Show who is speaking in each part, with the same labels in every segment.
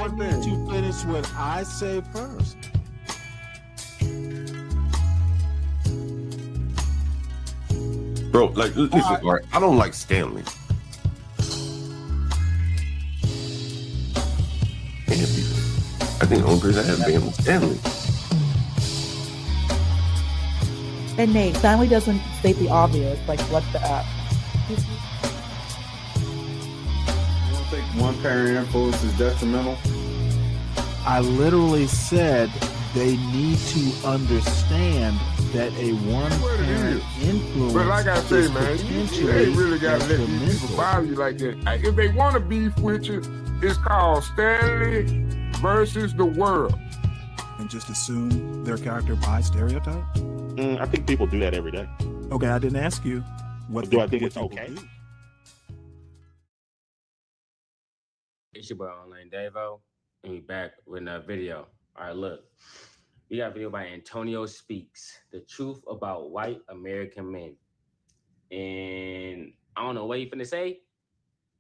Speaker 1: I need to finish what I say first.
Speaker 2: Bro, like, listen, all right, I don't like Stanley. I think the only person I have been was Stanley.
Speaker 3: And Nate, Stanley doesn't state the obvious, like what the
Speaker 4: You don't think one parent influence is detrimental?
Speaker 1: I literally said they need to understand that a one-parent influence.
Speaker 5: But like I say,
Speaker 1: is
Speaker 5: man, you
Speaker 1: potentially
Speaker 5: ain't really got to let these people
Speaker 1: detrimental.
Speaker 5: bother you like that. If they want to beef with you, it's called Stanley versus the world.
Speaker 6: And just assume their character by stereotype?
Speaker 7: I think people do that every day.
Speaker 6: Okay, I didn't ask you. What
Speaker 7: Do I think it's okay?
Speaker 6: do.
Speaker 8: It's your boy Online Davo, and we back with another video. All right, look. We got a video by Antonio Speaks, the truth about white American men. And I don't know what you finna say,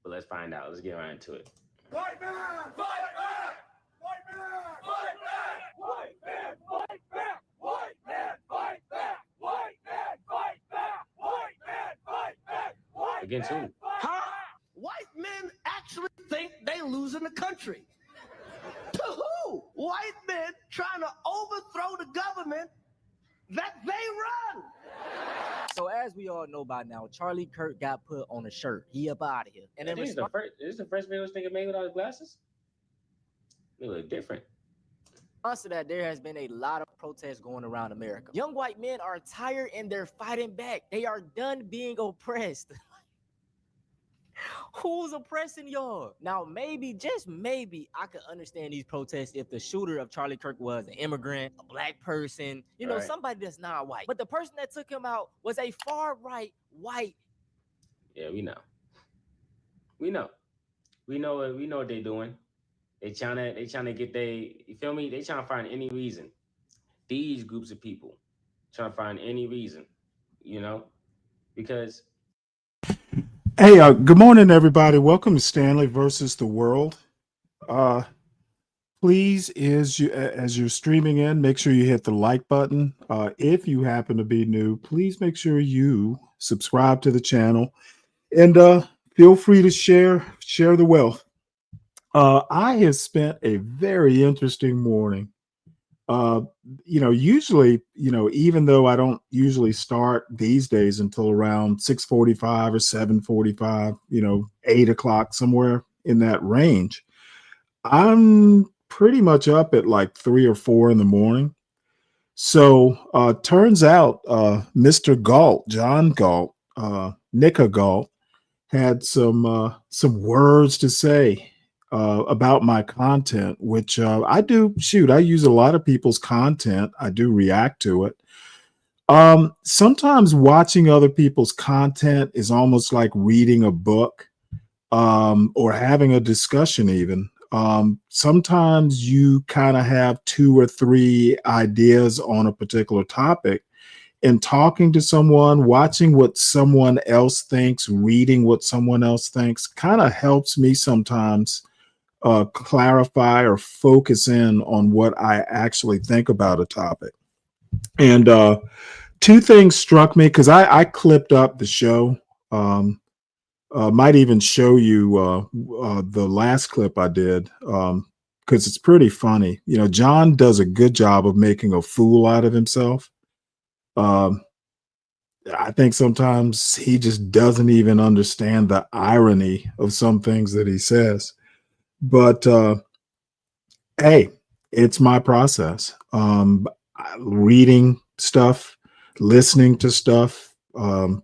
Speaker 8: but let's find out. Let's get right into it.
Speaker 5: White man, fight back! White man, fight back! White man, fight back! White man, fight back! White man, fight back! White man, fight back! White
Speaker 8: Against who?
Speaker 9: Huh? White men actually think they losing the country. To who? White men trying to overthrow the government that they run.
Speaker 10: So as we all know by now, Charlie Kirk got put on a shirt. He up out of here. And then
Speaker 8: This is the first video this nigga made without his glasses? They look different.
Speaker 10: response to that, there has been a lot of protests going around America. Young white men are tired and they're fighting back. They are done being oppressed. Who's oppressing y'all? Now, maybe, just maybe, I could understand these protests if the shooter of Charlie Kirk was an immigrant, a black person, you know, somebody that's not white. But the person that took him out was a far-right white.
Speaker 8: Yeah, we know. We know what they're doing. They trying to get you feel me? They trying to find any reason. These groups of people trying to find any reason, you know, because.
Speaker 6: Hey, good morning, everybody. Welcome to Stanley versus the World. Please, as you're streaming in, make sure you hit the like button. If you happen to be new, please make sure you subscribe to the channel, and feel free to share the wealth. I have spent a very interesting morning. Usually, even though I don't usually start these days until around 6:45 or 7:45, 8 o'clock, somewhere in that range, I'm pretty much up at like 3 or 4 in the morning. So turns out Mr. Galt, John Galt, Nika Galt, had some words to say about my content, which I do. I use a lot of people's content. I do react to it. Sometimes watching other people's content is almost like reading a book or having a discussion even. Sometimes you kind of have 2 or 3 ideas on a particular topic, and talking to someone, watching what someone else thinks, reading what someone else thinks kind of helps me sometimes clarify or focus in on what I actually think about a topic. And 2 things struck me because I clipped up the show. Might even show you the last clip I did because it's pretty funny. John does a good job of making a fool out of himself. I think sometimes he just doesn't even understand the irony of some things that he says. But hey, it's my process. Reading stuff, listening to stuff, kind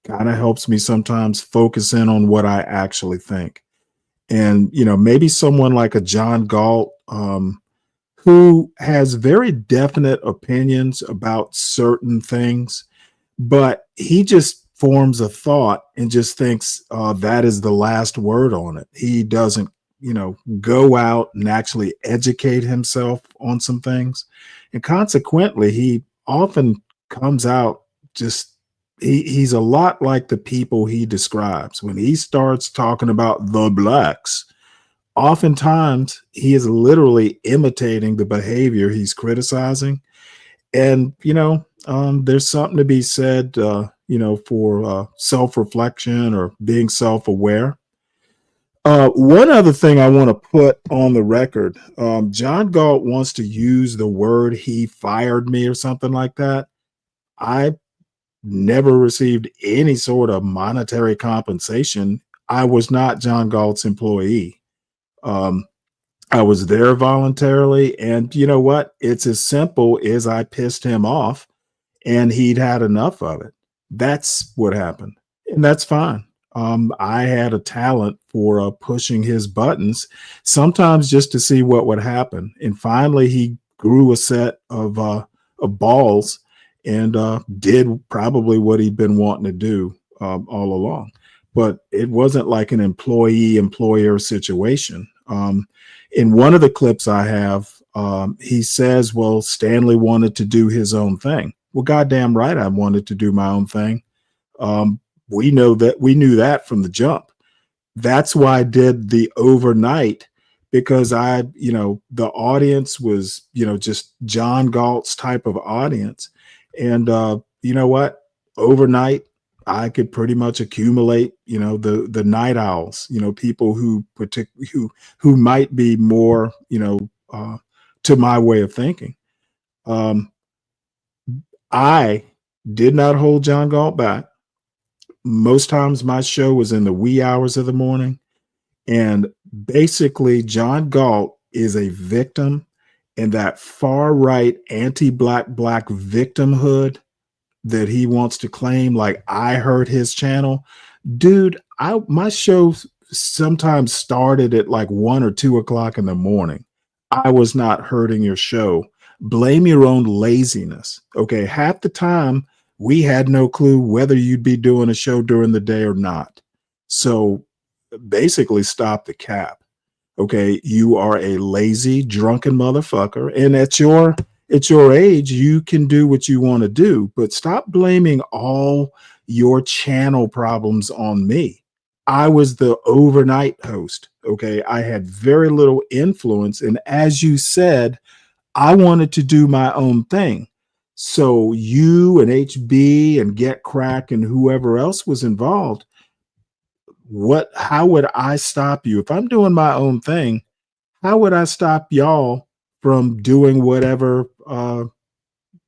Speaker 6: of helps me sometimes focus in on what I actually think. And, maybe someone like a John Galt, who has very definite opinions about certain things, but he just forms a thought and just thinks that is the last word on it. He doesn't go out and actually educate himself on some things. And consequently, he often comes out he's a lot like the people he describes. When he starts talking about the blacks, oftentimes he is literally imitating the behavior he's criticizing. And, there's something to be said, for self-reflection or being self-aware. One other thing I want to put on the record, John Galt wants to use the word "he fired me" or something like that. I never received any sort of monetary compensation. I was not John Galt's employee. I was there voluntarily, and you know what? It's as simple as I pissed him off and he'd had enough of it. That's what happened. And that's fine. I had a talent for pushing his buttons, sometimes just to see what would happen. And finally, he grew a set of balls and did probably what he'd been wanting to do all along. But it wasn't like an employee-employer situation. In one of the clips I have, he says, well, Stanley wanted to do his own thing. Well, goddamn right, I wanted to do my own thing. We knew that from the jump. That's why I did the overnight, because the audience was, just John Galt's type of audience. And you know what? Overnight, I could pretty much accumulate, the night owls, people who might be more, to my way of thinking. I did not hold John Galt back. Most times my show was in the wee hours of the morning. And basically, John Galt is a victim, and that far right anti-black victimhood that he wants to claim, like I hurt his channel. Dude, my show sometimes started at like 1 or 2 o'clock in the morning. I was not hurting your show. Blame your own laziness. Okay, half the time we had no clue whether you'd be doing a show during the day or not. So basically stop the cap. Okay, you are a lazy, drunken motherfucker, and at your age, you can do what you want to do, but stop blaming all your channel problems on me. I was the overnight host. Okay, I had very little influence, and as you said, I wanted to do my own thing. So you and HB and Get Crack and whoever else was involved, how would I stop you? If I'm doing my own thing, how would I stop y'all from doing whatever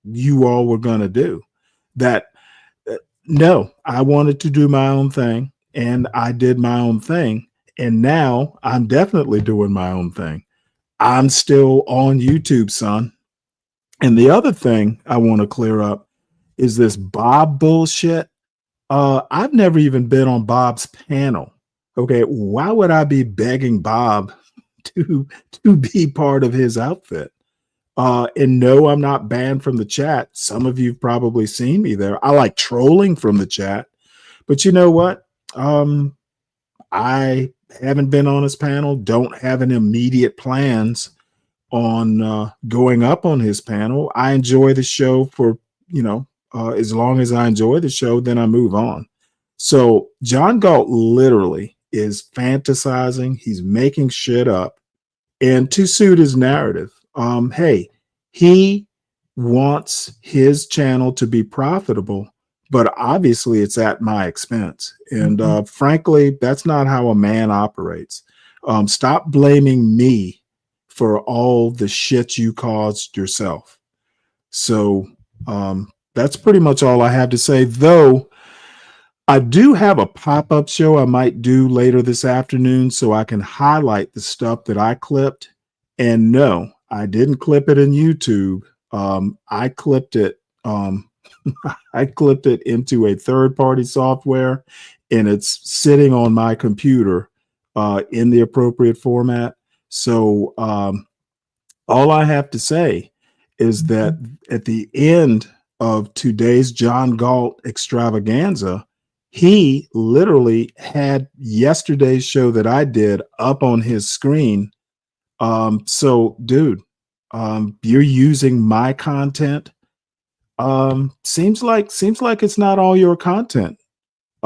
Speaker 6: you all were going to do? No, I wanted to do my own thing, and I did my own thing. And now I'm definitely doing my own thing. I'm still on YouTube, son. And the other thing I want to clear up is this Bob bullshit. I've never even been on Bob's panel. Okay, why would I be begging Bob to be part of his outfit? And no, I'm not banned from the chat. Some of you've probably seen me there. I like trolling from the chat, but you know what? I haven't been on his panel. Don't have any immediate plans on going up on his panel. I enjoy the show for, as long as I enjoy the show, then I move on. So John Galt literally is fantasizing. He's making shit up, and to suit his narrative. Hey, he wants his channel to be profitable, but obviously it's at my expense. And frankly, that's not how a man operates. Stop blaming me for all the shit you caused yourself. So that's pretty much all I have to say, though I do have a pop-up show I might do later this afternoon so I can highlight the stuff that I clipped. And no, I didn't clip it in YouTube. I clipped it. I clipped it into a third-party software, and it's sitting on my computer in the appropriate format. So all I have to say is that at the end of today's John Galt extravaganza, he literally had yesterday's show that I did up on his screen. So dude, you're using my content. Seems like it's not all your content.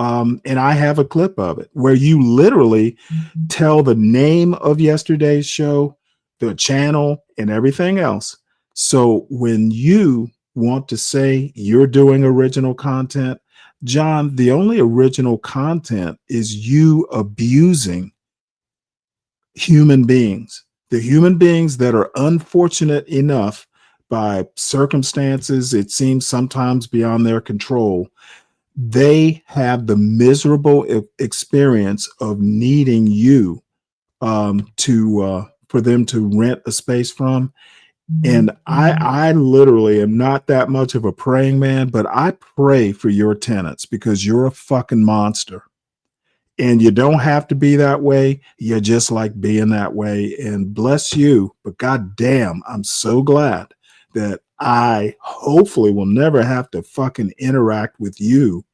Speaker 6: And I have a clip of it where you literally tell the name of yesterday's show, the channel, and everything else. So when you want to say you're doing original content, John, the only original content is you abusing human beings, the human beings that are unfortunate enough by circumstances, it seems sometimes beyond their control. They have the miserable experience of needing you to for them to rent a space from. And I literally am not that much of a praying man, but I pray for your tenants because you're a fucking monster. And you don't have to be that way. You just like being that way. And bless you. But god damn, I'm so glad that I hopefully will never have to fucking interact with you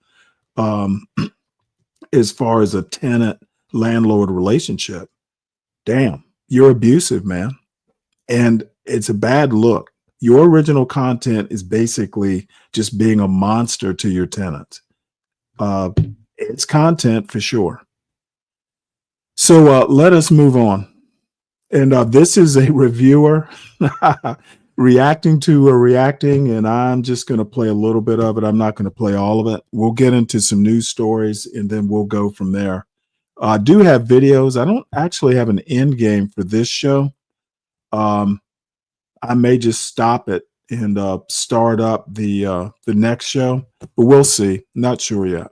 Speaker 6: as far as a tenant landlord relationship. Damn, you're abusive, man. And it's a bad look. Your original content is basically just being a monster to your tenants. It's content for sure. So let us move on. And this is a reviewer reacting to a reacting, and I'm just going to play a little bit of it. I'm not going to play all of it. We'll get into some news stories, and then we'll go from there. I do have videos. I don't actually have an end game for this show. I may just stop it and start up the next show, but we'll see. Not sure yet.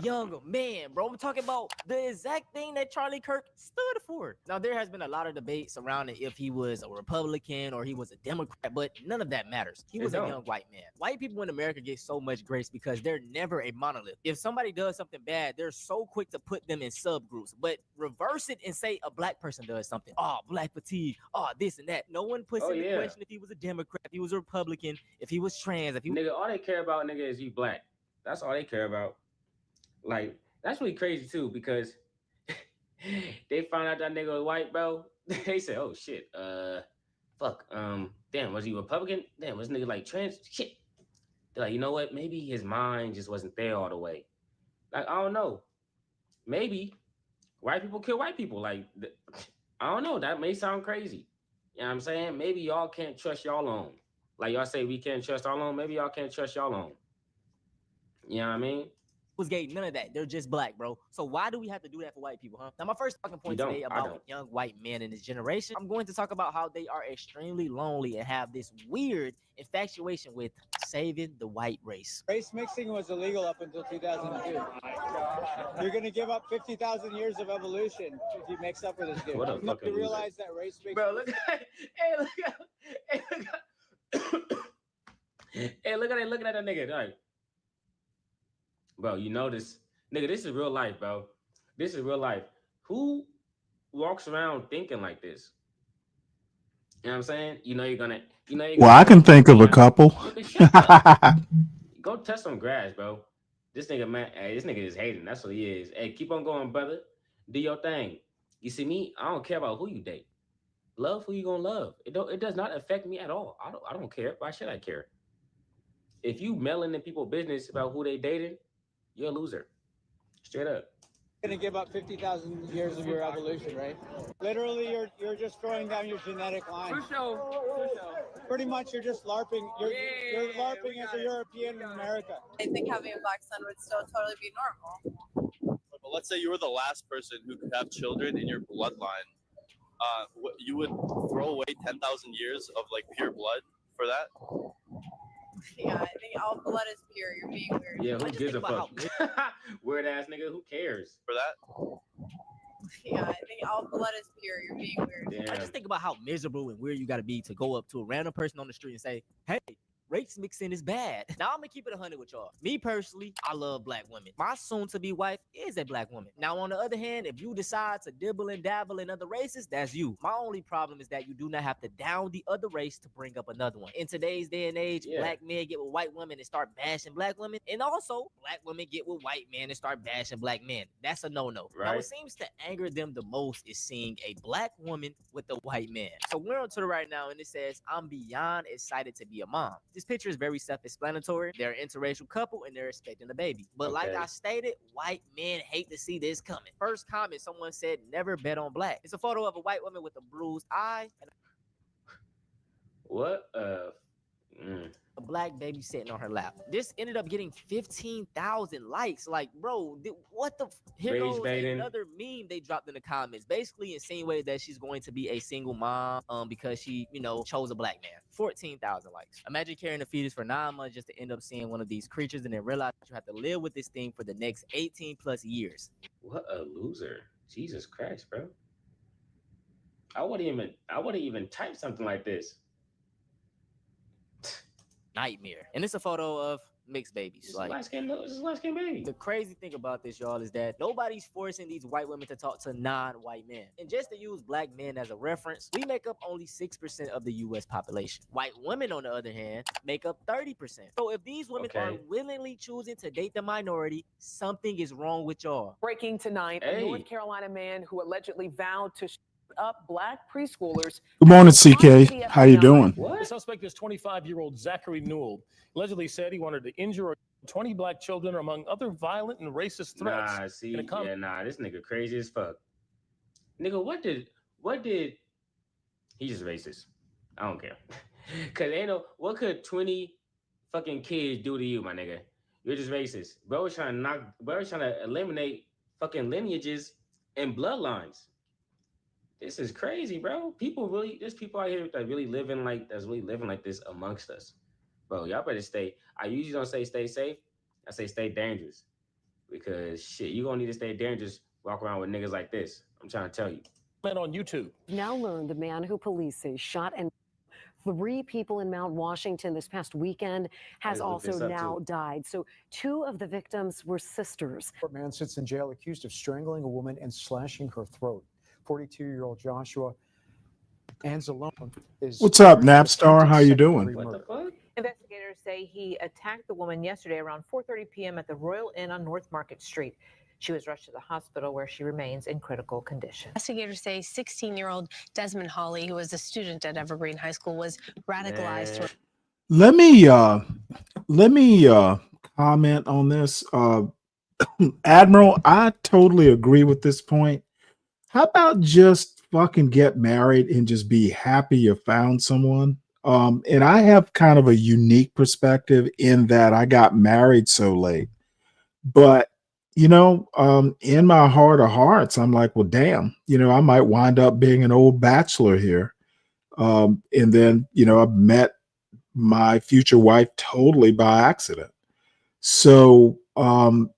Speaker 10: Younger man, bro. I'm talking about the exact thing that Charlie Kirk stood for. Now, there has been a lot of debate surrounding if he was a Republican or he was a Democrat, but none of that matters. He was a young white man. White people in America get so much grace because they're never a monolith. If somebody does something bad, they're so quick to put them in subgroups, but reverse it and say a black person does something. Oh, black fatigue. Oh, this and that. No one puts into question if he was a Democrat, if he was a Republican, if he was trans, if he
Speaker 8: nigga, all they care about, nigga, is you black. That's all they care about. Like, that's really crazy too, because they found out that nigga was white, bro. They said, oh shit, fuck, damn, was he Republican? Damn, was nigga like trans? Shit. They're like, you know what? Maybe his mind just wasn't there all the way. Like, I don't know. Maybe white people kill white people. Like, I don't know. That may sound crazy. You know what I'm saying? Maybe y'all can't trust y'all own. Like y'all say we can't trust our own. Maybe y'all can't trust y'all own. You know what I mean?
Speaker 10: Was gay, none of that. They're just black, bro. So why do we have to do that for white people, huh? Now, my first talking point today about young white men in this generation, I'm going to talk about how they are extremely lonely and have this weird infatuation with saving the white race.
Speaker 11: Race mixing was illegal up until 2002. You're gonna give up 50,000 years of evolution if you mix up with this dude. You realize that race mixing.
Speaker 8: Bro, look at hey, look at that, looking at that nigga. Like, bro, you know this, nigga, this is real life, bro. This is real life. Who walks around thinking like this? You know what I'm saying?
Speaker 6: Well, I can think of a couple.
Speaker 8: Go touch some grass, bro. This nigga, man, hey, this nigga is hating. That's what he is. Hey, keep on going, brother. Do your thing. You see me? I don't care about who you date. Love who you gonna love. It does not affect me at all. I don't care. Why should I care? If you meddling in people's business about who they dated, you're a loser. Straight up.
Speaker 11: You're gonna give up 50,000 years of your evolution, right? Literally, you're just throwing down your genetic line.
Speaker 5: For sure.
Speaker 11: Pretty much, you're just LARPing. You're LARPing as a European in America.
Speaker 12: I think having a black son would still totally be normal.
Speaker 13: But let's say you were the last person who could have children in your bloodline. You would throw away 10,000 years of like pure blood for that?
Speaker 12: Yeah, I think all blood is pure. You're being weird.
Speaker 8: Yeah, who gives a fuck? Weird ass nigga, who cares?
Speaker 13: For that?
Speaker 12: Yeah, I think all blood is pure. You're being weird.
Speaker 10: Damn. I just think about how miserable and weird you gotta be to go up to a random person on the street and say, hey, race mixing is bad. Now I'm gonna keep it 100 with y'all. Me personally, I love black women. My soon-to-be wife is a black woman. Now, on the other hand, if you decide to dibble and dabble in other races, that's you. My only problem is that you do not have to down the other race to bring up another one. In today's day and age, black men get with white women and start bashing black women, and also black women get with white men and start bashing black men. That's a no-no. Right. Now, what seems to anger them the most is seeing a black woman with a white man. So we're on Twitter right now, and it says, I'm beyond excited to be a mom. This This picture is very self-explanatory. They're an interracial couple and they're expecting a baby. But like I stated, white men hate to see this coming. First comment, someone said, never bet on black. It's a photo of a white woman with a bruised eye.
Speaker 8: What?
Speaker 10: A black baby sitting on her lap. This ended up getting 15,000 likes. Like, bro, what the? Here goes another meme they dropped in the comments, basically insinuating that she's going to be a single mom, because she, chose a black man. 14,000 likes. Imagine carrying a fetus for 9 months just to end up seeing one of these creatures and then realize you have to live with this thing for the next 18 plus years.
Speaker 8: What a loser! Jesus Christ, bro. I wouldn't even type something like this.
Speaker 10: Nightmare. And it's a photo of mixed babies.
Speaker 8: This light skin baby.
Speaker 10: The crazy thing about this, y'all, is that nobody's forcing these white women to talk to non-white men. And just to use black men as a reference, we make up only 6% of the U.S. population. White women, on the other hand, make up 30%. So if these women are willingly choosing to date the minority, something is wrong with y'all.
Speaker 14: Breaking tonight, a North Carolina man who allegedly vowed to up black preschoolers.
Speaker 6: Good morning, CK. How you doing?
Speaker 15: The suspect is 25-year-old Zachary Newell. Allegedly said he wanted to injure 20 black children, among other violent and racist threats.
Speaker 8: Nah, see, this nigga crazy as fuck. Nigga, what did he just racist? I don't care. Cause what could 20 fucking kids do to you, my nigga? You're just racist. Bro was trying to eliminate fucking lineages and bloodlines. This is crazy, bro. There's people out here that really living like this amongst us. Bro, y'all better stay. I usually don't say stay safe. I say stay dangerous. Because shit, you gonna need to stay dangerous, walk around with niggas like this. I'm trying to tell you.
Speaker 15: Man on YouTube.
Speaker 14: Now learned the man who police say shot and 3 people in Mount Washington this past weekend has also now died. So 2 of the victims were sisters.
Speaker 16: A man sits in jail accused of strangling a woman and slashing her throat. 42-year-old Joshua Anzalone is...
Speaker 6: What's up, Napstar? How you doing?
Speaker 8: What the fuck?
Speaker 17: Investigators say he attacked the woman yesterday around 4:30 p.m. at the Royal Inn on North Market Street. She was rushed to the hospital where she remains in critical condition.
Speaker 18: Investigators say 16-year-old Desmond Hawley, who was a student at Evergreen High School, was radicalized.
Speaker 6: Let me comment on this. Admiral, I totally agree with this point. How about just fucking get married and just be happy you found someone? And I have kind of a unique perspective in that I got married so late. But, in my heart of hearts, I'm like, well, damn, I might wind up being an old bachelor here. And then, I met my future wife totally by accident. So, and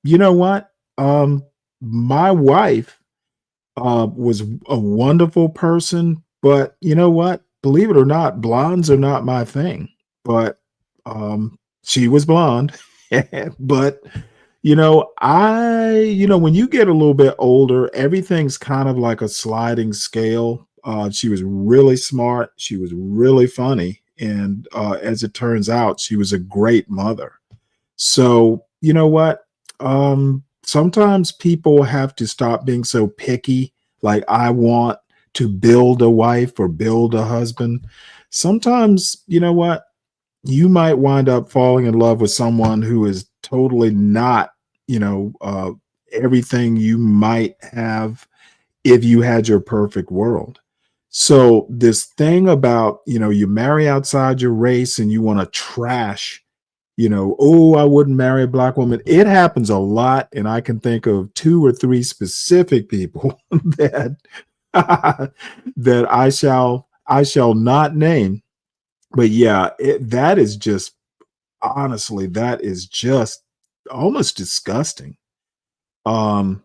Speaker 6: you know what? My wife was a wonderful person, but you know what? Believe it or not, blondes are not my thing. But she was blonde. But when you get a little bit older, everything's kind of like a sliding scale. She was really smart. She was really funny. And as it turns out, she was a great mother. So, you know what? Sometimes people have to stop being so picky. Like, I want to build a wife or build a husband. Sometimes, you know what? You might wind up falling in love with someone who is totally not, everything you might have if you had your perfect world. So this thing about, you marry outside your race and you want to trash, I wouldn't marry a black woman. It happens a lot. And I can think of 2 or 3 specific people that I shall not name. But yeah, that is just, honestly, that is just almost disgusting. I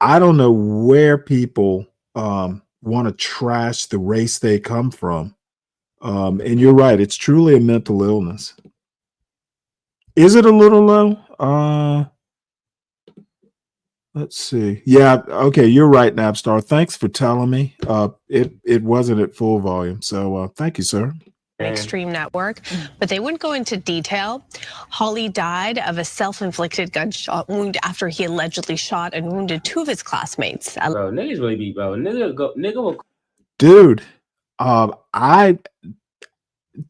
Speaker 6: don't know where people want to trash the race they come from. And you're right, it's truly a mental illness. Is it a little low? Let's see. Yeah, okay, you're right, Napstar. Thanks for telling me. It wasn't at full volume, so thank you, sir.
Speaker 18: Extreme network, but they wouldn't go into detail. Hawley died of a self-inflicted gunshot wound after he allegedly shot and wounded 2 of his classmates.
Speaker 8: Bro, niggas really be, bro. Nigga will.
Speaker 6: Dude,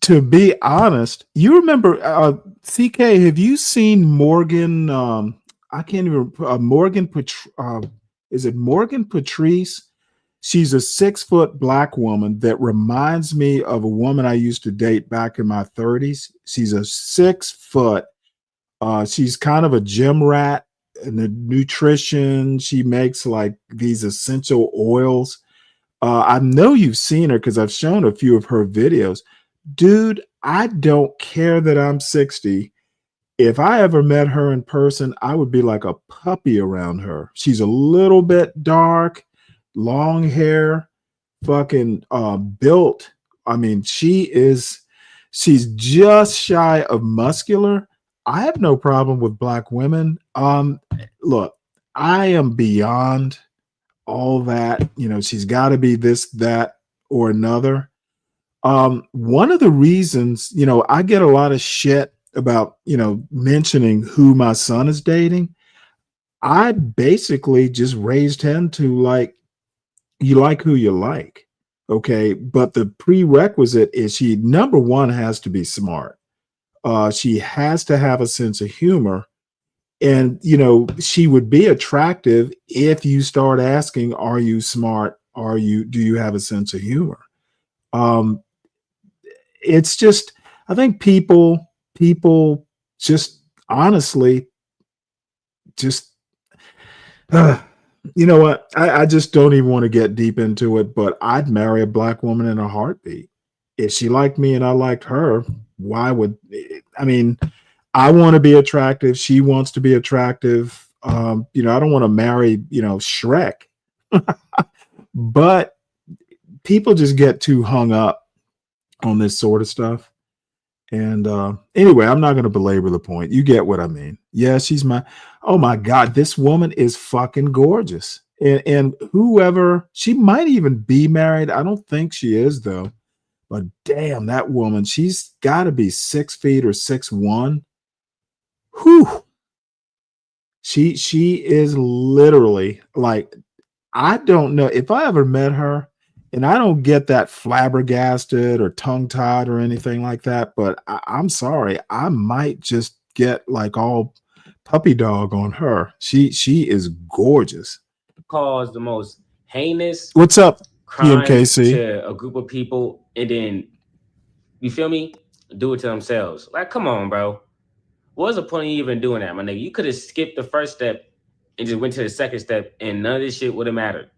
Speaker 6: to be honest, you remember CK, have you seen Morgan I can't even Morgan is it Morgan Patrice? She's a 6-foot black woman that reminds me of a woman I used to date back in my 30s. She's a 6-foot. She's kind of a gym rat in the nutrition. She makes like these essential oils. I know you've seen her because I've shown a few of her videos. Dude, I don't care that I'm 60. If I ever met her in person, I would be like a puppy around her. She's a little bit dark, long hair, fucking built. I mean, she's just shy of muscular. I have no problem with black women. Look, I am beyond all that. You know, she's got to be this, that, or another. One of the reasons, you know, I get a lot of shit about, you know, mentioning who my son is dating. I basically just raised him to like, you like who you like. Okay. But the prerequisite is she, number one, has to be smart. She has to have a sense of humor. And, you know, she would be attractive if you start asking, are you smart? Do you have a sense of humor? It's just, I think people just honestly just, you know what? I just don't even want to get deep into it, but I'd marry a black woman in a heartbeat. If she liked me and I liked her, why would, I mean, I want to be attractive. She wants to be attractive. You know, I don't want to marry, you know, Shrek, but people just get too hung up on this sort of stuff. And anyway, I'm not going to belabor the point. You get what I mean. Yeah, oh my God, this woman is fucking gorgeous. And whoever, she might even be married. I don't think she is though. But damn, that woman, she's got to be 6 feet or 6'1". Whew. She is literally like, I don't know if I ever met her, and I don't get that flabbergasted or tongue-tied or anything like that, but I'm sorry, I might just get like all puppy dog on her. She is gorgeous.
Speaker 8: Cause the most heinous
Speaker 6: What's up,
Speaker 8: crimes
Speaker 6: PMKC?
Speaker 8: to a group of people, and then, you feel me, do it to themselves. Like, come on, bro. What's the point of you even doing that, my nigga? You could have skipped the first step and just went to the second step, and none of this shit would have mattered.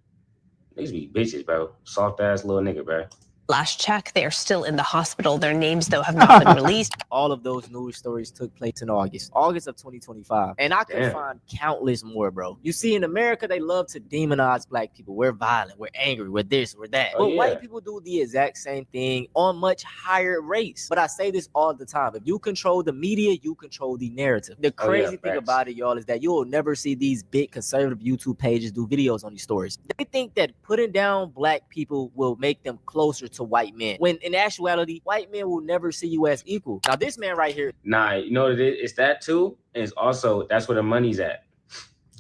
Speaker 8: Niggas be bitches, bro. Soft ass little nigga, bro.
Speaker 18: Last check, they are still in the hospital. Their names, though, have not been released.
Speaker 10: All of those news stories took place in August of 2025. And I could find countless more, bro. You see, in America, they love to demonize black people. We're violent, we're angry, we're this, we're that. But white people do the exact same thing on much higher rates. But I say this all the time. If you control the media, you control the narrative. The crazy thing about it, y'all, is that you will never see these big conservative YouTube pages do videos on these stories. They think that putting down black people will make them closer to white men, when in actuality, white men will never see you as equal. Now, this man right here.
Speaker 8: Nah, you know what it is? It's that too. And it's also, that's where the money's at.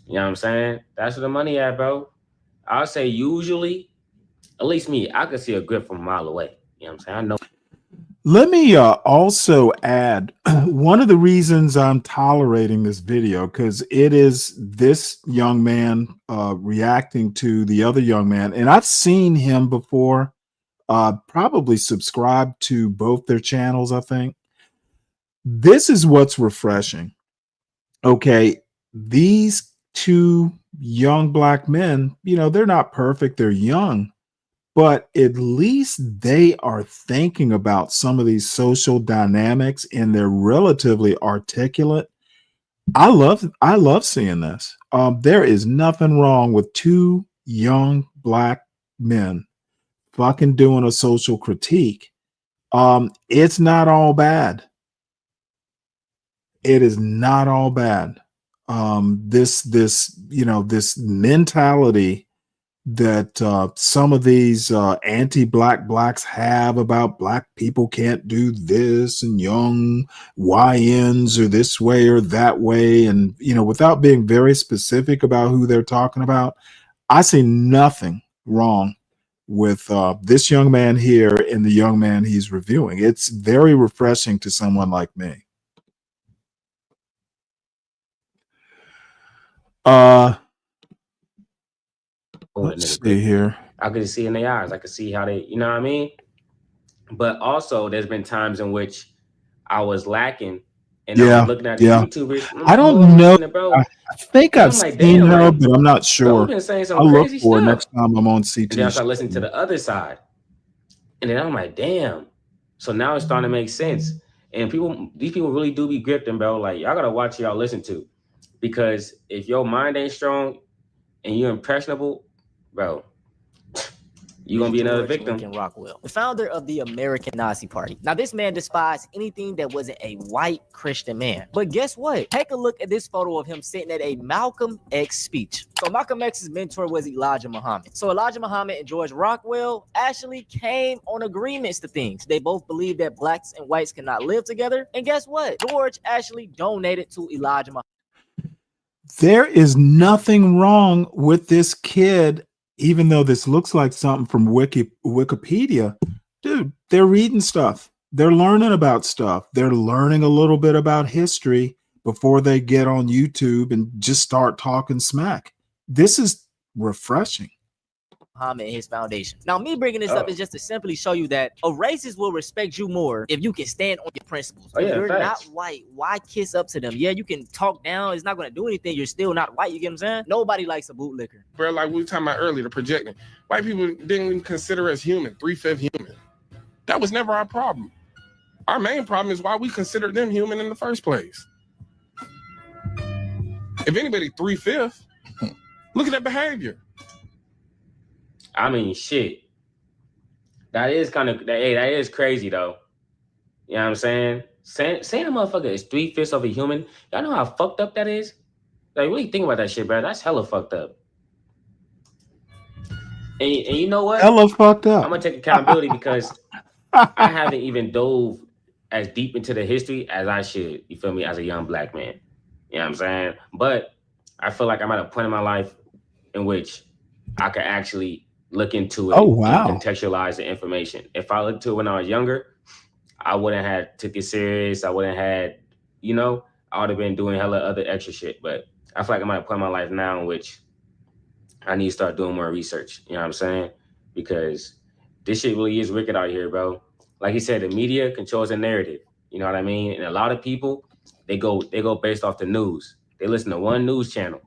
Speaker 8: You know what I'm saying? That's where the money at, bro. I'll say usually, at least me, I could see a grip from a mile away. You know what I'm saying? I know.
Speaker 6: Let me also add one of the reasons I'm tolerating this video, because it is this young man reacting to the other young man. And I've seen him before, probably subscribed to both their channels, I think. This is what's refreshing. Okay, these two young black men, you know, they're not perfect, they're young, but at least they are thinking about some of these social dynamics and they're relatively articulate. I love seeing this. There is nothing wrong with two young black men fucking doing a social critique. It's not all bad. It is not all bad. This you know, this mentality that some of these anti-black blacks have about black people can't do this, and young YNs are this way or that way, and you know, without being very specific about who they're talking about, I see nothing wrong with this young man here and the young man he's reviewing. It's very refreshing to someone like me. Let's see here.
Speaker 8: I could see in their eyes. I could see how they, you know what I mean? But also, there's been times in which I was lacking, and I was looking at these YouTubers.
Speaker 6: I don't know. I think I've
Speaker 8: like,
Speaker 6: seen
Speaker 8: damn,
Speaker 6: her,
Speaker 8: like,
Speaker 6: but I'm not sure.
Speaker 8: been saying some
Speaker 6: I'll look
Speaker 8: crazy
Speaker 6: for her
Speaker 8: stuff.
Speaker 6: next time I'm on CT.
Speaker 8: And then I start listening to the other side, and then I'm like, damn. So now it's starting to make sense. And these people really do be grifting, bro. Like, y'all gotta watch who y'all listen to, because if your mind ain't strong and you're impressionable, bro, you're gonna be another victim.
Speaker 10: Lincoln Rockwell, the founder of the American Nazi Party. Now, this man despised anything that wasn't a white Christian man. But guess what? Take a look at this photo of him sitting at a Malcolm X speech. So Malcolm X's mentor was Elijah Muhammad. So Elijah Muhammad and George Rockwell actually came on agreements to things. They both believed that blacks and whites cannot live together. And guess what? George actually donated to Elijah Muhammad.
Speaker 6: There is nothing wrong with this kid, even though this looks like something from Wikipedia. Dude, they're reading stuff. They're learning about stuff. They're learning a little bit about history before they get on YouTube and just start talking smack. This is refreshing.
Speaker 10: Muhammad and his foundation. Now, me bringing this up is just to simply show you that a racist will respect you more if you can stand on your principles. If you're not white, why kiss up to them? Yeah, you can talk down. It's not going to do anything. You're still not white. You get what I'm saying? Nobody likes a bootlicker.
Speaker 19: Bro, like we were talking about earlier, the projecting. White people didn't even consider us human, 3/5 human. That was never our problem. Our main problem is why we considered them human in the first place. If anybody 3/5, look at that behavior.
Speaker 8: I mean, shit. That is kind of, hey, that is crazy though. You know what I'm saying? Saying a motherfucker is 3/5 of a human. Y'all know how fucked up that is? Like, really think about that shit, bro. That's hella fucked up. And you know what?
Speaker 6: Hella fucked up.
Speaker 8: I'm gonna take accountability because I haven't even dove as deep into the history as I should. You feel me? As a young black man. You know what I'm saying? But I feel like I'm at a point in my life in which I could actually look into it and contextualize the information. If I looked to it when I was younger, I wouldn't have took it serious. I wouldn't had, you know, I would have been doing hella other extra shit. But I feel like I'm at a point in my life now in which I need to start doing more research. You know what I'm saying? Because this shit really is wicked out here, bro. Like he said, the media controls the narrative. You know what I mean? And a lot of people, they go based off the news. They listen to one news channel.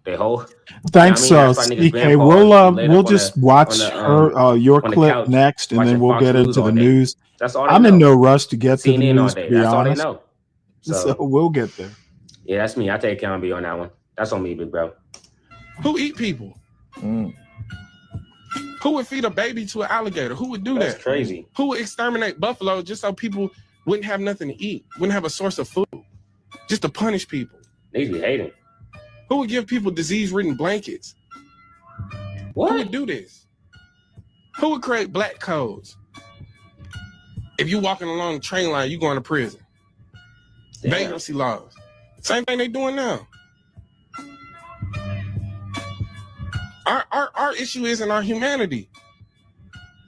Speaker 8: They whole.
Speaker 6: Thanks, CK. We'll just watch your clip next, and then we'll get into the news.
Speaker 8: That's all.
Speaker 6: I'm in no rush to get to the
Speaker 8: CNN
Speaker 6: news. To be
Speaker 8: that's
Speaker 6: honest.
Speaker 8: all they know.
Speaker 6: So we'll get there.
Speaker 8: Yeah, that's me. I take accountability on that one. That's on me, big bro.
Speaker 19: Who eat people? Who would feed a baby to an alligator? Who would do that?
Speaker 8: That's crazy.
Speaker 19: Who would exterminate buffalo just so people wouldn't have nothing to eat, wouldn't have a source of food, just to punish people?
Speaker 8: They be hating.
Speaker 19: Who would give people disease-ridden blankets?
Speaker 8: What?
Speaker 19: Who would do this? Who would create black codes? If you walking along the train line, you going to prison. Vagrancy laws. Same thing they doing now. Our issue isn't our humanity.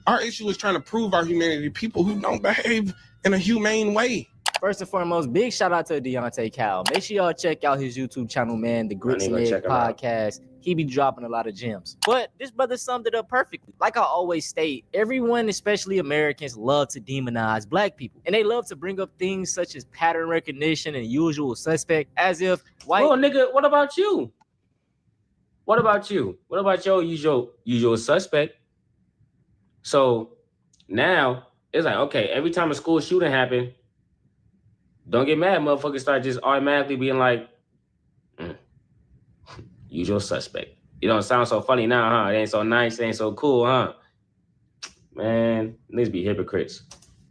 Speaker 19: Our issue is trying to prove our humanity to people who don't behave in a humane way.
Speaker 10: First and foremost, big shout out to Deontay Cal. Make sure y'all check out his YouTube channel, man, the Grits and Egg Podcast. He be dropping a lot of gems. But this brother summed it up perfectly. Like I always state, everyone, especially Americans, love to demonize black people. And they love to bring up things such as pattern recognition and usual suspect as if white...
Speaker 8: Well, nigga, what about you? What about you? What about your usual suspect? So now it's like, okay, every time a school shooting happens, don't get mad, motherfuckers start just automatically being like, usual suspect. You don't sound so funny now, huh? It ain't so nice, it ain't so cool, huh? Man, these be hypocrites.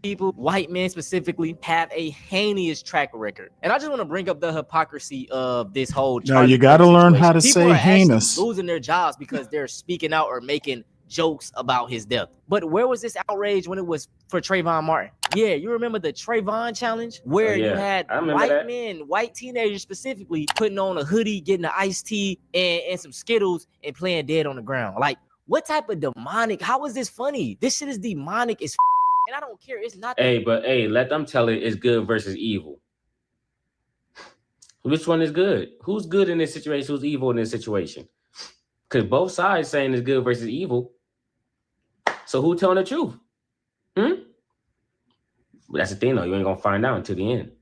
Speaker 10: People, white men specifically, have a heinous track record. And I just want to bring up the hypocrisy of this whole
Speaker 6: No, you got to learn how to say heinous.
Speaker 10: Losing their jobs because they're speaking out or making jokes about his death. But where was this outrage when it was for Trayvon Martin? Yeah, you remember the Trayvon challenge where you had white men, white teenagers specifically, putting on a hoodie, getting an iced tea and some Skittles and playing dead on the ground. Like, What type of demonic? How is this funny? This shit is demonic as and I don't care. It's not.
Speaker 8: Hey, but hey, let them tell it it's good versus evil. Which one is good? Who's good in this situation? Who's evil in this situation? Because both sides saying it's good versus evil. So who telling the truth? But that's the thing, though. You ain't gonna find out until the end.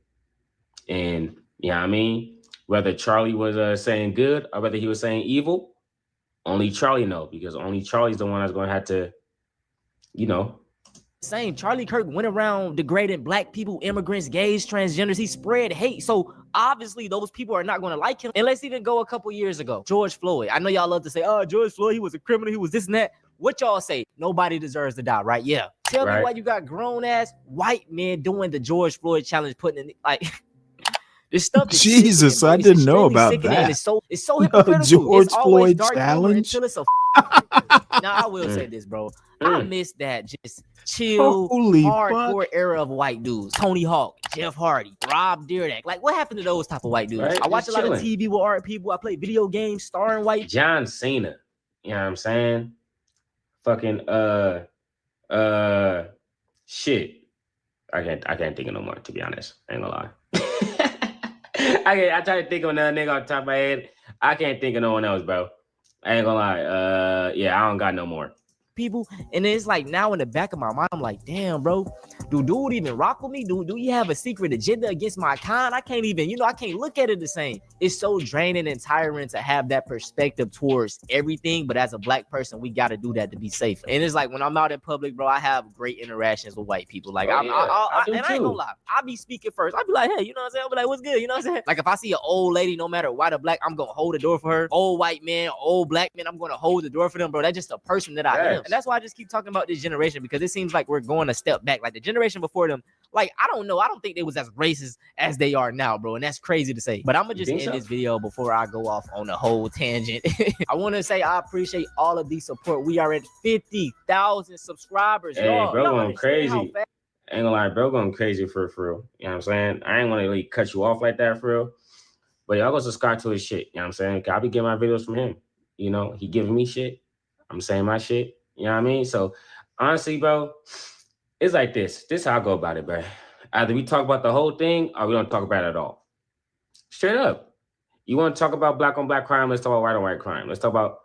Speaker 8: And yeah, I mean, whether Charlie was saying good or whether he was saying evil, only Charlie know, because only Charlie's the one that's gonna have to, you know.
Speaker 10: Same. Charlie Kirk went around degrading black people, immigrants, gays, transgenders. He spread hate. So obviously those people are not going to like him. And let's even go a couple years ago. George Floyd. I know y'all love to say, oh, George Floyd, he was a criminal. He was this and that. What y'all say? Nobody deserves to die, right? Yeah. Tell me why you got grown ass white men doing the George Floyd challenge, putting in like this stuff. Is
Speaker 6: Jesus, I didn't know about that.
Speaker 10: And it's so hypocritical.
Speaker 6: George
Speaker 10: it's always
Speaker 6: Floyd
Speaker 10: dark
Speaker 6: challenge.
Speaker 10: until it's a now I will say this, bro. I miss that just chill,
Speaker 6: Holy
Speaker 10: hardcore era of white dudes. Tony Hawk, Jeff Hardy, Rob Dyrdek. Like, what happened to those type of white dudes?
Speaker 8: Right?
Speaker 10: I watch
Speaker 8: Just
Speaker 10: a lot of
Speaker 8: chilling.
Speaker 10: TV with art people. I play video games starring white.
Speaker 8: John Cena. You know what I'm saying? Fucking shit. I can't think of no more, to be honest. I ain't gonna lie. I try to think of another nigga on top of my head. I can't think of no one else, bro. I ain't gonna lie. Yeah, I don't got no more
Speaker 10: people. And it's like now in the back of my mind, I'm like, damn, bro, do dude even rock with me? Do you have a secret agenda against my kind? I can't even, I can't look at it the same. It's so draining and tiring to have that perspective towards everything. But as a black person, we got to do that to be safe. And it's like when I'm out in public, bro, I have great interactions with white people. Like, I ain't gonna lie, I be speaking first. I be like, hey, you know what I'm saying? I be like, what's good? You know what I'm saying? Like if I see an old lady, no matter white or black, I'm gonna hold the door for her. Old white man, old black man, I'm gonna hold the door for them, bro. That's just a person that I am. And that's why I just keep talking about this generation, because it seems like we're going a step back. Like the generation before them, like, I don't know. I don't think they was as racist as they are now, bro. And that's crazy to say. But I'm gonna just end this video before I go off on a whole tangent. I want to say I appreciate all of the support. We are at 50,000 subscribers.
Speaker 8: Hey,
Speaker 10: y'all,
Speaker 8: bro,
Speaker 10: y'all
Speaker 8: going
Speaker 10: understand how
Speaker 8: crazy.
Speaker 10: fast-
Speaker 8: I ain't gonna lie, bro, going crazy for real. You know what I'm saying? I ain't want to really cut you off like that for real. But y'all go subscribe to his shit. You know what I'm saying? I be getting my videos from him. You know, he giving me shit. I'm saying my shit. You know what I mean? So honestly, bro, it's like this. This is how I go about it, bro. Either we talk about the whole thing or we don't talk about it at all. Straight up. You want to talk about black on black crime? Let's talk about white on white crime. Let's talk about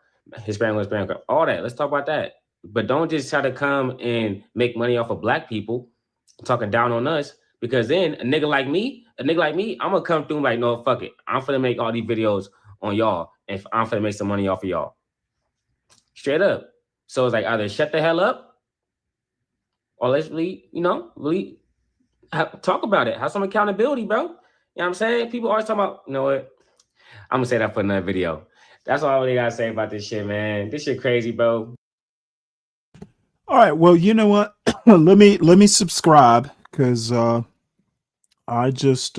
Speaker 8: Hispanic on Hispanic crime. All that. Let's talk about that. But don't just try to come and make money off of black people talking down on us, because then a nigga like me, I'm gonna come through and like, no, fuck it. I'm finna make all these videos on y'all and I'm finna make some money off of y'all. Straight up. So it's like either shut the hell up or let's really, talk about it. Have some accountability, bro. You know what I'm saying? People always talking about, you know what? I'm gonna say that for another video. That's all they gotta say about this shit, man. This shit crazy, bro.
Speaker 6: All right. Well, you know what? let me subscribe, because I just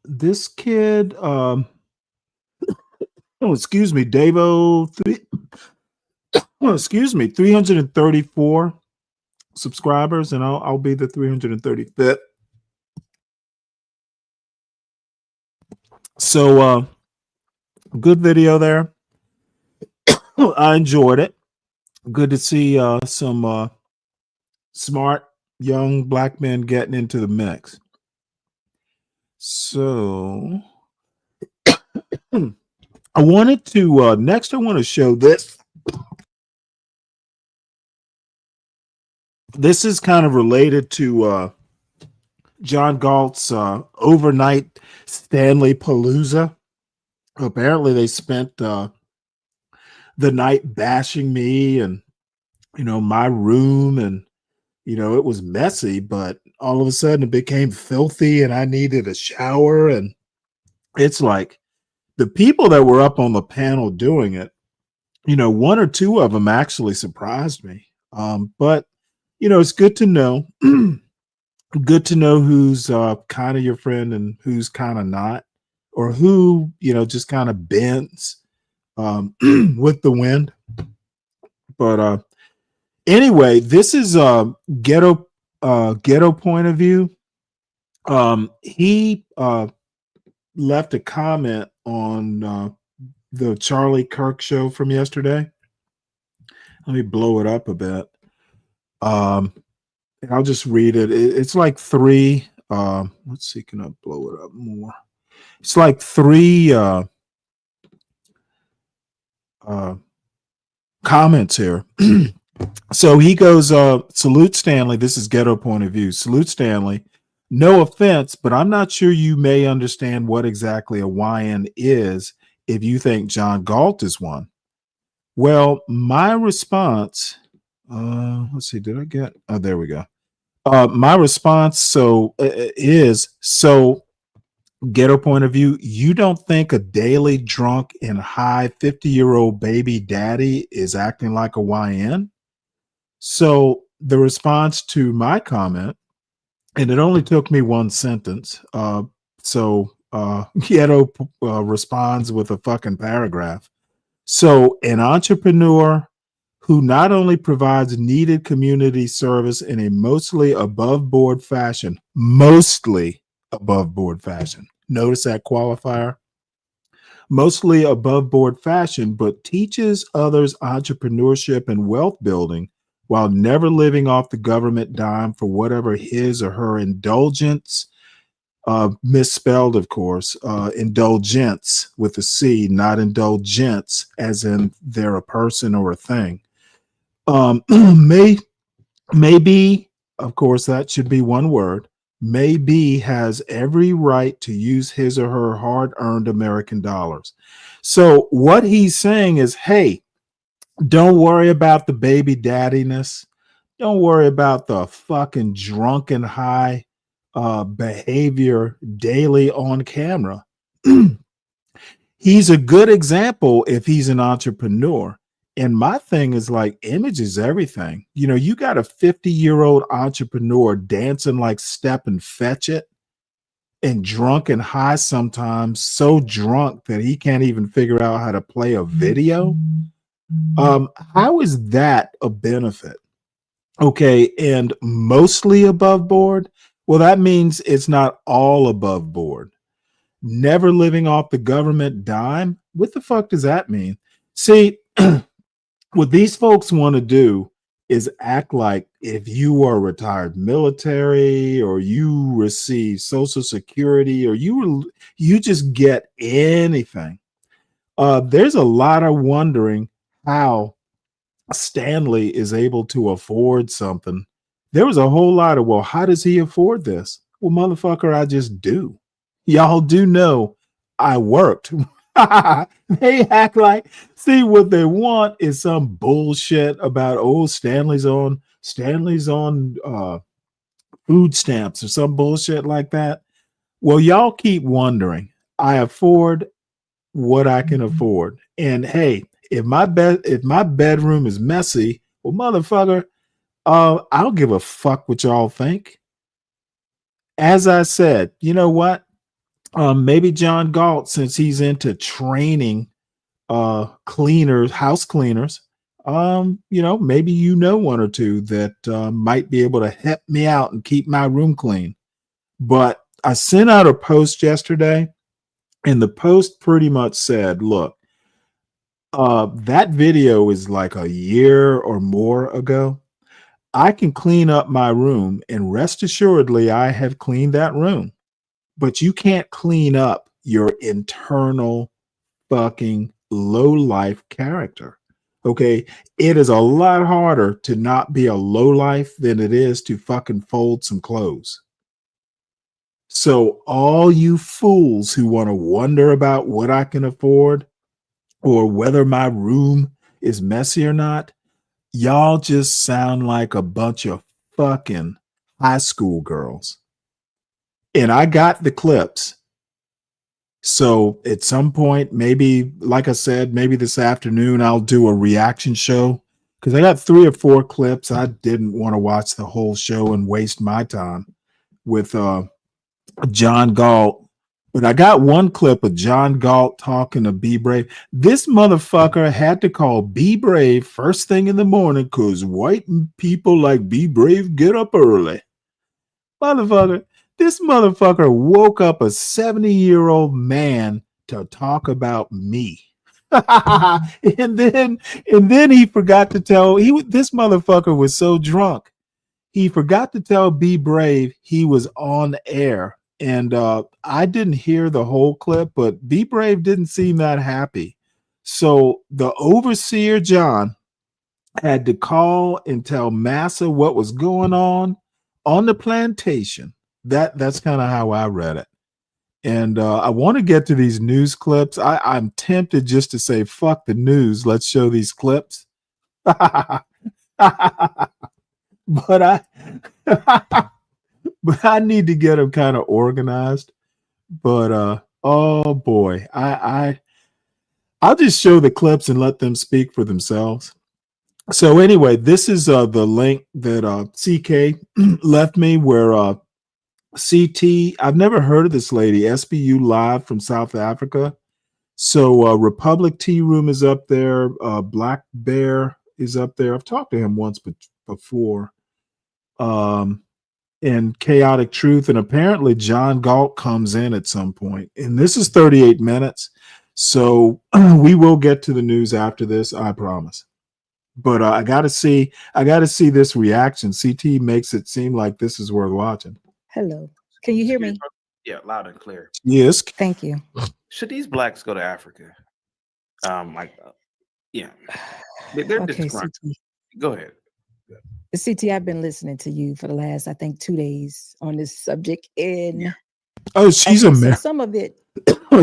Speaker 6: this kid oh, excuse me, Davo 334 subscribers, and I'll be the 335th. So good video there. I enjoyed it. Good to see some smart young black men getting into the mix. So I wanted to next I want to show this. This is kind of related to John Galt's overnight Stanley Palooza. Apparently they spent the night bashing me and my room, and it was messy, but all of a sudden it became filthy and I needed a shower. And it's like the people that were up on the panel doing it, one or two of them actually surprised me. But it's good to know. Good to know who's kind of your friend and who's kind of not, or who just kind of bends with the wind. But anyway, this is ghetto point of view. He left a comment on the Charlie Kirk show from yesterday. Let me blow it up a bit. I'll just read it. It's like three. Let's see, can I blow it up more? It's like three comments here. So he goes, salute Stanley. This is ghetto point of view. Salute Stanley. No offense, but I'm not sure you may understand what exactly a YN is if you think John Galt is one. Well, my response, let's see, did I get, oh, there we go. My response is ghetto point of view, you don't think a daily drunk and high 50-year-old baby daddy is acting like a YN? So the response to my comment, and it only took me one sentence. Ghetto responds with a fucking paragraph. So an entrepreneur who not only provides needed community service in a mostly above board fashion, notice that qualifier, mostly above board fashion, but teaches others entrepreneurship and wealth building while never living off the government dime for whatever his or her indulgence, misspelled, of course, indulgence with a C, not indulgence, as in they're a person or a thing. Maybe, of course, that should be one word, maybe has every right to use his or her hard-earned American dollars. So what he's saying is, hey, don't worry about the baby daddiness. Don't worry about the fucking drunken high behavior daily on camera. He's a good example if he's an entrepreneur. And my thing is like, image is everything. You know, you got a 50-year-old entrepreneur dancing like Step and Fetch It and drunk and high sometimes, so drunk that he can't even figure out how to play a video. How is that a benefit? Okay, and mostly above board? Well, that means it's not all above board. Never living off the government dime? What the fuck does that mean? See, what these folks want to do is act like if you are retired military or you receive Social Security or you just get anything. There's a lot of wondering how Stanley is able to afford something. There was a whole lot of, well, how does he afford this? Well, motherfucker, I just do. Y'all do know I worked. They act like, see, what they want is some bullshit about, oh, Stanley's on food stamps or some bullshit like that. Well, y'all keep wondering. I afford what I can afford. And hey, if my bedroom is messy, well, motherfucker, I don't give a fuck what y'all think. As I said, you know what? Maybe John Galt, since he's into training cleaners, house cleaners, maybe you know one or two that might be able to help me out and keep my room clean. But I sent out a post yesterday, and the post pretty much said, look, that video is like a year or more ago. I can clean up my room, and rest assuredly, I have cleaned that room. But you can't clean up your internal fucking low-life character. Okay? It is a lot harder to not be a low-life than it is to fucking fold some clothes. So all you fools who want to wonder about what I can afford or whether my room is messy or not, y'all just sound like a bunch of fucking high school girls. And I got the clips. So at some point, maybe, like I said, maybe this afternoon, I'll do a reaction show because I got 3 or 4 clips. I didn't want to watch the whole show and waste my time with John Galt. But I got one clip of John Galt talking to Be Brave. This motherfucker had to call Be Brave first thing in the morning because white people like Be Brave get up early. Motherfucker, this motherfucker woke up a 70-year-old man to talk about me. and then he forgot to tell this motherfucker was so drunk. He forgot to tell Be Brave he was on air. And I didn't hear the whole clip, but Be Brave didn't seem that happy. So the overseer, John, had to call and tell Massa what was going on the plantation. That's kind of how I read it. And I want to get to these news clips. I'm tempted just to say, fuck the news. Let's show these clips. but I but I need to get them kind of organized. But oh boy, I'll just show the clips and let them speak for themselves. So anyway, this is the link that CK left me where CT, I've never heard of this lady, SBU Live from South Africa. So Republic Tea Room is up there. Black Bear is up there. I've talked to him once before. And Chaotic Truth. And apparently John Galt comes in at some point. And this is 38 minutes. So we will get to the news after this, I promise. But I gotta see this reaction. CT makes it seem like this is worth watching.
Speaker 3: Hello. Can you hear me?
Speaker 20: Yeah, loud and clear.
Speaker 6: Yes.
Speaker 3: Thank you.
Speaker 20: Should these blacks go to Africa? Yeah. They're
Speaker 3: Okay,
Speaker 20: disgruntled.
Speaker 3: CT.
Speaker 20: Go ahead.
Speaker 3: CT, I've been listening to you for the last, I think, 2 days on this subject. And
Speaker 6: oh, she's American.
Speaker 3: So some of it,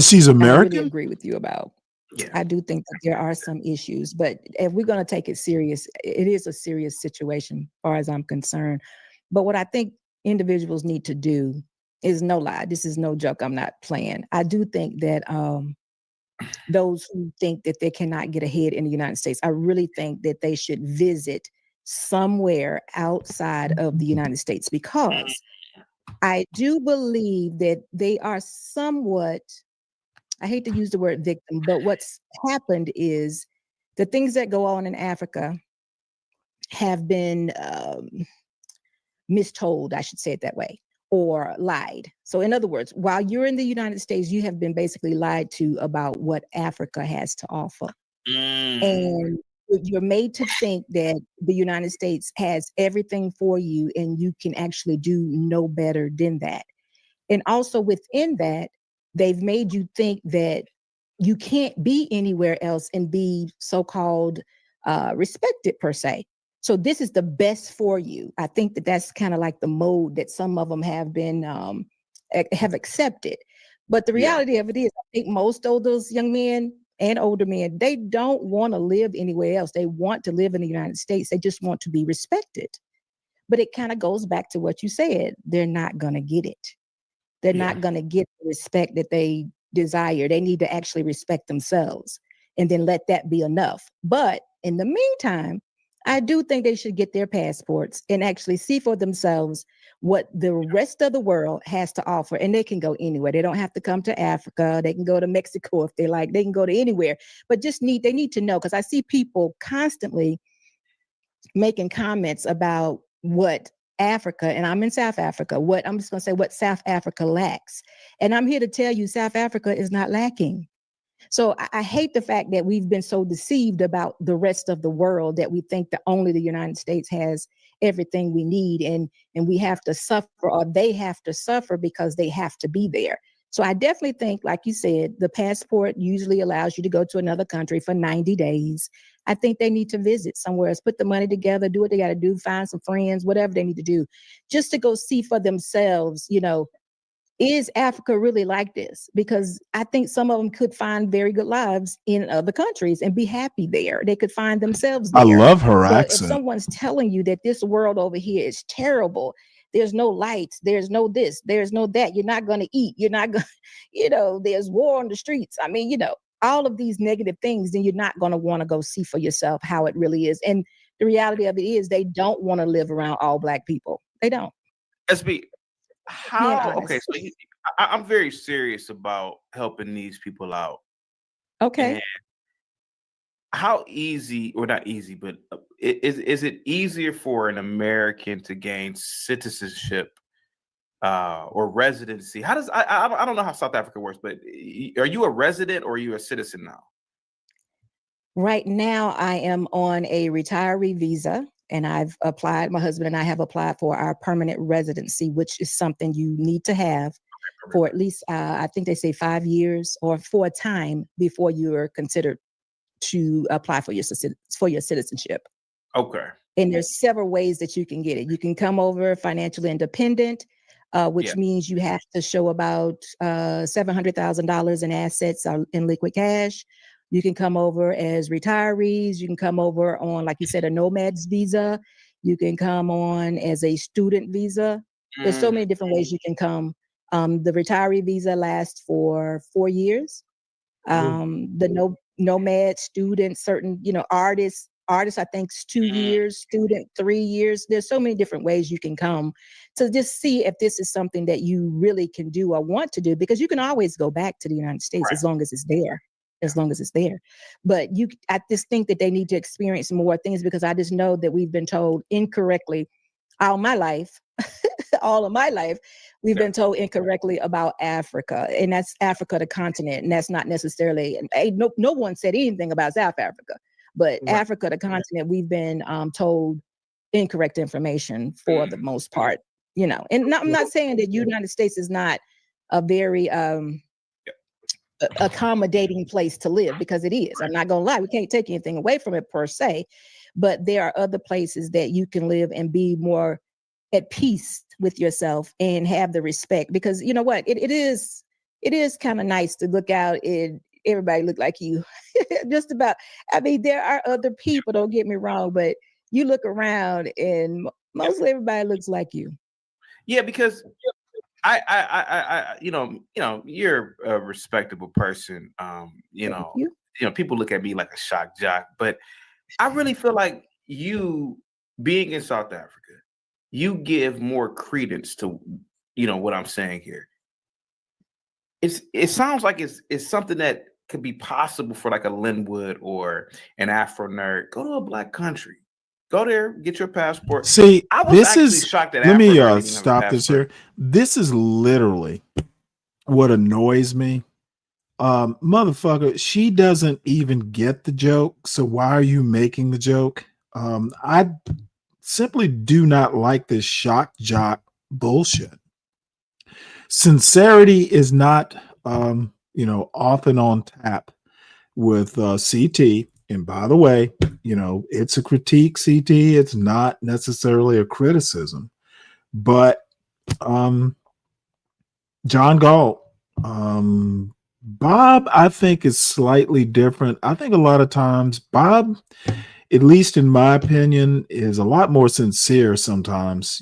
Speaker 6: she's American.
Speaker 3: I really agree with you about. Yeah. I do think that there are some issues, but if we're going to take it serious, it is a serious situation, as far as I'm concerned. But what I think individuals need to do is no lie. This is no joke. I'm not playing. I do think that those who think that they cannot get ahead in the United States, I really think that they should visit somewhere outside of the United States, because I do believe that they are somewhat, I hate to use the word victim, but what's happened is the things that go on in Africa have been mistold, I should say it that way, or lied. So in other words, while you're in the United States, you have been basically lied to about what Africa has to offer. And you're made to think that the United States has everything for you and you can actually do no better than that. And also within that, they've made you think that you can't be anywhere else and be so-called respected per se. So this is the best for you. I think that that's kind of like the mode that some of them have been have accepted. But the reality of it is, I think most of those young men and older men, they don't want to live anywhere else. They want to live in the United States. They just want to be respected. But it kind of goes back to what you said. They're not going to get it. They're not going to get the respect that they desire. They need to actually respect themselves and then let that be enough. But in the meantime, I do think they should get their passports and actually see for themselves what the rest of the world has to offer. And they can go anywhere. They don't have to come to Africa. They can go to Mexico if they like. They can go to anywhere. But they need to know, because I see people constantly making comments about what Africa, and I'm in South Africa, I'm just going to say what South Africa lacks. And I'm here to tell you, South Africa is not lacking. So I hate the fact that we've been so deceived about the rest of the world that we think that only the United States has everything we need, and we have to suffer, or they have to suffer because they have to be there. So I definitely think, like you said, the passport usually allows you to go to another country for 90 days. I think they need to visit somewhere else, put the money together, do what they got to do, find some friends, whatever they need to do, just to go see for themselves, is Africa really like this? Because I think some of them could find very good lives in other countries and be happy there. They could find themselves there.
Speaker 6: I love her
Speaker 3: but
Speaker 6: accent.
Speaker 3: If someone's telling you that this world over here is terrible, there's no lights, there's no this, there's no that, you're not going to eat, you're not going to, there's war on the streets. I mean, all of these negative things, then you're not going to want to go see for yourself how it really is. And the reality of it is they don't want to live around all Black people. They don't.
Speaker 20: SB, okay, so I'm very serious about helping these people out.
Speaker 3: Okay.
Speaker 20: And how easy, or not easy, but is it easier for an American to gain citizenship or residency? How does I don't know how South Africa works, but are you a resident or are you a citizen now?
Speaker 3: Right now, I am on a retiree visa, and I've applied. My husband and I have applied for our permanent residency, which is something you need to have for at least, I think they say 5 years or for a time before you are considered to apply for your citizenship.
Speaker 20: Okay.
Speaker 3: And there's several ways that you can get it. You can come over financially independent, which means you have to show about $700,000 in assets in liquid cash. You can come over as retirees. You can come over on, like you said, a nomad's visa. You can come on as a student visa. There's so many different ways you can come. The retiree visa lasts for 4 years. The nomad student, certain, artists, I think, is 2 years, student 3 years. There's so many different ways you can come to just see if this is something that you really can do or want to do, because you can always go back to the United States as long as it's there. As long as it's there. But I just think that they need to experience more things, because I just know that we've been told incorrectly all my life, all of my life, we've been told incorrectly about Africa, and that's Africa, the continent, and that's not necessarily. No one said anything about South Africa, but Africa, the continent, we've been told incorrect information for the most part. And I'm not saying that United States is not a very accommodating place to live, because it is. I'm not gonna lie, we can't take anything away from it per se, but there are other places that you can live and be more at peace with yourself and have the respect, because you know what, it is kind of nice to look out and everybody look like you. Just about. I mean, there are other people, don't get me wrong, but you look around and mostly everybody looks like you.
Speaker 20: Yeah, because I you're a respectable person. People look at me like a shock jock, but I really feel like you being in South Africa, you give more credence to, what I'm saying here. It sounds like it's something that could be possible for like a Linwood or an Afro nerd. Go to a black country. Go there, get your passport.
Speaker 6: See,
Speaker 20: I was
Speaker 6: this
Speaker 20: actually
Speaker 6: is.
Speaker 20: shocked that
Speaker 6: Let
Speaker 20: Afro
Speaker 6: me
Speaker 20: nerd didn't have a
Speaker 6: stop this
Speaker 20: passport.
Speaker 6: here. This is literally what annoys me. Motherfucker, she doesn't even get the joke. So why are you making the joke? I simply do not like this shock jock bullshit. Sincerity is not, off and on tap with CT. And by the way, it's a critique, CT. It's not necessarily a criticism. But John Galt, Bob, I think, is slightly different. I think a lot of times Bob, at least in my opinion, is a lot more sincere sometimes.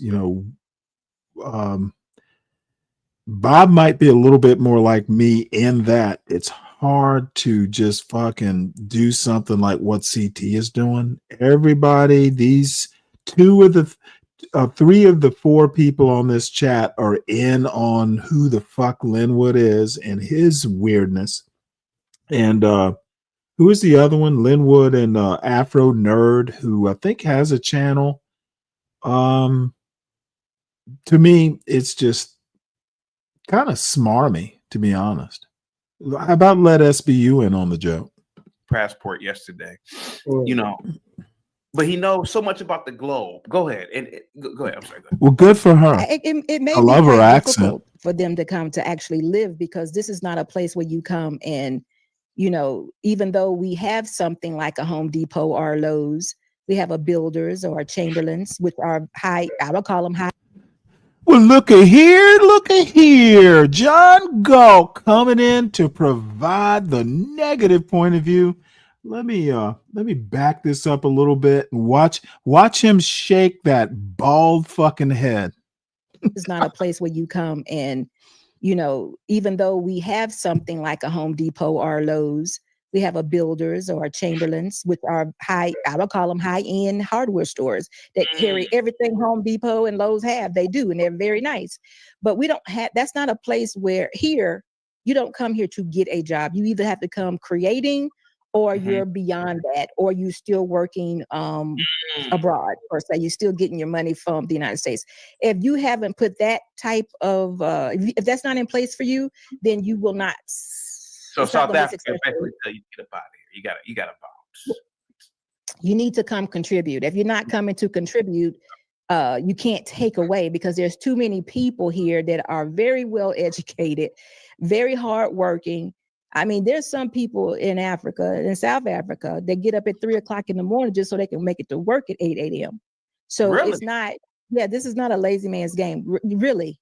Speaker 6: Bob might be a little bit more like me in that it's hard to just fucking do something like what CT is doing. Everybody, these three of the four people on this chat are in on who the fuck Linwood is and his weirdness. And who is the other one? Linwood and Afro Nerd, who I think has a channel. To me, it's just kind of smarmy, to be honest. How about let SBU in on the joke?
Speaker 20: Passport yesterday, but he knows so much about the globe. Go ahead and go ahead. I'm sorry. Go ahead.
Speaker 6: Well, good for her.
Speaker 3: It may
Speaker 6: I
Speaker 3: be
Speaker 6: love her
Speaker 3: quite
Speaker 6: accent.
Speaker 3: difficult for them to come to actually live, because this is not a place where you come and, even though we have something like a Home Depot or a Lowe's, we have a Builders or a Chamberlains, which are high, I would call them high.
Speaker 6: Well, look at here. John Galt coming in to provide the negative point of view. Let me back this up a little bit and watch him shake that bald fucking head.
Speaker 3: It's not a place where you come and, even though we have something like a Home Depot or a Lowe's, we have a Builders or a Chamberlains, which are high, I would call them high-end hardware stores that carry everything Home Depot and Lowe's have. They do, and they're very nice. But we don't have, that's not a place where here, you don't come here to get a job. You either have to come creating, or you're beyond that, or you still working abroad, or say you're still getting your money from the United States. If you haven't put that type of, if that's not in place for you, then you will not.
Speaker 20: So South Africa basically tell you to get up out of here. You gotta bounce.
Speaker 3: You need to come contribute. If you're not coming to contribute, you can't take away, because there's too many people here that are very well educated, very hardworking. I mean, there's some people in Africa, in South Africa, that get up at 3 o'clock in the morning just so they can make it to work at 8 a.m. So
Speaker 20: Really?
Speaker 3: it's not, this is not a lazy man's game, really,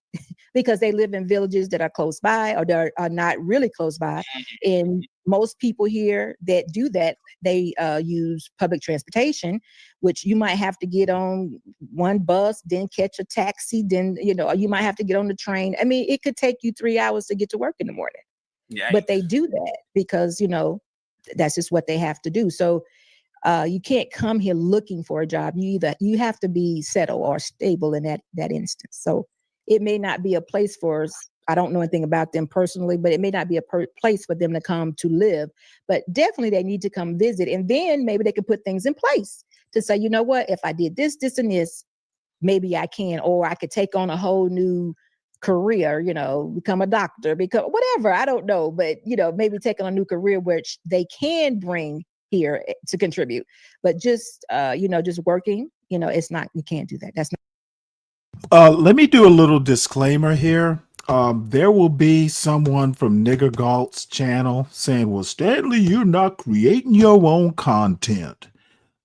Speaker 3: because they live in villages that are close by or that are not really close by. And most people here that do that, they use public transportation, which you might have to get on one bus, then catch a taxi, then, or you might have to get on the train. I mean, it could take you 3 hours to get to work in the morning.
Speaker 20: Yeah.
Speaker 3: But they do that because, that's just what they have to do. So you can't come here looking for a job. You have to be settled or stable in that instance. So it may not be a place for us. I don't know anything about them personally, but it may not be a place for them to come to live. But definitely they need to come visit, and then maybe they could put things in place to say, you know what, if I did this, this, and this, maybe I can, or I could take on a whole new career, become a doctor, become whatever. I don't know, but maybe taking a new career which they can bring here to contribute. But just just working, it's not. You can't do that. That's not.
Speaker 6: Let me do a little disclaimer here. There will be someone from Nigger Galt's channel saying, well, Stanley, you're not creating your own content.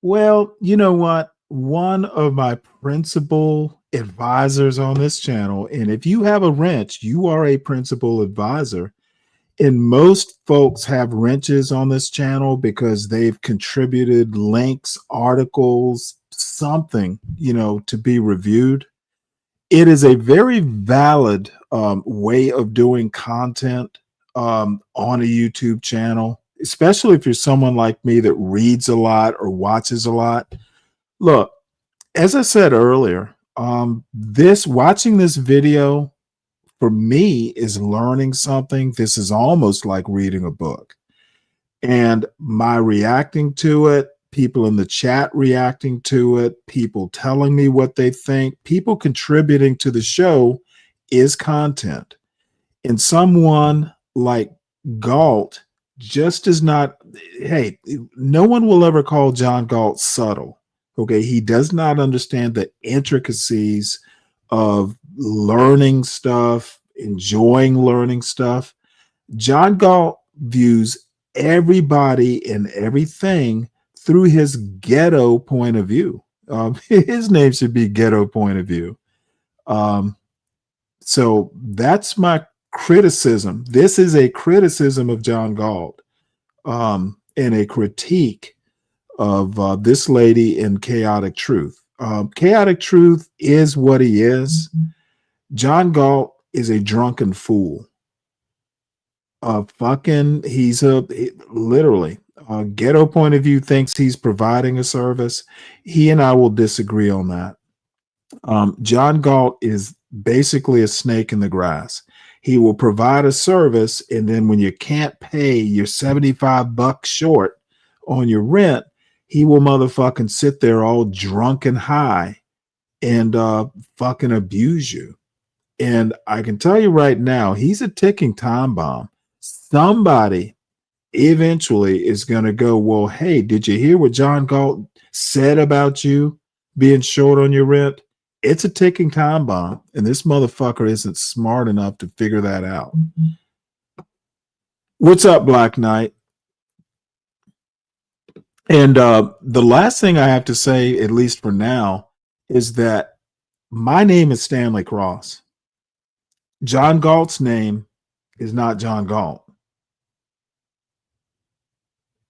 Speaker 6: Well, you know what? One of my principal advisors on this channel, and if you have a wrench, you are a principal advisor. And most folks have wrenches on this channel because they've contributed links, articles, something, to be reviewed. It is a very valid way of doing content on a YouTube channel, especially if you're someone like me that reads a lot or watches a lot. Look, as I said earlier, watching this video for me is learning something. This is almost like reading a book. And my reacting to it, people in the chat reacting to it, people telling me what they think, people contributing to the show is content. And someone like Galt just is not, hey, no one will ever call John Galt subtle. Okay, he does not understand the intricacies of learning stuff, enjoying learning stuff. John Galt views everybody and everything through his ghetto point of view. His name should be Ghetto Point of View. So that's my criticism. This is a criticism of John Galt and a critique of this lady in Chaotic Truth. Chaotic Truth is what he is. John Galt is a drunken fool. He's literally Ghetto Point of View thinks he's providing a service. He and I will disagree on that. John Galt is basically a snake in the grass. He will provide a service, and then when you can't pay your $75 short on your rent, he will motherfucking sit there all drunk and high and fucking abuse you. And I can tell you right now, he's a ticking time bomb. Somebody eventually is going to go, well, hey, did you hear what John Galt said about you being short on your rent? It's a ticking time bomb, and this motherfucker isn't smart enough to figure that out. What's up, Black Knight? And the last thing I have to say, at least for now, is that my name is Stanley Cross. John Galt's name is not John Galt.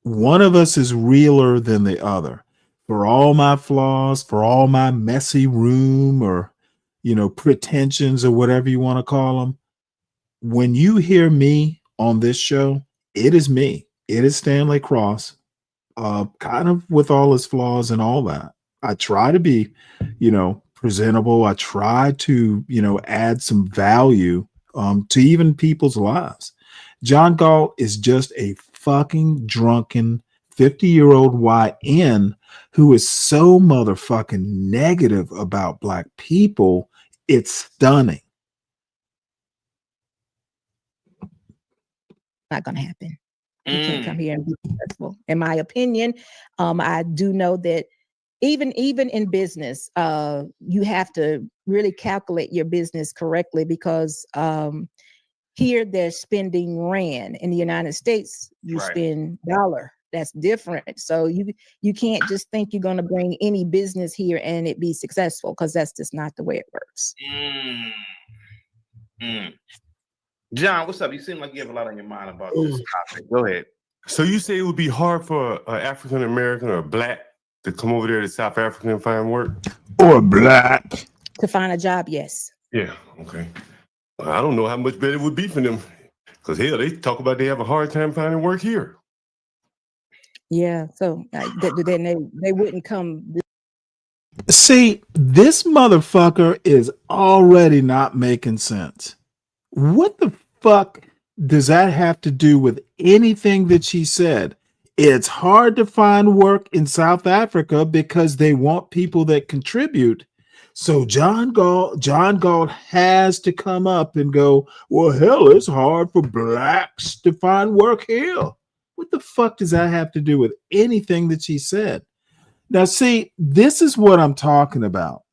Speaker 6: One of us is realer than the other. For all my flaws, for all my messy room or, pretensions or whatever you want to call them, when you hear me on this show, it is me. It is Stanley Cross, kind of with all his flaws and all that. I try to be, presentable. I try to, add some value to even people's lives. John Galt is just a fucking drunken 50-year-old YN who is so motherfucking negative about Black people. It's stunning.
Speaker 3: Not going to happen. You can't come here and be successful. In my opinion, I do know that even in business, you have to really calculate your business correctly, because here they're spending rand. In the United States, you spend dollar. That's different. So you can't just think you're going to bring any business here and it be successful, because that's just not the way it works.
Speaker 20: John, what's up? You seem like you have a lot on your mind about this topic. Go ahead.
Speaker 2: So you say it would be hard for an African American or a black to come over there to South Africa and find work?
Speaker 6: Or black.
Speaker 3: To find a job, yes.
Speaker 2: Yeah, okay. I don't know how much better it would be for them. Because hell, they talk about they have a hard time finding work here.
Speaker 3: Yeah, so then they wouldn't come.
Speaker 6: See, this motherfucker is already not making sense. What the fuck does that have to do with anything that she said? It's hard to find work in South Africa because they want people that contribute. So John Galt has to come up and go, well, hell, it's hard for blacks to find work here. What the fuck does that have to do with anything that she said? Now, see, this is what I'm talking about.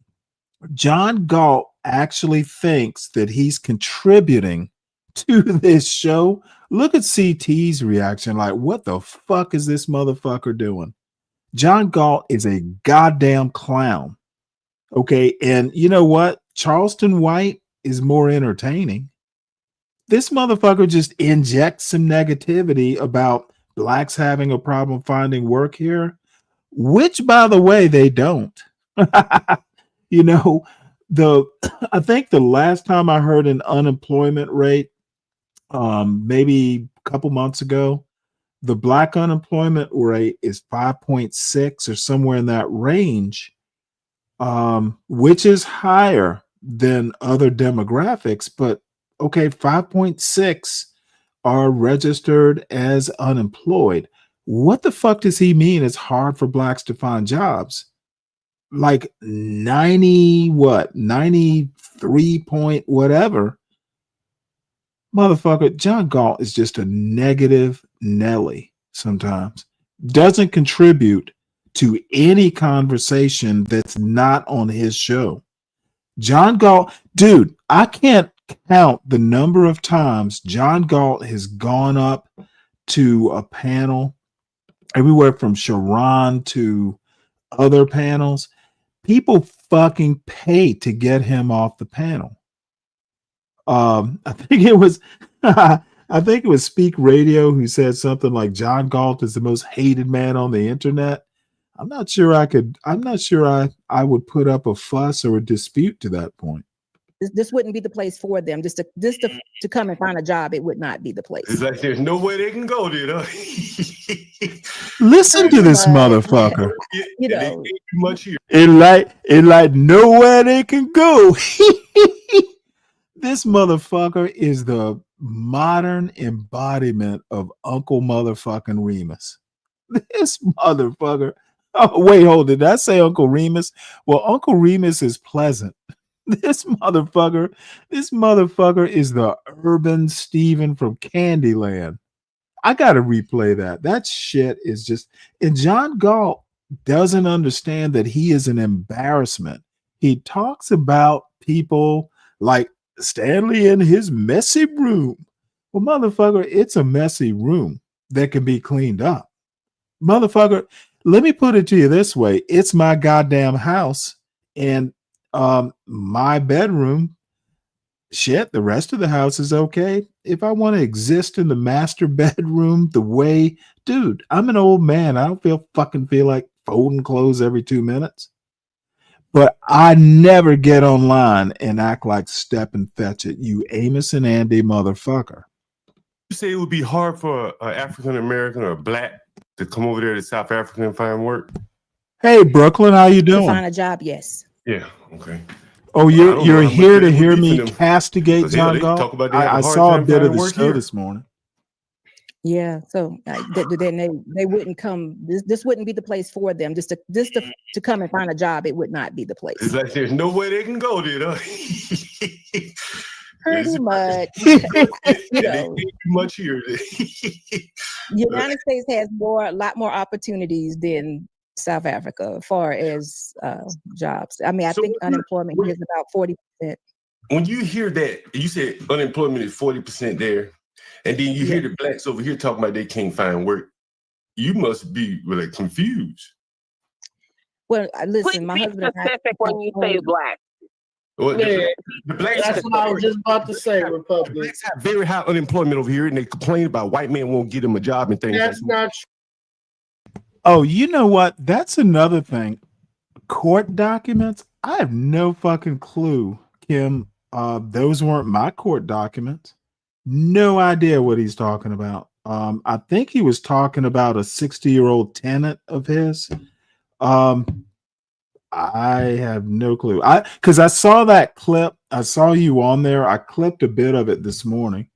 Speaker 6: John Galt actually thinks that he's contributing to this show. Look at CT's reaction. Like, what the fuck is this motherfucker doing? John Galt is a goddamn clown. Okay. And you know what? Charleston White is more entertaining. This motherfucker just injects some negativity about blacks having a problem finding work here, which, by the way, they don't. You know, I think the last time I heard an unemployment rate, maybe a couple months ago, the black unemployment rate is 5.6 or somewhere in that range, which is higher than other demographics. But okay, 5.6 are registered as unemployed. What the fuck does he mean it's hard for blacks to find jobs? Like 93 point whatever. Motherfucker, John Galt is just a negative Nelly sometimes. Doesn't contribute to any conversation that's not on his show. John Galt, dude, I can't count the number of times John Galt has gone up to a panel, everywhere from Sharon to other panels. People fucking pay to get him off the panel. I think it was Speak Radio who said something like John Galt is the most hated man on the internet. I'm not sure I would put up a fuss or a dispute to that point.
Speaker 3: This wouldn't be the place for them. Just to come and find a job, it would not be the place.
Speaker 2: It's like there's nowhere they can go there, though.
Speaker 6: Listen to this motherfucker.
Speaker 3: You know,
Speaker 6: It like nowhere they can go. This motherfucker is the modern embodiment of Uncle motherfucking Remus. This motherfucker. Oh, wait, hold it. Did I say Uncle Remus? Well, Uncle Remus is pleasant. This motherfucker is the urban Steven from Candyland. I gotta replay that. That shit is just, and John Galt doesn't understand that he is an embarrassment. He talks about people like Stanley in his messy room. Well, motherfucker, it's a messy room that can be cleaned up. Motherfucker, let me put it to you this way. It's my goddamn house, and my bedroom, shit, the rest of the house is okay. If I want to exist in the master bedroom the way, dude, I'm an old man. I don't feel like folding clothes every 2 minutes. But I never get online and act like Step and Fetch It, you Amos and Andy motherfucker.
Speaker 2: You say it would be hard for an African American or a black to come over there to South Africa and find work?
Speaker 6: Hey, Brooklyn, how you doing?
Speaker 3: To find a job, yes.
Speaker 2: Yeah, okay.
Speaker 6: Oh, you're here to hear me castigate John Galt? I saw a bit of the show this morning.
Speaker 3: Yeah, so then they wouldn't come. This wouldn't be the place for them. Just to come and find a job, it would not be the place.
Speaker 2: It's like there's nowhere they can go there, though.
Speaker 3: Pretty much.
Speaker 2: Much here.
Speaker 3: The United States has a lot more opportunities than South Africa as far as jobs. I mean, I think unemployment here is about 40%.
Speaker 2: When you hear that, you said unemployment is 40% there, and then you hear the blacks over here talking about they can't find work. You must be really confused.
Speaker 3: Well, listen, my husband and I.
Speaker 21: Specific when you say black.
Speaker 2: Well,
Speaker 21: Yeah,
Speaker 2: the blacks
Speaker 21: that's what I was just about to say, Republic.
Speaker 2: Blacks have very high unemployment over here, and they complain about white men won't get them a job and things.
Speaker 21: That's not true.
Speaker 6: Oh, you know what? That's another thing. Court documents. I have no fucking clue, Kim. Those weren't my court documents. No idea what he's talking about. I think he was talking about a 60-year-old tenant of his. I have no clue. Because I saw that clip. I saw you on there. I clipped a bit of it this morning.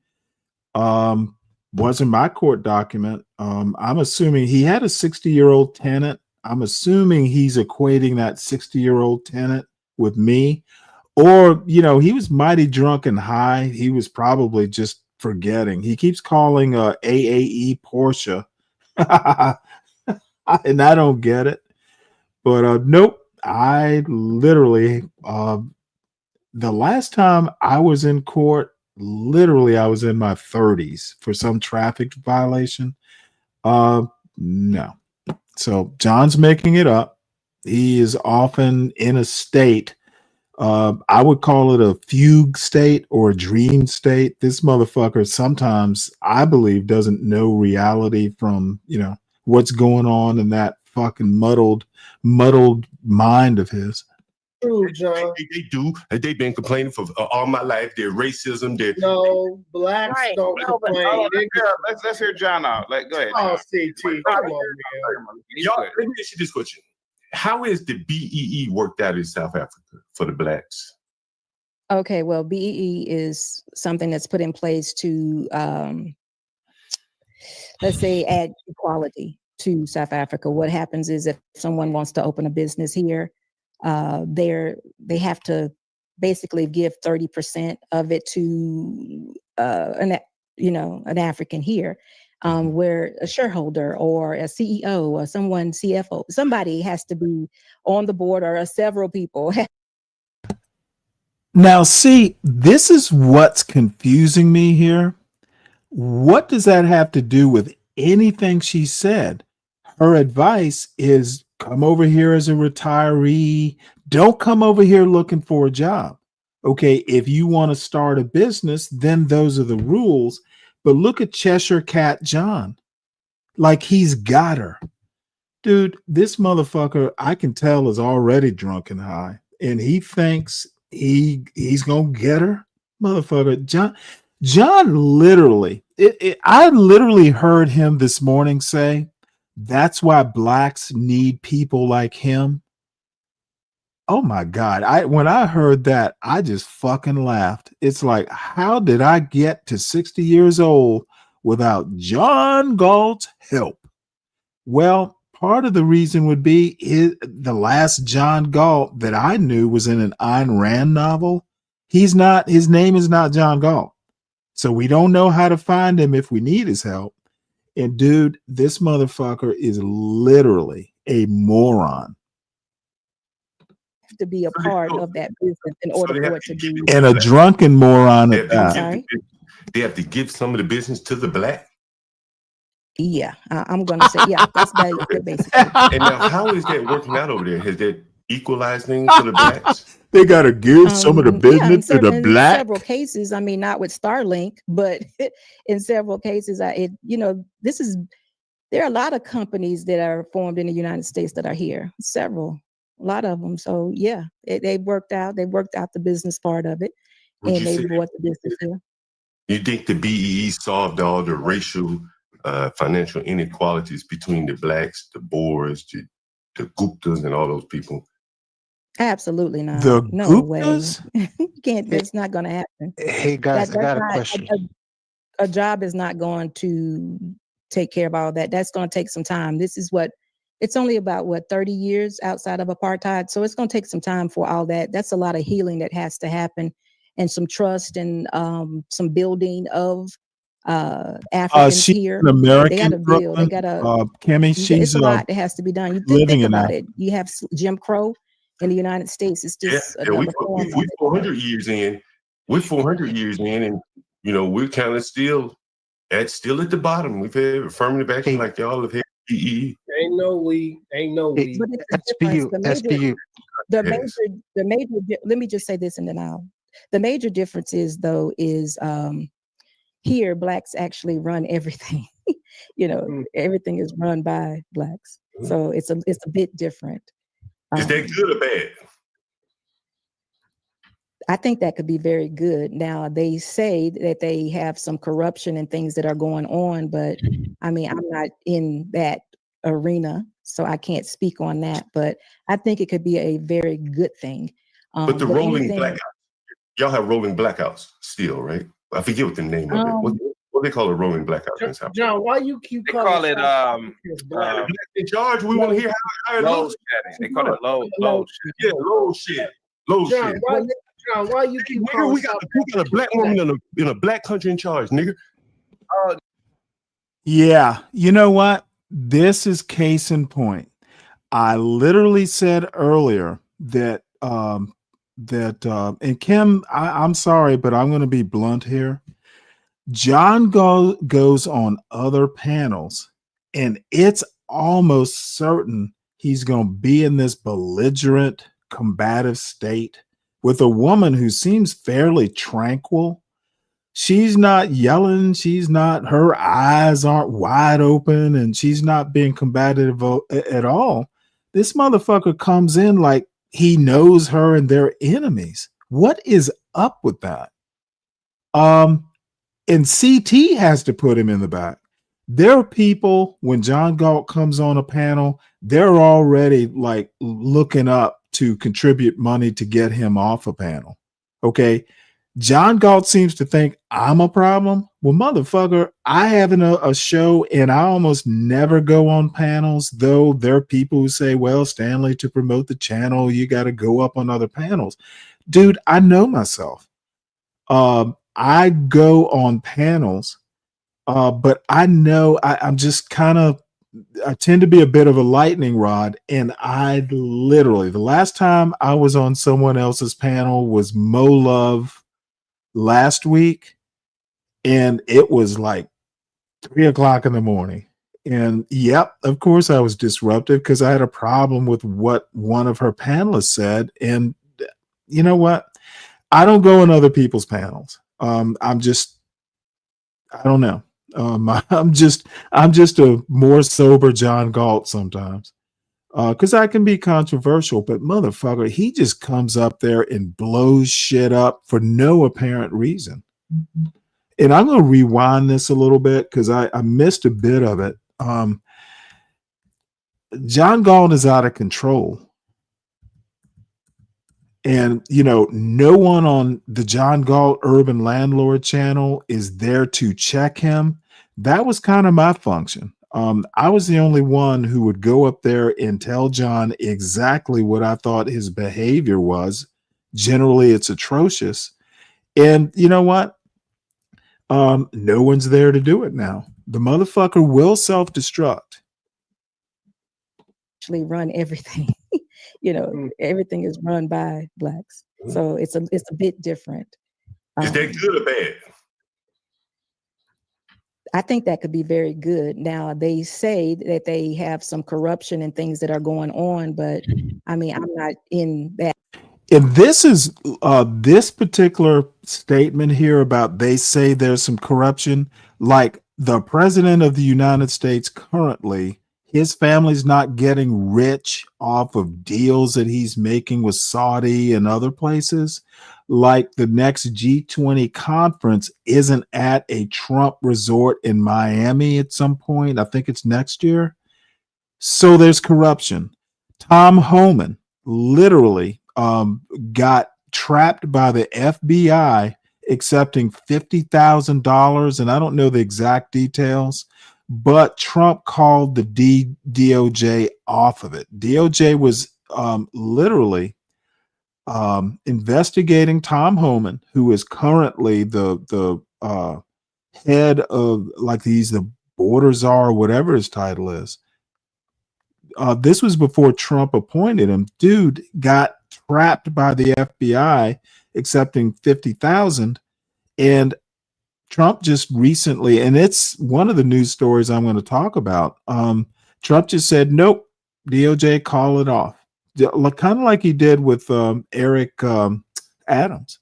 Speaker 6: Wasn't my court document. I'm assuming he had a 60-year-old tenant. I'm assuming he's equating that 60-year-old tenant with me. Or, he was mighty drunk and high. He was probably just forgetting. He keeps calling AAE Porsche. And I don't get it. But nope. I literally, the last time I was in court, literally I was in my 30s for some traffic violation. No. So John's making it up. He is often in a state. I would call it a fugue state or a dream state. This motherfucker sometimes, I believe, doesn't know reality from, what's going on in that fucking muddled mind of his.
Speaker 21: True, John.
Speaker 2: They do. They've been complaining for all my life. Their racism.
Speaker 21: No, blacks don't complain.
Speaker 20: Let's hear John out. Go ahead.
Speaker 21: Oh, CT. Come on, man.
Speaker 2: Y'all, let me ask you this question. How is the BEE worked out in South Africa for the blacks?
Speaker 3: Okay, well, BEE is something that's put in place to, let's say, add equality to South Africa. What happens is if someone wants to open a business here, they have to basically give 30% of it to an African here. Where a shareholder or a CEO or someone CFO, somebody has to be on the board, or several people.
Speaker 6: Now, see, this is what's confusing me here. What does that have to do with anything she said? Her advice is come over here as a retiree. Don't come over here looking for a job. Okay, if you want to start a business, then those are the rules. But look at Cheshire Cat John. Like he's got her. Dude, this motherfucker, I can tell, is already drunk and high. And he thinks he's going to get her. Motherfucker, John literally, I literally heard him this morning say, that's why blacks need people like him. Oh my God. When I heard that, I just fucking laughed. It's like, how did I get to 60 years old without John Galt's help? Well, part of the reason would be the last John Galt that I knew was in an Ayn Rand novel. His name is not John Galt. So we don't know how to find him if we need his help. And dude, this motherfucker is literally a moron.
Speaker 3: To be a part of that business in order for it to be.
Speaker 6: And a drunken moron at that.
Speaker 2: They have to give some of the business to the black.
Speaker 3: Yeah, I'm going to say, yeah, that's basically.
Speaker 2: And now, how is that working out over there? Has that equalized things for the blacks?
Speaker 6: They got to give some of the business to the black.
Speaker 3: In several cases, I mean, not with Starlink, but in several cases, there are a lot of companies that are formed in the United States that are here. A lot of them. So yeah, they worked out the business part of it, and they brought the business here.
Speaker 2: You think the BEE solved all the racial, financial inequalities between the blacks, the Boers, the Guptas, and all those people?
Speaker 3: Absolutely not.
Speaker 6: The
Speaker 3: no
Speaker 6: Guptas?
Speaker 3: Way. Can't. It's not going to happen.
Speaker 22: Hey guys, I got a question.
Speaker 3: A job is not going to take care of all that. That's going to take some time. It's only about 30 years outside of apartheid. So it's going to take some time for all that. That's a lot of healing that has to happen. and some trust and some building of Africans
Speaker 6: She's
Speaker 3: here.
Speaker 6: an American.
Speaker 3: They got to build. They got to.
Speaker 6: Kimmy,
Speaker 3: It's a lot that has to be done. You
Speaker 6: living
Speaker 3: think
Speaker 6: in
Speaker 3: about
Speaker 6: Africa.
Speaker 3: it. You have Jim Crow in the United States. It's just another form.
Speaker 2: We're 400 years in. We're 400 years in, and we're kind of still at the bottom. We've had affirmative action like y'all have had.
Speaker 21: Ain't no we.
Speaker 3: But it's the difference. The major. Let me just say this, and then the major difference is here blacks actually run everything. Everything is run by blacks, so it's a bit different.
Speaker 2: Is that good or bad?
Speaker 3: I think that could be very good. Now, they say that they have some corruption and things that are going on, but I mean, I'm not in that arena, so I can't speak on that. But I think it could be a very good thing.
Speaker 2: But the rolling blackouts, y'all have rolling blackouts still, right? I forget what the name of it. What they call a rolling blackout in South
Speaker 21: John, why you keep
Speaker 20: They call it
Speaker 2: Black in charge. We want to hear how it
Speaker 20: load
Speaker 2: looks.
Speaker 20: shedding. They call it load shedding.
Speaker 2: Yeah, load shed. Load
Speaker 21: John,
Speaker 2: shed.
Speaker 21: why you keep
Speaker 2: Nigga,
Speaker 21: calling
Speaker 2: we got a black woman in a black country in charge, nigga.
Speaker 6: Yeah, you know what? This is case in point. I literally said earlier that and Kim, I'm sorry, but I'm going to be blunt here. John goes on other panels, and it's almost certain he's going to be in this belligerent, combative state with a woman who seems fairly tranquil. She's not yelling. Her eyes aren't wide open, and she's not being combative at all. This motherfucker comes in like he knows her and they're enemies. What is up with that? And CT has to put him in the back. There are people, when John Galt comes on a panel, they're already like looking up to contribute money to get him off a panel. Okay. John Galt seems to think I'm a problem. Well, motherfucker, I have a show and I almost never go on panels, though there are people who say, well, Stanley, to promote the channel, you got to go up on other panels. Dude, I know myself. I go on panels, but I know I'm just I tend to be a bit of a lightning rod. And I literally, the last time I was on someone else's panel was Mo Love last week. And it was like 3:00 in the morning. And yep, of course I was disruptive because I had a problem with what one of her panelists said. And you know what? I don't go on other people's panels. I don't know. I'm just a more sober John Galt sometimes. Because I can be controversial, but motherfucker, he just comes up there and blows shit up for no apparent reason. And I'm going to rewind this a little bit because I missed a bit of it. John Galt is out of control. And, no one on the John Galt Urban Landlord channel is there to check him. That was kind of my function. I was the only one who would go up there and tell John exactly what I thought his behavior was. Generally, it's atrocious. And you know what? No one's there to do it now. The motherfucker will self-destruct.
Speaker 3: Actually run everything. Everything is run by blacks. So it's a bit different.
Speaker 2: Is that good or bad?
Speaker 3: I think that could be very good. Now, they say that they have some corruption and things that are going on, but I mean, I'm not in that.
Speaker 6: And this is this particular statement here about they say there's some corruption, like the president of the United States currently, his family's not getting rich off of deals that he's making with Saudi and other places. Like the next G20 conference isn't at a Trump resort in Miami at some point. I think it's next year. So there's corruption. Tom Homan literally got trapped by the FBI accepting $50,000. And I don't know the exact details, but Trump called the DOJ off of it. DOJ was literally investigating Tom Homan, who is currently the head of, like, he's the border czar, whatever his title is. This was before Trump appointed him. Dude got trapped by the FBI accepting $50,000, and Trump just recently, and it's one of the news stories I'm going to talk about. Trump just said, nope, DOJ, call it off. Kind of like he did with Eric Adams.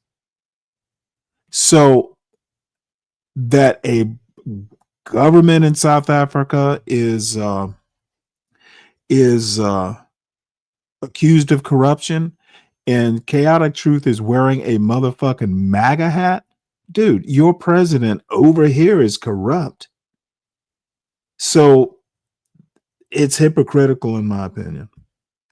Speaker 6: So that a government in South Africa is accused of corruption, and Chaotic Truth is wearing a motherfucking MAGA hat. Dude, your president over here is corrupt. So it's hypocritical, in my opinion.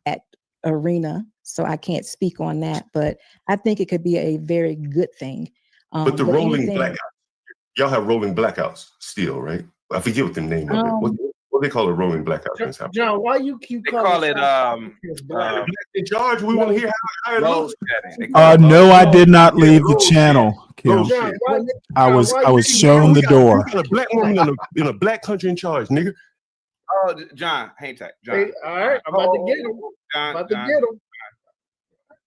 Speaker 3: At arena, so I can't speak on that, but I think it could be a very good thing.
Speaker 2: But the rolling blackouts, y'all have rolling blackouts still, right? I forget what the name of it. What they call a rolling blackout in South Africa?
Speaker 21: John, why you keep
Speaker 20: call it
Speaker 2: Black in charge? We want to hear how it looks.
Speaker 6: No, I did not leave the channel, Kim.
Speaker 2: John,
Speaker 6: I was shown the door.
Speaker 2: We got a black woman in a black country in charge, nigga.
Speaker 20: Oh, John, hang tight. John.
Speaker 21: Hey, all right, I'm about to get him.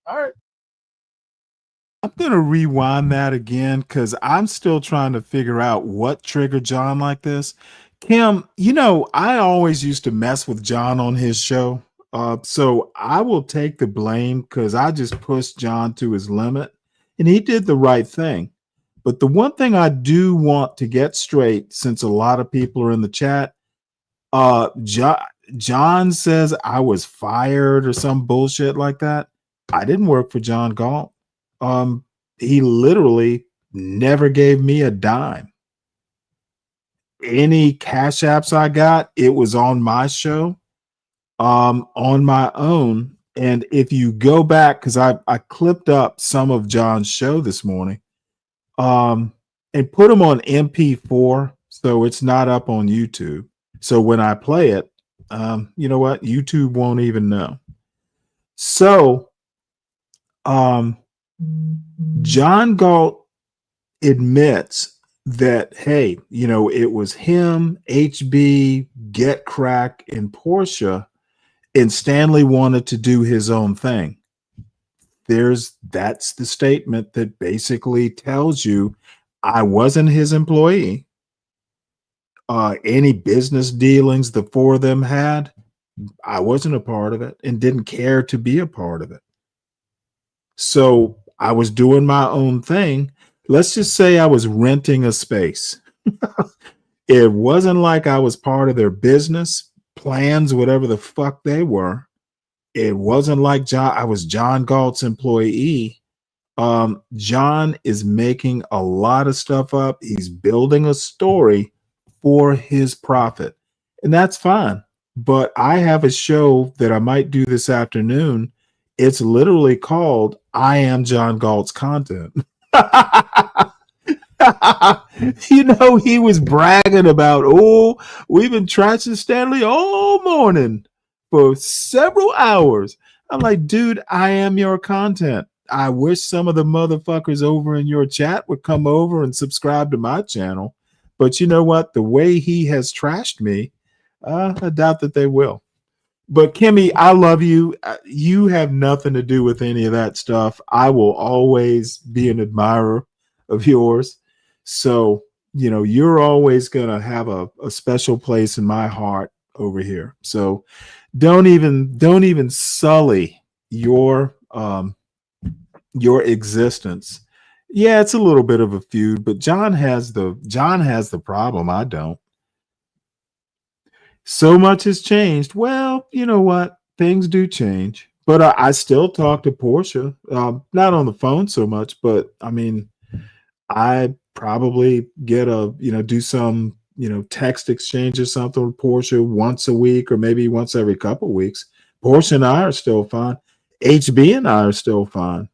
Speaker 21: All right.
Speaker 6: I'm going to rewind that again because I'm still trying to figure out what triggered John like this. Kim, you know, I always used to mess with John on his show. So I will take the blame because I just pushed John to his limit, and he did the right thing. But the one thing I do want to get straight, since a lot of people are in the chat, John says I was fired or some bullshit like that. I didn't work for John Galt. He literally never gave me a dime. Any cash apps I got, it was on my show, on my own. And if you go back, because I clipped up some of John's show this morning, and put them on MP4, so it's not up on YouTube. So when I play it, you know what? YouTube won't even know. So, John Galt admits that, hey, you know, it was him, HB, Get Crack, and Portia, and Stanley wanted to do his own thing. That's the statement that basically tells you I wasn't his employee. Any business dealings the four of them had, I wasn't a part of it and didn't care to be a part of it. So I was doing my own thing. Let's just say I was renting a space. It wasn't like I was part of their business plans, whatever the fuck they were. It wasn't like I was John Galt's employee. John is making a lot of stuff up. He's building a story for his profit, and that's fine. But I have a show that I might do this afternoon. It's literally called I Am John Galt's Content. You know, he was bragging about, oh, we've been trashing Stanley all morning for several hours. I'm like, dude, I am your content. I wish some of the motherfuckers over in your chat would come over and subscribe to my channel. But you know what? The way he has trashed me, I doubt that they will. But Kimmy, I love you. You have nothing to do with any of that stuff. I will always be an admirer of yours. So, you know, you're always going to have a special place in my heart over here. So don't even sully your existence. Yeah, it's a little bit of a feud, but John has the problem. I don't. So much has changed. Well, you know what? Things do change. But I still talk to Portia, not on the phone so much, but I mean, I probably get do some, text exchange or something with Portia once a week or maybe once every couple of weeks. Portia and I are still fine. HB and I are still fine.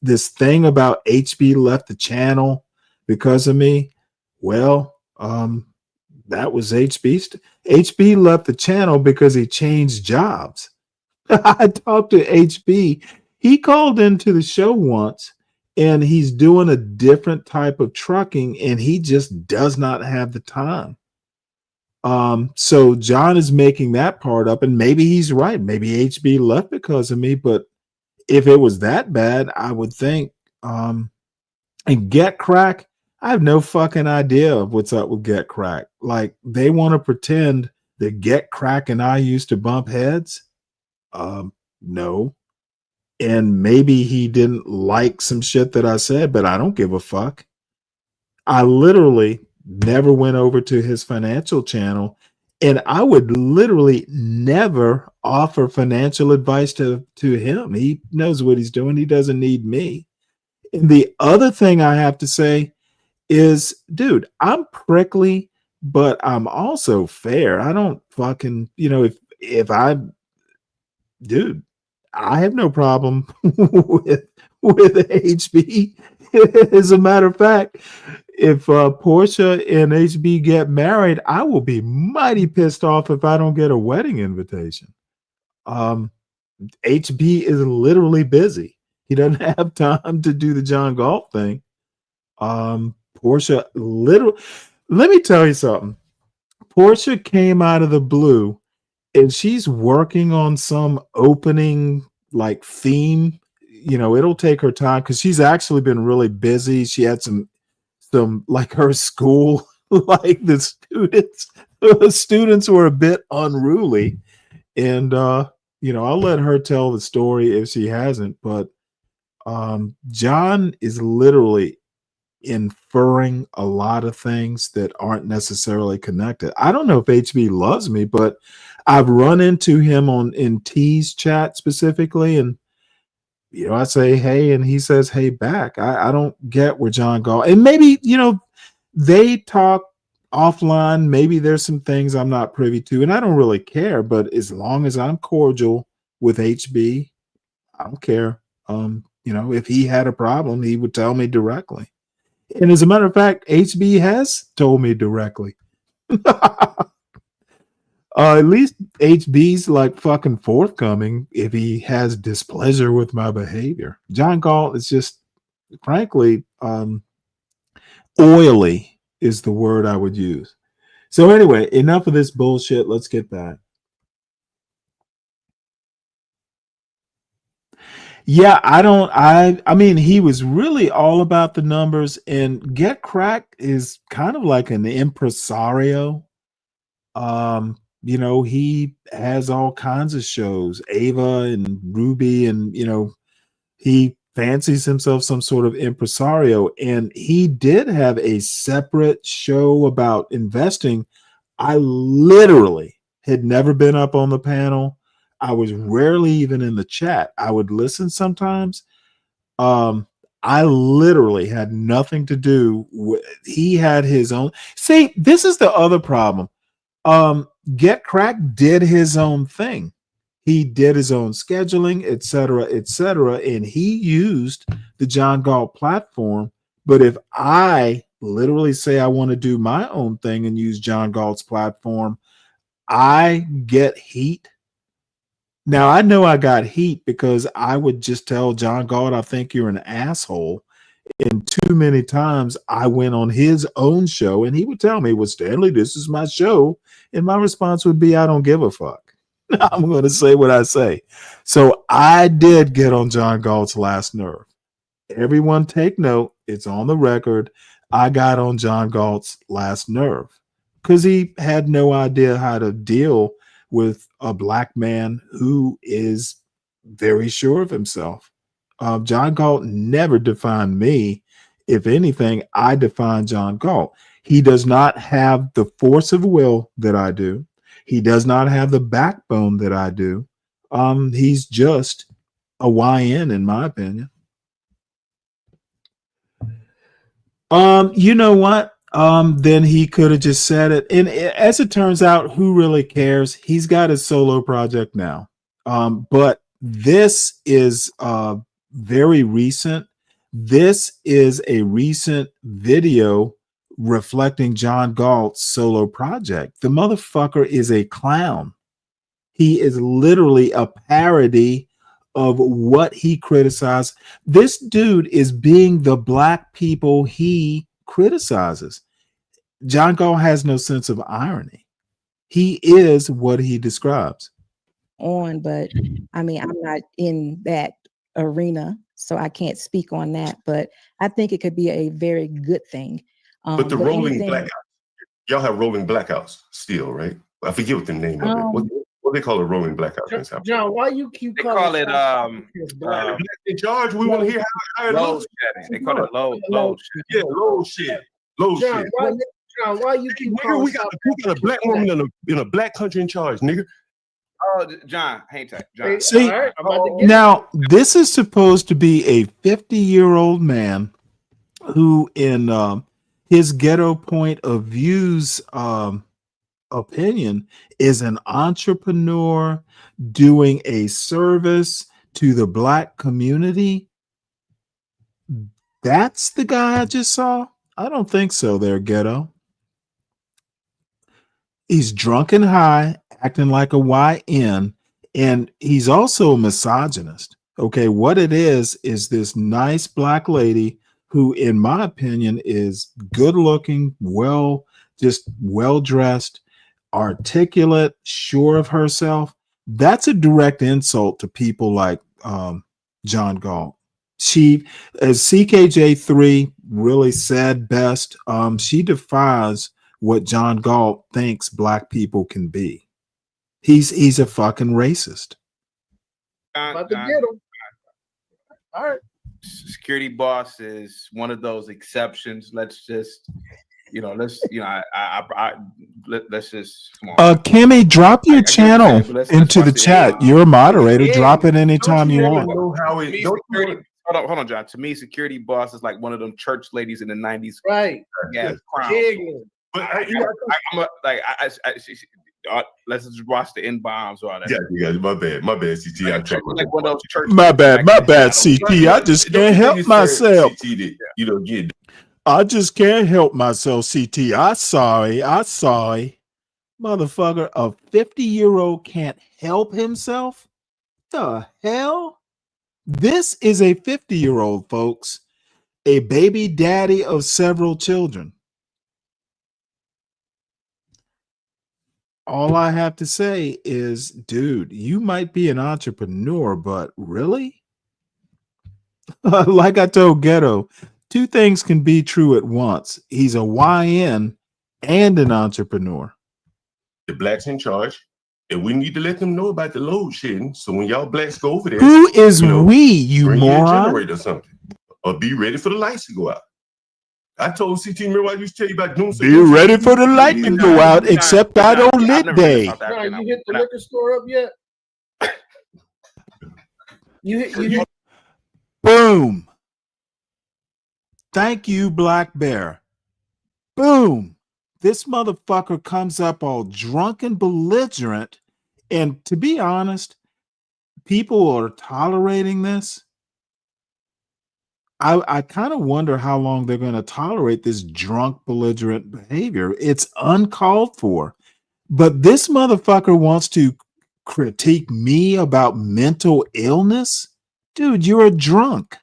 Speaker 6: This thing about HB left the channel because of me, well, that was HB. HB left the channel because he changed jobs. I talked to HB. He called into the show once, and he's doing a different type of trucking, and he just does not have the time. So John is making that part up, and maybe he's right. Maybe HB left because of me, but if it was that bad, I would think. And Get Crack, I have no fucking idea of what's up with Get Crack. Like, they want to pretend that Get Crack and I used to bump heads. No. And maybe he didn't like some shit that I said, but I don't give a fuck. I literally never went over to his financial channel, and I would literally never offer financial advice to him. He knows what he's doing. He doesn't need me. And the other thing I have to say is, dude, I'm prickly, but I'm also fair. I don't fucking, if I, dude, I have no problem with HB. As a matter of fact, if Portia and HB get married, I will be mighty pissed off if I don't get a wedding invitation. HB is literally busy. He doesn't have time to do the John Galt thing. Portia literally, let me tell you something. Portia came out of the blue, and she's working on some opening like theme. It'll take her time because she's actually been really busy. She had some like her school, like the students were a bit unruly, and I'll let her tell the story if she hasn't. But John is literally inferring a lot of things that aren't necessarily connected. I don't know if HB loves me, but I've run into him in T's chat specifically, and I say hey, and he says hey back. I don't get where John Galt, and maybe they talk offline. Maybe there's some things I'm not privy to, and I don't really care. But as long as I'm cordial with HB, I don't care. If he had a problem, he would tell me directly. And as a matter of fact, HB has told me directly. At least HB's like fucking forthcoming if he has displeasure with my behavior. John Galt is just, frankly, oily is the word I would use. So anyway, enough of this bullshit. Let's get back. Yeah, I mean, he was really all about the numbers, and Get Crack is kind of like an impresario. He has all kinds of shows, Ava and Ruby, and he fancies himself some sort of impresario, and he did have a separate show about investing. I literally had never been up on the panel. I was rarely even in the chat. I would listen sometimes. I literally had nothing to do with, he had his own. See, this is the other problem. Get Crack did his own thing. He did his own scheduling, etc., and he used the John Galt platform. But if I literally say I want to do my own thing and use John Galt's platform, I get heat. Now, I know I got heat because I would just tell John Galt, I think you're an asshole. And too many times I went on his own show and he would tell me, well, Stanley, this is my show. And my response would be, I don't give a fuck. I'm going to say what I say. So I did get on John Galt's last nerve. Everyone take note. It's on the record. I got on John Galt's last nerve because he had no idea how to deal with a black man who is very sure of himself. John Galt never defined me. If anything, I define John Galt. He does not have the force of will that I do. He does not have the backbone that I do. He's just a YN, in my opinion. You know what? Then he could have just said it. And as it turns out, who really cares? He's got his solo project now. But this is very recent. This is a recent video reflecting John Galt's solo project. The motherfucker is a clown. He is literally a parody of what he criticized. This dude is being the black people he criticizes. John Galt has no sense of irony. He is what he describes.
Speaker 3: But I mean, I'm not in that arena, so I can't speak on that. But I think it could be a very good thing.
Speaker 2: But the rolling blackouts, y'all have rolling blackouts still, right? I forget what the name of it. What they call a rolling blackout?
Speaker 21: John, why you keep
Speaker 20: They call it
Speaker 2: black in charge. We want to hear how it
Speaker 20: load
Speaker 2: looks.
Speaker 20: shedding. They call it load shed.
Speaker 2: Yeah, load shed. Load
Speaker 21: John,
Speaker 2: shed.
Speaker 21: why you keep
Speaker 2: Nigga, we got a black woman in a black country in charge, nigga.
Speaker 20: Oh, John, hang tight. John.
Speaker 6: See,
Speaker 21: All right, I'm about to get
Speaker 6: now this is supposed to be a 50-year-old man who, in his ghetto point of views opinion, is an entrepreneur doing a service to the black community. That's the guy I just saw? I don't think so there, ghetto. He's drunk and high, acting like a YN, and he's also a misogynist. Okay, what it is this nice black lady who, in my opinion, is good looking, just well dressed, articulate, sure of herself. That's a direct insult to people like John Galt. She, as CKJ3 really said best, she defies what John Galt thinks black people can be. He's a fucking racist.
Speaker 21: about to get him. All right.
Speaker 20: Security boss is one of those exceptions. Let's just, let's just come on.
Speaker 6: Kimmy, drop your channel into the chat. You're a moderator. Drop it anytime you want.
Speaker 20: Hold on, John. To me, security boss is like one of them church ladies in the 90s.
Speaker 21: Right.
Speaker 20: Yeah. But let's just watch the N bombs or all that.
Speaker 2: Yeah, my bad, CT.
Speaker 20: Like one of those church.
Speaker 6: My bad, CT. I just can't help myself. I just can't help myself, CT. I'm sorry. Motherfucker, a 50-year-old can't help himself? The hell? This is a 50-year-old, folks. A baby daddy of several children. All I have to say is, dude, you might be an entrepreneur, but really? Like I told Ghetto, two things can be true at once. He's a YN and an entrepreneur.
Speaker 2: The blacks in charge, and we need to let them know about the load shedding. So when y'all blacks go over there,
Speaker 6: who is we, you
Speaker 2: bring
Speaker 6: moron?
Speaker 2: a generator or something, or be ready for the lights to go out. I told CT, remember I used to tell you about doing something.
Speaker 6: Be ready for the light to go out, except not on lit day.
Speaker 21: John, you hit the liquor store up yet? You hit.
Speaker 6: Boom. Thank you, Black Bear. Boom. This motherfucker comes up all drunk and belligerent. And to be honest, people are tolerating this. I kind of wonder how long they're going to tolerate this drunk, belligerent behavior. It's uncalled for. But this motherfucker wants to critique me about mental illness. Dude, you're a drunk.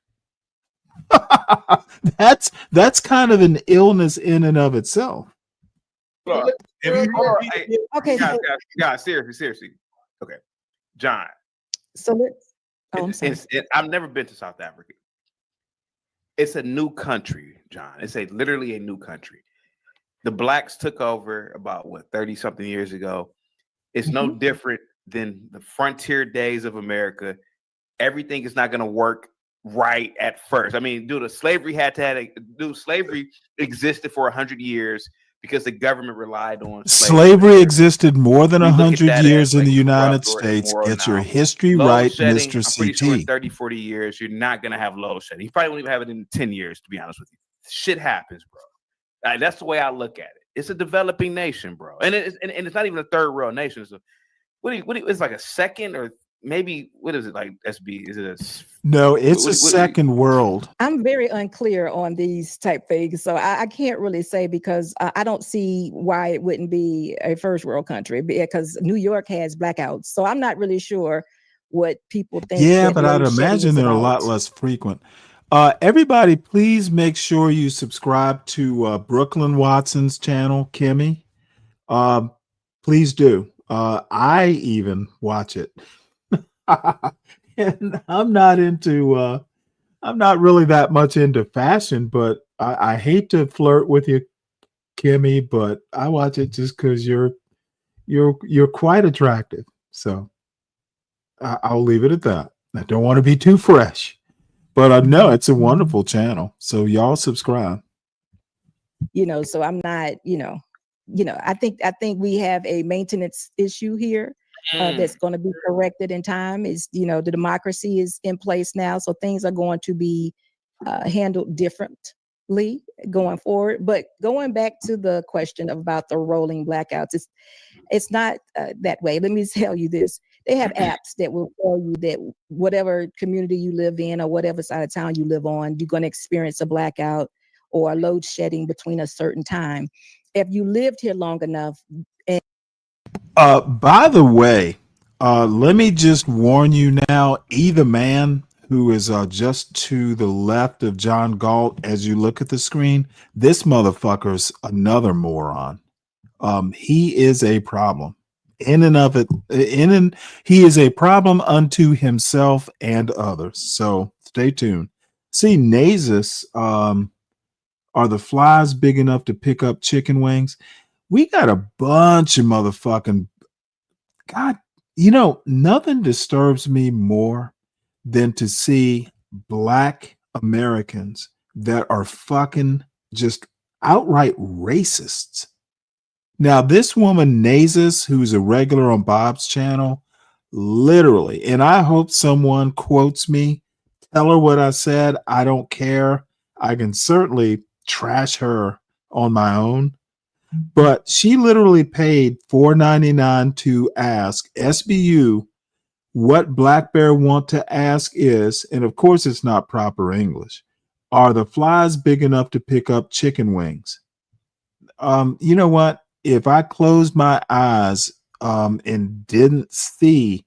Speaker 6: That's kind of an illness in and of itself.
Speaker 20: Okay, guys, seriously. Okay, John.
Speaker 3: So I'm sorry.
Speaker 20: I've never been to South Africa. It's a new country, John. It's literally a new country. The blacks took over about 30-something years ago. It's no different than the frontier days of America. Everything is not going to work right at first. I mean, slavery existed for 100 years because the government relied on
Speaker 6: slavery existed more than 100 years in the United States. Get your history right, Mr.
Speaker 20: I'm pretty sure in
Speaker 6: CT.
Speaker 20: 30, 40 years, you're not going to have load shedding. You probably won't even have it in 10 years, to be honest with you. Shit happens, bro. That's the way I look at it. It's a developing nation, bro. And it's not even a third world nation. It's it's like a second or maybe, what is it like, SB? Is it
Speaker 6: No, it's a second world.
Speaker 3: I'm very unclear on these type things, so I can't really say because I don't see why it wouldn't be a first world country because New York has blackouts. So I'm not really sure what people think.
Speaker 6: Yeah,
Speaker 3: that
Speaker 6: but I'd
Speaker 3: load shedding
Speaker 6: imagine
Speaker 3: is
Speaker 6: they're a
Speaker 3: about.
Speaker 6: lot less frequent. Everybody, please make sure you subscribe to Brooklyn Watson's channel, Kimmy. Please do. I even watch it. And I'm not really that much into fashion, but I hate to flirt with you, Kimmy, but I watch it just because you're quite attractive. So I'll leave it at that. I don't want to be too fresh, but I know it's a wonderful channel. So y'all subscribe.
Speaker 3: So I'm not, I think we have a maintenance issue here that's going to be corrected in time. Is the democracy is in place now, so things are going to be handled differently going forward. But going back to the question about the rolling blackouts, it's not that way. Let me tell you this. They have apps that will tell you that whatever community you live in or whatever side of town you live on, you're going to experience a blackout or a load shedding between a certain time. If you lived here long enough.
Speaker 6: By the way, let me just warn you now, either man who is just to the left of John Galt as you look at the screen, this motherfucker's another moron. He is a problem. He is a problem unto himself and others. So stay tuned. See, Nasus, are the flies big enough to pick up chicken wings? We got a bunch of motherfucking God. Nothing disturbs me more than to see Black Americans that are fucking just outright racists. Now, this woman, Nasus, who's a regular on Bob's channel, literally, and I hope someone quotes me, tell her what I said. I don't care. I can certainly trash her on my own. But she literally paid $4.99 to ask SBU what Black Bear want to ask is, and of course it's not proper English, are the flies big enough to pick up chicken wings? You know what? If I closed my eyes and didn't see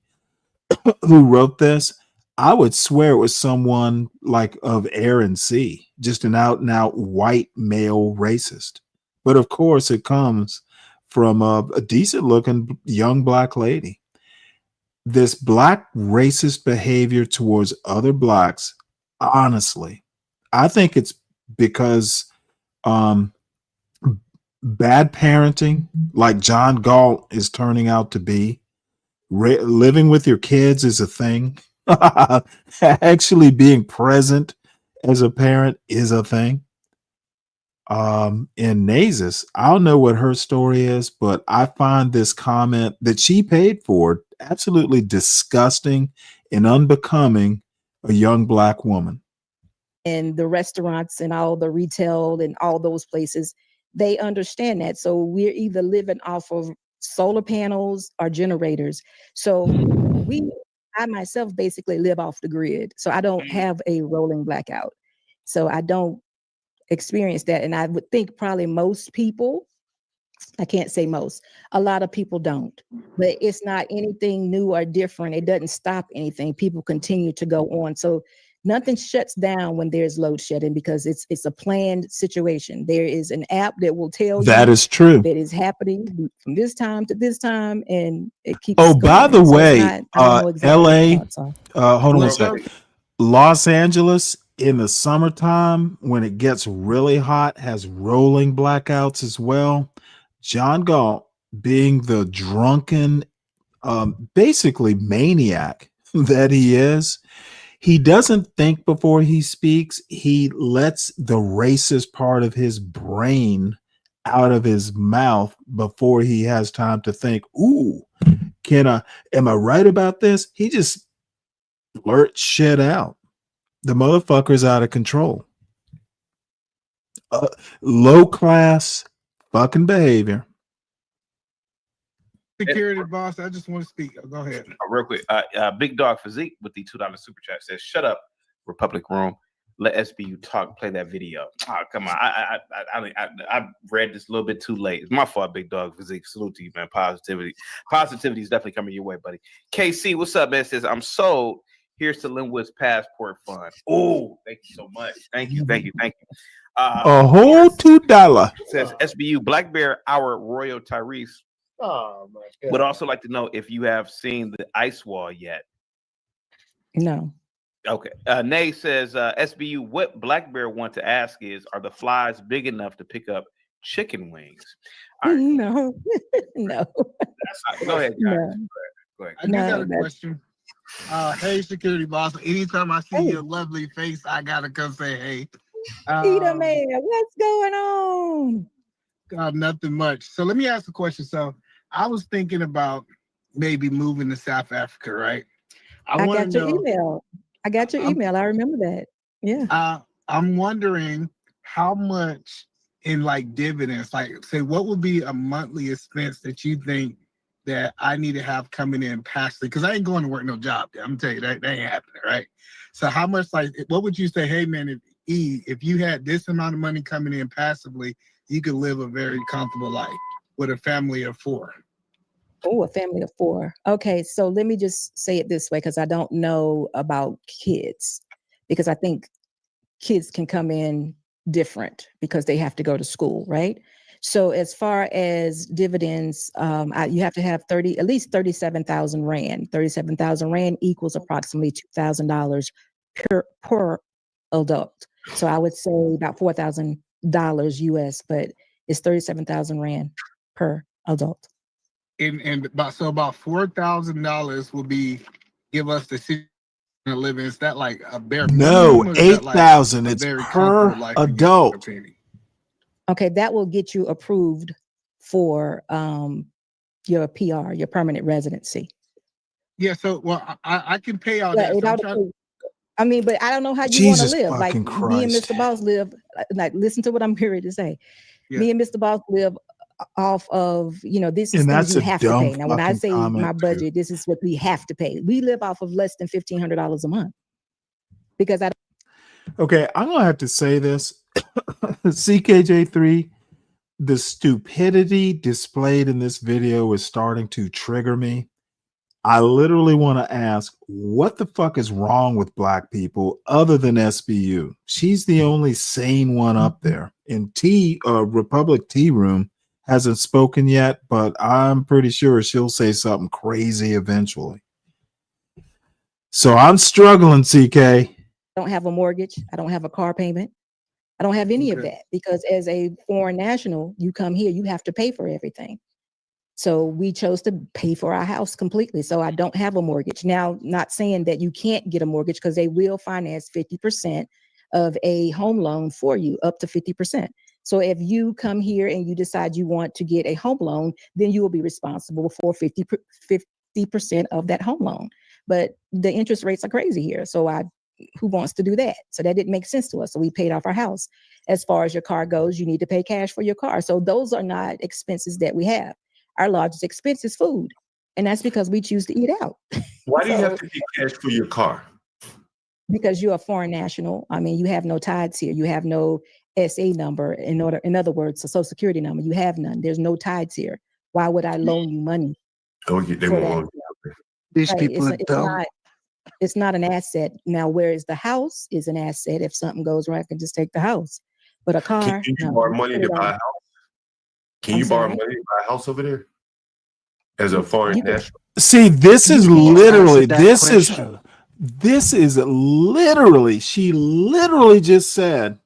Speaker 6: who wrote this, I would swear it was someone like of Air and Sea, just an out and out white male racist. But of course, it comes from a decent looking young Black lady. This Black racist behavior towards other Blacks, honestly, I think it's because bad parenting, like John Galt is turning out to be. Living with your kids is a thing. Actually being present as a parent is a thing. In Nasus, I don't know what her story is, but I find this comment that she paid for absolutely disgusting and unbecoming a young Black woman.
Speaker 3: And the restaurants and all the retail and all those places, they understand that. So we're either living off of solar panels or generators. So I myself basically live off the grid. So I don't have a rolling blackout. So I don't experience that. And I would think probably most people, I can't say most, a lot of people don't. But it's not anything new or different. It doesn't stop anything. People continue to go on. So nothing shuts down when there's load shedding because it's a planned situation. There is an app that will tell you
Speaker 6: that is true.
Speaker 3: That is happening from this time to this time, and it keeps.
Speaker 6: Oh, by the way, LA, hold on
Speaker 19: Real
Speaker 6: a second. Los Angeles in the summertime when it gets really hot has rolling blackouts as well. John Galt, being the drunken, basically maniac that he is, he doesn't think before he speaks. He lets the racist part of his brain out of his mouth before he has time to think, ooh, am I right about this? He just blurts shit out. The motherfucker's out of control. Low class fucking behavior.
Speaker 21: Security boss, I just want to speak. Go ahead.
Speaker 20: Real quick. Big Dog Physique with the $2 super chat says, shut up, Republic Room. let SBU talk. Play that video. Oh, come on. I read this a little bit too late. It's my fault, big dog. Physique. Salute to you, man. Positivity is definitely coming your way, buddy. KC, what's up, man? Says I'm sold. Here's to Linwood's passport fund. Oh, thank you so much. Thank you.
Speaker 6: A whole $2.
Speaker 20: Says SBU Black Bear, our Royal Tyrese.
Speaker 21: Oh my God.
Speaker 20: Would also like to know if you have seen the ice wall yet.
Speaker 3: No.
Speaker 20: Okay. Nay says SBU, what Black Bear want to ask is, are the flies big enough to pick up chicken wings? All right.
Speaker 3: No. No.
Speaker 20: Go ahead, John.
Speaker 3: No.
Speaker 21: I do got a question. Hey, security boss. Anytime I see your lovely face, I gotta come say hey.
Speaker 3: Peter, man, what's going on?
Speaker 21: God, nothing much. So let me ask a question. So I was thinking about maybe moving to South Africa, right?
Speaker 3: I got your email. I got your email. I remember that. Yeah.
Speaker 21: I'm wondering how much in like dividends, like say, what would be a monthly expense that you think that I need to have coming in passively? Because I ain't going to work no job there. I'm gonna tell you that ain't happening, right? So how much, like, what would you say? Hey man, if you had this amount of money coming in passively, you could live a very comfortable life with a family of 4.
Speaker 3: Oh, a family of 4. Okay, so let me just say it this way, because I don't know about kids, because I think kids can come in different because they have to go to school, right? So as far as dividends, you have to have at least 37,000 Rand. 37,000 Rand equals approximately $2,000 per adult. So I would say about $4,000 US, but it's 37,000 Rand per adult.
Speaker 21: And about $4,000 will give us the living. Is that like a bare
Speaker 6: No,
Speaker 21: minimum?
Speaker 6: 8,000. It's per adult.
Speaker 3: Okay, that will get you approved for your PR, your permanent residency.
Speaker 21: Yeah, so I can pay all that.
Speaker 3: I mean, but I don't know how you want to live. Like me and Mr. Boss live. Like, listen to what I'm here to say. Yeah. Me and Mr. Boss live off of, this is things you have to pay. Now, when I say my budget, this is what we have to pay. We live off of less than $1,500 a month because
Speaker 6: Okay, I'm gonna have to say this. CKJ3, the stupidity displayed in this video is starting to trigger me. I literally want to ask, what the fuck is wrong with black people other than SBU? She's the only sane one up there. In Republic Tea Room hasn't spoken yet, but I'm pretty sure she'll say something crazy eventually. So I'm struggling, CK.
Speaker 3: I don't have a mortgage. I don't have a car payment. I don't have any of that because as a foreign national, you come here, you have to pay for everything. So we chose to pay for our house completely. So I don't have a mortgage. Now, not saying that you can't get a mortgage because they will finance 50% of a home loan for you, up to 50%. So if you come here and you decide you want to get a home loan, then you will be responsible for 50% of that home loan. But the interest rates are crazy here. So who wants to do that? So that didn't make sense to us. So we paid off our house. As far as your car goes, you need to pay cash for your car. So those are not expenses that we have. Our largest expense is food. And that's because we choose to eat out.
Speaker 2: Why do you have to pay cash for your car?
Speaker 3: Because you're a foreign national. I mean, you have no tithes here. You have no SA number. In other words, a social security number. You have none. There's no tithes here. Why would I loan you money?
Speaker 2: Oh, they won't loan you.
Speaker 22: These people are dumb.
Speaker 3: It's not an asset. Now, whereas the house is an asset. If something goes wrong, I can just take the house. But a car,
Speaker 2: can you borrow money to buy a house? Can you borrow money to buy a house over there as a foreign national?
Speaker 6: See, this is literally, she literally just said,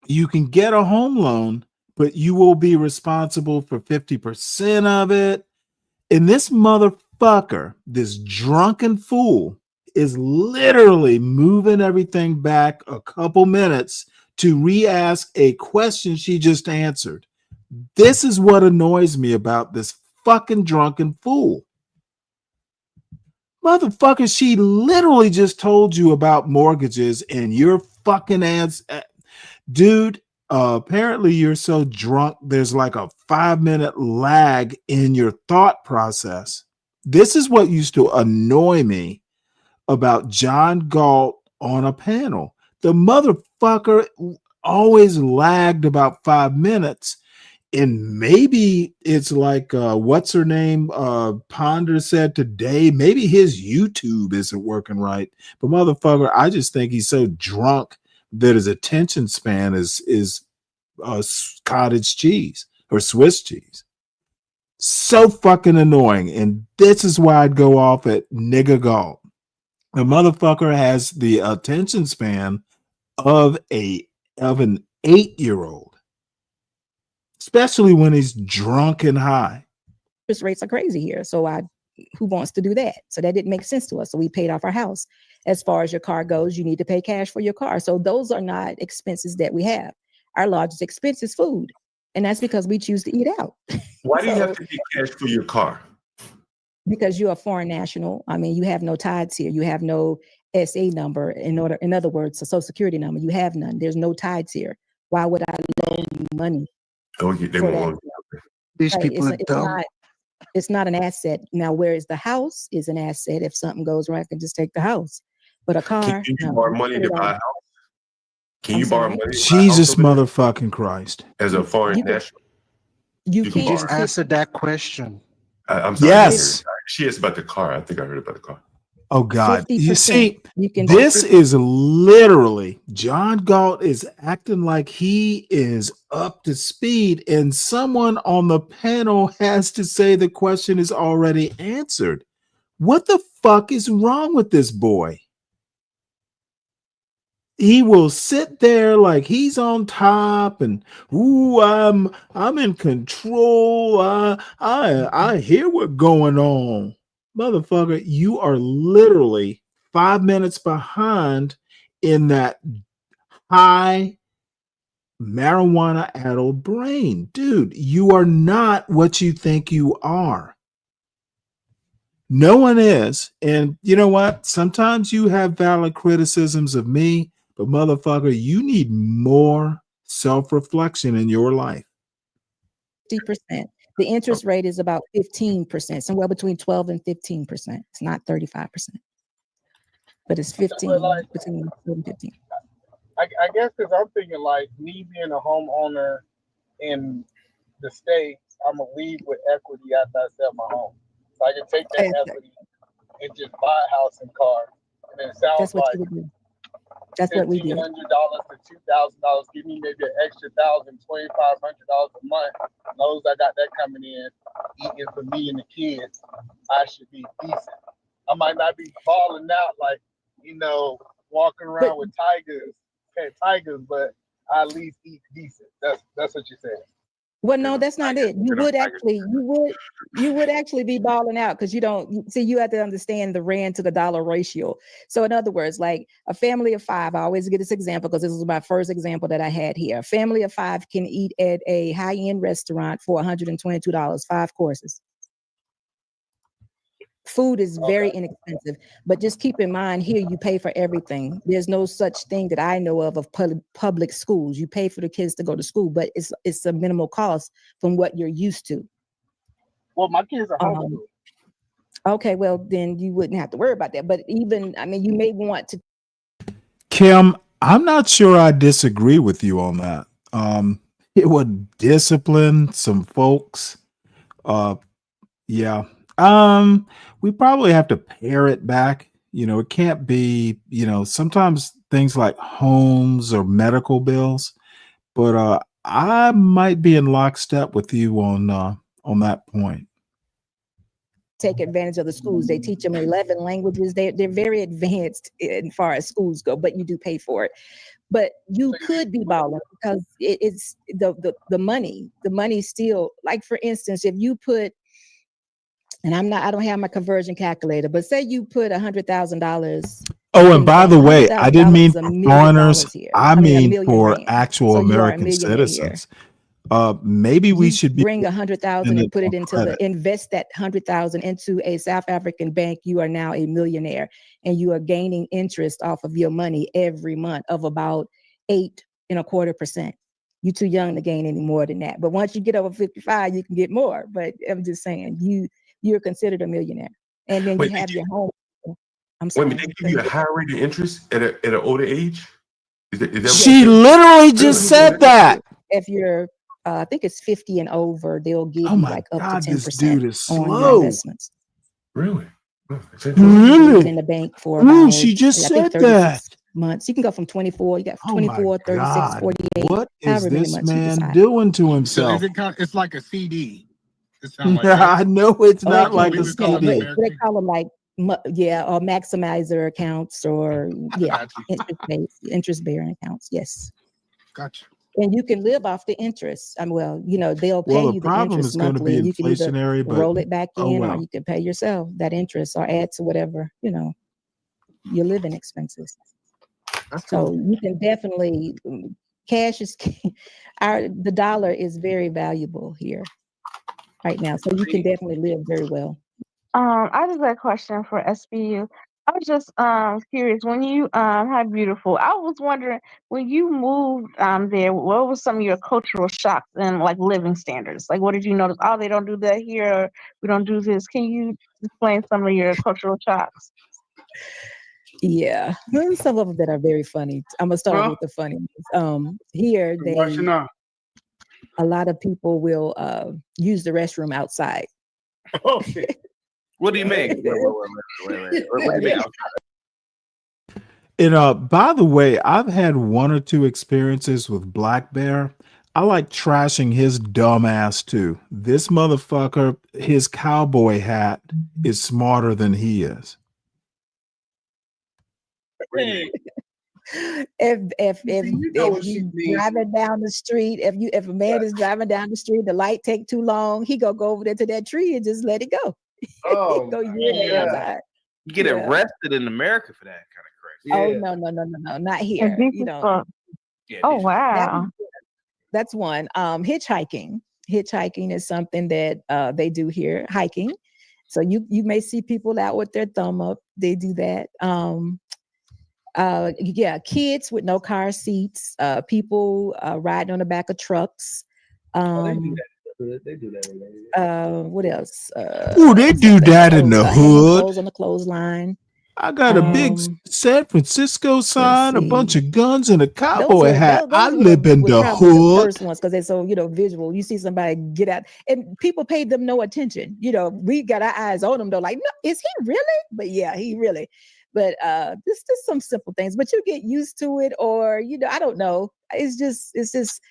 Speaker 6: you can get a home loan, but you will be responsible for 50% of it. And this motherfucker, this drunken fool, is literally moving everything back a couple minutes to re-ask a question she just answered. This is what annoys me about this fucking drunken fool. Motherfucker, she literally just told you about mortgages and your fucking ass. Dude, apparently you're so drunk, there's like a 5-minute lag in your thought process. This is what used to annoy me about John Galt on a panel. The motherfucker always lagged about 5 minutes. And maybe it's like what's her name? Ponder said today, maybe his YouTube isn't working right. But motherfucker, I just think he's so drunk that his attention span is cottage cheese or Swiss cheese. So fucking annoying. And this is why I'd go off at nigga Galt. The motherfucker has the attention span of an 8-year-old. Especially when he's drunk and high.
Speaker 3: Interest rates are crazy here. So who wants to do that? So that didn't make sense to us. So we paid off our house. As far as your car goes, you need to pay cash for your car. So those are not expenses that we have. Our largest expense is food. And that's because we choose to eat out.
Speaker 2: Why do you have to pay cash for your car?
Speaker 3: Because you're a foreign national. I mean, you have no tithes here. You have no SA number. In other words, a social security number. You have none. There's no tithes here. Why would I loan you money?
Speaker 2: Oh, they won't.
Speaker 22: These people are dumb.
Speaker 3: It's not an asset. Now, whereas the house is an asset. If something goes wrong, I can just take the house. But a car,
Speaker 2: Can you borrow money to buy a house? Can
Speaker 3: I'm
Speaker 2: you borrow
Speaker 3: sorry?
Speaker 2: money?
Speaker 6: Jesus motherfucking Christ.
Speaker 2: As a foreign national?
Speaker 3: You
Speaker 2: can
Speaker 3: can't
Speaker 2: borrow.
Speaker 22: Just answer that question.
Speaker 2: I'm sorry.
Speaker 6: Yes.
Speaker 2: She asked about the car. I think I heard about the car.
Speaker 6: Oh God. You
Speaker 3: 50%.
Speaker 6: see,
Speaker 3: You can
Speaker 6: this is literally John Galt is acting like he is up to speed, and someone on the panel has to say the question is already answered. What the fuck is wrong with this boy? He will sit there like he's on top and ooh, I'm in control. I hear what's going on. Motherfucker, you are literally 5 minutes behind in that high marijuana addled brain. Dude, you are not what you think you are. No one is. And you know what? Sometimes you have valid criticisms of me, but motherfucker, you need more self-reflection in your life.
Speaker 3: 50%. The interest rate is about 15%, somewhere between 12 and 15%. It's not 35%, but it's 15, between 12 and 15.
Speaker 21: I guess because I'm thinking like me being a homeowner in the States, I'm gonna leave with equity after I sell my home. So I can take that equity and just buy a house and car. And then it sounds
Speaker 3: That's what
Speaker 21: like
Speaker 3: you would do. That's what we did.
Speaker 21: $1,500 to $2,000. Give me maybe an extra $1,000, $2,500 a month. Knows I got that coming in, eating for me and the kids. I should be decent. I might not be balling out like, walking around with tigers, but I at least eat decent. That's what you said.
Speaker 3: Well, no, that's not it. You would actually be balling out because you have to understand the rand to the dollar ratio. So in other words, like a family of 5, I always get this example because this was my first example that I had here. A family of 5 can eat at a high-end restaurant for $122, 5 courses. Food is very inexpensive, but just keep in mind here, you pay for everything. There's no such thing that I know of public schools. You pay for the kids to go to school, but it's a minimal cost from what you're used to.
Speaker 21: Well, my kids are homeschooled.
Speaker 3: Okay, well, then you wouldn't have to worry about that. But you may want to.
Speaker 6: Kim, I'm not sure I disagree with you on that. It would discipline some folks. Yeah. We probably have to pare it back. It can't be, sometimes things like homes or medical bills, but I might be in lockstep with you on that point.
Speaker 3: Take advantage of the schools. They teach them 11 languages. They're very advanced as far as schools go, but you do pay for it. But you could be balling because it's the money. The money still, like for instance, if you put, and I don't have my conversion calculator, but say you put $100,000.
Speaker 6: Oh, and by the way, I didn't mean for foreigners. I mean for actual American citizens. Maybe we should
Speaker 3: bring 100,000 and put it into invest that 100,000 into a South African bank. You are now a millionaire, and you are gaining interest off of your money every month of about 8.25%. You're too young to gain any more than that. But once you get over 55, you can get more. But I'm just saying, you're considered a millionaire, and then you have your home. I'm sorry.
Speaker 2: Wait a minute, they give you a higher rate of interest at an older age? Is that what
Speaker 6: She literally just said that.
Speaker 3: If you're, I think it's 50 and over, they'll give
Speaker 6: Oh
Speaker 3: you
Speaker 6: my
Speaker 3: like up
Speaker 6: God,
Speaker 3: to
Speaker 6: this
Speaker 3: 10%
Speaker 6: dude is
Speaker 3: on your
Speaker 6: slow.
Speaker 3: investments.
Speaker 2: Really?
Speaker 3: Really? In the bank for about,
Speaker 6: She just
Speaker 3: I think
Speaker 6: said
Speaker 3: 36
Speaker 6: that.
Speaker 3: months. You can go from 24, you got
Speaker 6: Oh my
Speaker 3: 24, 36,
Speaker 6: God.
Speaker 3: 48,
Speaker 6: What is
Speaker 3: however many
Speaker 6: this
Speaker 3: months you
Speaker 6: man
Speaker 3: decide.
Speaker 6: doing to
Speaker 21: So
Speaker 6: himself?
Speaker 21: is it kind of, it's like a CD. It sounds like that.
Speaker 6: I know it's
Speaker 3: Oh,
Speaker 6: not
Speaker 3: it
Speaker 6: like
Speaker 3: can
Speaker 6: a
Speaker 3: be, yeah,
Speaker 6: CD.
Speaker 3: but they call them like, yeah, or maximizer accounts or, yeah, interest-bearing accounts. Yes.
Speaker 21: Gotcha.
Speaker 3: And you can live off the interest. Well, they'll pay
Speaker 6: Well, the
Speaker 3: you the
Speaker 6: problem
Speaker 3: interest
Speaker 6: is going to
Speaker 3: monthly,
Speaker 6: be
Speaker 3: and you can either
Speaker 6: inflationary, but
Speaker 3: roll it back
Speaker 6: oh
Speaker 3: in or
Speaker 6: well.
Speaker 3: you can pay yourself that interest or add to whatever, your living expenses. So you can definitely, cash is king. The dollar is very valuable here right now. So you can definitely live very well.
Speaker 1: I just got a question for SBU. I was just curious when you hi beautiful. I was wondering when you moved there, what was some of your cultural shocks and like living standards? Like what did you notice? Oh, they don't do that here, or we don't do this. Can you explain some of your cultural shocks?
Speaker 3: Yeah, some of them that are very funny. I'm gonna start with the funny ones. Here a lot of people will use the restroom outside.
Speaker 20: Okay. What do you mean? Wait. What do you mean?
Speaker 6: And by the way, I've had one or two experiences with Black Bear. I like trashing his dumb ass too. This motherfucker, his cowboy hat is smarter than he is.
Speaker 3: If you driving down the street, if a man is driving down the street, the light take too long, he go over there to that tree and just let it go.
Speaker 20: Oh,
Speaker 3: go urinate outside.
Speaker 20: you get arrested in America for that kind of crazy.
Speaker 3: Oh no, not here.
Speaker 1: Oh wow.
Speaker 3: That's one. Hitchhiking is something that they do here. Hiking, so you may see people out with their thumb up. They do that. Kids with no car seats, people riding on the back of trucks.
Speaker 9: They do that.
Speaker 3: What else?
Speaker 6: Oh, they do that in the
Speaker 3: hanging
Speaker 6: hood.
Speaker 3: clothes on the clothesline.
Speaker 6: I got a big San Francisco sign, a bunch of guns, and a cowboy hat. I live in the
Speaker 3: probably the
Speaker 6: hood.
Speaker 3: first ones because they're so visual. You see somebody get out, and people paid them no attention. We got our eyes on them though. Like, no, is he really? But yeah, he really. But this just some simple things. But you get used to it, or I don't know. It's just.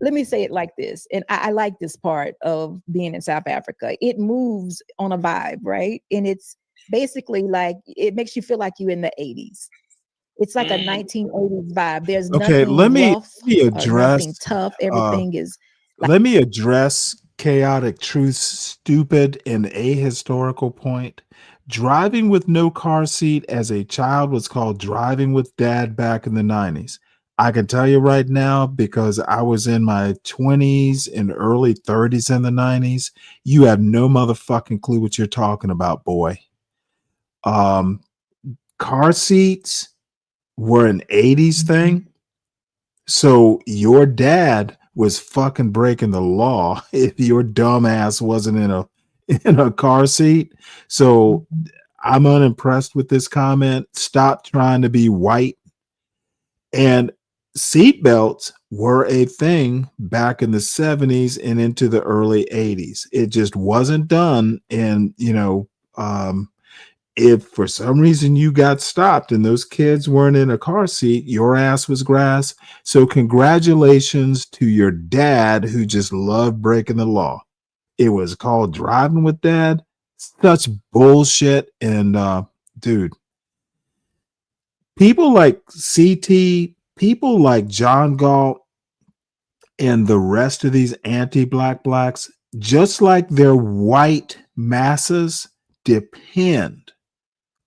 Speaker 3: Let me say it like this, and I like this part of being in South Africa. It moves on a vibe, right? And it's basically like it makes you feel like you're in the 80s. It's like a 1980s vibe. There's
Speaker 6: Okay,
Speaker 3: nothing
Speaker 6: let me
Speaker 3: rough,
Speaker 6: address.
Speaker 3: nothing tough. Everything is.
Speaker 6: Let me address chaotic truth's stupid and ahistorical point. Driving with no car seat as a child was called driving with dad back in the 90s. I can tell you right now, because I was in my 20s and early 30s in the 90s, you have no motherfucking clue what you're talking about, boy. Car seats were an 80s thing. So your dad was fucking breaking the law if your dumb ass wasn't in a car seat. So I'm unimpressed with this comment. Stop trying to be white. And seatbelts were a thing back in the 70s and into the early 80s. It just wasn't done. And if for some reason you got stopped and those kids weren't in a car seat, your ass was grass. So congratulations to your dad who just loved breaking the law. It was called driving with dad. Such bullshit. And dude, people like CT, people like John Galt, and the rest of these anti-black blacks, just like their white masses, depend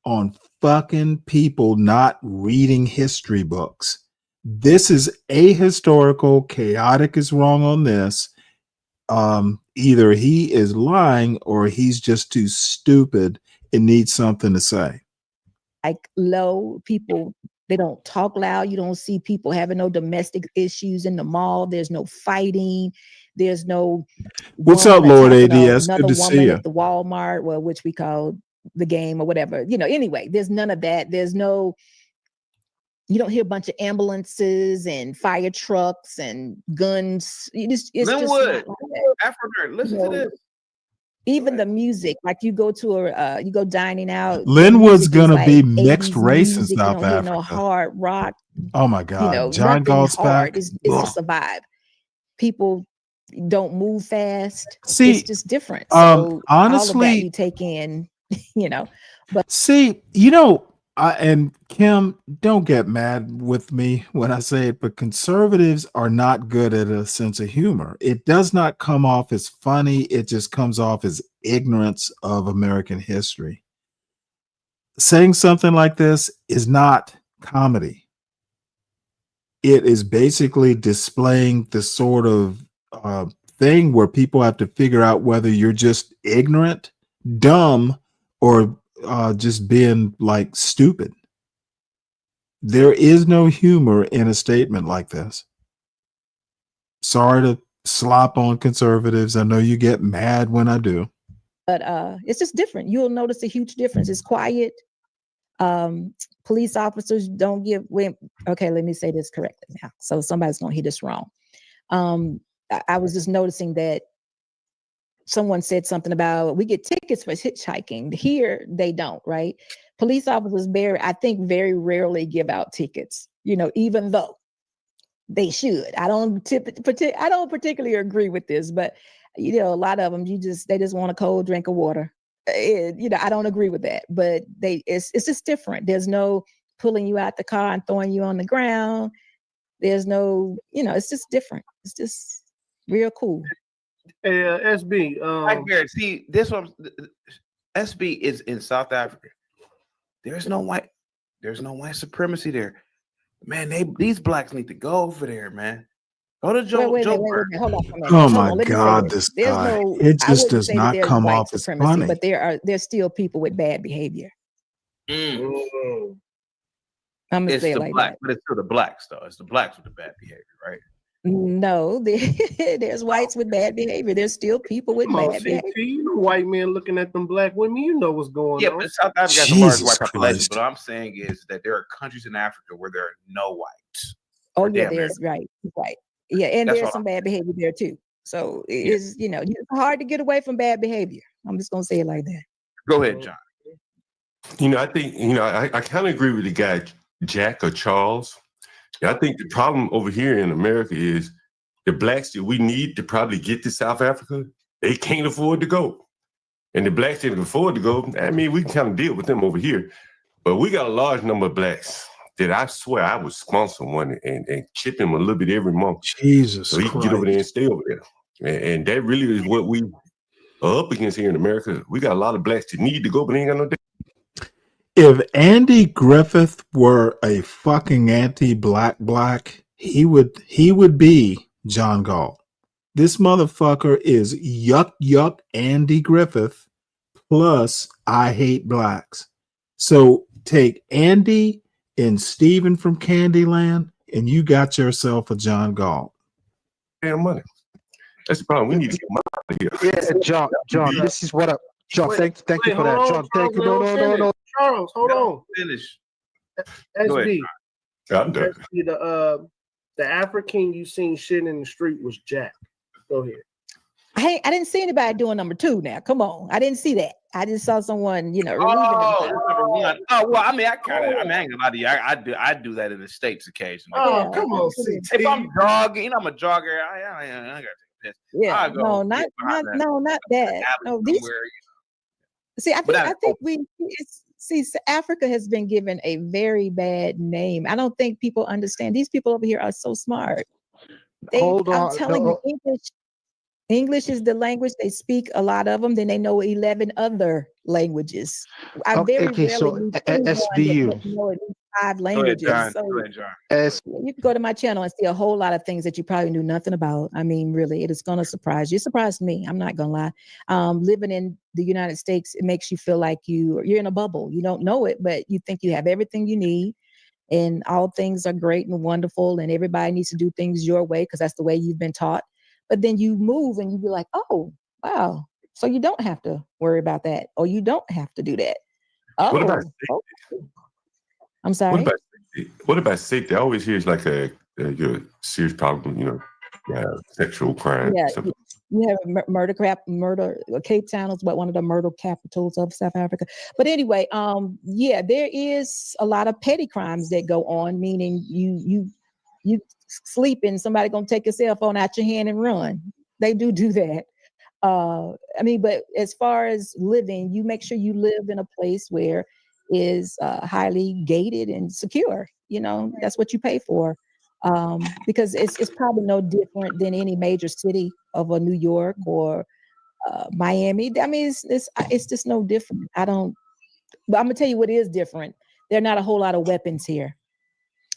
Speaker 6: on fucking people not reading history books. This is ahistorical. Chaotic is wrong on this. Either he is lying or he's just too stupid and needs something to say.
Speaker 3: Like low people, they don't talk loud. You don't see people having no domestic issues in the mall. There's no fighting. There's no.
Speaker 6: What's up, Lord ADS? Good to see you.
Speaker 3: At the Walmart, which we call the game or whatever. Anyway, there's none of that. There's no You don't hear a bunch of ambulances and fire trucks and guns. It's
Speaker 20: Linwood,
Speaker 3: just not like that.
Speaker 20: African, listen to this.
Speaker 3: Even the music, like you go dining out.
Speaker 6: Linwood's gonna
Speaker 3: like
Speaker 6: be mixed
Speaker 3: 80s
Speaker 6: race in
Speaker 3: music.
Speaker 6: South
Speaker 3: You don't hear
Speaker 6: Africa.
Speaker 3: no hard rock.
Speaker 6: Oh my God, John
Speaker 3: nothing
Speaker 6: Galt's
Speaker 3: hard.
Speaker 6: back.
Speaker 3: It's just a vibe. People don't move fast.
Speaker 6: See,
Speaker 3: it's just different. So all of that
Speaker 6: honestly,
Speaker 3: you take in, but
Speaker 6: see, and Kim, don't get mad with me when I say it, but conservatives are not good at a sense of humor. It does not come off as funny. It just comes off as ignorance of American history. Saying something like this is not comedy. It is basically displaying the sort of thing where people have to figure out whether you're just ignorant, dumb, or just being like stupid. There is no humor in a statement like this. Sorry to slop on conservatives. I know you get mad when I do.
Speaker 3: But it's just different. You'll notice a huge difference. It's quiet. Police officers don't give. Okay, let me say this correctly now. So somebody's gonna hear this wrong. I was just noticing that someone said something about we get tickets for hitchhiking. Here they don't, right? Police officers I think very rarely give out tickets, even though they should. I don't particularly agree with this, but a lot of them they just want a cold drink of water. I don't agree with that, but it's just different. There's no pulling you out the car and throwing you on the ground. There's no, it's just different. It's just real cool.
Speaker 4: Hey, SB.
Speaker 20: See, this one, SB is in South Africa. There's no white supremacy there. Man, these blacks need to go over there, man. Go to Joe.
Speaker 3: Wait, hold on for a minute.
Speaker 6: Oh
Speaker 3: Hold
Speaker 6: my
Speaker 3: on, let me say
Speaker 6: God,
Speaker 3: this.
Speaker 6: this
Speaker 3: There's
Speaker 6: guy.
Speaker 3: no,
Speaker 6: It
Speaker 3: I
Speaker 6: just
Speaker 3: wouldn't
Speaker 6: does
Speaker 3: say that
Speaker 6: not
Speaker 3: there's
Speaker 6: come
Speaker 3: white
Speaker 6: off as
Speaker 3: supremacy,
Speaker 6: funny.
Speaker 3: but there's still people with bad behavior. I'm gonna
Speaker 20: It's
Speaker 3: say it
Speaker 20: the
Speaker 3: like
Speaker 20: black,
Speaker 3: that.
Speaker 20: but it's still the blacks though. It's the blacks with the bad behavior, right?
Speaker 3: No, there's whites with bad behavior. There's still people with
Speaker 4: Come on,
Speaker 3: bad
Speaker 4: CT,
Speaker 3: behavior.
Speaker 4: white men looking at them black women, you know what's going
Speaker 20: Yeah,
Speaker 4: on.
Speaker 20: but South Africa has a large
Speaker 6: Jesus
Speaker 20: white population.
Speaker 6: Christ.
Speaker 20: But what I'm saying is that there are countries in Africa where there are no whites.
Speaker 3: Oh
Speaker 20: Or
Speaker 3: yeah,
Speaker 20: damn near.
Speaker 3: there's right. Yeah, and
Speaker 20: That's
Speaker 3: there's
Speaker 20: all
Speaker 3: some bad behavior there too. So it's it's hard to get away from bad behavior. I'm just gonna say it like that.
Speaker 20: Go ahead, John.
Speaker 2: I think, I kind of agree with the guy, Jack or Charles. I think the problem over here in America is the blacks that we need to probably get to South Africa, they can't afford to go. And the blacks that can afford to go, I mean, we can kind of deal with them over here. But we got a large number of blacks that I swear I would sponsor one and chip him a little bit every month.
Speaker 6: Jesus
Speaker 2: so he can get over there and stay over there. And that really is what we are up against here in America. We got a lot of blacks that need to go, but they ain't got no day.
Speaker 6: If Andy Griffith were a fucking anti-black, he would be John Galt. This motherfucker is yuck Andy Griffith plus I hate blacks. So take Andy and Steven from Candyland, and you got yourself a John Galt.
Speaker 2: Damn money. That's the problem. We need to get him out of here.
Speaker 22: Yeah, John, this is what John, thank you for that. John, thank you. No.
Speaker 4: Charles, hold on.
Speaker 20: Finish.
Speaker 4: SB.
Speaker 2: I'm done.
Speaker 4: SB, the African you seen shitting in the street was Jack. Go ahead.
Speaker 3: I didn't see anybody doing number 2 now. Come on. I didn't see that. I just saw someone, relieving themselves.
Speaker 20: Oh, well, I mean, I ain't gonna lie to you. I do that in the States occasionally.
Speaker 4: Oh, come on, CT.
Speaker 20: If I'm jogging, I'm a jogger. I gotta take a piss.
Speaker 3: Yeah, no, not that. No, see, I think Africa has been given a very bad name. I don't think people understand. These people over here are so smart. I'm telling you, English is the language they speak, a lot of them. Then they know 11 other languages. I very rarely meet anyone that know at least 5 languages.
Speaker 20: Go ahead, John.
Speaker 3: You can go to my channel and see a whole lot of things that you probably knew nothing about. I mean, really, it is going to surprise you. It surprised me. I'm not going to lie. Living in the United States, it makes you feel like you're in a bubble. You don't know it, but you think you have everything you need. And all things are great and wonderful. And everybody needs to do things your way because that's the way you've been taught. But then you move and you be like, oh, wow. So you don't have to worry about that. Or you don't have to do that. Oh,
Speaker 2: What about
Speaker 3: I'm sorry.
Speaker 2: What about What about safety? I always hear it's like a serious problem, sexual crime.
Speaker 3: Yeah,
Speaker 2: Something.
Speaker 3: you have murder. Cape Town is one of the murder capitals of South Africa. But anyway, yeah, there is a lot of petty crimes that go on, meaning you sleeping, somebody gonna take your cell phone out your hand and run. They do that. I mean, but as far as living, you make sure you live in a place where is highly gated and secure. That's what you pay for. Because it's probably no different than any major city of a New York or Miami. I mean, it's just no different. But I'm gonna tell you what is different. There are not a whole lot of weapons here,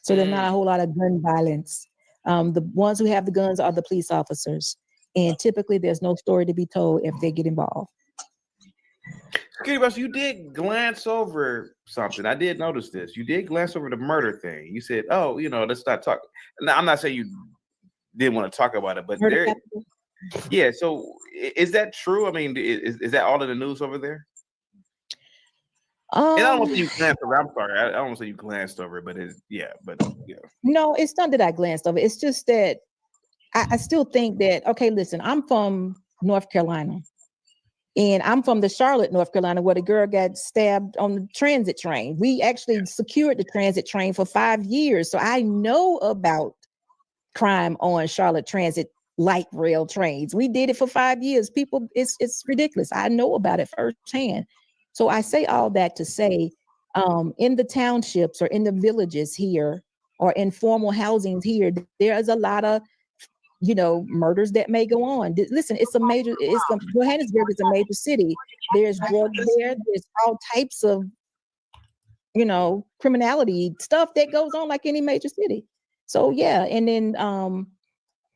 Speaker 3: so there's not a whole lot of gun violence. The ones who have the guns are the police officers, and typically there's no story to be told if they get involved.
Speaker 20: You did glance over something. I did notice this. You did glance over the murder thing. You said, "Oh, let's not talk." Now, I'm not saying you didn't want to talk about it, but yeah. So, is that true? I mean, is that all in the news over there? And I don't want to say you glanced over. I'm sorry. I don't want to say you glanced over, but
Speaker 3: No, it's not that I glanced over. It's just that I still think that, okay, listen, I'm from North Carolina. And I'm from the Charlotte, North Carolina, where the girl got stabbed on the transit train. We actually secured the transit train for 5 years. So I know about crime on Charlotte Transit light rail trains. We did it for 5 years. People, it's ridiculous. I know about it firsthand. So I say all that to say, in the townships or in the villages here or informal housings here, there is a lot of murders that may go on. Listen, Johannesburg is a major city. There's drugs there. There's all types of, criminality stuff that goes on like any major city. So yeah, and then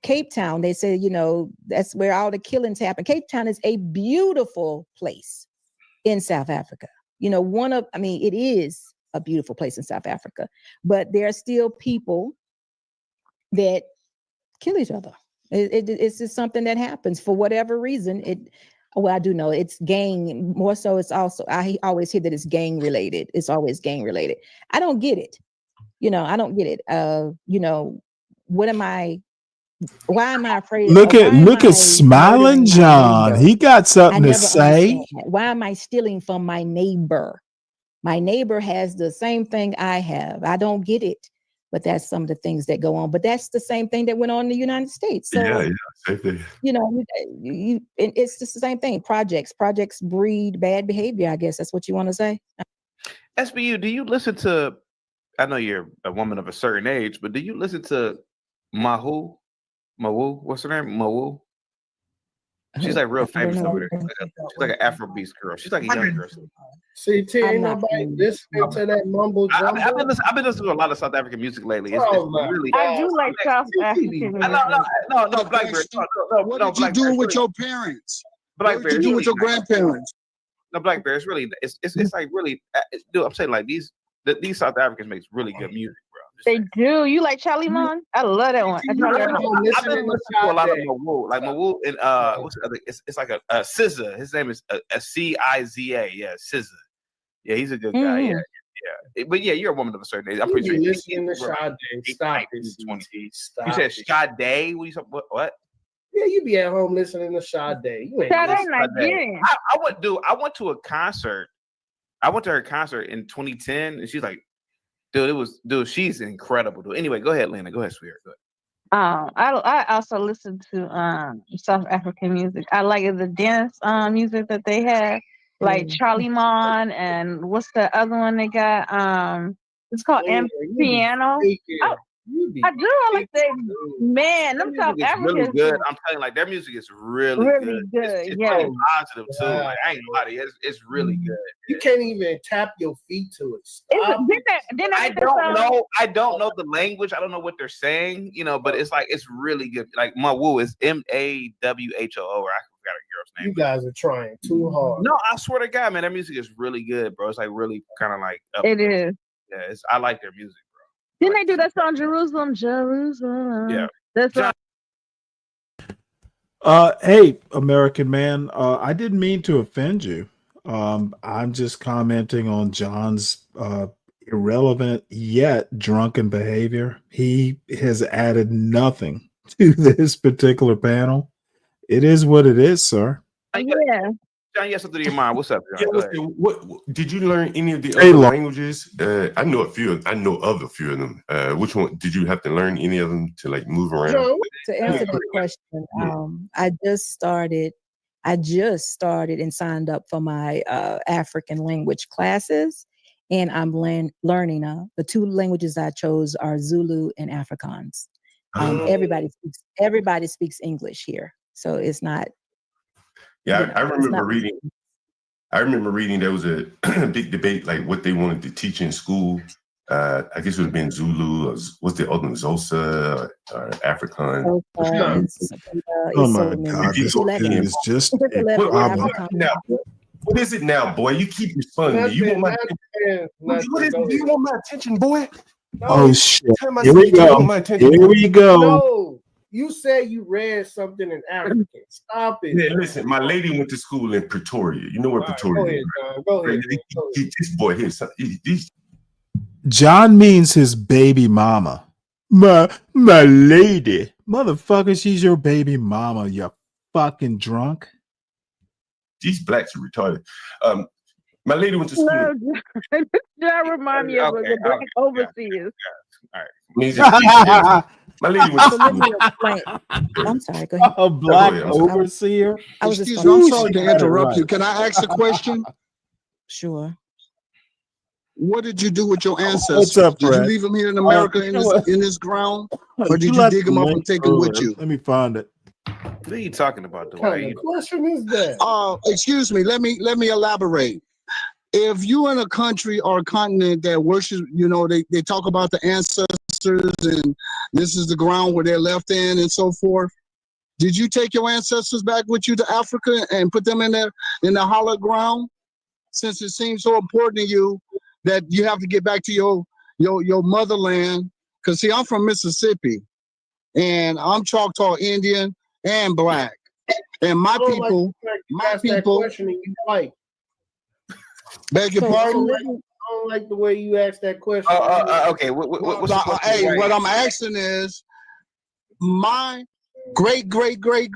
Speaker 3: Cape Town, they say, that's where all the killings happen. Cape Town is a beautiful place in South Africa. It is a beautiful place in South Africa, but there are still people that kill each other. It's just something that happens for whatever reason. I do know it's gang more so. It's also, I always hear that it's gang related. It's always gang related. I don't get it. I don't get it. Why am I afraid?
Speaker 6: Look at Smiling John. He got something to say.
Speaker 3: Why am I stealing from my neighbor? My neighbor has the same thing I have. I don't get it. But that's some of the things that go on. But that's the same thing that went on in the United States. So,
Speaker 2: yeah, same thing.
Speaker 3: It's just the same thing. Projects breed bad behavior. I guess that's what you want to say.
Speaker 20: SBU, do you listen to? I know you're a woman of a certain age, but do you listen to Mawu? What's her name? Mawu. She's like real famous over there. She's like an Afrobeat girl. She's like a young girl.
Speaker 4: CT, ain't nobody listening to that mumble jumbo.
Speaker 20: I've been listening to a lot of South African music lately. It's really.
Speaker 1: I do like South African music.
Speaker 20: No, Blackberry.
Speaker 21: What did you do with your parents? What did you do with your grandparents?
Speaker 20: No, Blackberry. It's really. It's like really. Dude, I'm saying like these South Africans make really good music, bro.
Speaker 1: They do. You like Charlie Mon? I love that one.
Speaker 20: I've been listening to a lot of Mawu, like Mawu, and what's the other? It's like a SZA. His name is a CIZA. Yeah, SZA. Yeah, he's a good guy. Yeah. But yeah, you're a woman of a certain age. I'm pretty sure.
Speaker 4: Listening to Sade. Stop it.
Speaker 20: You said Sade. What?
Speaker 4: Yeah, you be at home listening to Sade. You ain't
Speaker 1: Sade Nigerian.
Speaker 20: I went to a concert. I went to her concert in 2010, and she's like, dude, she's incredible, dude. Anyway, go ahead, Lena. Go ahead, sweetheart. Go ahead.
Speaker 1: I also listen to South African music. I like the dance music that they have, like Charlie Mon, and what's the other one they got? It's called Piano. I do. I like that. Man, them South Africans
Speaker 20: really good. I'm telling you, like their music is really good. It's really positive too. Like, I ain't gonna lie to you. It's really good.
Speaker 4: You can't even tap your feet to it.
Speaker 20: I don't know the language. I don't know what they're saying, but it's like it's really good. Like Mawu is MAWHOO, or I forgot a girl's name.
Speaker 4: You guys are trying too hard.
Speaker 20: No, I swear to God, man, their music is really good, bro. It's like really kind of like
Speaker 1: it is.
Speaker 20: Yeah, I like their music.
Speaker 1: Didn't they do that song Jerusalem? Yeah. That's
Speaker 6: hey, American man, I didn't mean to offend you. I'm just commenting on John's irrelevant yet drunken behavior. He has added nothing to this particular panel. It is what it is, sir.
Speaker 1: Yeah.
Speaker 20: John, you have something in your mind. What's up, John?
Speaker 2: Yeah,
Speaker 20: Go ahead.
Speaker 2: what did you learn any of the
Speaker 6: Hey,
Speaker 2: other
Speaker 6: Lo-
Speaker 2: languages? I know a few. I know of a few of them. Which one did you have to learn any of them to like move around?
Speaker 4: John,
Speaker 3: To answer that question, I just started and signed up for my African language classes, and I'm learning. The two languages I chose are Zulu and Afrikaans. Everybody speaks English here, so it's not.
Speaker 2: Yeah, I remember reading. I remember reading there was a big debate like what they wanted to teach in school. I guess it would have been Zulu or what's the other one, Xhosa or Afrikaans.
Speaker 6: Oh my God, this dude is just a problem.
Speaker 2: What is it now, boy? You keep responding to me. You want my attention? What is it? You want my attention, boy?
Speaker 6: Oh shit!
Speaker 2: Time I
Speaker 6: Here
Speaker 2: said
Speaker 6: we
Speaker 2: you want
Speaker 6: go.
Speaker 2: my attention.
Speaker 6: Here we go.
Speaker 4: No, you said you read something in African. Stop it.
Speaker 2: Yeah, listen, my lady went to school in Pretoria. You know where Pretoria is?
Speaker 4: Go ahead.
Speaker 2: This boy here,
Speaker 6: John means his baby mama. My lady. Motherfucker, she's your baby mama, you fucking drunk.
Speaker 2: These blacks are retarded. My lady went to school.
Speaker 1: No, John remind me of the black overseers.
Speaker 2: All right. My lady went to school.
Speaker 3: I'm sorry, go ahead.
Speaker 6: A black overseer?
Speaker 5: Excuse me, I'm sorry to interrupt you. Can I ask a question?
Speaker 3: Sure.
Speaker 5: What did you do with your ancestors?
Speaker 6: What's up,
Speaker 5: did you
Speaker 6: Brad?
Speaker 5: leave them here in America in this ground? Or did you
Speaker 6: let
Speaker 5: dig them
Speaker 6: the
Speaker 5: up
Speaker 6: link
Speaker 5: and take them with you?
Speaker 6: Let me find it.
Speaker 20: What are you talking about,
Speaker 4: What kind
Speaker 20: Dwight?
Speaker 4: of question is that?
Speaker 5: Excuse me, let me elaborate. If you in a country or a continent that worships, they talk about the ancestors and this is the ground where they're left in and so forth. Did you take your ancestors back with you to Africa and put them in the hallowed ground? Since it seems so important to you that you have to get back to your motherland. Because see, I'm from Mississippi and I'm Choctaw Indian and black. And my people, beg your pardon?
Speaker 4: I don't like the way you asked that question.
Speaker 20: Okay. What's the question?
Speaker 5: Hey, what I'm asking is, my great grandparents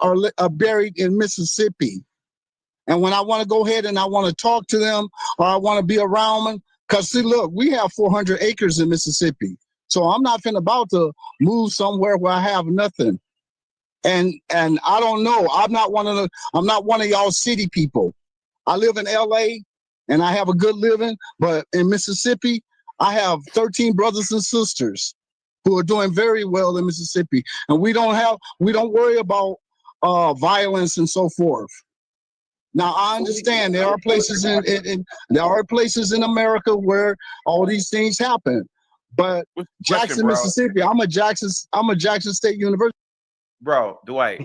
Speaker 5: are buried in Mississippi, and when I want to go ahead and I want to talk to them or I want to be around them, because see, look, we have 400 acres in Mississippi, so I'm not about to move somewhere where I have nothing. And I don't know. I'm not one of y'all city people. I live in LA and I have a good living, but in Mississippi, I have 13 brothers and sisters who are doing very well in Mississippi. And we don't worry about violence and so forth. Now I understand there are places in America where all these things happen. But Jackson, Mississippi, I'm a Jackson State University.
Speaker 20: Bro, Dwight,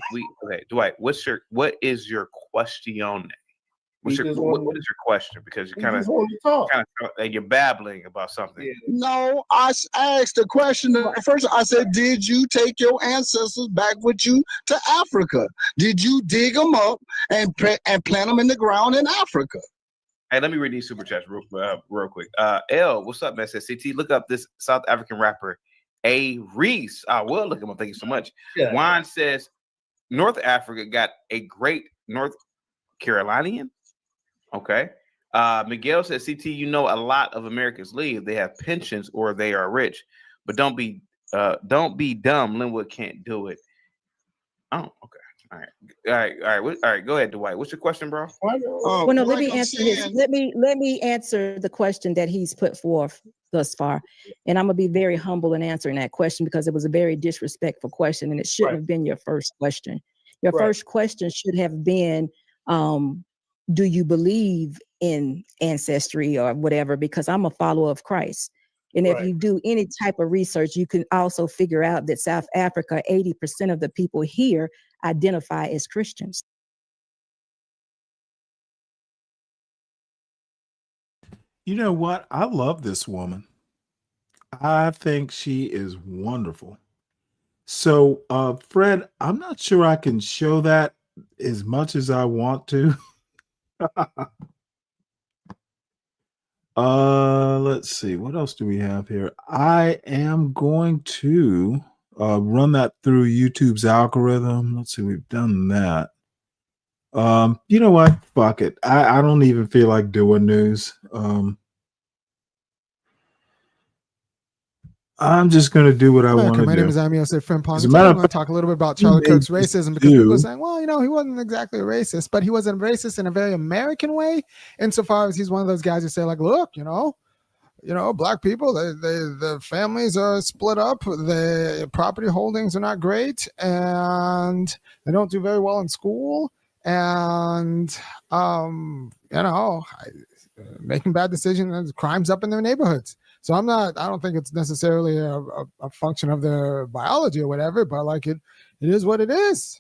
Speaker 20: Dwight, what is your question? What is your question? Because you kind of you're babbling about something.
Speaker 5: No, I asked the question. First, I said, did you take your ancestors back with you to Africa? Did you dig them up and plant them in the ground in Africa?
Speaker 20: Hey, let me read these super chats real quick. L, what's up, man? Says CT, look up this South African rapper, A. Reese. I will look him up. Thank you so much.
Speaker 4: Yeah.
Speaker 20: Juan says North Africa got a great North Carolinian. Okay. Miguel says, CT, a lot of Americans leave. They have pensions or they are rich. But don't be dumb. Linwood can't do it. Oh, okay. All right. Go ahead, Dwight. What's your question, bro?
Speaker 3: Well, no, let me answer his. Let me answer the question that he's put forth thus far, and I'm gonna be very humble in answering that question because it was a very disrespectful question, and it shouldn't have been your first question. Your first question should have been, do you believe in ancestry or whatever? Because I'm a follower of Christ. And if you do any type of research, you can also figure out that South Africa, 80% of the people here identify as Christians.
Speaker 6: You know what? I love this woman. I think she is wonderful. So, Fred, I'm not sure I can show that as much as I want to. Let's see. What else do we have here? I am going to run that through YouTube's algorithm. Let's see. We've done that. You know what? Fuck it. I don't even feel like doing news. I'm just going to do what I want to
Speaker 7: My
Speaker 6: do.
Speaker 7: name is Amiose Frimpong.
Speaker 6: As a
Speaker 7: Today
Speaker 6: matter
Speaker 7: I'm
Speaker 6: of
Speaker 7: going to
Speaker 6: fact,
Speaker 7: talk a little bit about
Speaker 6: you
Speaker 7: Charlie
Speaker 6: may
Speaker 7: Kirk's
Speaker 6: just
Speaker 7: racism because people are
Speaker 6: do-
Speaker 7: saying, well, he wasn't exactly a racist, but he wasn't racist in a very American way, insofar as he's one of those guys who say, like, look, black people, the families are split up, the property holdings are not great, and they don't do very well in school, and making bad decisions and crimes up in their neighborhoods. So I don't think it's necessarily a function of their biology or whatever, but like it is what it is.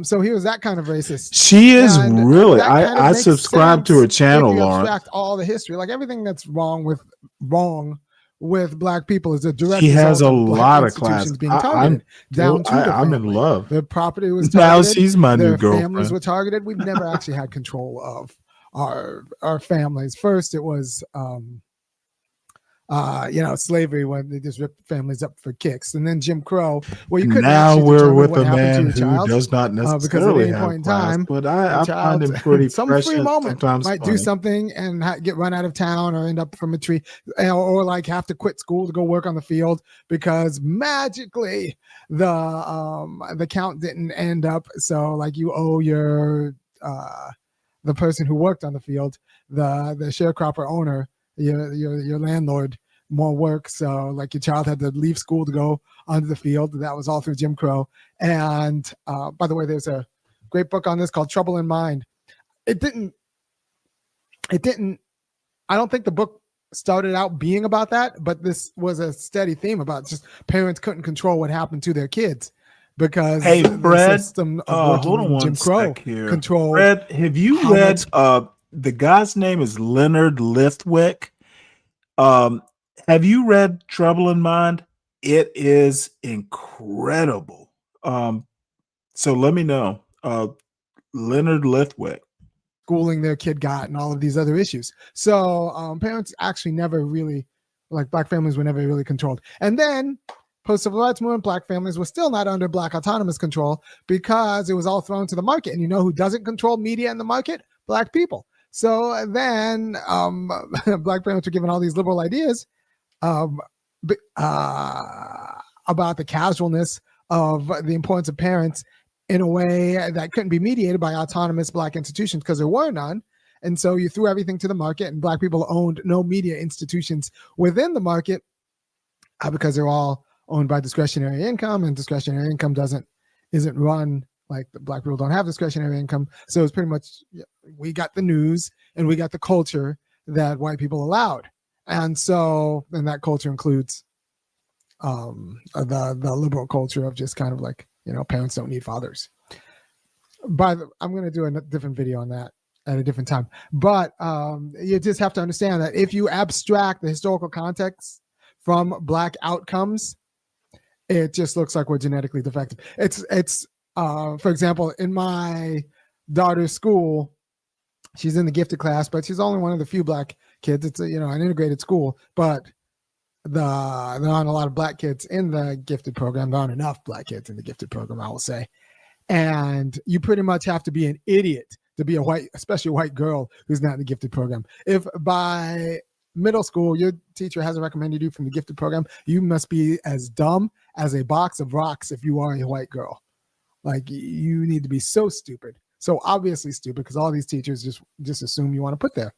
Speaker 7: So he was that kind of racist.
Speaker 6: She is
Speaker 7: And
Speaker 6: really.
Speaker 7: that kind of
Speaker 6: I
Speaker 7: makes
Speaker 6: subscribe to her
Speaker 7: sense
Speaker 6: channel,
Speaker 7: if you
Speaker 6: Lawrence.
Speaker 7: abstract all the history, like everything that's wrong with black people is a direct
Speaker 6: She has
Speaker 7: result
Speaker 6: a
Speaker 7: of black
Speaker 6: lot of
Speaker 7: institutions
Speaker 6: class.
Speaker 7: being targeted down to the
Speaker 6: I'm in
Speaker 7: family.
Speaker 6: love.
Speaker 7: Their property was
Speaker 6: Now
Speaker 7: targeted.
Speaker 6: she's my new
Speaker 7: Their families
Speaker 6: girlfriend.
Speaker 7: were targeted. We've never actually had control of our families. First, it was slavery, when they just ripped families up for kicks, and then Jim Crow, where you couldn't
Speaker 6: Now
Speaker 7: actually
Speaker 6: we're
Speaker 7: determine
Speaker 6: with
Speaker 7: what
Speaker 6: a
Speaker 7: happened to
Speaker 6: man
Speaker 7: your
Speaker 6: who
Speaker 7: child,
Speaker 6: does not
Speaker 7: because at
Speaker 6: necessarily
Speaker 7: any
Speaker 6: have
Speaker 7: point in
Speaker 6: class,
Speaker 7: time,
Speaker 6: but
Speaker 7: the
Speaker 6: I find
Speaker 7: child,
Speaker 6: him pretty
Speaker 7: some free
Speaker 6: prescient,
Speaker 7: moment
Speaker 6: sometimes
Speaker 7: might do
Speaker 6: funny.
Speaker 7: something and get run out of town or end up from a tree, or like have to quit school to go work on the field because magically the count didn't end up. So like you owe your the person who worked on the field, the sharecropper owner, your landlord, more work. So like your child had to leave school to go onto the field. That was all through Jim Crow. And by the way, there's a great book on this called Trouble in Mind. It didn't I don't think the book started out being about that, but this was a steady theme about just parents couldn't control what happened to their kids because
Speaker 6: Hey,
Speaker 7: the
Speaker 6: Fred.
Speaker 7: system of
Speaker 6: Hold on
Speaker 7: working in Jim
Speaker 6: one
Speaker 7: Crow
Speaker 6: sec here.
Speaker 7: controlled.
Speaker 6: Fred, have you
Speaker 7: how
Speaker 6: read?
Speaker 7: much-
Speaker 6: The guy's name is Leonard Lithwick. Have you read Trouble in Mind? It is incredible. So let me know. Leonard Lithwick.
Speaker 7: schooling their kid got and all of these other issues. So parents actually never really, like black families were never really controlled. And then post-civil rights movement, black families were still not under black autonomous control because it was all thrown to the market. And you know who doesn't control media in the market? Black people. So then black parents were given all these liberal ideas about the casualness of the importance of parents in a way that couldn't be mediated by autonomous black institutions because there were none. And so you threw everything to the market, and black people owned no media institutions within the market because they're all owned by discretionary income, and discretionary income isn't run like the black people don't have discretionary income. So it's pretty much, we got the news and we got the culture that white people allowed. And so, and that culture includes the liberal culture of just kind of like, parents don't need fathers. I'm going to do a different video on that at a different time. But you just have to understand that if you abstract the historical context from black outcomes, it just looks like we're genetically defective. It's for example, in my daughter's school, she's in the gifted class, but she's only one of the few black kids. It's an integrated school, but there aren't a lot of black kids in the gifted program. There aren't enough black kids in the gifted program, I will say. And you pretty much have to be an idiot to be especially a white girl who's not in the gifted program. If by middle school your teacher hasn't recommended you from the gifted program, you must be as dumb as a box of rocks if you are a white girl. Like, you need to be so stupid, so obviously stupid, because all these teachers just assume you want to put there.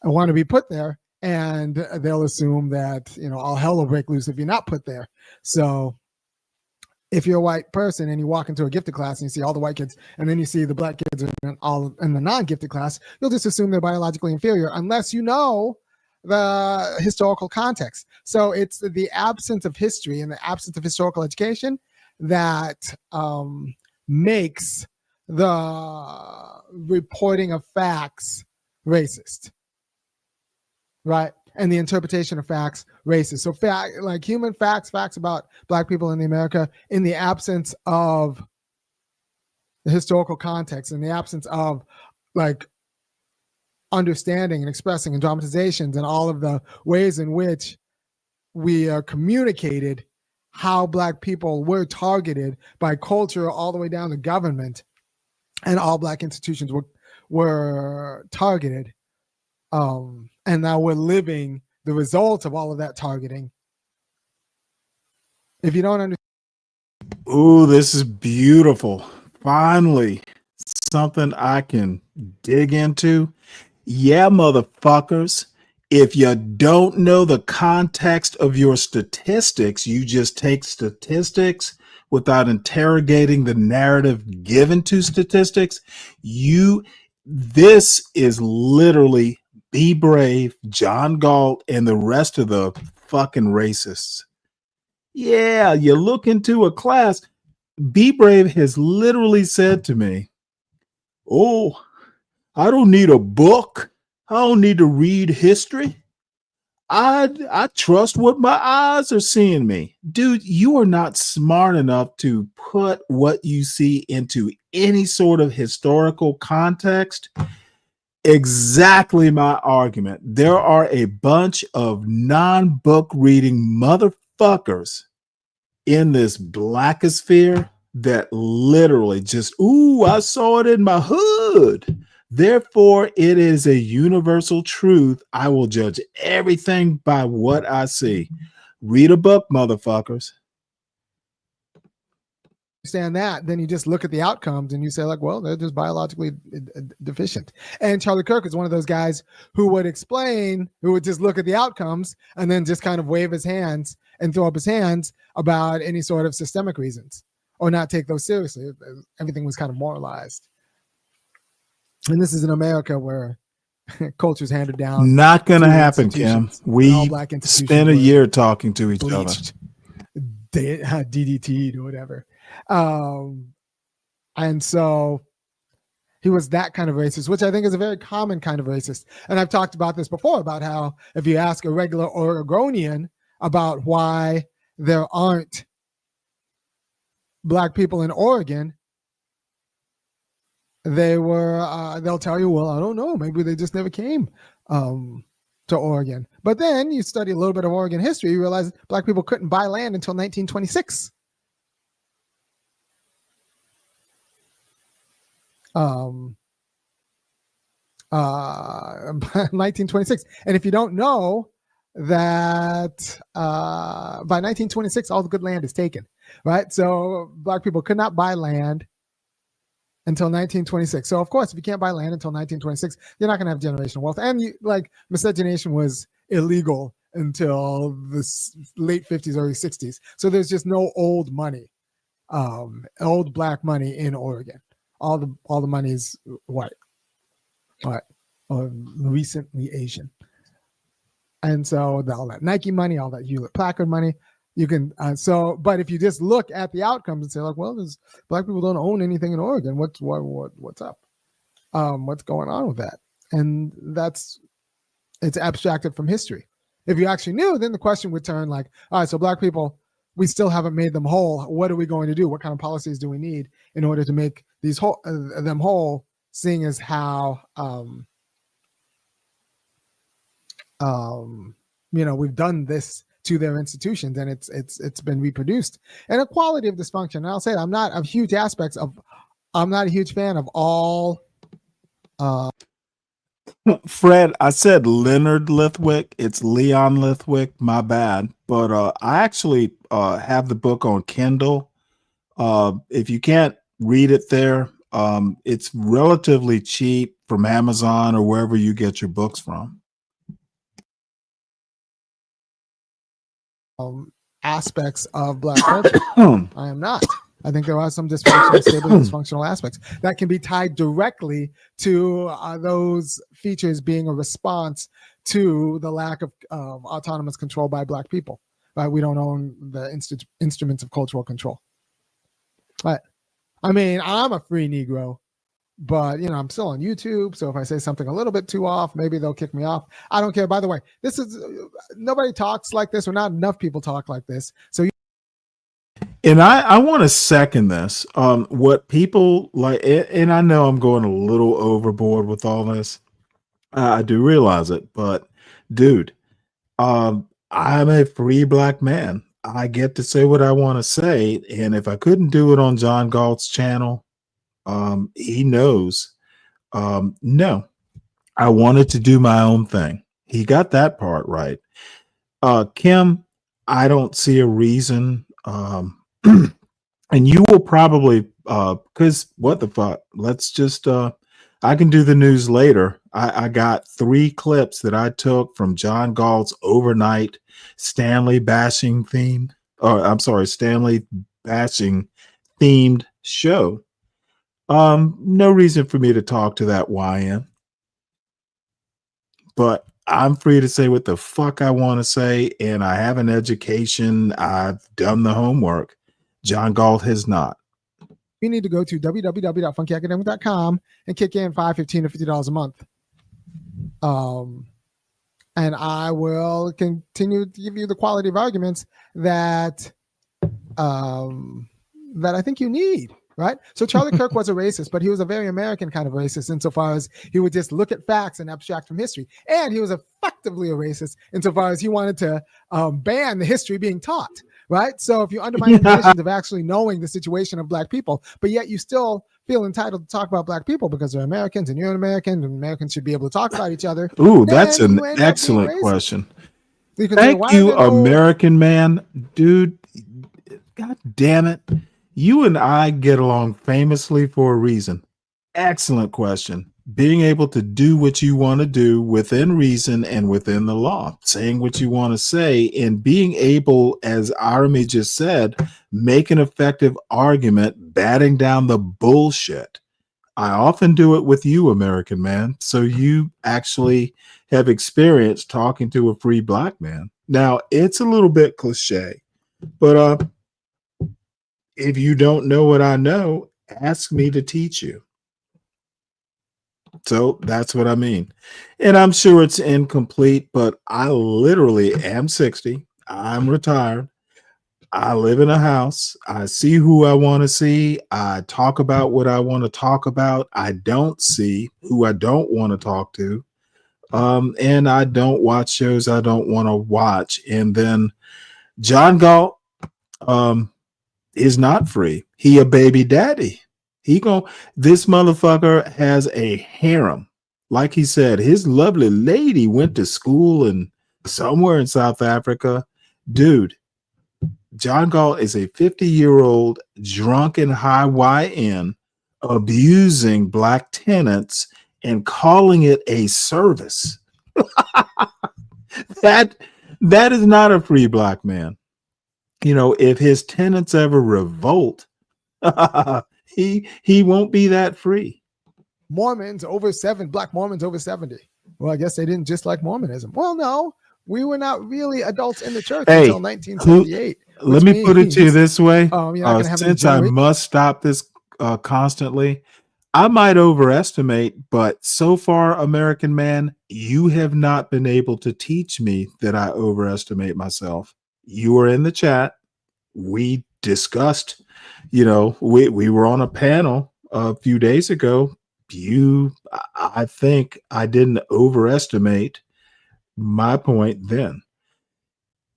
Speaker 7: I want to be put there, and they'll assume that all hell will break loose if you're not put there. So if you're a white person and you walk into a gifted class and you see all the white kids, and then you see the black kids all in the non-gifted class, you'll just assume they're biologically inferior unless you know the historical context. So it's the absence of history and the absence of historical education that makes the reporting of facts racist, right? And the interpretation of facts racist. So like human facts about black people in America, in the absence of the historical context, in the absence of like understanding and expressing and dramatizations and all of the ways in which we communicated how Black people were targeted by culture all the way down to government, and all Black institutions were targeted. And now we're living the results of all of that targeting. If you don't understand.
Speaker 6: Ooh, this is beautiful. Finally, something I can dig into. Yeah, motherfuckers. If you don't know the context of your statistics, you just take statistics without interrogating the narrative given to statistics. This is literally Be Brave, John Galt, and the rest of the fucking racists. Yeah, you look into a class. Be Brave has literally said to me, "Oh, I don't need a book. I don't need to read history. I trust what my eyes are seeing me." Dude, you are not smart enough to put what you see into any sort of historical context. Exactly my argument. There are a bunch of non-book reading motherfuckers in this blackosphere that literally just, ooh, I saw it in my hood. Therefore, it is a universal truth. I will judge everything by what I see. Read a book, motherfuckers.
Speaker 7: Understand that, then you just look at the outcomes and you say, like, well, they're just biologically deficient. And Charlie Kirk is one of those guys who would explain, who would just look at the outcomes and then just kind of wave his hands and throw up his hands about any sort of systemic reasons, or not take those seriously. Everything was kind of moralized. And this is in America where culture's handed down.
Speaker 6: Not going to happen, Kim. We spent a year talking to each
Speaker 7: bleached,
Speaker 6: other.
Speaker 7: DDT'd or whatever. And so he was that kind of racist, which I think is a very common kind of racist. And I've talked about this before, about how if you ask a regular Oregonian about why there aren't Black people in Oregon, they'll tell you, well, I don't know, maybe they just never came to Oregon. But then you study a little bit of Oregon history, you realize Black people couldn't buy land until 1926. 1926. And if you don't know that by 1926, all the good land is taken, right? So Black people could not buy land until 1926. So of course, if you can't buy land until 1926, you're not going to have generational wealth. And miscegenation was illegal until the late 50s, early 60s. So there's just no old money, old Black money in Oregon. All the money is white, or recently Asian. And so all that Nike money, all that Hewlett Packard money, you can. But if you just look at the outcomes and say, like, well, there's Black people don't own anything in Oregon. What's up? What's going on with that? And it's abstracted from history. If you actually knew, then the question would turn like, all right, so Black people, we still haven't made them whole. What are we going to do? What kind of policies do we need in order to make these them whole? Seeing as how we've done this to their institutions, and it's been reproduced, and a quality of dysfunction. And I'll say I'm not a huge fan of all.
Speaker 6: Fred, I said Leonard Lithwick. It's Leon Lithwick. My bad. But I actually have the book on Kindle. If you can't read it there, it's relatively cheap from Amazon or wherever you get your books from.
Speaker 7: Aspects of Black culture. I am not. I think there are some dysfunctional, stable dysfunctional aspects that can be tied directly to those features being a response to the lack of autonomous control by Black people. Right? We don't own the instruments of cultural control. But I mean, I'm a free Negro, but I'm still on YouTube. So if I say something a little bit too off, maybe they'll kick me off. I don't care. By the way, this is nobody talks like this, or not enough people talk like this. So.
Speaker 6: And I want to second this. What people like, and I know I'm going a little overboard with all this, I do realize it, but dude, I'm a free black man. I get to say what I want to say, and if I couldn't do it on John Galt's channel, he knows. No, I wanted to do my own thing. He got that part right. Kim, I don't see a reason. And you will probably because what the fuck? Let's just I can do the news later. I got 3 clips that I took from John Galt's overnight Stanley bashing theme, or I'm sorry, Stanley bashing themed show. No reason for me to talk to that YN, but I'm free to say what the fuck I want to say, and I have an education. I've done the homework. John Galt has not.
Speaker 7: You need to go to www.funkyacademic.com and kick in $5, $15, or $50 a month. And I will continue to give you the quality of arguments that that I think you need. Right. So Charlie Kirk was a racist, but he was a very American kind of racist insofar as he would just look at facts and abstract from history. And he was effectively a racist insofar as he wanted to ban the history being taught. Right. So if you undermine the conditions of actually knowing the situation of black people, but yet you still feel entitled to talk about black people because they're Americans and you're an American and Americans should be able to talk about each other.
Speaker 6: Ooh, that's an excellent question. Thank you, American man. Dude, God damn it. You and I get along famously for a reason. Excellent question. Being able to do what you want to do within reason and within the law, saying what you want to say, and being able, as Arami just said, make an effective argument, batting down the bullshit. I often do it with you, American man. So you actually have experience talking to a free black man. Now, it's a little bit cliche, but if you don't know what I know, ask me to teach you. So that's what I mean. And I'm sure it's incomplete, but I literally am 60. I'm retired. I live in a house. I see who I want to see. I talk about what I want to talk about. I don't see who I don't want to talk to. And I don't watch shows I don't want to watch. And then John Galt, is not free. He a baby daddy. This motherfucker has a harem. Like he said, his lovely lady went to school in somewhere in South Africa. Dude, John Galt is a 50-year-old drunken high YN abusing black tenants and calling it a service. That is not a free black man. You know, if his tenants ever revolt, he won't be that free.
Speaker 7: Black Mormons over 70. Well, I guess they didn't just like Mormonism. Well, no, we were not really adults in the church until 1978.
Speaker 6: Let me put it to you this way.
Speaker 7: Since
Speaker 6: I must stop this constantly, I might overestimate, but so far, American man, you have not been able to teach me that I overestimate myself. You were in the chat. We discussed, we were on a panel a few days ago. I think I didn't overestimate my point then.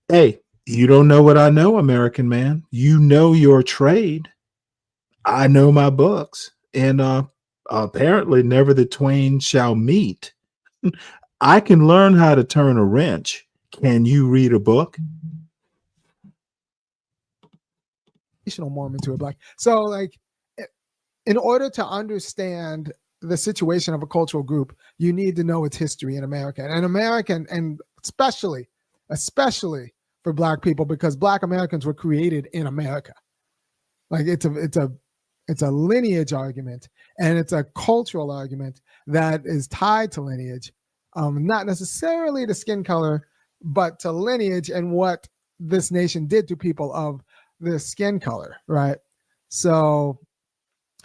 Speaker 6: Hey, you don't know what I know, American man. You know your trade. I know my books. And apparently never the twain shall meet. I can learn how to turn a wrench. Can you read a book?
Speaker 7: Mormon to a black. So, like, in order to understand the situation of a cultural group, you need to know its history in America and especially for black people, because black Americans were created in America. Like, it's a lineage argument, and it's a cultural argument that is tied to lineage, not necessarily to skin color, but to lineage and what this nation did to people of the skin color, right? So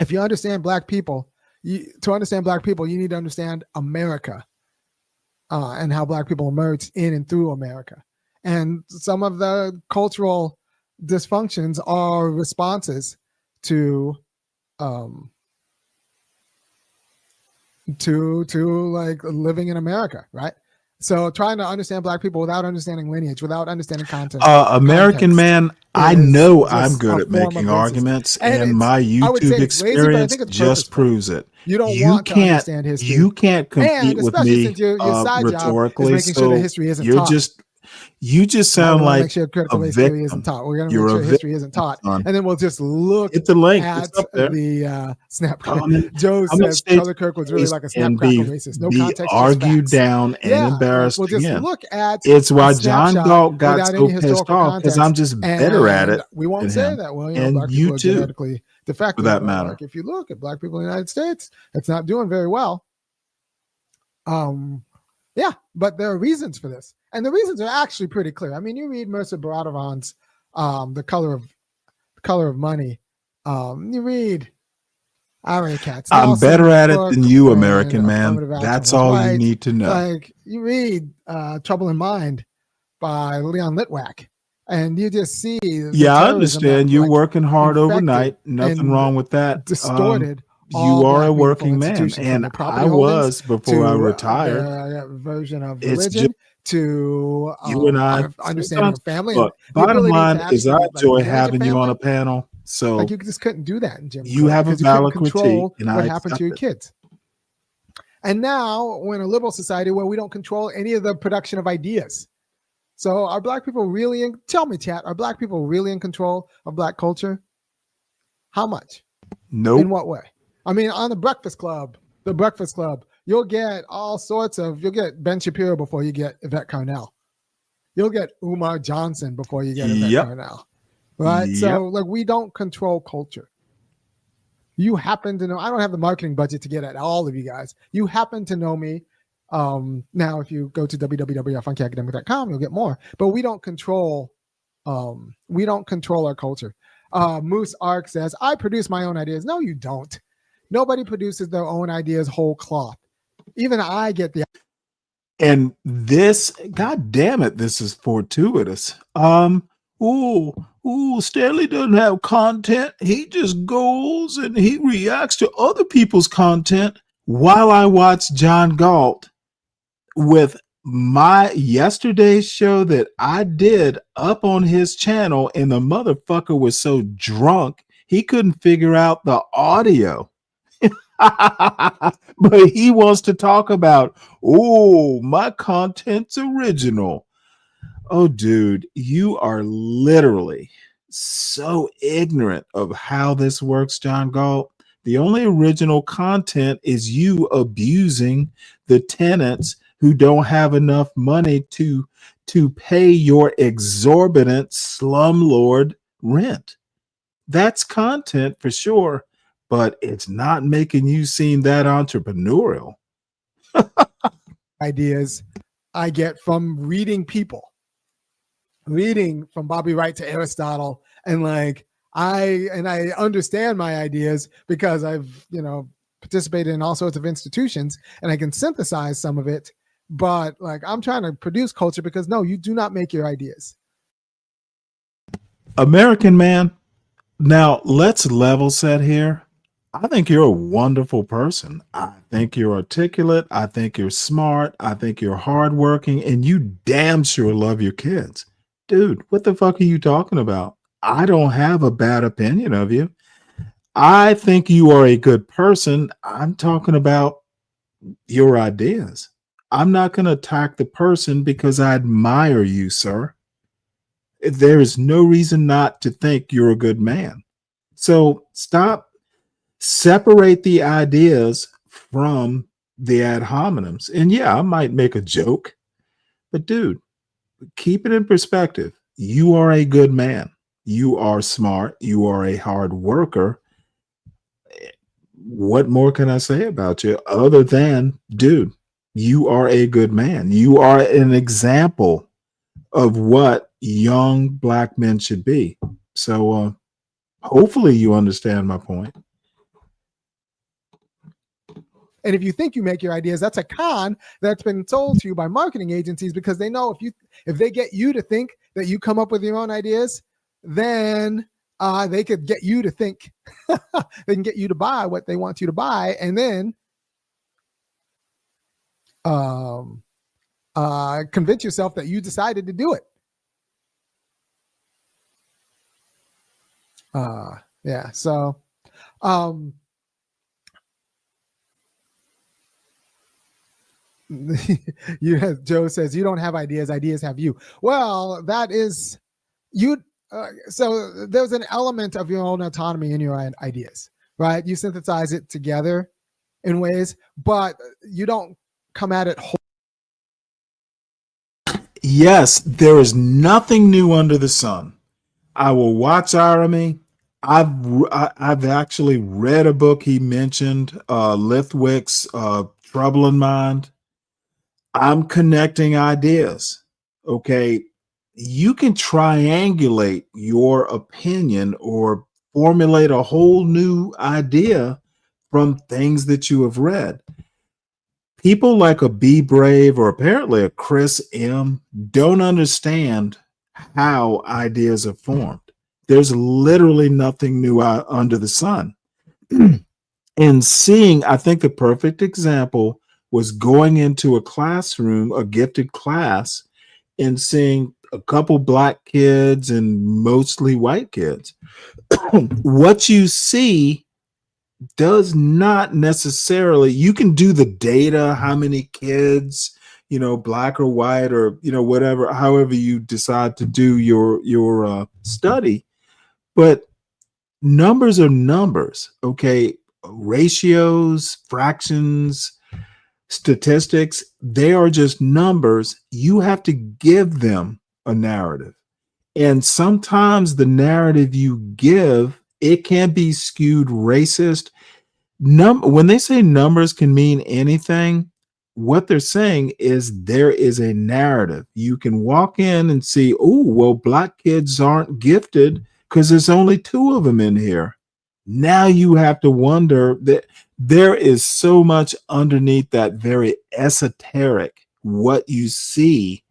Speaker 7: if you understand black people, to understand black people, you need to understand America and how black people emerged in and through America. And some of the cultural dysfunctions are responses to to like living in America, right? So trying to understand Black people without understanding lineage, without understanding content,
Speaker 6: American man, I
Speaker 7: is
Speaker 6: know I'm
Speaker 7: just
Speaker 6: good
Speaker 7: a
Speaker 6: at
Speaker 7: form
Speaker 6: making
Speaker 7: of racism.
Speaker 6: arguments,
Speaker 7: And
Speaker 6: and
Speaker 7: it's,
Speaker 6: my
Speaker 7: I would say
Speaker 6: YouTube
Speaker 7: it's lazy, but I
Speaker 6: experience
Speaker 7: think it's
Speaker 6: just
Speaker 7: purposeful.
Speaker 6: proves it.
Speaker 7: You don't want to understand history.
Speaker 6: You can't
Speaker 7: And
Speaker 6: compete with
Speaker 7: especially
Speaker 6: me
Speaker 7: since your side job is
Speaker 6: rhetorically.
Speaker 7: making sure that
Speaker 6: So
Speaker 7: history isn't
Speaker 6: you're
Speaker 7: taught.
Speaker 6: you just
Speaker 7: Right?
Speaker 6: sound
Speaker 7: We want to
Speaker 6: like
Speaker 7: make sure
Speaker 6: a
Speaker 7: critical race theory isn't
Speaker 6: victim.
Speaker 7: taught. We're going to
Speaker 6: You're
Speaker 7: make
Speaker 6: a
Speaker 7: sure history
Speaker 6: victim,
Speaker 7: isn't taught.
Speaker 6: son.
Speaker 7: And then we'll just look
Speaker 6: Hit the link.
Speaker 7: at
Speaker 6: It's up there.
Speaker 7: the snap.
Speaker 6: Common
Speaker 7: Joe says
Speaker 6: state
Speaker 7: Charlie Kirk was really like a
Speaker 6: and
Speaker 7: snapcrackle racist. No
Speaker 6: be
Speaker 7: context, just
Speaker 6: argued
Speaker 7: facts.
Speaker 6: down and
Speaker 7: Yeah, like
Speaker 6: embarrassed
Speaker 7: we'll just
Speaker 6: again.
Speaker 7: look at
Speaker 6: It's
Speaker 7: a
Speaker 6: why John
Speaker 7: snapshot
Speaker 6: Galt got
Speaker 7: without
Speaker 6: so
Speaker 7: any
Speaker 6: pissed
Speaker 7: historical
Speaker 6: off, because
Speaker 7: context.
Speaker 6: I'm just better at
Speaker 7: And
Speaker 6: it
Speaker 7: we won't
Speaker 6: than
Speaker 7: say
Speaker 6: him.
Speaker 7: that, well,
Speaker 6: And
Speaker 7: Black
Speaker 6: you
Speaker 7: people are
Speaker 6: too,
Speaker 7: genetically defective.
Speaker 6: for that
Speaker 7: But,
Speaker 6: matter.
Speaker 7: like, if you look at Black people in the United States, it's not doing very well. Yeah, but there are reasons for this. And the reasons are actually pretty clear. I mean, you read Mercer Baradovan's The Color of Money. You read Ari Katz.
Speaker 6: I'm better at it than you, American man.
Speaker 7: Affirmative Action
Speaker 6: That's
Speaker 7: Was
Speaker 6: all
Speaker 7: Right.
Speaker 6: you need to know.
Speaker 7: Like, you read Trouble in Mind by Leon Litwack, and you just see the
Speaker 6: Yeah, I
Speaker 7: terrorism
Speaker 6: understand.
Speaker 7: that,
Speaker 6: You're
Speaker 7: like,
Speaker 6: working hard
Speaker 7: infected
Speaker 6: overnight. Nothing
Speaker 7: and
Speaker 6: wrong with that.
Speaker 7: distorted
Speaker 6: You
Speaker 7: all
Speaker 6: are a
Speaker 7: Black meaningful
Speaker 6: working man,
Speaker 7: institutions, from
Speaker 6: and
Speaker 7: their property
Speaker 6: I
Speaker 7: holdings
Speaker 6: was before I
Speaker 7: to
Speaker 6: retired.
Speaker 7: their version of
Speaker 6: It's just
Speaker 7: religion to
Speaker 6: you and I.
Speaker 7: understanding
Speaker 6: Sometimes,
Speaker 7: of family,
Speaker 6: look,
Speaker 7: and the
Speaker 6: bottom
Speaker 7: ability
Speaker 6: line
Speaker 7: to
Speaker 6: is I
Speaker 7: actually, like,
Speaker 6: enjoy
Speaker 7: manage a
Speaker 6: having you on
Speaker 7: family.
Speaker 6: a panel. So
Speaker 7: Like, you just couldn't do that in Jim
Speaker 6: you
Speaker 7: Crow
Speaker 6: have a
Speaker 7: because you couldn't
Speaker 6: valid critique,
Speaker 7: control
Speaker 6: and
Speaker 7: what
Speaker 6: I
Speaker 7: happened
Speaker 6: accept
Speaker 7: to your
Speaker 6: it.
Speaker 7: kids. And now we're in a liberal society where we don't control any of the production of ideas. So are Black people really in, tell me, chat, are Black people really in control of Black culture? How much?
Speaker 6: Nope.
Speaker 7: In what way? I mean, on the Breakfast Club, you'll get all sorts of, you'll get Ben Shapiro before you get Yvette Carnell. You'll get Umar Johnson before you get Yvette
Speaker 6: Yep.
Speaker 7: Carnell. Right?
Speaker 6: Yep.
Speaker 7: So, like, we don't control culture. You happen to know, I don't have the marketing budget to get at all of you guys. You happen to know me. Now, if you go to www.funkyacademic.com, you'll get more. But we don't control our culture. Moose Ark says, I produce my own ideas. No, you don't. Nobody produces their own ideas whole cloth. Even I get the.
Speaker 6: And this, God damn it, this is fortuitous. Stanley doesn't have content. He just goes and he reacts to other people's content while I watch John Galt with my yesterday's show that I did up on his channel, and the motherfucker was so drunk he couldn't figure out the audio. But he wants to talk about, my content's original. Oh, dude, you are literally so ignorant of how this works, John Galt. The only original content is you abusing the tenants who don't have enough money to pay your exorbitant slumlord rent. That's content for sure, but it's not making you seem that entrepreneurial.
Speaker 7: Ideas I get from reading people, reading from Bobby Wright to Aristotle, and like I understand my ideas because I've participated in all sorts of institutions, and I can synthesize some of it. But like, I'm trying to produce culture because no, you do not make your ideas.
Speaker 6: American man, now let's level set here. I think you're a wonderful person. I think you're articulate. I think you're smart. I think you're hardworking, and you damn sure love your kids. Dude, what the fuck are you talking about? I don't have a bad opinion of you. I think you are a good person. I'm talking about your ideas. I'm not going to attack the person because I admire you, sir. There is no reason not to think you're a good man. So stop. Separate the ideas from the ad hominems. And yeah, I might make a joke, but dude, keep it in perspective. You are a good man. You are smart. You are a hard worker. What more can I say about you other than, dude, you are a good man. You are an example of what young Black men should be. So hopefully you understand my point.
Speaker 7: And if you think you make your ideas, that's a con that's been sold to you by marketing agencies, because they know if they get you to think that you come up with your own ideas, then they could get you to think. They can get you to buy what they want you to buy, and then convince yourself that you decided to do it. Yeah. So, Joe says you don't have ideas. Ideas have you. Well, that is you. So there's an element of your own autonomy in your ideas, right? You synthesize it together in ways, but you don't come at it whole.
Speaker 6: Yes, there is nothing new under the sun. I will watch Army. I've actually read a book he mentioned, Lithwick's Trouble in Mind. I'm connecting ideas. Okay. You can triangulate your opinion or formulate a whole new idea from things that you have read. People like a Be Brave or apparently a Chris M don't understand how ideas are formed. There's literally nothing new under the sun. And seeing, I think the perfect example was going into a classroom, a gifted class, and seeing a couple black kids and mostly white kids. What you see does not necessarily, you can do the data, how many kids, black or white or, whatever, however you decide to do your study, but numbers are numbers. Okay. Ratios, fractions, statistics, they are just numbers. You have to give them a narrative. And sometimes the narrative you give, it can be skewed racist. When they say numbers can mean anything, what they're saying is there is a narrative. You can walk in and see, oh, well, black kids aren't gifted because there's only 2 of them in here. Now you have to wonder that there is so much underneath that very esoteric, what you see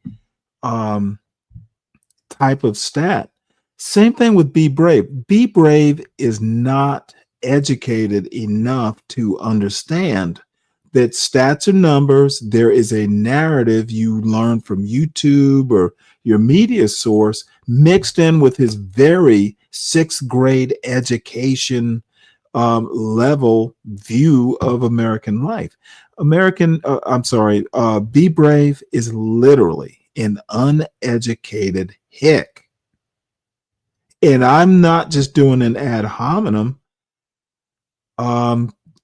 Speaker 6: type of stat. Same thing with Be Brave. Be Brave is not educated enough to understand that stats are numbers. There is a narrative you learn from YouTube or your media source mixed in with his very 6th grade education level view of American life. Be Brave is literally an uneducated hick. And I'm not just doing an ad hominem.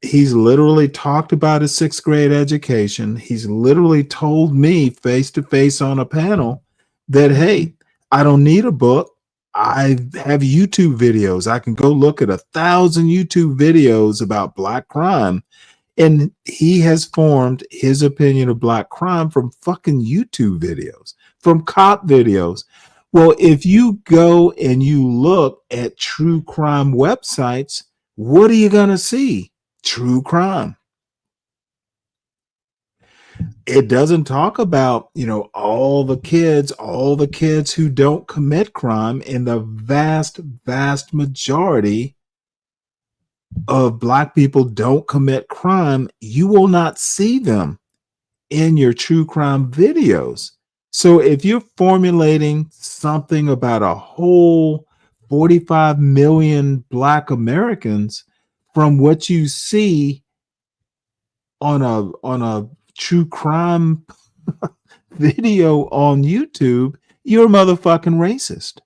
Speaker 6: He's literally talked about his 6th grade education. He's literally told me face to face on a panel that, hey, I don't need a book. I have YouTube videos. I can go look at 1,000 YouTube videos about black crime. And he has formed his opinion of black crime from fucking YouTube videos, from cop videos. Well, if you go and you look at true crime websites, what are you going to see? True crime. It doesn't talk about, all the kids who don't commit crime, and the vast, vast majority of black people don't commit crime. You will not see them in your true crime videos. So if you're formulating something about a whole 45 million black Americans from what you see on a true crime video on YouTube, you're a motherfucking racist.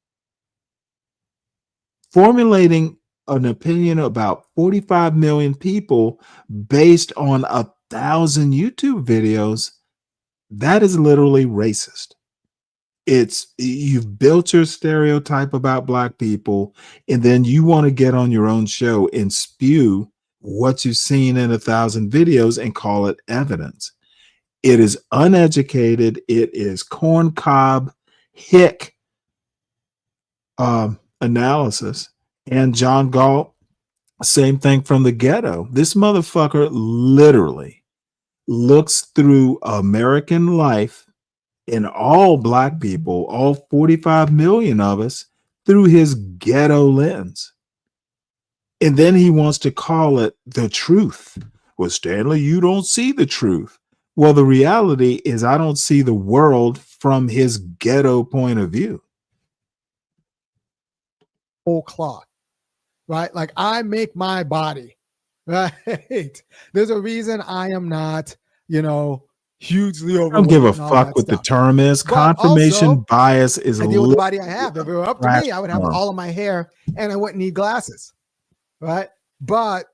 Speaker 6: Formulating an opinion about 45 million people based on 1,000 YouTube videos, that is literally racist. You've built your stereotype about black people, and then you want to get on your own show and spew what you've seen in 1,000 videos and call it evidence. It is uneducated. It is corncob hick analysis. And John Galt, same thing from the ghetto. This motherfucker literally looks through American life and all black people, all 45 million of us, through his ghetto lens. And then he wants to call it the truth. Well, Stanley, you don't see the truth. Well, the reality is I don't see the world from his ghetto point of view.
Speaker 7: Whole cloth, right? Like I make my body, right? There's a reason I am not, hugely
Speaker 6: I
Speaker 7: overweight.
Speaker 6: don't give a
Speaker 7: and all
Speaker 6: fuck
Speaker 7: that
Speaker 6: what the
Speaker 7: stuff.
Speaker 6: term is.
Speaker 7: But
Speaker 6: Confirmation
Speaker 7: also,
Speaker 6: bias is
Speaker 7: I
Speaker 6: a
Speaker 7: deal with the
Speaker 6: little
Speaker 7: body I have. If it were up to me, I would have all of my hair and I wouldn't need glasses, right? But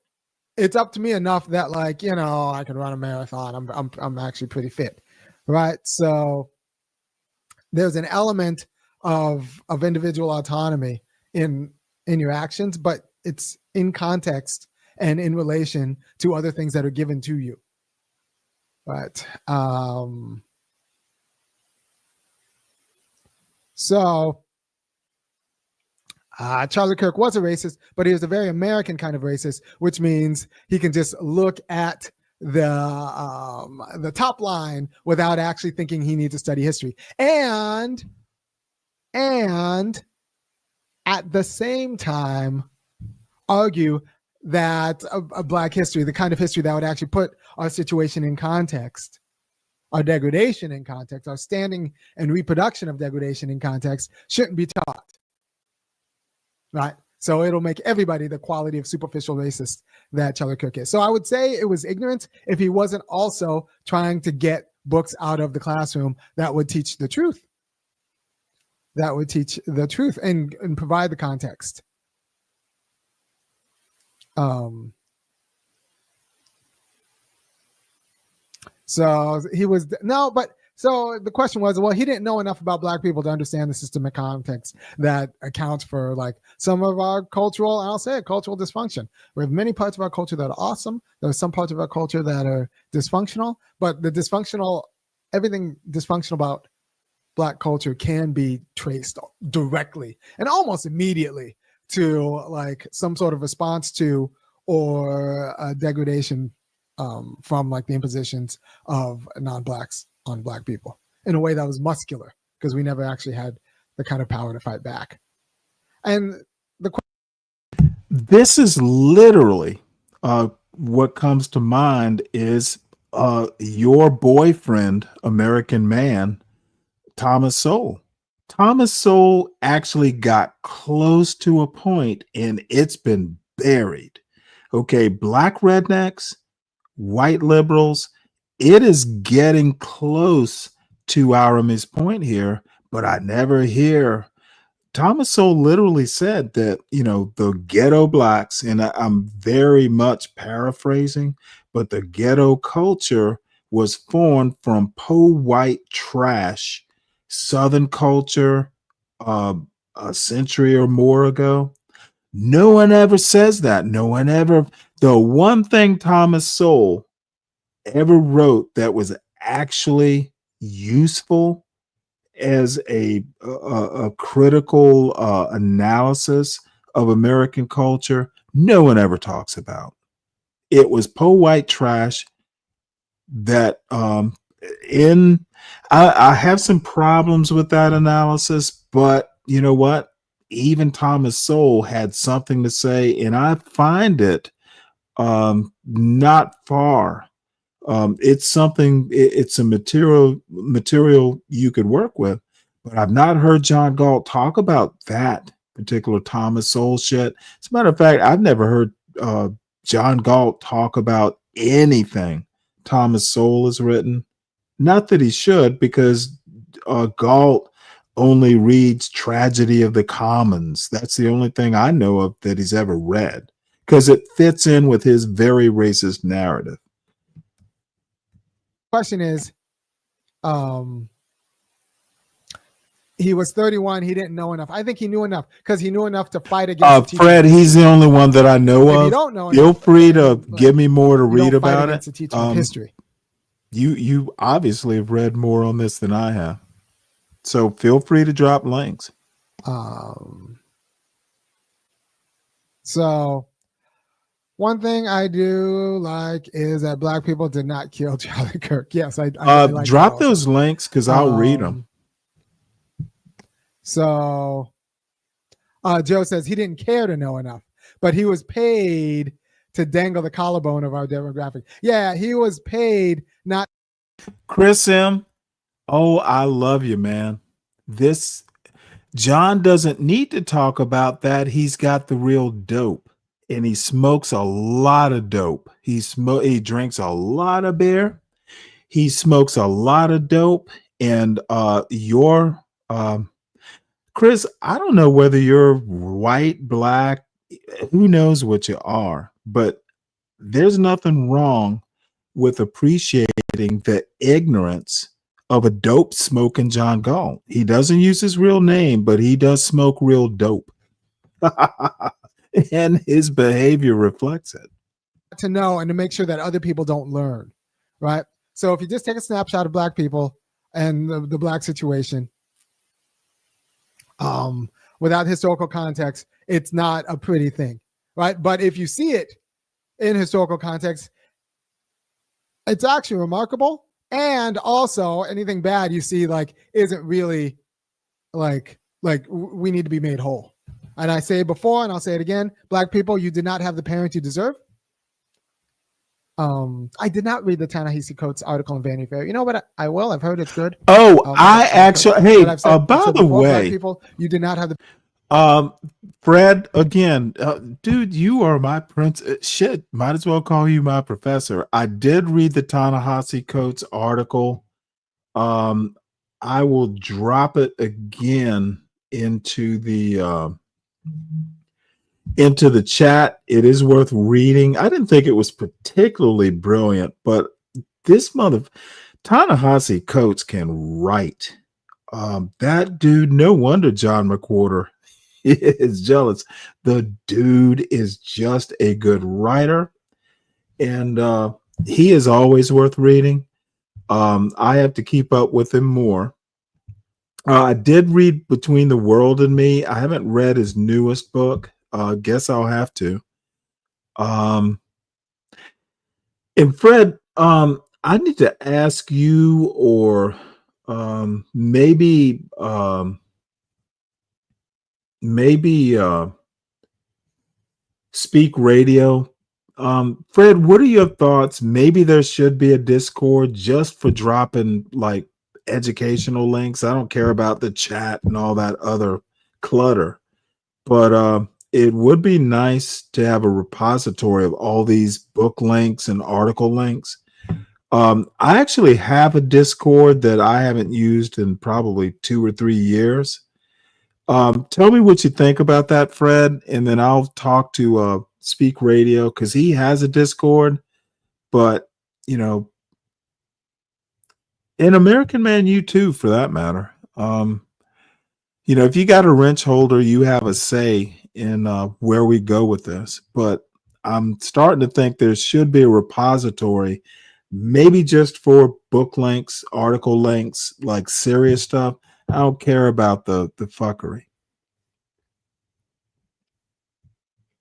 Speaker 7: it's up to me enough that, like, I can run a marathon. I'm actually pretty fit, right? So there's an element of individual autonomy in your actions, but it's in context and in relation to other things that are given to you, right? So Charlie Kirk was a racist, but he was a very American kind of racist, which means he can just look at the top line without actually thinking he needs to study history. And at the same time, argue that a Black history, the kind of history that would actually put our situation in context, our degradation in context, our standing and reproduction of degradation in context, shouldn't be taught. Right? So it'll make everybody the quality of superficial racist that Charlie Kirk is. So I would say it was ignorance if he wasn't also trying to get books out of the classroom that would teach the truth. That would teach the truth and provide the context. So he was so the question was, well, he didn't know enough about Black people to understand the systemic context that accounts for like some of our cultural, and I'll say it, cultural dysfunction. We have many parts of our culture that are awesome. There's some parts of our culture that are dysfunctional, but everything dysfunctional about Black culture can be traced directly and almost immediately to like some sort of response to or a degradation from like the impositions of non-Blacks on Black people in a way that was muscular, because we never actually had the kind of power to fight back. And
Speaker 6: this is literally what comes to mind is your boyfriend, American man, Thomas Sowell. Thomas Sowell actually got close to a point and it's been buried. Okay, Black rednecks, white liberals, it is getting close to Aramis' point here, but I never hear. Thomas Sowell literally said that, the ghetto Blacks, and I'm very much paraphrasing, but the ghetto culture was formed from white trash, Southern culture, a century or more ago. No one ever says that. No one ever. The one thing Thomas Sowell ever wrote that was actually useful as a critical analysis of American culture, no one ever talks about. It was white trash that I have some problems with that analysis, but you know what? Even Thomas Sowell had something to say, and I find it not far. It's something. It's a material you could work with, but I've not heard John Galt talk about that particular Thomas Sowell shit. As a matter of fact, I've never heard John Galt talk about anything Thomas Sowell has written. Not that he should, because Galt only reads Tragedy of the Commons. That's the only thing I know of that he's ever read, because it fits in with his very racist narrative.
Speaker 7: Question is, he was 31. He didn't know enough. I think he knew enough because he knew enough to fight against.
Speaker 6: Fred, he's the only one that I know
Speaker 7: If
Speaker 6: of.
Speaker 7: you don't know
Speaker 6: Feel
Speaker 7: enough,
Speaker 6: free to give me more to read
Speaker 7: don't fight
Speaker 6: about
Speaker 7: against
Speaker 6: it.
Speaker 7: the teaching of history.
Speaker 6: You obviously have read more on this than I have, so feel free to drop links.
Speaker 7: So one thing I do like is that Black people did not kill Charlie Kirk. Yes, I like
Speaker 6: drop those links because I'll read them.
Speaker 7: So Joe says he didn't care to know enough, but he was paid to dangle the collarbone of our demographic. Yeah, he was paid not
Speaker 6: Chris M. Oh, I love you, man. This John doesn't need to talk about that. He's got the real dope, and he smokes a lot of dope. He drinks a lot of beer. He smokes a lot of dope, and Chris, I don't know whether you're white, black, who knows what you are, but there's nothing wrong with appreciating the ignorance of a dope smoking John Gall. He doesn't use his real name, but he does smoke real dope. And his behavior reflects it.
Speaker 7: To know and to make sure that other people don't learn, right? So if you just take a snapshot of black people and the black situation, without historical context, it's not a pretty thing, right? But if you see it in historical context, it's actually remarkable. And also anything bad you see like isn't really like we need to be made whole. And I say it before and I'll say it again, black people, you did not have the parents you deserve. I did not read the Ta-Nehisi Coates article in Vanity Fair. You know what? I will. I've heard it's good.
Speaker 6: Oh, I actually, hey, by the
Speaker 7: before,
Speaker 6: way,
Speaker 7: black people, you did not have the.
Speaker 6: Fred, again, dude, you are my prince. Shit, might as well call you my professor. I did read the Ta-Nehisi Coates article. I will drop it again into the chat. It is worth reading. I didn't think it was particularly brilliant, but this Ta-Nehisi Coates can write. That dude, no wonder John McWhorter is jealous. The dude is just a good writer, and he is always worth reading. I have to keep up with him more. I did read Between the World and Me. I haven't read his newest book. Guess I'll have to. And Fred, I need to ask you, or maybe Speak Radio. Fred, what are your thoughts? Maybe there should be a Discord just for dropping like educational links. I don't care about the chat and all that other clutter, but it would be nice to have a repository of all these book links and article links. I actually have a Discord that I haven't used in probably 2 or 3 years. Tell me what you think about that, Fred, and then I'll talk to Speak Radio, because he has a Discord, but you know, and American Man U too, for that matter. You know, if you got a wrench holder, you have a say in where we go with this. But I'm starting to think there should be a repository, maybe just for book links, article links, like serious stuff. I don't care about the fuckery.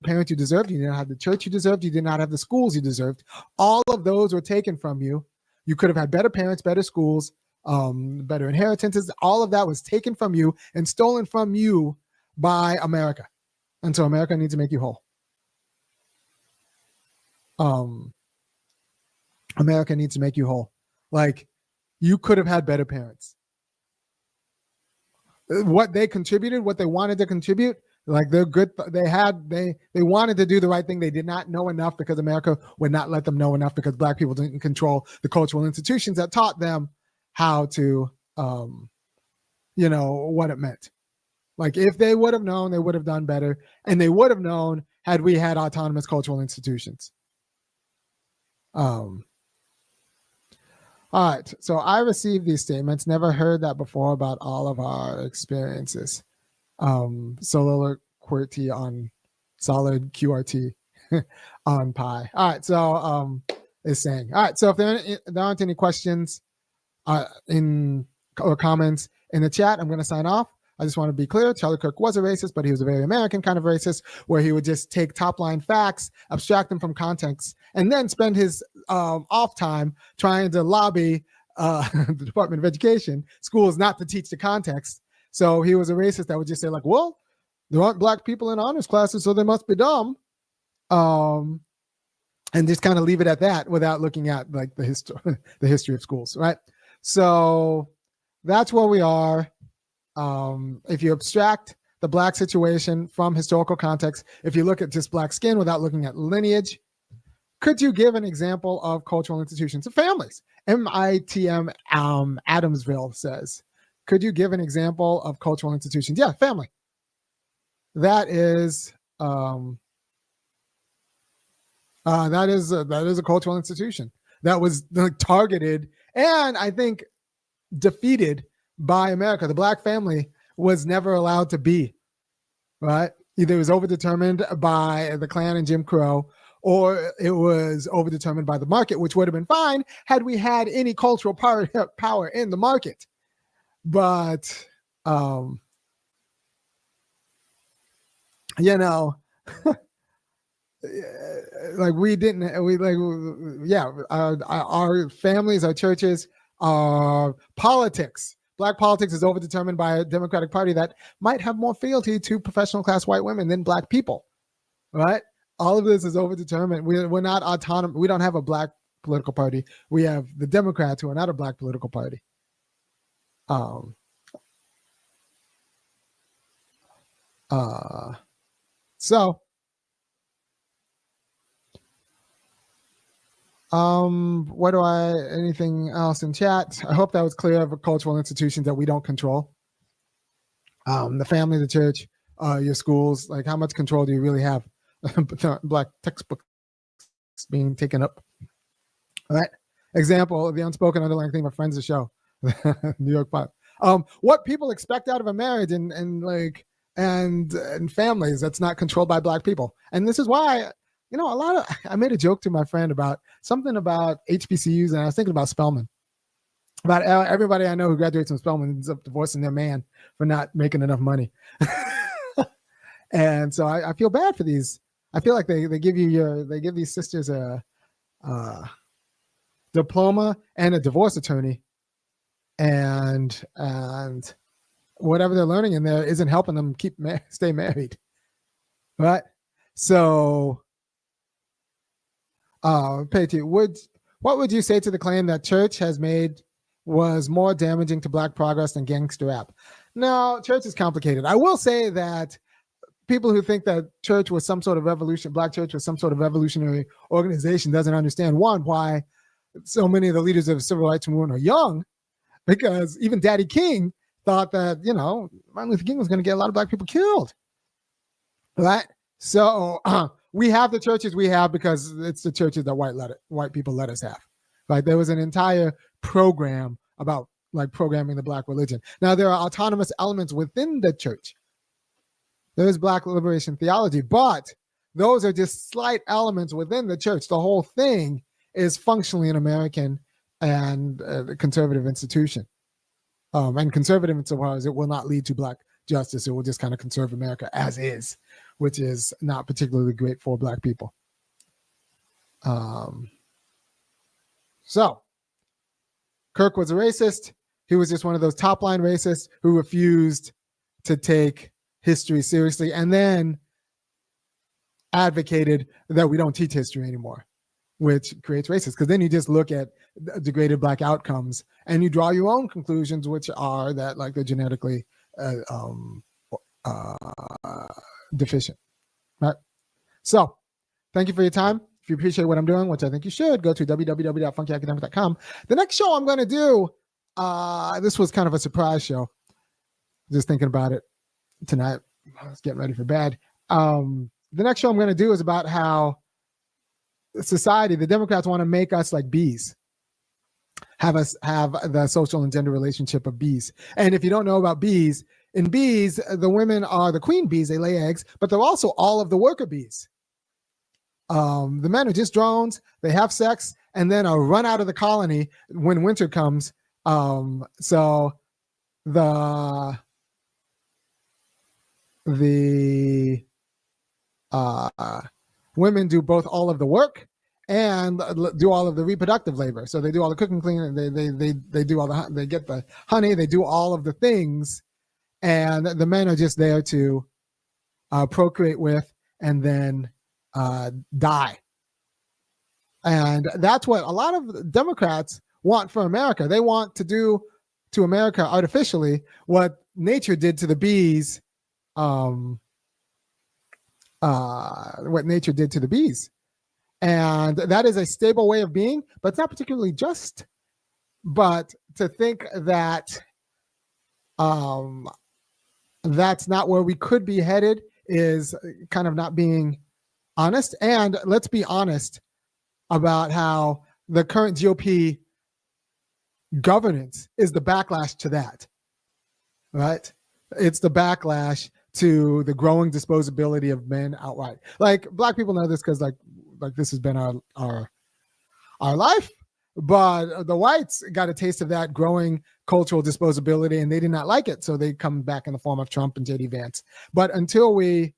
Speaker 7: Parents you deserved, you did not have the church you deserved, you did not have the schools you deserved. All of those were taken from you. You could have had better parents, better schools, better inheritances. All of that was taken from you and stolen from you by America. And so America needs to make you whole. America needs to make you whole. Like, you could have had better parents. What they contributed, what they wanted to contribute, like they're good. They wanted to do the right thing. They did not know enough because America would not let them know enough, because black people didn't control the cultural institutions that taught them how to, you know, what it meant. Like, if they would have known, they would have done better. And they would have known had we had autonomous cultural institutions. All right. So I received these statements. Never heard that before about all of our experiences. Soliloquy on solid QRT on pi. All right, so is saying. All right, so if there aren't any questions or comments in the chat, I'm going to sign off. I just want to be clear. Charlie Kirk was a racist, but he was a very American kind of racist, where he would just take top line facts, abstract them from context, and then spend his off time trying to lobby the Department of Education, schools, not to teach the context. So he was a racist that would just say, like, well, there aren't black people in honors classes, so they must be dumb. And and just kind of leave it at that without looking at like the history of schools, right? So that's where we are. If you abstract the Black situation from historical context, if you look at just Black skin without looking at lineage, could you give an example of cultural institutions of families? MITM Adamsville says, could you give an example of cultural institutions? Yeah, family. That is a cultural institution that was targeted and I think defeated by America. The Black family was never allowed to be, right? Either it was overdetermined by the Klan and Jim Crow, or it was overdetermined by the market, which would have been fine had we had any cultural power in the market. But, you know, like our families, our churches, our politics. Black politics is overdetermined by a Democratic Party that might have more fealty to professional class white women than Black people, right? All of this is overdetermined. We're not autonomous. We don't have a Black political party. We have the Democrats who are not a Black political party. Anything else in chat? I hope that was clear of cultural institutions that we don't control. The family, the church, your schools, like how much control do you really have? Black textbooks being taken up. All right. Example of the unspoken underlying theme of Friends of the Show, New York Pop. What people expect out of a marriage and families that's not controlled by Black people. And this is why, you know, I made a joke to my friend about something about HBCUs, and I was thinking about Spelman. About everybody I know who graduates from Spelman ends up divorcing their man for not making enough money. And so I feel bad for these. I feel like they give these sisters a diploma and a divorce attorney, and whatever they're learning in there isn't helping them stay married, right? So, Patty, what would you say to the claim that church has made was more damaging to Black progress than gangster rap? No, church is complicated. I will say that people who think that church was some sort of revolution, Black church was some sort of revolutionary organization, doesn't understand, one, why so many of the leaders of the civil rights movement are young, because even Daddy King thought that, you know, Martin Luther King was going to get a lot of Black people killed, right? So we have the churches we have because it's the churches that white people let us have. Like there was an entire program about like programming the Black religion. Now there are autonomous elements within the church. There is Black liberation theology, but those are just slight elements within the church. The whole thing is functionally an American and conservative institution. And conservative insofar as it will not lead to Black justice. It will just kind of conserve America as is, which is not particularly great for Black people. So Kirk was a racist. He was just one of those top line racists who refused to take history seriously and then advocated that we don't teach history anymore, which creates racism, because then you just look at degraded Black outcomes and you draw your own conclusions, which are that like they're genetically deficient, right? So thank you for your time. If you appreciate what I'm doing, which I think you should, go to www.funkyacademic.com. The next show I'm going to do, this was kind of a surprise show. Just thinking about it tonight. I was getting ready for bed. The next show I'm going to do is about how society, the Democrats want to make us like bees, have us have the social and gender relationship of bees. And if you don't know about bees, in bees, the women are the queen bees, they lay eggs, but they're also all of the worker bees. The men are just drones, they have sex, and then run out of the colony when winter comes. So the women do both all of the work and do all of the reproductive labor. So they do all the cooking, cleaning, they do all the, they get the honey, they do all of the things, and the men are just there to procreate with and then die. And that's what a lot of Democrats want for America. They want to do to America artificially what nature did to the bees. What nature did to the bees. And that is a stable way of being, but it's not particularly just. But to think that that's not where we could be headed is kind of not being honest. And let's be honest about how the current GOP governance is the backlash to that, right? It's the backlash to the growing disposability of men outright. Like Black people know this because like this has been our life, but the whites got a taste of that growing cultural disposability and they did not like it, so they come back in the form of Trump and JD Vance. But until we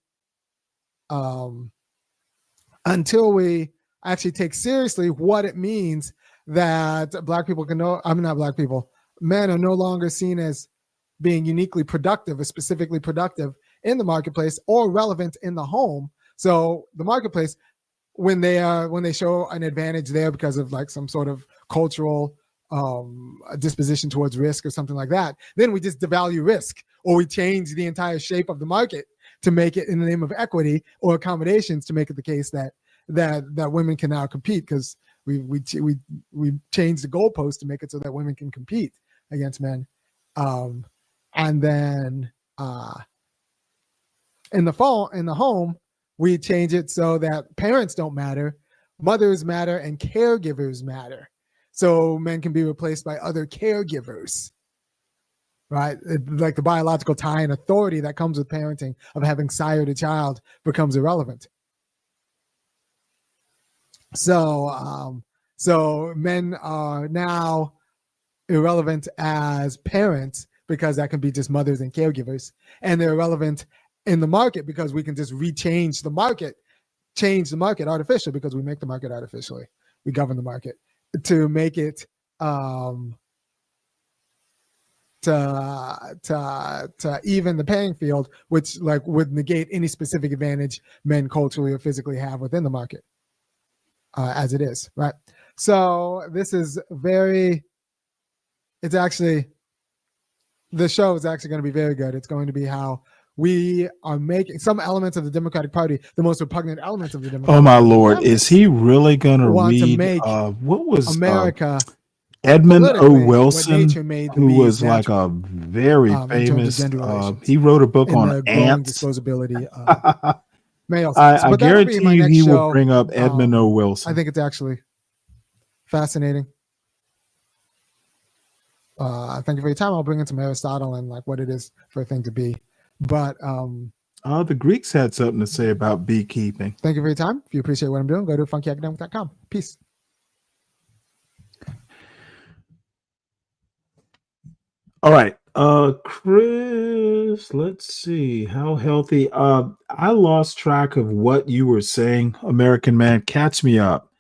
Speaker 7: actually take seriously what it means that Black people can know, I'm not Black people, men are no longer seen as being uniquely productive or specifically productive in the marketplace or relevant in the home. So the marketplace, when they show an advantage there because of like some sort of cultural disposition towards risk or something like that, then we just devalue risk, or we change the entire shape of the market to make it in the name of equity or accommodations to make it the case that women can now compete, because we changed the goalpost to make it so that women can compete against men. And then in the home, we change it so that parents don't matter, mothers matter, and caregivers matter. So men can be replaced by other caregivers, right? Like the biological tie and authority that comes with parenting of having sired a child becomes irrelevant. So men are now irrelevant as parents because that can be just mothers and caregivers, and they're irrelevant in the market because we can just change the market artificially, because we make the market artificially. We govern the market to make it to even the playing field, which like would negate any specific advantage men culturally or physically have within the market as it is, right? So this is the show is actually going to be very good. It's going to be how we are making some elements of the Democratic Party, the most repugnant elements of the Democratic
Speaker 6: Oh my
Speaker 7: Party.
Speaker 6: Lord, is he really going to
Speaker 7: Want to
Speaker 6: read
Speaker 7: make
Speaker 6: what was
Speaker 7: America
Speaker 6: Edmund O.
Speaker 7: politically what
Speaker 6: Wilson,
Speaker 7: nature made the
Speaker 6: who
Speaker 7: bees
Speaker 6: was like
Speaker 7: natural,
Speaker 6: a very
Speaker 7: in terms of
Speaker 6: famous,
Speaker 7: gender relations
Speaker 6: he wrote a book
Speaker 7: and
Speaker 6: on
Speaker 7: the growing
Speaker 6: ants.
Speaker 7: disposability of males.
Speaker 6: I
Speaker 7: But that'll be
Speaker 6: guarantee
Speaker 7: my
Speaker 6: you
Speaker 7: next
Speaker 6: he will
Speaker 7: show.
Speaker 6: bring up Edmund O.
Speaker 7: I
Speaker 6: Wilson.
Speaker 7: think it's actually fascinating. Thank you for your time. I'll bring in some Aristotle and like what it is for a thing to be. But
Speaker 6: The Greeks had something to say about beekeeping.
Speaker 7: thank you for your time. If you appreciate what I'm doing, go to funkyacademic.com. Peace.
Speaker 6: All right. Chris, let's see. How healthy? I lost track of what you were saying, American Man. Catch me up.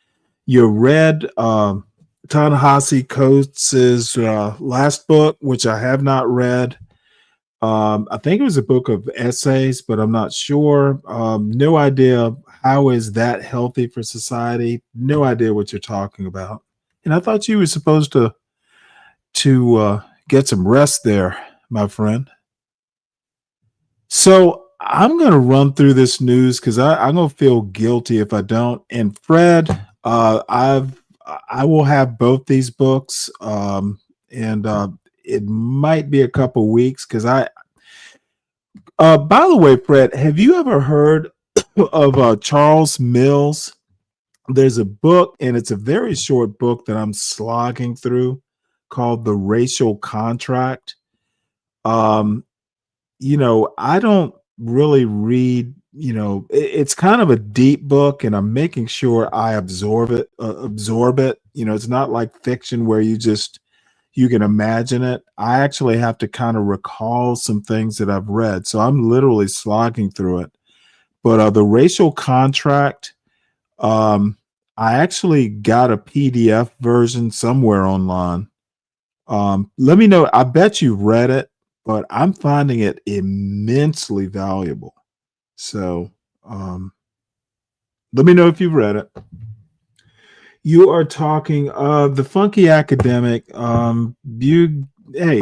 Speaker 6: You read Ta-Nehisi Coates' last book, which I have not read. I think it was a book of essays, but I'm not sure. No idea how is that healthy for society. No idea what you're talking about. And I thought you were supposed to get some rest there, my friend. So I'm going to run through this news because I'm going to feel guilty if I don't. And Fred, I will have both these books, and it might be a couple weeks because by the way, Fred, have you ever heard of Charles Mills? There's a book, and it's a very short book that I'm slogging through called The Racial Contract. I don't really read, it's kind of a deep book, and I'm making sure I absorb it. It's not like fiction where you can imagine it. I actually have to kind of recall some things that I've read. So I'm literally slogging through it. But The Racial Contract, I actually got a PDF version somewhere online. Let me know. I bet you've read it, but I'm finding it immensely valuable. So let me know if you've read it. You are talking of the funky academic. Hey,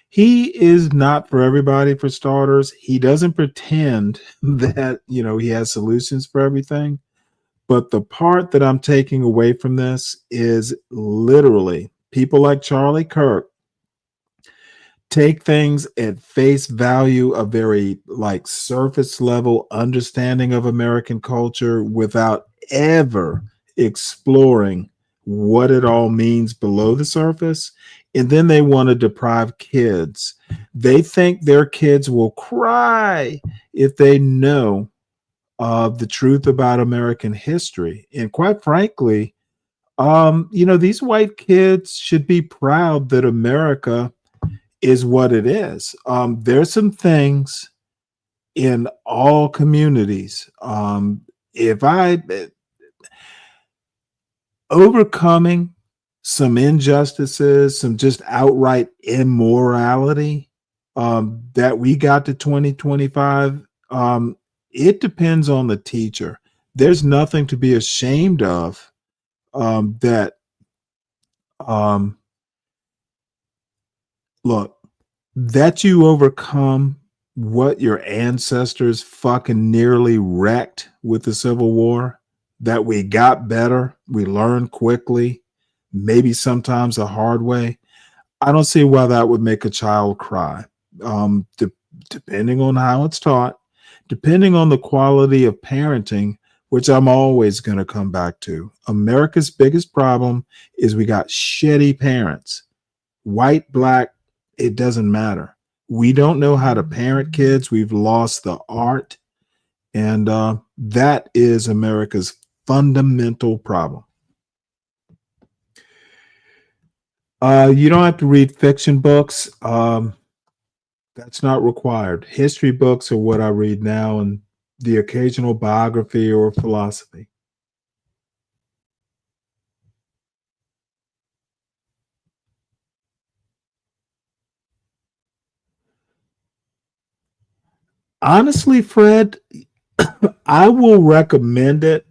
Speaker 6: he is not for everybody, for starters. He doesn't pretend that, he has solutions for everything. But the part that I'm taking away from this is literally people like Charlie Kirk take things at face value, a very like surface level understanding of American culture without ever exploring what it all means below the surface. And then they want to deprive kids. They think their kids will cry if they know the truth about American history. And quite frankly, these white kids should be proud that America is what it is. There's some things in all communities. If I overcoming some injustices, some just outright immorality that we got to 2025, it depends on the teacher. There's nothing to be ashamed of that. Look, that you overcome what your ancestors fucking nearly wrecked with the Civil War, that we got better, we learned quickly, maybe sometimes the hard way. I don't see why that would make a child cry. Depending on how it's taught, depending on the quality of parenting, which I'm always going to come back to. America's biggest problem is we got shitty parents. White, black, it doesn't matter. We don't know how to parent kids. We've lost the art. And that is America's fundamental problem. You don't have to read fiction books. That's not required. History books are what I read now, and the occasional biography or philosophy. Honestly, Fred, I will recommend it.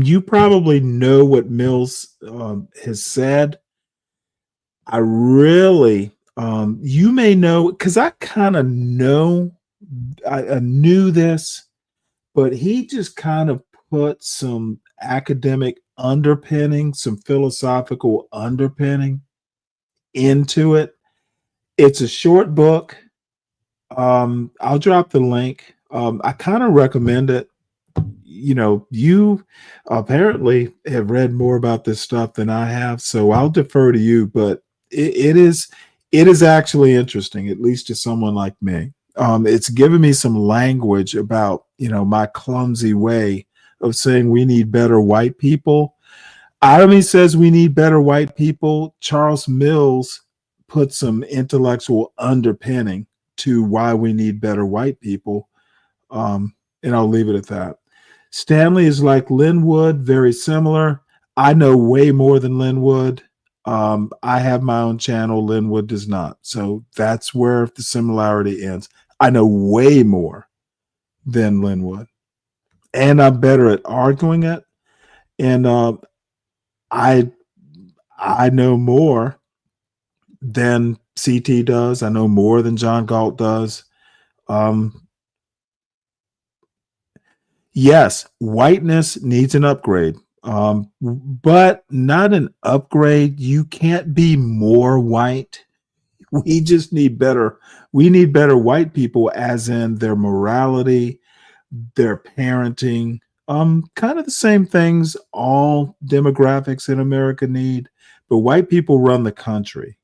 Speaker 6: You probably know what Mills has said. I really, you may know, because I kind of know, I knew this, but he just kind of put some academic underpinning, some philosophical underpinning into it. It's a short book. I'll drop the link. I kind of recommend it. You apparently have read more about this stuff than I have, so I'll defer to you, but it is actually interesting, at least to someone like me. It's given me some language about, my clumsy way of saying we need better white people. Army says we need better white people. Charles Mills put some intellectual underpinning to why we need better white people. And I'll leave it at that. Stanley is like Linwood, very similar. I know way more than Linwood. I have my own channel. Linwood does not. So that's where the similarity ends. I know way more than Linwood. And I'm better at arguing it. And I know more than CT does. I know more than John Galt does. Yes, whiteness needs an upgrade, but not an upgrade. You can't be more white. We just need better. We need better white people, as in their morality, their parenting, kind of the same things all demographics in America need. But white people run the country.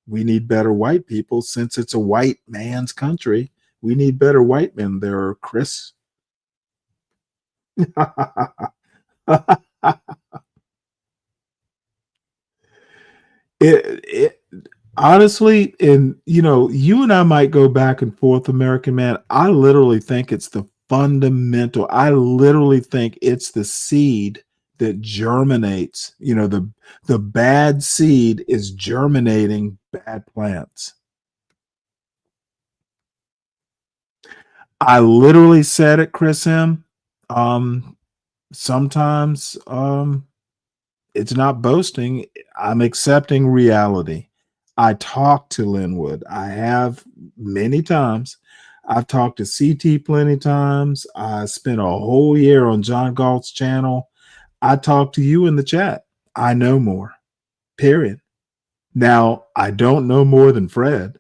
Speaker 6: We need better white people since it's a white man's country. We need better white men. There are Chris. it honestly, and you and I might go back and forth, American man. I literally think it's the fundamental. I literally think it's the seed that germinates. The bad seed is germinating bad plants. I literally said it, Chris M. Sometimes it's not boasting. I'm accepting reality. I talked to Linwood. I have many times. I've talked to CT plenty times. I spent a whole year on John Galt's channel. I talked to you in the chat. I know more, period. Now, I don't know more than Fred.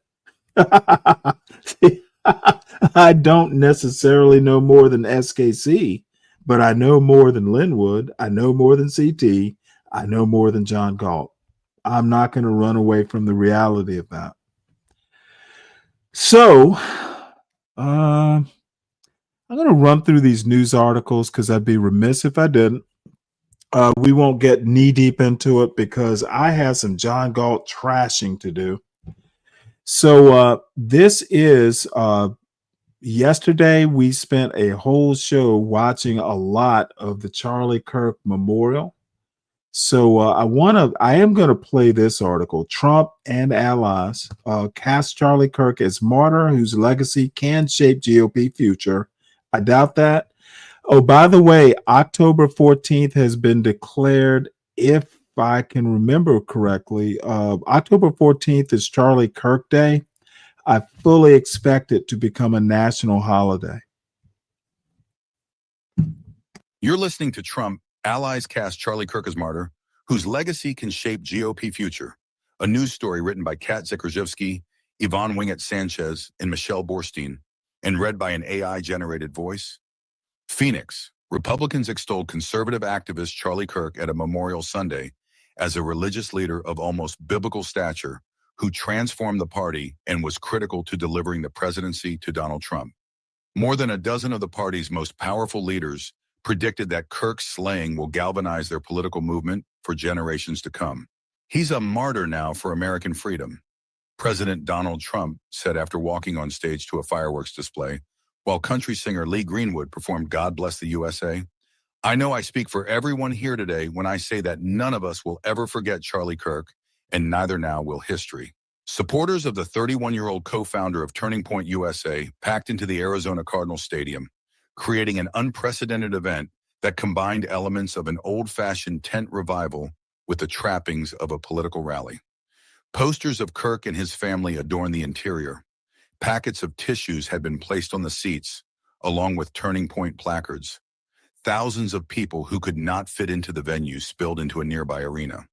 Speaker 6: I don't necessarily know more than SKC, but I know more than Linwood. I know more than CT. I know more than John Galt. I'm not going to run away from the reality of that. So, I'm going to run through these news articles because I'd be remiss if I didn't. We won't get knee deep into it because I have some John Galt trashing to do. So this is yesterday we spent a whole show watching a lot of the Charlie Kirk Memorial. So I am going to play this article. Trump and allies cast Charlie Kirk as martyr whose legacy can shape GOP future. I doubt that. Oh, by the way, October 14th has been declared, if I can remember correctly, October 14th is Charlie Kirk Day. I fully expect it to become a national holiday.
Speaker 11: You're listening to Trump, allies cast Charlie Kirk as martyr, whose legacy can shape GOP future. A news story written by Kat Zikarzewski, Yvonne Winget-Sanchez, and Michelle Borstein, and read by an AI-generated voice. Phoenix, Republicans extolled conservative activist Charlie Kirk at a memorial Sunday as a religious leader of almost biblical stature who transformed the party and was critical to delivering the presidency to Donald Trump. More than a dozen of the party's most powerful leaders predicted that Kirk's slaying will galvanize their political movement for generations to come. He's a martyr now for American freedom, President Donald Trump said after walking on stage to a fireworks display, while country singer Lee Greenwood performed God Bless the USA. I know I speak for everyone here today when I say that none of us will ever forget Charlie Kirk, and neither now will history. Supporters of the 31-year-old co-founder of Turning Point USA packed into the Arizona Cardinals Stadium, creating an unprecedented event that combined elements of an old-fashioned tent revival with the trappings of a political rally. Posters of Kirk and his family adorned the interior. Packets of tissues had been placed on the seats, along with Turning Point placards. Thousands of people who could not fit into the venue spilled into a nearby arena.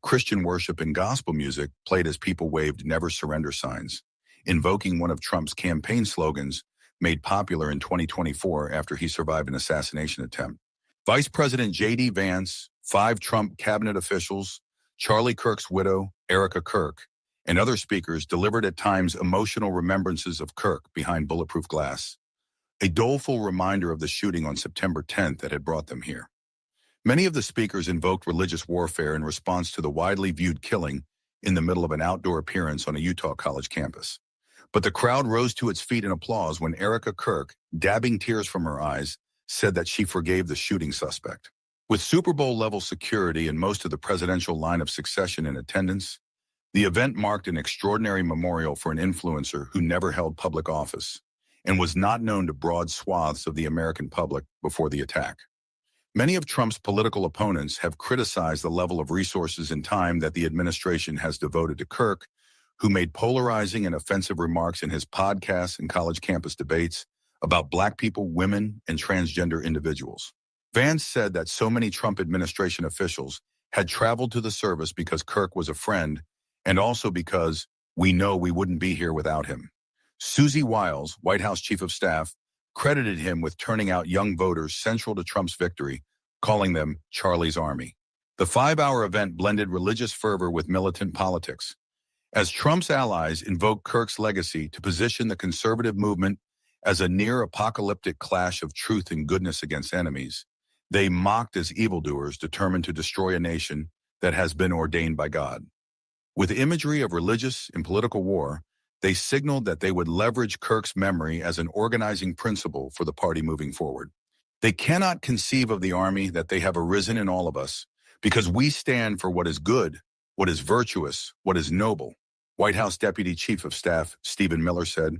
Speaker 11: Christian worship and gospel music played as people waved Never Surrender signs, invoking one of Trump's campaign slogans made popular in 2024 after he survived an assassination attempt. Vice President J.D. Vance, 5 Trump cabinet officials, Charlie Kirk's widow, Erica Kirk, and other speakers delivered at times emotional remembrances of Kirk behind bulletproof glass, a doleful reminder of the shooting on September 10th that had brought them here. Many of the speakers invoked religious warfare in response to the widely viewed killing in the middle of an outdoor appearance on a Utah college campus. But the crowd rose to its feet in applause when Erica Kirk, dabbing tears from her eyes, said that she forgave the shooting suspect. With Super Bowl-level security and most of the presidential line of succession in attendance, the event marked an extraordinary memorial for an influencer who never held public office and was not known to broad swaths of the American public before the attack. Many of Trump's political opponents have criticized the level of resources and time that the administration has devoted to Kirk, who made polarizing and offensive remarks in his podcasts and college campus debates about Black people, women, and transgender individuals. Vance said that so many Trump administration officials had traveled to the service because Kirk was a friend and also because we know we wouldn't be here without him. Susie Wiles, White House Chief of Staff, credited him with turning out young voters central to Trump's victory, calling them Charlie's Army. The 5-hour event blended religious fervor with militant politics. As Trump's allies invoked Kirk's legacy to position the conservative movement as a near-apocalyptic clash of truth and goodness against enemies, they mocked as evildoers determined to destroy a nation that has been ordained by God. With imagery of religious and political war, they signaled that they would leverage Kirk's memory as an organizing principle for the party moving forward. They cannot conceive of the army that they have arisen in all of us, because we stand for what is good, what is virtuous, what is noble, White House Deputy Chief of Staff Stephen Miller said,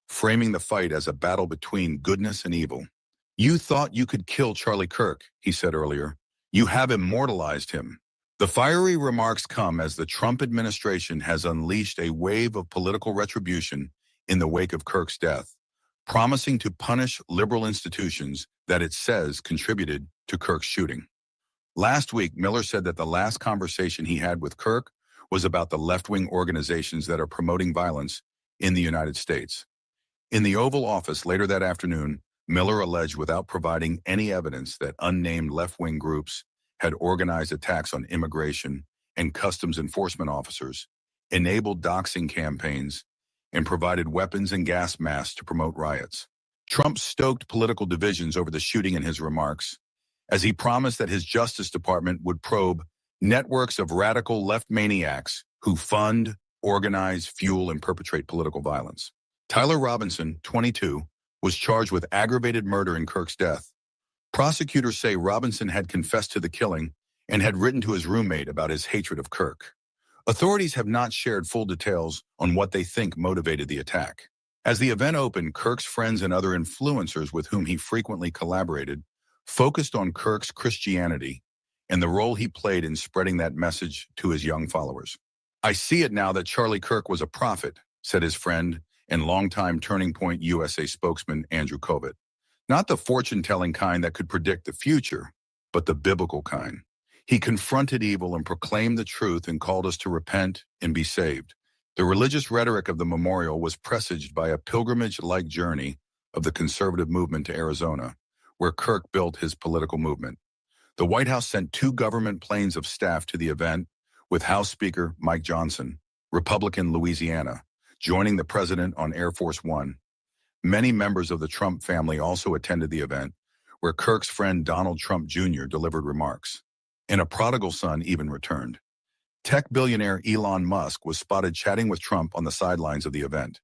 Speaker 11: framing the fight as a battle between goodness and evil. You thought you could kill Charlie Kirk, he said earlier. You have immortalized him. The fiery remarks come as the Trump administration has unleashed a wave of political retribution in the wake of Kirk's death, promising to punish liberal institutions that it says contributed to Kirk's shooting. Last week, Miller said that the last conversation he had with Kirk was about the left-wing organizations that are promoting violence in the United States. In the Oval Office later that afternoon, Miller alleged without providing any evidence that unnamed left-wing groups had organized attacks on immigration and customs enforcement officers, enabled doxing campaigns, and provided weapons and gas masks to promote riots. Trump stoked political divisions over the shooting in his remarks, as he promised that his Justice Department would probe networks of radical left maniacs who fund, organize, fuel, and perpetrate political violence. Tyler Robinson, 22, was charged with aggravated murder in Kirk's death. Prosecutors say Robinson had confessed to the killing and had written to his roommate about his hatred of Kirk. Authorities have not shared full details on what they think motivated the attack. As the event opened, Kirk's friends and other influencers with whom he frequently collaborated focused on Kirk's Christianity and the role he played in spreading that message to his young followers. "I see it now that Charlie Kirk was a prophet," said his friend and longtime Turning Point USA spokesman Andrew Kovac. Not the fortune-telling kind that could predict the future, but the biblical kind. He confronted evil and proclaimed the truth and called us to repent and be saved. The religious rhetoric of the memorial was presaged by a pilgrimage-like journey of the conservative movement to Arizona, where Kirk built his political movement. The White House sent 2 government planes of staff to the event, with House Speaker Mike Johnson, Republican Louisiana, joining the president on Air Force One. Many members of the Trump family also attended the event, where Kirk's friend Donald Trump Jr. delivered remarks, and a prodigal son even returned. Tech billionaire Elon Musk was spotted chatting with Trump on the sidelines of the event,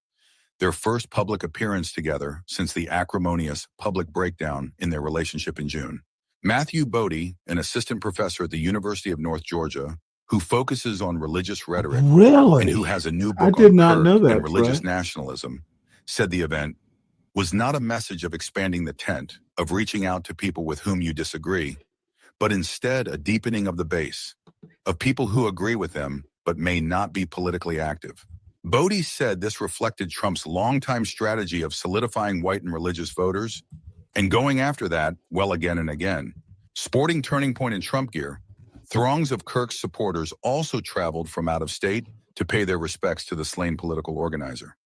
Speaker 11: their first public appearance together since the acrimonious public breakdown in their relationship in June. Matthew Bodie, an assistant professor at the University of North Georgia, who focuses on religious rhetoric
Speaker 6: Really?
Speaker 11: and who has a new
Speaker 6: I
Speaker 11: book
Speaker 6: did
Speaker 11: on
Speaker 6: not
Speaker 11: Kirk
Speaker 6: know that,
Speaker 11: and religious
Speaker 6: Fred.
Speaker 11: nationalism, said the event was not a message of expanding the tent, of reaching out to people with whom you disagree, but instead a deepening of the base, of people who agree with them but may not be politically active. Bodie said this reflected Trump's longtime strategy of solidifying white and religious voters and going after that, well, again and again. Sporting Turning Point in Trump gear, throngs of Kirk's supporters also traveled from out of state to pay their respects to the slain political organizer.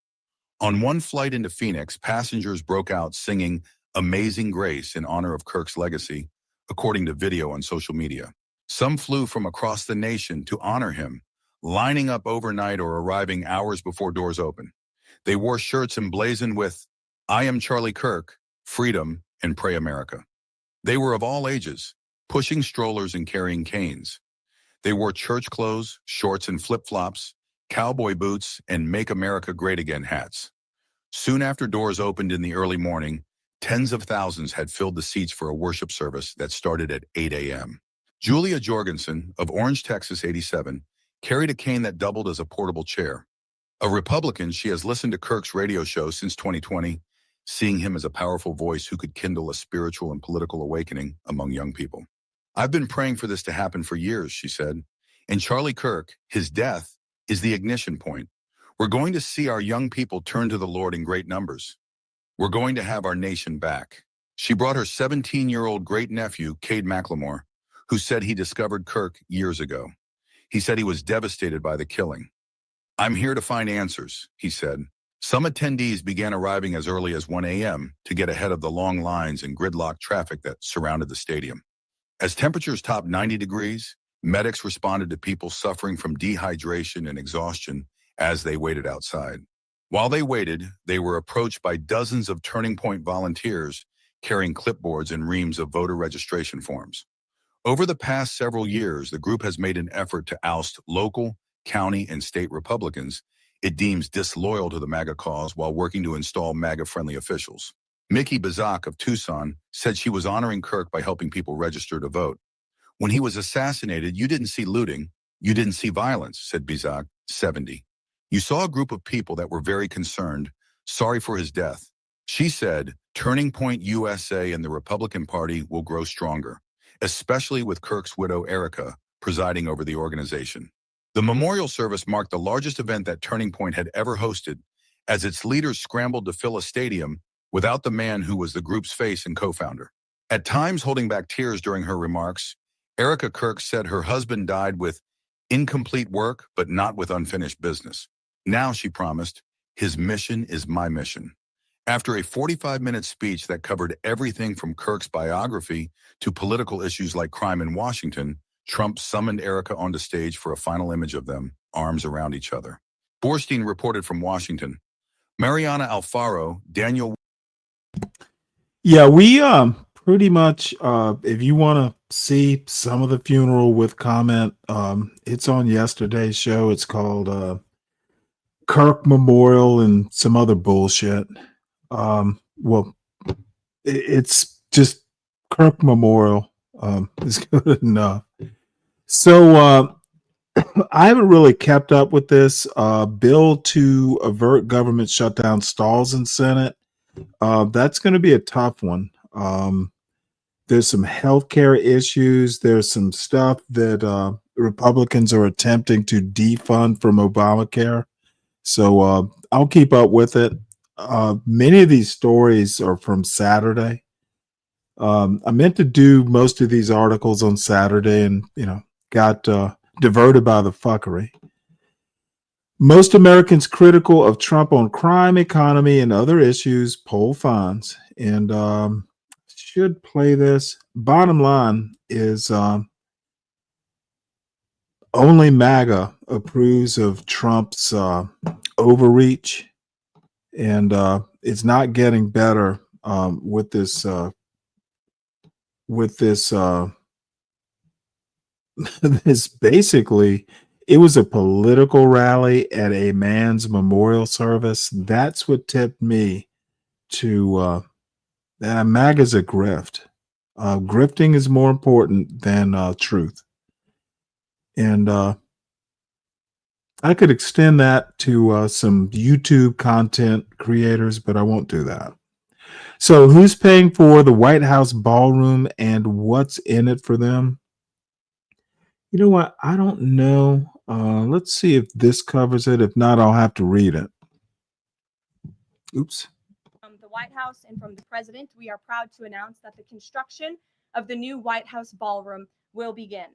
Speaker 11: On one flight into Phoenix, passengers broke out singing Amazing Grace in honor of Kirk's legacy, according to video on social media. Some flew from across the nation to honor him, lining up overnight or arriving hours before doors open. They wore shirts emblazoned with, "I am Charlie Kirk, freedom, and pray America." They were of all ages, pushing strollers and carrying canes. They wore church clothes, shorts and flip-flops, cowboy boots, and Make America Great Again hats. Soon after doors opened in the early morning, tens of thousands had filled the seats for a worship service that started at 8 a.m. Julia Jorgensen of Orange, Texas, 87, carried a cane that doubled as a portable chair. A Republican, she has listened to Kirk's radio show since 2020, seeing him as a powerful voice who could kindle a spiritual and political awakening among young people. "I've been praying for this to happen for years," she said. "And Charlie Kirk, his death, is the ignition point. We're going to see our young people turn to the Lord in great numbers. We're going to have our nation back." She brought her 17-year-old great-nephew, Cade McLemore, who said he discovered Kirk years ago. He said he was devastated by the killing. "I'm here to find answers," he said. Some attendees began arriving as early as 1 a.m. to get ahead of the long lines and gridlock traffic that surrounded the stadium. As temperatures topped 90 degrees, medics responded to people suffering from dehydration and exhaustion as they waited outside. While they waited, they were approached by dozens of Turning Point volunteers carrying clipboards and reams of voter registration forms. Over the past several years, the group has made an effort to oust local, county, and state Republicans it deems disloyal to the MAGA cause while working to install MAGA-friendly officials. Mickey Bizak of Tucson said she was honoring Kirk by helping people register to vote. "When he was assassinated, you didn't see looting, you didn't see violence," said Bizak, 70. "You saw a group of people that were very concerned, sorry for his death." She said, "Turning Point USA and the Republican Party will grow stronger, especially with Kirk's widow, Erica, presiding over the organization. The memorial service marked the largest event that Turning Point had ever hosted, as its leaders scrambled to fill a stadium without the man who was the group's face and co-founder. At times holding back tears during her remarks, Erica Kirk said her husband died with incomplete work, but not with unfinished business. Now, she promised, his mission is my mission. After a 45-minute speech that covered everything from Kirk's biography to political issues like crime in Washington, Trump summoned Erica onto stage for a final image of them, arms around each other. Borstein reported from Washington. Mariana Alfaro, Daniel.
Speaker 6: Yeah, we pretty much if you want to see some of the funeral with comment, it's on yesterday's show. It's called Kirk Memorial and some other bullshit. Well, it's just Kirk Memorial is good enough. So I haven't really kept up with this. Bill to avert government shutdown stalls in Senate. That's going to be a tough one. There's some healthcare issues. There's some stuff that Republicans are attempting to defund from Obamacare. So I'll keep up with it. Many of these stories are from Saturday. I meant to do most of these articles on Saturday and, got diverted by the fuckery. Most Americans critical of Trump on crime, economy, and other issues poll finds. And should play this. Bottom line is only MAGA approves of Trump's overreach. And it's not getting better with this this basically, it was a political rally at a man's memorial service. That's what tipped me to that MAGA's a grift. Grifting is more important than truth. And I could extend that to some YouTube content creators, but I won't do that. So who's paying for the White House ballroom and what's in it for them? You know what? I don't know. Let's see if this covers it. If not, I'll have to read it. Oops.
Speaker 12: From the White House and from the president, we are proud to announce that the construction of the new White House ballroom will begin.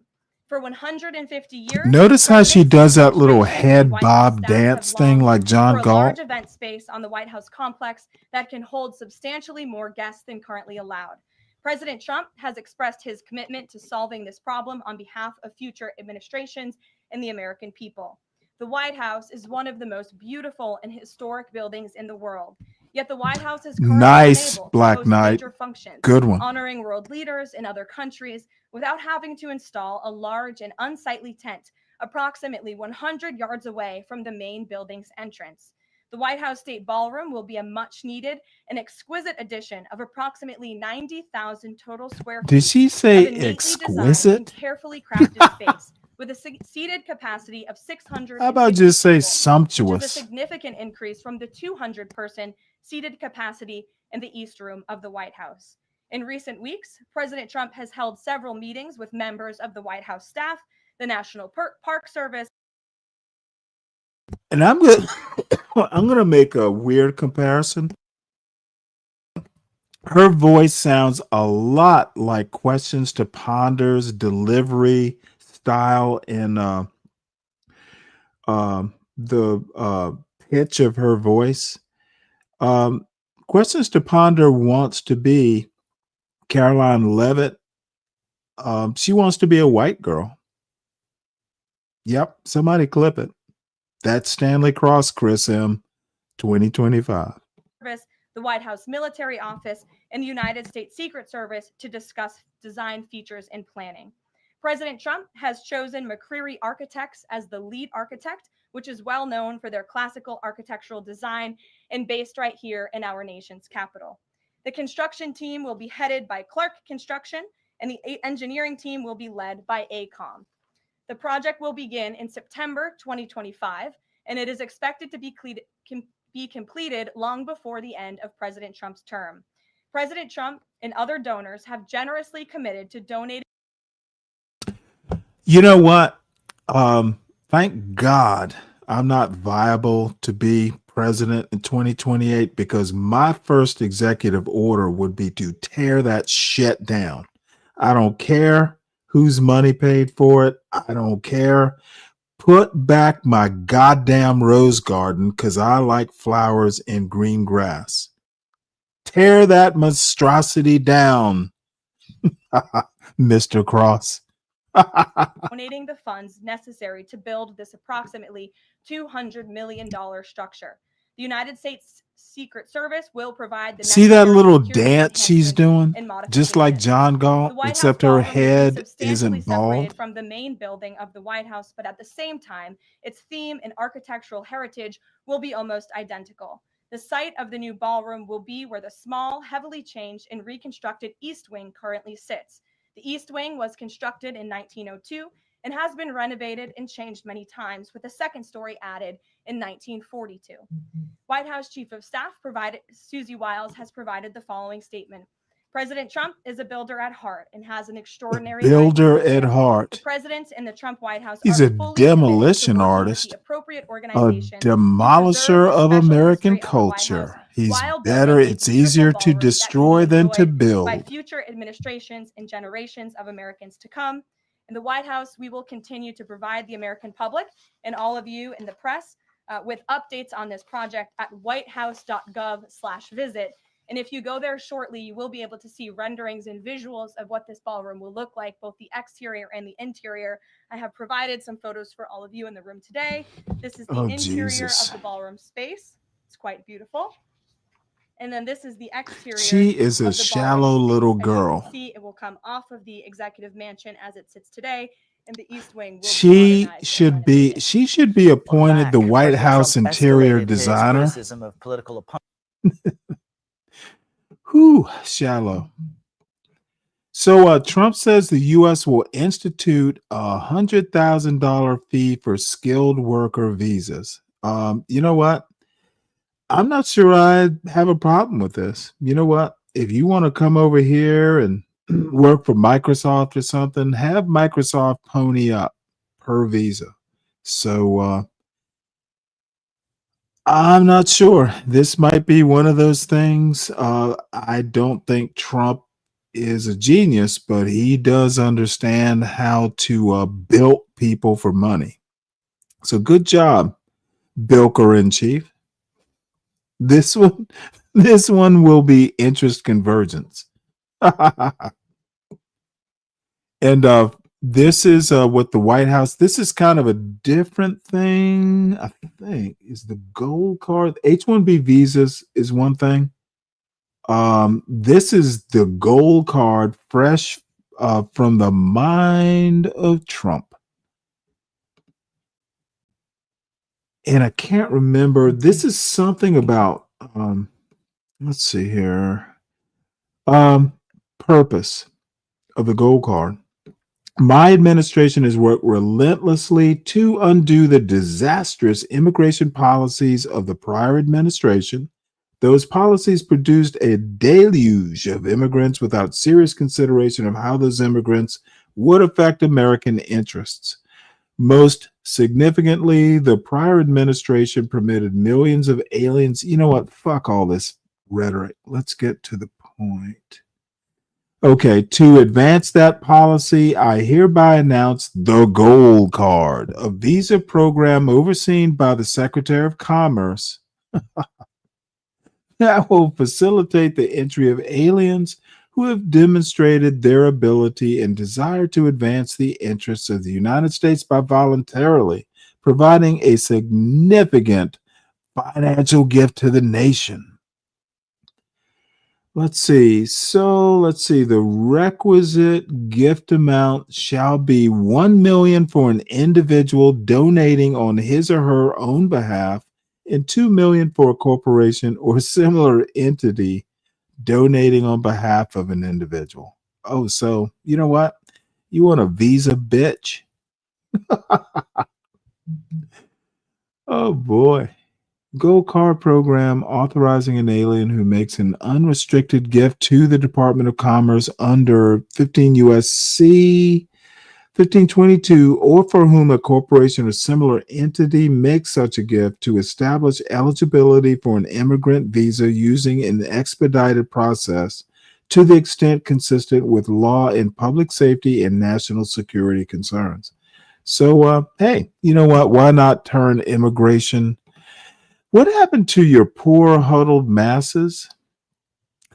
Speaker 12: For 150 years,
Speaker 6: Notice how she does that little head bob dance thing like John
Speaker 12: for a
Speaker 6: Galt.
Speaker 12: large event space on the White House complex that can hold substantially more guests than currently allowed. President Trump has expressed his commitment to solving this problem on behalf of future administrations and the American people. The White House is one of the most beautiful and historic buildings in the world. Yet the White House is currently
Speaker 6: Nice,
Speaker 12: unable
Speaker 6: Black
Speaker 12: to host
Speaker 6: Knight.
Speaker 12: major functions,
Speaker 6: Good one.
Speaker 12: honoring world leaders in other countries without having to install a large and unsightly tent approximately 100 yards away from the main building's entrance. The White House State Ballroom will be a much-needed and exquisite addition of approximately 90,000 total square feet.
Speaker 6: Did she say
Speaker 12: of a neatly designed and
Speaker 6: exquisite?
Speaker 12: carefully crafted space with a seated capacity of 600.
Speaker 6: How about just say
Speaker 12: which is a
Speaker 6: sumptuous?
Speaker 12: significant increase from the 200-person seated capacity in the East Room of the White House. In recent weeks, President Trump has held several meetings with members of the White House staff, the National Park Service.
Speaker 6: And I'm gonna make a weird comparison. Her voice sounds a lot like Questions to Ponder's delivery style and the pitch of her voice. Questions to Ponder wants to be Caroline Levitt. She wants to be a white girl. Yep, somebody clip it. That's Stanley Cross, Chris M. 2025.
Speaker 12: The White House Military Office, and the United States Secret Service to discuss design features and planning. President Trump has chosen McCreary Architects as the lead architect, which is well known for their classical architectural design and based right here in our nation's capital. The construction team will be headed by Clark Construction, and the engineering team will be led by AECOM. The project will begin in September 2025, and it is expected to be completed long before the end of President Trump's term. President Trump and other donors have generously committed to donating.
Speaker 6: You know what? Thank God I'm not viable to be president in 2028 because my first executive order would be to tear that shit down. I don't care whose money paid for it. I don't care. Put back my goddamn rose garden because I like flowers and green grass. Tear that monstrosity down, Mr. Cross.
Speaker 12: Donating the funds necessary to build this approximately $200 million structure. The United States Secret Service will provide the
Speaker 6: See that
Speaker 12: necessary
Speaker 6: little
Speaker 12: security
Speaker 6: dance she's doing?
Speaker 12: and
Speaker 6: Just like
Speaker 12: modifications.
Speaker 6: John
Speaker 12: The
Speaker 6: Galt,
Speaker 12: White House
Speaker 6: except her
Speaker 12: ballroom will be
Speaker 6: head
Speaker 12: substantially
Speaker 6: isn't bald.
Speaker 12: separated from the main building of the White House, but at the same time, its theme and architectural heritage will be almost identical. The site of the new ballroom will be where the small, heavily changed and reconstructed East Wing currently sits. The East Wing was constructed in 1902 and has been renovated and changed many times, with a second story added in 1942. White House Chief of Staff Susie Wiles has provided the following statement. President Trump is a builder at heart and has an extraordinary
Speaker 6: Builder
Speaker 12: eye for
Speaker 6: at
Speaker 12: detail.
Speaker 6: heart.
Speaker 12: The president and the Trump White House
Speaker 6: He's
Speaker 12: are
Speaker 6: a
Speaker 12: fully committed to
Speaker 6: demolition
Speaker 12: working with
Speaker 6: artist,
Speaker 12: the appropriate
Speaker 6: a
Speaker 12: organizations
Speaker 6: demolisher
Speaker 12: the
Speaker 6: of
Speaker 12: special
Speaker 6: American
Speaker 12: history of the White House
Speaker 6: culture. He's
Speaker 12: while
Speaker 6: better.
Speaker 12: building a
Speaker 6: It's
Speaker 12: beautiful
Speaker 6: easier to
Speaker 12: ballroom that can be
Speaker 6: destroy than to
Speaker 12: enjoyed by
Speaker 6: build.
Speaker 12: future administrations and generations of Americans to come. In the White House, we will continue to provide the American public and all of you in the press with updates on this project at whitehouse.gov/visit. And if you go there shortly, you will be able to see renderings and visuals of what this ballroom will look like, both the exterior and the interior. I have provided some photos for all of you in the room today. This is the
Speaker 6: Oh,
Speaker 12: interior
Speaker 6: Jesus.
Speaker 12: of the ballroom space. It's quite beautiful. And then this is the exterior.
Speaker 6: She is a
Speaker 12: of the
Speaker 6: shallow
Speaker 12: ballroom space.
Speaker 6: little
Speaker 12: As you
Speaker 6: girl.
Speaker 12: can see, it will come off of the executive mansion as it sits today, and the East Wing will be
Speaker 6: She
Speaker 12: modernized.
Speaker 6: should be appointed the White
Speaker 13: President
Speaker 6: House
Speaker 13: Trump
Speaker 6: interior
Speaker 13: escalated his
Speaker 6: designer.
Speaker 13: criticism of political opponents.
Speaker 6: Whew, shallow. So Trump says the U.S. will institute a $100,000 fee for skilled worker visas. You know what? I'm not sure I have a problem with this. You know what? If you want to come over here and work for Microsoft or something, have Microsoft pony up per visa. So I'm not sure. This might be one of those things. I don't think Trump is a genius, but he does understand how to bilk people for money. So good job, bilker in chief. This one will be interest convergence. And this is what the White House, this is kind of a different thing, I think, is the gold card. H-1B visas is one thing. This is the gold card, fresh from the mind of Trump. And I can't remember. This is something about, let's see here. Purpose of the gold card. My administration has worked relentlessly to undo the disastrous immigration policies of the prior administration. Those policies produced a deluge of immigrants without serious consideration of how those immigrants would affect American interests. Most significantly, the prior administration permitted millions of aliens. You know what? Fuck all this rhetoric. Let's get to the point. Okay, to advance that policy, I hereby announce the Gold Card, a visa program overseen by the Secretary of Commerce that will facilitate the entry of aliens who have demonstrated their ability and desire to advance the interests of the United States by voluntarily providing a significant financial gift to the nation. Let's see. The requisite gift amount shall be $1 million for an individual donating on his or her own behalf, and $2 million for a corporation or similar entity donating on behalf of an individual. Oh, so you know what? You want a visa, bitch? Oh boy. Gold Card program authorizing an alien who makes an unrestricted gift to the Department of Commerce under 15 U.S.C. 1522, or for whom a corporation or similar entity makes such a gift to establish eligibility for an immigrant visa using an expedited process to the extent consistent with law and public safety and national security concerns. So, hey, you know what? Why not turn immigration? What happened to your poor, huddled masses?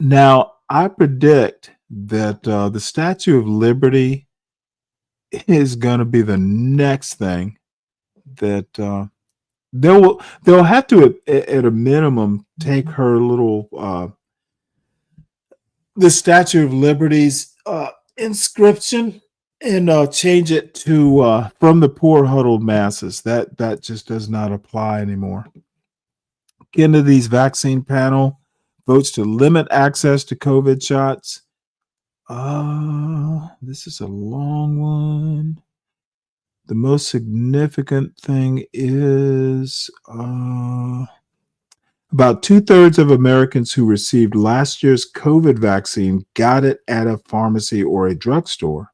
Speaker 6: Now, I predict that the Statue of Liberty is going to be the next thing that they'll have to at a minimum take her little the Statue of Liberty's inscription and change it to from the poor huddled masses. That just does not apply anymore. Kennedy's vaccine panel votes to limit access to COVID shots. This is a long one. The most significant thing is about 2/3 of Americans who received last year's COVID vaccine got it at a pharmacy or a drugstore.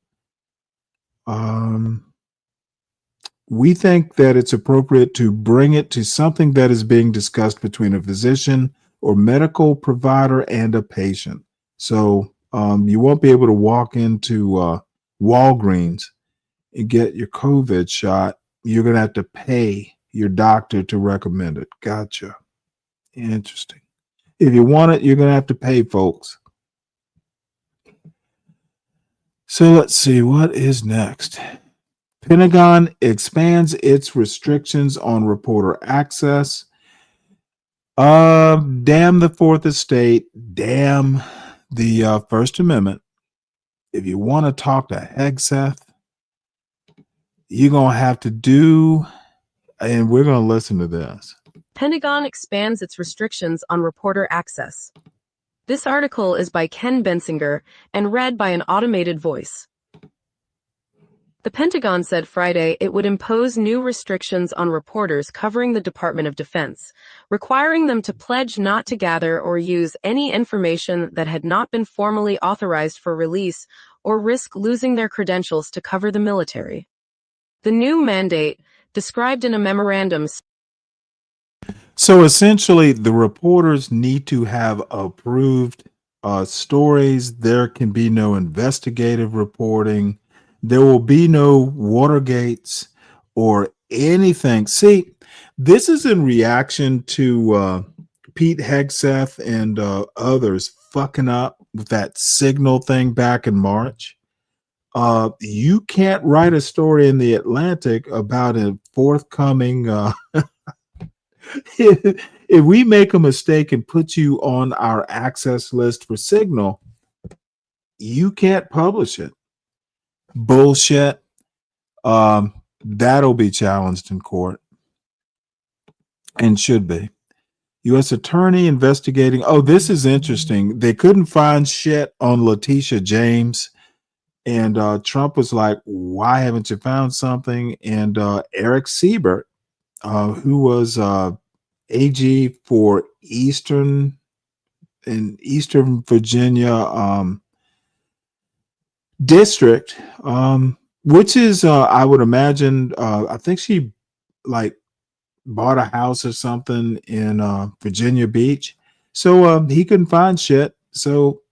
Speaker 6: We think that it's appropriate to bring it to something that is being discussed between a physician or medical provider and a patient. So you won't be able to walk into Walgreens and get your COVID shot. You're going to have to pay your doctor to recommend it. Gotcha. Interesting. If you want it, you're going to have to pay, folks. So let's see, what is next? Pentagon expands its restrictions on reporter access. Damn the Fourth Estate. Damn the First Amendment. If you want to talk to Hegseth, you're going to have to do, and we're going to listen to this.
Speaker 13: Pentagon expands its restrictions on reporter access. This article is by Ken Bensinger and read by an automated voice. The Pentagon said Friday it would impose new restrictions on reporters covering the Department of Defense, requiring them to pledge not to gather or use any information that had not been formally authorized for release or risk losing their credentials to cover the military. The new mandate, described in a memorandum.
Speaker 6: So essentially, the reporters need to have approved stories. There can be no investigative reporting. There will be no Watergates or anything. See, this is in reaction to Pete Hegseth and others fucking up with that signal thing back in March. You can't write a story in the Atlantic about a forthcoming if we make a mistake and put you on our access list for Signal, you can't publish it. Bullshit. That'll be challenged in court and should be. U.S. attorney investigating. Oh, this is interesting. They couldn't find shit on Letitia James. And Trump was like, why haven't you found something? And Eric Siebert, who was AG for Eastern Virginia district, which is, I would imagine, I think she like bought a house or something in Virginia Beach. So he couldn't find shit. So,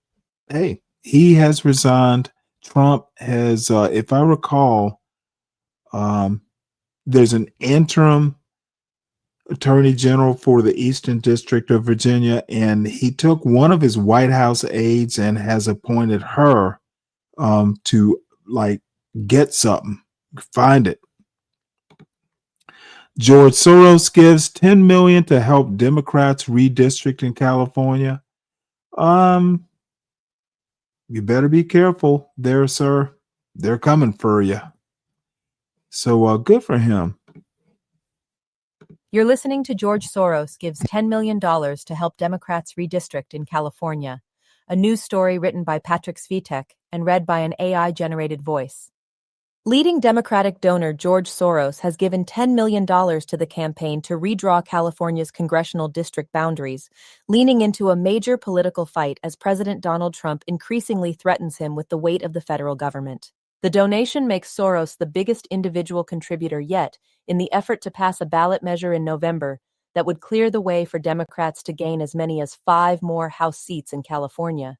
Speaker 6: hey, he has resigned. Trump has, if I recall, there's an interim attorney general for the Eastern District of Virginia, and he took one of his White House aides and has appointed her to like get something, find it. George Soros gives $10 million to help Democrats redistrict in California. You better be careful there, sir. They're coming for you. So good for him.
Speaker 15: You're listening to George Soros gives $10 million to help Democrats redistrict in California, a news story written by Patrick Svitek and read by an AI-generated voice. Leading Democratic donor George Soros has given $10 million to the campaign to redraw California's congressional district boundaries, leaning into a major political fight as President Donald Trump increasingly threatens him with the weight of the federal government. The donation makes Soros the biggest individual contributor yet in the effort to pass a ballot measure in November that would clear the way for Democrats to gain as many as 5 more House seats in California.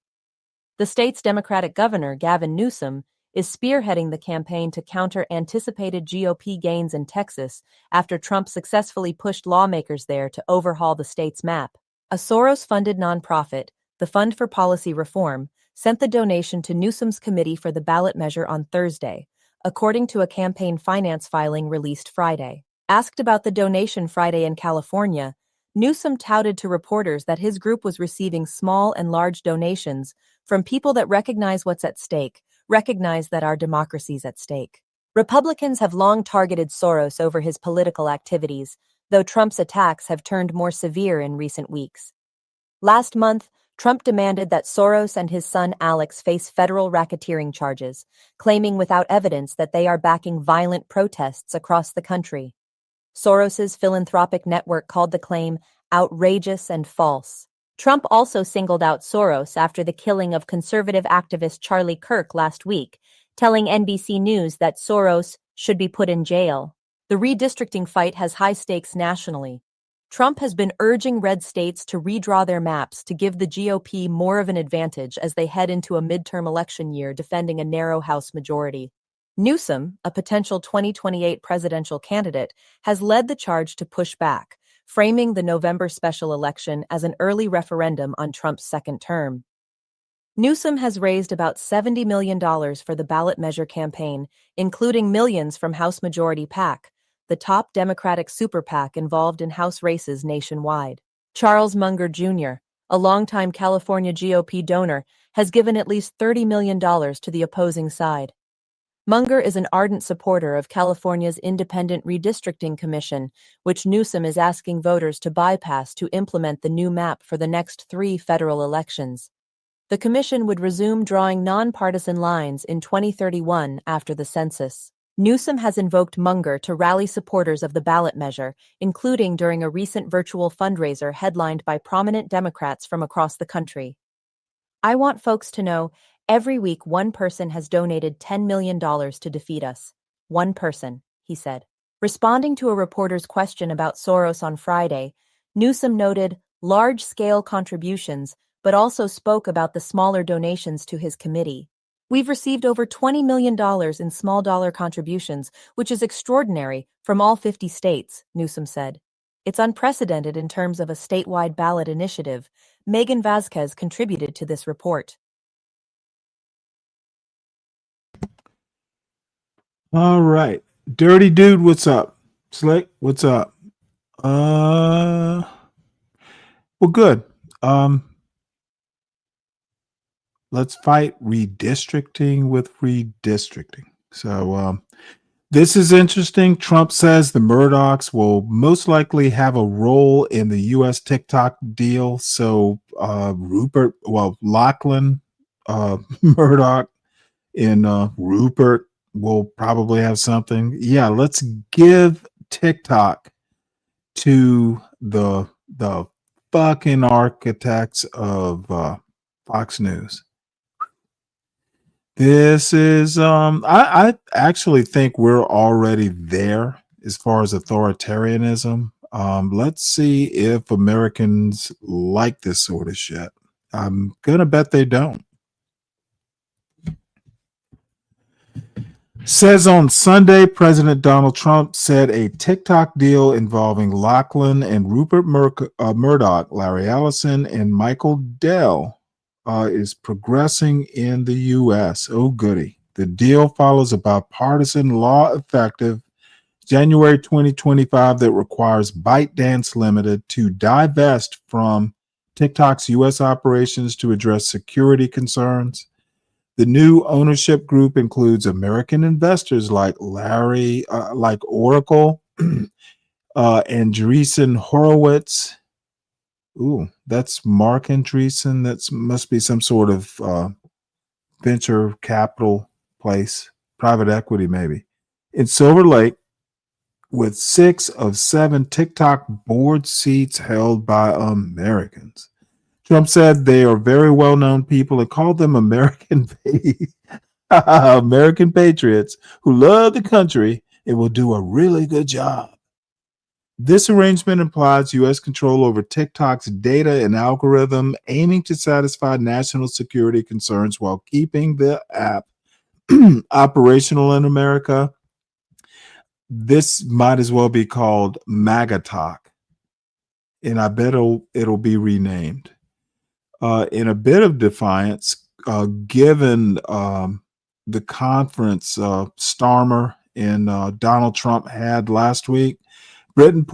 Speaker 15: The state's Democratic governor, Gavin Newsom, is spearheading the campaign to counter anticipated GOP gains in Texas after Trump successfully pushed lawmakers there to overhaul the state's map. A Soros-funded nonprofit, the Fund for Policy Reform, sent the donation to Newsom's committee for the ballot measure on Thursday, according to a campaign finance filing released Friday. Asked about the donation Friday in California, Newsom touted to reporters that his group was receiving small and large donations from people that recognize what's at stake, recognize that our democracy's at stake. Republicans have long targeted Soros over his political activities, though Trump's attacks have turned more severe in recent weeks. Last month, Trump demanded that Soros and his son Alex face federal racketeering charges, claiming without evidence that they are backing violent protests across the country. Soros's philanthropic network called the claim outrageous and false. Trump also singled out Soros after the killing of conservative activist Charlie Kirk last week, telling NBC News that Soros should be put in jail. The redistricting fight has high stakes nationally. Trump has been urging red states to redraw their maps to give the GOP more of an advantage as they head into a midterm election year defending a narrow House majority. Newsom, a potential 2028 presidential candidate, has led the charge to push back, framing the November special election as an early referendum on Trump's second term. Newsom has raised about $70 million for the ballot measure campaign, including millions from House Majority PAC, the top Democratic super PAC involved in House races nationwide. Charles Munger Jr., a longtime California GOP donor, has given at least $30 million to the opposing side. Munger is an ardent supporter of California's Independent Redistricting Commission, which Newsom is asking voters to bypass to implement the new map for the next 3 federal elections. The commission would resume drawing nonpartisan lines in 2031 after the census. Newsom has invoked Munger to rally supporters of the ballot measure, including during a recent virtual fundraiser headlined by prominent Democrats from across the country. "I want folks to know every week one person has donated $10 million to defeat us. One person," he said. Responding to a reporter's question about Soros on Friday, Newsom noted large-scale contributions, but also spoke about the smaller donations to his committee. "We've received over $20 million in small dollar contributions, which is extraordinary from all 50 states," Newsom said. "It's unprecedented in terms of a statewide ballot initiative." Megan Vasquez contributed to this report.
Speaker 6: All right. Dirty Dude, what's up? Slick, what's up? Well, good. Let's fight redistricting with redistricting. So, this is interesting. Trump says the Murdochs will most likely have a role in the U.S. TikTok deal. So, Lachlan, Murdoch, and Rupert will probably have something. Yeah, let's give TikTok to the fucking architects of Fox News. This is I actually think we're already there as far as authoritarianism. Let's see if Americans like this sort of shit. I'm gonna bet they don't. Says on Sunday, President Donald Trump said a TikTok deal involving Lachlan and Rupert Murdoch, Larry Ellison, and Michael Dell is progressing in the U.S. Oh, goody. The deal follows a bipartisan law effective January 2025 that requires ByteDance Limited to divest from TikTok's U.S. operations to address security concerns. The new ownership group includes American investors like Oracle, Andreessen Horowitz. Ooh, that's Mark Andreessen. That must be some sort of venture capital place, private equity maybe. In Silver Lake, with 6 of 7 TikTok board seats held by Americans. Trump said they are very well-known people and called them American babies. American patriots who love the country and will do a really good job. This arrangement implies U.S. control over TikTok's data and algorithm, aiming to satisfy national security concerns while keeping the app operational in America. This might as well be called MAGATalk, and I bet it'll be renamed. In a bit of defiance, given the conference Starmer and Donald Trump had last week, Britain,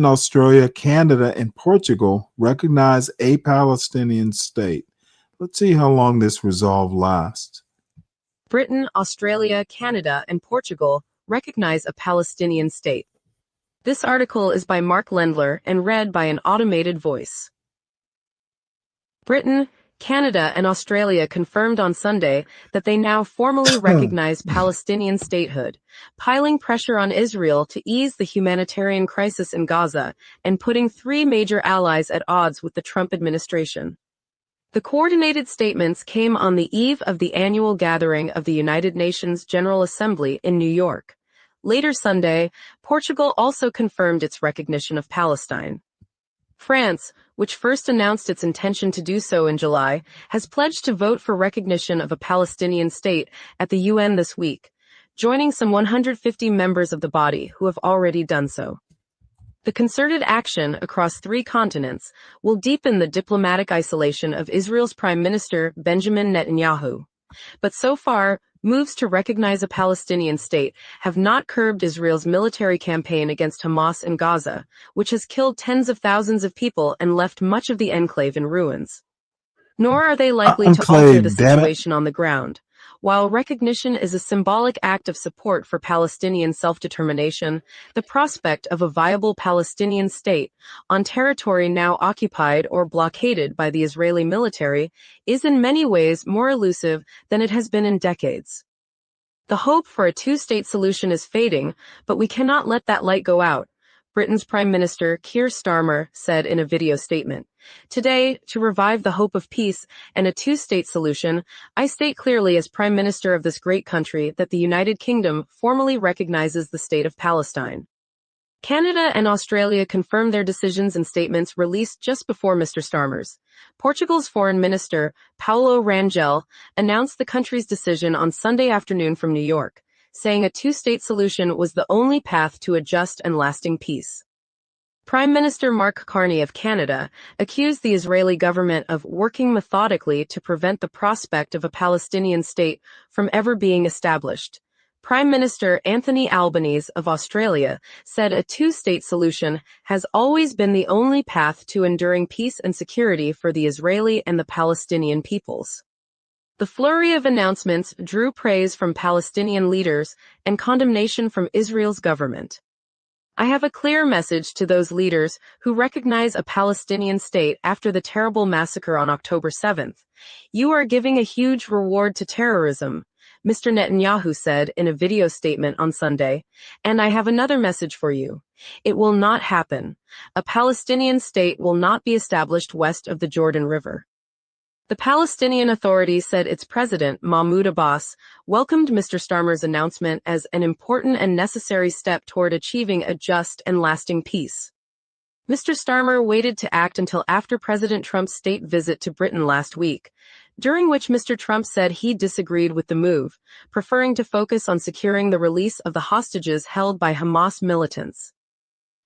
Speaker 6: Australia, Canada, and Portugal recognize a Palestinian state. Let's see how long this resolve lasts.
Speaker 13: Britain, Australia, Canada, and Portugal recognize a Palestinian state. This article is by Mark Lendler and read by an automated voice. Britain, Canada, and Australia confirmed on Sunday that they now formally recognize Palestinian statehood, piling pressure on Israel to ease the humanitarian crisis in Gaza and putting three major allies at odds with the Trump administration. The coordinated statements came on the eve of the annual gathering of the United Nations General Assembly in New York. Later Sunday, Portugal also confirmed its recognition of Palestine. France, which first announced its intention to do so in July, has pledged to vote for recognition of a Palestinian state at the UN this week, joining some 150 members of the body who have already done so. The concerted action across three continents will deepen the diplomatic isolation of Israel's Prime Minister Benjamin Netanyahu. But so far, moves to recognize a Palestinian state have not curbed Israel's military campaign against Hamas in Gaza, which has killed tens of thousands of people and left much of the enclave in ruins. Nor are they likely to alter the situation on the ground. While recognition is a symbolic act of support for Palestinian self-determination, the prospect of a viable Palestinian state on territory now occupied or blockaded by the Israeli military is in many ways more elusive than it has been in decades. The hope for a two-state solution is fading, but we cannot let that light go out, Britain's Prime Minister Keir Starmer said in a video statement. Today, to revive the hope of peace and a two-state solution, I state clearly as Prime Minister of this great country that the United Kingdom formally recognizes the state of Palestine. Canada and Australia confirmed their decisions in statements released just before Mr. Starmer's. Portugal's Foreign Minister, Paulo Rangel, announced the country's decision on Sunday afternoon from New York, saying a two-state solution was the only path to a just and lasting peace. Prime Minister Mark Carney of Canada accused the Israeli government of working methodically to prevent the prospect of a Palestinian state from ever being established. Prime Minister Anthony Albanese of Australia said a two-state solution has always been the only path to enduring peace and security for the Israeli and the Palestinian peoples. The flurry of announcements drew praise from Palestinian leaders and condemnation from Israel's government. I have a clear message to those leaders who recognize a Palestinian state after the terrible massacre on October 7th. You are giving a huge reward to terrorism, Mr. Netanyahu said in a video statement on Sunday, and I have another message for you. It will not happen. A Palestinian state will not be established west of the Jordan River. The Palestinian Authority said its president, Mahmoud Abbas, welcomed Mr. Starmer's announcement as an important and necessary step toward achieving a just and lasting peace. Mr. Starmer waited to act until after President Trump's state visit to Britain last week, during which Mr. Trump said he disagreed with the move, preferring to focus on securing the release of the hostages held by Hamas militants.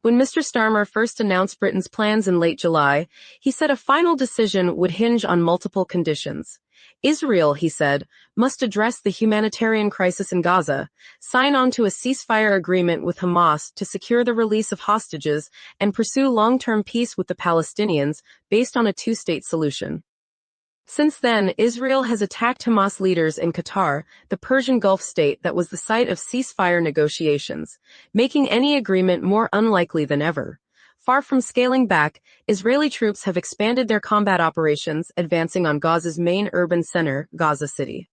Speaker 13: When Mr. Starmer first announced Britain's plans in late July, he said a final decision would hinge on multiple conditions. Israel, he said, must address the humanitarian crisis in Gaza, sign on to a ceasefire agreement with Hamas to secure the release of hostages, and pursue long-term peace with the Palestinians based on a two-state solution. Since then, Israel has attacked Hamas leaders in Qatar, the Persian Gulf state that was the site of ceasefire negotiations, making any agreement more unlikely than ever. Far from scaling back, Israeli troops have expanded their combat operations, advancing on Gaza's main urban center, Gaza City.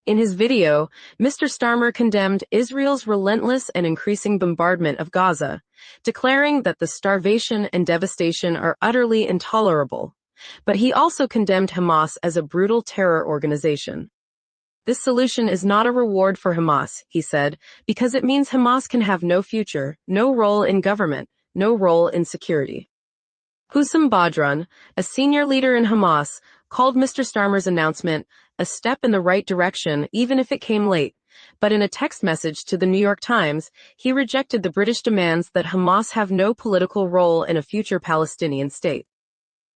Speaker 13: In his video, Mr. Starmer condemned Israel's relentless and increasing bombardment of Gaza, declaring that the starvation and devastation are utterly intolerable. But he also condemned Hamas as a brutal terror organization. This solution is not a reward for Hamas, he said, because it means Hamas can have no future, no role in government, no role in security. Hussam Badran, a senior leader in Hamas, called Mr. Starmer's announcement a step in the right direction, even if it came late. But in a text message to the New York Times, he rejected the British demands that Hamas have no political role in a future Palestinian state.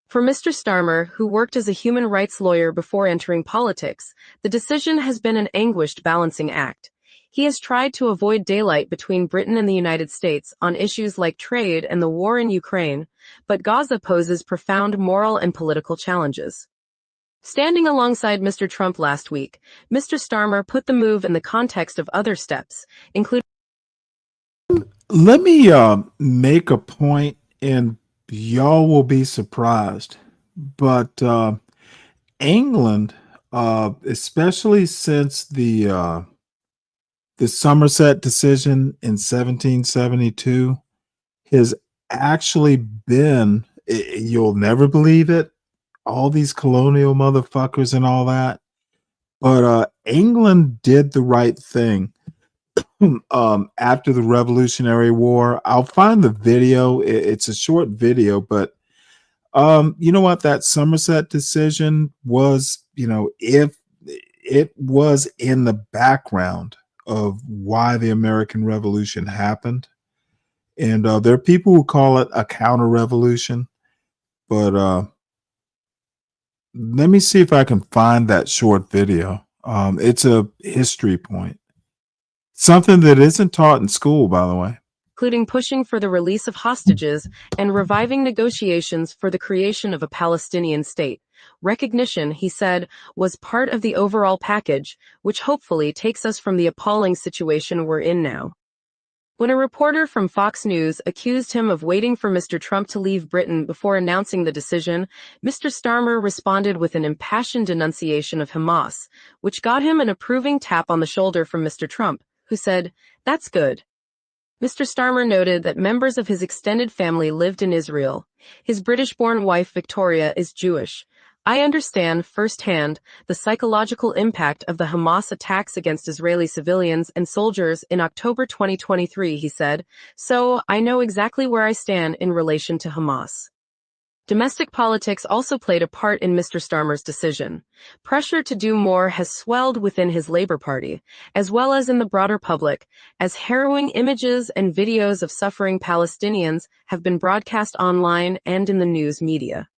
Speaker 13: For Mr. Starmer, who worked as a human rights lawyer before entering politics, the decision has been an anguished balancing act. He has tried to avoid daylight between Britain and the United States on issues like trade and the war in Ukraine, but Gaza poses profound moral and political challenges. Standing alongside Mr. Trump last week, Mr. Starmer put the move in the context of other steps, including.
Speaker 6: Let me make a point, and y'all will be surprised, but England, especially since the Somerset decision in 1772, has actually been, you'll never believe it, all these colonial motherfuckers and all that, but England did the right thing after the Revolutionary War. I'll find the video. It's a short video, but you know what? That Somerset decision was, if it was in the background of why the American Revolution happened. And there are people who call it a counter-revolution, but let me see if I can find that short video. It's a history point. Something that isn't taught in school, by the way.
Speaker 13: Including pushing for the release of hostages and reviving negotiations for the creation of a Palestinian state. Recognition, he said, was part of the overall package, which hopefully takes us from the appalling situation we're in now. When a reporter from Fox News accused him of waiting for Mr. Trump to leave Britain before announcing the decision, Mr. Starmer responded with an impassioned denunciation of Hamas, which got him an approving tap on the shoulder from Mr. Trump, who said, "That's good." Mr. Starmer noted that members of his extended family lived in Israel. His British-born wife, Victoria, is Jewish. "I understand firsthand the psychological impact of the Hamas attacks against Israeli civilians and soldiers in October 2023, he said, "so I know exactly where I stand in relation to Hamas." Domestic politics also played a part in Mr. Starmer's decision. Pressure to do more has swelled within his Labour Party, as well as in the broader public, as harrowing images and videos of suffering Palestinians have been broadcast online and in the news media.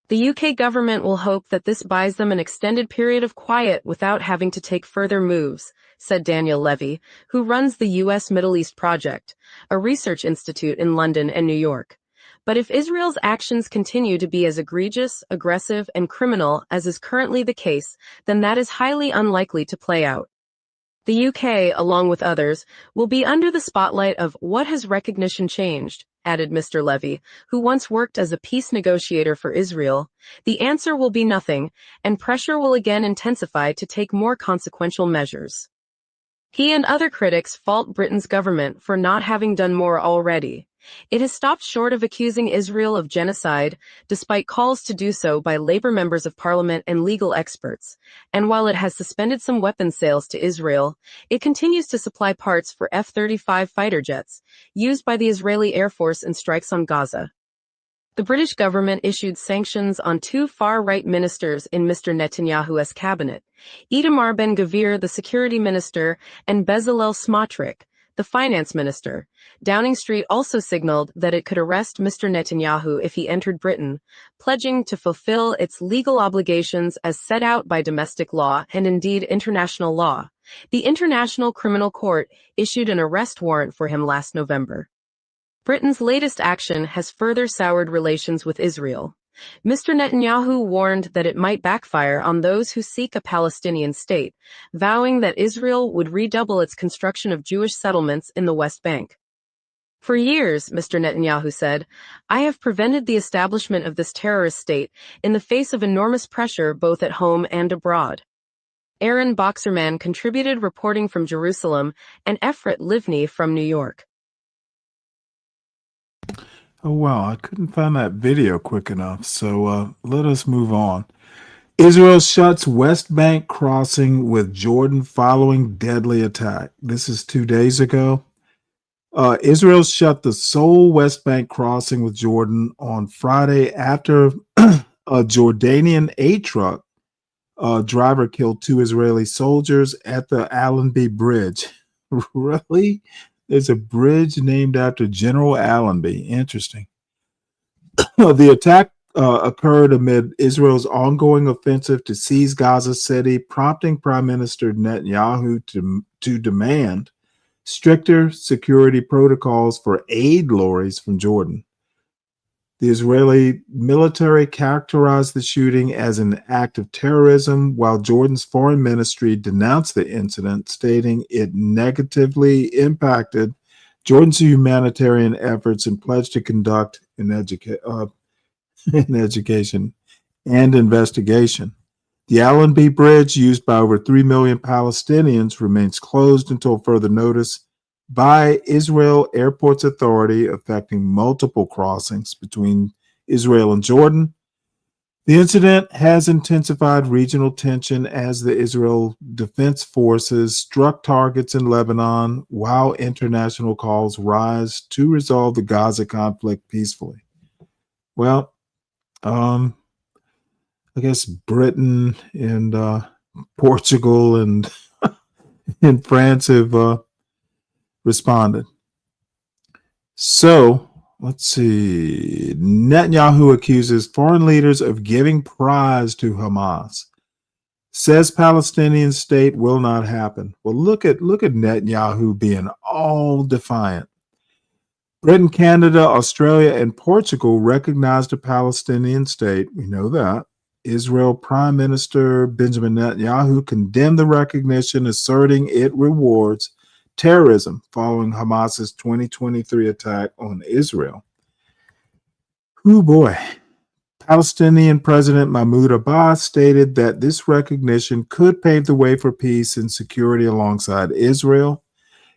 Speaker 13: The UK government will hope that this buys them an extended period of quiet without having to take further moves, said Daniel Levy, who runs the US Middle East Project, a research institute in London and New York. But if Israel's actions continue to be as egregious, aggressive, and criminal as is currently the case, then that is highly unlikely to play out. The UK, along with others, will be under the spotlight of what has recognition changed, added Mr. Levy, who once worked as a peace negotiator for Israel. The answer will be nothing, and pressure will again intensify to take more consequential measures. He and other critics fault Britain's government for not having done more already. It has stopped short of accusing Israel of genocide, despite calls to do so by Labour members of parliament and legal experts. And while it has suspended some weapons sales to Israel, it continues to supply parts for F-35 fighter jets, used by the Israeli Air Force in strikes on Gaza. The British government issued sanctions on two far-right ministers in Mr. Netanyahu's cabinet, Itamar Ben-Gvir, the security minister, and Bezalel Smotrich, the finance minister. Downing Street also signaled that it could arrest Mr. Netanyahu if he entered Britain, pledging to fulfill its legal obligations as set out by domestic law and indeed international law. The International Criminal Court issued an arrest warrant for him last November. Britain's latest action has further soured relations with Israel. Mr. Netanyahu warned that it might backfire on those who seek a Palestinian state, vowing that Israel would redouble its construction of Jewish settlements in the West Bank. For years, Mr. Netanyahu said, I have prevented the establishment of this terrorist state in the face of enormous pressure both at home and abroad. Aaron Boxerman contributed reporting from Jerusalem and Efrat Livni from New York.
Speaker 6: Oh, wow. I couldn't find that video quick enough. So let us move on. Israel shuts West Bank crossing with Jordan following deadly attack. This is 2 days ago. Israel shut the sole West Bank crossing with Jordan on Friday after a Jordanian aid truck driver killed 2 Israeli soldiers at the Allenby Bridge. Really? There's a bridge named after General Allenby. Interesting. The attack occurred amid Israel's ongoing offensive to seize Gaza City, prompting Prime Minister Netanyahu to demand stricter security protocols for aid lorries from Jordan. The Israeli military characterized the shooting as an act of terrorism, while Jordan's foreign ministry denounced the incident, stating it negatively impacted Jordan's humanitarian efforts and pledged to conduct an education and investigation. The Allenby Bridge, used by over 3 million Palestinians, remains closed until further notice by Israel Airports Authority, affecting multiple crossings between Israel and Jordan. The incident has intensified regional tension as the Israel Defense Forces struck targets in Lebanon, while international calls rise to resolve the Gaza conflict peacefully. Well, I guess Britain and Portugal and and France have responded. So let's see. Netanyahu accuses foreign leaders of giving prize to Hamas. Says Palestinian state will not happen. Well, look at Netanyahu being all defiant. Britain, Canada, Australia, and Portugal recognized a Palestinian state. We know that. Israel Prime Minister Benjamin Netanyahu condemned the recognition, asserting it rewards terrorism following Hamas's 2023 attack on Israel. Oh boy. Palestinian President Mahmoud Abbas stated that this recognition could pave the way for peace and security alongside Israel.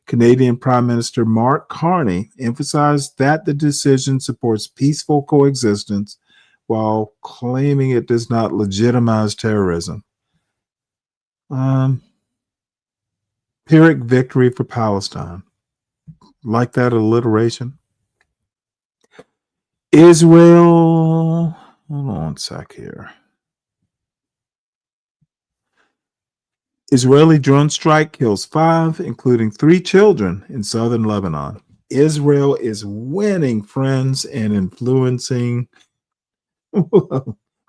Speaker 6: Canadian Prime Minister Mark Carney emphasized that the decision supports peaceful coexistence while claiming it does not legitimize terrorism. Pyrrhic victory for Palestine. Like that alliteration. Israel, hold on a sec here. Israeli drone strike kills 5, including 3 children in southern Lebanon. Israel is winning friends and influencing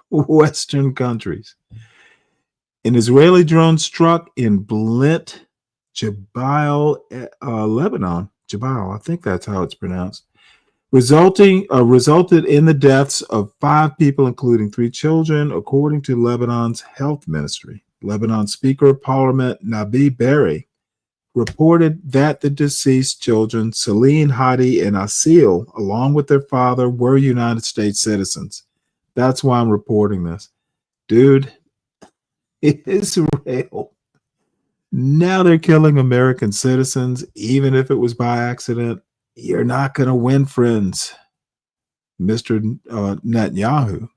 Speaker 6: Western countries. An Israeli drone struck in Blint, Jabal, Lebanon. Jabal, I think that's how it's pronounced. Resulted in the deaths of 5 people, including 3 children, according to Lebanon's health ministry. Lebanon Speaker of Parliament Nabi Berri reported that the deceased children, Celine, Hadi, and Asil, along with their father, were United States citizens. That's why I'm reporting this. Dude, Israel. Now they're killing American citizens, even if it was by accident. You're not going to win, friends, Mr. Netanyahu.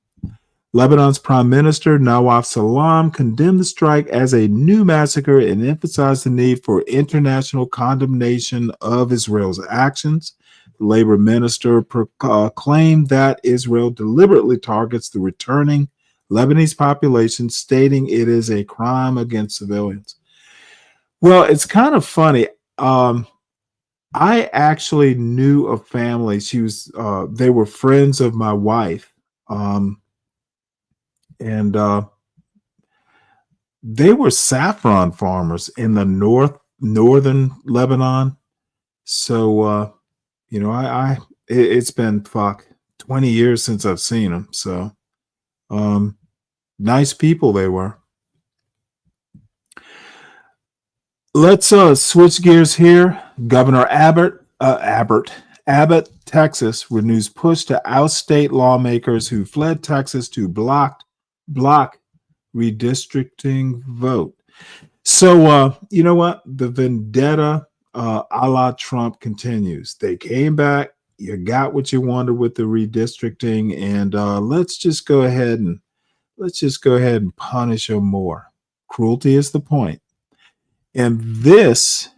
Speaker 6: Lebanon's Prime Minister Nawaf Salam condemned the strike as a new massacre and emphasized the need for international condemnation of Israel's actions. The labor minister claimed that Israel deliberately targets the returning Lebanese population, stating it is a crime against civilians. Well, it's kind of funny. I actually knew a family. They were friends of my wife. And they were saffron farmers in the northern Lebanon. So, it's been 20 years since I've seen them. So, nice people they were. Let's switch gears here. Governor Abbott, Texas, renews push to oust state lawmakers who fled Texas to block redistricting vote. So, you know what? The vendetta a la Trump continues. They came back. You got what you wanted with the redistricting. And let's just go ahead and let's just go ahead and punish him more. Cruelty is the point. And this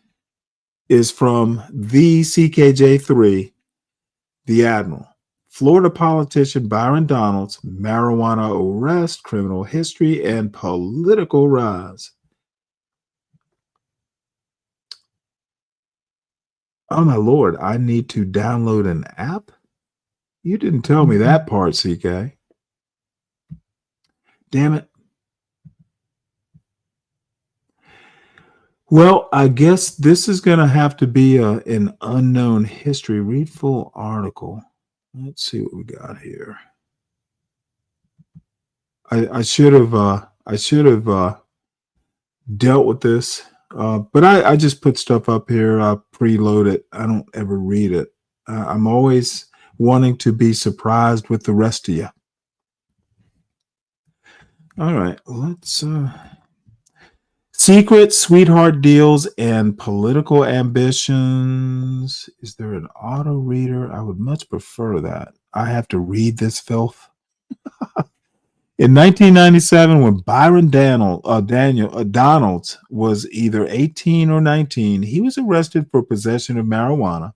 Speaker 6: is from the CKJ3, The Admiral. Florida politician Byron Donalds, marijuana arrest, criminal history, and political rise. Oh my Lord, I need to download an app? You didn't tell me that part, CK. Damn it. Well, I guess this is going to have to be an unknown history. Read full article. Let's see what we got here. I should have dealt with this, but I just put stuff up here. I preload it. I don't ever read it. I'm always wanting to be surprised with the rest of you. All right, let's secret sweetheart deals and political ambitions. Is there an auto reader? I would much prefer that. I have to read this filth. In 1997, when Byron Donalds was either 18 or 19, he was arrested for possession of marijuana.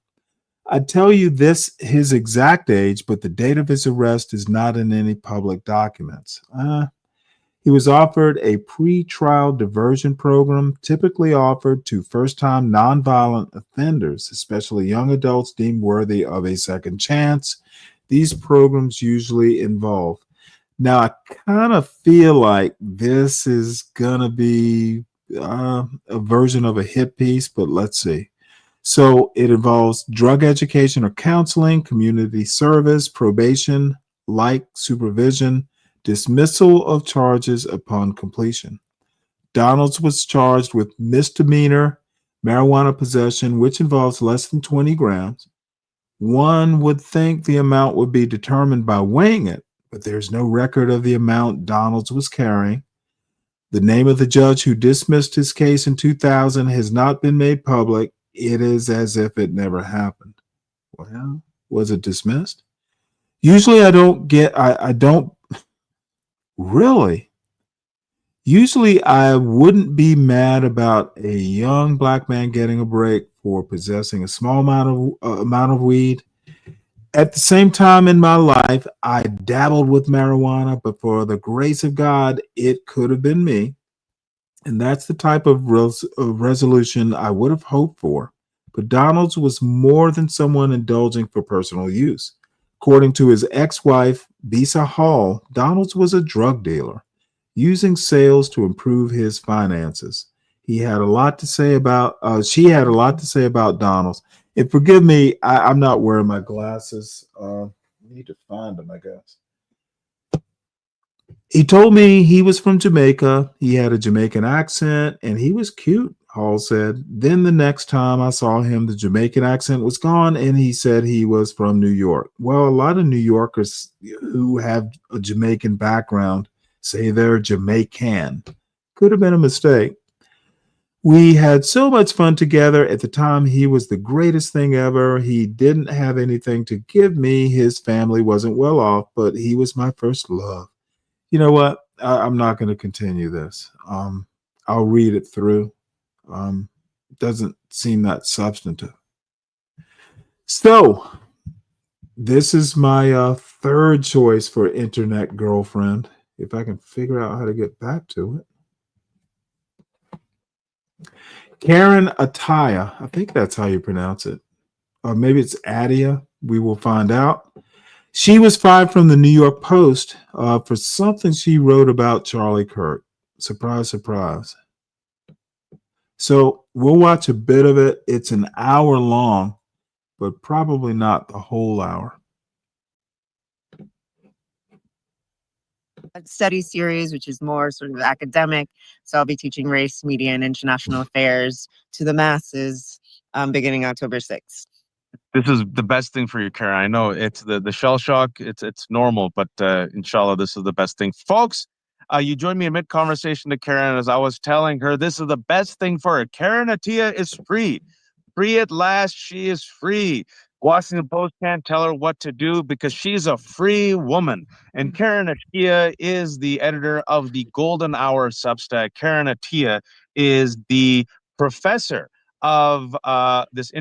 Speaker 6: I tell you his exact age, but the date of his arrest is not in any public documents. He was offered a pre-trial diversion program typically offered to first-time nonviolent offenders, especially young adults deemed worthy of a second chance. These programs usually involve. Now, I kind of feel like this is going to be a version of a hit piece, but let's see. So it involves drug education or counseling, community service, probation, like supervision, dismissal of charges upon completion. Donalds was charged with misdemeanor marijuana possession, which involves less than 20 grams. One would think the amount would be determined by weighing it, but there's no record of the amount Donalds was carrying. The name of the judge who dismissed his case in 2000 has not been made public. It is as if it never happened. Well, was it dismissed? Usually I don't really. Usually I wouldn't be mad about a young black man getting a break for possessing a small amount of weed. At the same time in my life, I dabbled with marijuana, but for the grace of God, it could have been me. And that's the type of resolution I would have hoped for. But Donalds was more than someone indulging for personal use. According to his ex-wife, Bisa Hall, Donalds was a drug dealer, using sales to improve his finances. She had a lot to say about Donalds. And forgive me, I'm not wearing my glasses. I need to find them, I guess. He told me he was from Jamaica. He had a Jamaican accent, and he was cute, Hall said. Then the next time I saw him, the Jamaican accent was gone, and he said he was from New York. Well, a lot of New Yorkers who have a Jamaican background say they're Jamaican. Could have been a mistake. We had so much fun together. At the time, he was the greatest thing ever. He didn't have anything to give me. His family wasn't well off, but he was my first love. You know what? I'm not going to continue this. I'll read it through. Doesn't seem that substantive. So, this is my third choice for internet girlfriend. If I can figure out how to get back to it. Karen Ataya. I think that's how you pronounce it. Or maybe it's Adia. We will find out. She was fired from the New York Post for something she wrote about Charlie Kirk. Surprise, surprise. So we'll watch a bit of it. It's an hour long, but probably not the whole hour.
Speaker 14: Study series, which is more sort of academic. So I'll be teaching race, media, and international affairs to the masses beginning October 6th.
Speaker 16: This is the best thing for you, Karen. I know it's the shell shock. It's normal, but inshallah, this is the best thing. Folks, you joined me in mid-conversation to Karen as I was telling her this is the best thing for her. Karen Atiyah is free. Free at last. She is free. Washington Post can't tell her what to do because she's a free woman. And Karen Attiya is the editor of the Golden Hour Substack. Karen Attiya is the professor of this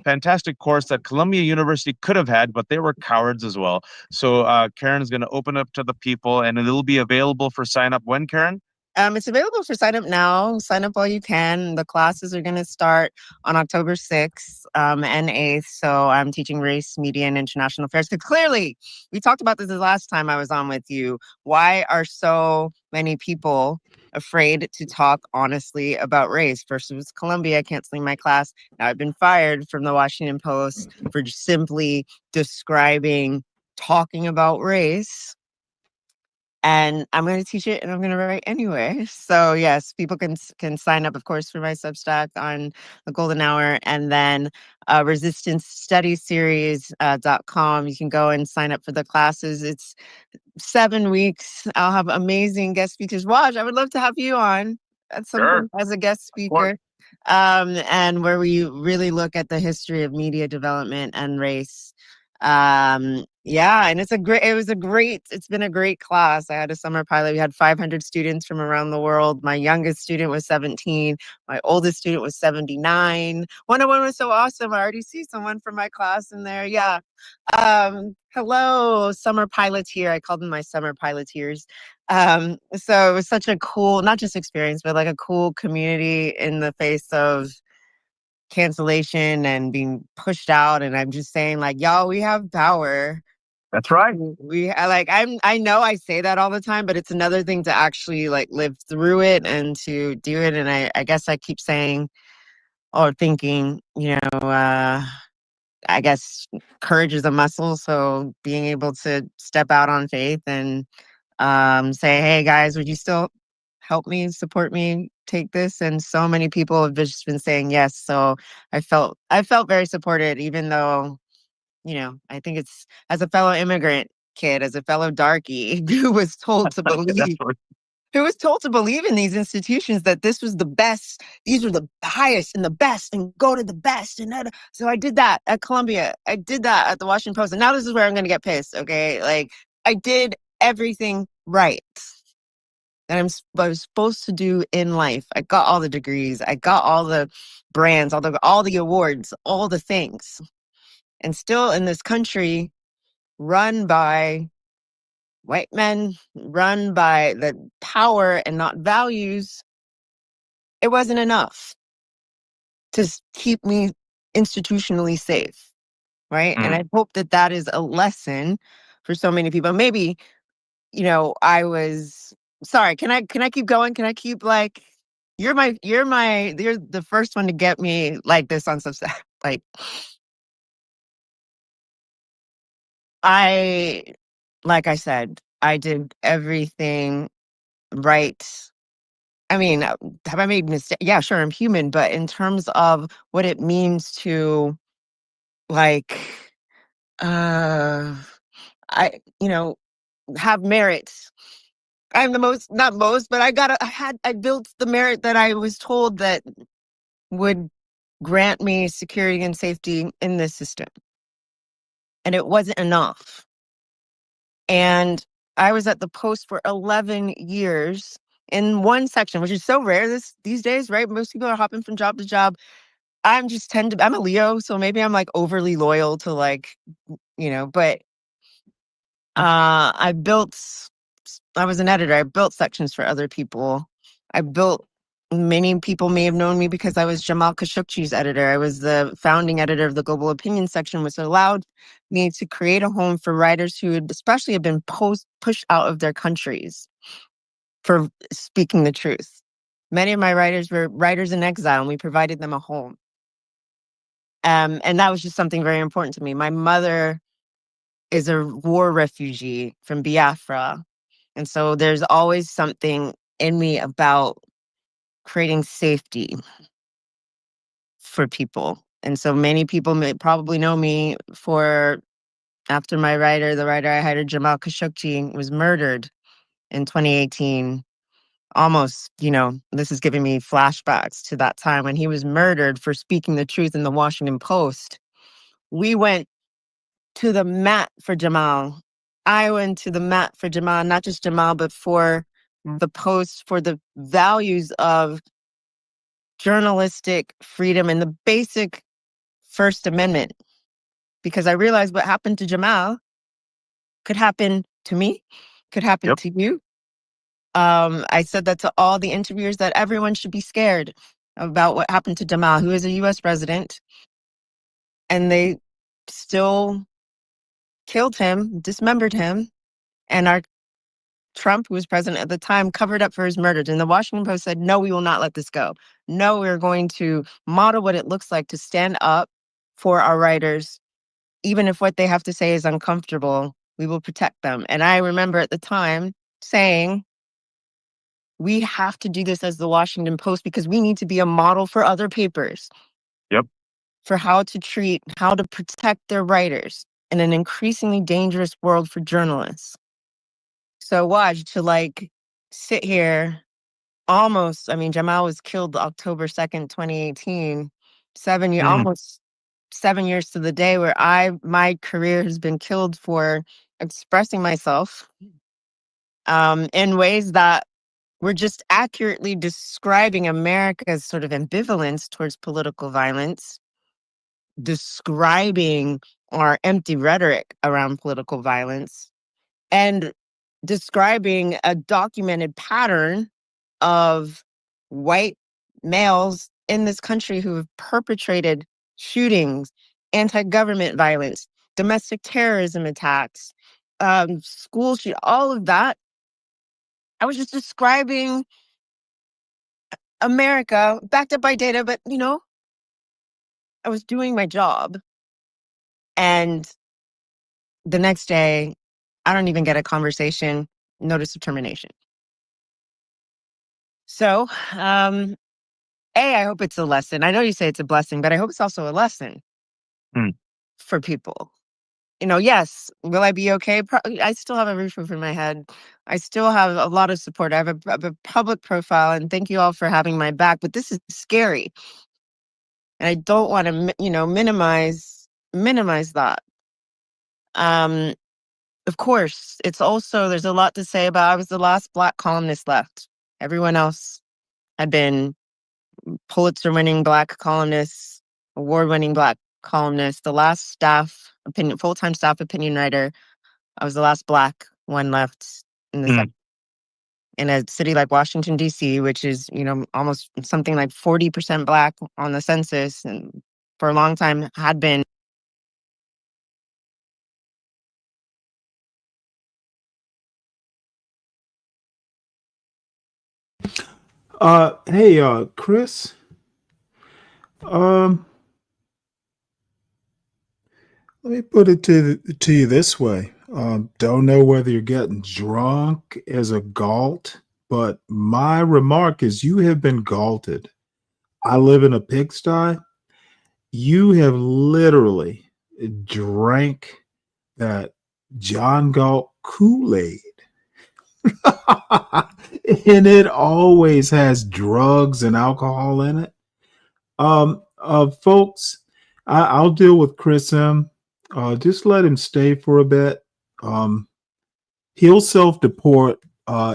Speaker 16: fantastic course that Columbia University could have had, but they were cowards as well. So Karen is going to open up to the people, and it'll be available for sign up when, Karen?
Speaker 14: It's available for sign up now. Sign up while you can. The classes are going to start on October 6th and 8th. So I'm teaching race, media, and international affairs. Because clearly, we talked about this the last time I was on with you. Why are so many people afraid to talk honestly about race? First it was Columbia canceling my class. Now I've been fired from the Washington Post for just simply describing talking about race. And I'm going to teach it and I'm going to write anyway. So yes, people can sign up, of course, for my Substack on the Golden Hour, and then resistancestudyseries.com. You can go and sign up for the classes. It's 7 weeks. I'll have amazing guest speakers. Waj, I would love to have you on at some point as a guest speaker. And where we really look at the history of media development and race. Yeah, and it's been a great class. I had a summer pilot. We had 500 students from around the world. My youngest student was 17. My oldest student was 79. 101 was so awesome. I already see someone from my class in there. Yeah. Hello, summer pilots here. I called them my summer piloteers. So it was such a cool, not just experience, but like a cool community in the face of cancellation and being pushed out. And I'm just saying, like, y'all, we have power.
Speaker 16: That's right.
Speaker 14: I know I say that all the time, but it's another thing to actually like live through it and to do it. And I guess I keep saying or thinking, I guess courage is a muscle. So being able to step out on faith and say, hey guys, would you still help me, support me, take this? And so many people have just been saying yes. So I felt very supported, even though, I think it's as a fellow immigrant kid, as a fellow darky who was told to believe in these institutions that this was the best, these were the highest and the best, and go to the best. And so I did that at Columbia. I did that at the Washington Post. And now this is where I'm going to get pissed. Okay. Like I did everything right that I was supposed to do in life. I got all the degrees. I got all the brands, all the awards, all the things. And still in this country run by white men, run by the power and not values, it wasn't enough to keep me institutionally safe, right? And I hope that is a lesson for so many people. Maybe, I was sorry. Can I keep going? Can I keep like you're the first one to get me like this on Substack. Like I said, I did everything right. I mean, have I made mistakes? Yeah, sure, I'm human, but in terms of what it means to like have merit. I'm the most, not most, but I built the merit that I was told that would grant me security and safety in this system. And it wasn't enough. And I was at the Post for 11 years in one section, which is so rare these days, right? Most people are hopping from job to job. I'm a Leo, so maybe I'm like overly loyal to but I was an editor. I built sections for other people. Many people may have known me because I was Jamal Khashoggi's editor. I was the founding editor of the Global Opinion section, which allowed me to create a home for writers who had especially have been pushed out of their countries for speaking the truth. Many of my writers were writers in exile, and we provided them a home. And that was just something very important to me. My mother is a war refugee from Biafra. And so there's always something in me about creating safety for people. And so many people may probably know me after the writer I hired, Jamal Khashoggi, was murdered in 2018. Almost, this is giving me flashbacks to that time when he was murdered for speaking the truth in the Washington Post. We went to the mat for Jamal. I went to the mat for Jamal, not just Jamal, but for the post, for the values of journalistic freedom and the basic First Amendment. Because I realized what happened to Jamal could happen to me, could happen to you. I said that to all the interviewers, that everyone should be scared about what happened to Jamal, who is a U.S. resident. And they still killed him, dismembered him. And our Trump, who was president at the time, covered up for his murders. And the Washington Post said, no, we will not let this go. No, we're going to model what it looks like to stand up for our writers. Even if what they have to say is uncomfortable, we will protect them. And I remember at the time saying, we have to do this as the Washington Post because we need to be a model for other papers.
Speaker 16: Yep.
Speaker 14: For how to treat, how to protect their writers in an increasingly dangerous world for journalists. So watch, to like sit here almost, I mean, Jamal was killed October 2nd, 2018, almost 7 years to the day where my career has been killed for expressing myself in ways that were just accurately describing America's sort of ambivalence towards political violence, describing our empty rhetoric around political violence, and describing a documented pattern of white males in this country who have perpetrated shootings, anti-government violence, domestic terrorism attacks, school shoot, all of that. I was just describing America backed up by data, but I was doing my job. And the next day, I don't even get a conversation, notice of termination. So, I hope it's a lesson. I know you say it's a blessing, but I hope it's also a lesson for people. Yes, will I be okay? I still have a roof over my head. I still have a lot of support. I have a public profile, and thank you all for having my back. But this is scary, and I don't want to, minimize that. Of course, it's also, there's a lot to say about, I was the last Black columnist left. Everyone else had been Pulitzer-winning Black columnists, award-winning Black columnists, the last full-time staff opinion writer. I was the last Black one left in the sector. In a city like Washington, D.C., which is, almost something like 40% Black on the census, and for a long time had been.
Speaker 6: Hey, Chris. Let me put it to you this way. Don't know whether you're getting drunk as a galt, but my remark is you have been galted. I live in a pigsty. You have literally drank that John Galt Kool-Aid. And it always has drugs and alcohol in it. Folks, I'll deal with Chris M. Just let him stay for a bit. He'll self-deport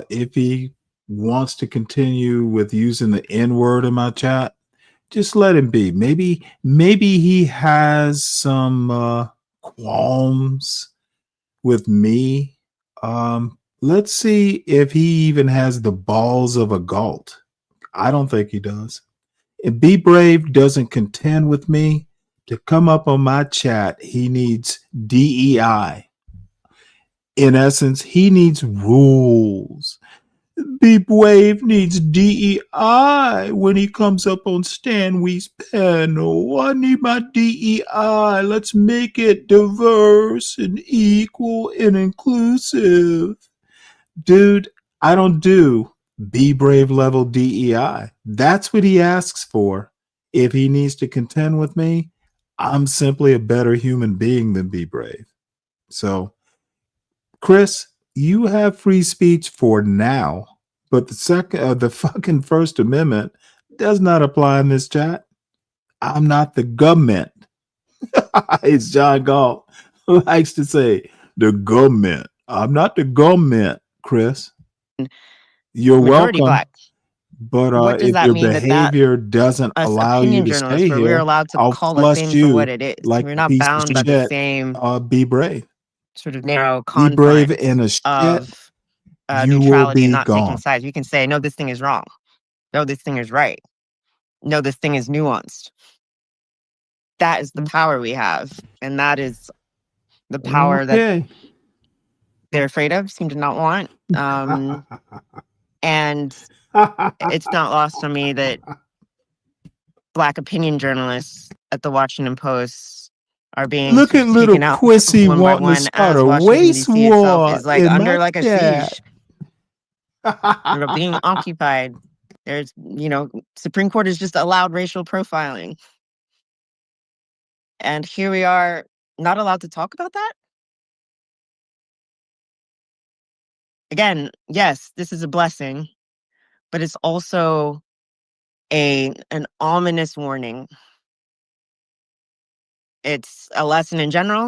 Speaker 6: if he wants to continue with using the N-word in my chat. Just let him be. Maybe he has some qualms with me. Let's see if he even has the balls of a galt. I don't think he does. If Be Brave doesn't contend with me, to come up on my chat, he needs DEI. In essence, he needs rules. Be Brave needs DEI when he comes up on Stan Wee's panel. I need my DEI. Let's make it diverse and equal and inclusive. Dude, I don't do Be Brave level DEI. That's what he asks for. If he needs to contend with me, I'm simply a better human being than Be Brave. So, Chris, you have free speech for now, but the fucking First Amendment does not apply in this chat. I'm not the government. It's John Galt who likes to say the government. I'm not the government, Chris. You're
Speaker 14: Majority
Speaker 6: welcome.
Speaker 14: Black.
Speaker 6: But
Speaker 14: What does
Speaker 6: if
Speaker 14: that
Speaker 6: your
Speaker 14: mean that
Speaker 6: behavior doesn't
Speaker 14: us
Speaker 6: allow you
Speaker 14: opinion
Speaker 6: to
Speaker 14: journalists,
Speaker 6: stay
Speaker 14: where we're
Speaker 6: here,
Speaker 14: allowed to
Speaker 6: I'll
Speaker 14: call a
Speaker 6: flush
Speaker 14: thing for what
Speaker 6: you
Speaker 14: it is?
Speaker 6: like
Speaker 14: We're
Speaker 6: a
Speaker 14: not
Speaker 6: piece of
Speaker 14: bound by the
Speaker 6: shit.
Speaker 14: same
Speaker 6: Be brave.
Speaker 14: sort of narrow
Speaker 6: Be brave in
Speaker 14: confines
Speaker 6: a shit.
Speaker 14: of
Speaker 6: You will
Speaker 14: neutrality and
Speaker 6: be
Speaker 14: not taking
Speaker 6: gone.
Speaker 14: sides. We can say, no, this thing is wrong. No, this thing is right. No, this thing is nuanced. That is the power we have. And that is the power that
Speaker 6: Okay.
Speaker 14: they're afraid of, seem to not want. And it's not lost on me that Black opinion journalists at the Washington Post are being
Speaker 6: Look
Speaker 14: sort
Speaker 6: at
Speaker 14: of
Speaker 6: little
Speaker 14: taken out
Speaker 6: Quissy
Speaker 14: one by
Speaker 6: wanting to
Speaker 14: one
Speaker 6: start
Speaker 14: as
Speaker 6: a
Speaker 14: Washington,
Speaker 6: race
Speaker 14: D.C. itself
Speaker 6: war
Speaker 14: is like
Speaker 6: in
Speaker 14: under
Speaker 6: my
Speaker 14: like a
Speaker 6: chat.
Speaker 14: siege. They're being occupied. There's, Supreme Court has just allowed racial profiling. And here we are, not allowed to talk about that? Again, yes, this is a blessing, but it's also an ominous warning. It's a lesson in general,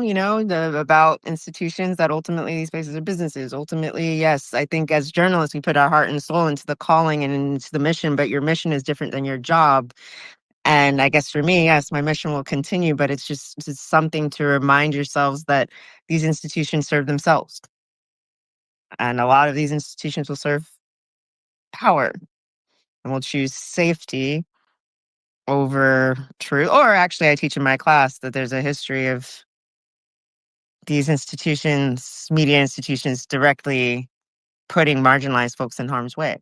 Speaker 14: about institutions that ultimately these places are businesses. Ultimately, yes, I think as journalists, we put our heart and soul into the calling and into the mission, but your mission is different than your job. And I guess for me, yes, my mission will continue, but it's just something to remind yourselves that these institutions serve themselves. And a lot of these institutions will serve power and will choose safety over truth. Or actually, I teach in my class that there's a history of these institutions, media institutions, directly putting marginalized folks in harm's way.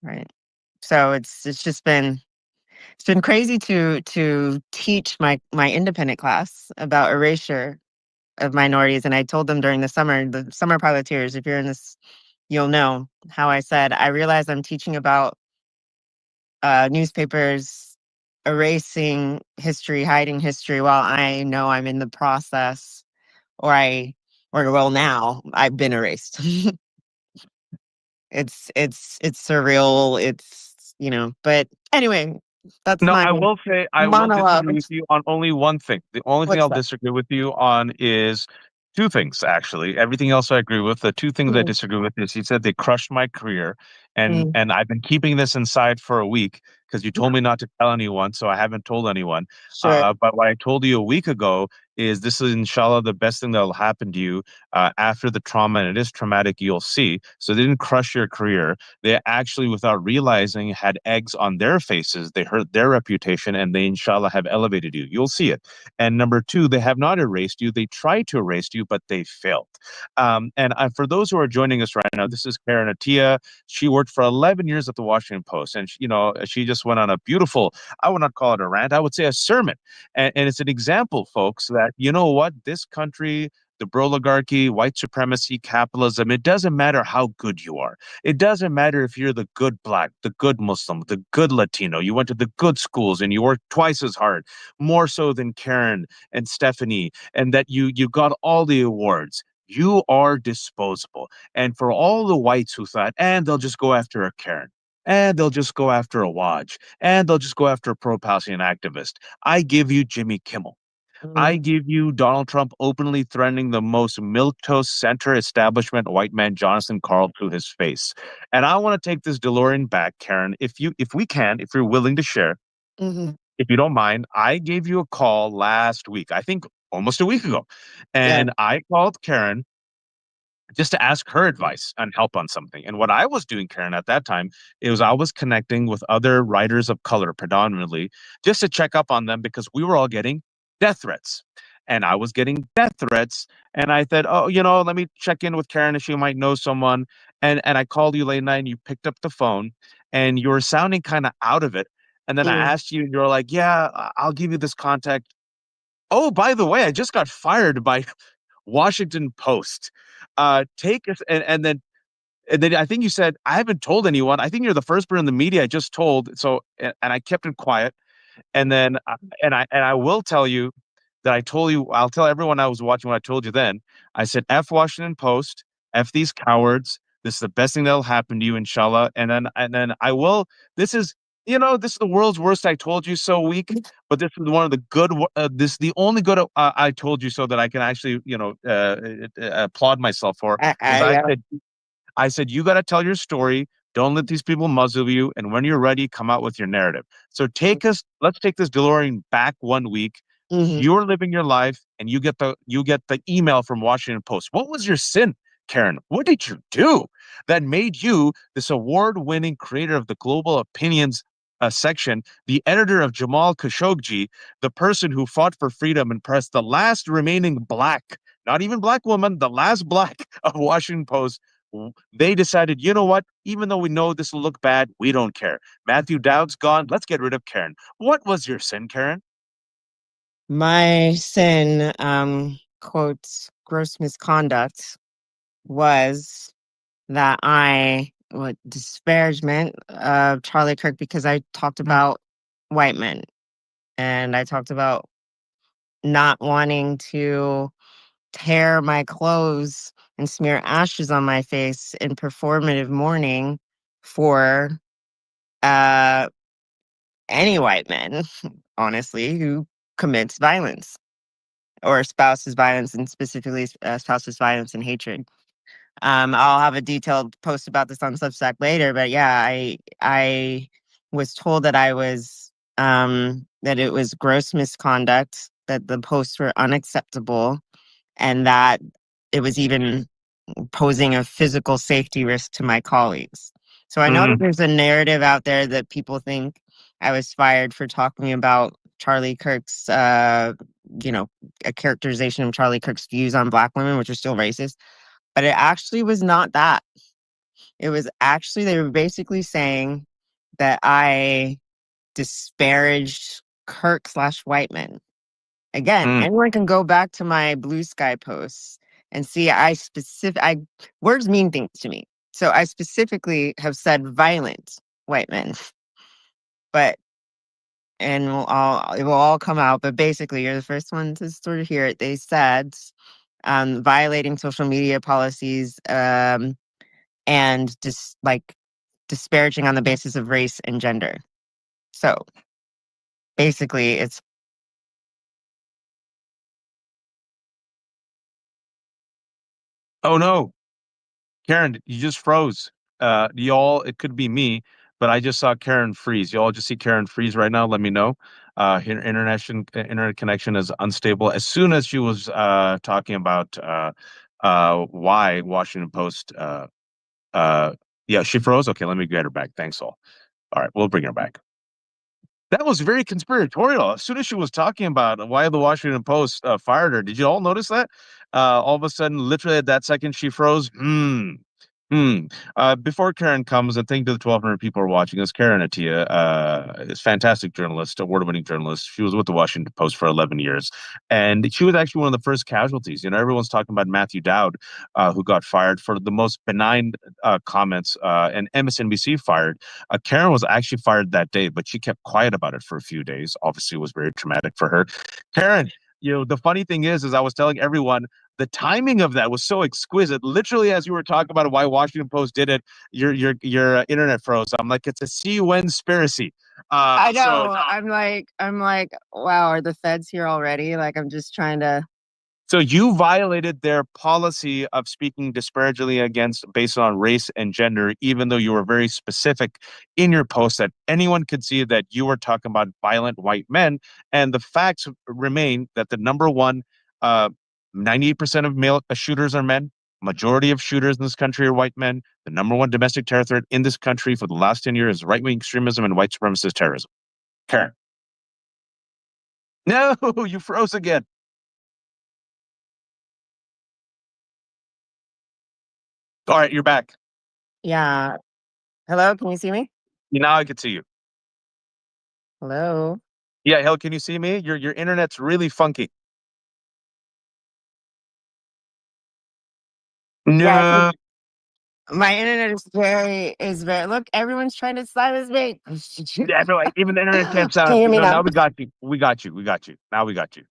Speaker 14: Right. So it's been crazy to teach my independent class about erasure of minorities. And I told them during the summer piloteers, if you're in this, you'll know how I said, I realize I'm teaching about newspapers erasing history, hiding history, while I know I'm in the process, or now I've been erased. It's surreal. It's, but anyway, that's
Speaker 16: No,
Speaker 14: my
Speaker 16: I will say I will
Speaker 14: monologue.
Speaker 16: disagree with you on only one thing. The only thing
Speaker 14: What's
Speaker 16: I'll
Speaker 14: that?
Speaker 16: disagree with you on is two things, actually. Everything else I agree with. The two things I
Speaker 14: Mm.
Speaker 16: disagree with is you said they crushed my career, and
Speaker 14: Mm.
Speaker 16: and I've been keeping this inside for a week because you told me not to tell anyone, so I haven't told anyone.
Speaker 14: Sure.
Speaker 16: But what I told you a week ago is this is inshallah the best thing that'll happen to you after the trauma, and it is traumatic, you'll see. So they didn't crush your career. They actually, without realizing, had eggs on their faces. They hurt their reputation, and they inshallah have elevated you. You'll see it. And number two, they have not erased you. They tried to erase you, but they failed. And for those who are joining us right now, this is Karen Attia. She worked for 11 years at the Washington Post, and she just went on a beautiful, I would not call it a rant, I would say a sermon. And it's an example, folks, that this country, the oligarchy, white supremacy, capitalism, it doesn't matter how good you are. It doesn't matter if you're the good Black, the good Muslim, the good Latino. You went to the good schools and you worked twice as hard, more so than Karen and Stephanie, and that you got all the awards. You are disposable. And for all the whites who thought, and they'll just go after a Karen, and they'll just go after a Waj, and they'll just go after a pro-Palestinian activist, I give you Jimmy Kimmel. I give you Donald Trump openly threatening the most milquetoast center establishment white man Jonathan Karl to his face. And I want to take this DeLorean back, Karen, if you're willing to share,
Speaker 14: Mhm.
Speaker 16: if you don't mind. I gave you a call last week, I think almost a week ago,
Speaker 14: Yeah.
Speaker 16: and I called Karen just to ask her advice and help on something. And what I was doing, Karen, at that time, I was connecting with other writers of color predominantly just to check up on them because we were all getting death threats. And I was getting death threats. And I said, oh, let me check in with Karen if she might know someone. And I called you late night and you picked up the phone and you were sounding kind of out of it. And then I asked you and you're like, yeah, I'll give you this contact. Oh, by the way, I just got fired by Washington Post. Take us and then I think you said, I haven't told anyone. I think you're the first person in the media I just told. So and I kept it quiet. And then I will tell you that I'll tell everyone I was watching what I told you then. I said, F Washington Post, F these cowards. This is the best thing that'll happen to you, inshallah. And then I will. This is this is the world's worst I told you so week, but this is one of the good, this is the only good I told you so that I can actually, applaud myself for. I said, you got to tell your story. Don't let these people muzzle you. And when you're ready, come out with your narrative. So let's take this DeLorean back 1 week. You're living your life and you get the email from Washington Post. What was your sin, Karen? What did you do that made you this award-winning creator of the Global Opinions section, the editor of Jamal Khashoggi, the person who fought for freedom and pressed the last remaining black, not even black woman, the last black of Washington Post? They decided, you know what? Even though we know this will look bad, we don't care. Matthew Dowd's gone. Let's get rid of Karen. What was your sin, Karen?
Speaker 14: My sin, quote, gross misconduct, was that disparagement of Charlie Kirk because I talked about white men and I talked about not wanting to tear my clothes and smear ashes on my face in performative mourning for any white man, honestly, who commits violence or espouses violence, and specifically espouses violence and hatred. I'll have a detailed post about this on Substack later, but yeah, I was told that that it was gross misconduct, that the posts were unacceptable, and that it was even posing a physical safety risk to my colleagues. So I know that there's a narrative out there that people think I was fired for talking about Charlie Kirk's, a characterization of Charlie Kirk's views on Black women, which are still racist. But it actually was not that. It was actually, they were basically saying that I disparaged Kirk/white men. Again, anyone can go back to my Blue Sky posts and see words mean things to me. So I specifically have said violent white men. But it will all come out. But basically, you're the first one to sort of hear it. They said violating social media policies and just disparaging on the basis of race and gender. So basically, it's
Speaker 16: Oh no, Karen, you just froze. It could be me, but I just saw Karen freeze. Y'all just see Karen freeze right now. Let me know. Her internet connection is unstable. As soon as she was talking about why Washington Post, yeah, she froze. Okay, let me get her back. Thanks all. All right, we'll bring her back. That was very conspiratorial. As soon as she was talking about why the Washington Post fired her, did you all notice that? All of a sudden, literally at that second, she froze. Before Karen comes, and thank you to the 1,200 people who are watching us. Karen Attia is a fantastic journalist, award-winning journalist. She was with the Washington Post for 11 years, and she was actually one of the first casualties. Everyone's talking about Matthew Dowd, who got fired for the most benign comments, and MSNBC fired. Karen was actually fired that day, but she kept quiet about it for a few days. Obviously, it was very traumatic for her. Karen, the funny thing is I was telling everyone, the timing of that was so exquisite. Literally, as you were talking about why Washington Post did it, your internet froze. I'm like, it's a C-Wenspiracy.
Speaker 14: I know. I'm like, wow, are the feds here already? Like, I'm just trying to.
Speaker 16: So you violated their policy of speaking disparagingly against based on race and gender, even though you were very specific in your post that anyone could see that you were talking about violent white men. And the facts remain that the number one, 98% of male shooters are men. Majority of shooters in this country are white men. The number one domestic terror threat in this country for the last 10 years is right-wing extremism and white supremacist terrorism. Karen. No, you froze again. All right, you're back.
Speaker 14: Yeah. Hello, can you see me?
Speaker 16: Now I can see you.
Speaker 14: Hello.
Speaker 16: Yeah, hell, can you see me? Your internet's really funky. No.
Speaker 14: Yeah, my internet is very. Look, everyone's trying to silence me.
Speaker 16: Yeah, everyone, even the internet can't sound.
Speaker 14: Can you hear me now?
Speaker 16: Now we got you. We got you. Now we got you.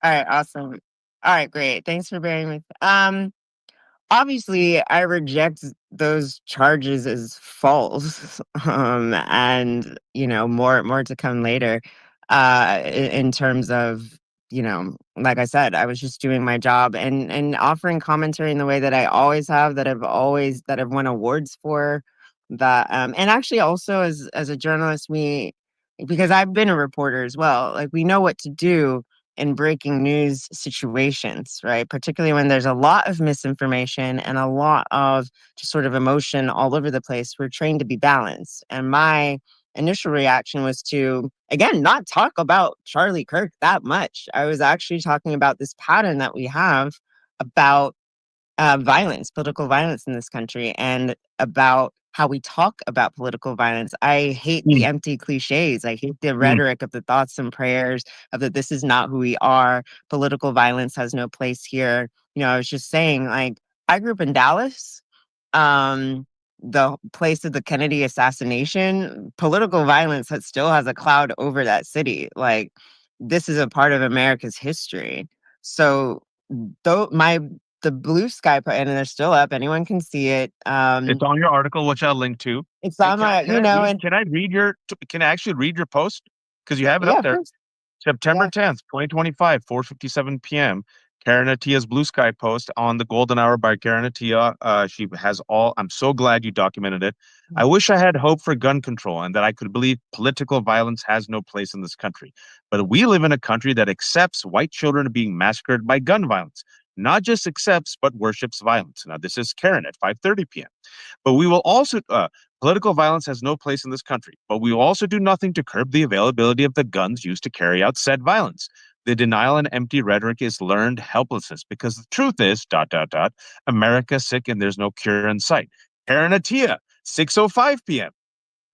Speaker 14: All right, awesome. All right, great. Thanks for bearing with. Obviously, I reject those charges as false, and more to come later. In terms of, like I said, I was just doing my job and offering commentary in the way that I always have, that I've won awards for. That and actually also as a journalist, because I've been a reporter as well, like we know what to do in breaking news situations, right? Particularly when there's a lot of misinformation and a lot of just sort of emotion all over the place. We're trained to be balanced. And my initial reaction was to, again, not talk about Charlie Kirk that much. I was actually talking about this pattern that we have about violence, political violence in this country, and about how we talk about political violence. I hate the empty cliches. I hate the rhetoric of the thoughts and prayers of that this is not who we are. Political violence has no place here. I was just saying, like, I grew up in Dallas, the place of the Kennedy assassination. Political violence still has a cloud over that city. Like, this is a part of America's history. So though the blue sky, and they're still up, anyone can see it.
Speaker 16: It's on your article, which I'll link to.
Speaker 14: It's on my,
Speaker 16: Can I actually read your post? Because you have it
Speaker 14: yeah,
Speaker 16: up
Speaker 14: of
Speaker 16: there.
Speaker 14: course.
Speaker 16: September 10th, 2025, 4:57 p.m. Karen Attia's Blue Sky post on the Golden Hour by Karen Attia. She has I'm so glad you documented it. I wish I had hope for gun control and that I could believe political violence has no place in this country. But we live in a country that accepts white children being massacred by gun violence. Not just accepts, but worships violence. Now, this is Karen at 5:30 p.m. But we will also, political violence has no place in this country, but we will also do nothing to curb the availability of the guns used to carry out said violence. The denial and empty rhetoric is learned helplessness because the truth is, ... America's sick and there's no cure in sight. Karen Attia, 6:05 p.m.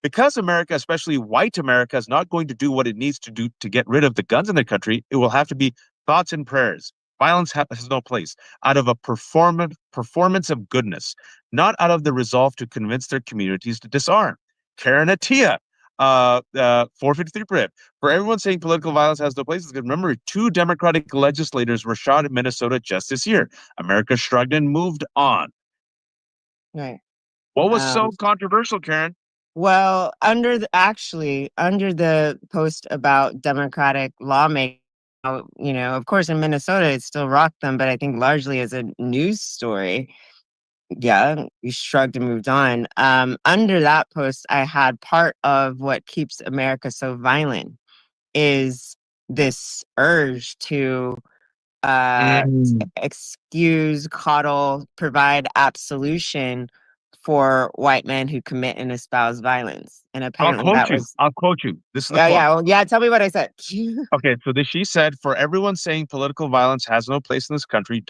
Speaker 16: Because America, especially white America, is not going to do what it needs to do to get rid of the guns in the country, it will have to be thoughts and prayers. Violence has no place. Out of a performance of goodness, not out of the resolve to convince their communities to disarm. Karen Attia, 4:53 p.m. For everyone saying political violence has no place, remember 2 Democratic legislators were shot in Minnesota just this year. America shrugged and moved on.
Speaker 14: Right.
Speaker 16: What was so controversial, Karen?
Speaker 14: Well, under the post about Democratic lawmaking, of course, in Minnesota, it still rocked them, but I think largely as a news story. Yeah, we shrugged and moved on. Under that post, I had part of what keeps America so violent is this urge to excuse, coddle, provide absolution for white men who commit and espouse violence. And apparently
Speaker 16: I'll quote you. This is the
Speaker 14: quote. Yeah, tell me what I said.
Speaker 16: Okay, so she said, for everyone saying political violence has no place in this country, ...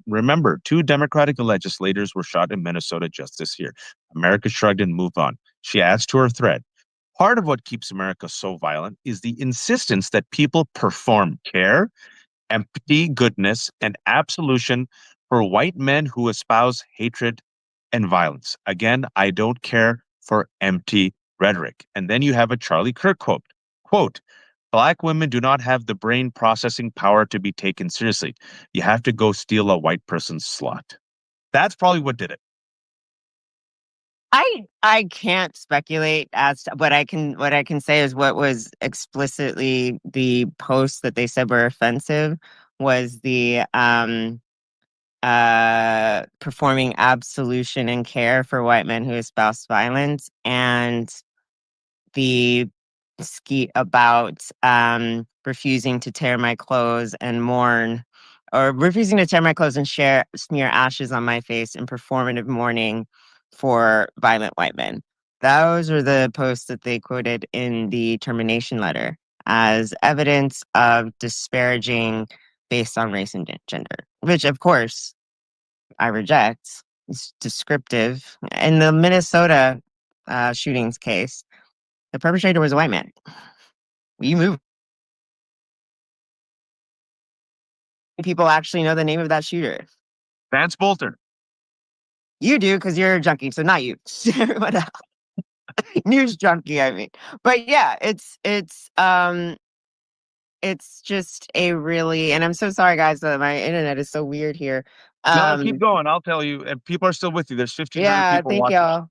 Speaker 16: Remember, 2 Democratic legislators were shot in Minnesota just this year. America shrugged and moved on. She adds to her thread, part of what keeps America so violent is the insistence that people perform care, empathy, goodness, and absolution for white men who espouse hatred and violence. Again, I don't care for empty rhetoric. And then you have a Charlie Kirk quote, Black women do not have the brain processing power to be taken seriously. You have to go steal a white person's slot. That's probably what did it.
Speaker 14: I can't speculate as to what I can say is what was explicitly the posts that they said were offensive was the performing absolution and care for white men who espouse violence, and the skeet about refusing to tear my clothes and mourn, or refusing to tear my clothes and smear ashes on my face in performative mourning for violent white men. Those are the posts that they quoted in the termination letter as evidence of disparaging based on race and gender, which of course I reject. It's descriptive. In the Minnesota shootings case, the perpetrator was a white man. You move. People actually know the name of that shooter.
Speaker 16: Vance Bolter.
Speaker 14: You do, because you're a junkie, so not you. Everyone else. News junkie, I mean. But yeah, it's just a really, and I'm so sorry guys that my internet is so weird here,
Speaker 16: No, keep
Speaker 14: Um,
Speaker 16: going. I'll tell you. And people are still with you. There's 1,500
Speaker 14: yeah,
Speaker 16: people
Speaker 14: thank
Speaker 16: watching.
Speaker 14: y'all.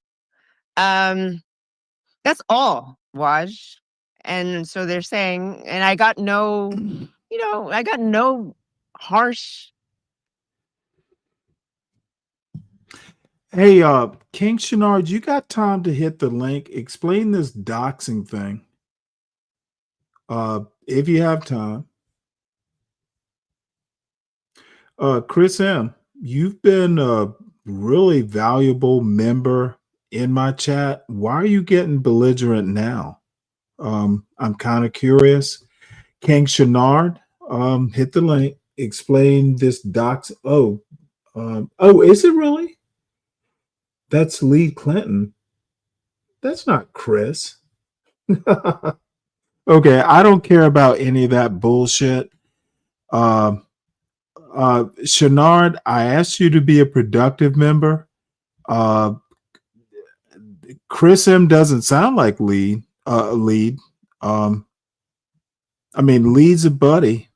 Speaker 14: That's all, Waj. And so they're saying, and I got no, I got no harsh.
Speaker 6: Hey, King Shenard, you got time to hit the link? Explain this doxing thing. If you have time. Chris M., you've been a really valuable member in my chat. Why are you getting belligerent now? I'm kind of curious. King Shenard, hit the link. Explain this dox. Oh, is it really? That's Lee Clinton. That's not Chris. Okay, I don't care about any of that bullshit. Shenard, I asked you to be a productive member. Chris M doesn't sound like lead. I mean, Lee's a buddy.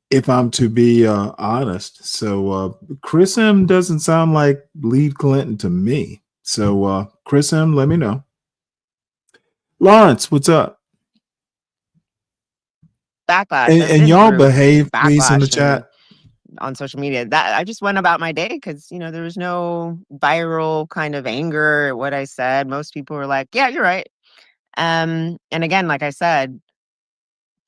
Speaker 6: If I'm to be honest, so Chris M doesn't sound like Lead Clinton to me. So Chris M, let me know. Lawrence, what's up?
Speaker 14: Backlash.
Speaker 6: And,
Speaker 14: I've
Speaker 6: and
Speaker 14: been
Speaker 6: y'all
Speaker 14: through
Speaker 6: behave, please, in the
Speaker 14: backlash
Speaker 6: chat.
Speaker 14: on social media. That I just went about my day because there was no viral kind of anger at what I said. Most people were like, "Yeah, you're right." And again, like I said,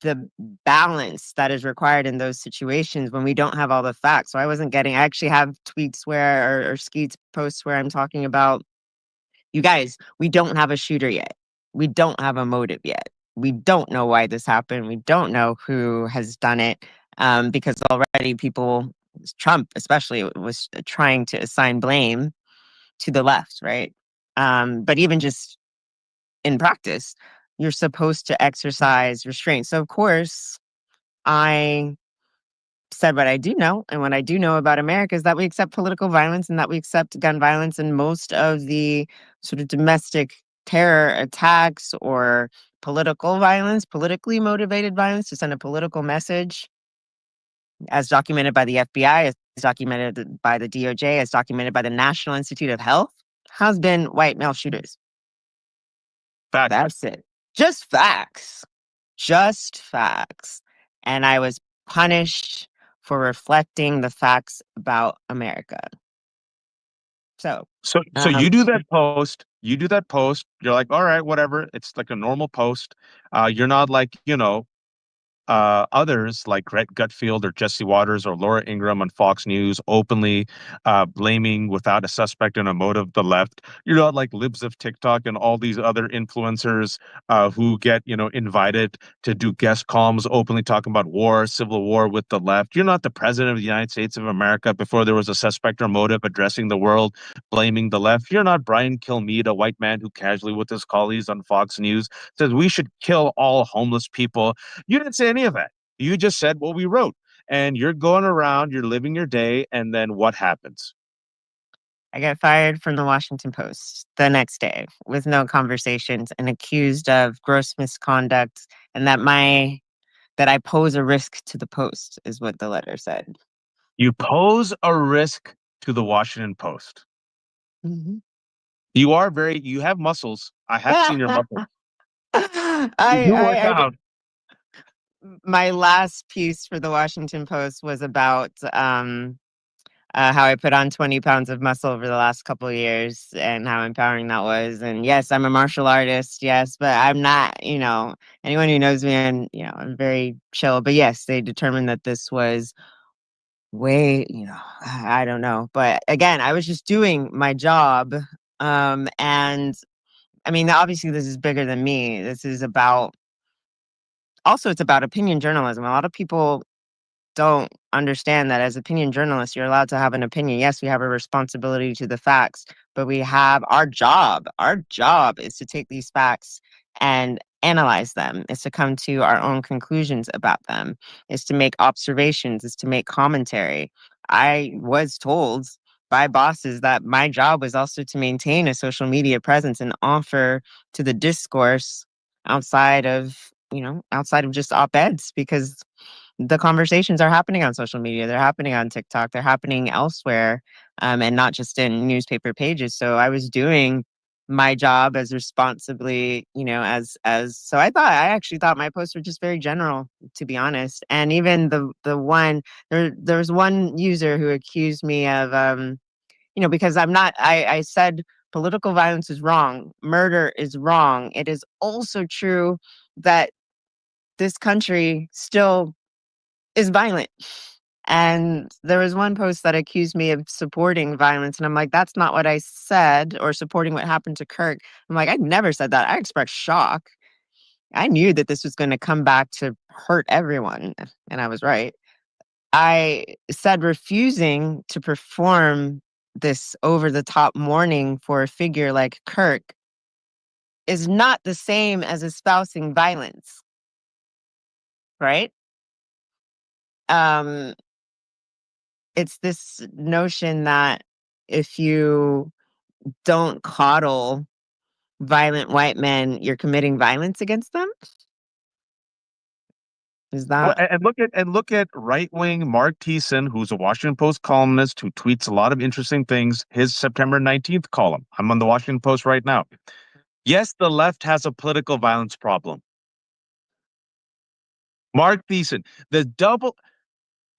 Speaker 14: the balance that is required in those situations when we don't have all the facts. So I actually have tweets or Skeet's posts where I'm talking about, you guys, we don't have a shooter yet. We don't have a motive yet. We don't know why this happened. We don't know who has done it, because already Trump especially, was trying to assign blame to the left, right? But even just in practice, you're supposed to exercise restraint. So of course, I said what I do know. And what I do know about America is that we accept political violence and that we accept gun violence, and most of the sort of domestic terror attacks or political violence, politically motivated violence to send a political message, as documented by the FBI, as documented by the DOJ, as documented by the National Institute of Health, has been white male shooters.
Speaker 16: Facts.
Speaker 14: That's it. Just facts. Just facts. And I was punished for reflecting the facts about America. So
Speaker 16: you do that post. You do that post. You're like, all right, whatever. It's like a normal post. You're not like, others like Greg Gutfield or Jesse Waters or Laura Ingraham on Fox News openly blaming without a suspect and a motive the left. You're not like libs of TikTok and all these other influencers who get invited to do guest columns openly talking about war, civil war with the left. You're not the president of the United States of America before there was a suspect or motive addressing the world, blaming the left. You're not Brian Kilmeade, a white man who casually with his colleagues on Fox News says we should kill all homeless people. You didn't say any of that. You just said what we wrote, and you're going around, you're living your day, and then what happens?
Speaker 14: I got fired from the Washington Post the next day with no conversations and accused of gross misconduct, and that I pose a risk to the Post is what the letter said.
Speaker 16: You pose a risk to the Washington Post.
Speaker 14: Mm-hmm.
Speaker 16: You have muscles. I have seen your muscles. You work out.
Speaker 14: My last piece for the Washington Post was about how I put on 20 pounds of muscle over the last couple of years and how empowering that was. And yes, I'm a martial artist. Yes, but I'm not, anyone who knows me, and, I'm very chill. But yes, they determined that this was way, I don't know. But again, I was just doing my job. And I mean, obviously this is bigger than me. This is about, also it's about opinion journalism. A lot of people don't understand that as opinion journalists, you're allowed to have an opinion. Yes, we have a responsibility to the facts, but we have our job. Our job is to take these facts and analyze them, is to come to our own conclusions about them, is to make observations, is to make commentary. I was told by bosses that my job was also to maintain a social media presence and offer to the discourse outside of just op-eds, because the conversations are happening on social media. They're happening on TikTok. They're happening elsewhere, and not just in newspaper pages. So I was doing my job as responsibly, as so I actually thought my posts were just very general, to be honest. And even the one there's one user who accused me of because I said political violence is wrong, murder is wrong. It is also true that this country still is violent. And there was one post that accused me of supporting violence. And I'm like, that's not what I said, or supporting what happened to Kirk. I'm like, I never said that. I expressed shock. I knew that this was going to come back to hurt everyone. And I was right. I said refusing to perform this over the top mourning for a figure like Kirk is not the same as espousing violence. Right? It's this notion that if you don't coddle violent white men, you're committing violence against them. Is
Speaker 16: Well,
Speaker 14: that?
Speaker 16: and look at right-wing Mark Thiessen, who's a Washington Post columnist who tweets a lot of interesting things. His September 19th column. I'm on the Washington Post right now. Yes, the left has a political violence problem. Mark Thiessen,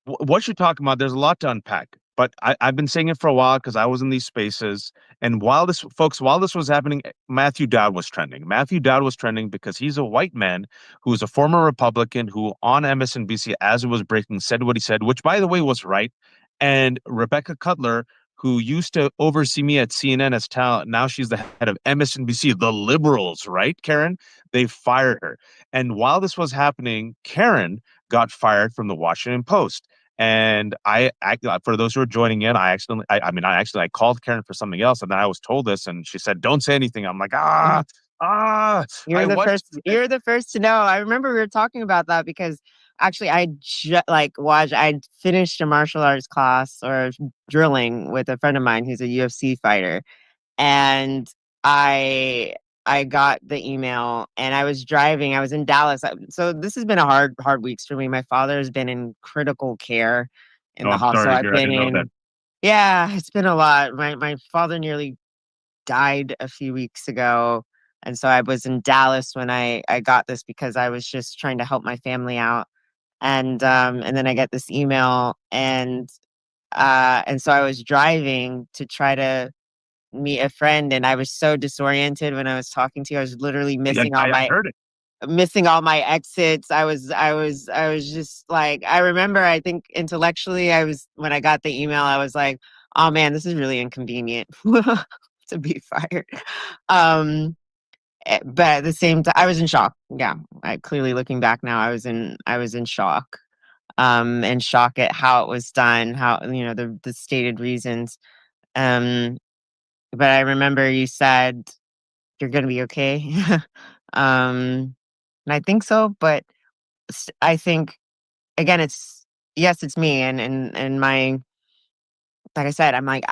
Speaker 16: what you're talking about, there's a lot to unpack. But I've been saying it for a while because I was in these spaces. And while this was happening, Matthew Dowd was trending. Matthew Dowd was trending because he's a white man who is a former Republican who on MSNBC, as it was breaking, said what he said, which, by the way, was right. And Rebecca Cutler, who used to oversee me at CNN as talent, now she's the head of MSNBC, the liberals, right, Karen? They fired her. And while this was happening, Karen got fired from the Washington Post. And for those who are joining in, I called Karen for something else, and then I was told this, and she said, "Don't say anything." I'm like,
Speaker 14: You're the first to know. I remember we were talking about that because actually I finished a martial arts class or drilling with a friend of mine who's a UFC fighter, and I got the email and I was driving. I was in Dallas. So this has been a hard weeks for me. My father has been in critical care in the hospital. I've been in. Yeah, it's been a lot. My father nearly died a few weeks ago. And so I was in Dallas when I got this because I was just trying to help my family out. And then I get this email and so I was driving to try to meet a friend, and I was so disoriented when I was talking to you. I was literally missing missing all my exits. I was just like, I remember, I think intellectually when I got the email, I was like, oh man, this is really inconvenient to be fired. But at the same time, I was in shock. Yeah. Clearly looking back now, I was in shock. And shock at how it was done, how, the stated reasons. But I remember you said you're going to be okay. And I think so, but I think again, it's me. And my, like I said, I'm like,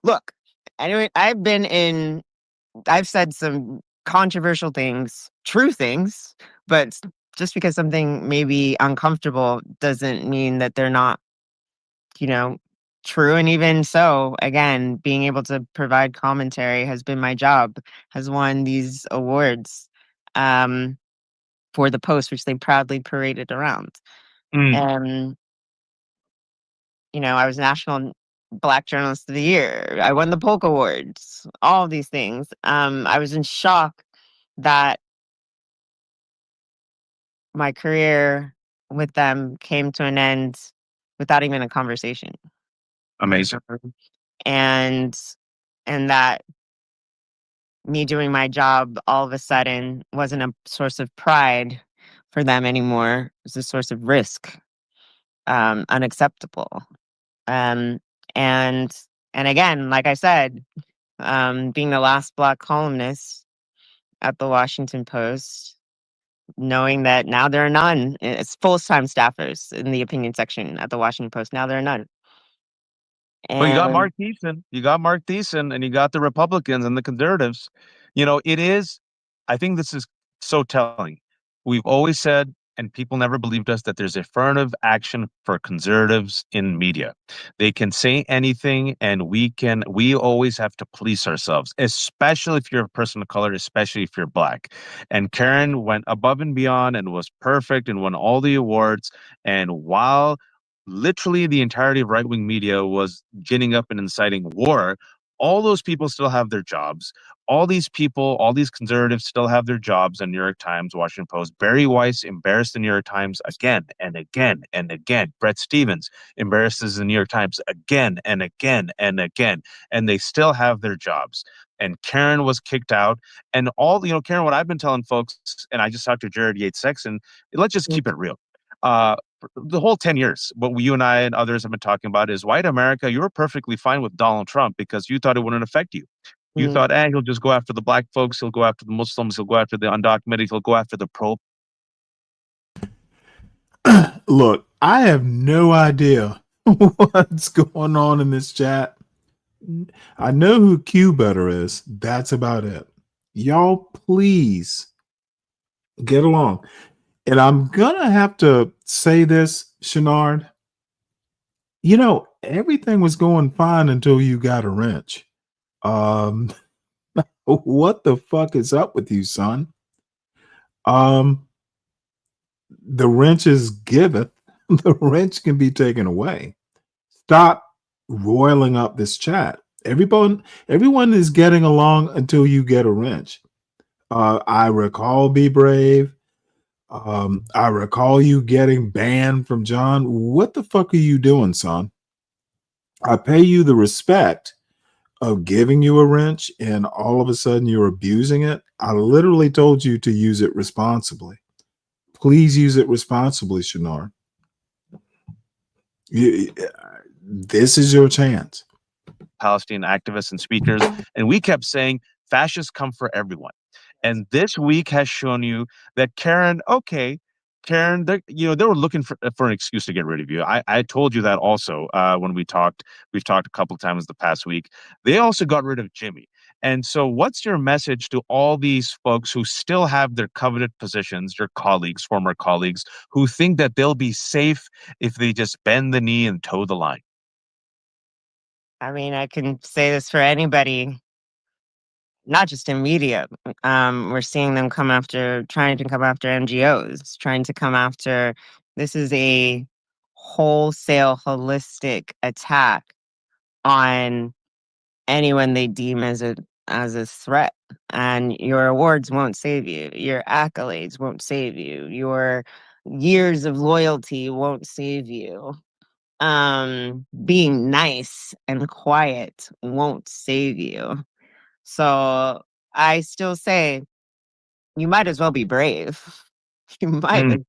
Speaker 14: look, anyway, I've said some controversial things, true things, but just because something may be uncomfortable doesn't mean that they're not, true. And even so, again, being able to provide commentary has been my job, has won these awards for the Post, which they proudly paraded around. And, I was National Black Journalist of the Year. I won the Polk Awards, all of these things. I was in shock that my career with them came to an end without even a conversation.
Speaker 16: Amazing.
Speaker 14: And that me doing my job all of a sudden wasn't a source of pride for them anymore. It was a source of risk, unacceptable. And again, like I said, being the last Black columnist at the Washington Post, knowing that now there are none. It's full-time staffers in the opinion section at the Washington Post. Now there are none.
Speaker 16: Well, you got Mark Thiessen, and you got the Republicans and the conservatives. I think this is so telling. We've always said and people never believed us, that there's affirmative action for conservatives in media. They can say anything, and we always have to police ourselves, especially if you're a person of color, especially if you're Black. And Karen went above and beyond and was perfect and won all the awards. And while literally the entirety of right-wing media was ginning up and inciting war, all those people still have their jobs. All these people, all these conservatives still have their jobs. The New York Times, Washington Post. Barry Weiss embarrassed the New York Times again and again and again. Brett Stevens embarrasses the New York Times again and again and again. And they still have their jobs. And Karen was kicked out. And Karen, what I've been telling folks, and I just talked to Jared Yates Sexton, let's just keep it real. The whole 10 years, what you and I and others have been talking about is white America, you were perfectly fine with Donald Trump because you thought it wouldn't affect you. You thought, he'll just go after the Black folks, he'll go after the Muslims, he'll go after the undocumented, he'll go after the pro.
Speaker 6: Look, I have no idea what's going on in this chat. I know who Q Better is. That's about it. Y'all, please get along. And I'm going to have to say this, Shenard. Everything was going fine until you got a wrench. What the fuck is up with you, son? The wrench is giveth. The wrench can be taken away. Stop roiling up this chat. Everyone is getting along until you get a wrench. I recall Be Brave. I recall you getting banned from John. What the fuck are you doing, son? I pay you the respect of giving you a wrench, and all of a sudden you're abusing it. I literally told you to use it responsibly. Please use it responsibly, Shenard. This is your chance.
Speaker 16: Palestinian activists and speakers, and we kept saying fascists come for everyone. And this week has shown you that Karen, they were looking for an excuse to get rid of you. I told you that also when we talked. We've talked a couple of times the past week. They also got rid of Jimmy. And so what's your message to all these folks who still have their coveted positions, your colleagues, former colleagues, who think that they'll be safe if they just bend the knee and toe the line?
Speaker 14: I mean, I can say this for anybody, not just in media. We're seeing them trying to come after NGOs, trying to come after. This is a wholesale, holistic attack on anyone they deem as a threat. And your awards won't save you. Your accolades won't save you. Your years of loyalty won't save you. Being nice and quiet won't save you. So I still say you might as well be brave. You might as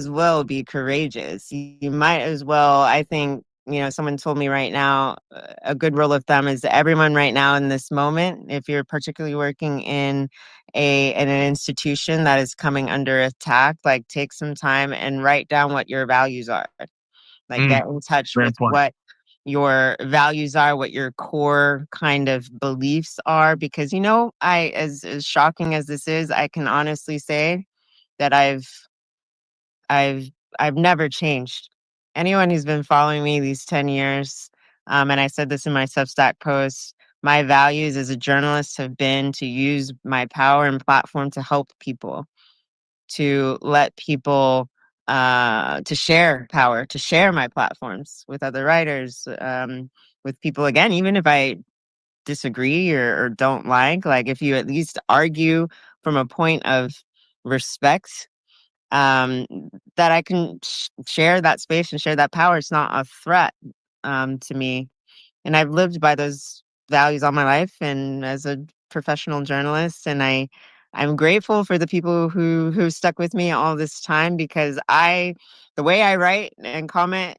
Speaker 14: well be courageous. You might as well, I think, someone told me right now, a good rule of thumb is everyone right now in this moment, if you're particularly working in an institution that is coming under attack, like take some time and write down what your values are. Like get in touch with what your values are, what your core kind of beliefs are, because as shocking as this is, I can honestly say that I've never changed. Anyone who's been following me these 10 years, and I said this in my Substack post, my values as a journalist have been to use my power and platform to help people, to let people to share power, to share my platforms with other writers, with people, again, even if I disagree or don't like if you at least argue from a point of respect, that I can share that space and share that power. It's not a threat to me. And I've lived by those values all my life and as a professional journalist. And I'm grateful for the people who stuck with me all this time, because the way I write and comment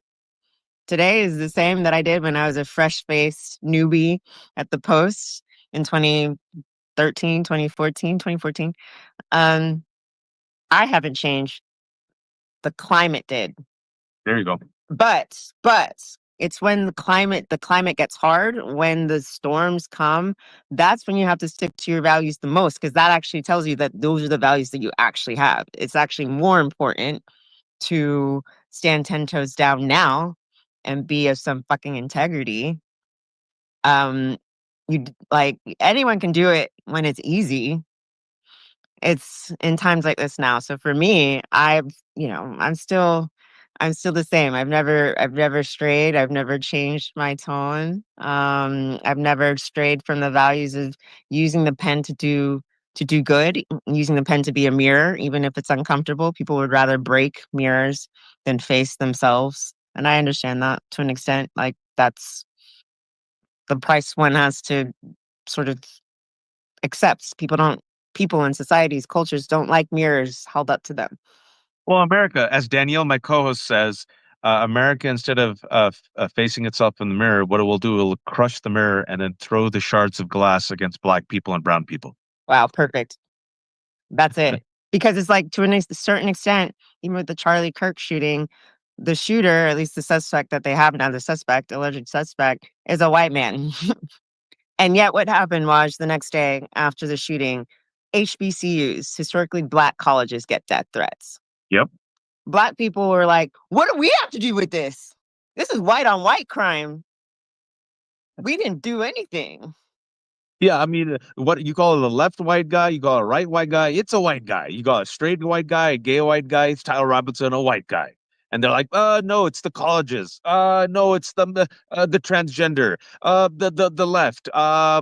Speaker 14: today is the same that I did when I was a fresh-faced newbie at the Post in 2013, 2014, 2014. I haven't changed. The climate did.
Speaker 16: There you go.
Speaker 14: But It's when the climate gets hard, when the storms come, that's when you have to stick to your values the most, because that actually tells you that those are the values that you actually have. It's actually more important to stand 10 toes down now and be of some fucking integrity. Like, anyone can do it when it's easy. It's in times like this now. So for me, I'm still the same. I've never strayed. I've never changed my tone. I've never strayed from the values of using the pen to do good, using the pen to be a mirror, even if it's uncomfortable. People would rather break mirrors than face themselves. And I understand that to an extent. Like, that's the price one has to sort of accept. People in societies, cultures don't like mirrors held up to them.
Speaker 16: Well, America, as Danielle, my co-host, says, America, instead of facing itself in the mirror, what it will do, it will crush the mirror and then throw the shards of glass against black people and brown people.
Speaker 14: Wow, perfect. That's it. Because it's like, to a certain extent, even with the Charlie Kirk shooting, the shooter, at least the suspect that they have now, alleged suspect, is a white man. And yet what happened was, the next day after the shooting, HBCUs, historically black colleges, get death threats.
Speaker 16: Yep.
Speaker 14: Black people were like, what do we have to do with this? This is white on white crime. We didn't do anything.
Speaker 16: Yeah, I mean, what you call it, a left white guy, you call it a right white guy, it's a white guy. You call a straight white guy, a gay white guy, it's Tyler Robinson, a white guy. And they're like, no, it's the colleges. No, it's the transgender, the left,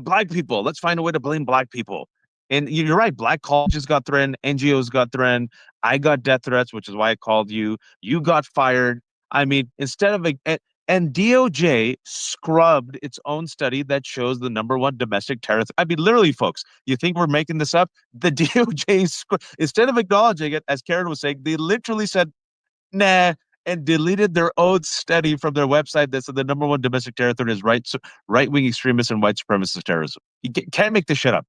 Speaker 16: black people. Let's find a way to blame black people. And you're right, black colleges got threatened, NGOs got threatened. I got death threats, which is why I called you. You got fired. I mean, instead of and DOJ scrubbed its own study that shows the #1 domestic terrorist. I mean, literally, folks, you think we're making this up? The DOJ, instead of acknowledging it, as Karen was saying, they literally said, nah, and deleted their own study from their website that said the #1 domestic terror threat is right-wing extremists and white supremacist terrorism. You can't make this shit up.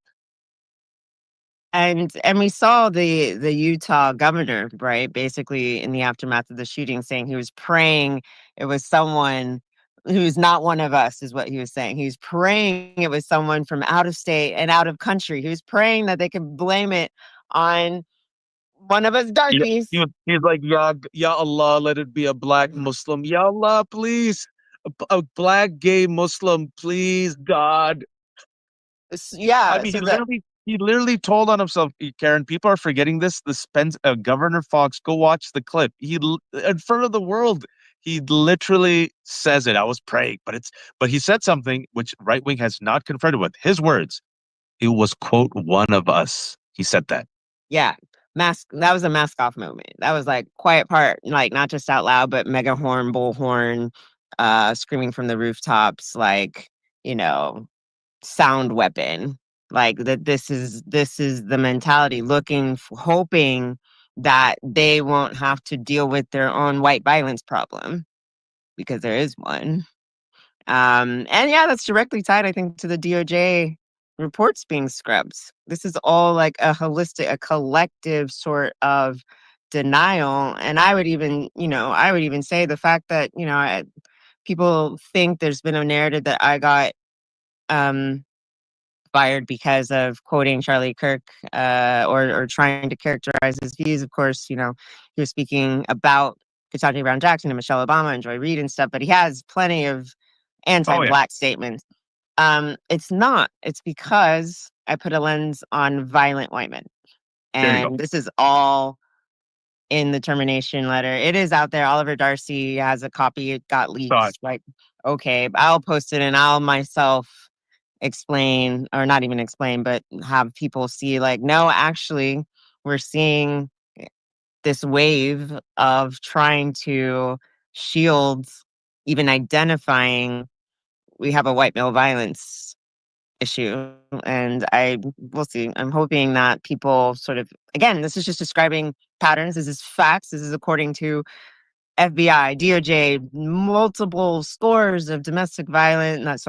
Speaker 14: And we saw the Utah governor, right, basically in the aftermath of the shooting, saying he was praying it was someone who's not one of us, is what he was saying. He was praying it was someone from out of state and out of country. He was praying that they could blame it on one of us darkies.
Speaker 16: He's like, Ya Allah, let it be a black Muslim. Ya Allah, please. A black gay Muslim, please, God.
Speaker 14: Yeah.
Speaker 16: I mean, he literally told on himself, Karen. People are forgetting this. Governor Fox, go watch the clip. He, in front of the world, he literally says it. I was praying, but he said something which right wing has not confronted with. His words, it was, quote, one of us. He said that.
Speaker 14: Yeah. That was a mask off moment. That was like quiet part, like not just out loud, but mega horn, bullhorn, screaming from the rooftops, like, sound weapon. Like that this is the mentality, hoping that they won't have to deal with their own white violence problem, because there is one. And yeah, that's directly tied, I think, to the DOJ reports being scrubbed. This is all like a collective sort of denial. And I would even say the fact that, people think there's been a narrative that I got fired because of quoting Charlie Kirk, or trying to characterize his views. Of course, he was speaking about Ketanji Brown Jackson and Michelle Obama and Joy Reid and stuff, but he has plenty of anti-black statements. It's not. It's because I put a lens on violent white men. And this is all in the termination letter. It is out there. Oliver Darcy has a copy. It got leaked. Like, okay, I'll post it and I'll myself explain, or not even explain, but have people see, like, no, actually, we're seeing this wave of trying to shield even identifying we have a white male violence issue. And we'll see. I'm hoping that people sort of, again, this is just describing patterns. This is facts. This is according to FBI, DOJ, multiple scores of domestic violence,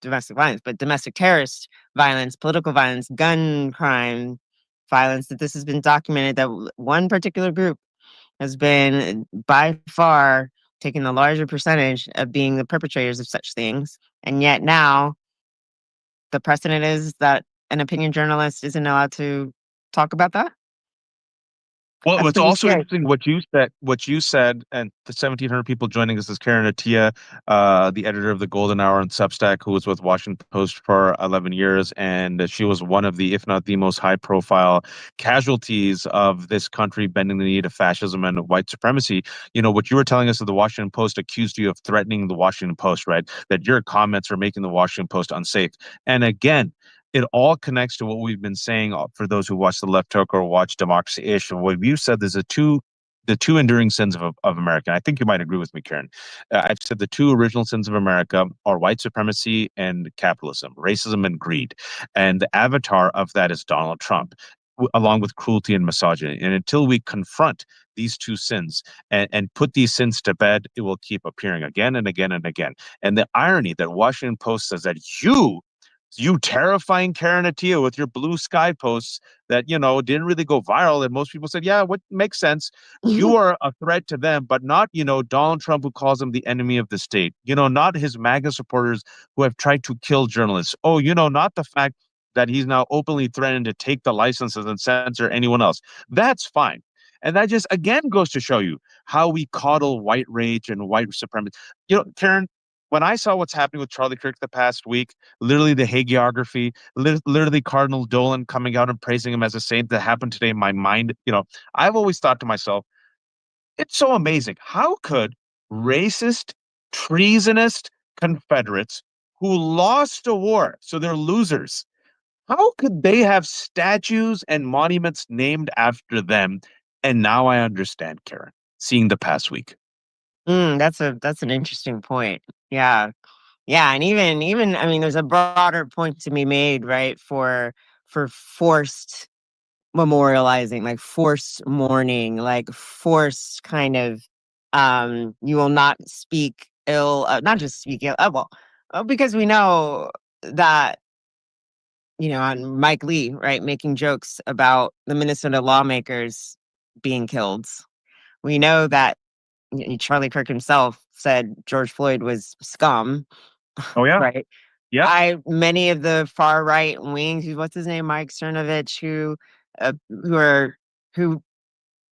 Speaker 14: domestic violence, but domestic terrorist violence, political violence, gun crime violence, that this has been documented, that one particular group has been by far taking the larger percentage of being the perpetrators of such things. And yet now the precedent is that an opinion journalist isn't allowed to talk about that.
Speaker 16: Well,
Speaker 14: That's
Speaker 16: it's
Speaker 14: pretty
Speaker 16: also
Speaker 14: scary.
Speaker 16: interesting what you said, and the 1,700 people joining us is Karen Attia, the editor of the Golden Hour on Substack, who was with Washington Post for 11 years, and she was one of the, if not the most high-profile casualties of this country bending the knee to fascism and white supremacy. You know, what you were telling us that the Washington Post accused you of threatening the Washington Post, right? That your comments are making the Washington Post unsafe. And again, it all connects to what we've been saying for those who watch the Left Hook or watch Democracy-ish. And what you said, there's the two enduring sins of America. I think you might agree with me, Karen. I've said the two original sins of America are white supremacy and capitalism, racism and greed. And the avatar of that is Donald Trump, along with cruelty and misogyny. And until we confront these two sins and put these sins to bed, it will keep appearing again and again and again. And the irony that Washington Post says that you terrifying Karen Attia with your blue sky posts that, you know, didn't really go viral. And most people said, yeah, what makes sense. You are a threat to them, but not, you know, Donald Trump, who calls him the enemy of the state, you know, not his MAGA supporters who have tried to kill journalists. Oh, you know, not the fact that he's now openly threatened to take the licenses and censor anyone else. That's fine. And that just, again, goes to show you how we coddle white rage and white supremacy. You know, Karen, when I saw what's happening with Charlie Kirk the past week, literally the hagiography, literally Cardinal Dolan coming out and praising him as a saint that happened today in my mind, you know, I've always thought to myself, it's so amazing. How could racist, treasonous Confederates who lost a war, so they're losers, how could they have statues and monuments named after them? And now I understand, Karen, seeing the past week.
Speaker 14: That's an interesting point. Yeah. Yeah, and even I mean, there's a broader point to be made, right? For forced memorializing, like forced mourning, like forced kind of you will not speak ill, not just speak ill, because we know that, you know, on Mike Lee, right, making jokes about the Minnesota lawmakers being killed. We know that Charlie Kirk himself said George Floyd was scum.
Speaker 16: Oh yeah,
Speaker 14: right.
Speaker 16: Yeah.
Speaker 14: Many of the far right wings, what's his name, Mike Cernovich, who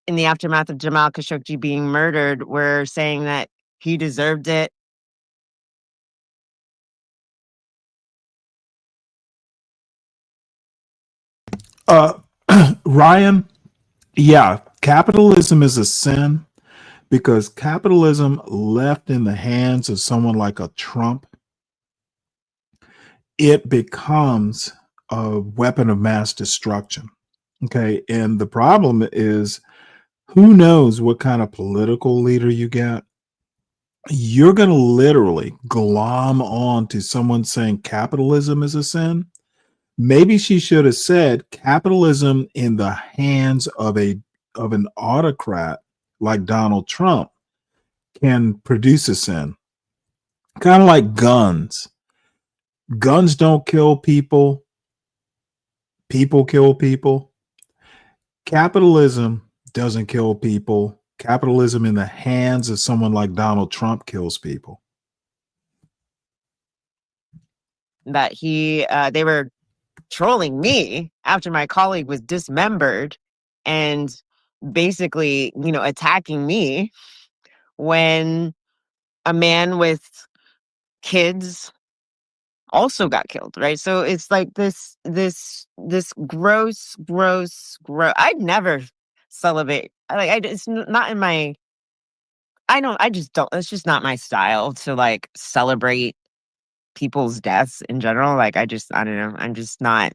Speaker 14: in the aftermath of Jamal Khashoggi being murdered were saying that he deserved it.
Speaker 6: Ryan, yeah, capitalism is a sin because capitalism left in the hands of someone like a Trump, it becomes a weapon of mass destruction. Okay. And the problem is, who knows what kind of political leader you get? You're going to literally glom on to someone saying capitalism is a sin. Maybe she should have said capitalism in the hands of an autocrat like Donald Trump can produce a sin. Kind of like guns. Guns don't kill people. People kill people. Capitalism doesn't kill people. Capitalism in the hands of someone like Donald Trump kills people.
Speaker 14: That they were trolling me after my colleague was dismembered and basically, you know, attacking me when a man with kids also got killed, right? So it's like this gross. I'd never celebrate. It's not in my. I just don't. It's just not my style to like celebrate people's deaths in general. Like I don't know. I'm just not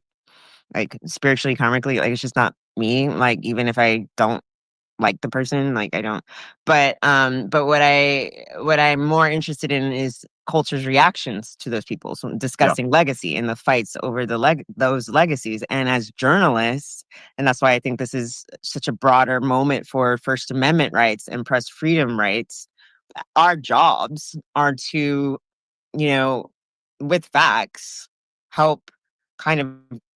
Speaker 14: like spiritually, karmically. Like it's just not me. Like even if I don't like the person, like I don't. But what I'm more interested in is culture's reactions to those people. So discussing legacy and the fights over those legacies. And as journalists, and that's why I think this is such a broader moment for First Amendment rights and press freedom rights. Our jobs are to, you know, with facts, help kind of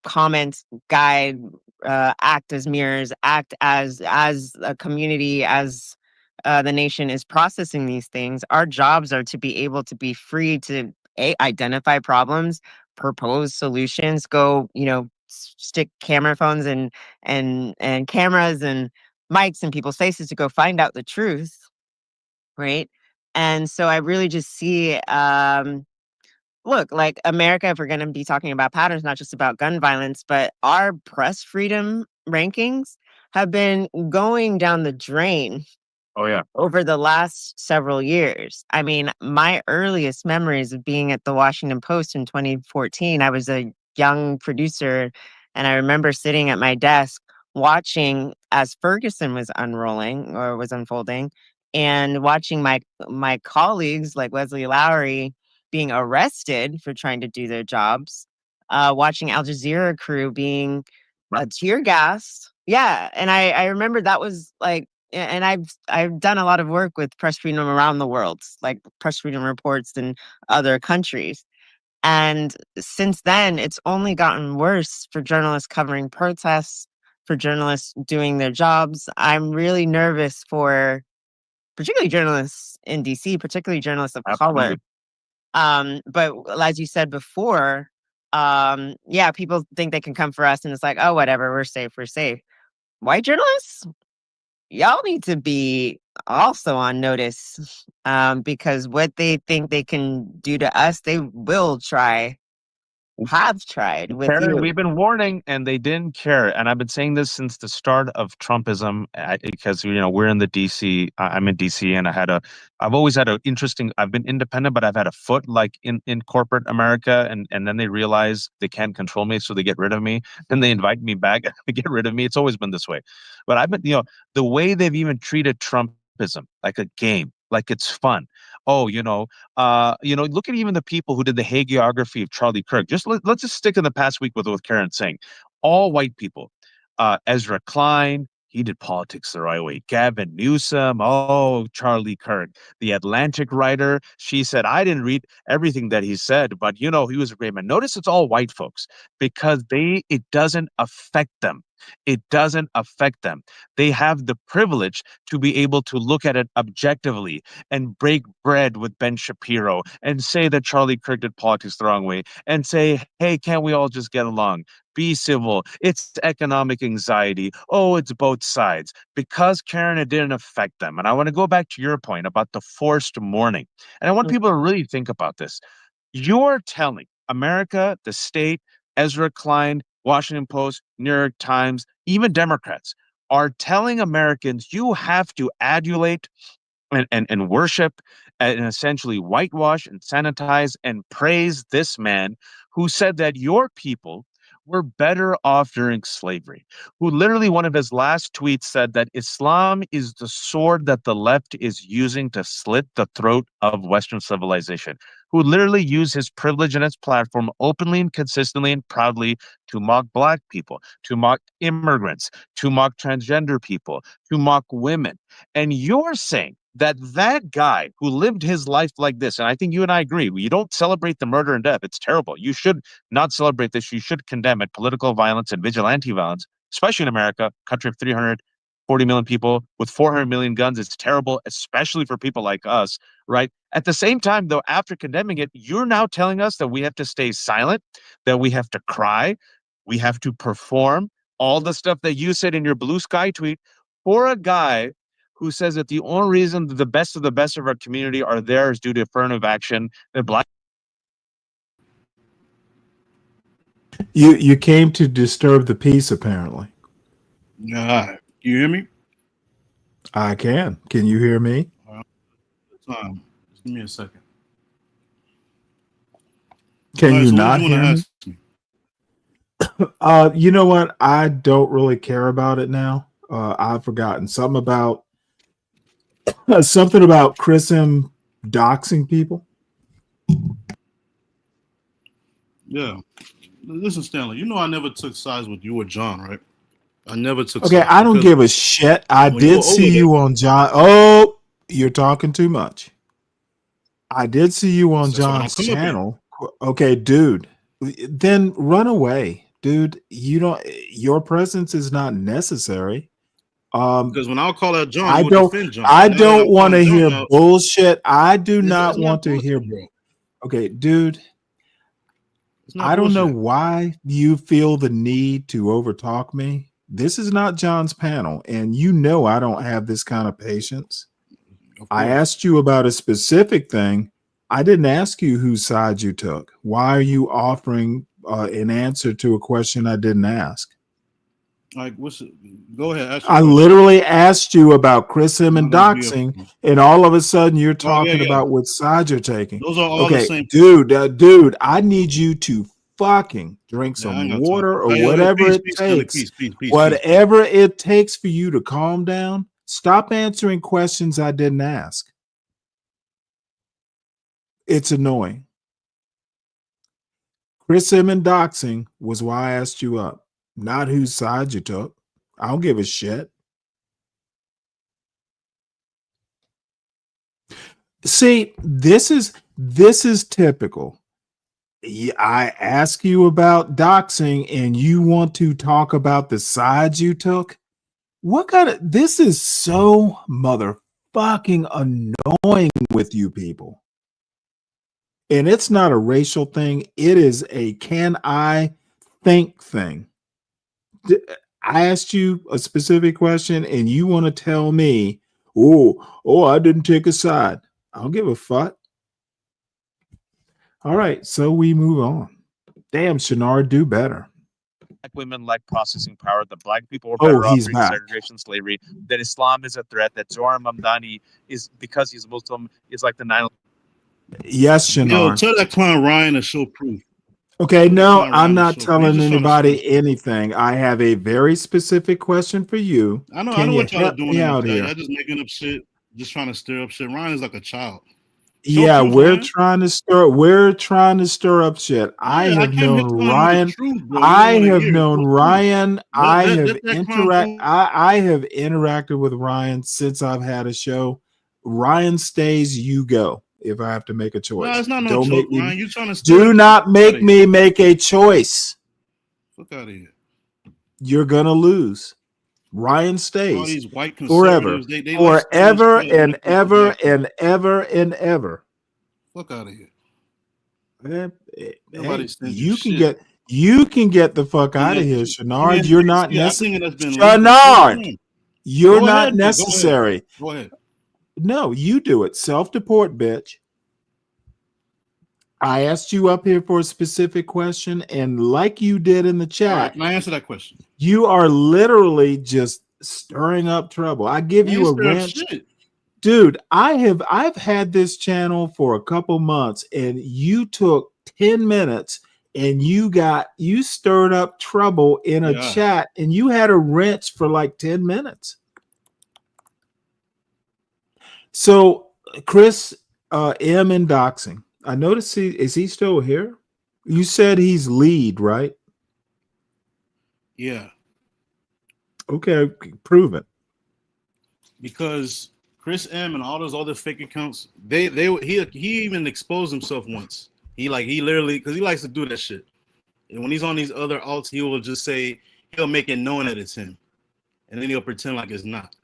Speaker 14: comment, guide, act as mirrors, act as a community, as the nation is processing these things. Our jobs are to be able to be free to identify problems, propose solutions, go, stick camera phones and cameras and mics in people's faces to go find out the truth, right? And so I really just see, look, like America, if we're going to be talking about patterns, not just about gun violence, but our press freedom rankings have been going down the drain.
Speaker 16: Oh yeah.
Speaker 14: Over the last several years. I mean, my earliest memories of being at the Washington Post in 2014, I was a young producer, and I remember sitting at my desk watching as Ferguson was unrolling or was unfolding, and watching my colleagues like Leslie Lowry being arrested for trying to do their jobs, watching Al Jazeera crew being tear gassed. Yeah, and I remember that was like, and I've done a lot of work with press freedom around the world, like press freedom reports in other countries. And since then, it's only gotten worse for journalists covering protests, for journalists doing their jobs. I'm really nervous for particularly journalists in DC, particularly journalists of color. But as you said before, yeah, people think they can come for us and it's like, oh, whatever, we're safe, we're safe. White journalists? Y'all need to be also on notice, because what they think they can do to us, they will try, have tried with
Speaker 16: Karen,
Speaker 14: you.
Speaker 16: we've been warning, and they didn't care. And I've been saying this since the start of Trumpism, because we're in the DC. I'm in DC, and I've always had I've been independent, but I've had a foot like in corporate America, and then they realize they can't control me, so they get rid of me. Then they invite me back, and they get rid of me. It's always been this way. But I've been, the way they've even treated Trumpism like a game, like it's fun. Oh, look at even the people who did the hagiography of Charlie Kirk. Let's just stick in the past week with what Karen's saying. All white people. Ezra Klein, he did politics the right way. Gavin Newsom, oh, Charlie Kirk. The Atlantic writer, she said, I didn't read everything that he said, but he was a great man. Notice it's all white folks because it doesn't affect them. It doesn't affect them. They have the privilege to be able to look at it objectively and break bread with Ben Shapiro and say that Charlie Kirk did politics the wrong way and say, hey, can't we all just get along? Be civil. It's economic anxiety. Oh, it's both sides. Because, Karen, it didn't affect them. And I want to go back to your point about the forced mourning. And I want people to really think about this. You're telling America, the state, Ezra Klein, Washington Post, New York Times, even Democrats are telling Americans you have to adulate and worship and essentially whitewash and sanitize and praise this man who said that your people were better off during slavery, who literally one of his last tweets said that Islam is the sword that the left is using to slit the throat of Western civilization, who literally used his privilege and his platform openly and consistently and proudly to mock Black people, to mock immigrants, to mock transgender people, to mock women. And you're saying that guy who lived his life like this, and I think you and I agree, you don't celebrate the murder and death. It's terrible. You should not celebrate this. You should condemn it. Political violence and vigilante violence, especially in America, country of 340 million people with 400 million guns. It's terrible, especially for people like us, right? At the same time, though, after condemning it, you're now telling us that we have to stay silent, that we have to cry, we have to perform all the stuff that you said in your blue sky tweet for a guy who says that the only reason that the best of our community are there is due to affirmative action. That Black.
Speaker 6: You came to disturb the peace, apparently.
Speaker 17: Yeah, you hear me?
Speaker 6: I can. Can you hear me?
Speaker 17: Just give me a second.
Speaker 6: Can you
Speaker 17: So
Speaker 6: not
Speaker 17: what you wanna
Speaker 6: hear
Speaker 17: ask me?
Speaker 6: me? You know what? I don't really care about it now. I've forgotten something about Chris M doxing people.
Speaker 17: Yeah. Listen, Stanley, you know I never took sides with you or John, right? I never took
Speaker 6: Okay,
Speaker 17: sides.
Speaker 6: I don't
Speaker 17: because
Speaker 6: give a shit. I
Speaker 17: when you
Speaker 6: did
Speaker 17: were
Speaker 6: see
Speaker 17: over
Speaker 6: you
Speaker 17: there-
Speaker 6: on John. Oh, you're talking too much. I did see you on
Speaker 17: That's why I don't
Speaker 6: John's
Speaker 17: come up here.
Speaker 6: channel. Okay, dude. Then run away, dude. You don't. Your presence is not necessary.
Speaker 17: Because when I'll call out John,
Speaker 6: I
Speaker 17: you would
Speaker 6: don't.
Speaker 17: defend John.
Speaker 6: I
Speaker 17: Now that
Speaker 6: don't
Speaker 17: I'm
Speaker 6: want to
Speaker 17: calling John
Speaker 6: hear
Speaker 17: out,
Speaker 6: bullshit. I do not
Speaker 17: it's not
Speaker 6: want to hear.
Speaker 17: bullshit, bro.
Speaker 6: Okay, dude.
Speaker 17: It's not
Speaker 6: I don't know
Speaker 17: bullshit.
Speaker 6: why you feel the need to overtalk me. This is not John's panel, and you know I don't have this kind of patience. I asked you about a specific thing. I didn't ask you whose side you took. Why are you offering an answer to a question I didn't ask?
Speaker 17: Like, go ahead. Ask your
Speaker 6: I
Speaker 17: question.
Speaker 6: literally asked you about Chris M and
Speaker 17: Not gonna be
Speaker 6: doxing, and all of a sudden you're
Speaker 17: Oh,
Speaker 6: talking
Speaker 17: yeah.
Speaker 6: about which side you're taking.
Speaker 17: Those are all the
Speaker 6: Okay,
Speaker 17: same.
Speaker 6: dude, I need you to fucking drink
Speaker 17: Yeah, I ain't
Speaker 6: some
Speaker 17: got time.
Speaker 6: water or
Speaker 17: Yo,
Speaker 6: whatever
Speaker 17: peace,
Speaker 6: it
Speaker 17: peace, Stanley.
Speaker 6: takes.
Speaker 17: Peace.
Speaker 6: Whatever it takes for you to calm down. Stop answering questions I didn't ask. It's annoying. Chris M and doxing was why I asked you up, not whose side you took. I don't give a shit. See, this is typical. I ask you about doxing and you want to talk about the sides you took. What kind of this is so motherfucking annoying with you people. And it's not a racial thing, it is a can I think thing. I asked you a specific question and you want to tell me, oh, I didn't take a side. I don't give a fuck. All right, so we move on. Damn, Shinar, do better.
Speaker 16: Black women like processing power, that black people were
Speaker 6: Oh,
Speaker 16: better off
Speaker 6: he's
Speaker 16: during
Speaker 6: back.
Speaker 16: segregation slavery, that Islam is a threat, that Zohar Mamdani is, because he's Muslim, is like the 9/11.
Speaker 6: Yes,
Speaker 17: Yo,
Speaker 6: Shinar.
Speaker 17: tell that clown Ryan to show proof.
Speaker 6: Okay, no,
Speaker 17: Ryan
Speaker 6: I'm
Speaker 17: to
Speaker 6: not
Speaker 17: show proof.
Speaker 6: telling
Speaker 17: He's just trying to
Speaker 6: anybody
Speaker 17: stir shit.
Speaker 6: anything. I have a very specific question for you.
Speaker 17: I know
Speaker 6: Can you
Speaker 17: what y'all are
Speaker 6: help
Speaker 17: doing
Speaker 6: me
Speaker 17: in the
Speaker 6: out
Speaker 17: chat.
Speaker 6: here?
Speaker 17: Y'all just making up shit, just trying to stir up shit. Ryan is like a child.
Speaker 6: Yeah,
Speaker 17: proof,
Speaker 6: we're
Speaker 17: Ryan.
Speaker 6: trying to stir up shit. I
Speaker 17: Yeah, I
Speaker 6: have
Speaker 17: came here
Speaker 6: known
Speaker 17: telling you the
Speaker 6: Ryan.
Speaker 17: truth, bro. You don't
Speaker 6: I
Speaker 17: want to
Speaker 6: have
Speaker 17: hear it.
Speaker 6: known
Speaker 17: Show proof.
Speaker 6: Ryan. I
Speaker 17: Let
Speaker 6: have
Speaker 17: that clown prove.
Speaker 6: I have interacted with Ryan since I've had a show. Ryan stays, you go. If I have to make a choice,
Speaker 17: No, it's not no
Speaker 6: don't
Speaker 17: joke,
Speaker 6: make me.
Speaker 17: Ryan. You trying to stir
Speaker 6: Do
Speaker 17: up
Speaker 6: not
Speaker 17: shit.
Speaker 6: make me make a choice.
Speaker 17: Fuck out of here.
Speaker 6: You're gonna lose. Ryan
Speaker 17: All
Speaker 6: stays
Speaker 17: these white
Speaker 6: forever,
Speaker 17: conservatives, they like stirring
Speaker 6: forever
Speaker 17: shit up when
Speaker 6: and
Speaker 17: it comes to
Speaker 6: ever
Speaker 17: black people.
Speaker 6: and ever and ever.
Speaker 17: Fuck out of here.
Speaker 6: Hey,
Speaker 17: Nobody sends
Speaker 6: you can
Speaker 17: shit.
Speaker 6: get the fuck out of here, Shenard. You're not
Speaker 17: I
Speaker 6: necessary.
Speaker 17: think that's been leaked the whole
Speaker 6: Shenard,
Speaker 17: time.
Speaker 6: you're
Speaker 17: Go
Speaker 6: not
Speaker 17: ahead, man.
Speaker 6: necessary.
Speaker 17: Go ahead.
Speaker 6: No, you do it. Self-deport, bitch. I asked you up here for a specific question, and like you did in the
Speaker 17: All
Speaker 6: chat,
Speaker 17: right, can I answer that question?
Speaker 6: you are literally just stirring up trouble. I give
Speaker 17: I
Speaker 6: you
Speaker 17: ain't
Speaker 6: a
Speaker 17: stirring up
Speaker 6: wrench.
Speaker 17: shit.
Speaker 6: Dude, I've had this channel for a couple months, and you took 10 minutes and you stirred up trouble in a
Speaker 17: Yeah.
Speaker 6: chat, and you had a wrench for like 10 minutes. So Chris M and doxing. I noticed is he still here? You said he's lead, right?
Speaker 17: Yeah,
Speaker 6: Okay, prove it.
Speaker 17: because Chris M and all those other fake accounts, he even exposed himself once. He literally, because he likes to do that shit. And when he's on these other alts, he will just say, he'll make it known that it's him, and then he'll pretend like it's not.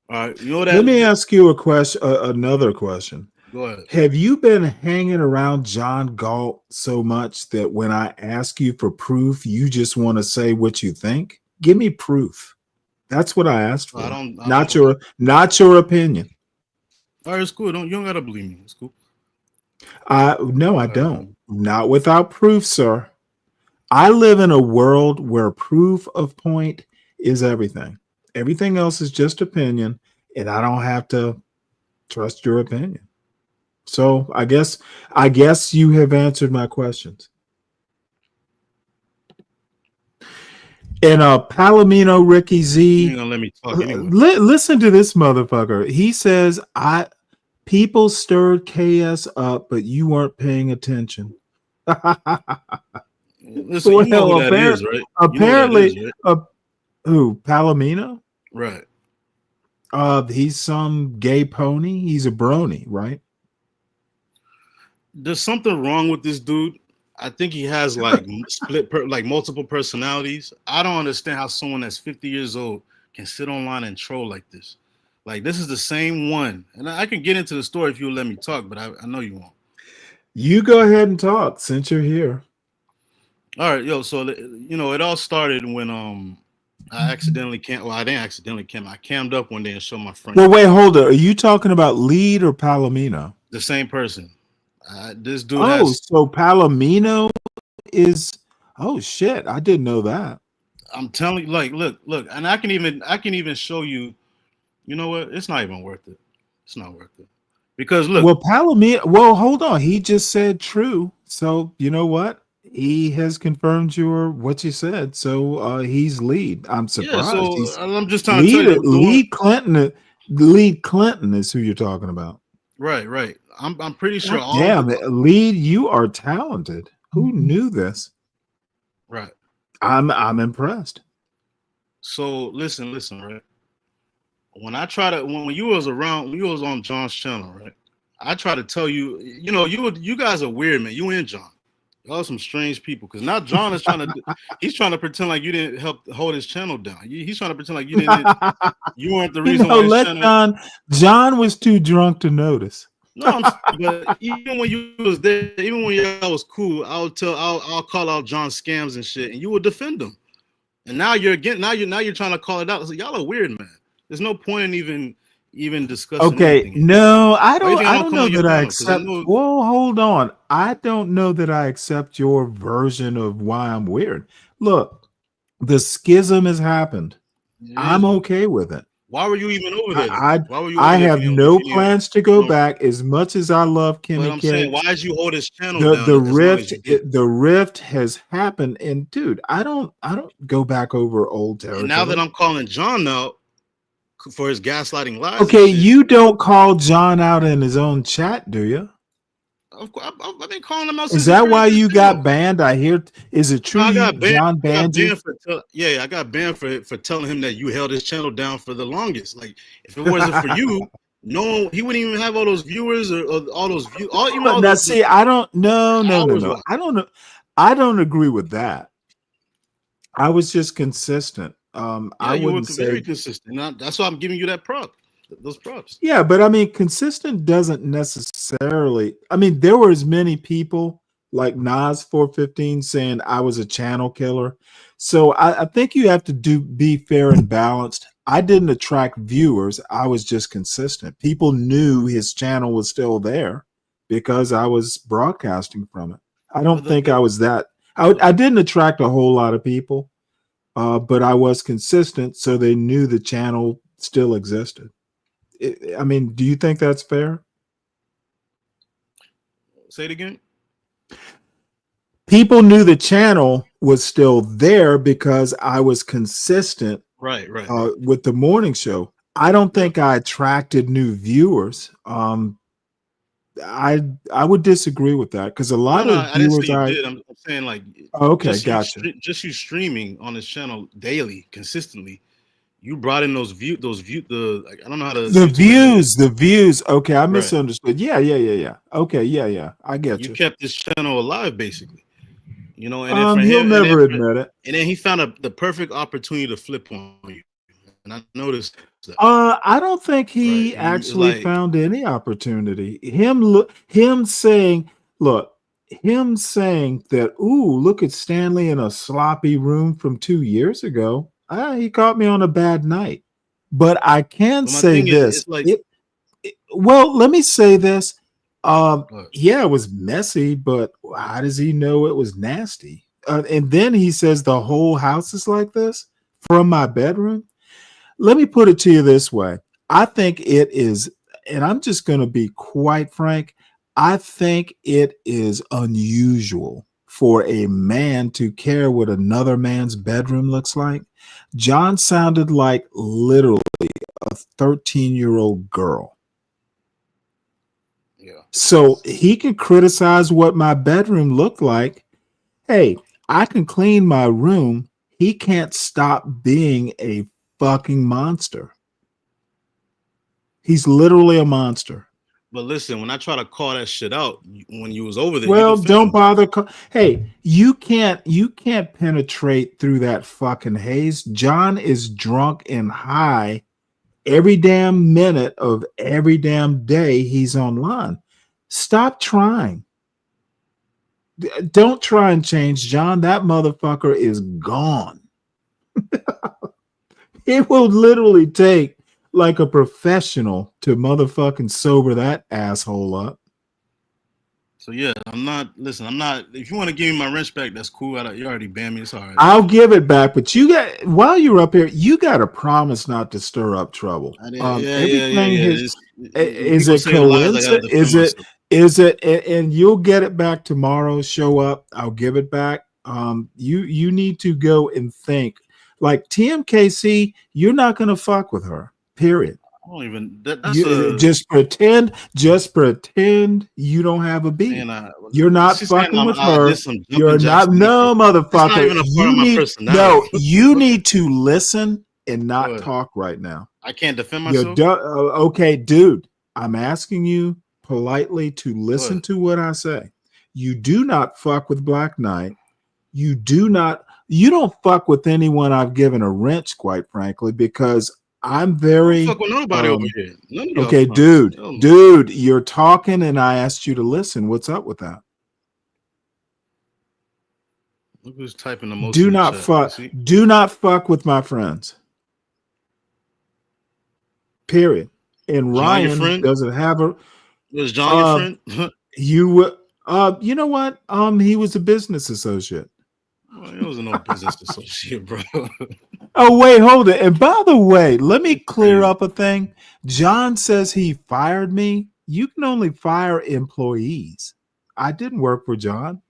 Speaker 17: All right, you know that.
Speaker 6: Let me ask you a question, another question.
Speaker 17: Go ahead.
Speaker 6: Have you been hanging around John Galt so much that when I ask you for proof, you just want to say what you think? Give me proof. That's what I asked for.
Speaker 17: I don't
Speaker 6: not your opinion.
Speaker 17: All right, it's cool. You don't gotta believe me. It's cool.
Speaker 6: No, I don't. Not without proof, sir. I live in a world where proof of point is everything. Everything else is just opinion, and I don't have to trust your opinion. So I guess you have answered my questions. And Palomino Ricky Z,
Speaker 17: You ain't gonna let me talk anyway.
Speaker 6: Listen to this motherfucker. He says people stirred KS up, but you weren't paying attention.
Speaker 17: Listen, you know who that is, right?
Speaker 6: Apparently,
Speaker 17: You know who that is, right?
Speaker 6: Who, Palomino?
Speaker 17: Right.
Speaker 6: He's some gay pony. He's a brony, right?
Speaker 17: There's something wrong with this dude. I think he has like multiple personalities. I don't understand how someone that's 50 years old can sit online and troll like this. Like this is the same one, and I can get into the story if you'll let me talk, but I know you won't.
Speaker 6: You go ahead and talk since you're here.
Speaker 17: All right, yo. So it all started when I accidentally I didn't accidentally cam. I cammed up one day and showed my friend.
Speaker 6: Well, wait, hold on. Are you talking about Lead or Palomino?
Speaker 17: The same person. This dude.
Speaker 6: Oh, so Palomino is. Oh shit! I didn't know that.
Speaker 17: I'm telling you, like, look, and I can even show you. You know what? It's not even worth it. It's not worth it because look.
Speaker 6: Well, Palomino. Well, hold on. He just said true. So you know what? He has confirmed what you said. So he's Lead. I'm surprised.
Speaker 17: Yeah, so I'm just trying to tell you.
Speaker 6: Lead Clinton. Lead Clinton is who you're talking about.
Speaker 17: Right. I'm pretty sure.
Speaker 6: Damn it, Lead, you are talented. Who knew this?
Speaker 17: Right.
Speaker 6: I'm impressed.
Speaker 17: So listen, right. When you was on John's channel, right? I try to tell you, you guys are weird, man. You and John, y'all are some strange people. Because now John is he's trying to pretend like you didn't help hold his channel down. He's trying to pretend like you weren't the reason why his channel.
Speaker 6: John was too drunk to notice.
Speaker 17: No, but even when you was there, even when y'all was cool, I'll call out John scams and shit, and you would defend them. And now you're trying to call it out. So y'all are weird, man. There's no point in even discussing.
Speaker 6: Okay,
Speaker 17: anything.
Speaker 6: No, I don't know that I accept. Well, hold on. I don't know that I accept your version of why I'm weird. Look, the schism has happened. I'm okay with it.
Speaker 17: Why were you even over there?
Speaker 6: I have no plans to go back. As much as I love Kimmy,
Speaker 17: but I'm saying, why did you hold his channel down?
Speaker 6: The rift has happened, and dude, I don't go back over old territory.
Speaker 17: And now that I'm calling John out for his gaslighting lies.
Speaker 6: Okay, you don't call John out in his own chat, do you?
Speaker 17: Of course, I've been calling him out.
Speaker 6: Is that why you got banned? I hear. Is it true? John banned you?
Speaker 17: I got banned for telling him that you held his channel down for the longest. Like, if it wasn't for you, he wouldn't even have all those viewers or all those views.
Speaker 6: I don't. No. I don't agree with that. I was just consistent. I
Speaker 17: you were
Speaker 6: wouldn't say
Speaker 17: very consistent. That's why I'm giving you that those props.
Speaker 6: Yeah, but I mean, consistent doesn't necessarily. I mean, there were as many people like Nas 415 saying I was a channel killer. So I think you have to be fair and balanced. I didn't attract viewers. I was just consistent. People knew his channel was still there because I was broadcasting from it. I don't think I was that. I didn't attract a whole lot of people, but I was consistent, so they knew the channel still existed. I mean, do you think that's fair?
Speaker 17: Say it again.
Speaker 6: People knew the channel was still there because I was consistent.
Speaker 17: Right.
Speaker 6: With the morning show. I don't think I attracted new viewers. I would disagree with that because a lot of viewers.
Speaker 17: I'm saying like.
Speaker 6: Okay, gotcha.
Speaker 17: Just you streaming on his channel daily, consistently. You brought in those views. I don't know how to.
Speaker 6: The views. Okay, I misunderstood. Yeah. Okay, yeah. I get you.
Speaker 17: You kept this channel alive, basically. And
Speaker 6: he'll never admit it.
Speaker 17: And then he found the perfect opportunity to flip on you. And I noticed that.
Speaker 6: I don't think he actually found any opportunity. Him saying that, ooh, look at Stanley in a sloppy room from 2 years ago. He caught me on a bad night. But I can say this. Well, let me say this. Yeah, it was messy, but how does he know it was nasty? And then he says the whole house is like this from my bedroom. Let me put it to you this way. I think it is, and I'm just going to be quite frank. I think it is unusual for a man to care what another man's bedroom looks like. John sounded like literally a 13-year-old girl.
Speaker 17: Yeah.
Speaker 6: So he can criticize what my bedroom looked like. Hey, I can clean my room. He can't stop being a fucking monster. He's literally a monster.
Speaker 17: But listen, when I try to call that shit out when you was over there,
Speaker 6: well, don't bother. Hey, you can't penetrate through that fucking haze. John is drunk and high every damn minute of every damn day he's online. Stop trying. Don't try and change John. That motherfucker is gone. It will literally take like a professional to motherfucking sober that asshole up.
Speaker 17: So yeah, I'm not. If you want to give me my wrench back, that's cool. You already banned me. It's all right.
Speaker 6: I'll give it back, but you got while you're up here, you got to promise not to stir up trouble. Everything is it coincidence? Is it? And you'll get it back tomorrow. Show up. I'll give it back. You need to go and think. Like TMKC, you're not going to fuck with her. Period.
Speaker 17: I don't even.
Speaker 6: Just pretend you don't have a beat. You're not fucking with her. You're not. No, motherfucker.
Speaker 17: It's not even a part of my personality.
Speaker 6: No, you need to listen and not talk right now.
Speaker 17: I can't defend myself.
Speaker 6: Okay, dude. I'm asking you politely to listen to what I say. You do not fuck with Black Knight. You don't fuck with anyone I've given a wrench, quite frankly, because I'm very.
Speaker 17: I don't fuck with nobody over here.
Speaker 6: Okay, dude, you're talking, and I asked you to listen. What's up with that?
Speaker 17: Look who's typing the most.
Speaker 6: Do not fuck. Do not fuck with my friends. Period. And
Speaker 17: John,
Speaker 6: Ryan doesn't have a.
Speaker 17: Was John your friend?
Speaker 6: You know what? He was a business associate.
Speaker 17: Well, he wasn't no business associate, bro.
Speaker 6: Oh, wait, hold it. And by the way, let me clear up a thing. John says he fired me. You can only fire employees. I didn't work for John.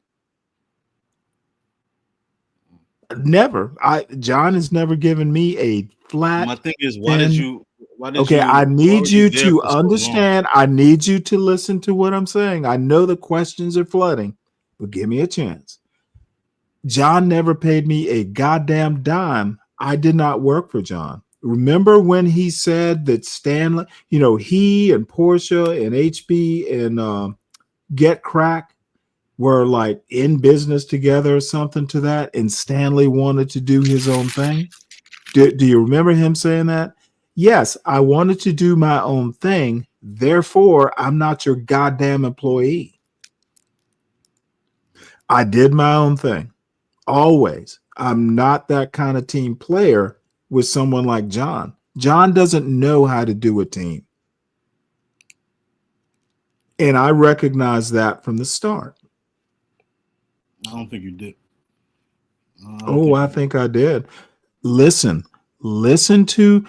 Speaker 6: Never. John has never given me a flat.
Speaker 17: My thing is, why did you?
Speaker 6: I need you to understand. I need you to listen to what I'm saying. I know the questions are flooding, but give me a chance. John never paid me a goddamn dime. I did not work for John. Remember when he said that Stanley, he and Portia and HB and Get Crack were like in business together or something to that, and Stanley wanted to do his own thing? Do you remember him saying that? Yes, I wanted to do my own thing. Therefore, I'm not your goddamn employee. I did my own thing. Always. I'm not that kind of team player with someone like John. John doesn't know how to do a team. And I recognize that from the start.
Speaker 17: I don't think you did.
Speaker 6: I think I did. Listen to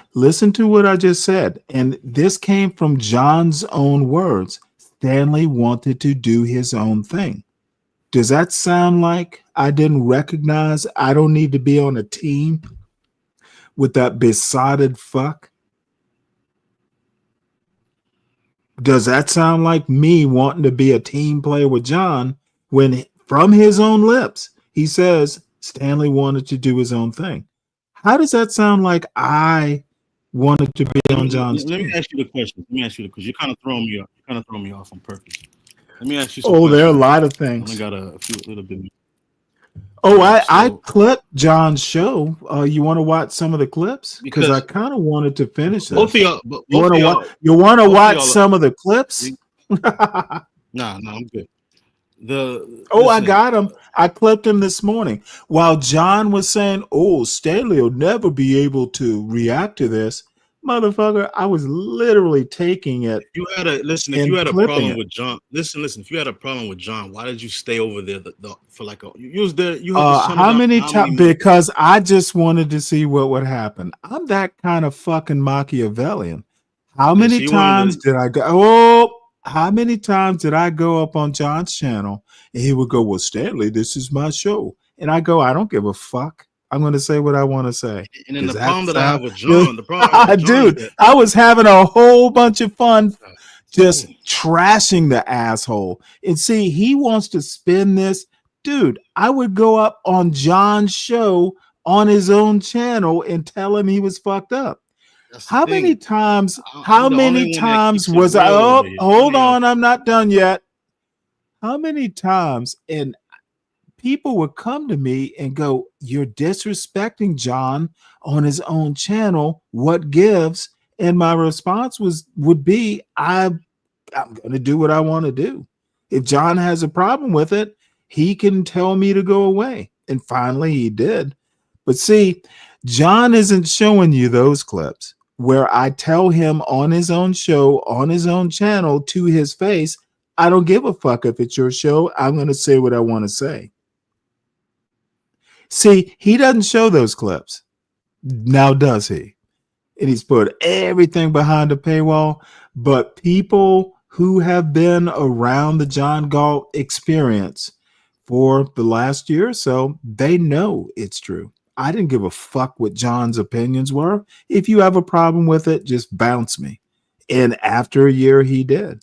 Speaker 6: what I just said. And this came from John's own words. Stanley wanted to do his own thing. Does that sound like I didn't recognize I don't need to be on a team with that besotted fuck? Does that sound like me wanting to be a team player with John when from his own lips he says Stanley wanted to do his own thing? How does that sound like I wanted to be on John's team?
Speaker 17: Let me ask you the question. You're kind of throwing me off. You're kind of throwing me off on purpose. Let me ask you some questions.
Speaker 6: There are a lot of things.
Speaker 17: I got a few little bit.
Speaker 6: I clipped John's show. You want to watch some of the clips? Because I kind of wanted to finish it. You want to watch some of the clips?
Speaker 17: Nah, I'm good.
Speaker 6: I got him. I clipped him this morning. While John was saying, Stanley will never be able to react to this. Motherfucker, I was literally taking it.
Speaker 17: If you had a problem with John, if you had a problem with John, why did you stay over there for like you was there? You
Speaker 6: how many times? Because I just wanted to see what would happen. I'm that kind of fucking Machiavellian. How many times did I go? How many times did I go up on John's channel and he would go, "Well, Stanley, this is my show," and I go, "I don't give a fuck. I'm going to say what I want to say."
Speaker 17: And then the problem that I have with John,
Speaker 6: dude, I was having a whole bunch of fun just trashing the asshole. And see, he wants to spin this. Dude, I would go up on John's show on his own channel and tell him he was fucked up. How many times?
Speaker 17: I'm
Speaker 6: How
Speaker 17: the only
Speaker 6: many
Speaker 17: one that
Speaker 6: times
Speaker 17: keeps it
Speaker 6: was I?
Speaker 17: real
Speaker 6: Oh,
Speaker 17: over here.
Speaker 6: hold on, I'm not done yet. How many times? And people would come to me and go, "You're disrespecting John on his own channel. What gives?" And my response would be, I'm going to do what I want to do. If John has a problem with it, he can tell me to go away. And finally he did. But see, John isn't showing you those clips where I tell him on his own show, on his own channel, to his face, I don't give a fuck if it's your show. I'm going to say what I want to say. See, he doesn't show those clips. Now, does he? And he's put everything behind a paywall. But people who have been around the John Galt experience for the last year or so, they know it's true. I didn't give a fuck what John's opinions were. If you have a problem with it, just bounce me. And after a year, he did.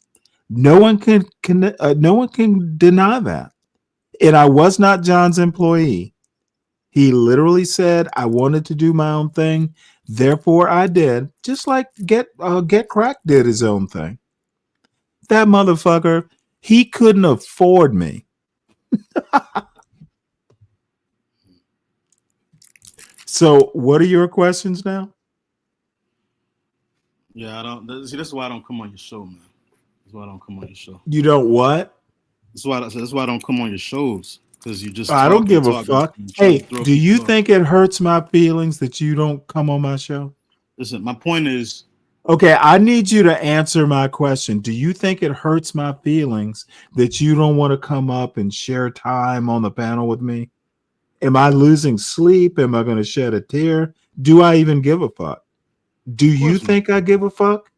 Speaker 6: No one can deny that. And I was not John's employee. He literally said, I wanted to do my own thing. Therefore, I did. Just like Get Crack did his own thing. That motherfucker, he couldn't afford me. So, what are your questions now?
Speaker 17: Yeah, I don't. See, this is why I don't come on your show, man. That's why I don't come on your show.
Speaker 6: You don't what?
Speaker 17: That's why I don't come on your shows, because you just.
Speaker 6: I don't give a fuck. Hey, do you think it hurts my feelings that you don't come on my show?
Speaker 17: Listen, my point is.
Speaker 6: Okay, I need you to answer my question. Do you think it hurts my feelings that you don't want to come up and share time on the panel with me? Am I losing sleep? Am I going to shed a tear? Do I even give a fuck? Do you think I give a fuck?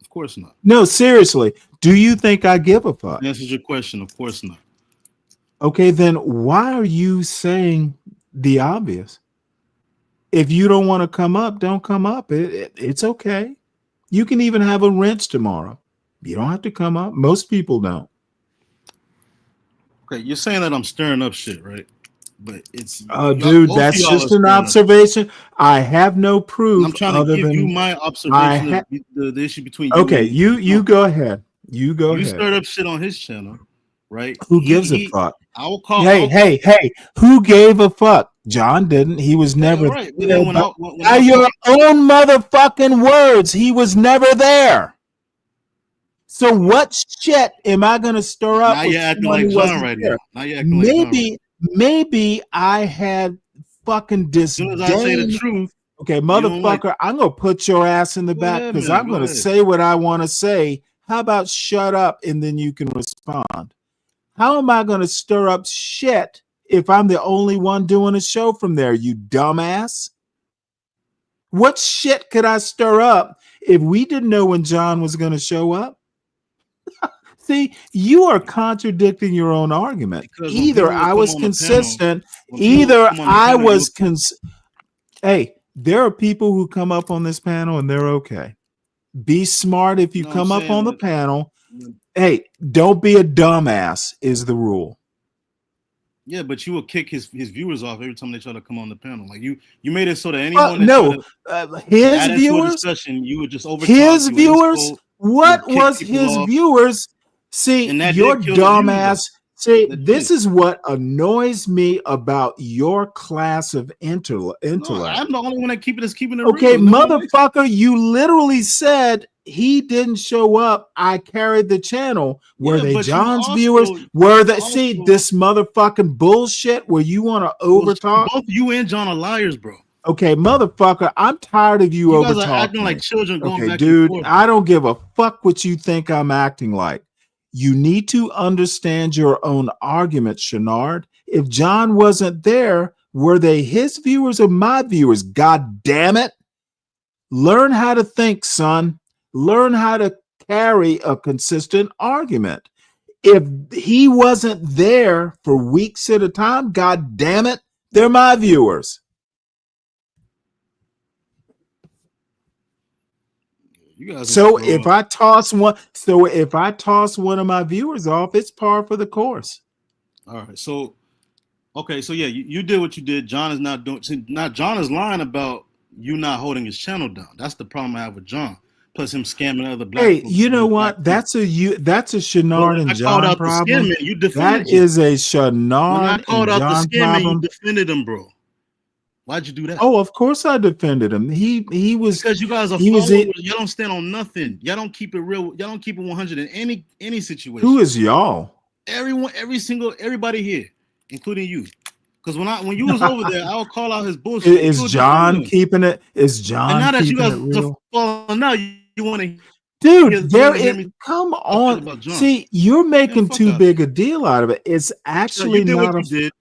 Speaker 17: Of course not.
Speaker 6: No, seriously. Do you think I give a fuck?
Speaker 17: Answers your question. Of course not.
Speaker 6: Okay, then why are you saying the obvious? If you don't want to come up, don't come up. It's okay. You can even have a wrench tomorrow. You don't have to come up. Most people don't.
Speaker 17: Okay, you're saying that I'm stirring up shit, right? But it's
Speaker 6: dude, that's just an observation. I have no proof.
Speaker 17: I'm trying to give you my observation of the issue between you.
Speaker 6: Okay, you go ahead. You go ahead.
Speaker 17: You stirred up shit on his channel, right?
Speaker 6: Who gives a fuck?
Speaker 17: I will call.
Speaker 6: Hey! Who gave a fuck? John didn't. He was never.
Speaker 17: Right. But then
Speaker 6: by your own motherfucking words, he was never there. So what shit am I gonna stir up?
Speaker 17: Now you're acting like John right now. Now you're acting like John.
Speaker 6: Maybe I had fucking disdain.
Speaker 17: As soon as I say the truth,
Speaker 6: okay, motherfucker, I'm gonna put your ass in the back because I'm gonna say what I want to say. How about shut up and then you can respond? How am I gonna stir up shit if I'm the only one doing a show from there, you dumbass? What shit could I stir up if we didn't know when John was gonna show up? See, you are contradicting your own argument. Either I was consistent, either I was Hey, there are people who come up on this panel and they're okay. Be smart if you come up on the panel. Hey, don't be a dumbass is the rule.
Speaker 17: Yeah, but you will kick his viewers off every time they try to come on the panel. Like you made it so that anyone
Speaker 6: his viewers
Speaker 17: discussion, you would just overtalk
Speaker 6: his viewers. What was his viewers? See, your dumbass. See, this is what annoys me about your class of intellect.
Speaker 17: No, I'm the only one that keeping it
Speaker 6: okay,
Speaker 17: real.
Speaker 6: motherfucker, you literally said he didn't show up. I carried the channel. Were they John's viewers? Were they see this motherfucking bullshit where you want to overtalk?
Speaker 17: Both you and John are liars, bro.
Speaker 6: Okay, motherfucker, I'm tired of you
Speaker 17: guys
Speaker 6: overtalking.
Speaker 17: are acting like children going back
Speaker 6: dude,
Speaker 17: and forth.
Speaker 6: I don't give a fuck what you think I'm acting like. You need to understand your own argument, Shenard. If John wasn't there, were they his viewers or my viewers? God damn it. Learn how to think, son. Learn how to carry a consistent argument. If he wasn't there for weeks at a time, God damn it, they're my viewers. So if I toss one of my viewers off, it's par for the course.
Speaker 17: All right. So, okay. So yeah, you did what you did. John is not doing. Now John is lying about you not holding his channel down. That's the problem I have with John. Plus him scamming other black
Speaker 6: Hey,
Speaker 17: folks.
Speaker 6: you know what? That's a Shenard and
Speaker 17: I called
Speaker 6: John
Speaker 17: out the
Speaker 6: problem.
Speaker 17: scamming, you defended
Speaker 6: That
Speaker 17: him.
Speaker 6: is a
Speaker 17: When I
Speaker 6: Shenard
Speaker 17: called
Speaker 6: and
Speaker 17: out the
Speaker 6: John
Speaker 17: scamming, you
Speaker 6: problem.
Speaker 17: defended him, bro. Why'd you do that?
Speaker 6: Oh, of course I defended him. He was
Speaker 17: Because you guys are
Speaker 6: he was
Speaker 17: followers.
Speaker 6: it.
Speaker 17: Y'all don't stand on nothing. Y'all don't keep it real. Y'all don't keep it 100 in any situation.
Speaker 6: Who is y'all?
Speaker 17: Everyone, everybody here, including you. Because when you was over there, I would call out his bullshit.
Speaker 6: Is John keeping it? Is John
Speaker 17: And now that you
Speaker 6: keeping
Speaker 17: guys
Speaker 6: it
Speaker 17: are
Speaker 6: real?
Speaker 17: falling out, you want to
Speaker 6: Dude, come on. See, you're making too big a deal out of it. It's actually
Speaker 17: you did
Speaker 6: not
Speaker 17: what
Speaker 6: a.
Speaker 17: you did.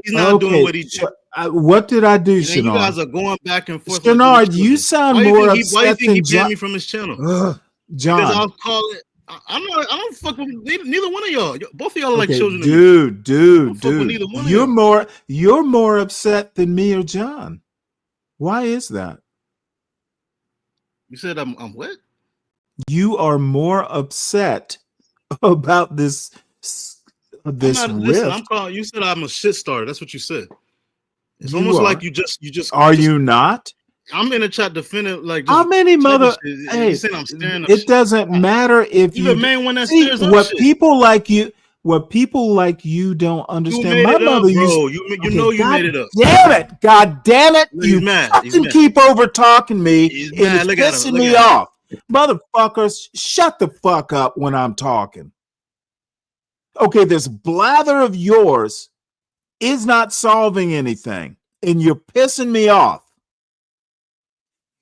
Speaker 17: He's not doing what he did.
Speaker 6: What did I do,
Speaker 17: And then you
Speaker 6: Shenard?
Speaker 17: guys are going back and forth.
Speaker 6: Shenard, you sound
Speaker 17: why
Speaker 6: more
Speaker 17: why you
Speaker 6: upset
Speaker 17: think he
Speaker 6: than
Speaker 17: banned
Speaker 6: John.
Speaker 17: me from his channel?
Speaker 6: Ugh,
Speaker 17: Because
Speaker 6: John.
Speaker 17: I'll call it. I don't fuck with neither one of y'all. Both of y'all are like
Speaker 6: Okay,
Speaker 17: children.
Speaker 6: dude.
Speaker 17: neither one of y'all.
Speaker 6: You're more upset than me or John. Why is that?
Speaker 17: You said I'm what?
Speaker 6: You are more upset about this
Speaker 17: Listen,
Speaker 6: rift.
Speaker 17: I'm calling. You said I'm a shit starter. That's what you said. It's
Speaker 6: You
Speaker 17: almost
Speaker 6: are.
Speaker 17: like you just.
Speaker 6: Are you not?
Speaker 17: I'm in the chat defending like.
Speaker 6: How many mother?
Speaker 17: You
Speaker 6: Hey,
Speaker 17: saying I'm staring up
Speaker 6: it
Speaker 17: shit.
Speaker 6: doesn't matter if
Speaker 17: You
Speaker 6: you
Speaker 17: the main one that
Speaker 6: see
Speaker 17: stares up
Speaker 6: what
Speaker 17: shit.
Speaker 6: people like you. What people like you don't
Speaker 17: You
Speaker 6: understand.
Speaker 17: made
Speaker 6: My
Speaker 17: it up,
Speaker 6: mother used.
Speaker 17: bro. You
Speaker 6: Okay,
Speaker 17: know you
Speaker 6: God
Speaker 17: made it up.
Speaker 6: damn it! God damn it!
Speaker 17: Look, he's
Speaker 6: You
Speaker 17: mad. He's
Speaker 6: fucking
Speaker 17: mad.
Speaker 6: keep over talking me.
Speaker 17: He's
Speaker 6: It
Speaker 17: mad.
Speaker 6: is
Speaker 17: Look at him.
Speaker 6: pissing
Speaker 17: Look
Speaker 6: me
Speaker 17: at him.
Speaker 6: off, motherfuckers. Shut the fuck up when I'm talking. Okay, this blather of yours is not solving anything, and you're pissing me off.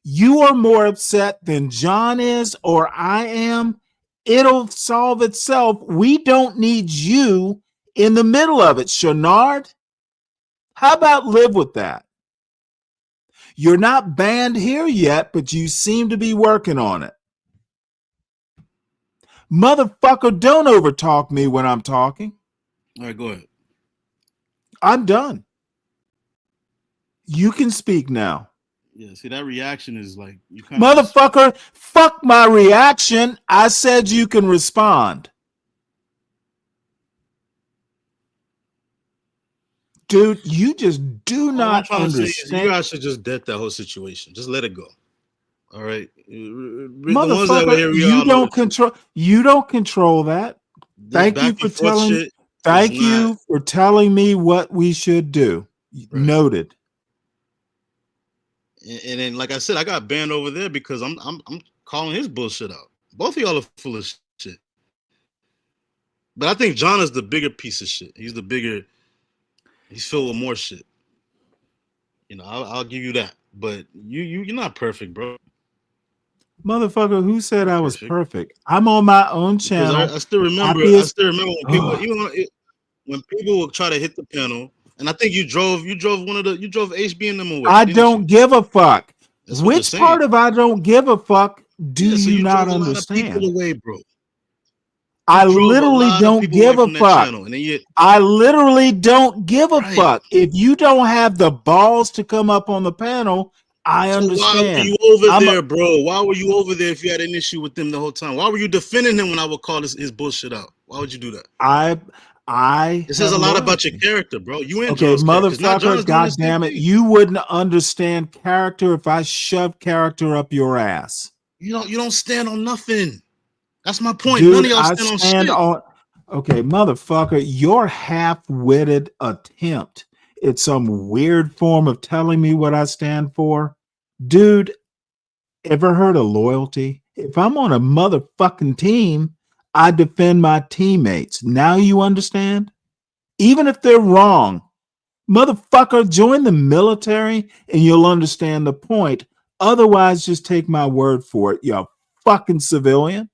Speaker 6: You are more upset than John is or I am. It'll solve itself. We don't need you in the middle of it, Shenard. How about live with that? You're not banned here yet, but you seem to be working on it. Motherfucker, don't overtalk me when I'm talking.
Speaker 17: All right, go ahead.
Speaker 6: I'm done. You can speak now.
Speaker 17: Yeah, see that reaction is like you kind
Speaker 6: Motherfucker, fuck my reaction. I said you can respond. Dude, you just do
Speaker 17: All I'm
Speaker 6: not
Speaker 17: trying to say is you
Speaker 6: understand.
Speaker 17: guys should just debt that whole situation. Just let it go. All right. The ones that were
Speaker 6: Motherfucker,
Speaker 17: here, we
Speaker 6: you
Speaker 17: all know
Speaker 6: don't control. You don't control that.
Speaker 17: this back and forth shit.
Speaker 6: Thank you for telling me what we should do. Noted.
Speaker 17: And then, like I said, I got banned over there because I'm calling his bullshit out. Both of y'all are full of shit. But I think John is the bigger piece of shit. He's filled with more shit. You know, I'll give you that. But you're not perfect, bro.
Speaker 6: Motherfucker, who said I was perfect? I'm on my own channel.
Speaker 17: Because I still remember when people when people will try to hit the panel, and I think you drove HB and them away.
Speaker 6: I don't give a fuck.
Speaker 17: That's what
Speaker 6: Which
Speaker 17: you're
Speaker 6: part
Speaker 17: saying.
Speaker 6: of I don't give a fuck do
Speaker 17: So
Speaker 6: you not
Speaker 17: drove a lot of
Speaker 6: understand?
Speaker 17: people away, bro.
Speaker 6: I
Speaker 17: drove a
Speaker 6: literally
Speaker 17: lot of
Speaker 6: don't
Speaker 17: people
Speaker 6: give
Speaker 17: away
Speaker 6: a
Speaker 17: from that
Speaker 6: fuck.
Speaker 17: channel, and then you
Speaker 6: I literally don't give a fuck. If you don't have the balls to come up on the panel, I understand.
Speaker 17: Why were you over there, bro? Why were you over there if you had an issue with them the whole time? Why were you defending him when I would call his bullshit out? Why would you do that?
Speaker 6: It
Speaker 17: says a lot about your character, bro. You and
Speaker 6: Okay,
Speaker 17: John's character. 'Cause now John
Speaker 6: motherfucker,
Speaker 17: is doing the same
Speaker 6: goddamn it.
Speaker 17: thing.
Speaker 6: You wouldn't understand character if I shoved character up your ass.
Speaker 17: You don't stand on nothing. That's my point.
Speaker 6: Dude,
Speaker 17: None of y'all
Speaker 6: I
Speaker 17: stand on
Speaker 6: stand
Speaker 17: shit.
Speaker 6: on. Okay, motherfucker, your half-witted attempt at some weird form of telling me what I stand for. Dude, ever heard of loyalty? If I'm on a motherfucking team, I defend my teammates. Now you understand? Even if they're wrong. Motherfucker, join the military and you'll understand the point. Otherwise, just take my word for it, you fucking civilian.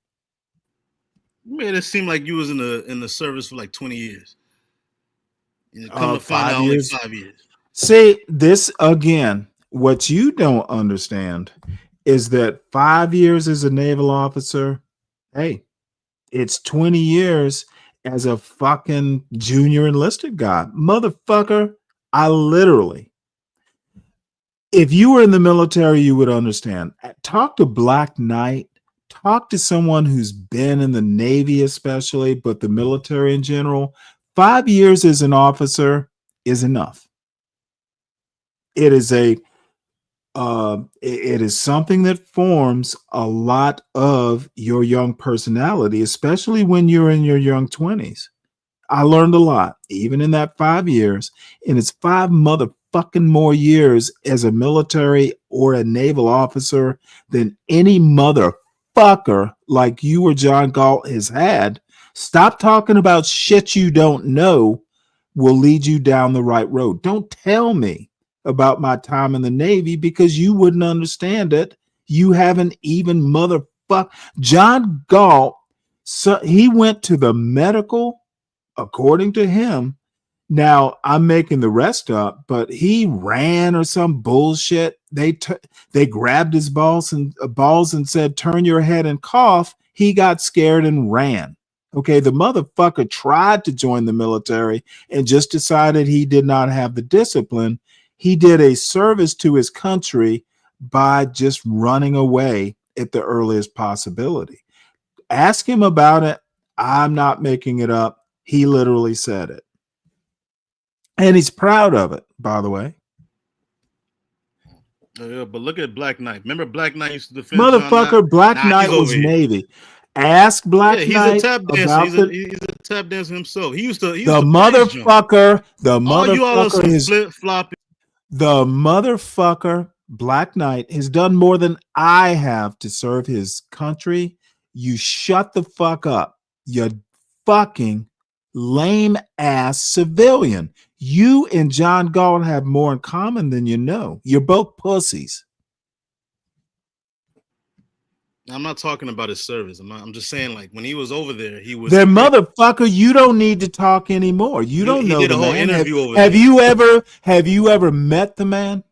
Speaker 17: You made it seem like you was in the service for like 20 years. And come to find
Speaker 6: 5
Speaker 17: out, only
Speaker 6: years.
Speaker 17: 5 years.
Speaker 6: See, this again, what you don't understand is that 5 years as a naval officer, hey, it's 20 years as a fucking junior enlisted guy. Motherfucker, I literally, if you were in the military, you would understand. Talk to Black Knight, talk to someone who's been in the Navy, especially, but the military in general. 5 years as an officer is enough. It is a it is something that forms a lot of your young personality, especially when you're in your young 20s. I learned a lot, even in that 5 years, and it's 5 motherfucking more years as a military or a naval officer than any motherfucker like you or John Galt has had. Stop talking about shit you don't know will lead you down the right road. Don't tell me about my time in the Navy because you wouldn't understand it. You haven't even motherfuck. John Galt, so he went to the medical, according to him. Now I'm making the rest up, but he ran or some bullshit. They grabbed his balls and said, "Turn your head and cough." He got scared and ran. Okay, the motherfucker tried to join the military and just decided he did not have the discipline. He did a service to his country by just running away at the earliest possibility. Ask him about it. I'm not making it up. He literally said it. And he's proud of it, by the way.
Speaker 17: Yeah, but look at Black Knight. Remember Black Knight used to defend
Speaker 6: Motherfucker, Black Knight was Navy. Ask Black
Speaker 17: he's
Speaker 6: Knight
Speaker 17: a tap dancer.
Speaker 6: about
Speaker 17: He's a tap dancer himself. He used to
Speaker 6: the
Speaker 17: motherfucker.
Speaker 6: All you all
Speaker 17: some flip flopping.
Speaker 6: The motherfucker Black Knight has done more than I have to serve his country. You shut the fuck up. You fucking lame ass civilian. You and John Galt have more in common than you know. You're both pussies.
Speaker 17: I'm not talking about his service. I'm just saying, like, when he was over there, he was.
Speaker 6: Then motherfucker, you don't need to talk anymore. You don't know
Speaker 17: did
Speaker 6: the
Speaker 17: a whole
Speaker 6: man.
Speaker 17: interview over
Speaker 6: Have
Speaker 17: there.
Speaker 6: you ever met the man?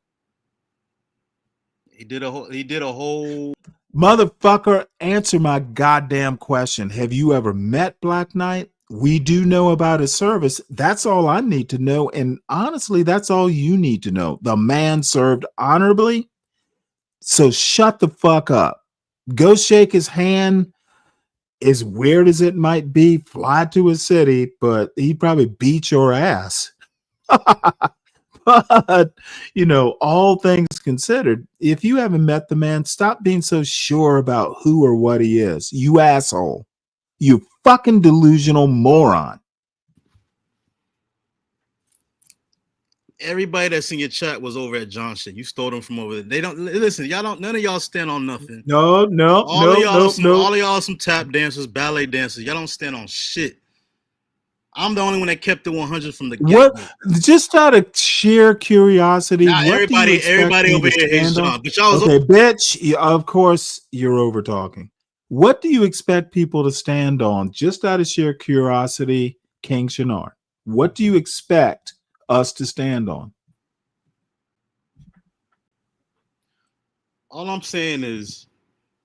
Speaker 17: He did a whole.
Speaker 6: Motherfucker, answer my goddamn question. Have you ever met Black Knight? We do know about his service. That's all I need to know. And honestly, that's all you need to know. The man served honorably. So shut the fuck up. Go shake his hand. As weird as it might be, fly to his city, but he'd probably beat your ass. But, all things considered, if you haven't met the man, stop being so sure about who or what he is. You asshole. You fucking delusional moron.
Speaker 17: Everybody that's in your chat was over at John shit. You stole them from over there. They don't listen. None of y'all stand on nothing.
Speaker 6: No.
Speaker 17: All of y'all some tap dancers, ballet dancers. Y'all don't stand on shit. I'm the only one that kept the 100 from the
Speaker 6: get-go. Just out of sheer curiosity,
Speaker 17: now, everybody over here hates John. But y'all was
Speaker 6: bitch. Of course, you're over talking. What do you expect people to stand on? Just out of sheer curiosity, King Shenard. What do you expect us to stand on?
Speaker 17: All I'm saying is,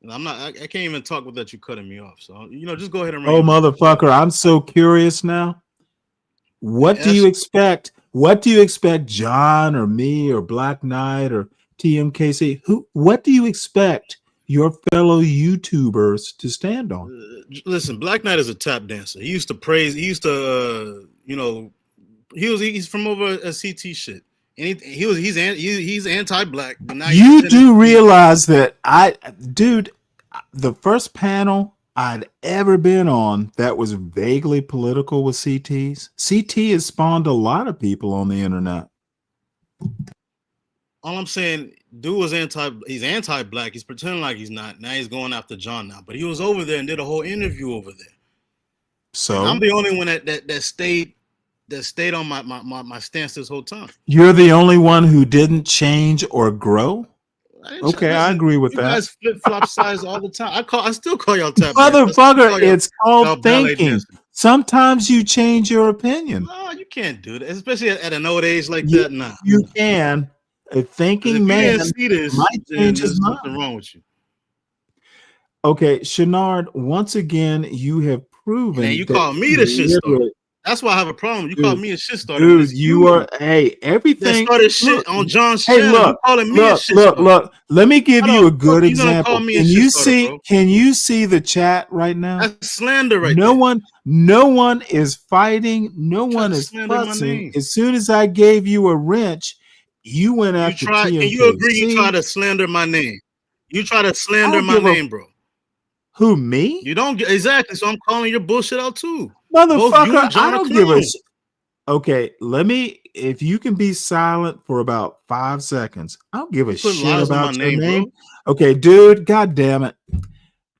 Speaker 17: I can't even talk without you cutting me off. So just go ahead and.
Speaker 6: Oh, motherfucker! I'm so curious now. What do you expect? What do you expect, John or me or Black Knight or TMKC? What do you expect your fellow YouTubers to stand on?
Speaker 17: Listen, Black Knight is a tap dancer. He used to praise. He used to, he's from over a CT shit. And he's anti-black. But now
Speaker 6: you do realize that the first panel I'd ever been on that was vaguely political with CTs. CT has spawned a lot of people on the internet.
Speaker 17: All I'm saying, dude was he's anti-black. He's pretending like he's not. Now he's going after John now. But he was over there and did a whole interview over there.
Speaker 6: So
Speaker 17: and I'm the only one that stayed on my stance this whole time.
Speaker 6: You're the only one who didn't change or grow? Okay, I agree with that.
Speaker 17: You guys flip-flop size all the time. I still call y'all tap
Speaker 6: motherfucker, it's called thinking. Sometimes you change your opinion.
Speaker 17: No, you can't do that, especially at an old age like that. Nah,
Speaker 6: you can. A thinking man might change his mind.
Speaker 17: Something wrong with you.
Speaker 6: Okay, Shenard, once again, you have proven.
Speaker 17: And you call me the shit starter. That's why I have a problem. You call me a shit starter.
Speaker 6: Dude, you are everything
Speaker 17: that started shit on John's channel.
Speaker 6: Look,
Speaker 17: calling me a shit starter.
Speaker 6: Look. Let me give you a good example. Can you see the chat right now?
Speaker 17: That's slander right
Speaker 6: No one is fighting. No one is fussing. As soon as I gave you a wrench, You went
Speaker 17: You
Speaker 6: after
Speaker 17: try. Can
Speaker 6: TMK.
Speaker 17: you agree? You
Speaker 6: See,
Speaker 17: try to slander my name. You try to
Speaker 6: I
Speaker 17: slander
Speaker 6: don't
Speaker 17: my
Speaker 6: give a
Speaker 17: name, bro.
Speaker 6: who me,
Speaker 17: You don't get exactly. So I'm calling your bullshit out too. Both you
Speaker 6: motherfucker.
Speaker 17: and
Speaker 6: I
Speaker 17: John are
Speaker 6: don't give a.
Speaker 17: clowns.
Speaker 6: Okay, let me. If you can be silent for about 5 seconds, I don't give a
Speaker 17: You put
Speaker 6: shit
Speaker 17: lies on my
Speaker 6: about your
Speaker 17: name,
Speaker 6: name.
Speaker 17: bro.
Speaker 6: Okay, dude. God damn it.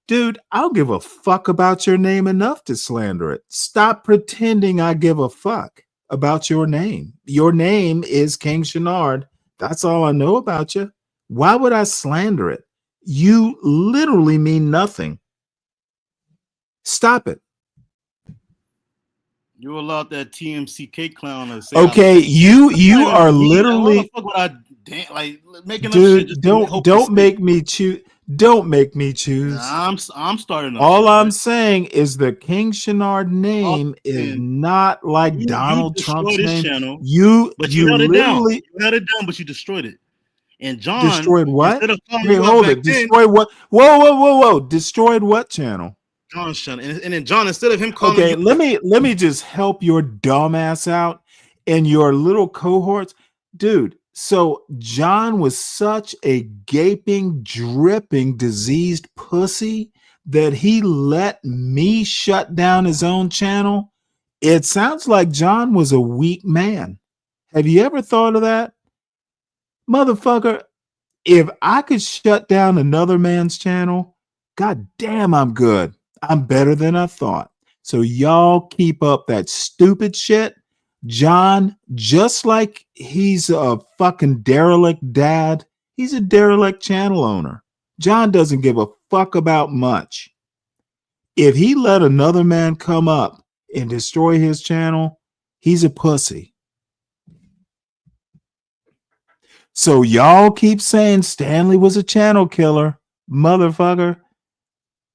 Speaker 6: Dude, I don't give a fuck about your name enough to slander it. Stop pretending I give a fuck about your name. Your name is King Shenard. That's all I know about you. Why would I slander it? You literally mean nothing. Stop it.
Speaker 17: You allowed that TMCK clown to say
Speaker 6: Okay, you
Speaker 17: I'm not
Speaker 6: are
Speaker 17: even mean. What the
Speaker 6: literally,
Speaker 17: fuck would I like making up shit
Speaker 6: dude,
Speaker 17: just to hope to
Speaker 6: don't
Speaker 17: stay?
Speaker 6: make me choose. Don't make me choose.
Speaker 17: I'm starting up
Speaker 6: All
Speaker 17: shit.
Speaker 6: I'm
Speaker 17: Right?
Speaker 6: saying is the King Shenard name is
Speaker 17: And
Speaker 6: not like
Speaker 17: you
Speaker 6: Donald Trump's
Speaker 17: destroyed his
Speaker 6: name.
Speaker 17: channel,
Speaker 6: You
Speaker 17: but you
Speaker 6: you
Speaker 17: held it down.
Speaker 6: literally
Speaker 17: You held it down, but you destroyed it. And John,
Speaker 6: destroyed what?
Speaker 17: instead of calling
Speaker 6: Wait,
Speaker 17: you out
Speaker 6: hold
Speaker 17: back
Speaker 6: it.
Speaker 17: then,
Speaker 6: Destroyed what? Whoa. Destroyed what channel?
Speaker 17: John's channel, and then John, instead of him calling
Speaker 6: Okay,
Speaker 17: you,
Speaker 6: let me just help your dumb ass out and your little cohorts. Dude, so John was such a gaping, dripping, diseased pussy that he let me shut down his own channel. It sounds like John was a weak man. Have you ever thought of that? Motherfucker, if I could shut down another man's channel, god damn, I'm good. I'm better than I thought. So y'all keep up that stupid shit. John, just like he's a fucking derelict dad, he's a derelict channel owner. John doesn't give a fuck about much. If he let another man come up and destroy his channel, he's a pussy. So y'all keep saying Stanley was a channel killer. Motherfucker,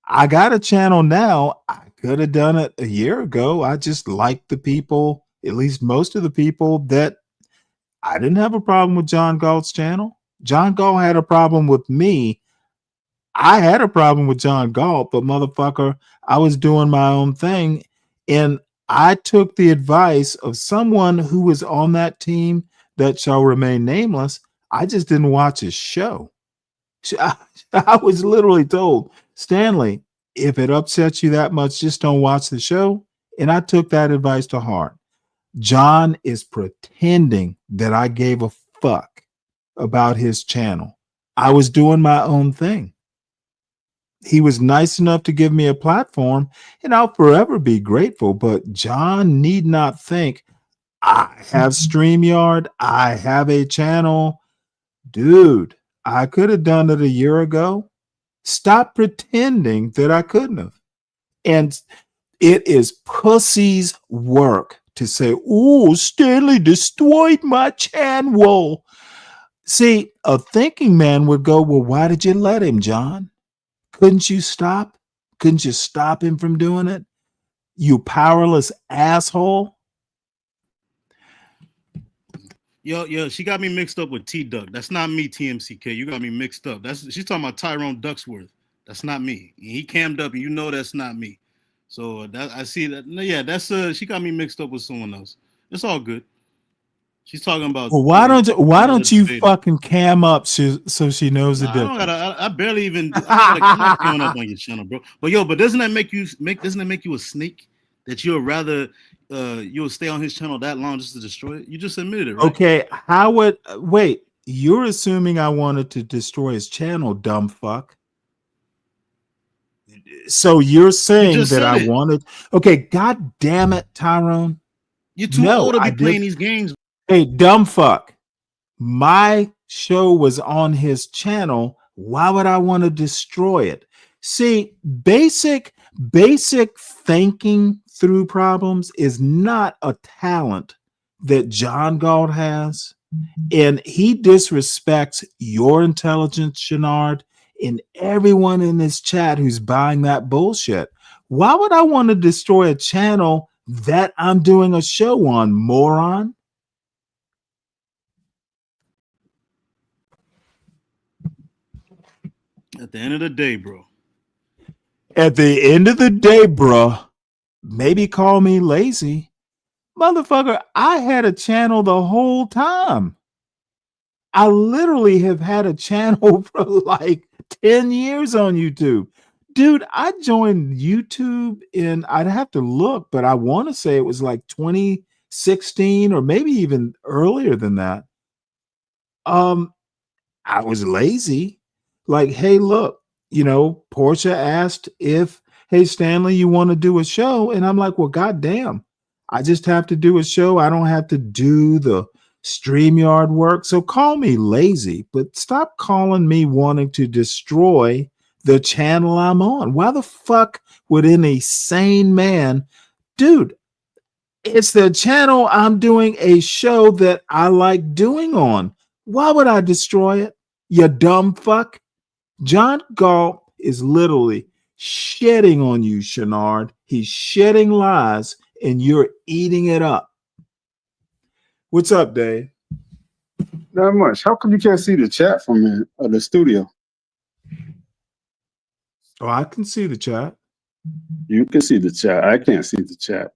Speaker 6: I got a channel now. I could have done it a year ago. I just like the people, at least most of the people, that I didn't have a problem with John Galt's channel. John Galt had a problem with me. I had a problem with John Galt, but motherfucker, I was doing my own thing. And I took the advice of someone who was on that team that shall remain nameless. I just didn't watch his show. I was literally told, Stanley, if it upsets you that much, just don't watch the show. And I took that advice to heart. John is pretending that I gave a fuck about his channel. I was doing my own thing. He was nice enough to give me a platform, and I'll forever be grateful. But John need not think I have StreamYard, I have a channel. Dude, I could have done it a year ago. Stop pretending that I couldn't have. And it is pussy's work to say, oh, Stanley destroyed my channel. See, a thinking man would go, well, why did you let him, John? Couldn't you stop? Couldn't you stop him from doing it? You powerless asshole.
Speaker 17: Yo, she got me mixed up with T Duck. That's not me, TMCK. You got me mixed up. She's talking about Tyrone Ducksworth. That's not me. He cammed up, and you know that's not me. So that I see that. Yeah, that's she got me mixed up with someone else. It's all good. She's talking about.
Speaker 6: Well, why don't you fucking cam up so she knows the
Speaker 17: I don't
Speaker 6: difference?
Speaker 17: gotta. I barely even. I'm not camming up on your channel, bro. But doesn't that make you a snake? That you'll rather you'll stay on his channel that long just to destroy it? You just admitted it, right?
Speaker 6: Okay, how would wait? You're assuming I wanted to destroy his channel, dumb fuck. So you're saying that I wanted? Okay, god damn it, Tyrone.
Speaker 17: You're too old to be playing these games.
Speaker 6: Hey, dumb fuck. My show was on his channel. Why would I want to destroy it? See, basic thinking through problems is not a talent that John Galt has. And he disrespects your intelligence, Shenard, and everyone in this chat who's buying that bullshit. Why would I want to destroy a channel that I'm doing a show on, moron?
Speaker 17: At the end of the day, bro.
Speaker 6: At the end of the day, bro, maybe call me lazy. Motherfucker, I had a channel the whole time. I literally have had a channel for like 10 years on YouTube. Dude, I joined YouTube I'd have to look, but I want to say it was like 2016 or maybe even earlier than that. I was lazy. Like, hey, look, Portia asked if, hey, Stanley, you want to do a show? And I'm like, well, goddamn, I just have to do a show. I don't have to do the StreamYard work. So call me lazy, but stop calling me wanting to destroy the channel I'm on. Why the fuck would any sane man, dude? It's the channel I'm doing a show that I like doing on. Why would I destroy it? You dumb fuck. John Galt is literally shedding on you, Shenard. He's shedding lies and you're eating it up. What's up, Dave?
Speaker 10: Not much. How come you can't see the chat from the studio?
Speaker 6: Oh, I can see the chat.
Speaker 10: You can see the chat. I can't see the chat.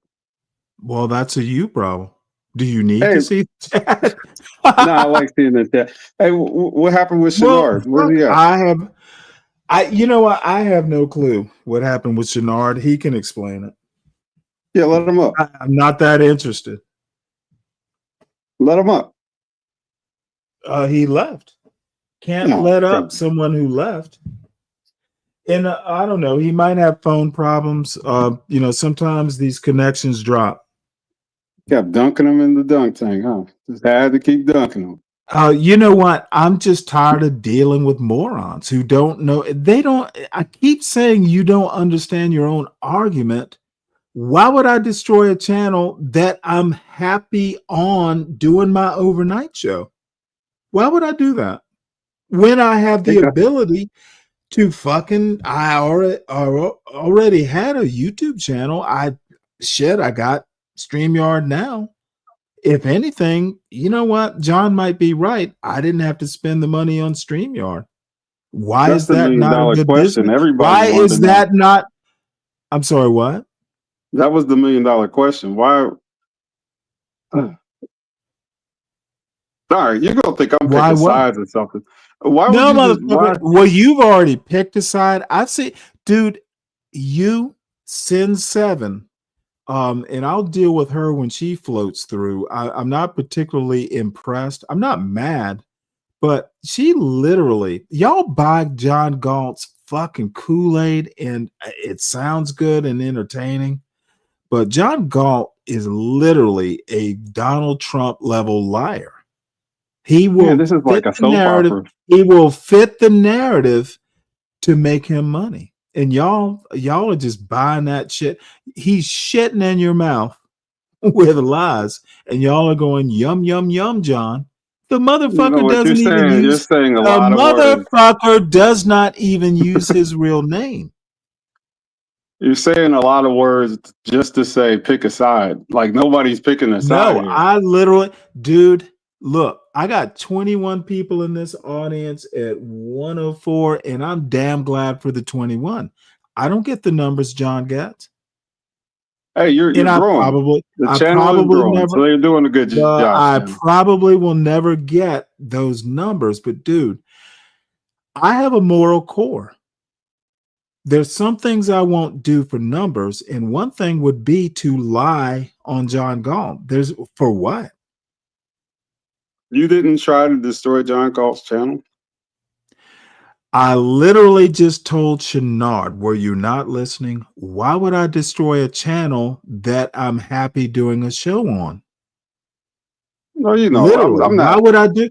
Speaker 6: Well, that's a you problem. Do you need to see the chat?
Speaker 10: No, I like seeing the chat. Hey, what happened with Shenard? Where's he at?
Speaker 6: You know what? I have no clue what happened with Shenard. He can explain it.
Speaker 10: Yeah, let him up.
Speaker 6: I'm not that interested.
Speaker 10: Let him up.
Speaker 6: He left. Can't let up someone who left. And I don't know. He might have phone problems. Sometimes these connections drop.
Speaker 10: Kept dunking him in the dunk tank, huh? Just had to keep dunking him.
Speaker 6: You know what? I'm just tired of dealing with morons who don't know. I keep saying you don't understand your own argument. Why would I destroy a channel that I'm happy on doing my overnight show? Why would I do that? When I have the ability to I already had a YouTube channel. I got StreamYard now. If anything, you know what? John might be right. I didn't have to spend the money on StreamYard. Why is that not a good
Speaker 10: question?
Speaker 6: business? Why is that not? I'm sorry, what?
Speaker 10: That was the $1 million question. Why? All right, you're gonna think I'm picking sides or something. Why would you just? Why?
Speaker 6: Well, you've already picked a side. I've seen, dude. You Sin 7. And I'll deal with her when she floats through. I'm not particularly impressed. I'm not mad, but she literally, y'all buy John Galt's fucking Kool-Aid and it sounds good and entertaining, but John Galt is literally a Donald Trump level liar. He will
Speaker 10: this is like a soap opera.
Speaker 6: He will fit the narrative to make him money. And y'all are just buying that shit. He's shitting in your mouth with lies, and y'all are going yum yum yum, John. The motherfucker doesn't even use.
Speaker 10: You're saying a
Speaker 6: the
Speaker 10: lot of words.
Speaker 6: motherfucker does not even use his real name.
Speaker 10: You're saying a lot of words just to say pick a side. Like nobody's picking a side.
Speaker 6: No, I literally, dude. Look, I got 21 people in this audience at 104, and I'm damn glad for the 21. I don't get the numbers John gets.
Speaker 10: Hey, you're growing. The channel is growing, so you're doing a good job.
Speaker 6: I probably will never get those numbers, but dude, I have a moral core. There's some things I won't do for numbers, and one thing would be to lie on John Galt. There's for what?
Speaker 10: You didn't try to destroy John Galt's channel?
Speaker 6: I literally just told Shenard, were you not listening? Why would I destroy a channel that I'm happy doing a show on?
Speaker 10: No, you know,
Speaker 6: literally,
Speaker 10: I'm not.
Speaker 6: Why would I do?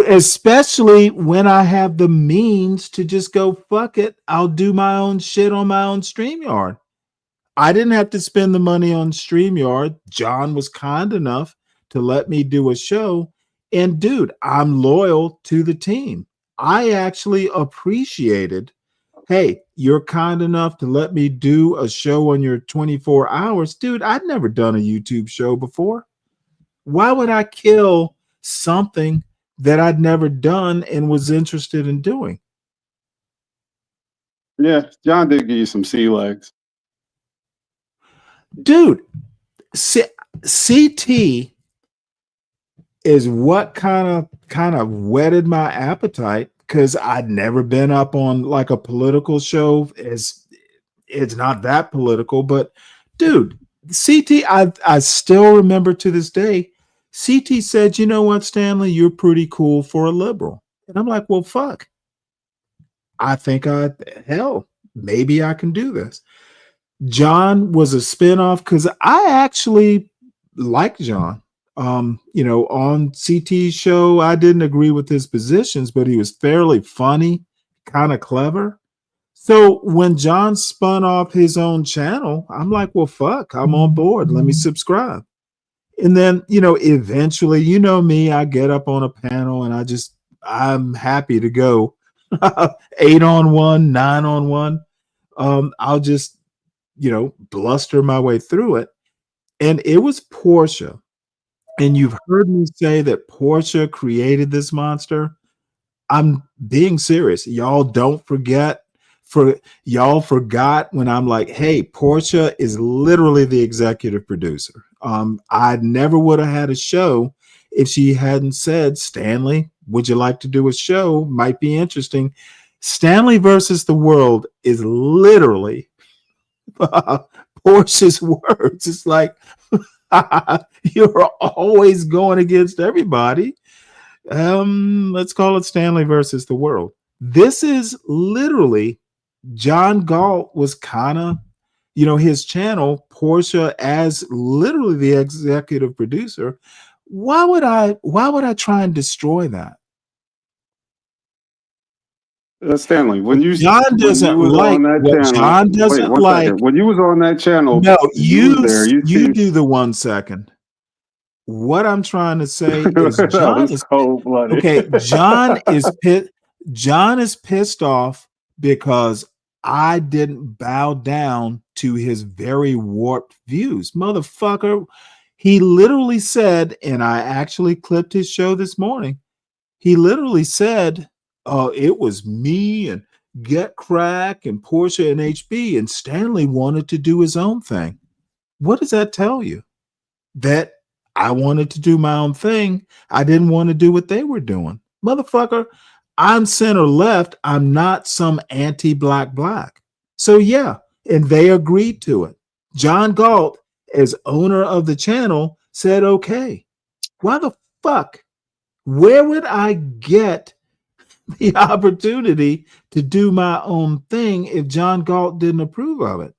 Speaker 6: Especially when I have the means to just go, fuck it, I'll do my own shit on my own StreamYard. I didn't have to spend the money on StreamYard. John was kind enough to let me do a show. And dude, I'm loyal to the team. I actually appreciated, hey, you're kind enough to let me do a show on your 24 hours. Dude, I'd never done a YouTube show before. Why would I kill something that I'd never done and was interested in doing?
Speaker 10: Yeah, John did give you some sea legs.
Speaker 6: Dude, CT is what kind of whetted my appetite, because I'd never been up on like a political show. It's not that political, but dude, CT, I still remember to this day, CT said, you know what, Stanley, you're pretty cool for a liberal. And I'm like, well, fuck. I think hell, maybe I can do this. John was a spinoff because I actually like John. On CT's show, I didn't agree with his positions, but he was fairly funny, kind of clever. So when John spun off his own channel, I'm like, well, fuck, I'm on board. Let me subscribe. And then, eventually, me, I get up on a panel and I'm happy to go 8-on-1, 9-on-1. I'll just, bluster my way through it. And it was Portia. And you've heard me say that Portia created this monster. I'm being serious. Y'all don't forget. Y'all forgot when I'm like, hey, Portia is literally the executive producer. I never would have had a show if she hadn't said, Stanley, would you like to do a show? Might be interesting. Stanley versus the World is literally Portia's words. It's like, you're always going against everybody. Let's call it Stanley versus the World. This is literally John Galt was kind of, his channel, Portia as literally the executive producer. Why would I try and destroy that?
Speaker 10: Stanley, when you
Speaker 6: John doesn't like what John doesn't like.
Speaker 10: When you was on that channel,
Speaker 6: no, you do the 1 second. What I'm trying to say is John is
Speaker 10: cold-blooded.
Speaker 6: Okay. John is pissed off because I didn't bow down to his very warped views. Motherfucker, he literally said, and I actually clipped his show this morning. He literally said, it was me and Get Crack and Portia and HB, and Stanley wanted to do his own thing. What does that tell you? That I wanted to do my own thing. I didn't want to do what they were doing. Motherfucker, I'm center left. I'm not some anti-black. So yeah, and they agreed to it. John Galt, as owner of the channel, said, okay. Why the fuck? Where would I get the opportunity to do my own thing if John Galt didn't approve of it?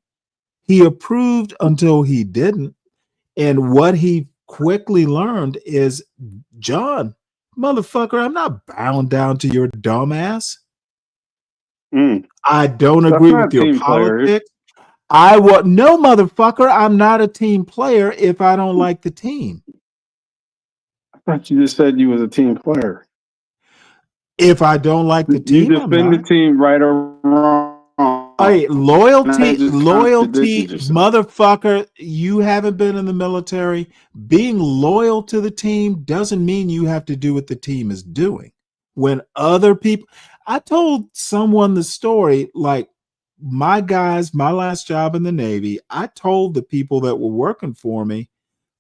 Speaker 6: He approved until he didn't. And what he quickly learned is, John, motherfucker, I'm not bound down to your dumb ass. I don't agree with your politics. No, motherfucker, I'm not a team player if I don't like the team.
Speaker 10: I thought you just said you was a team player.
Speaker 6: If I don't like the team,
Speaker 10: you defend the team right or wrong.
Speaker 6: Hey, loyalty, motherfucker, you haven't been in the military. Being loyal to the team doesn't mean you have to do what the team is doing. When other people, I told someone the story, like my guys, my last job in the Navy, I told the people that were working for me,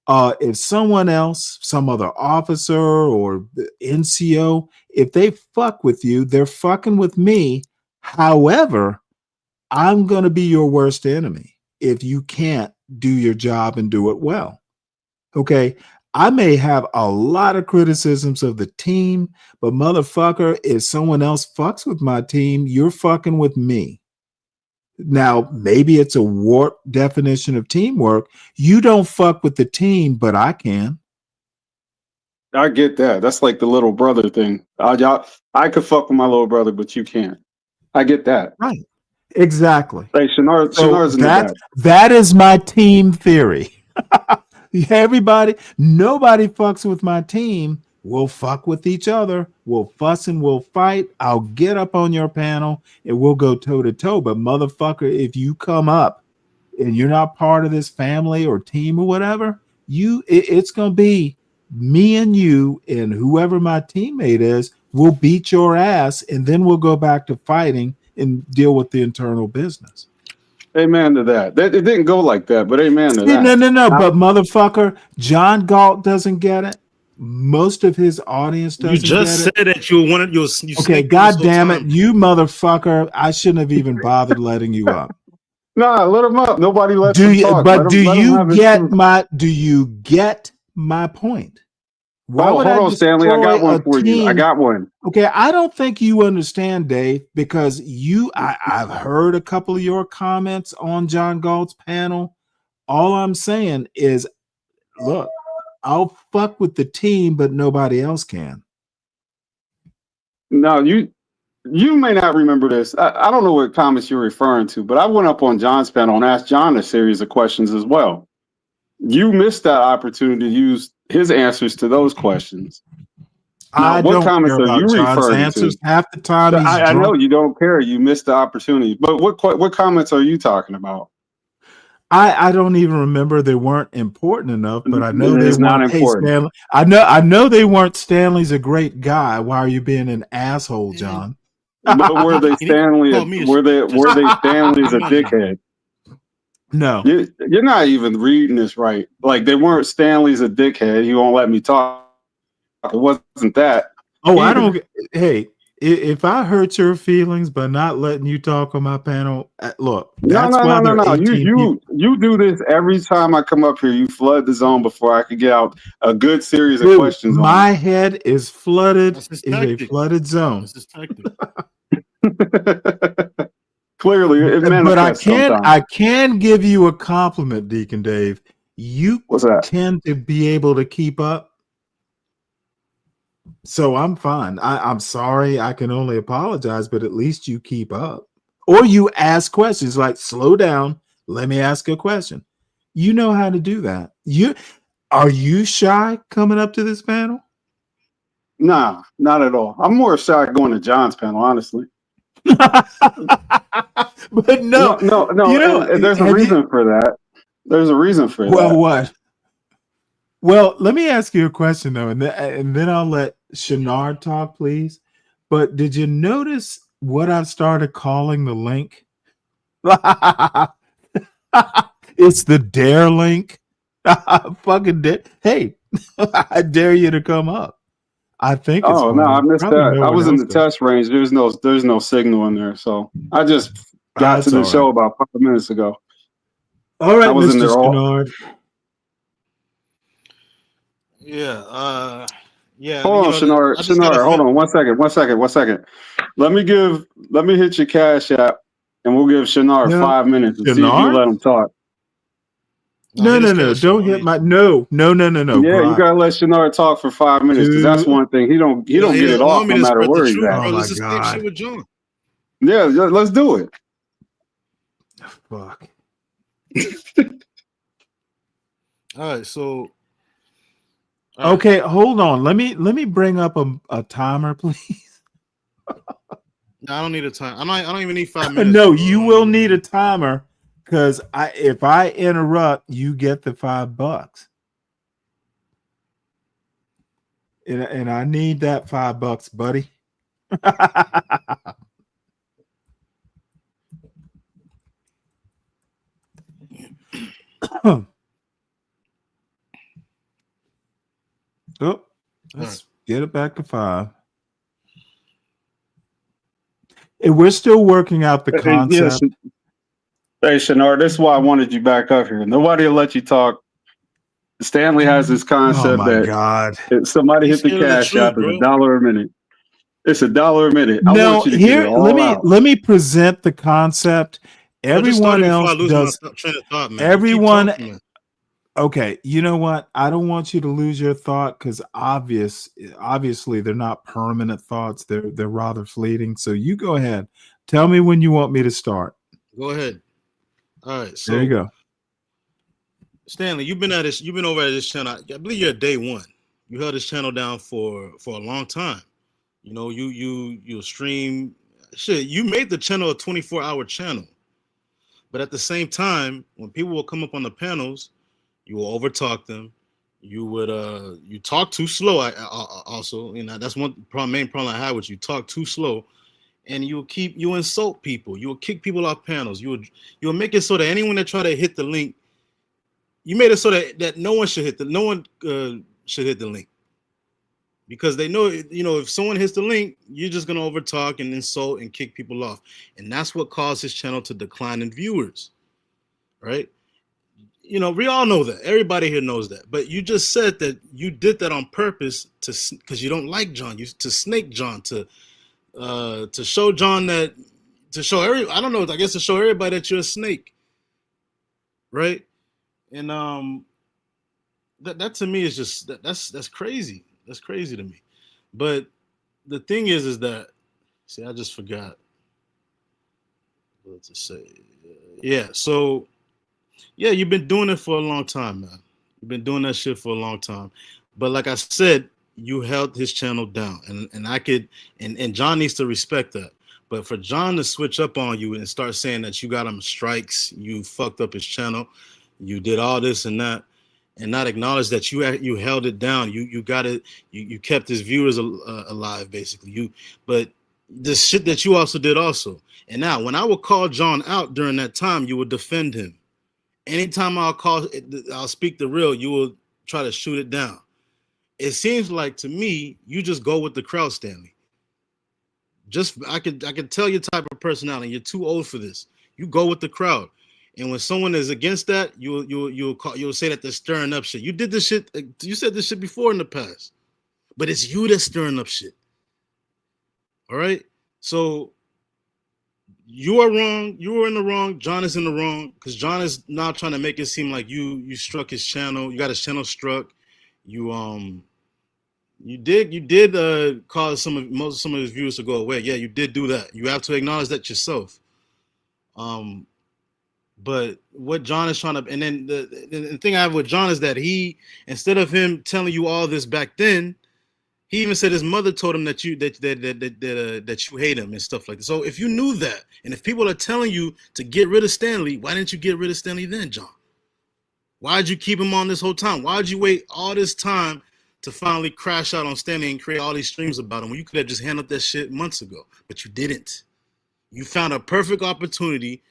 Speaker 6: if someone else, some other officer or the NCO, if they fuck with you, they're fucking with me. However, I'm going to be your worst enemy if you can't do your job and do it well. Okay. I may have a lot of criticisms of the team, but motherfucker, if someone else fucks with my team, you're fucking with me. Now, maybe it's a warped definition of teamwork. You don't fuck with the team, but I can.
Speaker 10: I get that. That's like the little brother thing. I could fuck with my little brother, but you can't. I get that.
Speaker 6: Right. Exactly.
Speaker 10: Hey, Shanar's in the back.
Speaker 6: That is my team theory. Nobody fucks with my team. We'll fuck with each other. We'll fuss and we'll fight. I'll get up on your panel and we'll go toe to toe. But motherfucker, if you come up and you're not part of this family or team or whatever, it's going to be me and you and whoever my teammate is will beat your ass. And then we'll go back to fighting and deal with the internal business.
Speaker 10: Amen to that. It didn't go like that, but amen to that.
Speaker 6: No. But motherfucker, John Galt doesn't get it. most of his audience doesn't
Speaker 17: You just
Speaker 6: get it.
Speaker 17: said that you wanted you.
Speaker 6: Okay, god damn it, you motherfucker! I shouldn't have even bothered letting you up.
Speaker 10: Nah, let him up. Nobody lets
Speaker 6: Do
Speaker 10: him
Speaker 6: you?
Speaker 10: talk.
Speaker 6: But do
Speaker 10: let him
Speaker 6: you
Speaker 10: have his
Speaker 6: get
Speaker 10: truth.
Speaker 6: my? Do you get my point? Why
Speaker 10: Oh,
Speaker 6: would
Speaker 10: hold
Speaker 6: I
Speaker 10: on, Stanley. I
Speaker 6: destroy
Speaker 10: got one
Speaker 6: a
Speaker 10: for you. I
Speaker 6: team?
Speaker 10: got one.
Speaker 6: Okay, I don't think you understand, Dave, because I've heard a couple of your comments on John Galt's panel. All I'm saying is, look, I'll fuck with the team, but nobody else can.
Speaker 10: No, you may not remember this. I don't know what comments you're referring to, but I went up on John's panel and asked John a series of questions as well. You missed that opportunity to use his answers to those questions. Now,
Speaker 6: I
Speaker 10: what
Speaker 6: don't care
Speaker 10: comments are
Speaker 6: about
Speaker 10: you
Speaker 6: John's
Speaker 10: referring to?
Speaker 6: answers. Half the time he's
Speaker 10: I know
Speaker 6: drunk.
Speaker 10: you don't care. You missed the opportunity. But what comments are you talking about?
Speaker 6: I don't even remember. They weren't important enough, but I know
Speaker 10: It
Speaker 6: they
Speaker 10: is not
Speaker 6: weren't. Hey,
Speaker 10: important.
Speaker 6: Stanley, I know they weren't. Stanley's a great guy. Why are you being an asshole, John?
Speaker 10: But were they Stanley? Were they Stanley's a dickhead?
Speaker 6: No.
Speaker 10: You're not even reading this right. Like, they weren't Stanley's a dickhead. He won't let me talk. It wasn't that.
Speaker 6: Oh, I
Speaker 10: either.
Speaker 6: don't. Hey, if I hurt your feelings by not letting you talk on my panel, look, that's why there are 18 people.
Speaker 10: You do this every time I come up here. You flood the zone before I could get out a good series of
Speaker 6: Dude,
Speaker 10: questions.
Speaker 6: my head is flooded.
Speaker 17: That's his
Speaker 6: Is a
Speaker 17: tactic.
Speaker 6: flooded zone.
Speaker 17: That's his tactic.
Speaker 10: Clearly, it
Speaker 6: But
Speaker 10: manifests sometimes.
Speaker 6: I can give you a compliment, Deacon Dave. You tend to be able to keep up. So I'm fine. I'm sorry. I can only apologize, but at least you keep up. Or you ask questions like, slow down. Let me ask a question. You know how to do that. Are you shy coming up to this panel?
Speaker 10: Nah, not at all. I'm more shy going to John's panel, honestly.
Speaker 6: But no, you know,
Speaker 10: and there's a reason for that. There's a reason for that.
Speaker 6: Well, what? Well, let me ask you a question though, and then I'll let Shenard talk, please. But did you notice what I've started calling the link? It's the dare link. Fucking dare. Hey, I dare you to come up. I think it's
Speaker 10: Oh no,
Speaker 6: funny.
Speaker 10: I missed
Speaker 6: Probably
Speaker 10: that.
Speaker 6: no
Speaker 10: I
Speaker 6: one
Speaker 10: was in
Speaker 6: else
Speaker 10: the
Speaker 6: does.
Speaker 10: test range. There's no signal in there, so I just got to
Speaker 6: That's
Speaker 10: the
Speaker 6: all
Speaker 10: show
Speaker 6: right.
Speaker 10: about 5 minutes ago.
Speaker 6: All right,
Speaker 10: I was in
Speaker 6: Mr.
Speaker 10: there all.
Speaker 6: Shenard.
Speaker 17: Yeah. Yeah.
Speaker 10: Hold on, Shenard.
Speaker 17: I just got
Speaker 10: Hold on, 1 second. Let me hit your cash app, and we'll give Shenard
Speaker 6: No,
Speaker 10: 5 minutes and see if you
Speaker 6: Shenard?
Speaker 10: let him talk.
Speaker 6: No. Don't hit my no.
Speaker 10: Yeah, you
Speaker 6: Grok.
Speaker 10: gotta let Shenard talk for 5 minutes because that's
Speaker 6: Dude.
Speaker 10: one thing he don't get
Speaker 17: He
Speaker 10: it
Speaker 17: don't
Speaker 10: off
Speaker 17: want me
Speaker 10: no
Speaker 17: to
Speaker 10: matter
Speaker 17: spread
Speaker 10: where
Speaker 17: the
Speaker 10: he's
Speaker 17: truth,
Speaker 10: at.
Speaker 17: bro.
Speaker 6: my
Speaker 17: This is the same
Speaker 6: God.
Speaker 17: shit with John.
Speaker 10: Yeah, let's do it.
Speaker 6: Fuck.
Speaker 17: All right, so
Speaker 6: Okay, hold on. Let me bring up a timer, please.
Speaker 17: I don't need a time. I don't even need 5 minutes.
Speaker 6: No, you will need a timer because if I interrupt, you get the $5. And I need that $5, buddy. Oh, let's get it back to 5. And we're still working out the concept.
Speaker 10: Hey, Shenard, this is why I wanted you back up here. Nobody will let you talk. Stanley has this concept
Speaker 6: my
Speaker 10: that
Speaker 6: God.
Speaker 10: if somebody hit the cash app, it's $1 a minute. It's $1 a minute. I
Speaker 6: No,
Speaker 10: want you to get it all out.
Speaker 6: let me present the concept. Everyone else does.
Speaker 17: Train of thought, man.
Speaker 6: Everyone.
Speaker 17: You keep talking, man.
Speaker 6: Okay, you know what? I don't want you to lose your thought because obviously they're not permanent thoughts. They're rather fleeting. So you go ahead. Tell me when you want me to start.
Speaker 17: Go ahead. All right. So
Speaker 6: There you go.
Speaker 17: Stanley, you've been over at this channel. I believe you're at day 1. You held this channel down for a long time. You know, you stream shit. You made the channel a 24-hour channel. But at the same time, when people will come up on the panels, you will overtalk them. You would you talk too slow. I also, you know, that's one main problem I have with you. Talk too slow, and you insult people. You will kick people off panels. You will make it so that anyone that try to hit the link, you made it so that no one should hit the link. because they know, if someone hits the link, you're just gonna overtalk and insult and kick people off, and that's what caused his channel to decline in viewers, right? We all know that. Everybody here knows that. But you just said that you did that on purpose because you don't like John. To snake John, to show John that, to show I don't know. I guess to show everybody that you're a snake, right? And that to me is just that's crazy. That's crazy to me. But the thing is that, see, I just forgot what to say. Yeah. So. Yeah, you've been doing it for a long time, man. You've been doing that shit for a long time. But like I said, you held his channel down. And I could, and John needs to respect that. But for John to switch up on you and start saying that you got him strikes, you fucked up his channel, you did all this and that, and not acknowledge that you held it down. You got it. You kept his viewers alive, basically. But the shit that you also did also. And now, when I would call John out during that time, you would defend him. Anytime I'll speak the real, you will try to shoot it down. It seems like to me, you just go with the crowd, Stanley. I can tell your type of personality. You're too old for this. You go with the crowd, and when someone is against that, you'll say that they're stirring up shit. You did this shit. You said this shit before in the past, but it's you that's stirring up shit. All right, so. You are wrong. You were in the wrong. John is in the wrong because John is now trying to make it seem like you struck his channel. You got his channel struck. You did cause some of his viewers to go away. Yeah, you did do that. You have to acknowledge that yourself. But what John is trying to, and then the thing I have with John is that he, instead of him telling you all this back then, he even said his mother told him that you hate him and stuff like that. So if you knew that, and if people are telling you to get rid of Stanley, why didn't you get rid of Stanley then, John? Why did you keep him on this whole time? Why did you wait all this time to finally crash out on Stanley and create all these streams about him when you could have just handled that shit months ago? But you didn't. You found a perfect opportunity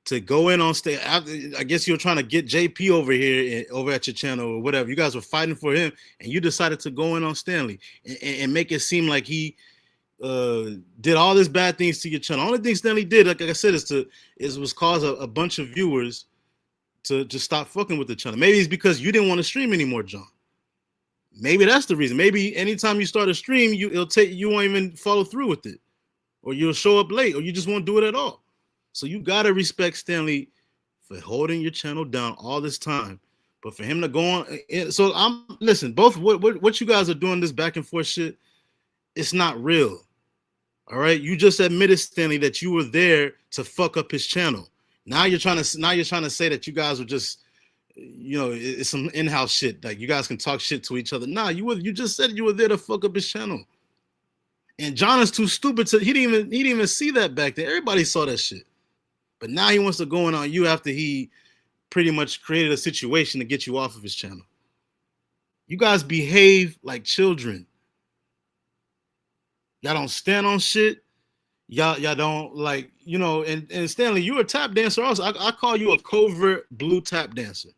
Speaker 17: to go in on stage. I guess you're trying to get JP over here, over at your channel or whatever. You guys were fighting for him, and you decided to go in on Stanley and make it seem like he did all these bad things to your channel. Only thing Stanley did, like I said, was cause a bunch of viewers to just stop fucking with the channel. Maybe it's because you didn't want to stream anymore, John. Maybe that's the reason. Maybe anytime you start a stream, you won't even follow through with it, or you'll show up late, or you just won't do it at all. So you gotta respect Stanley for holding your channel down all this time, but for him to go on. So listen. Both what you guys are doing, this back and forth shit, it's not real. All right, you just admitted, Stanley, that you were there to fuck up his channel. Now you're trying to say that you guys were just, it's some in-house shit. Like you guys can talk shit to each other. Nah, you just said you were there to fuck up his channel. And John is too stupid he didn't even see that back then. Everybody saw that shit. But now he wants to go in on you after he pretty much created a situation to get you off of his channel. You guys behave like children. Y'all don't stand on shit. Y'all don't and Stanley, you're a tap dancer also. I call you a covert blue tap dancer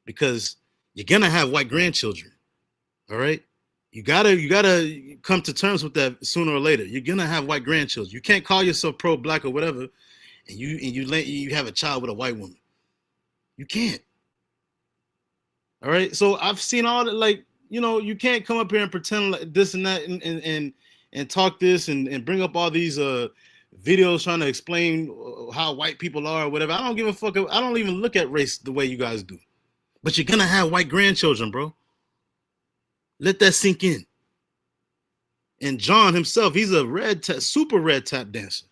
Speaker 17: because you're gonna have white grandchildren. All right. You gotta come to terms with that sooner or later. You're gonna have white grandchildren. You can't call yourself pro-black or whatever. And you have a child with a white woman. You can't. All right. So I've seen all that, you can't come up here and pretend like this and that and talk this and bring up all these videos trying to explain how white people are or whatever. I don't give a fuck. I don't even look at race the way you guys do. But you're gonna have white grandchildren, bro. Let that sink in. And John himself, he's a super red tap dancer.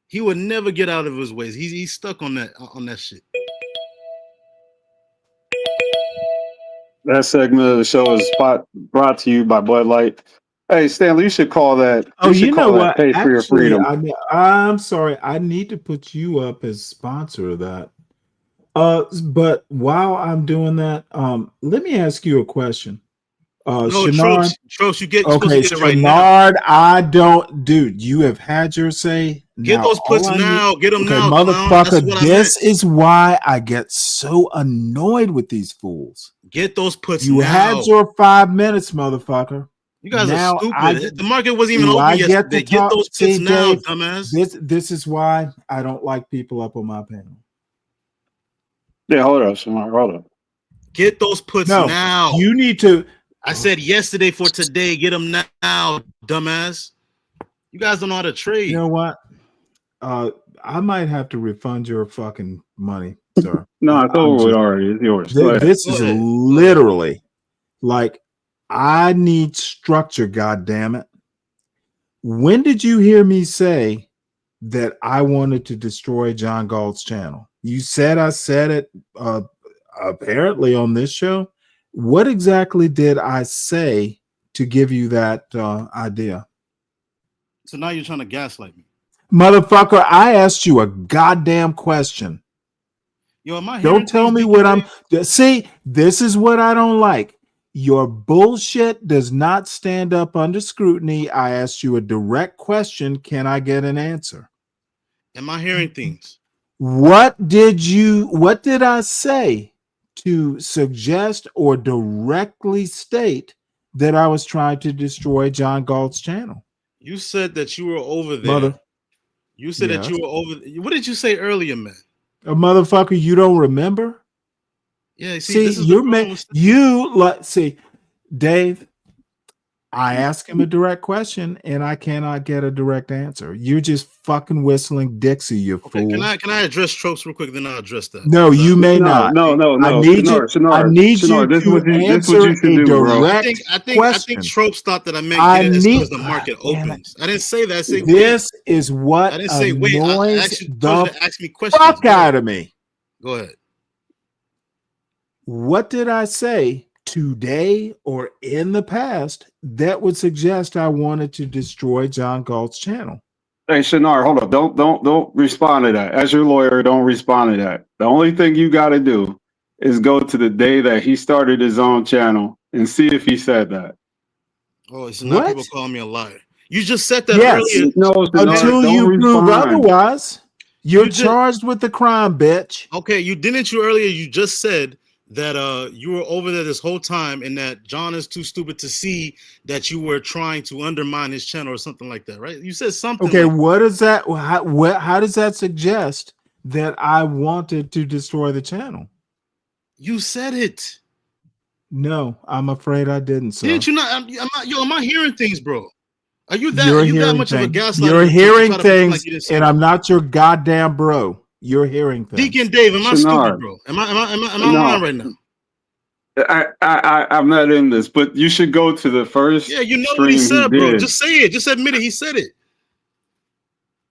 Speaker 17: He would never get out of his ways. He's stuck on that shit.
Speaker 10: That segment of the show is brought to you by Bud Light. Hey, Stanley, you should call that.
Speaker 6: You know what?
Speaker 10: Pay for your freedom.
Speaker 6: I'm sorry. I need to put you up as sponsor of that. But while I'm doing that, let me ask you a question. Shenard,
Speaker 17: Trosh, you get
Speaker 6: okay,
Speaker 17: get it right
Speaker 6: Shenard, I don't, dude. You have had your say.
Speaker 17: Get
Speaker 6: Now,
Speaker 17: those puts
Speaker 6: all I
Speaker 17: now.
Speaker 6: need-
Speaker 17: Get them
Speaker 6: okay,
Speaker 17: now, clown. That's
Speaker 6: motherfucker.
Speaker 17: what I
Speaker 6: This
Speaker 17: meant.
Speaker 6: is why I get so annoyed with these fools.
Speaker 17: Get those puts
Speaker 6: You
Speaker 17: now.
Speaker 6: had your 5 minutes, motherfucker.
Speaker 17: You guys
Speaker 6: now
Speaker 17: are stupid. The market wasn't even
Speaker 6: do
Speaker 17: open
Speaker 6: I get
Speaker 17: yesterday.
Speaker 6: to
Speaker 17: Get
Speaker 6: talk?
Speaker 17: those
Speaker 6: See,
Speaker 17: puts now,
Speaker 6: Dave,
Speaker 17: dumbass.
Speaker 6: this is why I don't like people up on my panel.
Speaker 10: Yeah, hold up, Shamar. Hold up.
Speaker 17: Get those puts
Speaker 6: No,
Speaker 17: now.
Speaker 6: you need to.
Speaker 17: I said yesterday for today. Get them now, dumbass. You guys don't know how to trade.
Speaker 6: You know what? I might have to refund your fucking money, sir.
Speaker 10: No, it's over with already. It's yours. Go ahead.
Speaker 6: This is literally like, I need structure, God damn it. When did you hear me say that I wanted to destroy John Galt's channel? You said I said it apparently on this show. What exactly did I say to give you that idea?
Speaker 17: So now you're trying to gaslight me.
Speaker 6: Motherfucker, I asked you a goddamn question.
Speaker 17: Yo, am I hearing
Speaker 6: Don't tell
Speaker 17: things,
Speaker 6: me
Speaker 17: Deacon
Speaker 6: what I'm.
Speaker 17: Dave?
Speaker 6: See, this is what I don't like. Your bullshit does not stand up under scrutiny. I asked you a direct question. Can I get an answer?
Speaker 17: Am I hearing things?
Speaker 6: What did I say to suggest or directly state that I was trying to destroy John Galt's channel?
Speaker 17: You said that you were over there.
Speaker 6: Mother.
Speaker 17: You said that
Speaker 6: Yes.
Speaker 17: you were over. What did you say earlier, man?
Speaker 6: A motherfucker, you don't remember?
Speaker 17: Yeah,
Speaker 6: See,
Speaker 17: this is
Speaker 6: you're see, Dave, I ask him a direct question and I cannot get a direct answer. You're just fucking whistling Dixie, you fool.
Speaker 17: Can I address tropes real quick? Then I'll address that.
Speaker 6: No, you may not.
Speaker 10: No.
Speaker 6: I need
Speaker 10: Shinar,
Speaker 6: you
Speaker 10: this is
Speaker 6: to
Speaker 10: what you
Speaker 6: answer
Speaker 10: should
Speaker 6: a
Speaker 10: do, bro.
Speaker 6: direct
Speaker 17: I
Speaker 6: question.
Speaker 17: think tropes thought that I meant get it as soon as the market
Speaker 6: damn it.
Speaker 17: opens. I didn't say that. I said
Speaker 6: This
Speaker 17: wait.
Speaker 6: is what
Speaker 17: I didn't say wait. I
Speaker 6: annoys
Speaker 17: actually told
Speaker 6: the
Speaker 17: you to ask me questions.
Speaker 6: fuck out of me.
Speaker 17: Go ahead.
Speaker 6: What did I say today or in the past that would suggest I wanted to destroy John Galt's channel?
Speaker 10: Hey, Shinar, hold up. Don't respond to that. As your lawyer, don't respond to that. The only thing you got to do is go to the day that he started his own channel and see if he said that.
Speaker 17: Oh, so now people calling me a liar. You just said that
Speaker 6: Yes.
Speaker 17: earlier.
Speaker 10: No, Shinar,
Speaker 6: Until
Speaker 10: don't
Speaker 6: you prove
Speaker 10: respond.
Speaker 6: otherwise, you're charged with the crime, bitch.
Speaker 17: Okay, you earlier. You just said that you were over there this whole time and that John is too stupid to see that you were trying to undermine his channel or something like that, right? You said something.
Speaker 6: Okay,
Speaker 17: like,
Speaker 6: what is that? How does that suggest that I wanted to destroy the channel?
Speaker 17: You said it.
Speaker 6: No, I'm afraid I didn't, sir.
Speaker 17: Didn't you not? Am I hearing things, bro? Are you that?
Speaker 6: You're
Speaker 17: Are you that
Speaker 6: hearing
Speaker 17: much of a
Speaker 6: things.
Speaker 17: gaslighter?
Speaker 6: You're
Speaker 17: to
Speaker 6: hearing
Speaker 17: try to pretend
Speaker 6: things,
Speaker 17: like you didn't say
Speaker 6: and
Speaker 17: it?
Speaker 6: I'm not your goddamn bro. You're hearing things.
Speaker 17: Deacon Dave, am I
Speaker 10: Shinar.
Speaker 17: stupid, bro? Am I
Speaker 10: No.
Speaker 17: lying right now?
Speaker 10: I'm not in this, but you should go to the first
Speaker 17: Yeah, you know
Speaker 10: stream
Speaker 17: what he said, bro.
Speaker 10: did.
Speaker 17: Just say it. Just admit it. He said it.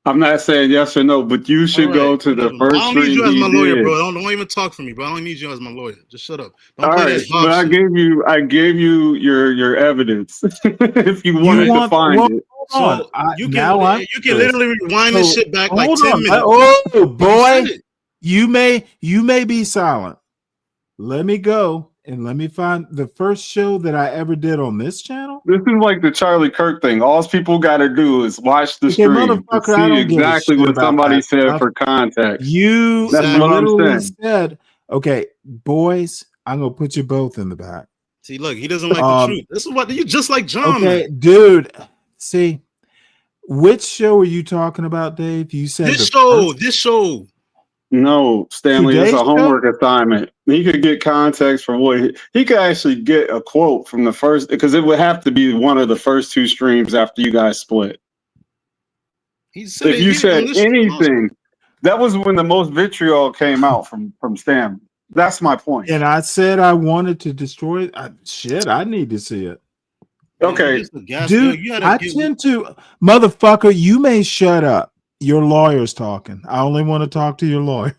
Speaker 10: I'm not saying yes or no, but you should go to the
Speaker 17: I
Speaker 10: first
Speaker 17: don't need
Speaker 10: stream
Speaker 17: you as
Speaker 10: he
Speaker 17: my lawyer,
Speaker 10: did.
Speaker 17: bro. Don't even talk for me, bro. I don't need you as my lawyer. Just shut up. Don't
Speaker 10: All
Speaker 17: play
Speaker 10: right,
Speaker 17: that dog
Speaker 10: but
Speaker 17: shit.
Speaker 10: I gave you your evidence if you wanted to find it.
Speaker 17: So you can literally rewind this shit back like
Speaker 6: hold
Speaker 17: 10
Speaker 6: on.
Speaker 17: minutes.
Speaker 6: Oh boy,
Speaker 17: said it.
Speaker 6: you may be silent. Let me go and let me find the first show that I ever did on this channel.
Speaker 10: This is like the Charlie Kirk thing. All people got to do is watch the
Speaker 6: Okay,
Speaker 10: stream to
Speaker 6: motherfucker, I
Speaker 10: see
Speaker 6: don't give a
Speaker 10: exactly
Speaker 6: shit
Speaker 10: what
Speaker 6: about
Speaker 10: somebody
Speaker 6: that
Speaker 10: said
Speaker 6: stuff.
Speaker 10: for context.
Speaker 6: You
Speaker 10: That's what I'm
Speaker 6: literally
Speaker 10: saying.
Speaker 6: said, okay, boys, I'm gonna put you both in the back.
Speaker 17: See, look, he doesn't like the truth. This is what you just like John.
Speaker 6: Okay,
Speaker 17: Man.
Speaker 6: dude. See, which show are you talking about, Dave? You said
Speaker 17: This show.
Speaker 10: No, Stanley, it's
Speaker 6: Today's
Speaker 10: a homework assignment. He could get context from what he could actually get a quote from the first, because it would have to be one of the first two streams after you guys split. If you said anything, that was when the most vitriol came out from Stanley. That's my point.
Speaker 6: And I said I wanted to destroy it. Shit, I need to see it.
Speaker 10: Okay,
Speaker 6: dude, I tend to, motherfucker, you may shut up. Your lawyer's talking. I only want to talk to your lawyer.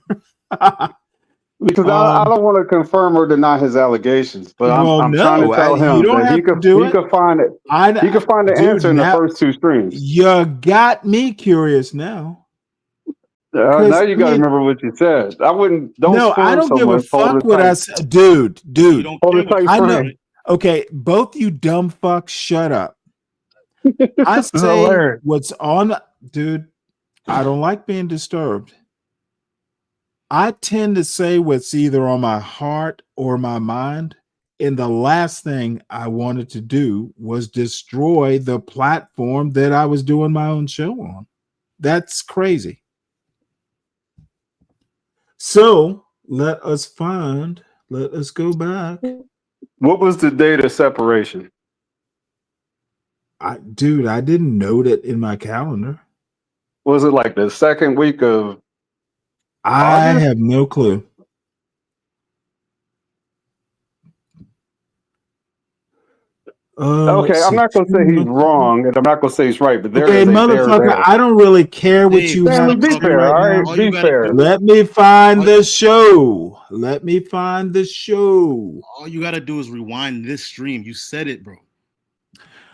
Speaker 10: Because I don't want to confirm or deny his allegations, but I'm trying to tell him that he could find it. He could find the answer in the first two streams.
Speaker 6: You got me curious now.
Speaker 10: Now you got to remember what you said. I wouldn't.
Speaker 6: I don't give a fuck what I said, dude.
Speaker 10: Hold it tight,
Speaker 6: I know.
Speaker 10: friend.
Speaker 6: Okay, both you dumb fucks, shut up. I say what's on, dude. I don't like being disturbed. I tend to say what's either on my heart or my mind, And the last thing I wanted to do was destroy the platform that I was doing my own show on. That's crazy. So let us go back.
Speaker 10: What was the date of separation?
Speaker 6: Dude, I didn't note it in my calendar.
Speaker 10: Was it like the second week of
Speaker 6: I
Speaker 10: August?
Speaker 6: have no clue.
Speaker 10: Okay, I'm not gonna say he's wrong, and I'm not gonna say he's right, but there
Speaker 6: Okay,
Speaker 10: is a there
Speaker 6: motherfucker,
Speaker 10: there.
Speaker 6: I don't really care what
Speaker 17: Dave,
Speaker 6: you have
Speaker 10: Stanley,
Speaker 6: to
Speaker 10: be
Speaker 6: say
Speaker 10: fair,
Speaker 6: right
Speaker 10: all
Speaker 6: now.
Speaker 10: right? Be fair.
Speaker 6: Let me find the show. Let me find the show.
Speaker 17: All you gotta do is rewind this stream. You said it, bro.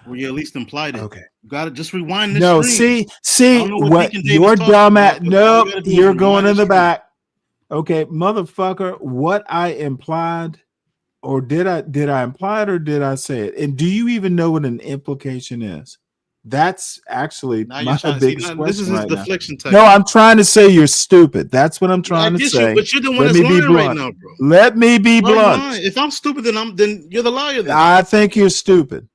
Speaker 17: Or you at least implied it.
Speaker 6: Okay.
Speaker 17: You gotta just rewind this
Speaker 6: No,
Speaker 17: stream.
Speaker 6: see
Speaker 17: I don't know
Speaker 6: what
Speaker 17: Deacon Dave
Speaker 6: you're
Speaker 17: is talking
Speaker 6: dumb
Speaker 17: about,
Speaker 6: at.
Speaker 17: but all
Speaker 6: Nope,
Speaker 17: you gotta do is
Speaker 6: you're
Speaker 17: rewind
Speaker 6: going in
Speaker 17: this
Speaker 6: the
Speaker 17: stream.
Speaker 6: back. Okay, motherfucker, what I implied, or did I imply it or did I say it? And do you even know what an implication is? That's actually
Speaker 17: Now you're
Speaker 6: my
Speaker 17: trying to see.
Speaker 6: biggest
Speaker 17: Now, this is
Speaker 6: question
Speaker 17: his
Speaker 6: right now.
Speaker 17: deflection type.
Speaker 6: No, I'm trying to say you're stupid. That's what I'm
Speaker 17: I
Speaker 6: trying to
Speaker 17: get
Speaker 6: say.
Speaker 17: you, but you're the one
Speaker 6: Let
Speaker 17: that's
Speaker 6: me be
Speaker 17: lying right
Speaker 6: blunt.
Speaker 17: now, bro.
Speaker 6: Let me be
Speaker 17: Why are you
Speaker 6: blunt.
Speaker 17: lying? If I'm stupid, then you're the liar. Then.
Speaker 6: I think you're stupid.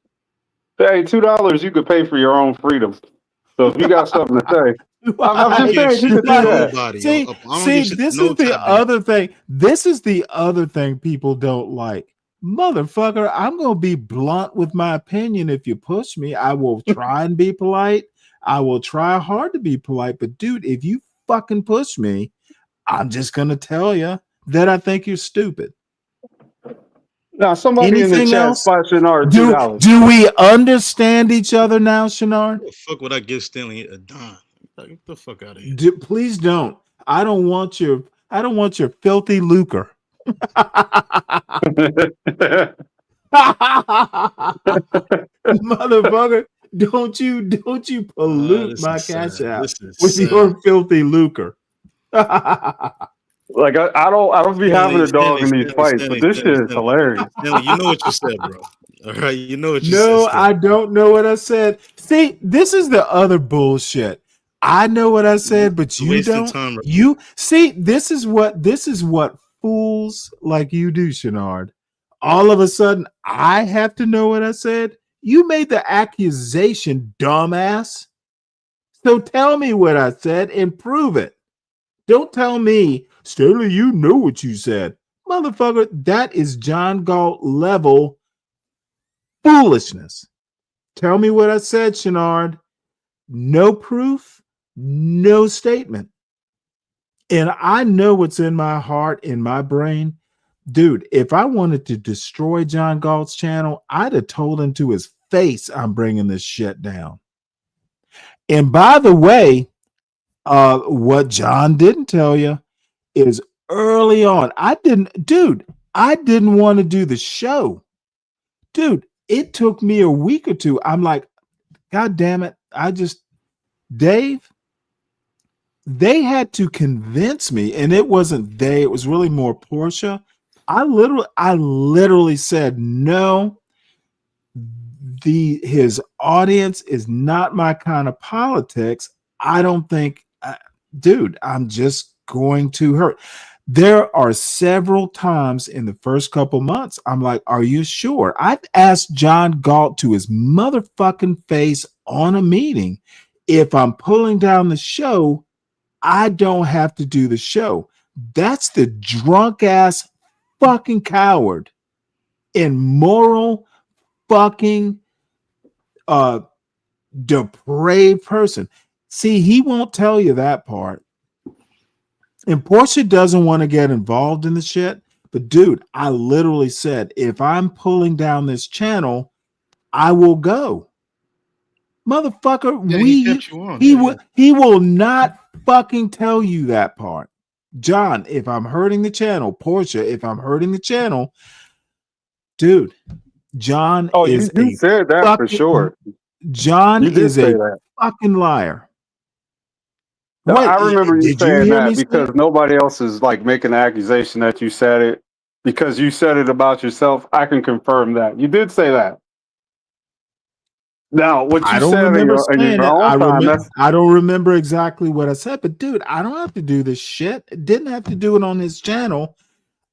Speaker 10: Hey, $2 you could pay for your own freedom. So if you got something to say, I'm just saying you could do that.
Speaker 6: See, this is the other thing. This is the other thing people don't like. Motherfucker, I'm going to be blunt with my opinion if you push me. I will try and be polite. I will try hard to be polite. But, dude, if you fucking push me, I'm just going to tell you that I think you're stupid.
Speaker 10: Now, somebody in the
Speaker 6: Anything
Speaker 10: chat
Speaker 6: else?
Speaker 10: spot Shenard
Speaker 6: Do
Speaker 10: $2.
Speaker 6: we understand each other now, Shenard?
Speaker 17: What the fuck would I give Stanley a dime? Get the fuck out of here.
Speaker 6: Please don't. I don't want your filthy lucre. Motherfucker, don't you pollute my cash app with your filthy lucre.
Speaker 10: Like I don't be having a dog in these fights, but this shit is hilarious.
Speaker 17: Stanley, you know what you said, bro. All right, you know what you
Speaker 6: No,
Speaker 17: said.
Speaker 6: I don't know what I said. See, this is the other bullshit. I know what I said, but you
Speaker 17: wasting
Speaker 6: don't.
Speaker 17: time, right?
Speaker 6: You see, this is what fools like you do, Shenard. All of a sudden, I have to know what I said. You made the accusation, dumbass. So tell me what I said and prove it. Don't tell me, Stanley, you know what you said. Motherfucker, that is John Galt level foolishness. Tell me what I said, Shenard. No proof, no statement. And I know what's in my heart, in my brain. Dude, if I wanted to destroy John Galt's channel, I'd have told him to his face, I'm bringing this shit down. And by the way, what John didn't tell you is early on, I didn't want to do the show. Dude, it took me a week or two. I'm like, God damn it. Dave, they had to convince me, and it wasn't they, it was really more Portia. I literally said, no, his audience is not my kind of politics. I don't think, dude, I'm just going to hurt. There are several times in the first couple months, I'm like, are you sure? I've asked John Galt to his motherfucking face on a meeting, if I'm pulling down the show, I don't have to do the show. That's the drunk ass fucking coward and moral fucking depraved person. See, he won't tell you that part. And Portia doesn't want to get involved in the shit. But dude, I literally said, if I'm pulling down this channel, I will go. Motherfucker, he will not fucking tell you that part. John, if I'm hurting the channel, Portia, if I'm hurting the channel, dude, John is
Speaker 10: you said that for sure.
Speaker 6: John is a
Speaker 10: that.
Speaker 6: fucking liar.
Speaker 10: No, I remember you
Speaker 6: did you
Speaker 10: saying
Speaker 6: hear
Speaker 10: that
Speaker 6: me say
Speaker 10: because
Speaker 6: it?
Speaker 10: nobody else is like making the accusation that you said it because you said it about yourself. I can confirm that. You did say that. Now, what
Speaker 6: I
Speaker 10: you
Speaker 6: don't
Speaker 10: said in
Speaker 6: remember
Speaker 10: your
Speaker 6: saying it.
Speaker 10: own time, that's
Speaker 6: I don't remember exactly what I said, but dude, I don't have to do this shit. Didn't have to do it on his channel.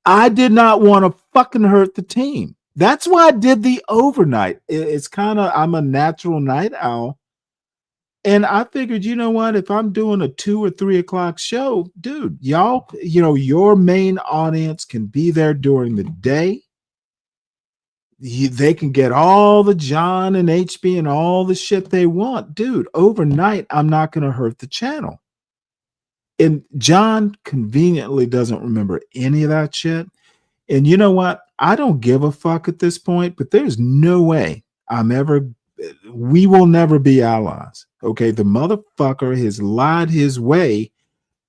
Speaker 6: I did not want to fucking hurt the team. That's why I did the overnight. It's kind of, I'm a natural night owl. And I figured, you know what, if I'm doing a 2 or 3 o'clock show, dude, y'all, your main audience can be there during the day. They can get all the John and HB and all the shit they want. Dude, overnight, I'm not going to hurt the channel. And John conveniently doesn't remember any of that shit. And you know what? I don't give a fuck at this point, but there's no way we will never be allies. Okay. The motherfucker has lied his way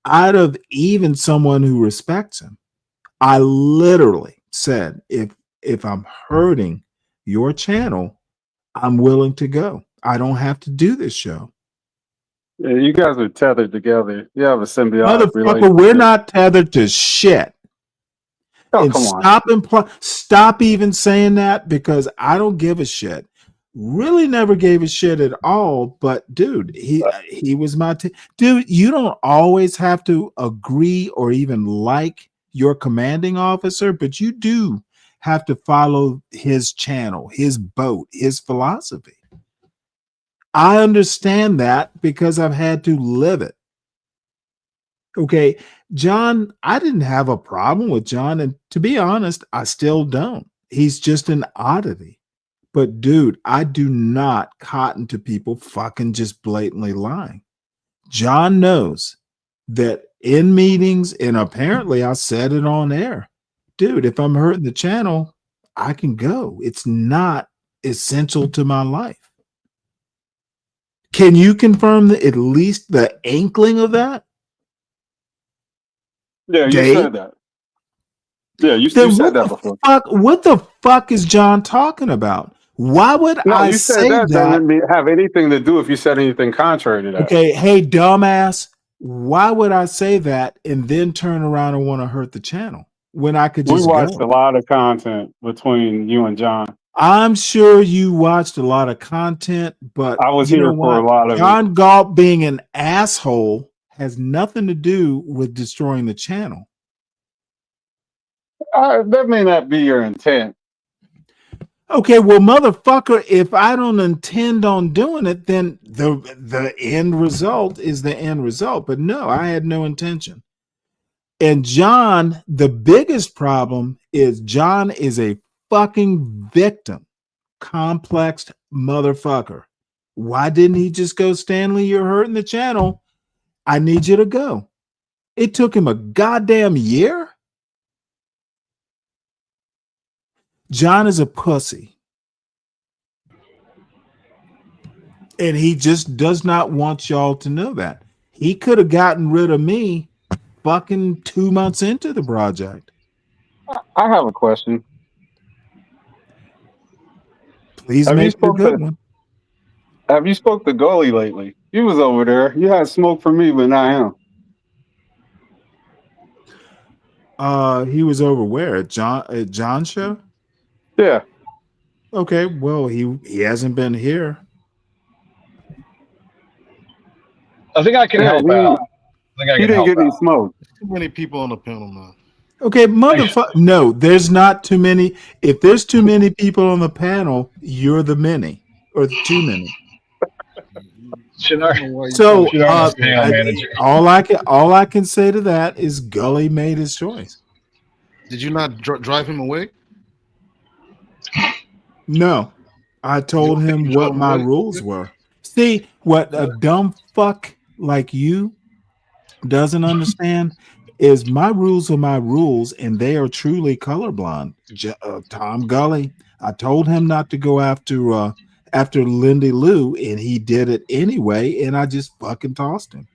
Speaker 6: out of even someone who respects him. I literally said, if I'm hurting your channel, I'm willing to go. I don't have to do this show.
Speaker 10: Yeah, you guys are tethered together. You have a symbiotic
Speaker 6: Motherfucker,
Speaker 10: relationship.
Speaker 6: we're not tethered to shit.
Speaker 10: Oh,
Speaker 6: And
Speaker 10: come on.
Speaker 6: stop even saying that, because I don't give a shit. Really never gave a shit at all. But dude, he was my dude. You don't always have to agree or even like your commanding officer, but you do have to follow his channel, his boat, his philosophy. I understand that because I've had to live it. Okay, John, I didn't have a problem with John, and to be honest, I still don't. He's just an oddity. But dude, I do not cotton to people fucking just blatantly lying. John knows that in meetings, and apparently I said it on air, dude, if I'm hurting the channel, I can go. It's not essential to my life. Can you confirm that at least the inkling of that?
Speaker 10: Yeah, you
Speaker 6: Dave?
Speaker 10: said that. Yeah, you
Speaker 6: Then
Speaker 10: said that before.
Speaker 6: What the fuck is John talking about? Why would
Speaker 10: No,
Speaker 6: I
Speaker 10: you
Speaker 6: say
Speaker 10: said that
Speaker 6: that?
Speaker 10: doesn't have anything to do if you said anything contrary to that.
Speaker 6: Okay, hey, dumbass, why would I say that and then turn around and want to hurt the channel when I could
Speaker 10: We
Speaker 6: just
Speaker 10: watched
Speaker 6: go?
Speaker 10: a lot of content between you and John.
Speaker 6: I'm sure you watched a lot of content, but
Speaker 10: I was
Speaker 6: you know
Speaker 10: here for a
Speaker 6: what?
Speaker 10: lot of it.
Speaker 6: John Galt being an asshole has nothing to do with destroying the channel.
Speaker 10: That may not be your intent.
Speaker 6: Okay, well, motherfucker, if I don't intend on doing it, then the end result is the end result. But no, I had no intention. And John, the biggest problem is John is a fucking victim, complex motherfucker. Why didn't he just go, Stanley, you're hurting the channel. I need you to go. It took him a goddamn year. John is a pussy. And he just does not want y'all to know that. He could have gotten rid of me fucking 2 months into the project.
Speaker 10: I have a question.
Speaker 6: Please
Speaker 10: Have you
Speaker 6: make it a
Speaker 10: spoke
Speaker 6: good
Speaker 10: to
Speaker 6: one.
Speaker 10: Have you spoke to Gully lately? He was over there. You had smoke for me, but not him.
Speaker 6: He was over where? At John's show?
Speaker 10: Yeah.
Speaker 6: Okay, well, he hasn't been here.
Speaker 8: I think I can help out.
Speaker 10: He didn't get any smoke.
Speaker 17: Too many people on the panel now.
Speaker 6: Okay, motherfucker. No, there's not too many. If there's too many people on the panel, you're the many or too many. So all I can say to that is Gully made his choice.
Speaker 17: Did you not drive him away?
Speaker 6: No, I told him what my rules were. See, what a dumb fuck like you doesn't understand is my rules are my rules, and they are truly colorblind. Tom Gully, I told him not to go after Lindy Lou, and he did it anyway, and I just fucking tossed him.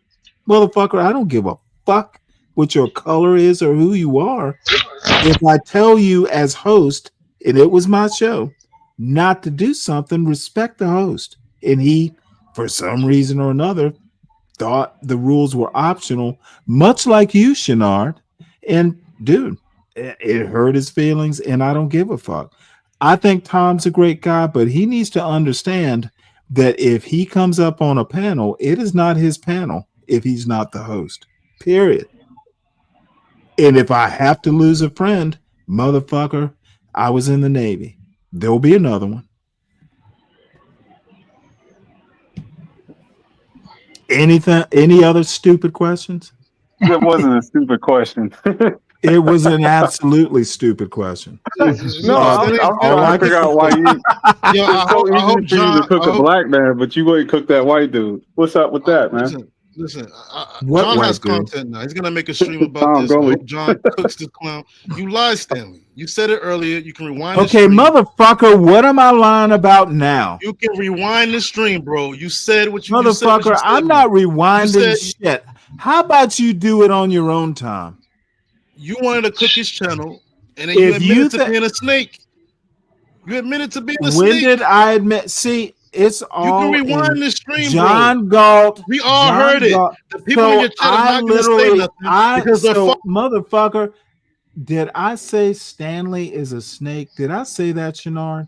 Speaker 6: Motherfucker, I don't give a fuck what your color is or who you are. If I tell you as host, and it was my show, not to do something, respect the host. And he, for some reason or another, thought the rules were optional, much like you, Shenard. And dude, it hurt his feelings, and I don't give a fuck. I think Tom's a great guy, but he needs to understand that if he comes up on a panel, it is not his panel if he's not the host. Period. And if I have to lose a friend, motherfucker, I was in the Navy. There'll be another one. Anything? Any other stupid questions?
Speaker 10: That wasn't a stupid question.
Speaker 6: It was an absolutely stupid question.
Speaker 10: No, I was trying to figure out why you. It's so easy for you to cook a black man, but you wouldn't cook that white dude. What's up with that, man?
Speaker 17: Listen,
Speaker 6: What
Speaker 17: John
Speaker 6: white
Speaker 17: has
Speaker 6: dude?
Speaker 17: content now. He's gonna make a stream about this. I hope John cooks this clown. You lied, Stanley. You said it earlier. You can rewind.
Speaker 6: Okay, motherfucker, what am I lying about now?
Speaker 17: You can rewind the stream, bro. You said what you
Speaker 6: Motherfucker,
Speaker 17: you said what you said,
Speaker 6: I'm not
Speaker 17: man.
Speaker 6: rewinding
Speaker 17: You
Speaker 6: shit. How about you do it on your own time?
Speaker 17: You wanted to cook his channel, and then you
Speaker 6: If you
Speaker 17: admitted to
Speaker 6: thi-
Speaker 17: being a snake. You admitted to being a
Speaker 6: When
Speaker 17: snake.
Speaker 6: did I admit? See, it's
Speaker 17: You
Speaker 6: all
Speaker 17: can rewind
Speaker 6: in
Speaker 17: the stream,
Speaker 6: John
Speaker 17: bro.
Speaker 6: Galt.
Speaker 17: We all
Speaker 6: John
Speaker 17: heard it.
Speaker 6: Galt.
Speaker 17: The people
Speaker 6: So
Speaker 17: in your chat are
Speaker 6: I
Speaker 17: not going to say
Speaker 6: literally,
Speaker 17: nothing because they're
Speaker 6: so
Speaker 17: fuck.
Speaker 6: motherfucker, did I say Stanley is a snake? Did I say that, Shenard?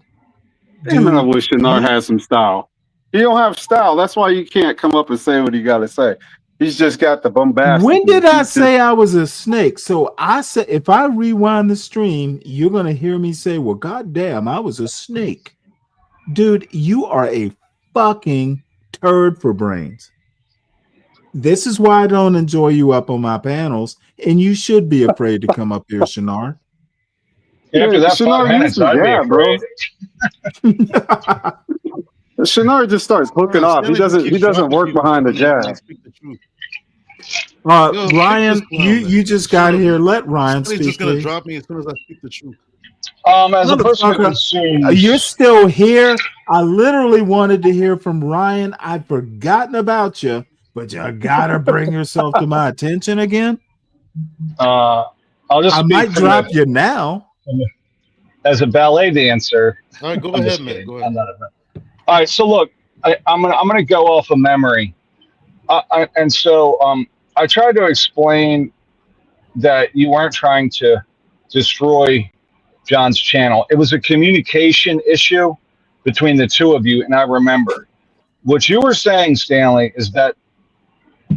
Speaker 10: Damn it, I wish Shenard had some style. He don't have style. That's why you can't come up and say what he got to say. He's just got the bombastic.
Speaker 6: When did I say I was a snake? So I said, if I rewind the stream, you're going to hear me say, well, goddamn, I was a snake. Dude, you are a fucking turd for brains. This is why I don't enjoy you up on my panels, and you should be afraid to come up here, Shenard.
Speaker 8: After that 5 minutes, I'd be afraid.
Speaker 10: Shenard just starts hooking off. He doesn't work behind the jab.
Speaker 6: Ryan, you just got here. Let Ryan
Speaker 17: He's
Speaker 6: speak.
Speaker 17: just gonna
Speaker 6: Please.
Speaker 17: drop me as soon as I speak the truth.
Speaker 8: As a person who
Speaker 6: Motherfucker,
Speaker 8: consumes,
Speaker 6: you're still here. I literally wanted to hear from Ryan. I'd forgotten about you, but you gotta bring yourself to my attention again.
Speaker 8: I'll just
Speaker 6: I
Speaker 8: speak
Speaker 6: might
Speaker 8: from
Speaker 6: drop you now.
Speaker 8: as a ballet dancer.
Speaker 17: All right, go
Speaker 8: I'm
Speaker 17: ahead,
Speaker 8: just
Speaker 17: man.
Speaker 8: kidding.
Speaker 17: Go ahead.
Speaker 8: I'm not all right, so look, I'm gonna go off of memory, and so I tried to explain that you weren't trying to destroy John's channel. It was a communication issue between the two of you, and I remember what you were saying, Stanley, is that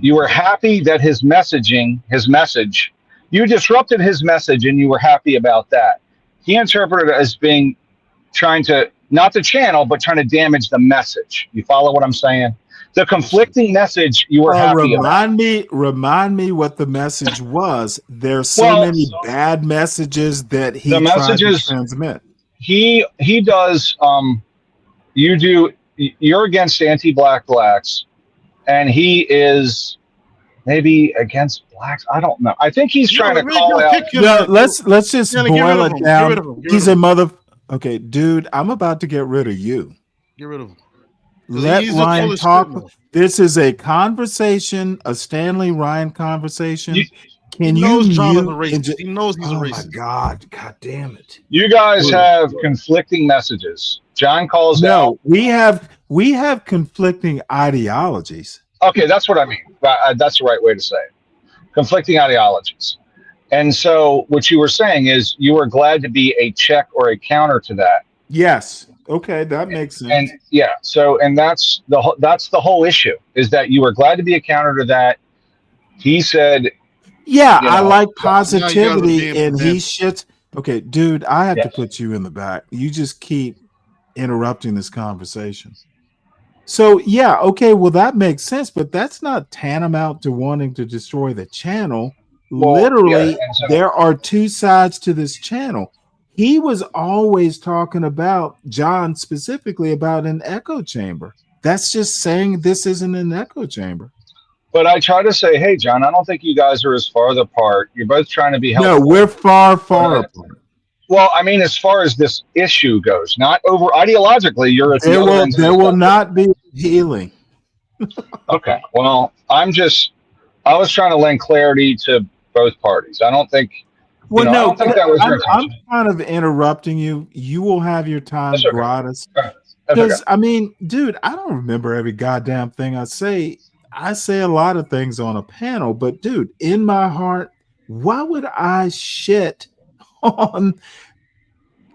Speaker 8: you were happy that his message, you disrupted his message, and you were happy about that. He interpreted it as being trying to, not the channel, but trying to damage the message. You follow what I'm saying? The conflicting message you were happy about.
Speaker 6: Remind me what the message was. There's so many bad messages that he tried to transmit.
Speaker 8: He does. You're against anti-black blacks, and he is maybe against blacks. I don't know. I think he's trying to call out.
Speaker 6: No, let's just boil it down. He's a mother. Okay, dude, I'm about to get rid of you.
Speaker 17: Get rid of him.
Speaker 6: Let Ryan talk. This is a conversation, a Stanley Ryan conversation. Can you mute?
Speaker 17: He knows he's a racist.
Speaker 6: Oh my God! God damn it!
Speaker 8: You guys have conflicting messages. John calls out.
Speaker 6: We have conflicting ideologies.
Speaker 8: Okay, that's what I mean. That's the right way to say it. Conflicting ideologies. And so what you were saying is you were glad to be a check or a counter to that.
Speaker 6: Yes. Okay, that makes sense.
Speaker 8: And yeah, so and that's the whole issue, is that you were glad to be a counter to that. He said,
Speaker 6: yeah, I like positivity, and he shits. Okay, dude, I have to put you in the back. You just keep interrupting this conversation. So yeah, okay, well that makes sense, but that's not tantamount to wanting to destroy the channel. Literally, there are two sides to this channel. He was always talking about, John specifically, about an echo chamber. That's just saying this isn't an echo chamber.
Speaker 8: But I try to say, hey, John, I don't think you guys are as far apart. You're both trying to be helpful.
Speaker 6: No, we're far apart.
Speaker 8: Well, I mean, as far as this issue goes, not over ideologically, you're at the other end.
Speaker 6: There will not be healing.
Speaker 8: Okay. Well, I was trying to lend clarity to both parties. I don't think.
Speaker 6: Well,
Speaker 8: I don't think that was your
Speaker 6: I'm
Speaker 8: intention.
Speaker 6: kind of interrupting you. You will have your time gratis.
Speaker 8: That's
Speaker 6: Because
Speaker 8: okay.
Speaker 6: I mean, dude, I don't remember every goddamn thing I say. I say a lot of things on a panel, but dude, in my heart, why would I shit on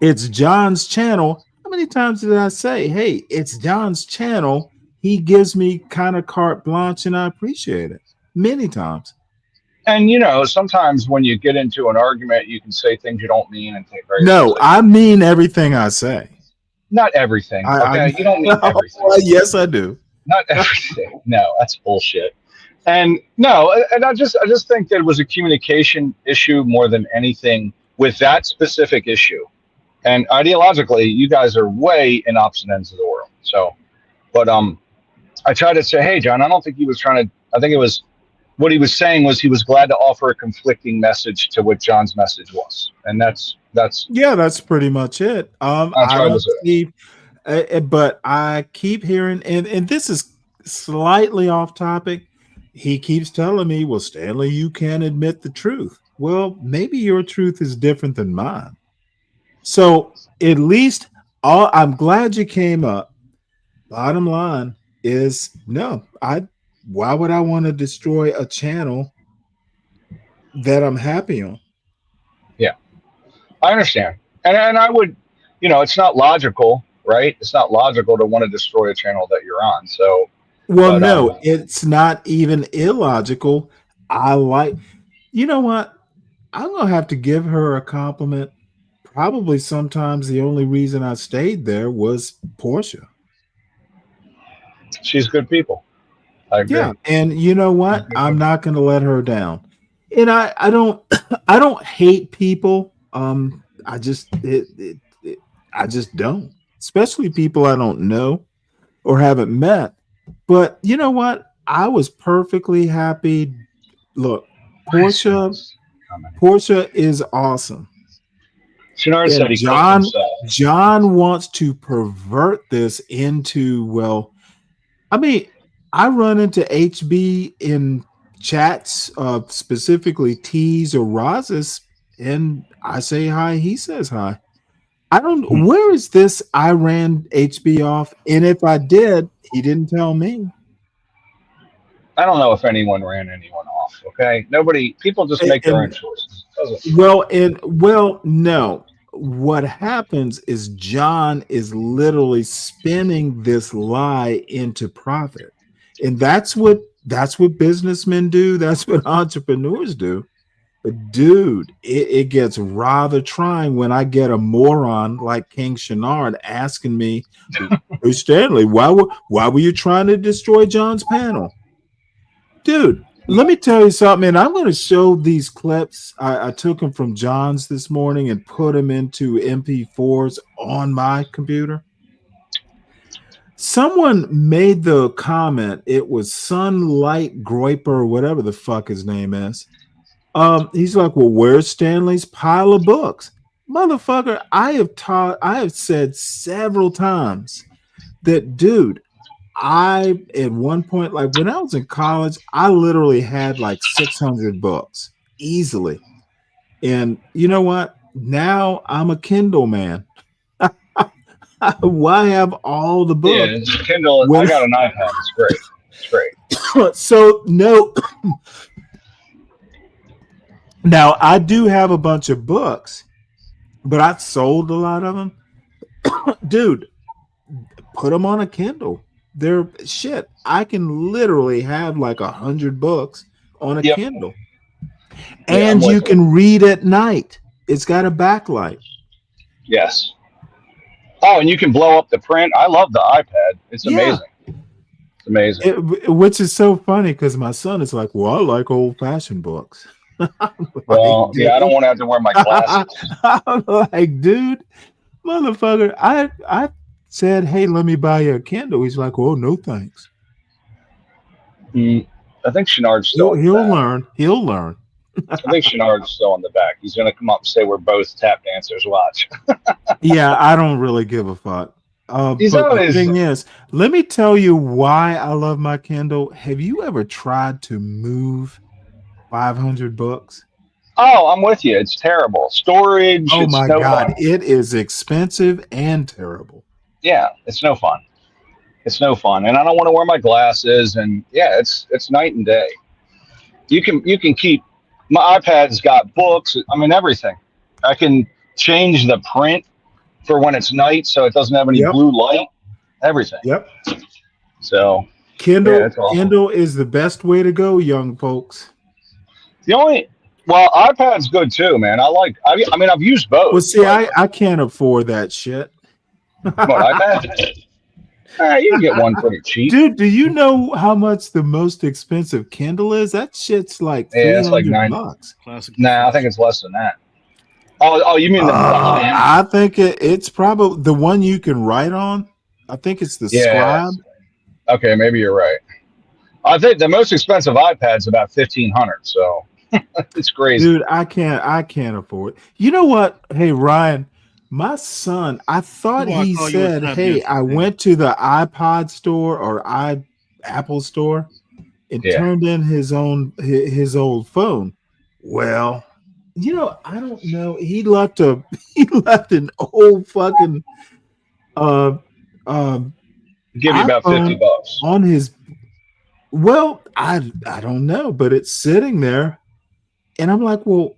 Speaker 6: it's John's channel? How many times did I say, hey, it's John's channel? He gives me kind of carte blanche, and I appreciate it. Many times.
Speaker 8: And sometimes when you get into an argument, you can say things you don't mean and take very
Speaker 6: No, I mean everything I say.
Speaker 8: Not everything. Okay, you don't mean everything.
Speaker 6: Yes, I do.
Speaker 8: Not everything. No, that's bullshit. And no, and I just think that it was a communication issue more than anything with that specific issue. And ideologically, you guys are way in opposite ends of the world. So, but I tried to say, hey, John, I don't think he was trying to. I think it was what he was saying was he was glad to offer a conflicting message to what John's message was, and that's
Speaker 6: yeah, that's pretty much it. I don't see, but I keep hearing, and this is slightly off topic. He keeps telling me, well, Stanley, you can't admit the truth. Well, maybe your truth is different than mine. So at least I'm glad you came up. Bottom line is no, why would I want to destroy a channel that I'm happy on?
Speaker 8: Yeah, I understand. And I would, it's not logical, right? It's not logical to want to destroy a channel that you're on. So,
Speaker 6: well, no, it's not even illogical. You know what? I'm going to have to give her a compliment. Probably sometimes the only reason I stayed there was Portia.
Speaker 8: She's good people. I agree.
Speaker 6: Yeah, and you know what? I'm not going to let her down. And I don't I don't hate people. I just don't. Especially people I don't know or haven't met. But you know what? I was perfectly happy. Look, Portia is awesome.
Speaker 8: Shinard said
Speaker 6: John wants to pervert this into, well, I mean, I run into HB in chats, specifically T's or Roz's, and I say hi, he says hi. I don't where is this I ran HB off? And if I did, he didn't tell me.
Speaker 8: I don't know if anyone ran anyone off. Okay. People just make their own choices.
Speaker 6: Well, no. What happens is John is literally spinning this lie into profit. And that's what businessmen do. That's what entrepreneurs do. But dude, it gets rather trying when I get a moron like King Shinard asking me, hey, Stanley, why were you trying to destroy John's panel? Dude, let me tell you something, and I'm going to show these clips. I took them from John's this morning and put them into MP4s on my computer. Someone made the comment, it was SunriseGroyper or whatever the fuck his name is. He's like, well, where's Stanley's pile of books? Motherfucker, I have said several times that, dude, at one point, like when I was in college, I literally had like 600 books easily. And you know what? Now I'm a Kindle man. Why have all the books?
Speaker 8: Yeah, it's Kindle. I got an iPad. It's great. It's great.
Speaker 6: So no. Now I do have a bunch of books, but I've sold a lot of them. Dude, put them on a Kindle. They're shit. I can literally have like 100 books on a Kindle. And you can read at night. It's got a backlight.
Speaker 8: Yes. Oh, and you can blow up the print. I love the iPad. It's amazing. It's amazing.
Speaker 6: Which is so funny because my son is like, well, I like old-fashioned books.
Speaker 8: Well, yeah, I don't want to have to wear my glasses.
Speaker 6: I'm like, dude, motherfucker, I said, hey, let me buy you a Kindle. He's like, oh, no thanks.
Speaker 8: I think Shinard's still
Speaker 6: He'll learn. He'll learn.
Speaker 8: I think Shinard's still in the back. He's going to come up and say we're both tap dancers. Watch.
Speaker 6: Yeah, I don't really give a fuck. But the thing is, let me tell you why I love my Kindle. Have you ever tried to move 500 books?
Speaker 8: Oh, I'm with you. It's terrible. Storage.
Speaker 6: Oh my God.
Speaker 8: Fun.
Speaker 6: It is expensive and terrible.
Speaker 8: Yeah, it's no fun. It's no fun. And I don't want to wear my glasses. And yeah, it's night and day. You can keep my iPad's got books. I mean, everything. I can change the print for when it's night so it doesn't have any blue light. Everything.
Speaker 6: Yep.
Speaker 8: So
Speaker 6: Kindle is the best way to go, young folks.
Speaker 8: iPad's good too, man. I mean, I've used both.
Speaker 6: Well, see, I can't afford that shit.
Speaker 8: What, iPad? You can get one pretty cheap.
Speaker 6: Dude, do you know how much the most expensive Kindle is? That shit's like
Speaker 8: Yeah, it's like
Speaker 6: $300.
Speaker 8: Nah, I think it's less than that. Oh, you mean the
Speaker 6: I think it's probably the one you can write on. I think it's the Scribe.
Speaker 8: Okay, maybe you're right. I think the most expensive iPad's about $1,500. So it's crazy,
Speaker 6: dude. I can't afford it. You know what? Hey, Ryan, my son. I thought he said, "Hey, I went to the iPod store or Apple store and turned in his old phone." Well, you know, I don't know. He left an old fucking
Speaker 8: give you about $50
Speaker 6: on his. Well, I don't know, but it's sitting there, and I'm like, well,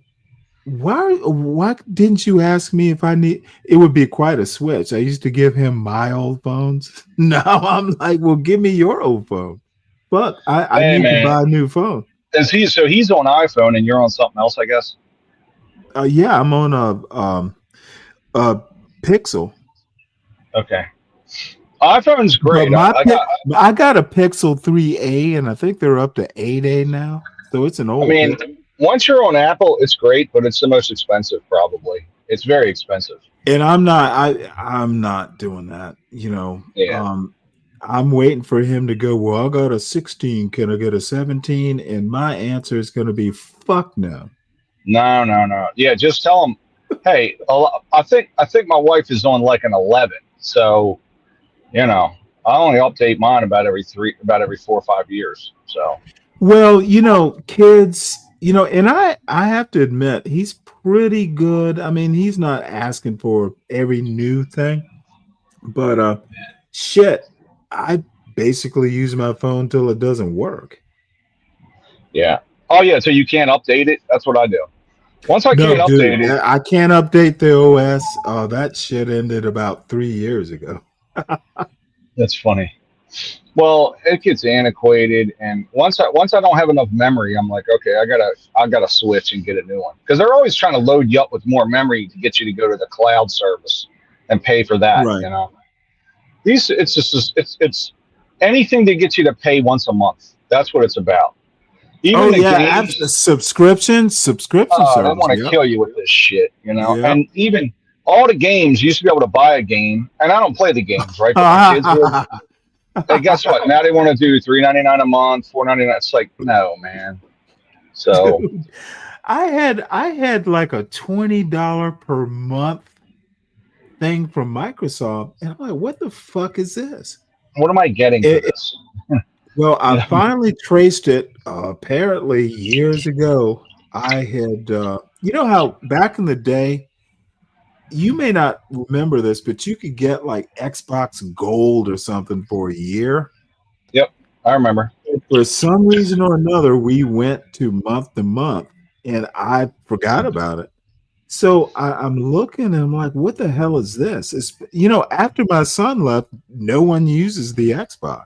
Speaker 6: why didn't you ask me if I need? It would be quite a switch. I used to give him my old phones. Now I'm like, well, give me your old phone. Fuck, I need to buy a new phone.
Speaker 8: He's on iPhone and you're on something else, I guess.
Speaker 6: Yeah, I'm on a Pixel.
Speaker 8: Okay. iPhone's great.
Speaker 6: I got a Pixel 3A, and I think they're up to 8A now. So it's an old.
Speaker 8: I mean, once you're on Apple, it's great, but it's the most expensive. Probably, it's very expensive.
Speaker 6: And I'm not doing that. You know.
Speaker 8: Yeah.
Speaker 6: I'm waiting for him to go. Well, I got a 16. Can I get a 17? And my answer is going to be fuck no.
Speaker 8: No. Yeah, just tell him. Hey, I think my wife is on like an 11. So. You know, I only update mine about every 4 or 5 years. So,
Speaker 6: well, you know, kids, you know, and I have to admit, he's pretty good. I mean, he's not asking for every new thing, but shit, I basically use my phone till it doesn't work.
Speaker 8: Yeah. Oh yeah. So you can't update it. That's what I do. Once I can't update it,
Speaker 6: I can't update the OS. That shit ended about 3 years ago.
Speaker 8: That's funny. Well, it gets antiquated, and once I don't have enough memory, I'm like, okay, I gotta switch and get a new one because they're always trying to load you up with more memory to get you to go to the cloud service and pay for that.
Speaker 6: Right.
Speaker 8: You know, it's anything to get you to pay once a month. That's what it's about. Even
Speaker 6: subscription service.
Speaker 8: They want to kill you with this shit, you know.
Speaker 6: Yep.
Speaker 8: And even all the games, you used to be able to buy a game, and I don't play the games, right? But my kids will. Hey, guess what? Now they want to do $3.99 a month, $4.99. It's like, no, man. So
Speaker 6: dude, I had like a $20 per month thing from Microsoft, and I'm like, what the fuck is this?
Speaker 8: What am I getting for this?
Speaker 6: Well, I finally traced it. Apparently, years ago, I had, you know how back in the day, you may not remember this, but you could get like Xbox Gold or something for a year.
Speaker 8: Yep, I remember.
Speaker 6: For some reason or another, we went to month, and I forgot about it. So I'm looking and I'm like, what the hell is this? It's, you know, after my son left, no one uses the Xbox.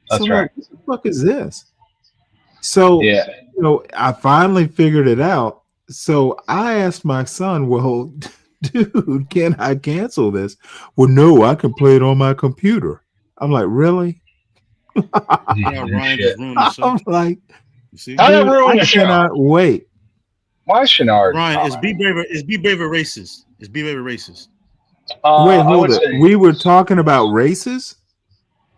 Speaker 8: That's
Speaker 6: so
Speaker 8: right.
Speaker 6: Like, what the fuck is this? So,
Speaker 8: yeah.
Speaker 6: You know, I finally figured it out. So I asked my son, well, dude, can I cancel this? Well, no, I can play it on my computer. I'm like, really?
Speaker 17: Ryan just ruined the show.
Speaker 6: I'm like,
Speaker 17: see?
Speaker 6: I cannot wait.
Speaker 8: Why Shenard?
Speaker 17: Ryan, is Be Braver racist? Is Be Braver racist?
Speaker 6: Wait, hold it. We were talking about races?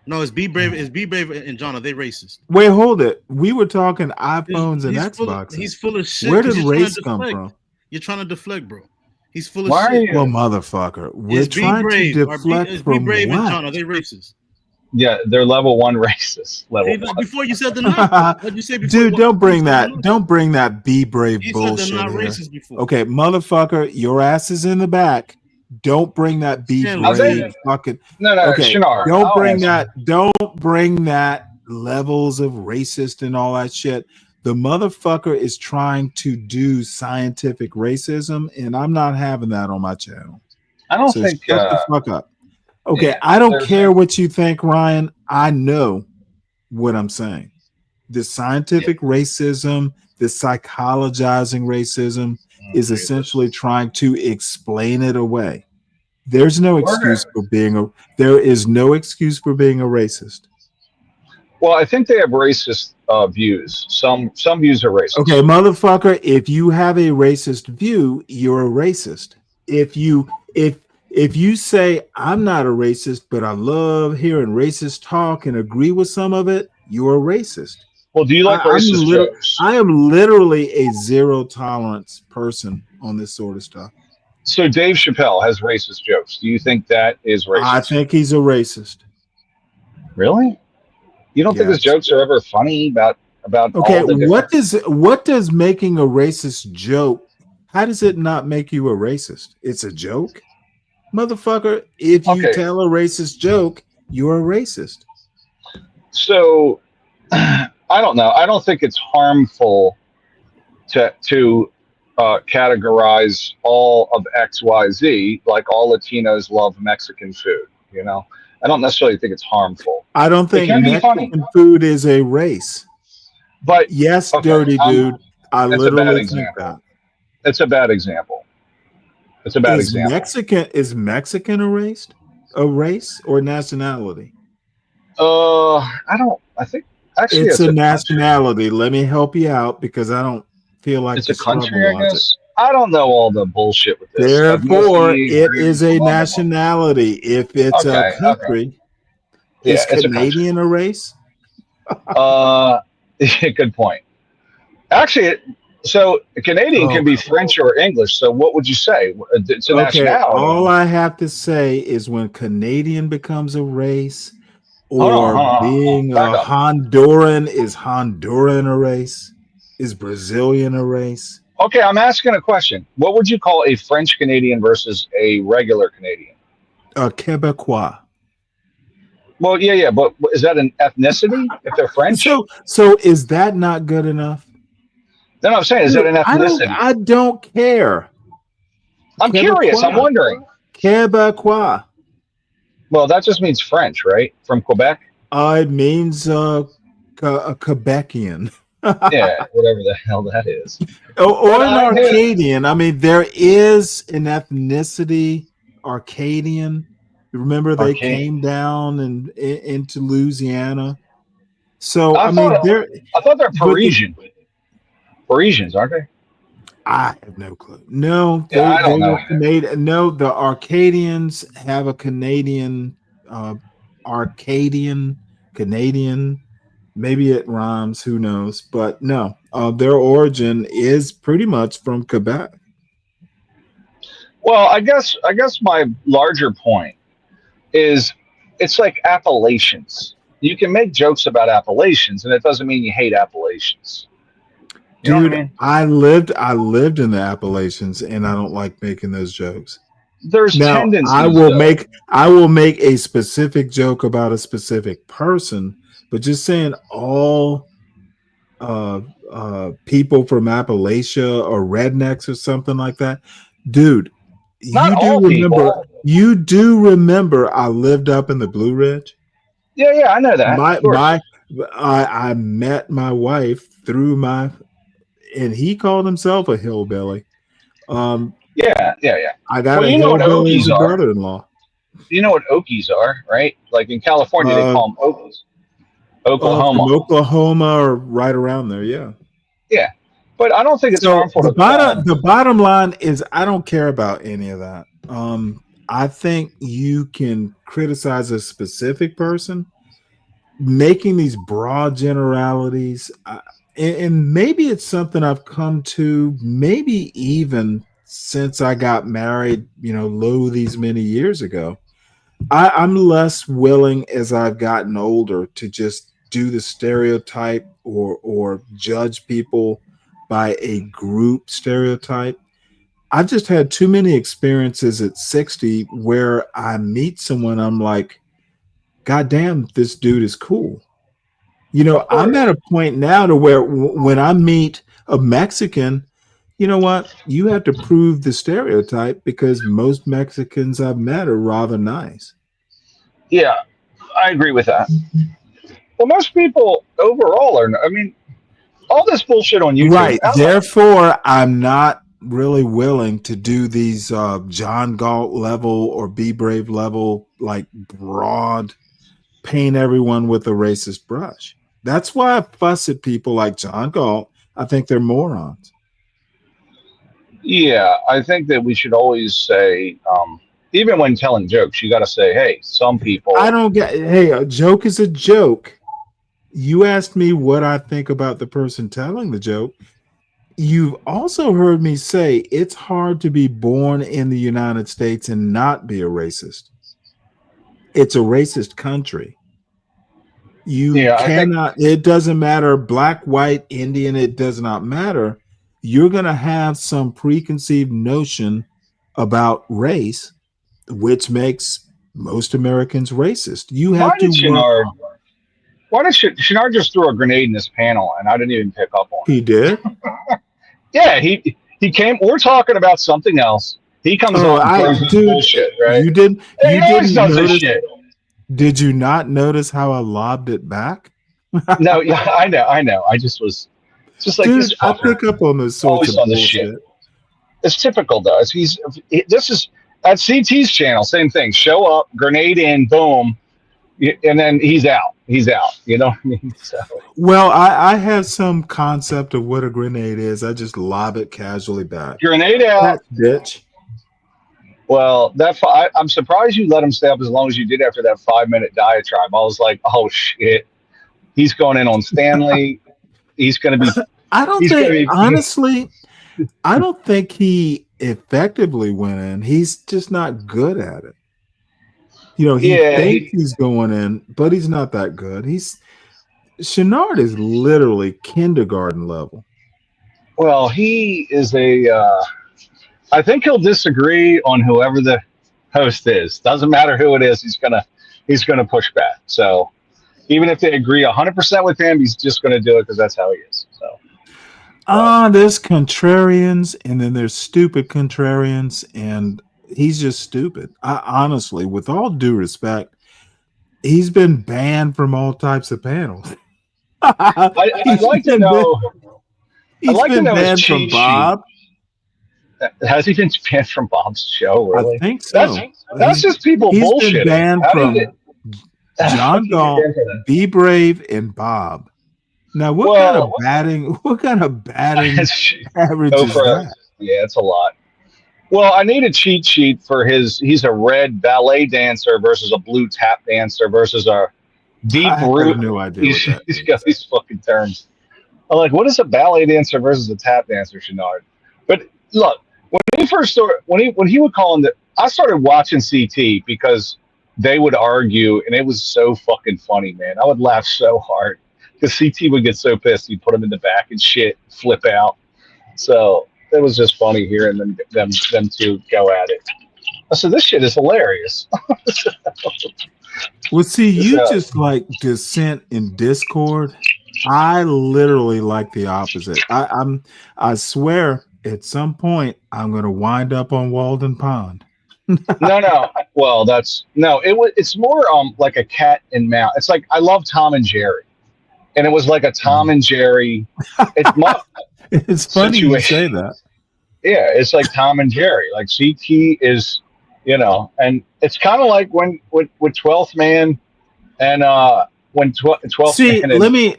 Speaker 17: No, it's Be Brave. It's Be Brave and John. Are they racist?
Speaker 6: Wait, hold it. We were talking iPhones and Xboxes.
Speaker 17: He's full of shit.
Speaker 6: Where did race come from?
Speaker 17: You're trying to deflect, bro. He's full of shit.
Speaker 6: Well, motherfucker. We're trying to deflect from
Speaker 17: Be Brave
Speaker 6: what?
Speaker 17: and John, are they racist?
Speaker 8: Yeah, they're level 1 racist.
Speaker 17: Before you said they're not. What'd you say before?
Speaker 6: Dude, don't bring that Be Brave bullshit.
Speaker 17: They're not
Speaker 6: here.
Speaker 17: racist before.
Speaker 6: Okay, motherfucker, your ass is in the back. Don't bring that Be Brave fucking.
Speaker 8: No,
Speaker 6: okay,
Speaker 8: Shenard,
Speaker 6: don't bring that. Don't bring that levels of racist and all that shit. The motherfucker is trying to do scientific racism, and I'm not having that on my channel.
Speaker 8: I don't think.
Speaker 6: Shut the fuck up. Okay, yeah, I don't care what you think, Ryan. I know what I'm saying. The scientific racism, the psychologizing racism is essentially trying to explain it away. There's no excuse for being a. There is no excuse for being a racist.
Speaker 8: Well, I think they have racist views. Some views are racist.
Speaker 6: Okay, motherfucker. If you have a racist view, you're a racist. If you say I'm not a racist, but I love hearing racist talk and agree with some of it, you're a racist.
Speaker 8: Well, do you like racist jokes?
Speaker 6: I am literally a zero tolerance person on this sort of stuff.
Speaker 8: So Dave Chappelle has racist jokes. Do you think that is racist?
Speaker 6: I think he's a racist.
Speaker 8: Really? You don't think his jokes are ever funny about
Speaker 6: okay,
Speaker 8: all the different...
Speaker 6: what does making a racist joke, how does it not make you a racist? It's a joke? Motherfucker, if you tell a racist joke, you're a racist.
Speaker 8: So I don't know. I don't think it's harmful to categorize all of XYZ, like all Latinos love Mexican food, you know? I don't necessarily think it's harmful.
Speaker 6: I don't think Mexican food is a race.
Speaker 8: But
Speaker 6: yes, dirty dude. I literally think that.
Speaker 8: It's a bad example. It's a bad example.
Speaker 6: Is Mexican a race or nationality?
Speaker 8: I think actually
Speaker 6: it's a nationality. Let me help you out because I don't feel like
Speaker 8: it's a country, I guess. I don't know all the bullshit with this.
Speaker 6: Therefore, it is a nationality. If it's a country, is Canadian a race?
Speaker 8: Good point. Actually, so Canadian can be French or English. So what would you say? It's a nationality.
Speaker 6: All I have to say is when Canadian becomes a race, or being a Honduran, is Honduran a race? Is Brazilian a race?
Speaker 8: Okay, I'm asking a question. What would you call a French Canadian versus a regular Canadian?
Speaker 6: A Quebecois.
Speaker 8: Well, yeah, but is that an ethnicity if they're French?
Speaker 6: So is that not good enough?
Speaker 8: No, I'm saying, is that an ethnicity?
Speaker 6: I don't care.
Speaker 8: I'm curious. I'm wondering.
Speaker 6: Quebecois.
Speaker 8: Well, that just means French, right? From Quebec?
Speaker 6: It means a Quebecian.
Speaker 8: Yeah, whatever the hell that is.
Speaker 6: Or an Arcadian. I mean, there is an ethnicity, Arcadian. Remember, they came down and into Louisiana. So I thought
Speaker 8: they're Parisian. Parisians, aren't they?
Speaker 6: I have no clue. No,
Speaker 8: I don't know.
Speaker 6: No, the Arcadians have a Canadian, Canadian. Maybe it rhymes. Who knows? But no, their origin is pretty much from Quebec.
Speaker 8: Well, I guess my larger point is it's like Appalachians. You can make jokes about Appalachians, and it doesn't mean you hate Appalachians. You know what I mean?
Speaker 6: I lived in the Appalachians, and I don't like making those jokes.
Speaker 8: There's tendencies.
Speaker 6: I will make a specific joke about a specific person, but just saying all people from Appalachia or rednecks or something like that, dude. You do remember I lived up in the Blue Ridge?
Speaker 8: Yeah, I know that.
Speaker 6: I met my wife through and he called himself a hillbilly.
Speaker 8: Yeah.
Speaker 6: I got a hillbilly as a brother-in-law.
Speaker 8: You know what Okies are, right? Like in California, they call them Okies. Oklahoma.
Speaker 6: From Oklahoma or right around there, yeah.
Speaker 8: Yeah. But I don't think it's harmful.
Speaker 6: The bottom line is I don't care about any of that. I think you can criticize a specific person, making these broad generalities, and maybe it's something I've come to, maybe even since I got married, these many years ago. I'm less willing as I've gotten older to just do the stereotype or judge people by a group stereotype. I've just had too many experiences at 60 where I meet someone, I'm like, God damn, this dude is cool. I'm at a point now to where when I meet a Mexican, you know what? You have to prove the stereotype because most Mexicans I've met are rather nice.
Speaker 8: Yeah, I agree with that. Well, most people overall are, all this bullshit on YouTube.
Speaker 6: Right. Therefore, I'm not really willing to do these John Galt level or Be Brave level, like broad, paint everyone with a racist brush. That's why I fuss at people like John Galt. I think they're morons.
Speaker 8: Yeah, I think that we should always say, even when telling jokes, you got to say, hey, some people.
Speaker 6: I don't get, hey, a joke is a joke. You asked me what I think about the person telling the joke. You've also heard me say it's hard to be born in the United States and not be a racist. It's a racist country. You cannot, it doesn't matter, black, white, Indian, it does not matter. You're going to have some preconceived notion about race, which makes most Americans racist. You have
Speaker 8: Why did
Speaker 6: to work.
Speaker 8: Shenard just threw a grenade in this panel and I didn't even pick up on it?
Speaker 6: He did?
Speaker 8: Yeah, he came. We're talking about something else. He comes on and throws this bullshit, right?
Speaker 6: You didn't
Speaker 8: does this
Speaker 6: notice.
Speaker 8: shit.
Speaker 6: Did you not notice how I lobbed it back?
Speaker 8: No, yeah, I know. I just was just like,
Speaker 6: dude,
Speaker 8: this
Speaker 6: I
Speaker 8: fucker.
Speaker 6: pick up on those sorts
Speaker 8: Always
Speaker 6: of
Speaker 8: on this
Speaker 6: bullshit.
Speaker 8: shit. It's typical, though. This is at CT's channel, same thing. Show up, grenade in, boom, and then he's out. He's out. You know what I mean? So.
Speaker 6: Well, I have some concept of what a grenade is. I just lob it casually back.
Speaker 8: Grenade out,
Speaker 6: bitch.
Speaker 8: Well, I'm surprised you let him stay up as long as you did after that 5-minute diatribe. I was like, oh shit, he's going in on Stanley. He's going to be.
Speaker 6: I don't think, honestly, I don't think he effectively went in. He's just not good at it. You know, he thinks he's going in, but he's not that good. Shenard is literally kindergarten level.
Speaker 8: Well, he is I think he'll disagree on whoever the host is. Doesn't matter who it is. He's gonna push back. So even if they agree 100% with him, he's just gonna do it because that's how he is. So.
Speaker 6: There's contrarians, and then there's stupid contrarians, and he's just stupid. Honestly, with all due respect, he's been banned from all types of panels.
Speaker 8: I'd like to know.
Speaker 6: He's been banned from Bob.
Speaker 8: Has he been banned from Bob's show? Really?
Speaker 6: I think so.
Speaker 8: That's just people
Speaker 6: He's
Speaker 8: bullshitting.
Speaker 6: Been banned from John Galt, Be Brave, and Bob. Now, what kind of batting average is that?
Speaker 8: Yeah, it's a lot. Well, I need a cheat sheet for he's a red ballet dancer versus a blue tap dancer versus a deep root.
Speaker 6: I have no idea what that
Speaker 8: He's got these fucking terms. I'm like, what is a ballet dancer versus a tap dancer, Shenard? But look, when he first started, when he would call him, I started watching CT because they would argue, and it was so fucking funny, man. I would laugh so hard because CT would get so pissed. He'd put him in the back and shit, flip out. So it was just funny hearing them two go at it. I said, this shit is hilarious.
Speaker 6: Well, see, you just like dissent in Discord. I literally like the opposite. I swear at some point I'm going to wind up on Walden Pond.
Speaker 8: No. Well, it's more like a cat and mouse. It's like I love Tom and Jerry, and it was like a Tom and Jerry.
Speaker 6: It's funny you say that.
Speaker 8: Yeah, it's like Tom and Jerry. Like CT is, and it's kind of like when with 12th Man and when 12th Man.
Speaker 6: Let me.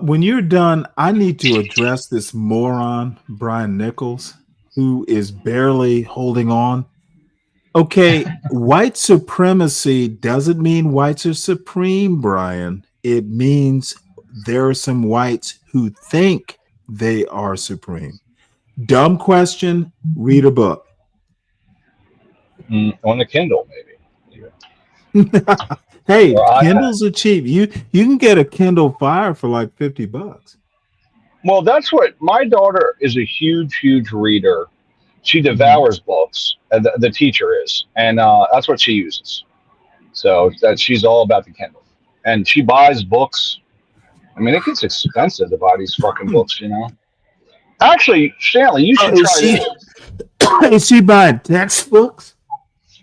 Speaker 6: When you're done, I need to address this moron, Brian Nichols, who is barely holding on. Okay, white supremacy doesn't mean whites are supreme, Brian. It means there are some whites who think they are supreme. Dumb question, read a book.
Speaker 8: On the Kindle, maybe.
Speaker 6: Hey, Kindles are cheap. You can get a Kindle Fire for like $50.
Speaker 8: Well, that's what my daughter is, a huge reader. She devours books. The teacher is, and that's what she uses. So that she's all about the Kindle, and she buys books. I mean, it gets expensive to buy these fucking books, Actually, Stanley, you should try this.
Speaker 6: Is she buying textbooks?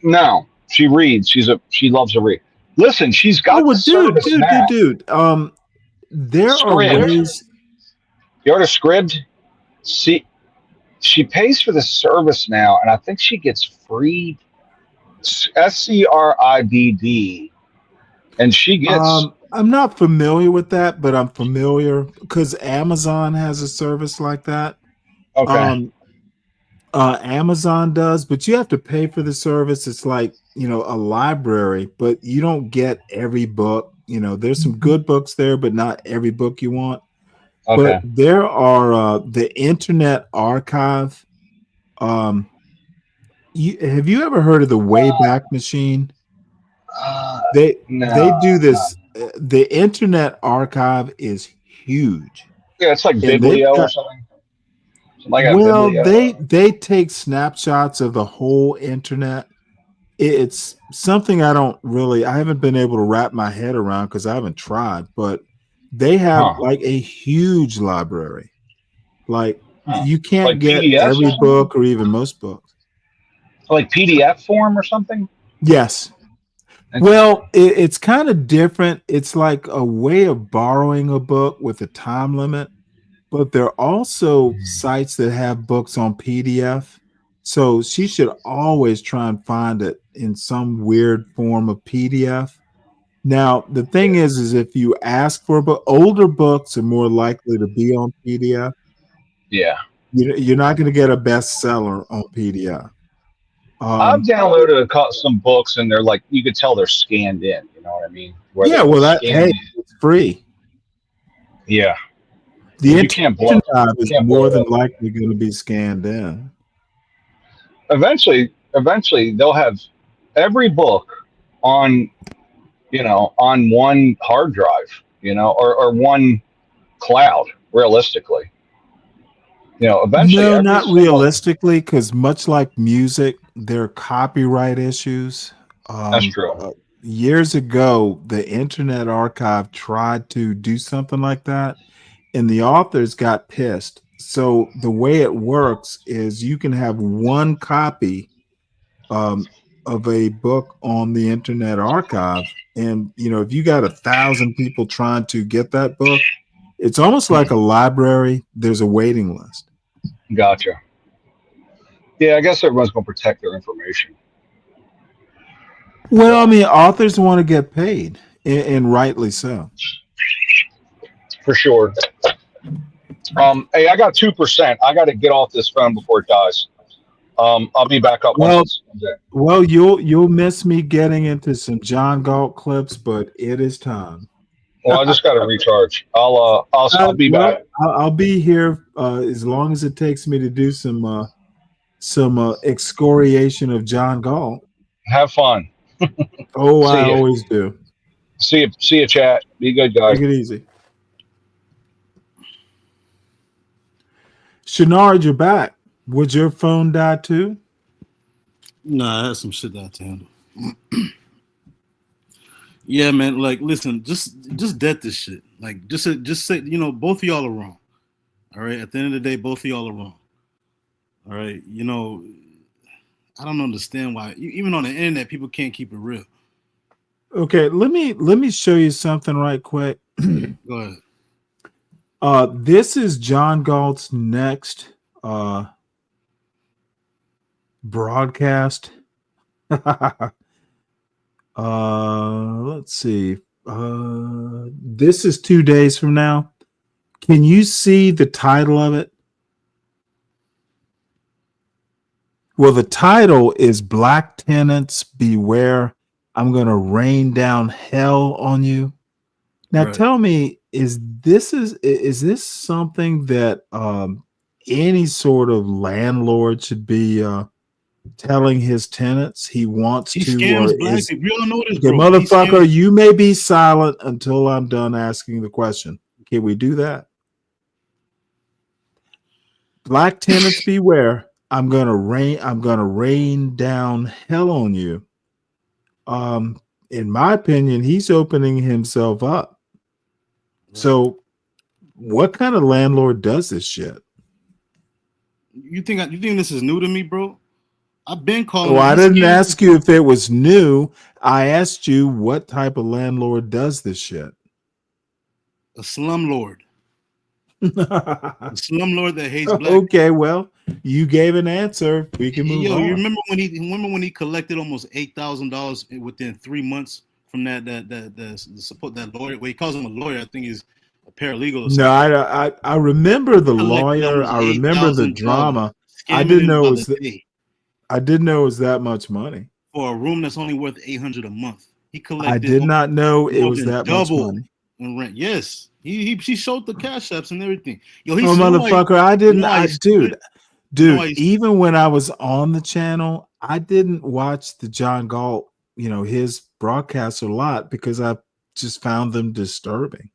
Speaker 8: No, she reads. She loves to read. Listen, she's got
Speaker 6: dude. There are ways.
Speaker 8: You order Scribd? See, she pays for the service now, and I think she gets free SCRIBD, and she gets.
Speaker 6: I'm not familiar with that, but I'm familiar because Amazon has a service like that.
Speaker 8: Okay.
Speaker 6: Amazon does, but you have to pay for the service. It's like, a library, but you don't get every book. There's some good books there, but not every book you want.
Speaker 8: Okay.
Speaker 6: But there are the Internet Archive. Have you ever heard of the Wayback Machine? They do this. The Internet Archive is huge.
Speaker 8: Yeah, it's like
Speaker 6: And they've
Speaker 8: Biblio or
Speaker 6: got,
Speaker 8: something. Like a
Speaker 6: well,
Speaker 8: Biblio.
Speaker 6: they take snapshots of the whole internet. It's something I haven't been able to wrap my head around because I haven't tried, but they have like a huge library. Like you can't
Speaker 8: Like
Speaker 6: get
Speaker 8: PDFs or
Speaker 6: every
Speaker 8: something?
Speaker 6: book or even most books.
Speaker 8: Like PDF form or something?
Speaker 6: Yes. Well, it's kind of different. It's like a way of borrowing a book with a time limit, but there are also sites that have books on PDF. So she should always try and find it in some weird form of PDF. Now, the thing is if you ask for a book, older books are more likely to be on PDF.
Speaker 8: Yeah.
Speaker 6: You're not going to get a bestseller on PDF.
Speaker 8: I've downloaded some books, and they're like, you could tell they're scanned in. You know what I mean? Where
Speaker 6: Yeah,
Speaker 8: they're
Speaker 6: well,
Speaker 8: scanned in.
Speaker 6: it's free.
Speaker 8: Yeah.
Speaker 6: The
Speaker 8: You can't blow.
Speaker 6: Internet is
Speaker 8: You can't blow
Speaker 6: more
Speaker 8: it
Speaker 6: than
Speaker 8: up.
Speaker 6: likely going to be scanned in.
Speaker 8: Eventually, they'll have every book on, on one hard drive, or one cloud. Realistically, eventually,
Speaker 6: No,
Speaker 8: every
Speaker 6: not
Speaker 8: single.
Speaker 6: realistically, because much like music, there are copyright issues.
Speaker 8: That's true.
Speaker 6: Years ago, the Internet Archive tried to do something like that, and the authors got pissed. So the way it works is you can have one copy of a book on the Internet Archive, and if you got 1,000 people trying to get that book, it's almost like a library. There's a waiting list.
Speaker 8: Gotcha. Yeah, I guess everyone's going to protect their information.
Speaker 6: Well, I mean, authors want to get paid, and rightly so.
Speaker 8: For sure. Hey, I got 2%. I got to get off this phone before it dies. I'll be back up once it's done.
Speaker 6: Well, you'll miss me getting into some John Galt clips, but it is time.
Speaker 8: Well, I just got to recharge. I'll be back.
Speaker 6: I'll be here as long as it takes me to do some excoriation of John Galt.
Speaker 8: Have fun.
Speaker 6: Oh, I always do.
Speaker 8: See you, chat. Be good, guys.
Speaker 6: Take it easy. Shenard, you're back. Would your phone die too?
Speaker 17: Nah, I had some shit that I had to handle. Yeah, man. Like, listen, just dead this shit. Like, just say, both of y'all are wrong. All right. At the end of the day, both of y'all are wrong. All right. I don't understand why, even on the internet, people can't keep it real.
Speaker 6: Okay, let me show you something right quick.
Speaker 17: Go ahead.
Speaker 6: This is John Galt's next broadcast. Let's see. This is 2 days from now. Can you see the title of it? Well, the title is Black Tenants Beware. I'm going to rain down hell on you. Now,
Speaker 17: Right.
Speaker 6: tell me, is this something that any sort of landlord should be telling his tenants he wants
Speaker 17: He
Speaker 6: to?
Speaker 17: scams
Speaker 6: Or
Speaker 17: black
Speaker 6: is,
Speaker 17: people. You all know this,
Speaker 6: okay,
Speaker 17: bro.
Speaker 6: motherfucker, you may be silent until I'm done asking the question. Can we do that? Black tenants beware. I'm gonna rain down hell on you. In my opinion, he's opening himself up. So what kind of landlord does this shit?
Speaker 17: You think this is new to me, bro? I've been calling.
Speaker 6: Oh, I didn't ask you if it was new. I asked you what type of landlord does this shit.
Speaker 17: A slumlord. The slumlord that hates black.
Speaker 6: Okay, well, you gave an answer. We can move
Speaker 17: Yo,
Speaker 6: on.
Speaker 17: you remember when he collected almost $8,000 within 3 months from the support that lawyer? Well, he calls him a lawyer. I think he's a paralegal or
Speaker 6: No,
Speaker 17: something.
Speaker 6: I remember the
Speaker 17: Collected
Speaker 6: lawyer.
Speaker 17: almost
Speaker 6: I remember the
Speaker 17: $8,000,
Speaker 6: drama. I
Speaker 17: scamming
Speaker 6: didn't
Speaker 17: him
Speaker 6: know
Speaker 17: by
Speaker 6: it was
Speaker 17: the day
Speaker 6: I didn't know it was that much money.
Speaker 17: for a room that's only worth $800 a month. He
Speaker 6: I
Speaker 17: collected
Speaker 6: did not know it
Speaker 17: more
Speaker 6: was
Speaker 17: than
Speaker 6: that much
Speaker 17: double
Speaker 6: money.
Speaker 17: in rent. Yes, he showed the cash apps and everything. Yo, he
Speaker 6: Oh, motherfucker, I didn't. Dude,
Speaker 17: he's
Speaker 6: even when I was on the channel, I didn't watch the John Galt, his broadcasts a lot because I just found them disturbing.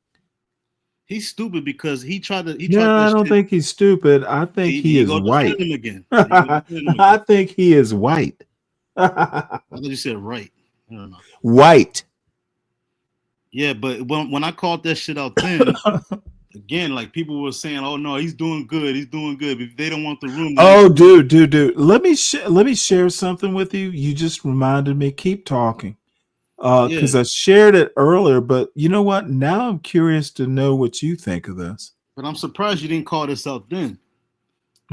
Speaker 17: He's stupid because he tried
Speaker 6: No,
Speaker 17: that
Speaker 6: I don't
Speaker 17: shit.
Speaker 6: think he's stupid. I think he
Speaker 17: You
Speaker 6: is
Speaker 17: go
Speaker 6: white.
Speaker 17: defend him again.
Speaker 6: I think he is white.
Speaker 17: I thought you said right. I don't know.
Speaker 6: White.
Speaker 17: Yeah, but when I called that shit out then, again, like people were saying, "Oh no, he's doing good. He's doing good." If they don't want the room,
Speaker 6: Oh, dude. Let me share something with you. You just reminded me. Keep talking. Because I shared it earlier, but you know what? Now I'm curious to know what you think of this.
Speaker 17: But I'm surprised you didn't call this out then.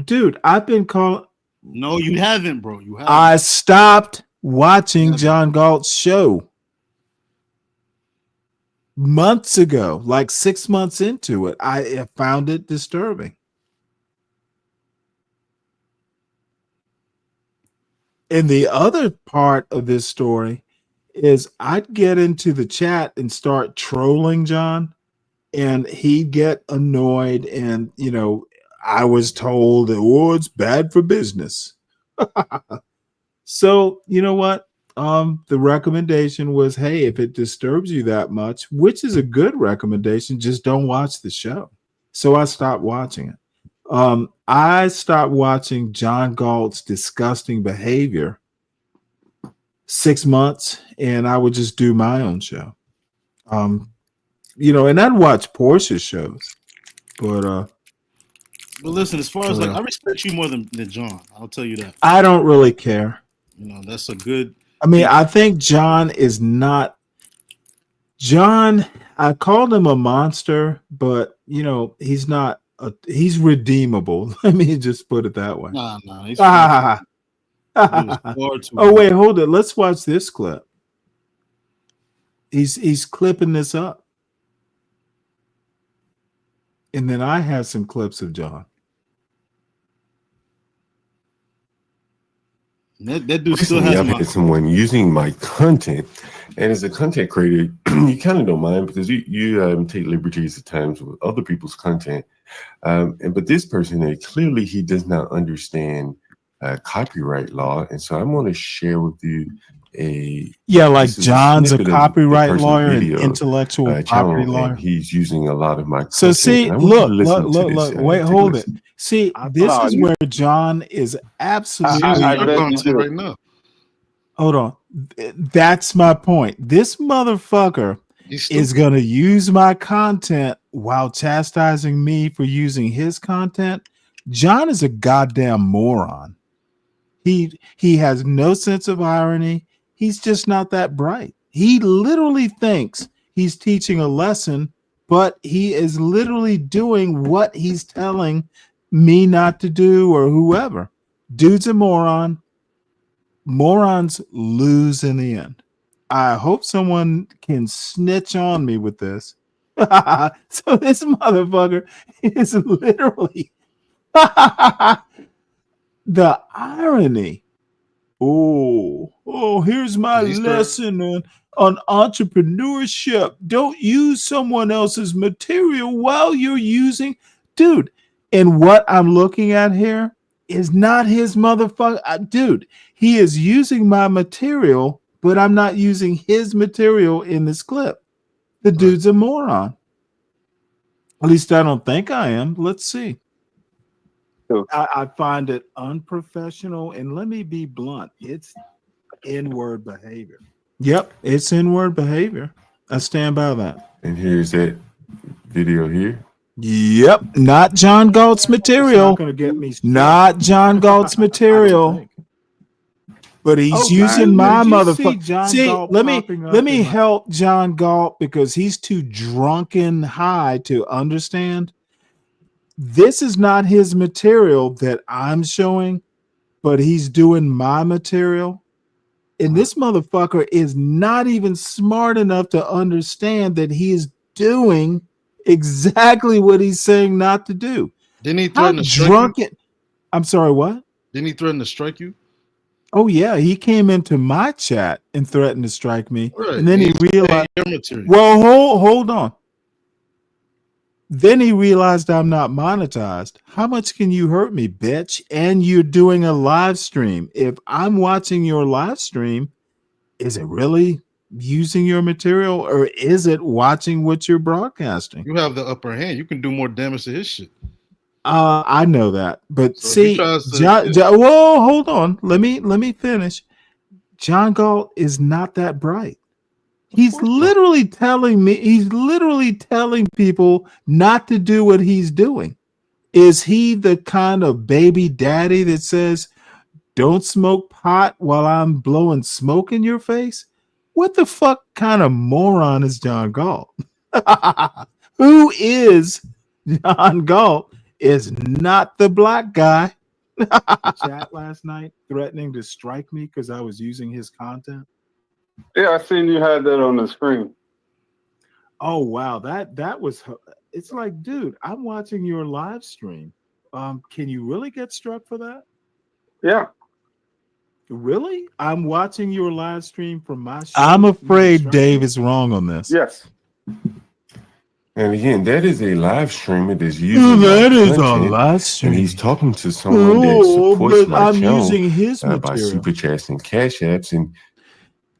Speaker 6: Dude, I've been called.
Speaker 17: No, you haven't, bro. You haven't.
Speaker 6: I stopped watching John Galt's show months ago, like 6 months into it. I found it disturbing. And the other part of this story is I'd get into the chat and start trolling John, and he'd get annoyed. And, I was told that, it's bad for business. So, you know what? The recommendation was, hey, if it disturbs you that much, which is a good recommendation, just don't watch the show. So I stopped watching it. I stopped watching John Galt's disgusting behavior 6 months, and I would just do my own show. And I'd watch Portia's shows, but
Speaker 17: listen, as far as I respect you more than John. I'll tell you that.
Speaker 6: I don't really care.
Speaker 17: That's a good.
Speaker 6: I mean, I think John is not. John, I called him a monster, but he's not. He's redeemable. Let me just put it that way.
Speaker 17: Nah, he's
Speaker 6: oh wait, hold it. Let's watch this clip. He's clipping this up, and then I have some clips of John.
Speaker 17: That dude still has
Speaker 2: I've had someone using my content, and as a content creator, you kind of don't mind because you take liberties at times with other people's content. But this person, clearly he does not understand copyright law, and so I'm going to share with you
Speaker 6: like John's a copyright lawyer and intellectual property lawyer.
Speaker 2: He's using a lot of my content.
Speaker 6: So see, look, wait, hold it. See, this is where John is absolutely
Speaker 17: right now.
Speaker 6: Hold on. That's my point. This motherfucker is going to use my content while chastising me for using his content. John is a goddamn moron. He has no sense of irony. He's just not that bright. He literally thinks he's teaching a lesson, but he is literally doing what he's telling me not to do or whoever. Dude's a moron. Morons lose in the end. I hope someone can snitch on me with this. So this motherfucker is literally the irony. Oh, here's my lesson on entrepreneurship. Don't use someone else's material while you're using. Dude, and what I'm looking at here is not his motherfucker. Dude, he is using my material, but I'm not using his material in this clip. The dude's a moron. At least I don't think I am. Let's see. I find it unprofessional, and let me be blunt. It's N-word behavior. Yep, it's N-word behavior. I stand by that.
Speaker 2: And here's that video here.
Speaker 6: Yep, not John Galt's material. Not John Galt's material. But he's using my motherfucker. See, let me help John Galt because he's too drunken high to understand. this is not his material that I'm showing, but he's doing my material. And this motherfucker is not even smart enough to understand that he is doing exactly what he's saying not to do.
Speaker 17: Didn't he
Speaker 6: How
Speaker 17: threaten to strike
Speaker 6: drunk
Speaker 17: you?
Speaker 6: it? I'm sorry, what?
Speaker 17: Didn't he threaten to strike you?
Speaker 6: Oh yeah, he came into my chat and threatened to strike me,
Speaker 17: Right.
Speaker 6: and then he
Speaker 17: He's saying
Speaker 6: realized.
Speaker 17: your material.
Speaker 6: Well, hold on. Then he realized I'm not monetized. How much can you hurt me, bitch? And you're doing a live stream. If I'm watching your live stream, is it really using your material, or is it watching what you're broadcasting?
Speaker 17: You have the upper hand. You can do more damage to his shit.
Speaker 6: I know that, but
Speaker 17: So if he
Speaker 6: see,
Speaker 17: tries to-
Speaker 6: whoa, hold on. Let me finish. John Galt is not that bright. He's literally telling people not to do what he's doing. Is he the kind of baby daddy that says, don't smoke pot while I'm blowing smoke in your face? What the fuck kind of moron is John Galt? Who is John Galt? Is not the black guy. Chat last night threatening to strike me because I was using his content.
Speaker 10: Yeah, I seen you had that on the screen.
Speaker 6: Oh wow, that was. It's like, dude, I'm watching your live stream. Can you really get struck for that?
Speaker 10: Yeah.
Speaker 6: Really? I'm watching your live stream from my show. I'm afraid Dave is wrong on this.
Speaker 10: Yes.
Speaker 2: And again, that is a live streamer that's using
Speaker 6: that
Speaker 2: my
Speaker 6: is a
Speaker 2: content,
Speaker 6: live stream.
Speaker 2: and he's talking to someone that supports
Speaker 6: but
Speaker 2: my
Speaker 6: I'm
Speaker 2: channel
Speaker 6: using his
Speaker 2: by
Speaker 6: material.
Speaker 2: super chats and cash apps, and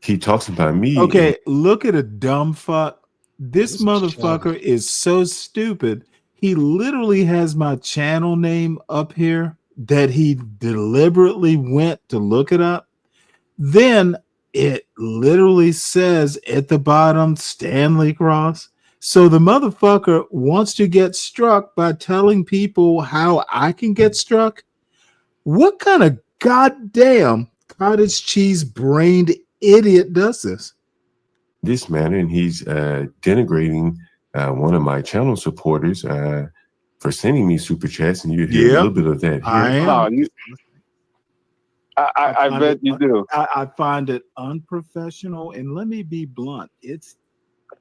Speaker 2: he talks about me.
Speaker 6: Okay, look at a dumb fuck. This motherfucker is so stupid. He literally has my channel name up here that he deliberately went to look it up. Then it literally says at the bottom, Stanley Cross. So the motherfucker wants to get struck by telling people how I can get struck. What kind of goddamn cottage cheese brained idiot does this?
Speaker 2: This matter, and he's denigrating one of my channel supporters for sending me super chats, and you hear a little bit of that here.
Speaker 10: I bet you do.
Speaker 6: I find it unprofessional, and let me be blunt, it's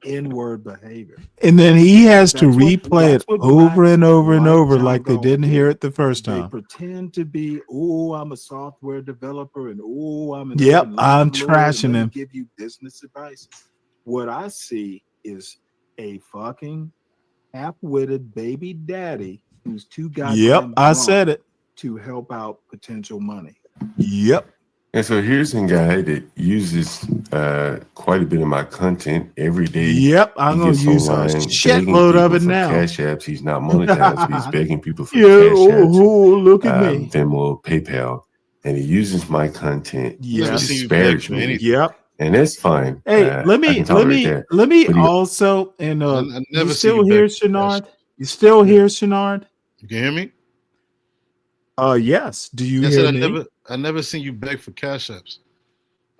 Speaker 6: N-word behavior. And then he has to replay it over and over and over like they didn't hear it the first time. They pretend to be, oh, I'm a software developer, and oh, I'm an I'm trashing him. Give you business advice. What I see is a fucking half-witted baby daddy who's too goddamn I said it, to help out potential money. Yep.
Speaker 2: And so here's a guy that uses quite a bit of my content every day.
Speaker 6: Yep, I'm going to use a shitload of it now.
Speaker 2: Cash apps. He's not monetized, but he's begging people for cash
Speaker 6: apps. Look at me.
Speaker 2: Venmo, PayPal. And he uses my content to
Speaker 6: see you
Speaker 2: disparage
Speaker 6: beg
Speaker 2: me.
Speaker 6: Yep.
Speaker 2: And that's fine.
Speaker 6: Hey, let me also, and you still here, Shenard? You still here, Shenard?
Speaker 17: You can hear me?
Speaker 6: Yes. Do you hear me?
Speaker 17: I never seen you beg for cash apps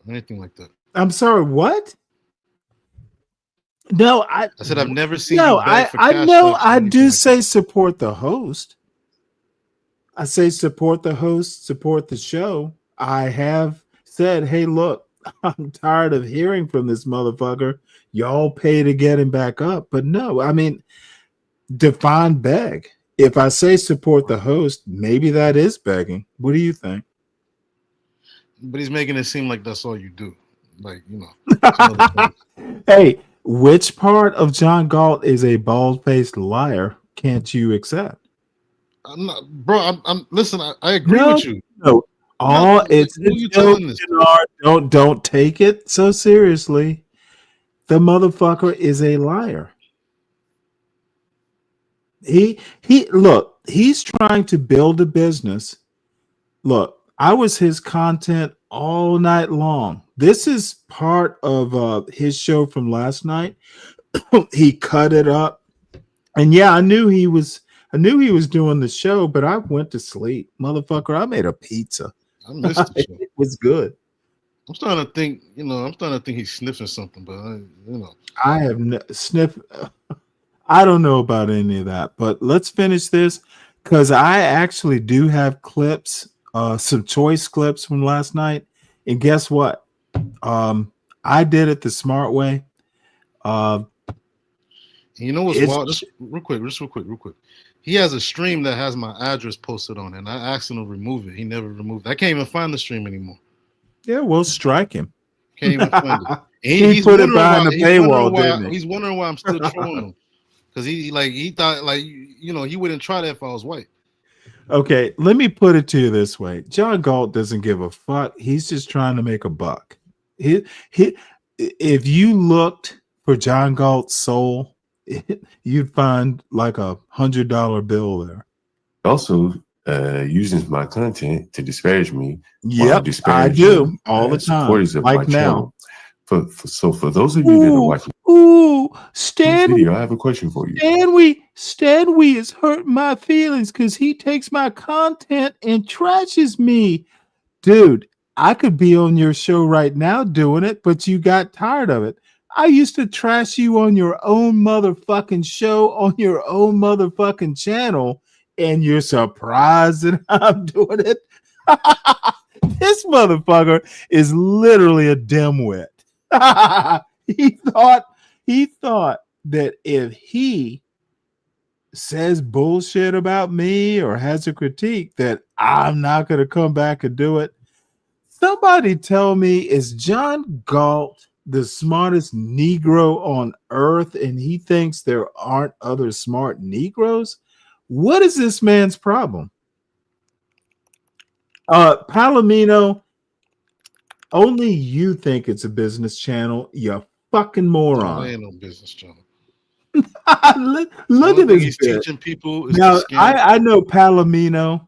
Speaker 17: or anything like that.
Speaker 6: I'm sorry, what? No, I
Speaker 17: said I've never seen you beg for
Speaker 6: I
Speaker 17: cash
Speaker 6: know
Speaker 17: apps or
Speaker 6: I
Speaker 17: anything
Speaker 6: do
Speaker 17: like
Speaker 6: say support the host. I say support the host, support the show. I have said, hey, look, I'm tired of hearing from this motherfucker. Y'all pay to get him back up. But no, I mean, define beg. If I say support the host, maybe that is begging. What do you think?
Speaker 17: But he's making it seem like that's all you do. Like, you know.
Speaker 6: Hey, which part of John Galt is a bald-faced liar can't you accept?
Speaker 17: I'm not, bro. I'm listen. I agree with you.
Speaker 6: No, don't take it so seriously. The motherfucker is a liar. Look, he's trying to build a business. Look, I was his content all night long. This is part of his show from last night. He cut it up. And yeah, I knew he was doing the show, but I went to sleep. Motherfucker, I made a pizza.
Speaker 17: I missed the show.
Speaker 6: It was good.
Speaker 17: I'm starting to think, he's sniffing something, but
Speaker 6: I have sniffed. I don't know about any of that, but let's finish this because I actually do have clips, some choice clips from last night. And guess what? I did it the smart way.
Speaker 17: You know what's wild? Just real quick. He has a stream that has my address posted on it, and I asked him to remove it. He never removed it. I can't even find the stream anymore.
Speaker 6: Yeah, we'll strike him.
Speaker 17: Can't even find it.
Speaker 6: He put it behind the paywall, didn't he?
Speaker 17: He's wondering why I'm still trolling him. Because he thought he wouldn't try that if I was white.
Speaker 6: Okay, let me put it to you this way. John Galt doesn't give a fuck. He's just trying to make a buck. If you looked for John Galt's soul, you'd find like $100 bill there.
Speaker 2: Also, using my content to disparage me.
Speaker 6: Yep, I do all the time.
Speaker 2: Supporters of
Speaker 6: like
Speaker 2: my
Speaker 6: now.
Speaker 2: channel. So for those of you that are watching this video, I have a question for you.
Speaker 6: Stanley is hurting my feelings because he takes my content and trashes me. Dude, I could be on your show right now doing it, but you got tired of it. I used to trash you on your own motherfucking show, on your own motherfucking channel, and you're surprised that I'm doing it. This motherfucker is literally a dimwit. He thought that if he says bullshit about me or has a critique that I'm not going to come back and do it. Somebody tell me, is John Galt the smartest Negro on earth and he thinks there aren't other smart Negroes? What is this man's problem? Palomino, only you think it's a business channel, you fucking moron.
Speaker 17: No, ain't no business channel.
Speaker 6: Look at this.
Speaker 17: He's teaching people.
Speaker 6: Now, I know Palomino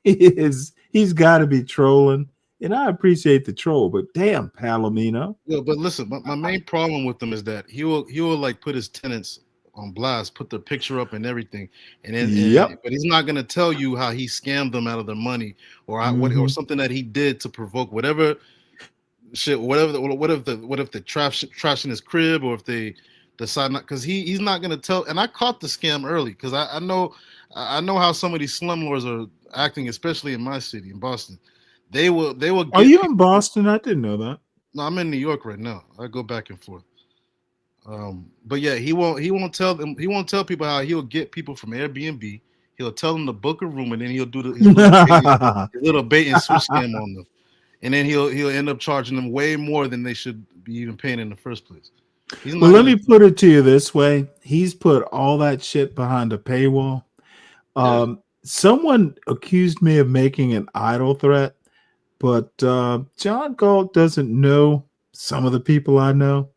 Speaker 6: he's got to be trolling, and I appreciate the troll, but damn, Palomino.
Speaker 17: Yeah, but listen, my main problem with him is that he will like put his tenants on blast, put their picture up and everything, and then but he's not gonna tell you how he scammed them out of their money or or something that he did to provoke whatever shit, what if the trash in his crib, or if they decide not, because he's not gonna tell. And I caught the scam early because I know how some of these slumlords are acting, especially in my city, in Boston. They will.
Speaker 6: Are you in Boston? I didn't know that.
Speaker 17: No, I'm in New York right now. I go back and forth. But yeah, he won't tell them. He won't tell people how he'll get people from Airbnb. He'll tell them to book a room, and then he'll do his little bait and switch scam on them. And then he'll end up charging them way more than they should be even paying in the first place.
Speaker 6: Well, let me put it to you this way. He's put all that shit behind a paywall. Someone accused me of making an idol threat, but John Galt doesn't know some of the people I know.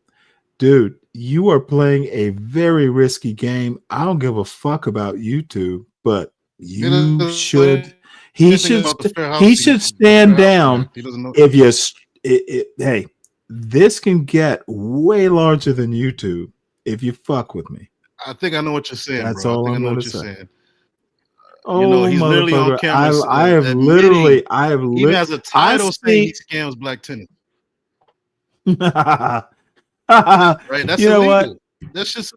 Speaker 6: Dude, you are playing a very risky game. I don't give a fuck about YouTube, but you should. He should stand down. If you, hey, this can get way larger than YouTube if you fuck with me.
Speaker 17: I think I know what you're saying.
Speaker 6: That's
Speaker 17: bro.
Speaker 6: all
Speaker 17: I think
Speaker 6: I'm
Speaker 17: I know
Speaker 6: going
Speaker 17: what
Speaker 6: to
Speaker 17: you're
Speaker 6: say.
Speaker 17: saying.
Speaker 6: Oh,
Speaker 17: He's literally on camera.
Speaker 6: I have literally,
Speaker 17: he has a title saying he scams black tenants.
Speaker 6: Right,
Speaker 17: that's
Speaker 6: you know
Speaker 17: illegal.
Speaker 6: what?
Speaker 17: That's just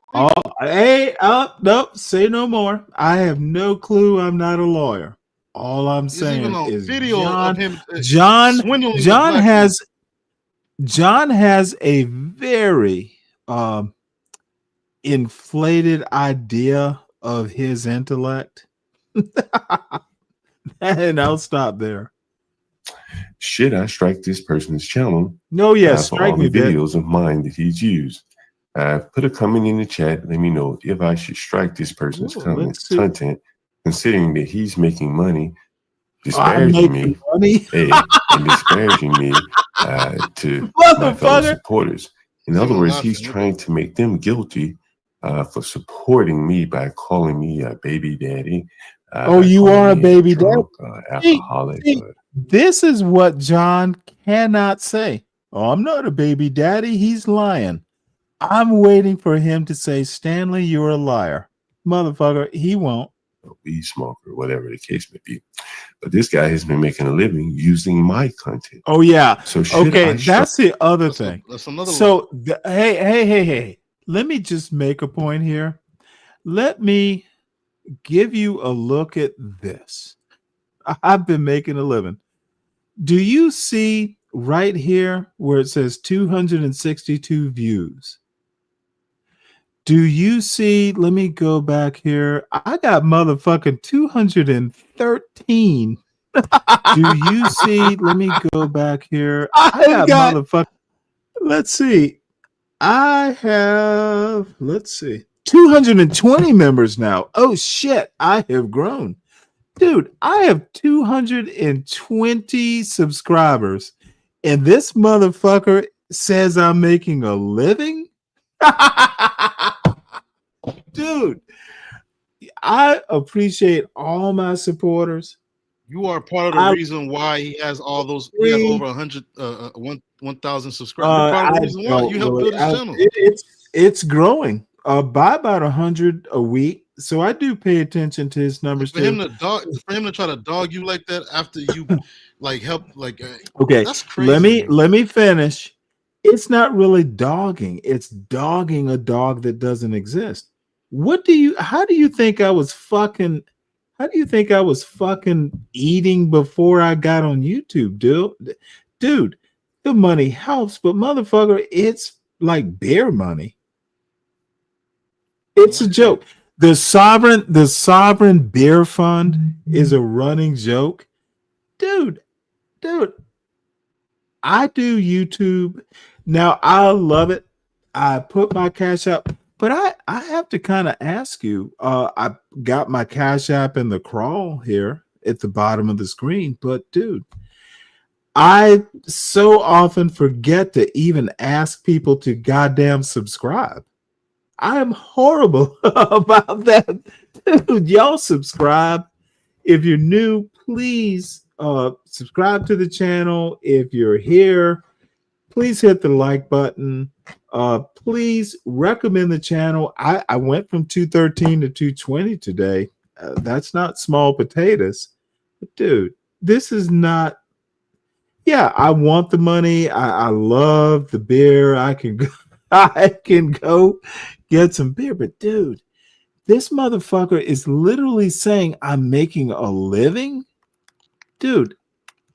Speaker 6: nope, say no more. I have no clue. I'm not a lawyer. All I'm saying is John has a very inflated idea of his intellect. And I'll stop there.
Speaker 2: Should I strike this person's channel?
Speaker 6: No, yes,
Speaker 2: for
Speaker 6: strike
Speaker 2: all
Speaker 6: me,
Speaker 2: the videos of mine that he's used. Put a comment in the chat. Let me know if I should strike this person's content, considering that he's making money, disparaging me, and disparaging me to my fellow supporters. In other words, he's trying to make them guilty for supporting me by calling me a baby daddy.
Speaker 6: You are a baby daddy.
Speaker 2: Alcoholic.
Speaker 6: This is what John cannot say. Oh, I'm not a baby daddy. He's lying. I'm waiting for him to say, Stanley, you're a liar. Motherfucker, he won't.
Speaker 2: Weed smoker, whatever the case may be. But this guy has been making a living using my content.
Speaker 6: Oh, yeah.
Speaker 2: So
Speaker 6: that's the other thing.
Speaker 17: That's another
Speaker 6: so, hey. Let me just make a point here. Let me give you a look at this. I've been making a living. Do you see right here where it says 262 views? Do you see? Let me go back here. I got motherfucking 213. Do you see? Let me go back here. I got motherfucking. Let's see. I have, let's see, 220 members now. Oh shit, I have grown. Dude, I have 220 subscribers, and this motherfucker says I'm making a living? Dude, I appreciate all my supporters.
Speaker 17: You are part of the reason why he has all those. He has over 1,000 subscribers. You're part of the reason why you helped build his channel.
Speaker 6: It's growing by about 100 a week. So I do pay attention to his numbers
Speaker 17: for him to try to dog you like that after you like help
Speaker 6: okay,
Speaker 17: that's crazy.
Speaker 6: Let me finish. It's not really dogging. It's dogging a dog that doesn't exist. How do you think I was fucking eating before I got on YouTube, dude? The money helps, but motherfucker, it's like beer money. It's a joke. The sovereign beer fund is a running joke. Dude, I do YouTube. Now I love it. I put my cash up, but I have to kind of ask you. I got my Cash App in the crawl here at the bottom of the screen, but dude, I so often forget to even ask people to goddamn subscribe. I am horrible about that. Dude, y'all subscribe. If you're new, please subscribe to the channel. If you're here, please hit the like button. Please recommend the channel. I went from 213 to 220 today. That's not small potatoes. But dude, this is not. Yeah, I want the money. I love the beer. I can go get some beer. But dude, this motherfucker is literally saying I'm making a living. Dude,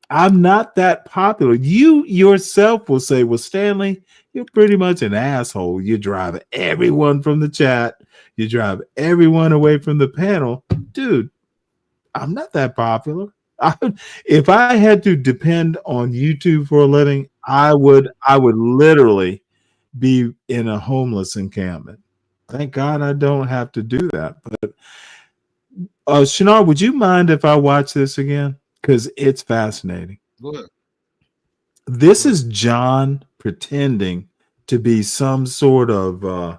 Speaker 6: I'm not that popular. You yourself will say, well, Stanley, you're pretty much an asshole. You drive everyone from the chat. You drive everyone away from the panel. Dude, I'm not that popular. If I had to depend on YouTube for a living, I would literally be in a homeless encampment. Thank God I don't have to do that. But Shinar, would you mind if I watch this again? Because it's fascinating.
Speaker 17: Go ahead.
Speaker 6: This is John pretending to be some sort of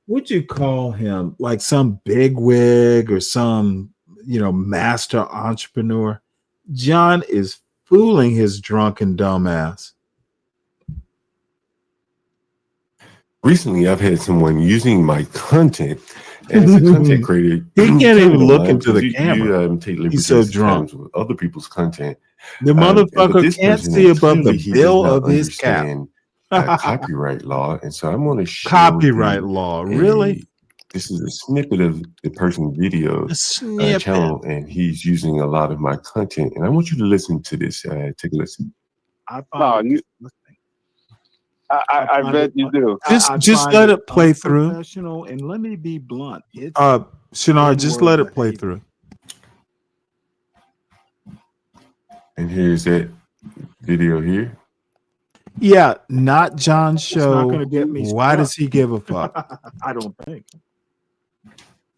Speaker 6: what'd you call him? Like some bigwig or some master entrepreneur. John is fooling his drunken dumbass.
Speaker 2: Recently, I've had someone using my content as a content creator.
Speaker 6: He can't even look into the camera.
Speaker 2: You take liberties
Speaker 6: He's so drunk
Speaker 2: with other people's content.
Speaker 6: The motherfucker can't see above the bill of his cap.
Speaker 2: Copyright law, and so I'm going to show
Speaker 6: copyright law. Really?
Speaker 2: This is a snippet of the person's video channel, and he's using a lot of my content. And I want you to listen to this. Take a listen.
Speaker 10: I bet you do.
Speaker 6: Just let it play through.
Speaker 18: And let me be blunt.
Speaker 6: Shinar, just let it play through.
Speaker 2: And here's that video here.
Speaker 6: Yeah, not John's show.
Speaker 18: Not gonna get me
Speaker 6: Why
Speaker 18: struck.
Speaker 6: does he give a fuck?
Speaker 18: I don't think.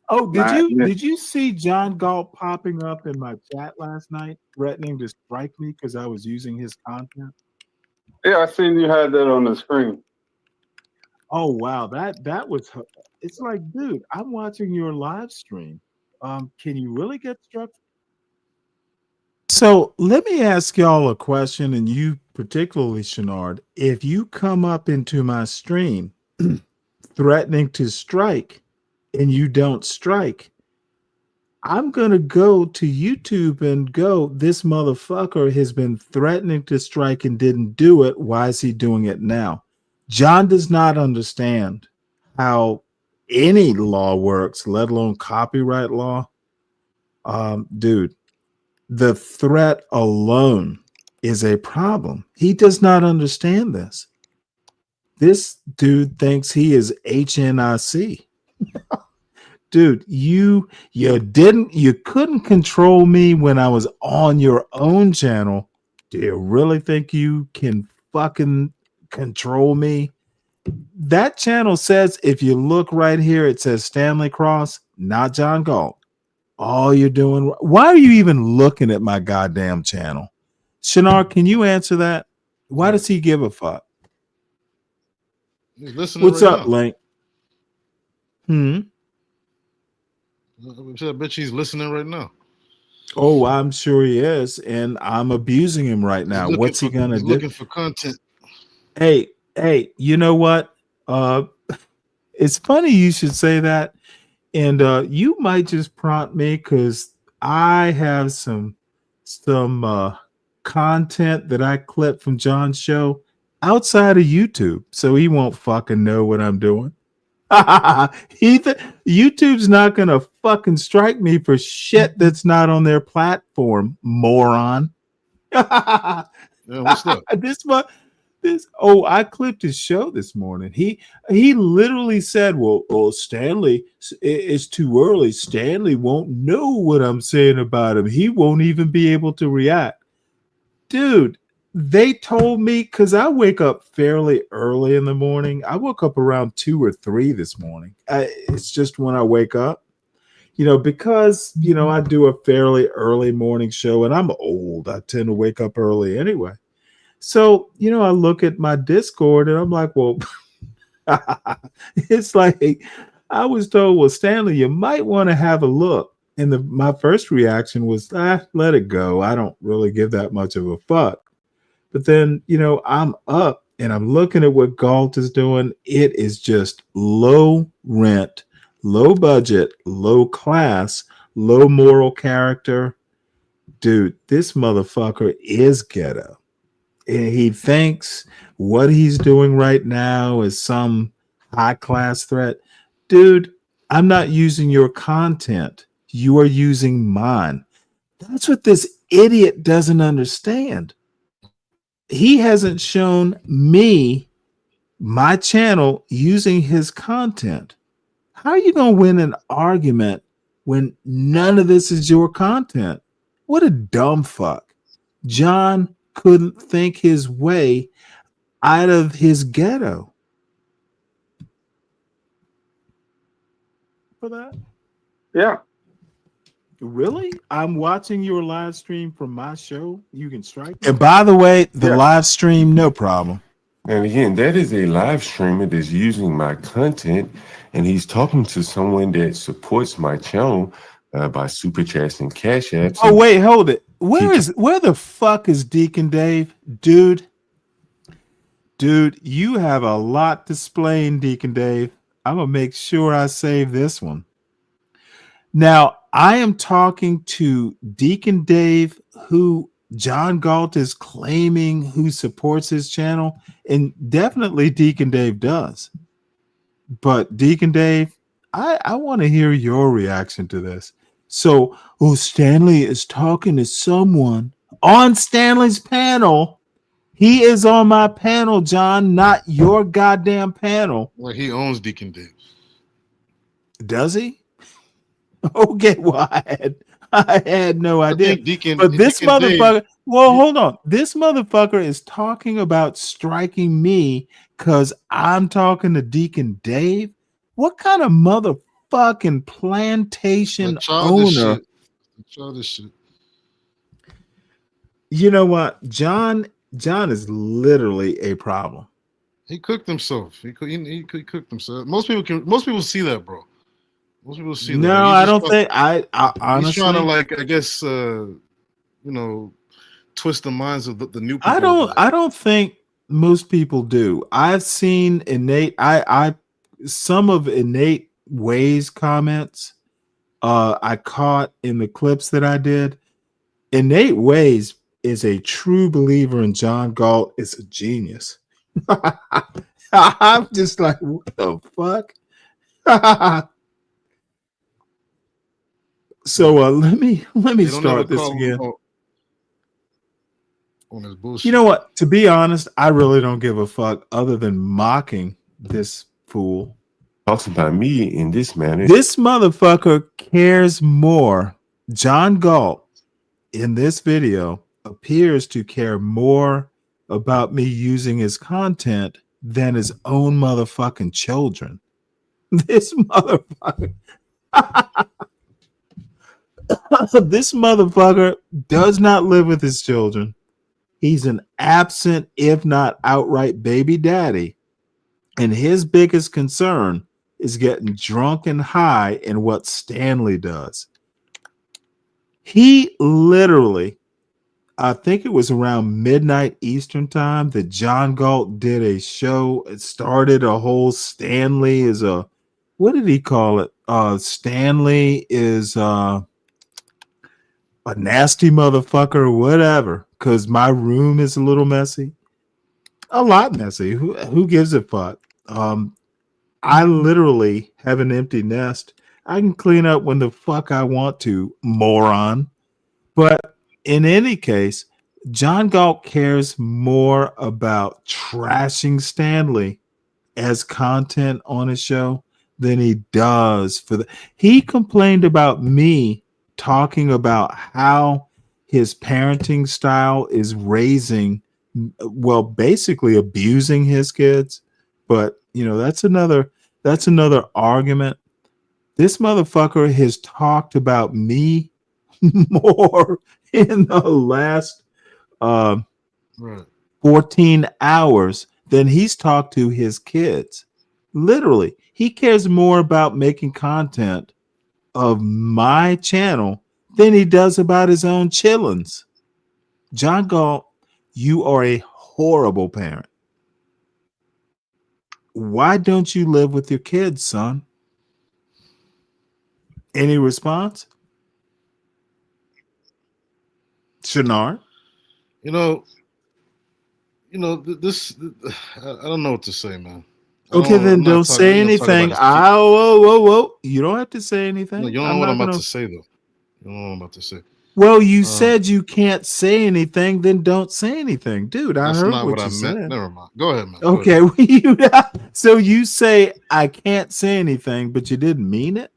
Speaker 6: Oh, did you see John Galt popping up in my chat last night, threatening to strike me because I was using his content?
Speaker 10: Yeah, I seen you had that on the screen.
Speaker 6: Oh wow, that was. It's like, dude, I'm watching your live stream. Can you really get struck? So let me ask y'all a question, and you particularly, Shenard, if you come up into my stream threatening to strike and you don't strike, I'm going to go to YouTube and go, this motherfucker has been threatening to strike and didn't do it. Why is he doing it now? John does not understand how any law works, let alone copyright law. Dude, the threat alone is a problem. He does not understand this. This dude thinks he is HNIC. Dude, you couldn't control me when I was on your own channel. Do you really think you can fucking control me? That channel says, if you look right here, it says Stanley Cross, not John Galt. All you're doing, why are you even looking at my goddamn channel? Shinar, can you answer that? Why does he give a fuck?
Speaker 17: He's listening.
Speaker 6: What's
Speaker 17: right
Speaker 6: up,
Speaker 17: now.
Speaker 6: Link?
Speaker 17: I bet he's listening right now.
Speaker 6: Oh, I'm sure he is, and I'm abusing him right now. What's he gonna
Speaker 17: he's
Speaker 6: do?
Speaker 17: looking for content.
Speaker 6: Hey, you know what? It's funny you should say that, and you might just prompt me because I have some content that I clipped from John's show outside of YouTube, so he won't fucking know what I'm doing. YouTube's not gonna fucking strike me for shit that's not on their platform, moron.
Speaker 17: Yeah, what's up?
Speaker 6: I clipped his show this morning. He literally said, well, Stanley, it's too early. Stanley won't know what I'm saying about him. He won't even be able to react. Dude, they told me, because I wake up fairly early in the morning. I woke up around 2 or 3 this morning. It's just when I wake up, because, I do a fairly early morning show and I'm old. I tend to wake up early anyway. So, I look at my Discord and I'm like, well, it's like I was told, well, Stanley, you might want to have a look. And my first reaction was, let it go. I don't really give that much of a fuck. But then, I'm up and I'm looking at what Galt is doing. It is just low rent, low budget, low class, low moral character. Dude, this motherfucker is ghetto. He thinks what he's doing right now is some high class threat. Dude, I'm not using your content. You are using mine. That's what this idiot doesn't understand. He hasn't shown me my channel using his content. How are you going to win an argument when none of this is your content? What a dumb fuck. John couldn't think his way out of his ghetto. For that?
Speaker 10: Yeah.
Speaker 6: Really? I'm watching your live stream from my show. You can strike. And by the way, the live stream, no problem.
Speaker 2: And again, that is a live streamer that's using my content, and he's talking to someone that supports my channel by super chats and cash apps.
Speaker 6: Oh, wait, hold it. Where the fuck is Deacon Dave? Dude, you have a lot to explain, Deacon Dave. I'm going to make sure I save this one. Now, I am talking to Deacon Dave, who John Galt is claiming who supports his channel, and definitely Deacon Dave does. But Deacon Dave, I want to hear your reaction to this. So, Stanley is talking to someone on Stanley's panel. He is on my panel, John, not your goddamn panel.
Speaker 17: Well, he owns Deacon Dave.
Speaker 6: Does he? Okay, well, I had no idea. But this
Speaker 17: Deacon
Speaker 6: motherfucker,
Speaker 17: Dave,
Speaker 6: hold on. This motherfucker is talking about striking me because I'm talking to Deacon Dave. What kind of motherfucking plantation owner?
Speaker 17: Childish shit.
Speaker 6: You know what? John is literally a problem.
Speaker 17: He cooked himself. He cooked himself. Most people see that, bro. Most people see that.
Speaker 6: No, I don't think. I honestly,
Speaker 17: he's trying to I guess, twist the minds of the new people.
Speaker 6: I don't think most people do. I've seen some of Innate Way's comments. I caught in the clips that I did. Innate Ways is a true believer in John Galt is a genius. I'm just like, what the fuck? So let me
Speaker 17: They don't ever
Speaker 6: start this
Speaker 17: call him
Speaker 6: again.
Speaker 17: on his bullshit.
Speaker 6: You know what? To be honest, I really don't give a fuck other than mocking this fool.
Speaker 2: Talks about me in this manner.
Speaker 6: This motherfucker cares more. John Galt in this video appears to care more about me using his content than his own motherfucking children. This motherfucker. This motherfucker does not live with his children. He's an absent, if not outright baby daddy. And his biggest concern is getting drunk and high in what Stanley does. He literally, I think it was around midnight Eastern time that John Galt did a show. It started a whole Stanley is a, what did he call it? Stanley is a nasty motherfucker or whatever, because my room is a little messy. A lot messy. Who gives a fuck? I literally have an empty nest. I can clean up when the fuck I want to, moron. But in any case, John Galt cares more about trashing Stanley as content on his show than he does for the. He complained about me talking about how his parenting style is raising, well, basically abusing his kids. But you know, that's another argument. This motherfucker has talked about me more in the last 14 hours than he's talked to his kids. Literally, he cares more about making content of my channel than he does about his own chillins. John Galt, you are a horrible parent. Why don't you live with your kids, son? Any response? Shinar?
Speaker 17: You know, this. I don't know what to say, man.
Speaker 6: Okay, then don't say anything. Whoa. You don't have to say anything.
Speaker 17: No, you don't know what I'm about to say, though. You don't know what I'm about to say.
Speaker 6: Well, you said you can't say anything, then don't say anything. Dude, I heard what you said.
Speaker 17: Never mind. Go ahead, man.
Speaker 6: Okay, so you say I can't say anything, but you didn't mean it?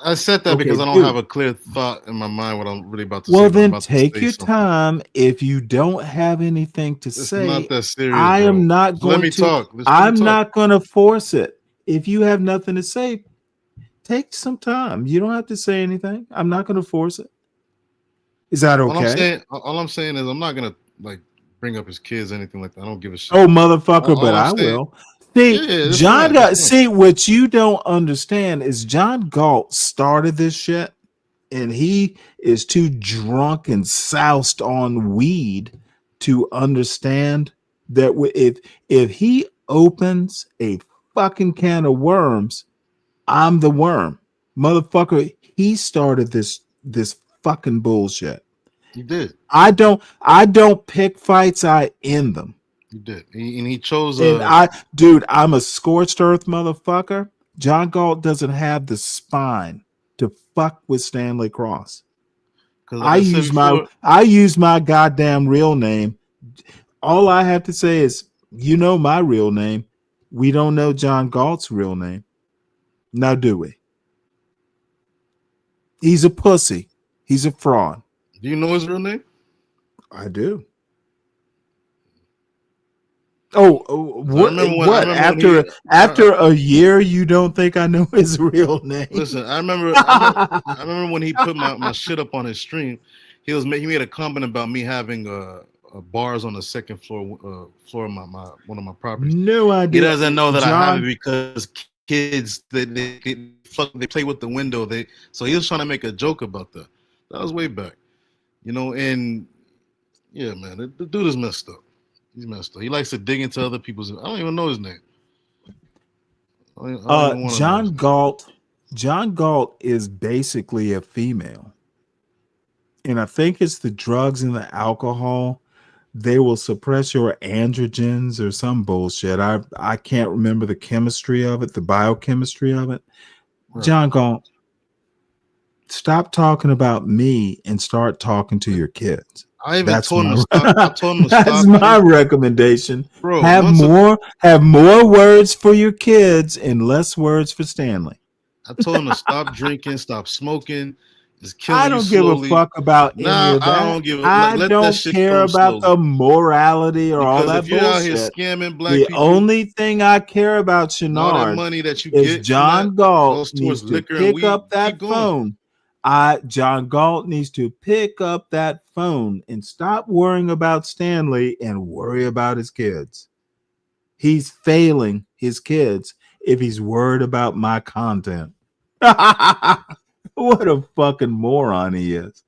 Speaker 17: I said that because I don't have a clear thought in my mind what I'm really about to say.
Speaker 6: Well, then take your time. If you don't have anything to say,
Speaker 17: not that serious,
Speaker 6: I
Speaker 17: bro.
Speaker 6: am not
Speaker 17: Just
Speaker 6: going
Speaker 17: let me
Speaker 6: to.
Speaker 17: talk.
Speaker 6: I'm not going to force it. If you have nothing to say, take some time. You don't have to say anything. I'm not going to force it. Is that okay?
Speaker 17: All I'm saying is I'm not gonna like bring up his kids or anything like that. I don't give a shit.
Speaker 6: Oh, motherfucker, but I will. See, John got see what you don't understand is John Galt started this shit, and he is too drunk and soused on weed to understand that if he opens a fucking can of worms, I'm the worm, motherfucker. He started this fucking bullshit.
Speaker 17: You did.
Speaker 6: I don't pick fights. I end them.
Speaker 17: You did. And he chose.
Speaker 6: Dude, I'm a scorched earth motherfucker. John Galt doesn't have the spine to fuck with Stanley Cross. I use my goddamn real name. All I have to say is, you know my real name. We don't know John Galt's real name. Now, do we? He's a pussy. He's a fraud.
Speaker 17: Do you know his real name?
Speaker 6: I do. What? After a year, you don't think I know his real name?
Speaker 17: Listen, I remember when he put my shit up on his stream. He made a comment about me having bars on the second floor of one of my properties.
Speaker 6: No idea.
Speaker 17: He doesn't know that I have it because kids they play with the window. So he was trying to make a joke about that. That was way back, and yeah, man, the dude is messed up. He's messed up. He likes to dig into other people's. I don't even know his name.
Speaker 6: John Galt is basically a female, and I think it's the drugs and the alcohol they will suppress your androgens or some bullshit. I can't remember the chemistry of it, the biochemistry of it.
Speaker 17: Right.
Speaker 6: John Galt, stop talking about me and start talking to your kids.
Speaker 17: I even
Speaker 6: That's
Speaker 17: told him
Speaker 6: my,
Speaker 17: to stop. I told him to
Speaker 6: that's
Speaker 17: stop.
Speaker 6: my recommendation.
Speaker 17: Bro,
Speaker 6: have more words for your kids and less words for Stanley.
Speaker 17: I told him to stop drinking, stop smoking. It's killing
Speaker 6: I
Speaker 17: you
Speaker 6: don't give a
Speaker 17: slowly.
Speaker 6: fuck about any
Speaker 17: Nah,
Speaker 6: of that.
Speaker 17: I don't give a.
Speaker 6: I
Speaker 17: Let that
Speaker 6: don't
Speaker 17: shit
Speaker 6: care
Speaker 17: come
Speaker 6: about
Speaker 17: slowly.
Speaker 6: the morality or all
Speaker 17: Because
Speaker 6: that
Speaker 17: if you're out here
Speaker 6: bullshit.
Speaker 17: scamming black
Speaker 6: The
Speaker 17: people,
Speaker 6: only thing I care about,
Speaker 17: and all that
Speaker 6: Shenard,
Speaker 17: money that you
Speaker 6: is
Speaker 17: get from
Speaker 6: John
Speaker 17: that
Speaker 6: Galt
Speaker 17: goes
Speaker 6: needs
Speaker 17: towards
Speaker 6: to
Speaker 17: liquor and
Speaker 6: pick
Speaker 17: weed.
Speaker 6: up that
Speaker 17: Keep going.
Speaker 6: phone. John Galt needs to pick up that phone and stop worrying about Stanley and worry about his kids. He's failing his kids if he's worried about my content. What a fucking moron he is.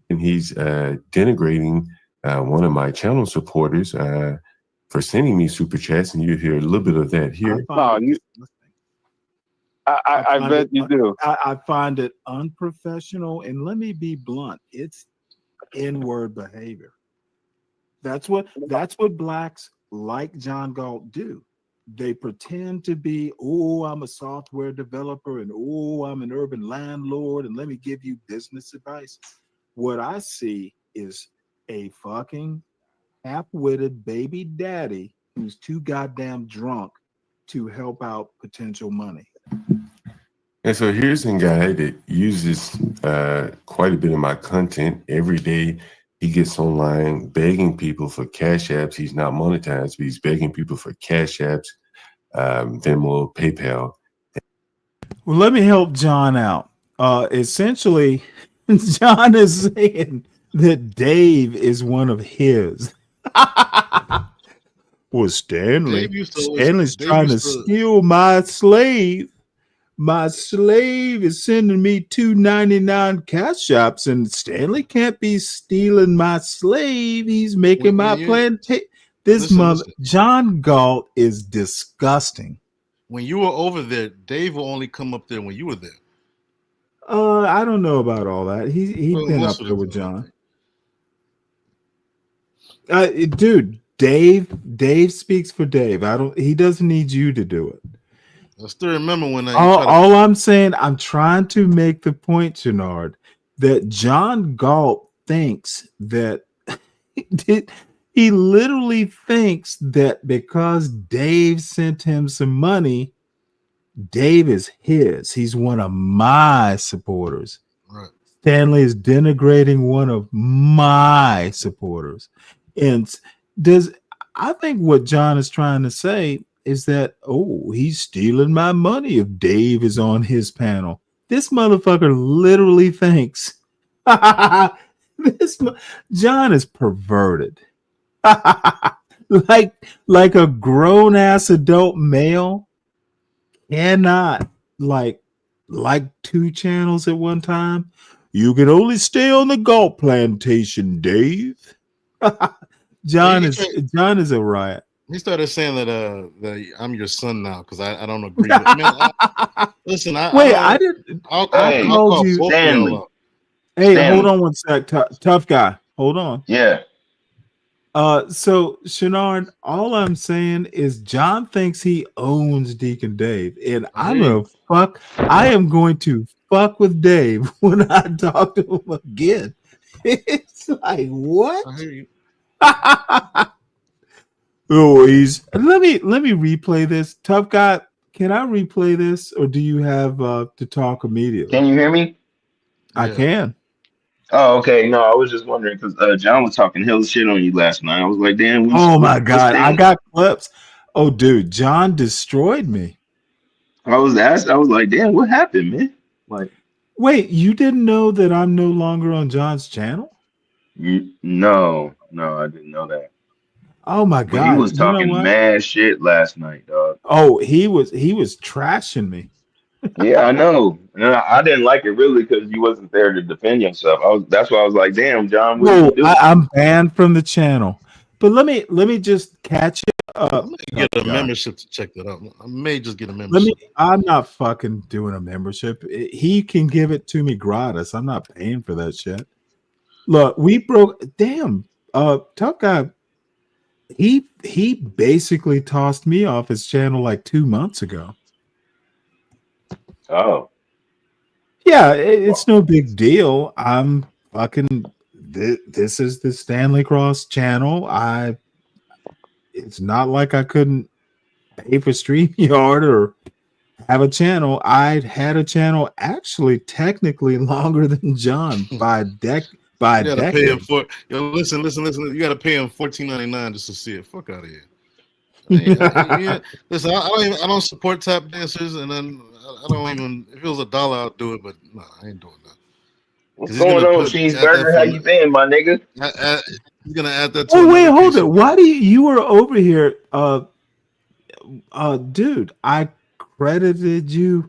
Speaker 2: And he's denigrating one of my channel supporters for sending me super chats, and you hear a little bit of that here.
Speaker 10: I bet you do.
Speaker 6: I find it unprofessional, and let me be blunt. It's N-word behavior. That's what blacks like John Galt do. They pretend to be, oh, I'm a software developer, and oh, I'm an urban landlord, and let me give you business advice. What I see is a fucking half-witted baby daddy who's too goddamn drunk to help out potential money.
Speaker 2: And so here's a guy that uses quite a bit of my content every day. He gets online begging people for cash apps. He's not monetized, but he's begging people for cash apps, Venmo, PayPal.
Speaker 6: Well, let me help John out. Essentially, John is saying that Dave is one of his. Well, Stanley's trying to steal my slave. My slave is sending me $2.99 cash apps, and Stanley can't be stealing my slave. He's making my plan. Listen. John Galt is disgusting.
Speaker 17: When you were over there, Dave will only come up there when you were there.
Speaker 6: I don't know about all that. He's been up there with John. Dude, Dave speaks for Dave. He doesn't need you to do it.
Speaker 17: I still remember when
Speaker 6: all I'm saying, I'm trying to make the point, Shenard, that John Galt thinks that he literally thinks that because Dave sent him some money, Dave is his. He's one of my supporters.
Speaker 17: Right.
Speaker 6: Stanley is denigrating one of my supporters. And I think what John is trying to say is that, oh, he's stealing my money if Dave is on his panel. This motherfucker literally thinks John is perverted. like a grown-ass adult male cannot like two channels at one time. You can only stay on the Galt plantation, Dave. John is a riot.
Speaker 17: He started saying that I'm your son now because I don't agree with it. Listen,
Speaker 6: I didn't. I called you
Speaker 9: Stanley.
Speaker 6: Hey,
Speaker 9: Stanley.
Speaker 6: Hold on one sec. Tough guy. Hold on.
Speaker 9: Yeah.
Speaker 6: So Shenard, all I'm saying is John thinks he owns Deacon Dave, and I am going to fuck with Dave when I talk to him again. It's like, what?
Speaker 17: I hear you.
Speaker 6: Oh, let me replay this. Tough guy, can I replay this, or do you have to talk immediately?
Speaker 9: Can you hear me?
Speaker 6: I can.
Speaker 9: Oh, okay. No, I was just wondering because John was talking hell shit on you last night. I was like, damn.
Speaker 6: Oh my God, I got clips. Oh, dude, John destroyed me.
Speaker 9: I was like, damn, what happened, man? Like,
Speaker 6: wait, you didn't know that I'm no longer on John's channel?
Speaker 9: No, I didn't know that.
Speaker 6: Oh my God,
Speaker 9: he was talking mad shit last night, dog.
Speaker 6: Oh, he was trashing me.
Speaker 9: Yeah, I know. And I didn't like it really because you wasn't there to defend yourself. That's why I was like, damn, John, what did you do?
Speaker 6: I'm banned from the channel. But let me just catch it up.
Speaker 17: Get a membership to check that out. I may just get a membership.
Speaker 6: I'm not fucking doing a membership. He can give it to me gratis. I'm not paying for that shit. Look, we broke. Damn, Tough Guy, he basically tossed me off his channel like 2 months ago.
Speaker 9: Oh.
Speaker 6: Yeah, it's no big deal. I'm fucking this is the Stanley Cross channel. It's not like I couldn't pay for StreamYard or have a channel. I had a channel actually technically longer than John by a
Speaker 17: You gotta pay him
Speaker 6: decade.
Speaker 17: for listen. You gotta pay him $14.99 just to see it. Fuck out of here. Listen, I don't support tap dancers, and then I don't even. If it was $1, I'll do it. But no, I ain't doing that.
Speaker 9: What's going on, Cheeseburger? How you been, my nigga?
Speaker 17: He's gonna add that to
Speaker 6: Oh wait,
Speaker 17: another
Speaker 6: hold
Speaker 17: piece
Speaker 6: it.
Speaker 17: of-
Speaker 6: Why do you were over here? Dude, I credited you.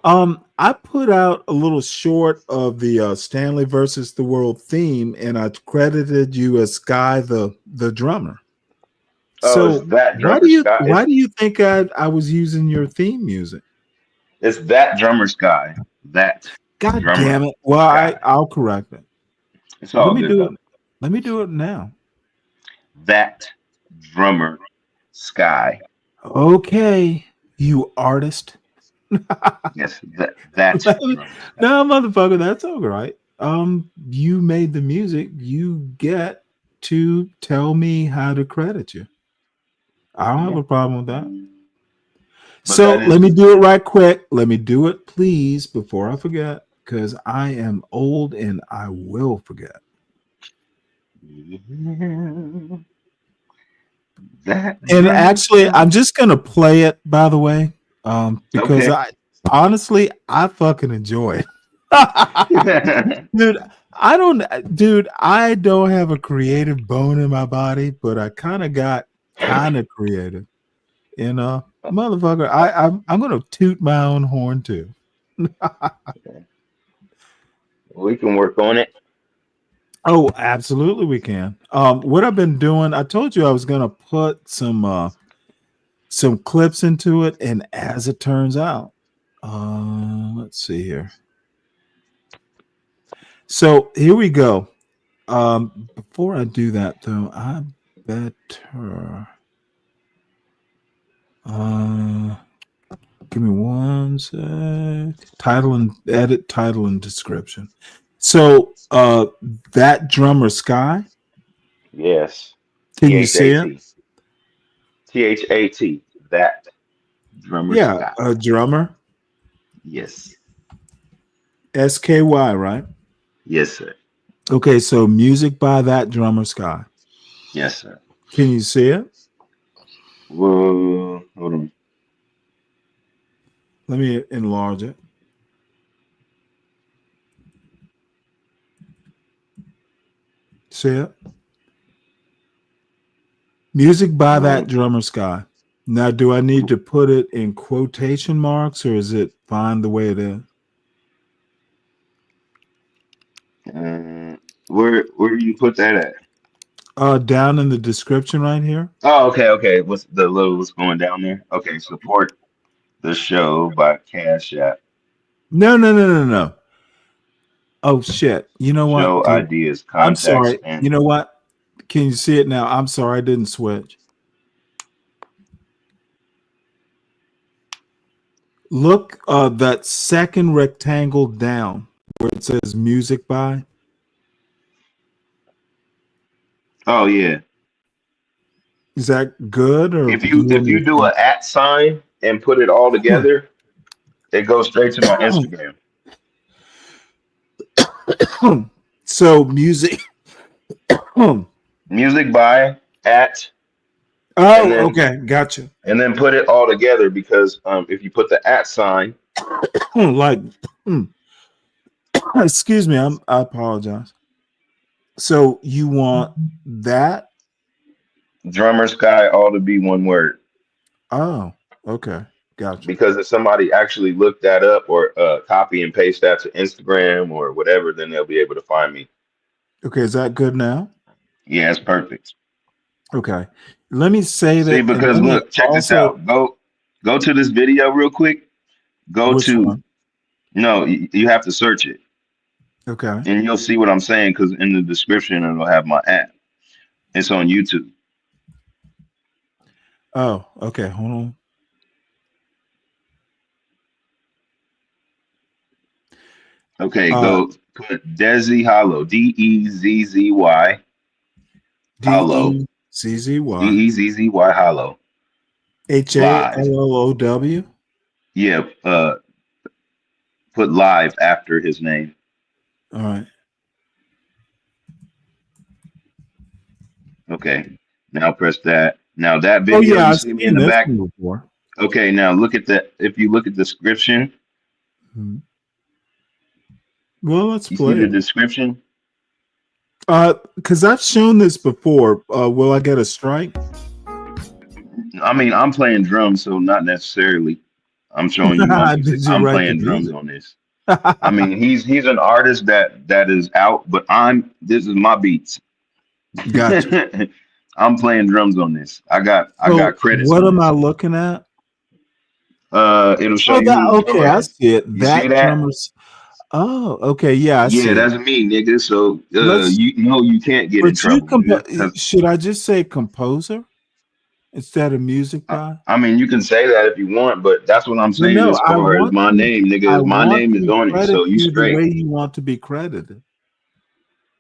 Speaker 6: I put out a little short of the Stanley versus the World theme, and I credited you as Sky the drummer.
Speaker 9: Oh,
Speaker 6: So
Speaker 9: it's that drummer Sky.
Speaker 6: why do you think I was using your theme music?
Speaker 9: It's that drummer Sky. That.
Speaker 6: God
Speaker 9: drummer
Speaker 6: damn it! Well,
Speaker 9: Sky.
Speaker 6: I'll correct it.
Speaker 9: It's all
Speaker 6: Let me
Speaker 9: good,
Speaker 6: do
Speaker 9: though.
Speaker 6: it. Let me do it now.
Speaker 9: That drummer Sky.
Speaker 6: Okay, you artist.
Speaker 9: Yes, that drummer.
Speaker 6: No, motherfucker, that's all right. You made the music. You get to tell me how to credit you. I don't have a problem with that.
Speaker 9: But
Speaker 6: So
Speaker 9: that
Speaker 6: let me
Speaker 9: is-
Speaker 6: do it right quick. Let me do it, please, before I forget, because I am old and I will forget. And actually, I'm just gonna play it, by the way, because
Speaker 9: Okay.
Speaker 6: I fucking enjoy it. Dude, I don't have a creative bone in my body, but I kind of got creative. You know, motherfucker, I'm gonna toot my own horn too.
Speaker 9: We can work on it.
Speaker 6: Oh, absolutely, we can. What I've been doing, I told you I was gonna put some clips into it, and as it turns out, let's see here. So here we go. Before I do that, though, I better. Give me one sec. Title and edit title and description. So that drummer Sky.
Speaker 9: Yes.
Speaker 6: Can you see it?
Speaker 9: THAT. That drummer
Speaker 6: Yeah,
Speaker 9: Sky.
Speaker 6: a drummer.
Speaker 9: Yes.
Speaker 6: SKY, right?
Speaker 9: Yes, sir.
Speaker 6: Okay, so music by that drummer Sky.
Speaker 9: Yes, sir.
Speaker 6: Can you see it?
Speaker 9: Whoa, hold on.
Speaker 6: Let me enlarge it. See it? Music by that drummer Sky. Now, do I need to put it in quotation marks, or is it fine the way it is?
Speaker 9: Where do you put that at?
Speaker 6: Down in the description right here.
Speaker 9: Oh, okay. What's going down there? Okay, support the show by Cash App.
Speaker 6: No. Oh shit! You know what?
Speaker 9: Show ideas.
Speaker 6: I'm
Speaker 9: Contact
Speaker 6: sorry.
Speaker 9: Stanley.
Speaker 6: You know what? Can you see it now? I'm sorry, I didn't switch. Look, that second rectangle down where it says music by.
Speaker 9: Oh yeah.
Speaker 6: Is that good? Or
Speaker 9: If you do an @ sign and put it all together, it goes straight to my Instagram.
Speaker 6: So music.
Speaker 9: Music by @
Speaker 6: Oh, okay, gotcha.
Speaker 9: And then put it all together, because if you put the @ sign,
Speaker 6: like, excuse me, I apologize. So you want that
Speaker 9: drummer Sky all to be one word.
Speaker 6: Oh, okay, gotcha.
Speaker 9: Because if somebody actually looked that up or copy and paste that to Instagram or whatever, then they'll be able to find me.
Speaker 6: Okay, is that good now?
Speaker 9: Yeah, it's perfect.
Speaker 6: Okay, let me say that.
Speaker 9: See, because look, check this out. Go to this video real quick.
Speaker 6: Which one?
Speaker 9: No, you have to search it.
Speaker 6: Okay.
Speaker 9: And you'll see what I'm saying, because in the description it'll have my @ It's on YouTube.
Speaker 6: Oh, okay. Hold on.
Speaker 9: Okay, go put Dezzy Hollow. Dezzzy Hollow.
Speaker 6: DEZZY.
Speaker 9: Dezzzy Hollow. Live.
Speaker 6: HALLOW.
Speaker 9: Yeah. Put live after his name.
Speaker 6: All right.
Speaker 9: Okay. Now press that. Now that video you see me in the back.
Speaker 6: Before.
Speaker 9: Okay. Now look at that. If you look at the description.
Speaker 6: Well, let's
Speaker 9: you
Speaker 6: play
Speaker 9: see the
Speaker 6: it.
Speaker 9: description.
Speaker 6: Because I've shown this before. Will I get a strike?
Speaker 9: I mean, I'm playing drums, so not necessarily. I'm showing you my music. I'm playing drums on this. I mean, he's an artist that is out, but this is my beats.
Speaker 6: Gotcha.
Speaker 9: I'm playing drums on this. I got credits.
Speaker 6: What am I looking at?
Speaker 9: It'll show you.
Speaker 6: Okay, I see it.
Speaker 9: You see that?
Speaker 6: Drummer's. Oh, okay, yeah, I see.
Speaker 9: Yeah, that's me, nigga. So you can't get in trouble.
Speaker 6: Should I just say composer instead of music guy?
Speaker 9: I mean, you can say that if you want, but that's what I'm saying. As far as my name, nigga, my name is on it, so you straight.
Speaker 6: The way you want to be credited.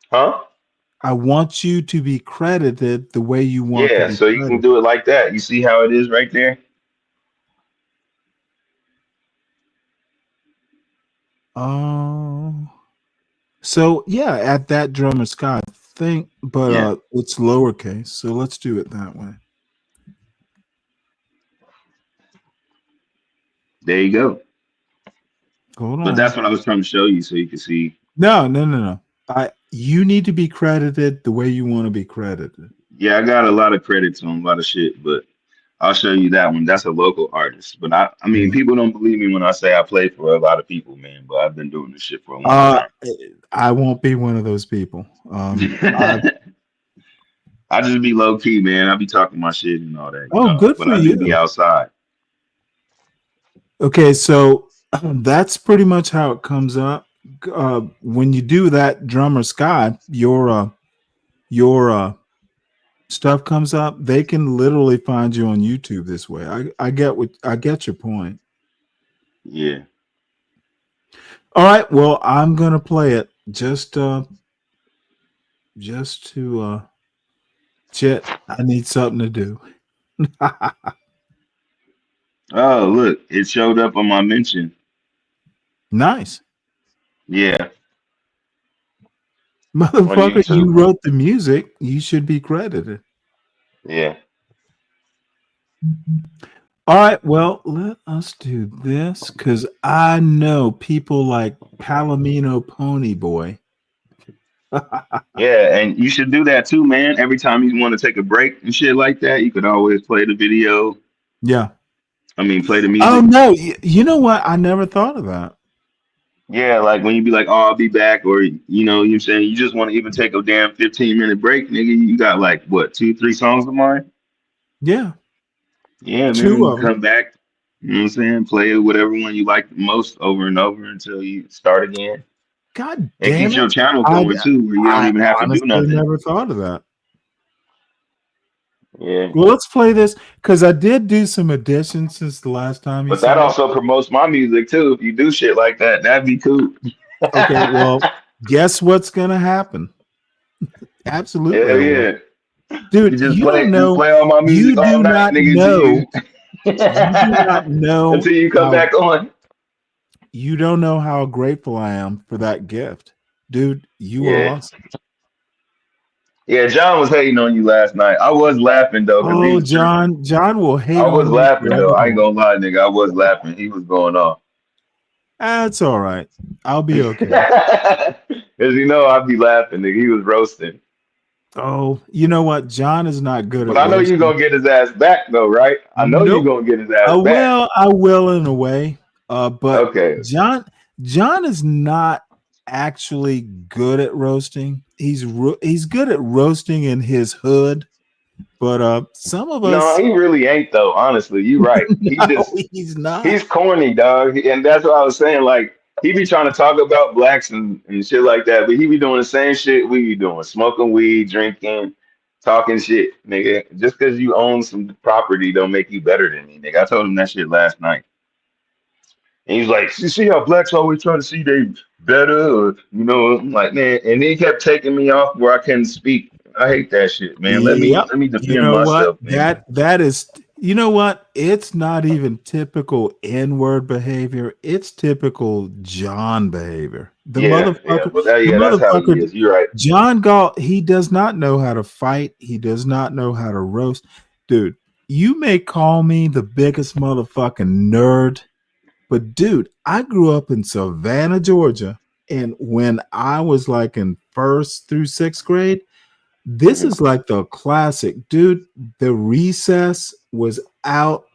Speaker 9: Huh?
Speaker 6: I want you to be credited the way you want.
Speaker 9: Yeah, so you can do it like that. You see how it is right there?
Speaker 6: Oh, so yeah, at that drummer Scott thing, but it's lowercase, so let's do it that way.
Speaker 9: There you go.
Speaker 6: Hold on.
Speaker 9: But that's what I was trying to show you, so you can see.
Speaker 6: No. You need to be credited the way you want to be credited.
Speaker 9: Yeah, I got a lot of credits on a lot of shit, but I'll show you that one. That's a local artist. But I mean, people don't believe me when I say I play for a lot of people, man. But I've been doing this shit for a long time.
Speaker 6: I won't be one of those people.
Speaker 9: I just be low key, man. I be talking my shit and all that.
Speaker 6: Good
Speaker 9: but
Speaker 6: for
Speaker 9: I
Speaker 6: you.
Speaker 9: Be outside.
Speaker 6: Okay, so that's pretty much how it comes up. When you do that drummer Scott, your stuff comes up. They can literally find you on YouTube this way. I get your point.
Speaker 9: Yeah.
Speaker 6: All right. Well, I'm gonna play it just to Chet. I need something to do.
Speaker 9: Oh, look, it showed up on my mention.
Speaker 6: Nice.
Speaker 9: Yeah.
Speaker 6: Motherfucker, you wrote the music. You should be credited.
Speaker 9: Yeah.
Speaker 6: All right. Well, let us do this because I know people like Palomino Pony Boy.
Speaker 9: Yeah, and you should do that too, man. Every time you want to take a break and shit like that, you could always play the video.
Speaker 6: Yeah.
Speaker 9: I mean, play the music.
Speaker 6: Oh, no. You know what? I never thought of that.
Speaker 9: Yeah, like when you be like, oh, I'll be back, or you're saying you just want to even take a damn 15-minute break, nigga. You got like what, 2-3 songs of mine?
Speaker 6: Yeah.
Speaker 9: Yeah,
Speaker 6: Two
Speaker 9: man.
Speaker 6: of them.
Speaker 9: Come back, you know what I'm saying? Play whatever one you like the most over and over until you start again.
Speaker 6: God
Speaker 9: It
Speaker 6: damn
Speaker 9: keeps
Speaker 6: it.
Speaker 9: your channel going too, where you don't even have to do nothing.
Speaker 6: I never thought of that.
Speaker 9: Yeah.
Speaker 6: Well, let's play this because I did do some additions since the last time you
Speaker 9: But that also promotes my music too. If you do shit like that, that'd be cool.
Speaker 6: Okay, well, guess what's gonna happen? Absolutely.
Speaker 9: Hell yeah.
Speaker 6: Dude,
Speaker 9: you
Speaker 6: don't know.
Speaker 9: You play all my music
Speaker 6: You
Speaker 9: all
Speaker 6: do
Speaker 9: night,
Speaker 6: not
Speaker 9: nigga,
Speaker 6: know.
Speaker 9: You do
Speaker 6: not know
Speaker 9: until you come back on.
Speaker 6: You don't know how grateful I am for that gift. Dude, you are awesome.
Speaker 9: Yeah, John was hating on you last night. I was laughing though.
Speaker 6: Oh, John will hate on
Speaker 9: I was
Speaker 6: you
Speaker 9: laughing though. I ain't
Speaker 6: forever.
Speaker 9: gonna lie, nigga. I was laughing. He was going off.
Speaker 6: That's all right. I'll be okay.
Speaker 9: Cause I'd be laughing, nigga. He was roasting.
Speaker 6: Oh, you know what? John is not good
Speaker 9: But
Speaker 6: at
Speaker 9: I know
Speaker 6: roasting.
Speaker 9: you're gonna get his ass back though, right? I know you're gonna get his ass back.
Speaker 6: Well, I will in a way. But
Speaker 9: okay.
Speaker 6: John is not actually good at roasting. He's good at roasting in his hood, but some of us.
Speaker 9: No, he really ain't though. Honestly, you're right.
Speaker 6: He's not.
Speaker 9: He's corny, dog, and that's what I was saying. Like he be trying to talk about blacks and shit like that, but he be doing the same shit we be doing: smoking weed, drinking, talking shit, nigga. Just because you own some property don't make you better than me, nigga. I told him that shit last night. And he's like, you see how blacks always try to see they better, or I'm like, man. And he kept taking me off where I couldn't speak. I hate that shit, man. Let me
Speaker 6: Yep. You
Speaker 9: defend
Speaker 6: know what?
Speaker 9: myself, man.
Speaker 6: That is, you know what? It's not even typical N-word behavior. It's typical John behavior. The
Speaker 9: Yeah,
Speaker 6: motherfucker,
Speaker 9: but
Speaker 6: the
Speaker 9: that's how he
Speaker 6: motherfucker,
Speaker 9: is. You're right.
Speaker 6: John Galt, he does not know how to fight. He does not know how to roast. Dude, you may call me the biggest motherfucking nerd, but dude, I grew up in Savannah, Georgia. And when I was like in 1st through 6th grade, this is like the classic, dude. The recess was out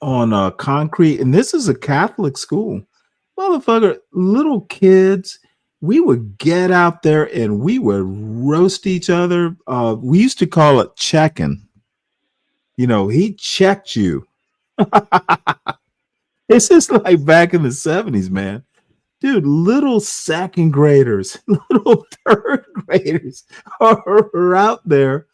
Speaker 6: on concrete, and this is a Catholic school. Motherfucker, little kids, we would get out there and we would roast each other. We used to call it checking. He checked you. It's just like back in the 70s, man. Dude, little 2nd graders, little 3rd graders are out there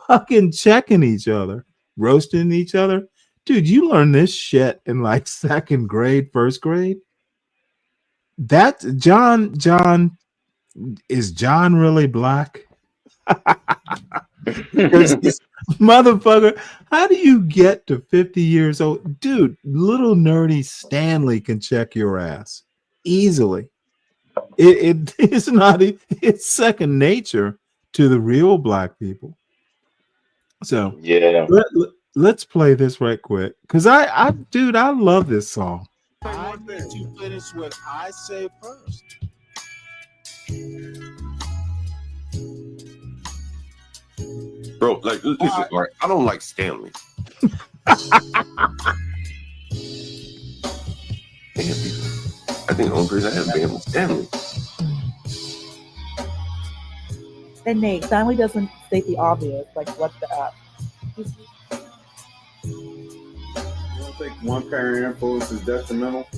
Speaker 6: fucking checking each other, roasting each other. Dude, you learn this shit in like 2nd grade, 1st grade. That John, is John really black? Motherfucker, how do you get to 50 years old? Dude, little nerdy Stanley can check your ass easily. It's not, it's second nature to the real black people. So
Speaker 9: yeah,
Speaker 6: let's play this right quick, because dude, I love this song. I need to finish what I say first.
Speaker 2: Bro, like, listen, like, I don't like Stanley. I think the only person I have banned was Stanley.
Speaker 19: And Nate, Stanley doesn't state the obvious, like what the
Speaker 10: You don't think one parent influence is detrimental?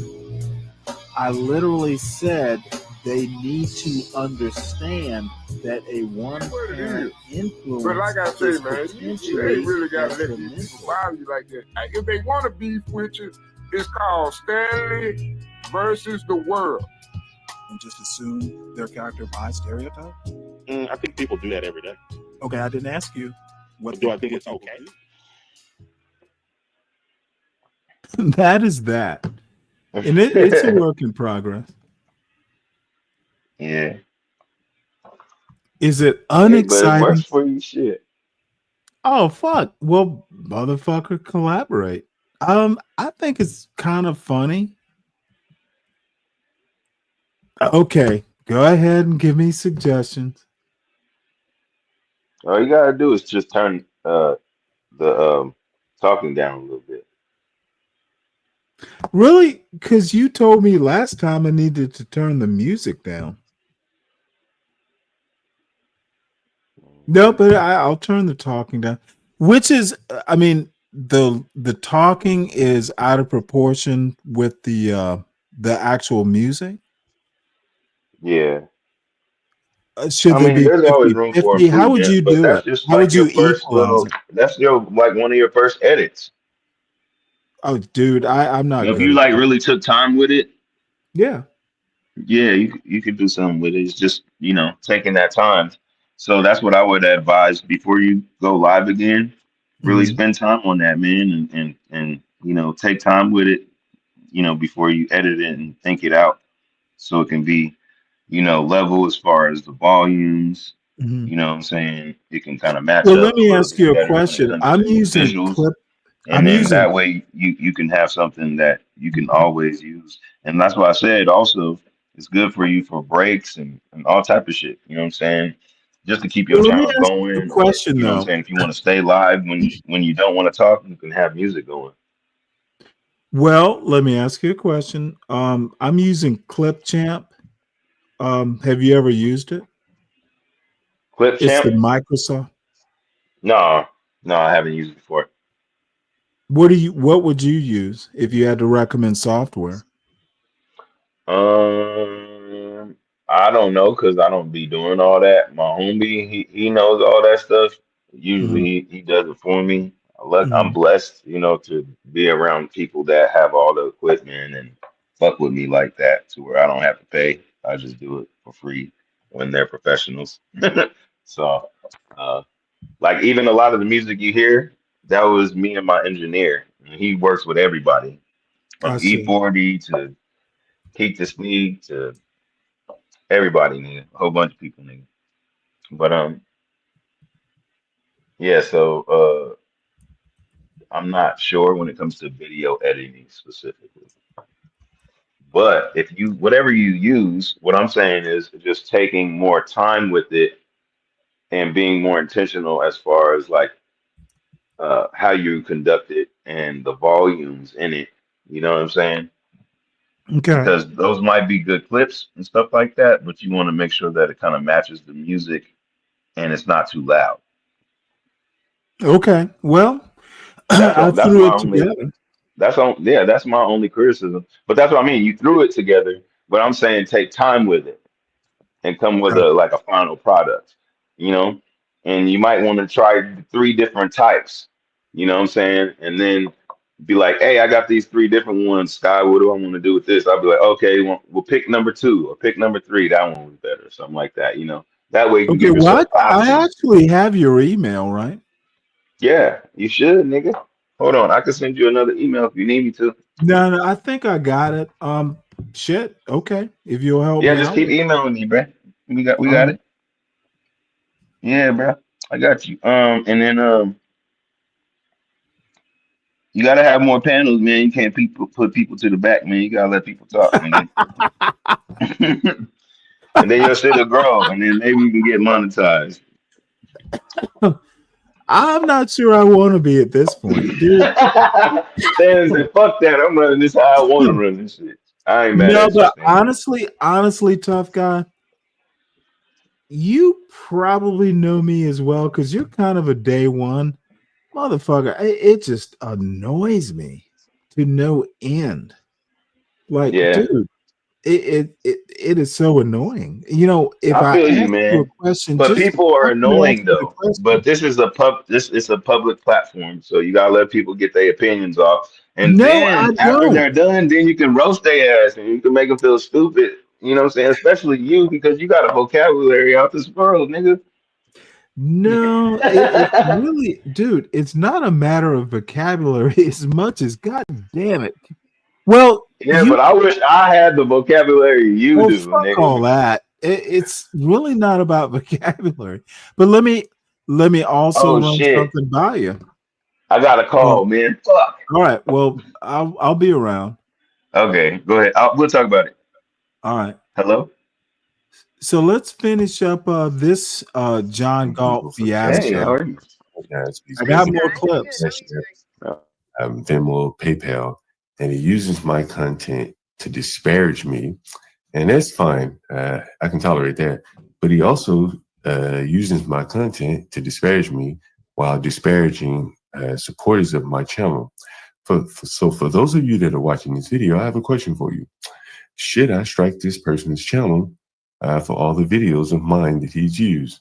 Speaker 6: I literally said they need to understand that a one parent influence.
Speaker 22: But like I say, man, you ain't really got to let these people bother you like that. If they want to beef with you, it's called Stanley versus the world.
Speaker 6: And just assume their character by stereotype?
Speaker 23: I think people do that every day.
Speaker 6: Okay, I didn't ask you. What
Speaker 23: do I think it's okay?
Speaker 6: That is that. And it's a work in progress.
Speaker 9: Yeah.
Speaker 6: Is it
Speaker 9: But it
Speaker 6: unexciting?
Speaker 9: works for you, shit.
Speaker 6: Oh, fuck. Well, motherfucker, collaborate. I think it's kind of funny. Okay, go ahead and give me suggestions.
Speaker 9: All you gotta do is just turn the talking down a little bit.
Speaker 6: Really? Because you told me last time I needed to turn the music down. No, but I'll turn the talking down. Which is, I mean, the talking is out of proportion with the actual music.
Speaker 9: Yeah.
Speaker 6: Should
Speaker 9: I
Speaker 6: there
Speaker 9: mean,
Speaker 6: be
Speaker 9: there's always room for
Speaker 6: 50-50? How would you
Speaker 9: improvement, but
Speaker 6: do
Speaker 9: that's
Speaker 6: it?
Speaker 9: just
Speaker 6: How would
Speaker 9: like
Speaker 6: you
Speaker 9: your first
Speaker 6: equalize it?
Speaker 9: that's your like one of your first edits.
Speaker 6: Oh, dude, I'm not
Speaker 9: If
Speaker 6: good
Speaker 9: you
Speaker 6: at
Speaker 9: like
Speaker 6: that.
Speaker 9: really took time with it,
Speaker 6: Yeah.
Speaker 9: yeah, you could do something with it. It's just, taking that time. So that's what I would advise before you go live again. Really
Speaker 6: Mhm.
Speaker 9: spend time on that, man, and take time with it, before you edit it and think it out, so it can be, level as far as the volumes.
Speaker 6: Mhm.
Speaker 9: You know what I'm saying? It can kind of match
Speaker 6: Well,
Speaker 9: up
Speaker 6: let
Speaker 9: a
Speaker 6: me
Speaker 9: little
Speaker 6: ask
Speaker 9: bit
Speaker 6: you a
Speaker 9: better when it
Speaker 6: question.
Speaker 9: comes
Speaker 6: I'm
Speaker 9: to
Speaker 6: using
Speaker 9: visuals.
Speaker 6: clip.
Speaker 9: And then that way you can have something that you can always use. And that's why I said also it's good for you for breaks and all type of shit. You know what I'm saying? Just to keep your
Speaker 6: Well, let me
Speaker 9: channel
Speaker 6: ask you a
Speaker 9: going, or
Speaker 6: question
Speaker 9: you know what I'm
Speaker 6: though.
Speaker 9: saying, if you want to stay live when you don't want to talk, you can have music going.
Speaker 6: Well, let me ask you a question. I'm using Clipchamp. Have you ever used it? It's the
Speaker 9: Clipchamp?
Speaker 6: Microsoft.
Speaker 9: No, I haven't used it before.
Speaker 6: What would you use if you had to recommend software?
Speaker 9: I don't know, because I don't be doing all that. My homie, he knows all that stuff. Usually he does it for me. I'm blessed, to be around people that have all the equipment and fuck with me like that, to where I don't have to pay. I just do it for free when they're professionals. So, uh, like even a lot of the music you hear, that was me and my engineer. And he works with everybody
Speaker 6: I
Speaker 9: from
Speaker 6: see.
Speaker 9: E40 to Keith the Sneak to everybody, nigga. A whole bunch of people, nigga. But yeah. So I'm not sure when it comes to video editing specifically. But if you whatever you use, what I'm saying is just taking more time with it and being more intentional as far as like how you conduct it and the volumes in it. You know what I'm saying?
Speaker 6: Okay.
Speaker 9: Because those might be good clips and stuff like that, but you want to make sure that it kind of matches the music and it's not too loud.
Speaker 6: Okay. Well,
Speaker 9: That's
Speaker 6: I
Speaker 9: that's
Speaker 6: threw
Speaker 9: my
Speaker 6: it
Speaker 9: only
Speaker 6: together.
Speaker 9: that's my only criticism. But that's what I mean. You threw it together, but I'm saying take time with it and come with a final product, you know? And you might want to try 3 different types, you know what I'm saying? And then be like, hey, I got these 3 different ones. Sky, what do I want to do with this? I'll be like, okay, we'll pick number 2 or pick number 3. That one was better, something like that, you know? That way you can
Speaker 6: Okay.
Speaker 9: give
Speaker 6: Well,
Speaker 9: yourself
Speaker 6: I
Speaker 9: options.
Speaker 6: actually have your email, right?
Speaker 9: Yeah, you should, nigga. Hold on, I can send you another email if you need me to.
Speaker 6: No, I think I got it. Shit. Okay. If you'll help
Speaker 9: Yeah,
Speaker 6: me
Speaker 9: just
Speaker 6: out
Speaker 9: keep
Speaker 6: with
Speaker 9: emailing me, bruh. We
Speaker 6: it.
Speaker 9: got it. Yeah, bruh. I got you. And then you gotta have more panels, man. You can't put people to the back, man. You gotta let people talk, nigga. And then your shit will grow, and then maybe you can get monetized.
Speaker 6: I'm not sure I want to be at this point, dude.
Speaker 9: Stan said, "Fuck that! I'm running this how I want to run this shit. I ain't mad
Speaker 6: No,
Speaker 9: at you,
Speaker 6: but
Speaker 9: Stan."
Speaker 6: honestly, tough guy, you probably know me as well because you're kind of a day one motherfucker. It just annoys me to no end. Like,
Speaker 9: Yeah,
Speaker 6: dude, it is so annoying. You know, if
Speaker 9: I
Speaker 6: I
Speaker 9: feel you,
Speaker 6: ask you a
Speaker 9: man.
Speaker 6: question,
Speaker 9: But
Speaker 6: just
Speaker 9: people are
Speaker 6: fucking ask
Speaker 9: annoying
Speaker 6: me the
Speaker 9: though. But
Speaker 6: question.
Speaker 9: this is this a public platform, so you gotta let people get their opinions off. And
Speaker 6: No, I
Speaker 9: then after
Speaker 6: don't.
Speaker 9: they're done, then you can roast their ass and you can make them feel stupid. You know what I'm saying? Especially you because you got a vocabulary out this world, nigga.
Speaker 6: No, it's really, dude, it's not a matter of vocabulary as much as God damn it. Well,
Speaker 9: Yeah, but I wish I had the vocabulary you
Speaker 6: well,
Speaker 9: do,
Speaker 6: fuck all
Speaker 9: nigga.
Speaker 6: that. It's really not about vocabulary. But let me also
Speaker 9: Oh
Speaker 6: run
Speaker 9: shit.
Speaker 6: something by you.
Speaker 9: I got a call, man. Fuck.
Speaker 6: All right. Well, I'll be around.
Speaker 9: Okay, go ahead. We'll talk about it.
Speaker 6: All right.
Speaker 9: Hello?
Speaker 6: So let's finish up this John Galt
Speaker 9: Hey, how
Speaker 6: fiasco.
Speaker 9: are you?
Speaker 2: Guys,
Speaker 6: I got more clips.
Speaker 2: Venmo, PayPal, and he uses my content to disparage me, and that's fine. I can tolerate that. But he also uses my content to disparage me while disparaging supporters of my channel. So for those of you that are watching this video, I have a question for you. Should I strike this person's channel for all the videos of mine that he's used?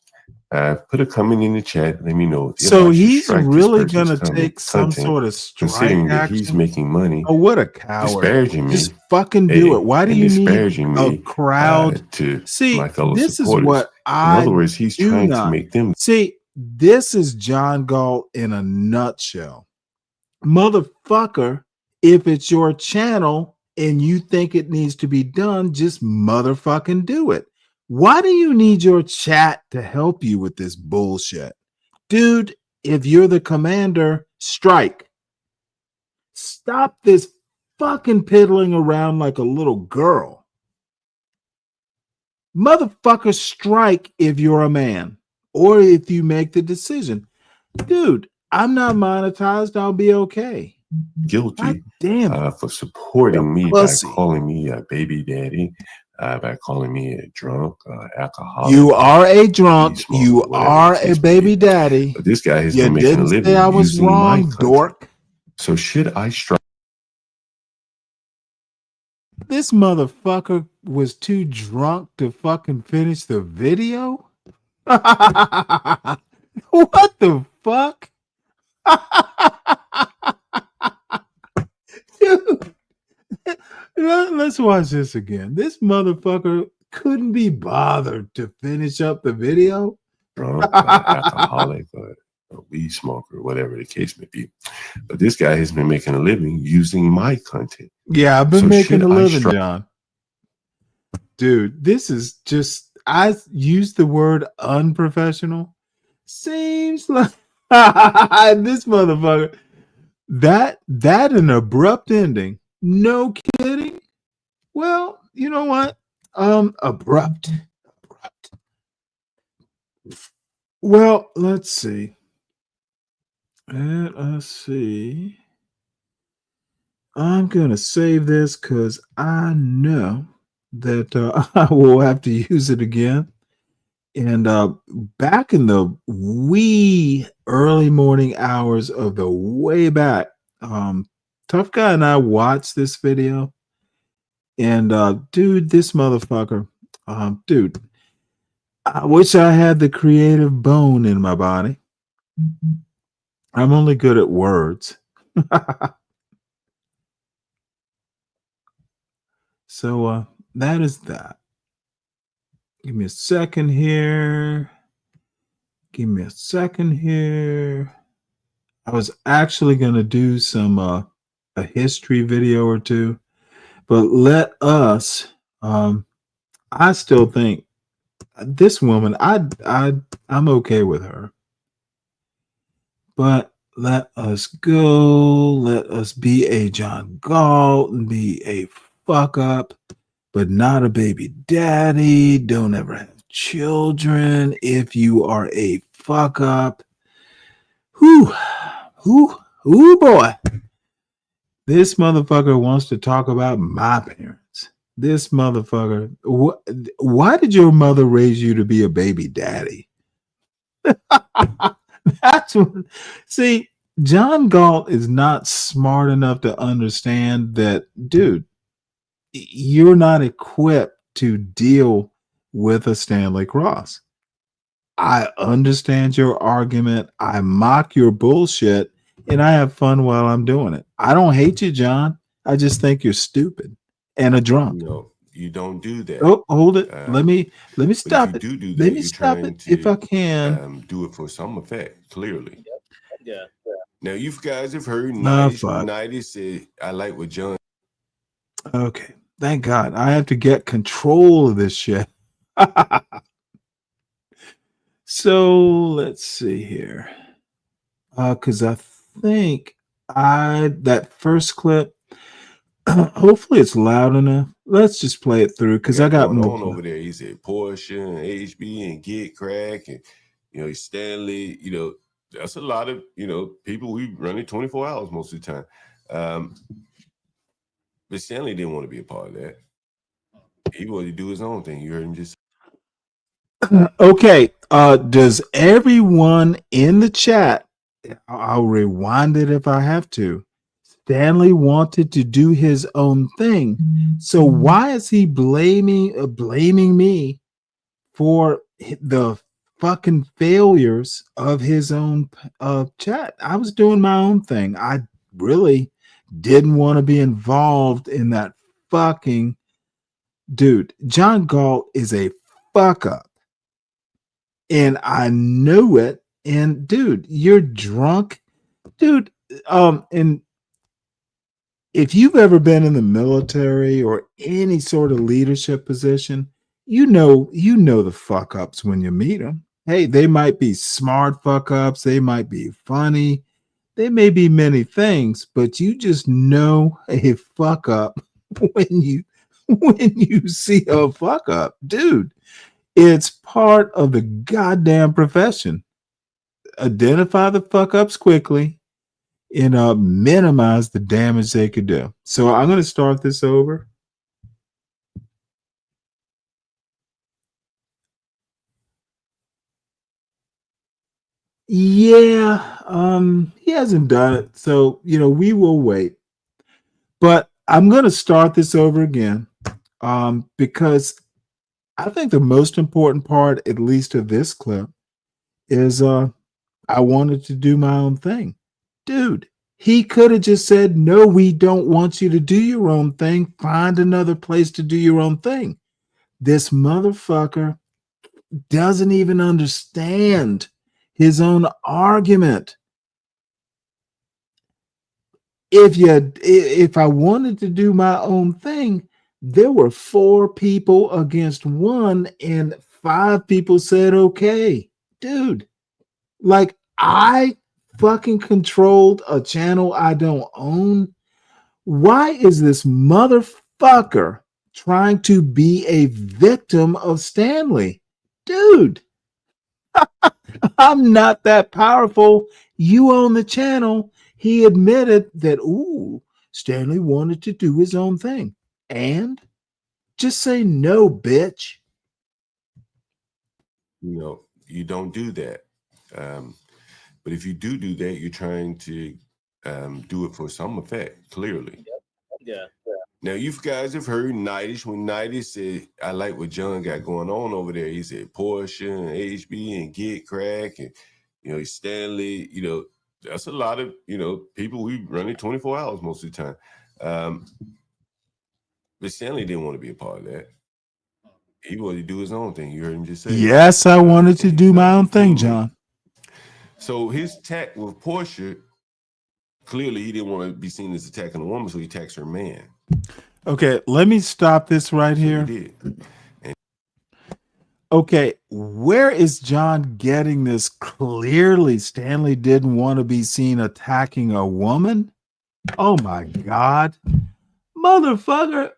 Speaker 2: Put a comment in the chat. Let me know.
Speaker 6: So he's really gonna take some sort of strike
Speaker 2: considering that
Speaker 6: action.
Speaker 2: he's making money.
Speaker 6: Oh, what a coward!
Speaker 2: Disparaging me.
Speaker 6: Just fucking do it. Why do
Speaker 2: and
Speaker 6: you need
Speaker 2: disparaging
Speaker 6: a
Speaker 2: me
Speaker 6: crowd?
Speaker 2: to
Speaker 6: See,
Speaker 2: my fellow
Speaker 6: this is
Speaker 2: supporters?
Speaker 6: what
Speaker 2: In
Speaker 6: I
Speaker 2: other words, he's
Speaker 6: do
Speaker 2: trying to
Speaker 6: not
Speaker 2: make them.
Speaker 6: see. This is John Galt in a nutshell, motherfucker. If it's your channel and you think it needs to be done, just motherfucking do it. Why do you need your chat to help you with this bullshit? Dude, if you're the commander, strike. Stop this fucking piddling around like a little girl. Motherfucker, strike if you're a man or if you make the decision. Dude, I'm not monetized. I'll be okay.
Speaker 2: Guilty
Speaker 6: damn
Speaker 2: for supporting me
Speaker 6: pussy.
Speaker 2: by calling me a baby daddy, by calling me a drunk, alcoholic.
Speaker 6: You are a drunk.
Speaker 2: weed smoker,
Speaker 6: You
Speaker 2: whatever
Speaker 6: are
Speaker 2: the
Speaker 6: a
Speaker 2: case may
Speaker 6: baby
Speaker 2: be.
Speaker 6: daddy.
Speaker 2: But this guy has
Speaker 6: You
Speaker 2: been making a
Speaker 6: didn't
Speaker 2: living
Speaker 6: say I was
Speaker 2: using my
Speaker 6: wrong,
Speaker 2: content.
Speaker 6: dork.
Speaker 2: So should I strike?
Speaker 6: This motherfucker was too drunk to fucking finish the video. What the fuck? Dude, let's watch this again. This motherfucker couldn't be bothered to finish up the video.
Speaker 2: Alcoholic or a weed smoker, whatever the case may be. But this guy has been making a living using my content.
Speaker 6: Yeah, I've been
Speaker 2: So
Speaker 6: making
Speaker 2: should
Speaker 6: a
Speaker 2: I
Speaker 6: living,
Speaker 2: stri-
Speaker 6: John. Dude, this is just, I used the word unprofessional. Seems like this motherfucker. That an abrupt ending. No kidding. Well, you know what? Abrupt. Well, let's see. Let us see. I'm gonna save this because I know that I will have to use it again. And back in the wee early morning hours of the way back, Tough Guy and I watched this video. And dude, this motherfucker, dude, I wish I had the creative bone in my body. I'm only good at words. So that is that. Give me a second here. Give me a second here. I was actually going to do some a history video or two, but let us. I still think this woman. I'm okay with her, but let us go. Let us be a John Galt and be a fuck up, but not a baby daddy. Don't ever have children if you are a fuck up. Whoo boy. This motherfucker wants to talk about my parents. This motherfucker. Why did your mother raise you to be a baby daddy? That's what. See, John Galt is not smart enough to understand that, dude, you're not equipped to deal with a Stanley Cross. I understand your argument. I mock your bullshit, and I have fun while I'm doing it. I don't hate you, John. I just think you're stupid and a drunk.
Speaker 2: No, you don't do that.
Speaker 6: Oh, hold it. Let me stop
Speaker 2: But if you
Speaker 6: it.
Speaker 2: do
Speaker 6: Let
Speaker 2: that,
Speaker 6: me
Speaker 2: you're
Speaker 6: stop
Speaker 2: trying
Speaker 6: it if I
Speaker 2: to
Speaker 6: can.
Speaker 2: do it for some effect, clearly.
Speaker 1: Yeah.
Speaker 2: Now, you guys have heard
Speaker 6: Oh, fuck.
Speaker 2: 90 say, I like what John.
Speaker 6: Okay. Thank God. I have to get control of this shit. So let's see here. Because I think that first clip, hopefully it's loud enough. Let's just play it through because I got
Speaker 2: going
Speaker 6: more.
Speaker 2: on over there. He said Porsche and HB and Get Crack and, Stanley, that's a lot of, people we running 24 hours most of the time. But Stanley didn't want to be a part of that. He wanted to do his own thing. You heard him just.
Speaker 6: Okay. Does everyone in the chat, I'll rewind it if I have to. Stanley wanted to do his own thing. So why is he blaming me for the fucking failures of his own chat? I was doing my own thing. I really didn't want to be involved in that fucking dude. John Galt is a fuck up. And I knew it. And dude, you're drunk. Dude, and if you've ever been in the military or any sort of leadership position, you know the fuck ups when you meet them. Hey, they might be smart fuck ups, they might be funny, they may be many things, but you just know a fuck up when you see a fuck up, dude. It's part of the goddamn profession. Identify the fuck ups quickly and minimize the damage they could do. So I'm going to start this over. Yeah, he hasn't done it. So, we will wait. But I'm going to start this over again because I think the most important part, at least of this clip, is I wanted to do my own thing. Dude, he could have just said, no, we don't want you to do your own thing. Find another place to do your own thing. This motherfucker doesn't even understand his own argument. If I wanted to do my own thing, there were 4 people against 1 and 5 people said okay. Dude, like I fucking controlled a channel I don't own. Why is this motherfucker trying to be a victim of Stanley? Dude, I'm not that powerful. You own the channel. He admitted that, Stanley wanted to do his own thing. And just say no, bitch.
Speaker 2: You don't do that. But if you do that, you're trying to do it for some effect, clearly.
Speaker 1: Yeah.
Speaker 2: Now, you guys have heard Nightish. When Nightish said, I like what John got going on over there, he said Porsche and HB and Get Crack and, Stanley, that's a lot of, people we running 24 hours most of the time. But Stanley didn't want to be a part of that. He wanted to do his own thing. You heard him just say.
Speaker 6: Yes, I wanted to do my own thing, John.
Speaker 2: So his tack with Portia, clearly he didn't want to be seen as attacking a woman, so he attacks her man.
Speaker 6: Okay, let me stop this right here.
Speaker 2: He did.
Speaker 6: Okay, where is John getting this? Clearly, Stanley didn't want to be seen attacking a woman. Oh my God. Motherfucker.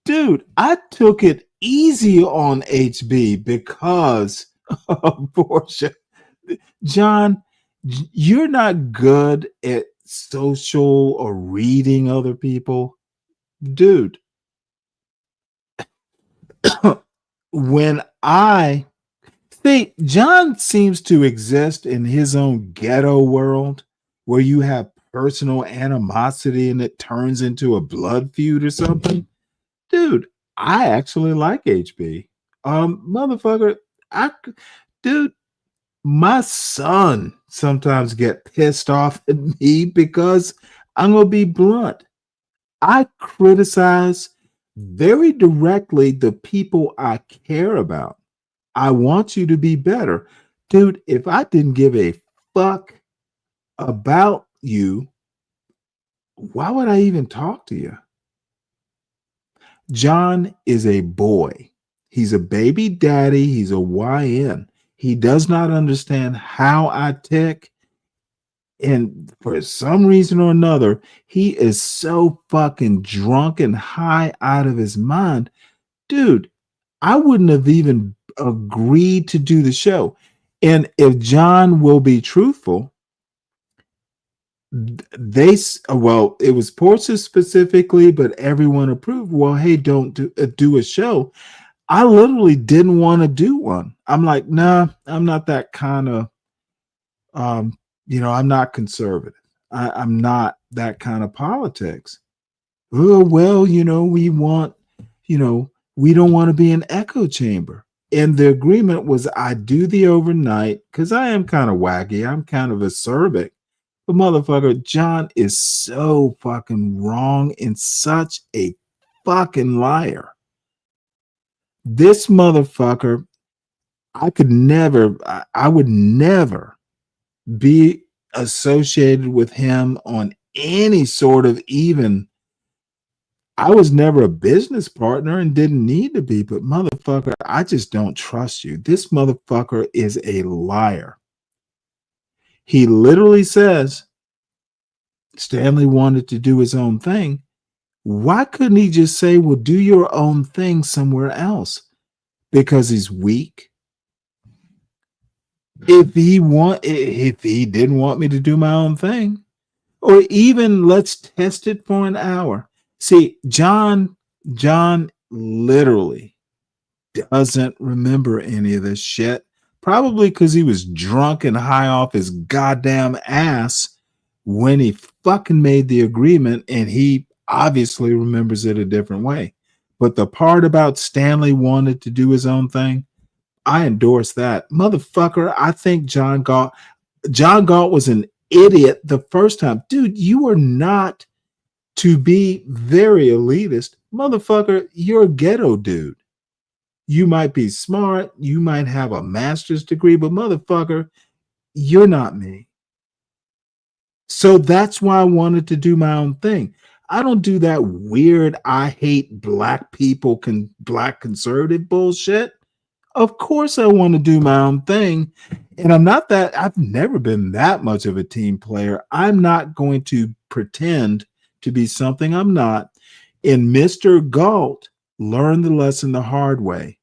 Speaker 6: Dude, I took it easy on HB because of Portia. John, you're not good at social or reading other people. Dude, when I see, John seems to exist in his own ghetto world where you have personal animosity and it turns into a blood feud or something. Dude, I actually like HB. Motherfucker, dude, my son sometimes get pissed off at me because I'm gonna be blunt. I criticize very directly the people I care about. I want you to be better. Dude, if I didn't give a fuck about you, why would I even talk to you? John is a boy. He's a baby daddy. He's a YN. He does not understand how I tick. And for some reason or another, he is so fucking drunk and high out of his mind. Dude, I wouldn't have even agreed to do the show. And if John will be truthful, it was Portia specifically, but everyone approved. Well, hey, don't do a show. I literally didn't want to do one. I'm like, nah, I'm not that kind of, I'm not conservative. I'm not that kind of politics. Oh, well, we want, we don't want to be an echo chamber. And the agreement was I do the overnight because I am kind of wacky. I'm kind of acerbic. But motherfucker, John is so fucking wrong and such a fucking liar. This motherfucker, I would never be associated with him on any sort of even. I was never a business partner and didn't need to be, but motherfucker, I just don't trust you. This motherfucker is a liar. He literally says Stanley wanted to do his own thing. Why couldn't he just say, well, do your own thing somewhere else? Because he's weak. If he didn't want me to do my own thing, or even let's test it for an hour. See, John literally doesn't remember any of this shit. Probably because he was drunk and high off his goddamn ass when he fucking made the agreement, and he obviously remembers it a different way. But the part about Stanley wanted to do his own thing, I endorse that. Motherfucker, I think John Galt was an idiot the first time. Dude, you are not to be very elitist. Motherfucker, you're a ghetto dude. You might be smart, you might have a master's degree, but motherfucker, you're not me. So that's why I wanted to do my own thing. I don't do that weird, I hate black people, black conservative bullshit. Of course I want to do my own thing. And I've never been that much of a team player. I'm not going to pretend to be something I'm not. And Mr. Galt learned the lesson the hard way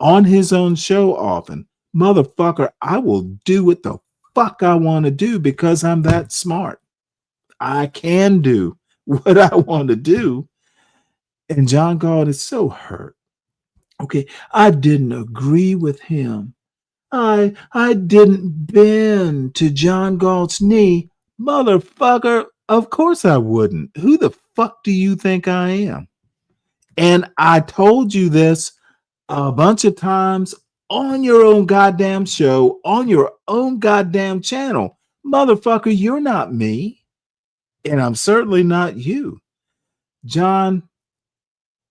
Speaker 6: on his own show often. Motherfucker, I will do what the fuck I want to do because I'm that smart. I can do what I want to do. And John Galt is so hurt. Okay, I didn't agree with him. I didn't bend to John Galt's knee. Motherfucker, of course I wouldn't. Who the fuck do you think I am? And I told you this a bunch of times on your own goddamn show, on your own goddamn channel. Motherfucker, you're not me. And I'm certainly not you. John,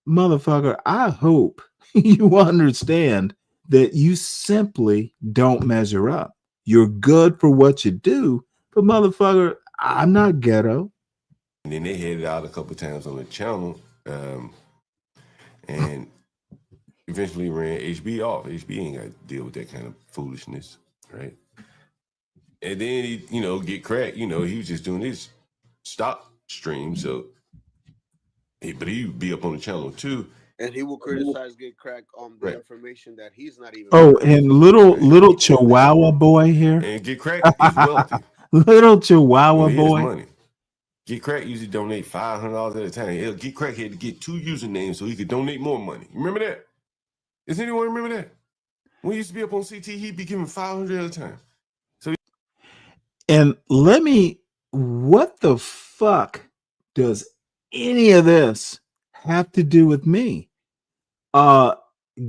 Speaker 6: motherfucker, I hope you understand that you simply don't measure up. You're good for what you do, but motherfucker, I'm not ghetto.
Speaker 2: And then they headed out a couple times on the channel, and eventually ran HB off. HB ain't got to deal with that kind of foolishness, right? And then he, get cracked. He was just doing his stock stream, so but he would be up on the channel too.
Speaker 1: And he will criticize Get Crack on the information that he's not even.
Speaker 6: Oh, and little Chihuahua boy here.
Speaker 2: And Get Crack is wealthy.
Speaker 6: Little Chihuahua boy.
Speaker 2: Money. Get Crack usually donate $500 at a time. Get Crack had to get 2 usernames so he could donate more money. Remember that? Does anyone remember that? When he used to be up on CT, he'd be giving $500 at a time. So,
Speaker 6: and what the fuck does any of this have to do with me?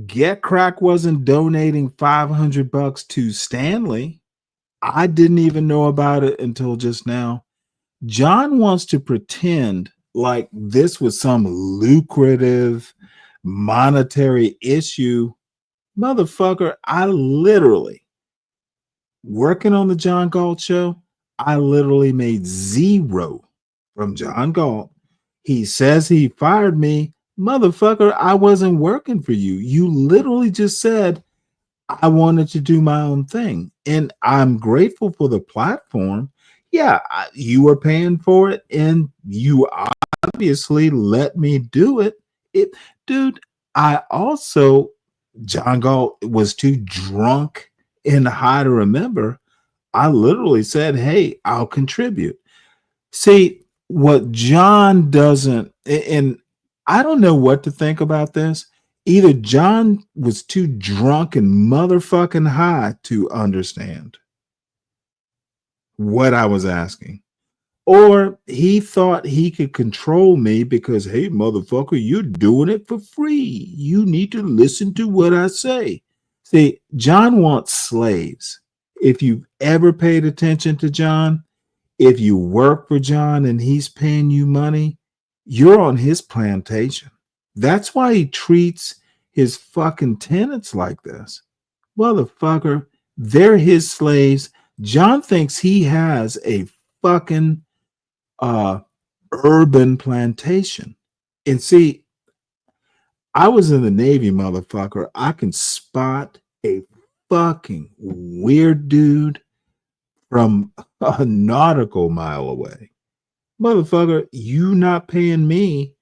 Speaker 6: Get Crack wasn't donating $500 to Stanley. I didn't even know about it until just now. John wants to pretend like this was some lucrative monetary issue. Motherfucker, I literally, working on the John Galt show, I literally made $0 from John Galt. He says he fired me. Motherfucker, I wasn't working for you. You literally just said I wanted to do my own thing. And I'm grateful for the platform. Yeah, you were paying for it, and you obviously let me do it. Dude, John Galt was too drunk and high to remember. I literally said, hey, I'll contribute. See, what John doesn't, and I don't know what to think about this. Either John was too drunk and motherfucking high to understand what I was asking, or he thought he could control me because, hey, motherfucker, you're doing it for free. You need to listen to what I say. See, John wants slaves. If you've ever paid attention to John, if you work for John and he's paying you money, you're on his plantation. That's why he treats his fucking tenants like this. Motherfucker, they're his slaves. John thinks he has a fucking urban plantation. And see, I was in the Navy, motherfucker. I can spot a fucking weird dude from a nautical mile away. Motherfucker, you not paying me.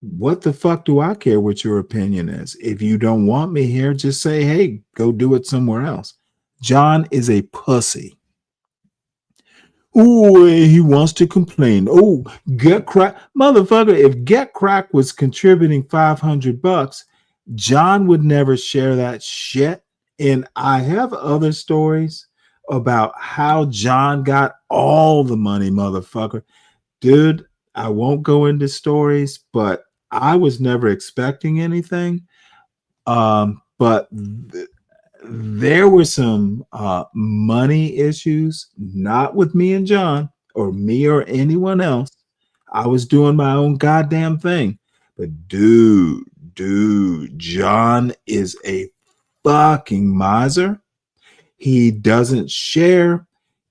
Speaker 6: What the fuck do I care what your opinion is? If you don't want me here, just say, hey, go do it somewhere else. John is a pussy. Oh, he wants to complain. Oh, Get Crack. Motherfucker, if Get Crack was contributing $500, John would never share that shit. And I have other stories about how John got all the money, motherfucker. Dude, I won't go into stories, but I was never expecting anything. But there were some money issues, not with me and John or me or anyone else. I was doing my own goddamn thing. But dude, John is a fucking miser. He doesn't share.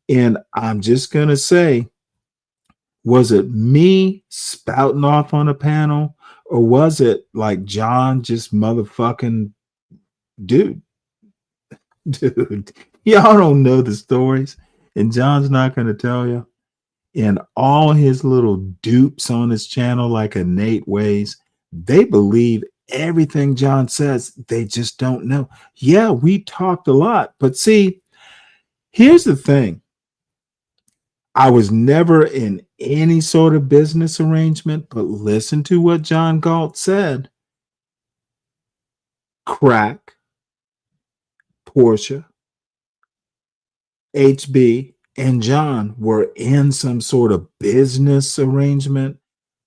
Speaker 6: And I'm just going to say, was it me spouting off on a panel, or was it like John just motherfucking dude? Dude, y'all don't know the stories, and John's not going to tell you. And all his little dupes on his channel, like Innate Ways, they believe everything John says. They just don't know. Yeah, we talked a lot, but see, here's the thing. I was never in any sort of business arrangement, but listen to what John Galt said. Crack, Portia, HB, and John were in some sort of business arrangement,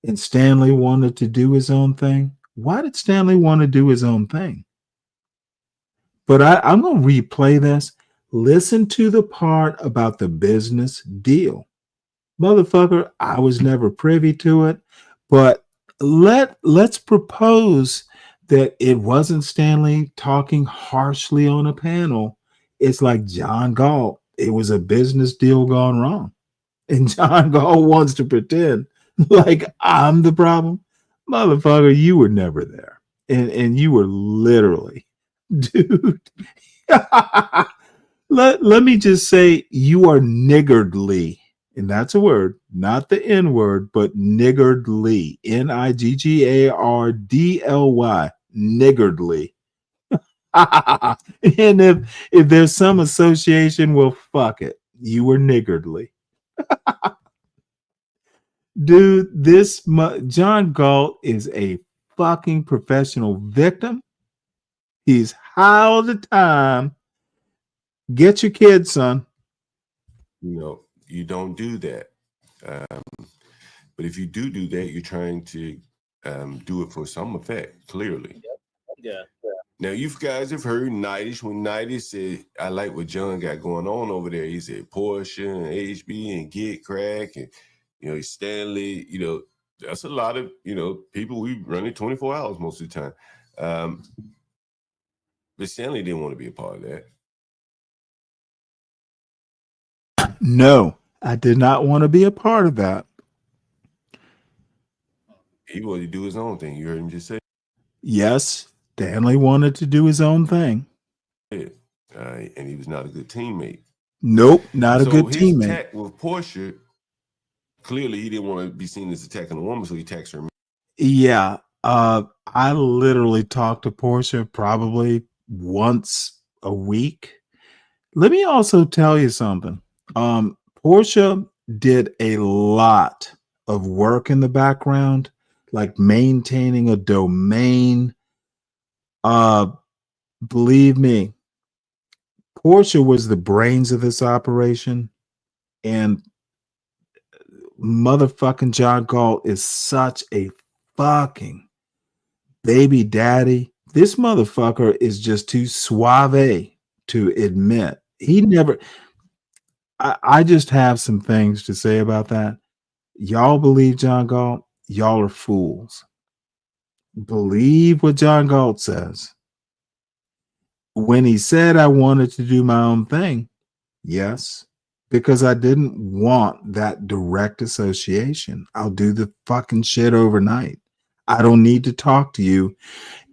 Speaker 6: and Stanley wanted to do his own thing. Why did Stanley want to do his own thing? But I'm going to replay this. Listen to the part about the business deal. Motherfucker, I was never privy to it, but let's propose that it wasn't Stanley talking harshly on a panel. It's like John Galt. It was a business deal gone wrong. And John Galt wants to pretend like I'm the problem. Motherfucker, you were never there. And you were literally, dude. Let me just say, you are niggardly. And that's a word, not the N word, but niggardly. Niggardly. Niggardly. And if there's some association, well, fuck it. You were niggardly. Dude, John Galt is a fucking professional victim. He's high all the time. Get your kids, son.
Speaker 2: No, you don't do that. But if you do that, you're trying to do it for some effect, clearly.
Speaker 4: Yeah.
Speaker 2: Now, you guys have heard Nightish. When Nightish said, I like what John got going on over there, he said Porsche and HB and Get Crack and, Stanley, that's a lot of, people we run it 24 hours most of the time. But Stanley didn't want to be a part of that.
Speaker 6: No, I did not want to be a part of that.
Speaker 2: He wanted to do his own thing. You heard him just say.
Speaker 6: Yes, Stanley wanted to do his own thing.
Speaker 2: And he was not a good teammate.
Speaker 6: Nope, not a good
Speaker 2: his
Speaker 6: teammate.
Speaker 2: Attack with Portia, clearly he didn't want to be seen as attacking a woman, so he attacks her.
Speaker 6: Yeah, I literally talk to Portia probably once a week. Let me also tell you something. Portia did a lot of work in the background, like maintaining a domain. Believe me, Portia was the brains of this operation, and motherfucking John Galt is such a fucking baby daddy. This motherfucker is just too suave to admit. He never. I just have some things to say about that. Y'all believe John Galt? Y'all are fools. Believe what John Galt says. When he said I wanted to do my own thing, yes, because I didn't want that direct association. I'll do the fucking shit overnight. I don't need to talk to you.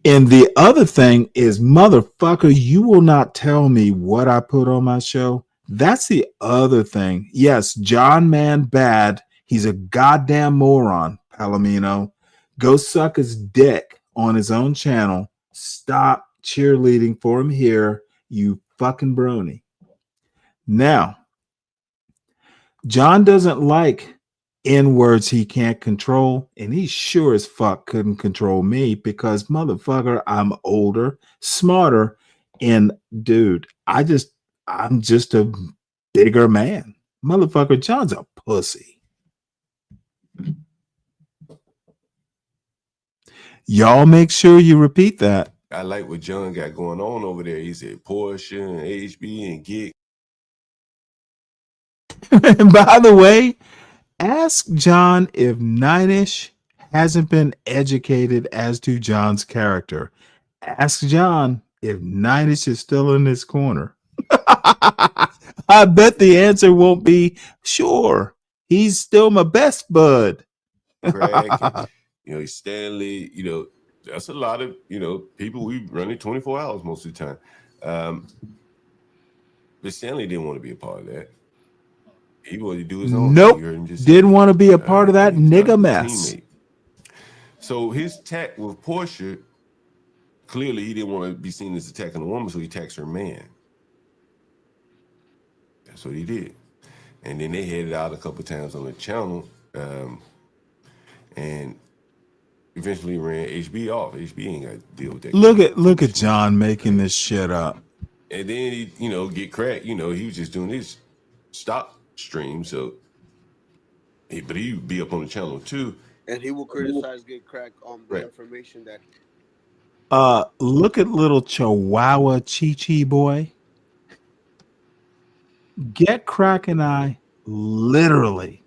Speaker 6: And the other thing is, motherfucker, you will not tell me what I put on my show. That's the other thing. Yes, John Man bad. He's a goddamn moron, Palomino. Go suck his dick on his own channel. Stop cheerleading for him here, you fucking brony. Now, John doesn't like N-words he can't control, and he sure as fuck couldn't control me because, motherfucker, I'm older, smarter, and dude, I'm just a bigger man. Motherfucker, John's a pussy. Y'all make sure you repeat that.
Speaker 2: I like what John got going on over there. He said Porsche and HB and Gig.
Speaker 6: And by the way, ask John if Ninish hasn't been educated as to John's character. Ask John if Ninish is still in this corner. I bet the answer won't be sure. He's still my best bud.
Speaker 2: Craig, and, Stanley, that's a lot of, people we run it 24 hours most of the time. But Stanley didn't want to be a part of that. He wanted to do his own
Speaker 6: Nope.
Speaker 2: thing. You heard him just
Speaker 6: Didn't
Speaker 2: say,
Speaker 6: want to be a part of that
Speaker 2: he was not
Speaker 6: nigga
Speaker 2: a
Speaker 6: mess.
Speaker 2: teammate. So his tack with Portia, clearly he didn't want to be seen as attacking a woman, so he attacks her man. That's what he did. And then they headed out a couple times on the channel, and eventually ran HB off. HB ain't got to deal with that.
Speaker 6: Look at John making this shit up.
Speaker 2: And then he, get cracked. He was just doing his stock stream, so but he would be up on the channel too.
Speaker 1: And he will criticize Get Crack on the information that.
Speaker 6: Look at little Chihuahua Chi boy. Get Crack and I literally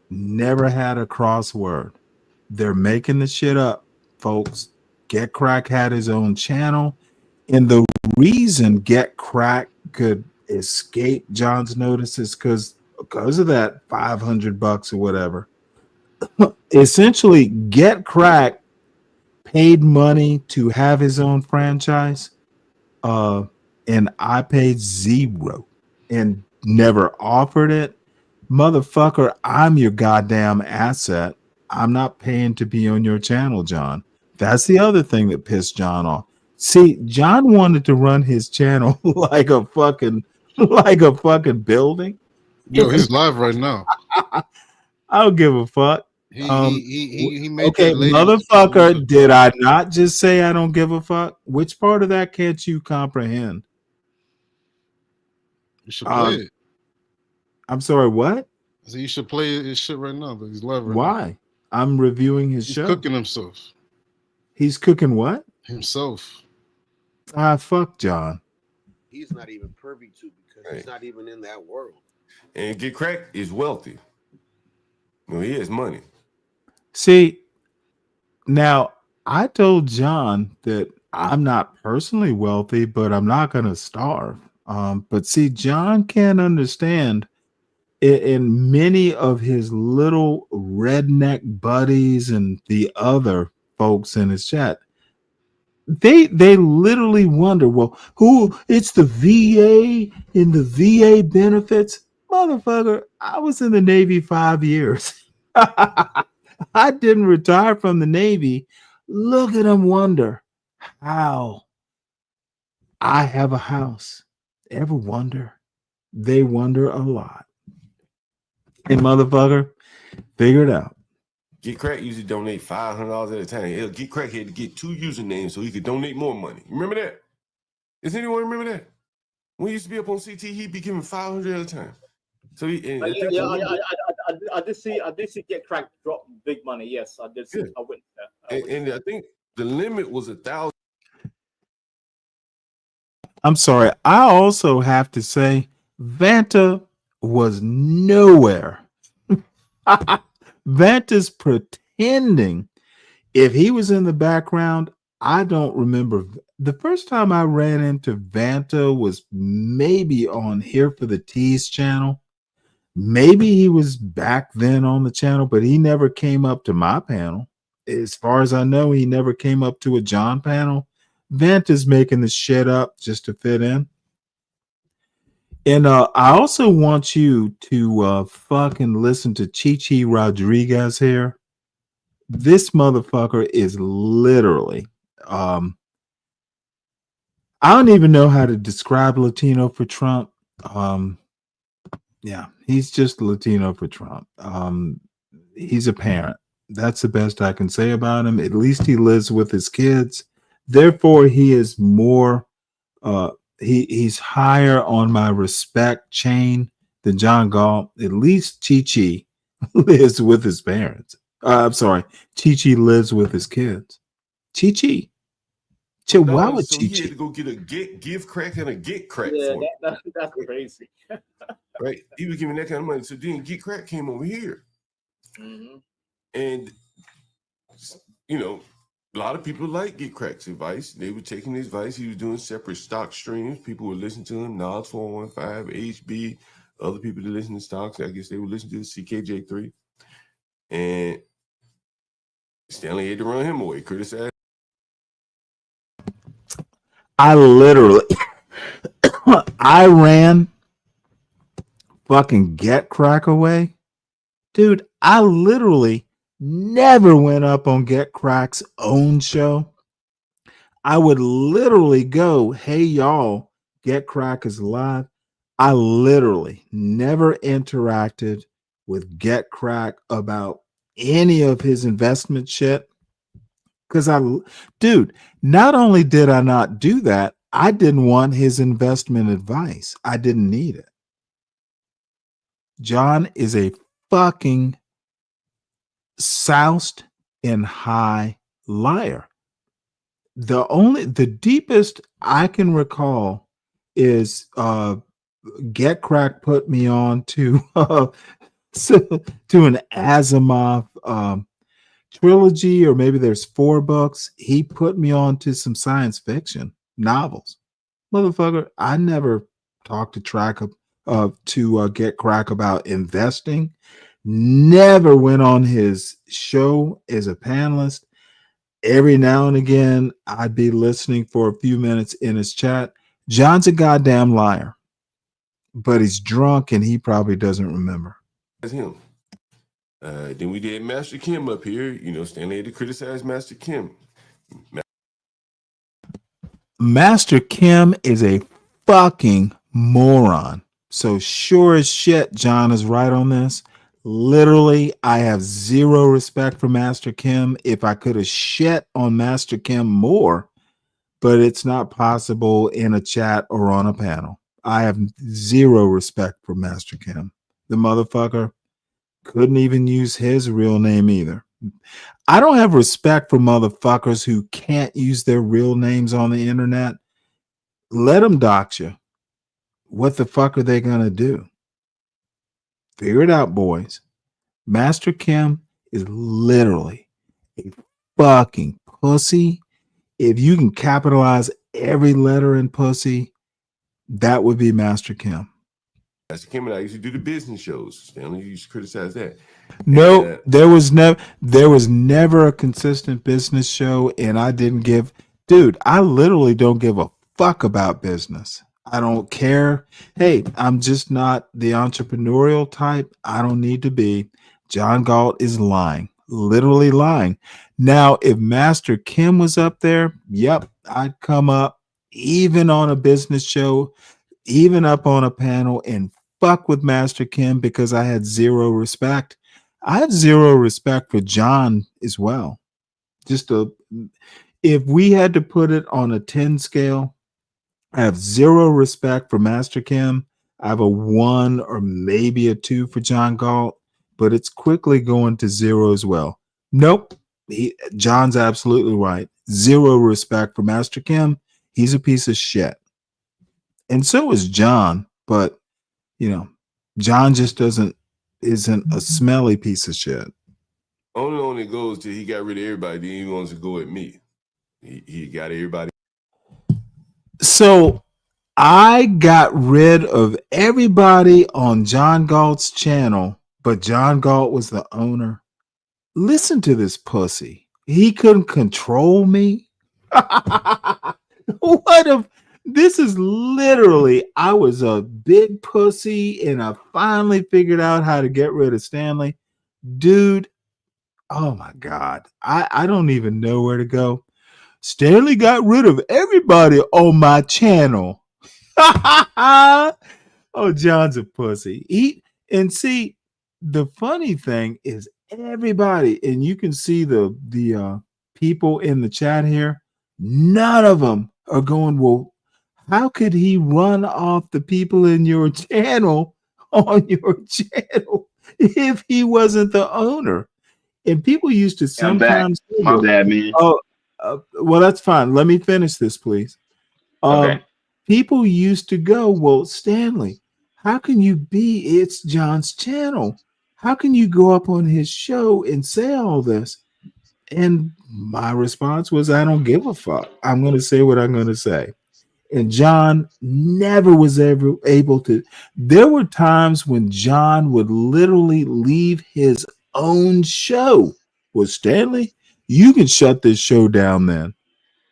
Speaker 6: never had a crossword. They're making the shit up, folks. Get Crack had his own channel, and the reason Get Crack could escape John's notice is because of that $500 or whatever. Essentially, Get Crack paid money to have his own franchise, and I paid $0 and never offered it. Motherfucker, I'm your goddamn asset. I'm not paying to be on your channel, John. That's the other thing that pissed John off. See, John wanted to run his channel like a fucking building.
Speaker 17: Yo, he's live right now.
Speaker 6: I don't give a fuck.
Speaker 17: He made
Speaker 6: okay,
Speaker 17: that lady
Speaker 6: motherfucker, did I not just say I don't give a fuck? Which part of that can't you comprehend?
Speaker 17: You should play it.
Speaker 6: I'm sorry, what?
Speaker 17: So you should play his shit right now, but he's live right now.
Speaker 6: Why? I'm reviewing his
Speaker 17: He's
Speaker 6: show.
Speaker 17: cooking himself.
Speaker 6: He's cooking what?
Speaker 17: Himself.
Speaker 6: Fuck John.
Speaker 1: He's not even privy to because he's not even in that world.
Speaker 2: And Get Crack is wealthy. He has money.
Speaker 6: See, now I told John that I'm not personally wealthy, but I'm not going to starve. But see, John can't understand. In many of his little redneck buddies and the other folks in his chat, they literally wonder, well, it's the VA and the VA benefits. Motherfucker, I was in the Navy 5 years. I didn't retire from the Navy. Look at them wonder how I have a house. Ever wonder? They wonder a lot. And motherfucker, figure it out.
Speaker 2: Get Crack usually donate $500 at a time. Get Crack had to get 2 usernames so he could donate more money. You remember that? Does anyone remember that? When he used to be up on CT, he'd be giving $500 at a time. So I
Speaker 4: did see Get Crack drop big money. Yes, I did see. I witnessed that.
Speaker 2: And I think the limit was 1,000.
Speaker 6: I'm sorry. I also have to say, Vanta was nowhere. Vanta's pretending. If he was in the background, I don't remember. The first time I ran into Vanta was maybe on Here for the Tease channel. Maybe he was back then on the channel, but he never came up to my panel. As far as I know, he never came up to a John panel. Vanta's making the shit up just to fit in. And I also want you to fucking listen to Chi Rodriguez here. This motherfucker is literally, I don't even know how to describe Latino for Trump. Yeah, he's just Latino for Trump. He's a parent. That's the best I can say about him. At least he lives with his kids. Therefore, he is more, he's higher on my respect chain than John Gall. At least Chi lives with his parents. I'm sorry, Chi lives with his kids. Chi.
Speaker 2: $2. So he
Speaker 6: Chihuahua
Speaker 2: had to go get a give crack and a get crack
Speaker 4: Yeah,
Speaker 2: for it.
Speaker 4: that's crazy.
Speaker 2: Right? He was giving that kind of money. So then get crack came over here.
Speaker 4: Mm-hmm.
Speaker 2: And, you know, a lot of people like Get Crack's advice. They were taking his advice. He was doing separate stock streams. People would listen to him. Nas 415, HB, other people that listen to stocks. I guess they would listen to CKJ3. And Stanley had to run him away, criticize.
Speaker 6: I literally, I ran fucking Get Crack away. Dude, I literally never went up on Get Crack's own show. I would literally go, hey, y'all, Get Crack is live. I literally never interacted with Get Crack about any of his investment shit. Because dude, not only did I not do that, I didn't want his investment advice. I didn't need it. John is a fucking soused and high liar. The deepest I can recall is Get Crack put me on to an Asimov trilogy, or maybe there's 4 books. He put me on to some science fiction novels. Motherfucker, I never talked to Get Crack about investing. Never went on his show as a panelist. Every now and again, I'd be listening for a few minutes in his chat. John's a goddamn liar, but he's drunk and he probably doesn't remember.
Speaker 2: That's him. Then we did Master Kim up here. You know, Stanley had to criticize Master Kim.
Speaker 6: Master Kim is a fucking moron. So sure as shit, John is right on this. Literally, I have zero respect for Master Kim. If I could have shit on Master Kim more, but it's not possible in a chat or on a panel. I have zero respect for Master Kim. The motherfucker couldn't even use his real name either. I don't have respect for motherfuckers who can't use their real names on the internet. Let them dox you. What the fuck are they going to do? Figure it out, boys. Master Kim is literally a fucking pussy. If you can capitalize every letter in pussy, that would be Master Kim.
Speaker 2: Master Kim and I used to do the business shows. Stanley used to criticize that.
Speaker 6: No,
Speaker 2: And,
Speaker 6: there was never a consistent business show, and I didn't give. Dude, I literally don't give a fuck about business. I don't care. Hey, I'm just not the entrepreneurial type. I don't need to be. John Galt is lying, literally lying. Now, if Master Kim was up there, yep, I'd come up even on a business show, even up on a panel and fuck with Master Kim because I had zero respect. I have zero respect for John as well. If we had to put it on a 10 scale, I have zero respect for Master Kim. I have a 1 or maybe a 2 for John Galt, but it's quickly going to 0 as well. Nope. John's absolutely right. Zero respect for Master Kim. He's a piece of shit. And so is John, but you know, John just isn't a smelly piece of shit.
Speaker 2: only goes till he got rid of everybody. Then he wants to go at me. He got everybody.
Speaker 6: So I got rid of everybody on John Galt's channel, but John Galt was the owner. Listen to this pussy. He couldn't control me. What if this is literally, I was a big pussy and I finally figured out how to get rid of Stanley. Dude, oh my God. I don't even know where to go. Stanley got rid of everybody on my channel. Oh, John's a pussy. And see, the funny thing is everybody, and you can see the people in the chat here, none of them are going, well, how could he run off the people in your channel on your channel if he wasn't the owner? And people used to sometimes
Speaker 9: My bad, man.
Speaker 6: Oh, Well, that's fine. Let me finish this, please.
Speaker 9: Okay.
Speaker 6: People used to go, well, Stanley, how can you be It's John's channel? How can you go up on his show and say all this? And my response was, I don't give a fuck. I'm going to say what I'm going to say. And John never was ever able to. There were times when John would literally leave his own show. Well, Stanley, you can shut this show down then.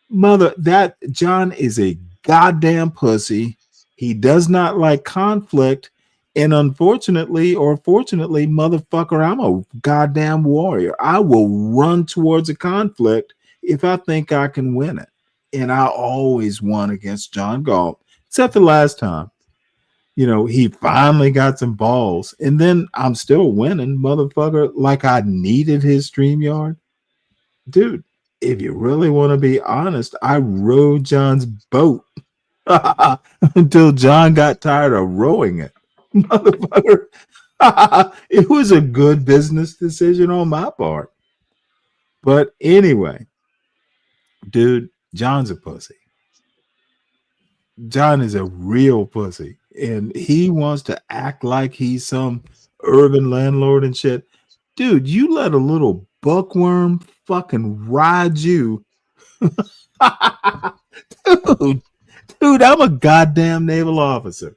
Speaker 6: Mother, that John is a goddamn pussy. He does not like conflict. And unfortunately, or fortunately, motherfucker, I'm a goddamn warrior. I will run towards a conflict if I think I can win it. And I always won against John Galt, except the last time. You know, he finally got some balls. And then I'm still winning, motherfucker, like I needed his StreamYard. Dude, if you really want to be honest, I rode John's boat until John got tired of rowing it. Motherfucker, it was a good business decision on my part. But anyway, dude, John's a pussy. John is a real pussy, and he wants to act like he's some urban landlord and shit. Dude, you let a little bookworm fucking ride you. Dude, I'm a goddamn naval officer.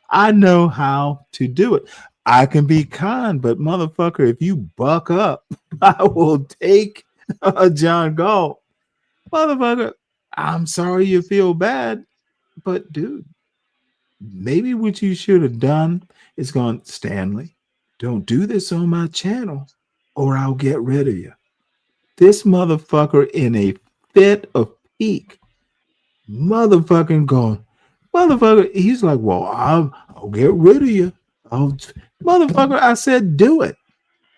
Speaker 6: I know how to do it. I can be kind, but motherfucker, if you buck up, I will take John Galt. Motherfucker, I'm sorry you feel bad, but dude, maybe what you should have done is gone, Stanley, don't do this on my channel or I'll get rid of you. This motherfucker in a fit of pique, motherfucking going, motherfucker, he's like, well, I'll get rid of you. Motherfucker, I said do it.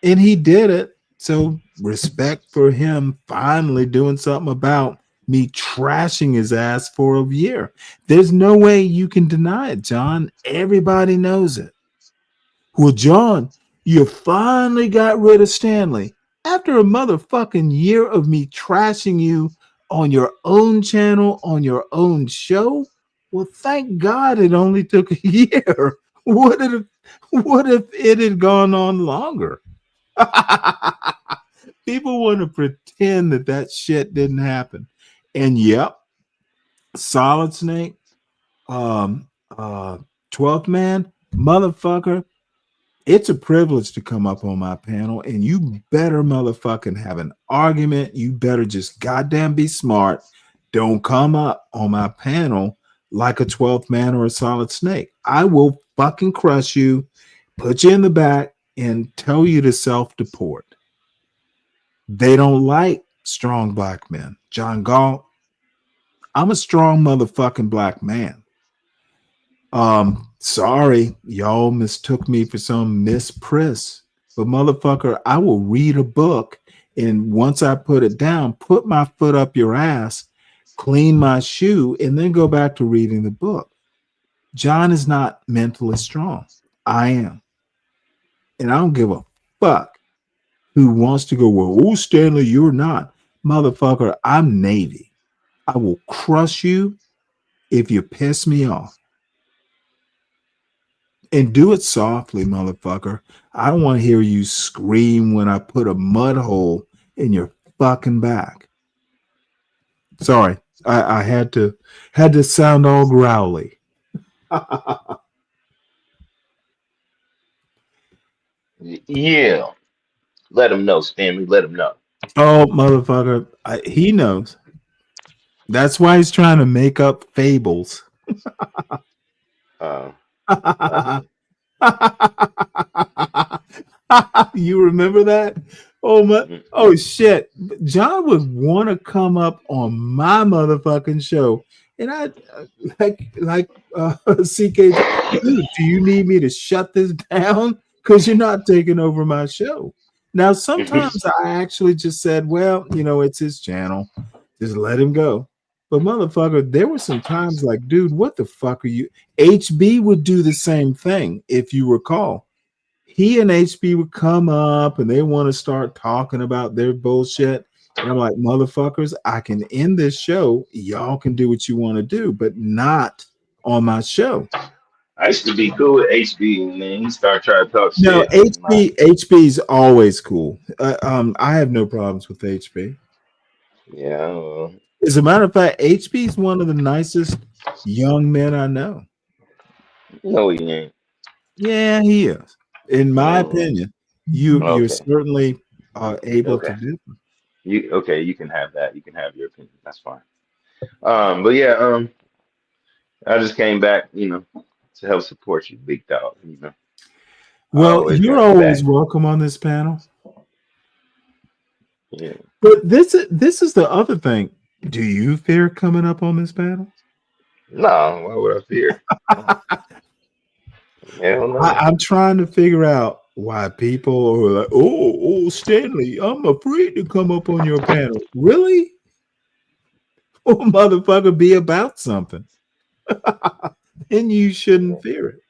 Speaker 6: And he did it. So respect for him finally doing something about me trashing his ass for a year. There's no way you can deny it, John. Everybody knows it. Well, John, you finally got rid of Stanley after a motherfucking year of me trashing you on your own channel, on your own show. Well, thank God it only took a year. What if it had gone on longer? People want to pretend that shit didn't happen. And yep, Solid Snake, 12th man, motherfucker, it's a privilege to come up on my panel, and you better motherfucking have an argument. You better just goddamn be smart. Don't come up on my panel like a 12th man or a Solid Snake. I will fucking crush you, put you in the back, and tell you to self-deport. They don't like strong black men. John Galt, I'm a strong motherfucking black man. Sorry, y'all mistook me for some Miss Priss, but motherfucker, I will read a book, and once I put it down, put my foot up your ass, clean my shoe, and then go back to reading the book. John is not mentally strong. I am. And I don't give a fuck who wants to go, well, oh, Stanley, you're not. Motherfucker, I'm Navy. I will crush you if you piss me off. And do it softly, motherfucker. I don't want to hear you scream when I put a mud hole in your fucking back. Sorry, I had to sound all growly.
Speaker 9: Yeah. Let him know, Stanley. Let him know.
Speaker 6: Oh, motherfucker. He knows. That's why he's trying to make up fables. You remember that? Oh my! Oh shit! John would want to come up on my motherfucking show, and I like CK. Dude, do you need me to shut this down? Because you're not taking over my show. Now, sometimes I actually just said, well, you know, it's his channel. Just let him go. But motherfucker, there were some times like, dude, what the fuck are you? HB would do the same thing, if you recall. He and HB would come up and they want to start talking about their bullshit. And I'm like, motherfuckers, I can end this show. Y'all can do what you want to do, but not on my show.
Speaker 9: I used to be cool with HB, and then he started trying to talk
Speaker 6: No,
Speaker 9: shit.
Speaker 6: HB's always cool. I have no problems with HB.
Speaker 9: Yeah.
Speaker 6: As a matter of fact, HB is one of the nicest young men I know.
Speaker 9: No, he ain't.
Speaker 6: Yeah, he is. In my
Speaker 9: No.
Speaker 6: opinion, you're
Speaker 9: Okay.
Speaker 6: certainly able to
Speaker 9: Okay.
Speaker 6: do.
Speaker 9: You can have that. You can have your opinion. That's fine. But yeah, I just came back, to help support you, big dog. I
Speaker 6: Well,
Speaker 9: always
Speaker 6: you're
Speaker 9: got your
Speaker 6: always
Speaker 9: back.
Speaker 6: welcome on this panel.
Speaker 9: Yeah.
Speaker 6: But this is the other thing. Do you fear coming up on this panel?
Speaker 9: No, why would I fear? Hell no.
Speaker 6: I'm trying to figure out why people are like, oh, Stanley, I'm afraid to come up on your panel. Really? Oh, motherfucker, be about something. Then you shouldn't fear it.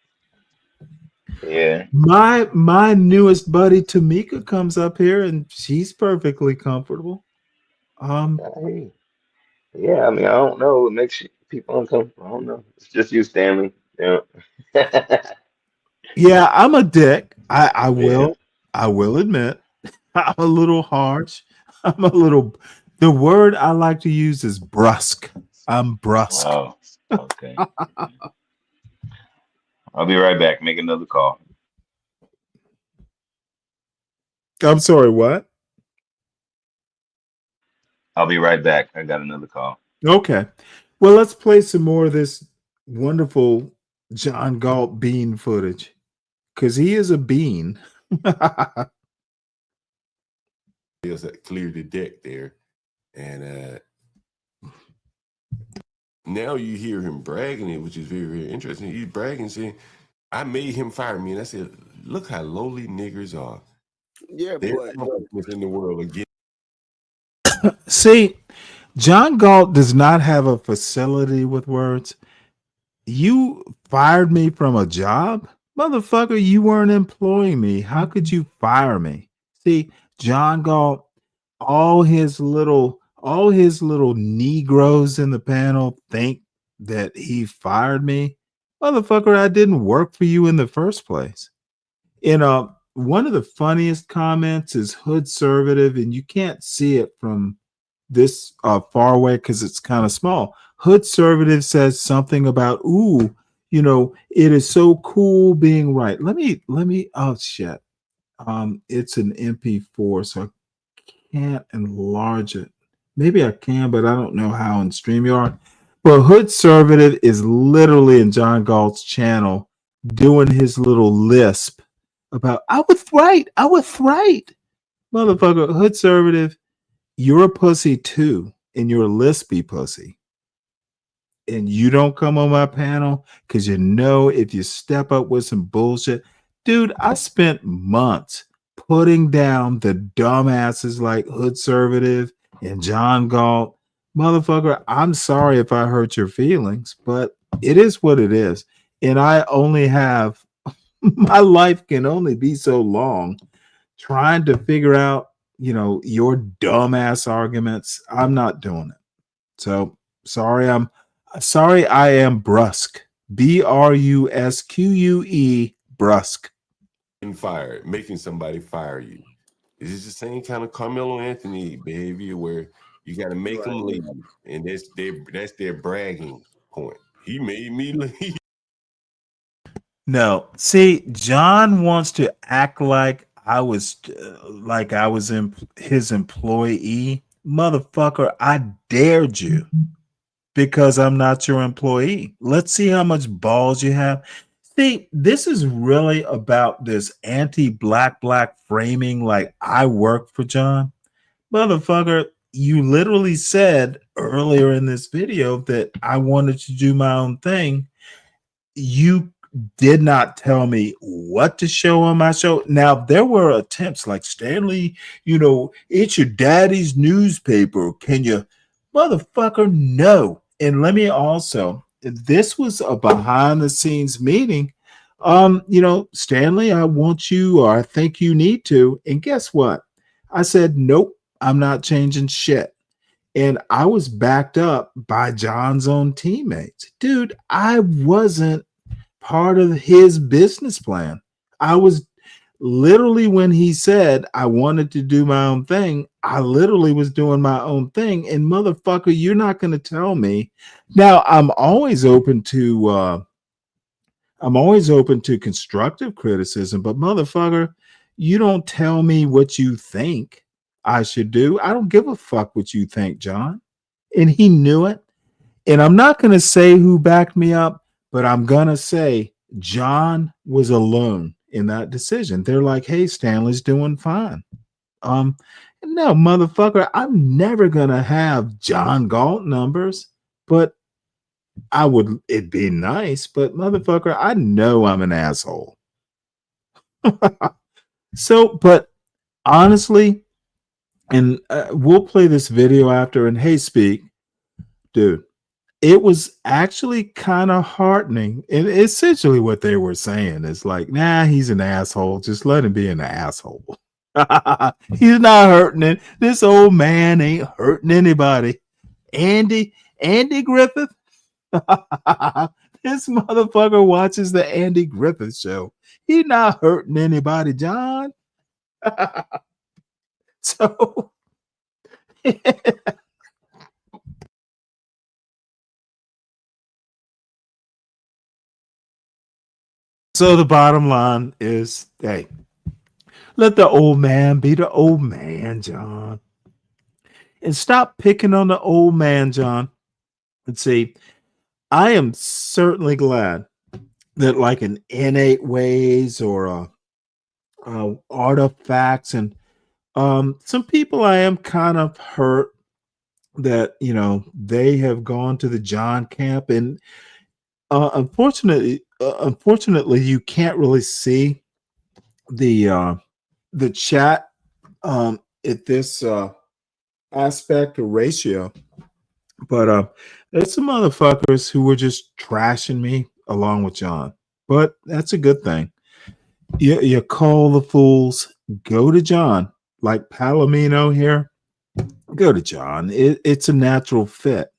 Speaker 9: Yeah.
Speaker 6: My newest buddy Tamika comes up here and she's perfectly comfortable.
Speaker 9: Hey. Yeah, I mean, I don't know what makes people uncomfortable. I don't know. It's just you, Stanley. Yeah.
Speaker 6: Yeah, I'm a dick. I
Speaker 9: Yeah.
Speaker 6: will admit I'm a little harsh. The word I like to use is brusque. I'm brusque.
Speaker 9: Oh, okay. I'll be right back. Make another call.
Speaker 6: I'm sorry, what?
Speaker 9: I'll be right back. I got another call.
Speaker 6: Okay. Well, let's play some more of this wonderful John Galt bean footage. Because he is a bean.
Speaker 2: That cleared the deck there. And now you hear him bragging it, which is very, very interesting. He's bragging, saying, I made him fire me. And I said, look how lowly niggers are.
Speaker 1: Yeah,
Speaker 2: They're
Speaker 1: but
Speaker 2: in the world again.
Speaker 6: See, John Galt does not have a facility with words. You fired me from a job? Motherfucker, you weren't employing me. How could you fire me? See, John Galt, all his little Negroes in the panel think that he fired me. Motherfucker, I didn't work for you in the first place. One of the funniest comments is Hood Conservative, and you can't see it from this far away because it's kind of small. Hood Conservative says something about, ooh, it is so cool being right. Let me, oh shit. It's an MP4, so I can't enlarge it. Maybe I can, but I don't know how in StreamYard. But Hood Conservative is literally in John Galt's channel doing his little lisp about, I was right. Motherfucker, Hood Conservative, you're a pussy too, and you're a lispy pussy. And you don't come on my panel because if you step up with some bullshit, dude, I spent months putting down the dumbasses like Hood Conservative and John Galt. Motherfucker, I'm sorry if I hurt your feelings, but it is what it is. And I only have, my life can only be so long trying to figure out, your dumbass arguments. I'm not doing it. So sorry, I am brusque. BRUSQUE, brusque.
Speaker 2: Fired, making somebody fire you. This is the same kind of Carmelo Anthony behavior where you got to make them leave, and that's their bragging point. He made me leave.
Speaker 6: No, see, John wants to act like I was his employee. Motherfucker, I dared you because I'm not your employee. Let's see how much balls you have. See, this is really about this anti-black framing like I work for John. Motherfucker, you literally said earlier in this video that I wanted to do my own thing. You did not tell me what to show on my show. Now, there were attempts like, Stanley, it's your daddy's newspaper. Can you, motherfucker, no. And let me also, this was a behind the scenes meeting. Stanley, I want you, or I think you need to. And guess what? I said, nope, I'm not changing shit. And I was backed up by John's own teammates. Dude, I wasn't part of his business plan. I was literally, when he said I wanted to do my own thing, I literally was doing my own thing. And motherfucker, you're not going to tell me. Now, I'm always open to constructive criticism, but motherfucker, you don't tell me what you think I should do. I don't give a fuck what you think, John. And he knew it. And I'm not going to say who backed me up, but I'm going to say John was alone in that decision. They're like, hey, Stanley's doing fine. No, motherfucker, I'm never going to have John Galt numbers, but it'd be nice, but motherfucker, I know I'm an asshole. So, but honestly, and we'll play this video after, and hey, Speak, dude, it was actually kind of heartening. And essentially what they were saying is like, nah, he's an asshole. Just let him be an asshole. He's not hurting it. This old man ain't hurting anybody. Andy Griffith. This motherfucker watches the Andy Griffith show. He's not hurting anybody, John. So so the bottom line is, hey, let the old man be the old man, John. And stop picking on the old man, John. And see, I am certainly glad that like an innate ways or artifacts and some people, I am kind of hurt that, you know, they have gone to the John camp, and unfortunately, you can't really see the chat at this aspect or ratio, but there's some motherfuckers who were just trashing me along with John, but that's a good thing. You call the fools, go to John. Like Palomino here, go to John. It's a natural fit.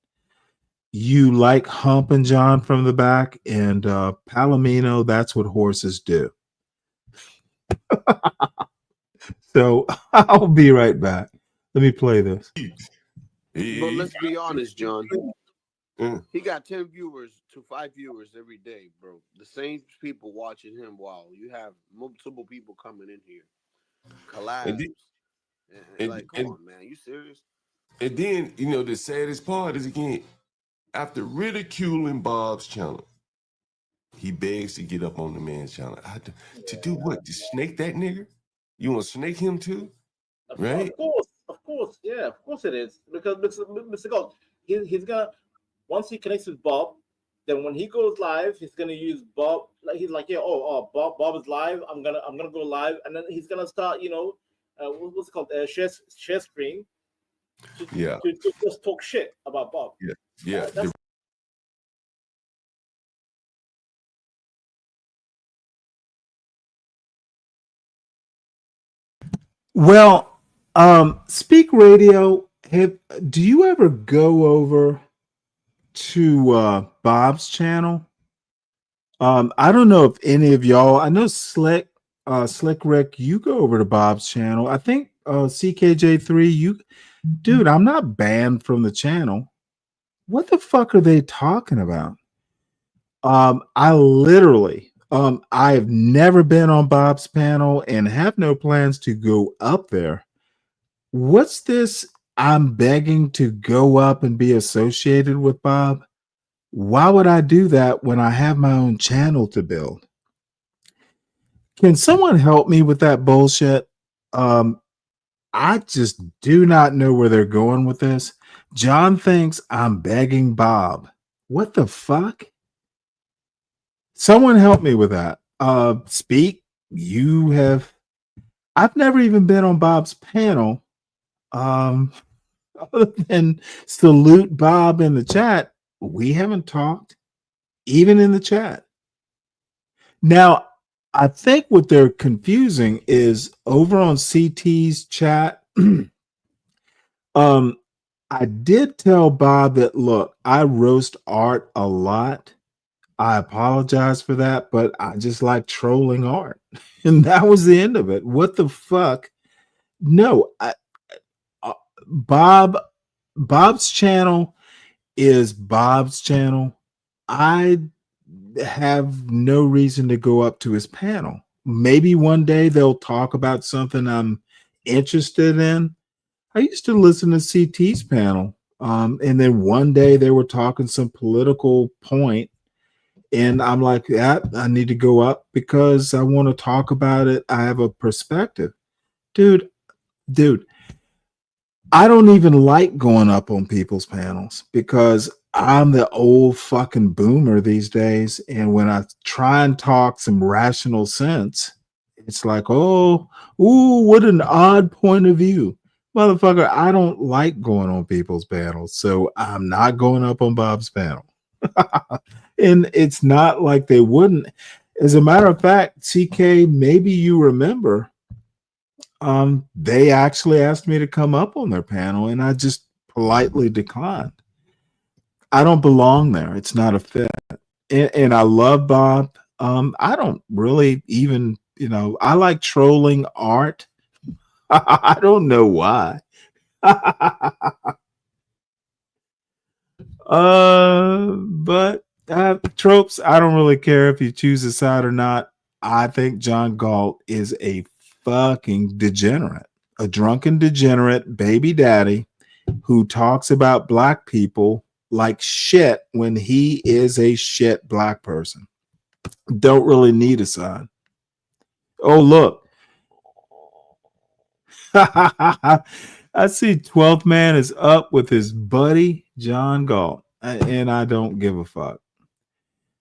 Speaker 6: You like humping John from the back, and Palomino, that's what horses do. So I'll be right back. Let me play this.
Speaker 1: But let's be honest, John. He got 10 viewers to 5 viewers every day, bro. The same people watching him while you have multiple people coming in here. Collabs. Like, come on, man. You serious?
Speaker 2: And then, you know, the saddest part is, again, after ridiculing Bob's channel, he begs to get up on the man's channel. To do what? To snake that nigga? You want to snake him too? Right?
Speaker 4: Of course, yeah, of course it is. Because Mr. Gold, he's gonna, once he connects with Bob, then when he goes live, he's gonna use Bob. Like he's like, yeah, Bob is live. I'm gonna go live, and then he's gonna start, you know, what's it called? Share screen. To just talk shit about Bob.
Speaker 2: Yeah.
Speaker 6: Well, Speak Radio, do you ever go over to Bob's channel? I don't know if any of y'all, I know Slick Rick, you go over to Bob's channel. I think CKJ3, dude, I'm not banned from the channel. What the fuck are they talking about? I literally, I've never been on Bob's panel and have no plans to go up there. What's this? I'm begging to go up and be associated with Bob. Why would I do that when I have my own channel to build? Can someone help me with that bullshit? I just do not know where they're going with this. John thinks I'm begging Bob. What the fuck? Someone help me with that. Speak. I've never even been on Bob's panel. Other than salute Bob in the chat, we haven't talked, even in the chat. Now, I think what they're confusing is over on CT's chat. I did tell Bob that, look, I roast art a lot. I apologize for that, but I just like trolling art. And that was the end of it. What the fuck? No, uh, Bob's channel is Bob's channel. I have no reason to go up to his panel. Maybe one day they'll talk about something I'm interested in. I used to listen to CT's panel. And then one day they were talking some political point. And I'm like, yeah, I need to go up because I want to talk about it. I have a perspective. Dude, I don't even like going up on people's panels because I'm the old fucking boomer these days. And when I try and talk some rational sense, it's like, oh, ooh, what an odd point of view. Motherfucker, I don't like going on people's panels. So I'm not going up on Bob's panel. And it's not like they wouldn't. As a matter of fact, CK, maybe you remember, they actually asked me to come up on their panel and I just politely declined. I don't belong there. It's not a fit. And I love Bob. I don't really even, I like trolling art. I don't know why. But tropes, I don't really care if you choose a side or not. I think John Galt is a fucking degenerate, a drunken degenerate baby daddy who talks about black people like shit when he is a shit black person. Don't really need a side. Oh, look. I see 12th man is up with his buddy John Galt, and I don't give a fuck.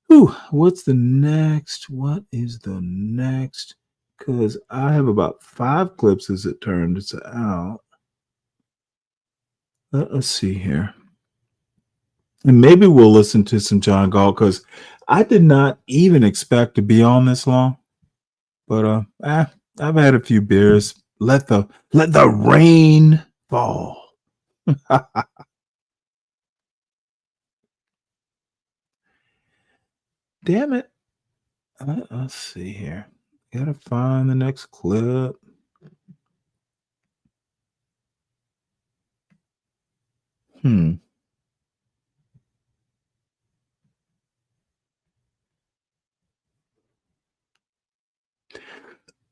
Speaker 6: Whew, what's the next? What is the next? Because I have about 5 clips as it turns out. Let's see here. And maybe we'll listen to some John Galt because I did not even expect to be on this long. But I've had a few beers. Let the rain fall. Damn it. Let's see here. Gotta find the next clip.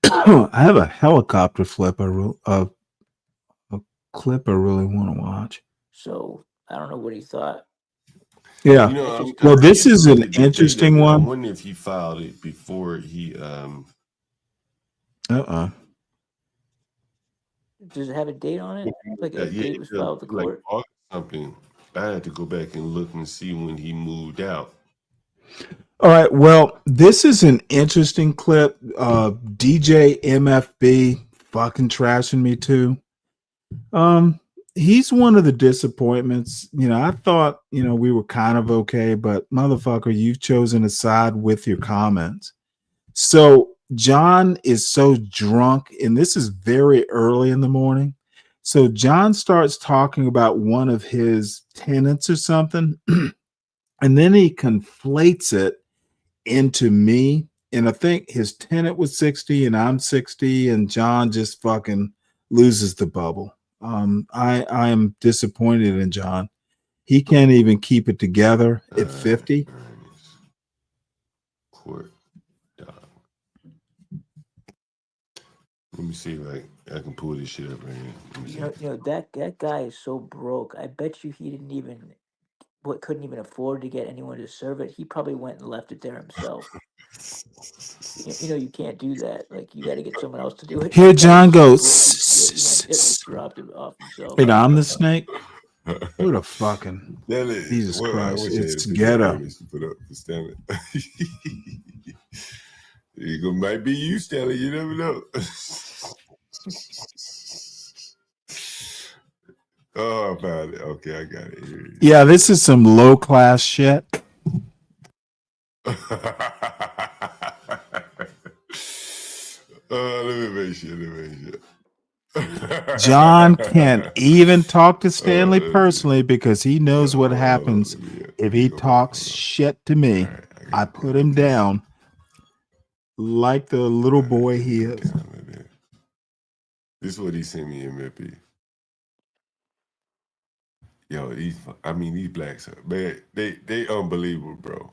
Speaker 6: I have a helicopter flip. A clip I really want to watch.
Speaker 5: So I don't know what he thought.
Speaker 6: Yeah. Well, this is an
Speaker 2: The
Speaker 6: interesting
Speaker 2: date of it, I
Speaker 6: one.
Speaker 2: wonder if he filed it before he
Speaker 5: Does it have a date on it? Like a
Speaker 2: yeah,
Speaker 5: date was filed with the
Speaker 2: like
Speaker 5: court?
Speaker 2: August something. I had to go back and look and see when he moved out.
Speaker 6: All right. Well, this is an interesting clip. DJ MFB fucking trashing me too. He's one of the disappointments. I thought, we were kind of okay, but motherfucker, you've chosen a side with your comments. So John is so drunk, and this is very early in the morning. So John starts talking about one of his tenants or something, and then he conflates it into me. And I think his tenant was 60 and I'm 60, and John just fucking loses the bubble. I am disappointed in John. He can't even keep it together at 50.
Speaker 2: Court. Let me see if I can pull this shit up right here.
Speaker 5: That guy is so broke. I bet you he didn't even couldn't even afford to get anyone to serve it. He probably went and left it there himself. You can't do that. Like you got to get someone else to do it.
Speaker 6: Here
Speaker 5: That
Speaker 6: John
Speaker 5: guy's so broke,
Speaker 6: goes.
Speaker 5: he just dropped it off himself.
Speaker 6: Wait, I'm the snake. What a fucking Jesus
Speaker 2: I
Speaker 6: Christ!
Speaker 2: wish I had
Speaker 6: It's
Speaker 2: a picture of
Speaker 6: ghetto.
Speaker 2: Ernest to put up for Stanley. It might be you, Stanley. You never know. Oh, I found it. Okay, I got it. Here.
Speaker 6: Yeah, this is some low class shit.
Speaker 2: Let me make sure.
Speaker 6: John can't even talk to Stanley personally because he knows what happens if he talks shit to me. I put him down like the little boy he is.
Speaker 2: This is what he sent me, MFP. Yo, these blacks are man, they unbelievable, bro.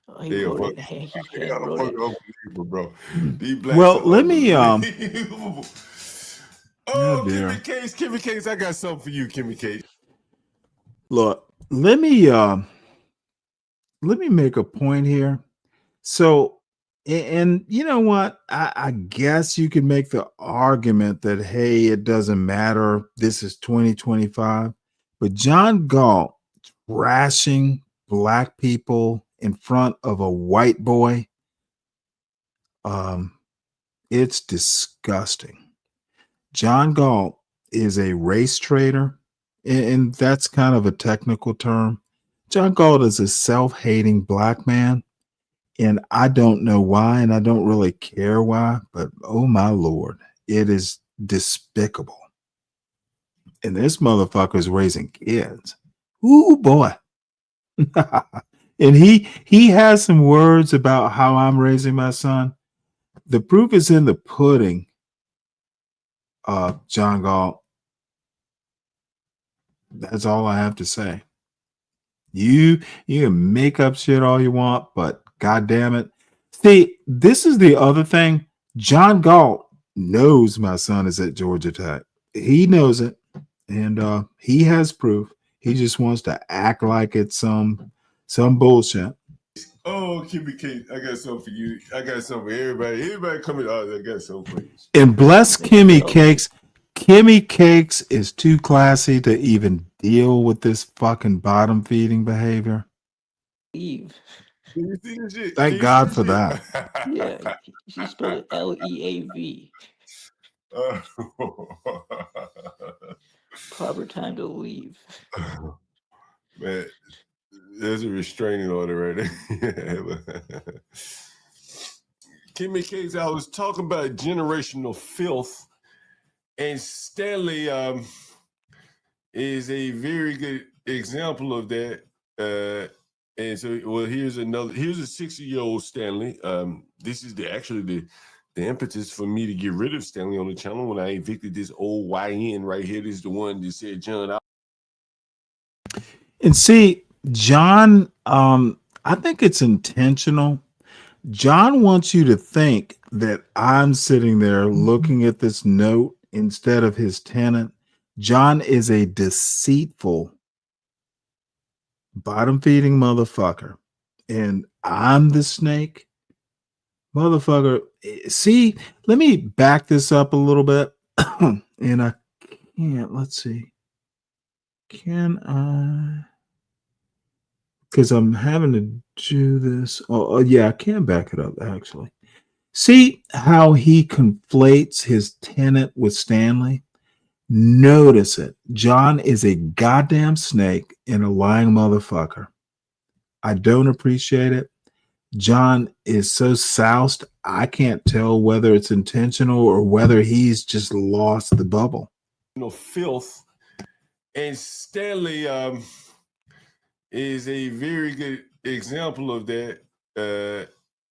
Speaker 5: Oh, he
Speaker 2: They are
Speaker 5: wrote it.
Speaker 2: fucking,
Speaker 5: He
Speaker 2: they
Speaker 5: hand
Speaker 2: are
Speaker 5: wrote it.
Speaker 2: fucking unbelievable, bro. These blacks
Speaker 6: Well,
Speaker 2: are
Speaker 6: let me
Speaker 2: unbelievable.
Speaker 6: Oh,
Speaker 2: Oh,
Speaker 6: dear.
Speaker 2: Kimmy Case, I got something for you, Kimmy Case.
Speaker 6: Look, let me make a point here. So, and you know what? I guess you could make the argument that, hey, it doesn't matter. This is 2025. But John Galt thrashing black people in front of a white boy, it's disgusting. John Galt is a race traitor, and that's kind of a technical term. John Galt is a self-hating black man. And I don't know why, and I don't really care why, but oh my Lord, it is despicable. And this motherfucker's raising kids. Ooh boy. And he has some words about how I'm raising my son. The proof is in the pudding, John Galt. That's all I have to say. You can make up shit all you want, but God damn it. See, this is the other thing. John Galt knows my son is at Georgia Tech. He knows it, and he has proof. He just wants to act like it's some bullshit.
Speaker 2: Oh, Kimmy Case, I got something for you. I got something for everybody. Everybody coming out. I got something for you.
Speaker 6: And bless Kimmy Cakes. Kimmy Cakes is too classy to even deal with this fucking bottom feeding behavior.
Speaker 5: Leave.
Speaker 2: You see this shit?
Speaker 6: Thank God for that.
Speaker 5: Yeah, she spelled it Leav. Proper time to leave.
Speaker 2: Man, there's a restraining order right there. Kimmy Case, I was talking about generational filth, and Stanley is a very good example of that. And so, well, here's a 60-year-old Stanley. This is the impetus for me to get rid of Stanley on the channel when I evicted this old YN right here. This is the one that said, John.
Speaker 6: And see, John, I think it's intentional. John wants you to think that I'm sitting there looking at this note instead of his tenant. John is a deceitful, bottom-feeding motherfucker. And I'm the snake. Motherfucker, see, let me back this up a little bit. And I can't, let's see. Can I? Because I'm having to do this. Oh, yeah, I can back it up, actually. See how he conflates his tenant with Stanley? Notice it. John is a goddamn snake and a lying motherfucker. I don't appreciate it. John is so soused, I can't tell whether it's intentional or whether he's just lost the bubble.
Speaker 2: Filth. And Stanley is a very good example of that.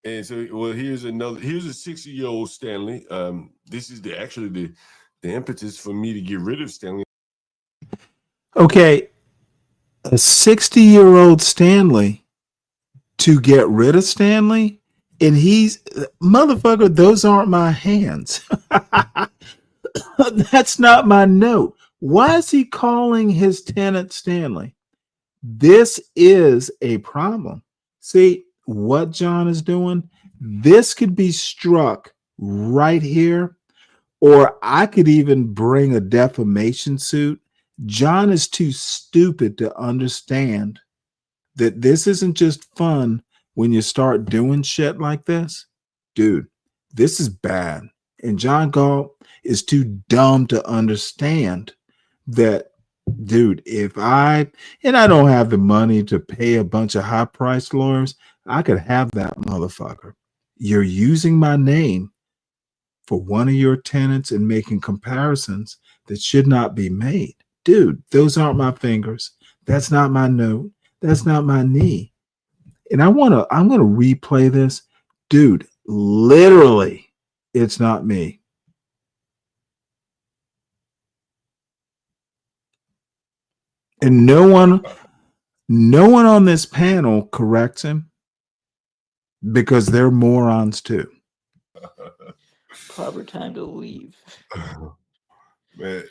Speaker 2: And so, well, here's a 60-year-old Stanley. This is the impetus for me to get rid of Stanley.
Speaker 6: Okay, a 60-year-old Stanley to get rid of Stanley, and he's motherfucker. Those aren't my hands. That's not my note. Why is he calling his tenant Stanley? This is a problem. See what John is doing? This could be struck right here, or I could even bring a defamation suit. John is too stupid to understand that this isn't just fun when you start doing shit like this. Dude, this is bad. And John Galt is too dumb to understand that, dude, if I don't have the money to pay a bunch of high-priced lawyers, I could have that motherfucker. You're using my name for one of your tenants and making comparisons that should not be made. Dude, those aren't my fingers. That's not my note. That's not my knee. And I'm gonna replay this. Dude, literally, it's not me. And no one on this panel corrects him because they're morons too.
Speaker 5: Proper time to leave.
Speaker 2: Man,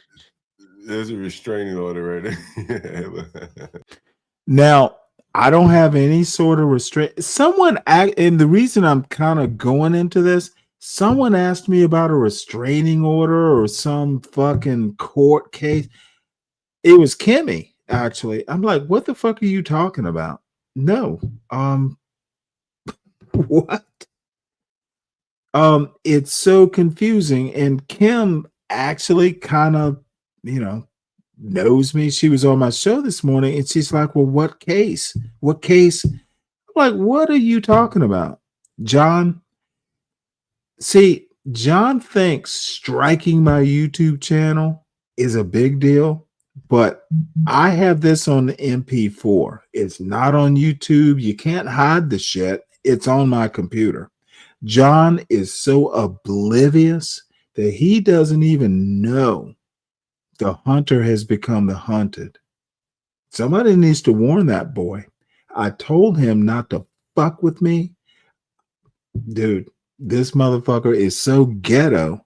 Speaker 2: there's a restraining order right there.
Speaker 6: Now, I don't have any sort of restraint. And the reason I'm kind of going into this, someone asked me about a restraining order or some fucking court case. It was Kimmy, actually. I'm like, what the fuck are you talking about? No. What? It's so confusing. And Kim actually kind of, knows me. She was on my show this morning and she's like, well, what case? What case? I'm like, what are you talking about? John? See, John thinks striking my YouTube channel is a big deal, but I have this on the MP4. It's not on YouTube. You can't hide the shit. It's on my computer. John is so oblivious that he doesn't even know the hunter has become the hunted. Somebody needs to warn that boy. I told him not to fuck with me. Dude, this motherfucker is so ghetto.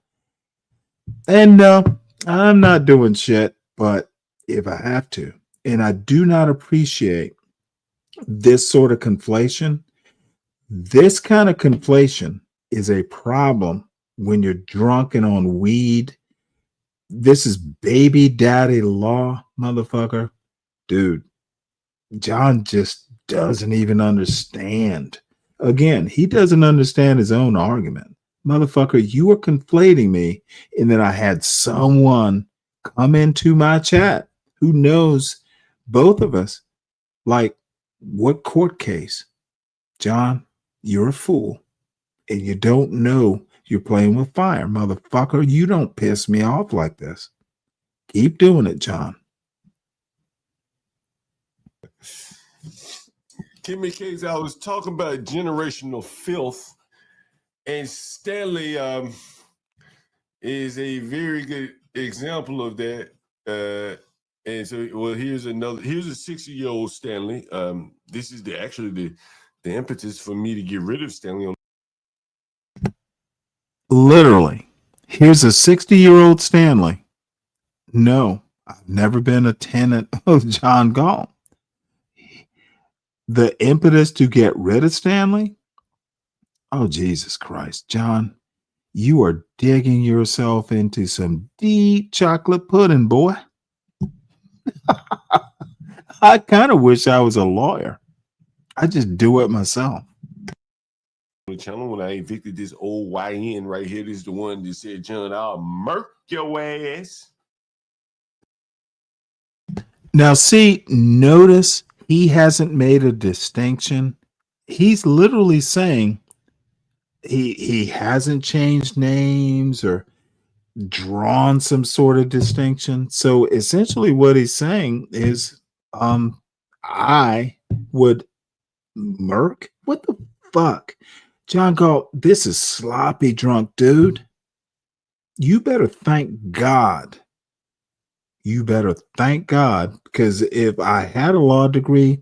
Speaker 6: And no, I'm not doing shit, but if I have to, and I do not appreciate this sort of conflation. This kind of conflation is a problem when you're drunk and on weed. This is baby daddy law, motherfucker. Dude, John just doesn't even understand. Again, he doesn't understand his own argument. Motherfucker, you are conflating me. And then I had someone come into my chat who knows both of us. Like, what court case? John, you're a fool. And you don't know you're playing with fire. Motherfucker, you don't piss me off like this. Keep doing it, John.
Speaker 2: Kimmy Case, I was talking about generational filth, and Stanley is a very good example of that. And so, well, here's a 60-year-old Stanley. This is the impetus for me to get rid of Stanley.
Speaker 6: Literally, here's a 60-year-old Stanley. No, I've never been a tenant of John Galt. The impetus to get rid of Stanley? Oh, Jesus Christ. John, you are digging yourself into some deep chocolate pudding, boy. I kind of wish I was a lawyer. I just do it myself.
Speaker 2: The channel when I evicted this old YN right here. This is the one that said, John, I'll murk your ass.
Speaker 6: Now, see, notice he hasn't made a distinction. He's literally saying he hasn't changed names or drawn some sort of distinction. So essentially what he's saying is I would murk. What the fuck? John Galt, this is sloppy drunk, dude. You better thank God. You better thank God, because if I had a law degree,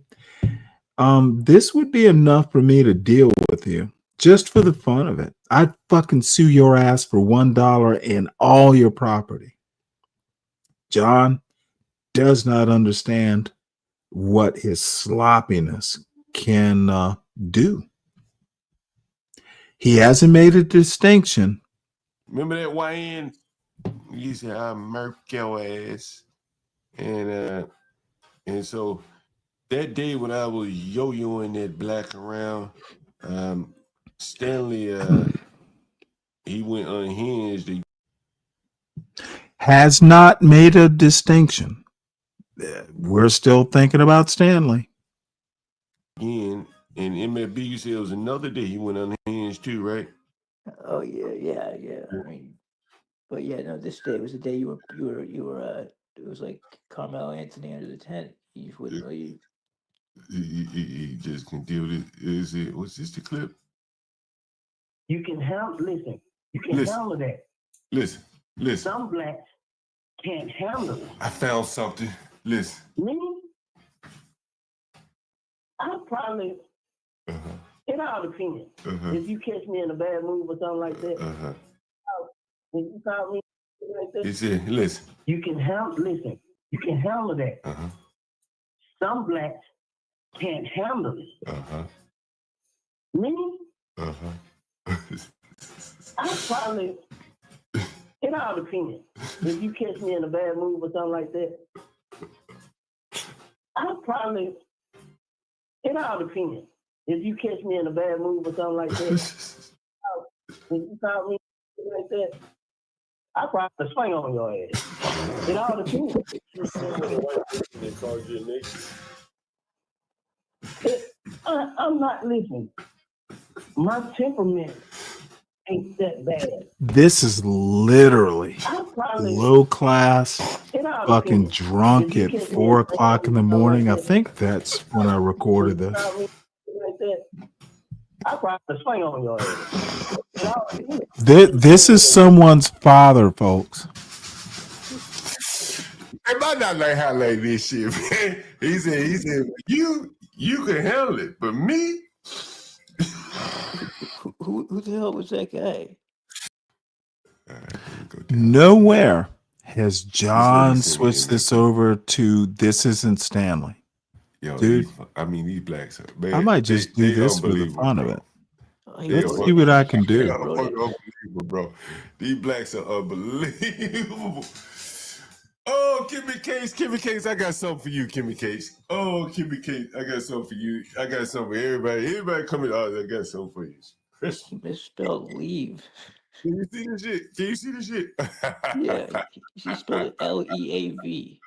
Speaker 6: this would be enough for me to deal with you just for the fun of it. I'd fucking sue your ass for $1 and all your property. John does not understand what his sloppiness can do. He hasn't made a distinction.
Speaker 2: Remember that YN? You said, I'll murk your ass. And so that day when I was yo-yoing that black around, Stanley, he went unhinged.
Speaker 6: Has not made a distinction. We're still thinking about Stanley.
Speaker 2: Again, and MFB, you said it was another day he went unhinged too, right?
Speaker 5: Oh yeah. I mean, but yeah, no. This day was the day you were. It was like Carmelo Anthony under the tent. You wouldn't leave.
Speaker 2: He just can deal with it. Is it? Was this the clip?
Speaker 3: You can handle. Listen. You can
Speaker 2: Listen.
Speaker 3: handle that.
Speaker 2: Listen.
Speaker 3: Some blacks can't handle it.
Speaker 2: I found something. Listen.
Speaker 3: Me, I probably, in our opinion, if you catch me in a bad mood or something like that, when you call me like that,
Speaker 2: He said, listen.
Speaker 3: You can handle. Listen. You can handle that. Some blacks can't handle it. Me, I probably, in our opinion, if you catch me in a bad mood or something like that, I probably, in our opinion, if you catch me in a bad mood or something like that, when you call me like that, I probably swing on your ass. In our opinion. I'm not listening. My temperament ain't that bad.
Speaker 6: This is literally low class, fucking drunk at 4 o'clock in the morning. I think that's when I recorded this.
Speaker 3: I probably swing on your ass.
Speaker 6: This is someone's father, folks.
Speaker 2: It might not like how like this shit, man. He said, you can handle it, but me.
Speaker 5: Who the hell was that guy?
Speaker 6: Nowhere has John switched this over to This Isn't Stanley.
Speaker 2: Yo,
Speaker 6: dude.
Speaker 2: These blacks, man,
Speaker 6: I might just do this for the fun of it. Let's see what I can do.
Speaker 2: Unbelievable, bro. These blacks are unbelievable. Oh, Kimmy Case, I got something for you, Kimmy Case. Oh, Kimmy Case, I got something for you. I got something for everybody. Everybody coming out, I got something for you. Chris.
Speaker 5: Misspelled leave.
Speaker 2: Can you see this shit? Can you see this shit?
Speaker 5: Yeah, she spelled it Leav.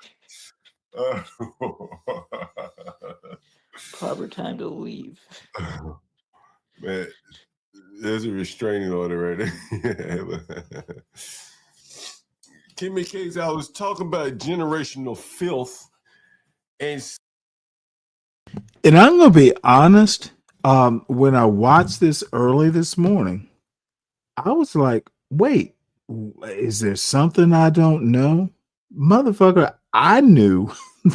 Speaker 5: Proper time to leave.
Speaker 2: Man, there's a restraining order right there. Kimmy Case, I was talking about generational filth, and
Speaker 6: I'm gonna be honest. When I watched this early this morning, I was like, "Wait, is there something I don't know, motherfucker?" I knew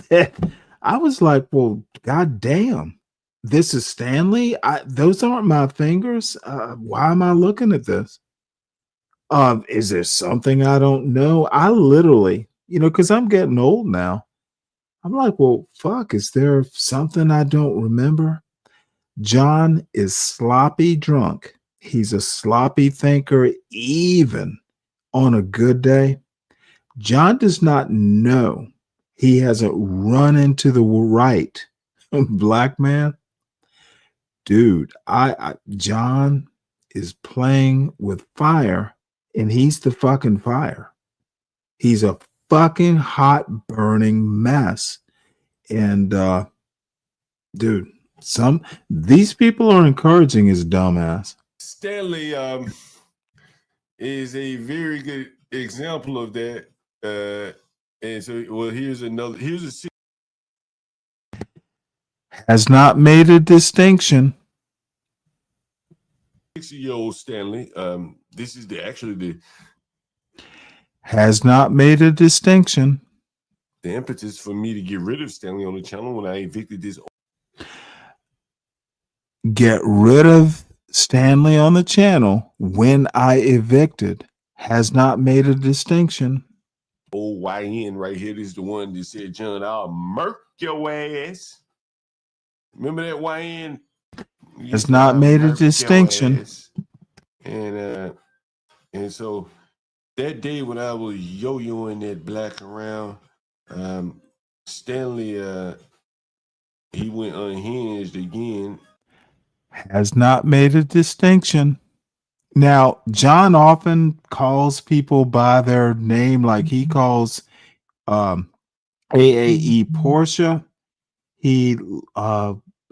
Speaker 6: that. I was like, "Well, goddamn, this is Stanley. Those aren't my fingers. Why am I looking at this?" Is there something I don't know? I literally, because I'm getting old now. I'm like, well, fuck, is there something I don't remember? John is sloppy drunk. He's a sloppy thinker, even on a good day. John does not know he hasn't run into the right black man. Dude, John is playing with fire. And he's the fucking fire. He's a fucking hot, burning mess. And dude, these people are encouraging his dumbass.
Speaker 2: Stanley is a very good example of that. And so, well, here's a
Speaker 6: has not made a distinction.
Speaker 2: 60-year-old Stanley. This is
Speaker 6: has not made a distinction.
Speaker 2: The impetus for me to get rid of Stanley on the channel when I evicted this.
Speaker 6: Get rid of Stanley on the channel when I evicted has not made a distinction.
Speaker 2: Old YN right here. This is the one that said, John, I'll murk your ass. Remember that YN?
Speaker 6: Has not made a distinction.
Speaker 2: And so that day when I was yo-yoing that black around, Stanley, he went unhinged again.
Speaker 6: Has not made a distinction. Now, John often calls people by their name, like he calls AAE Portia. He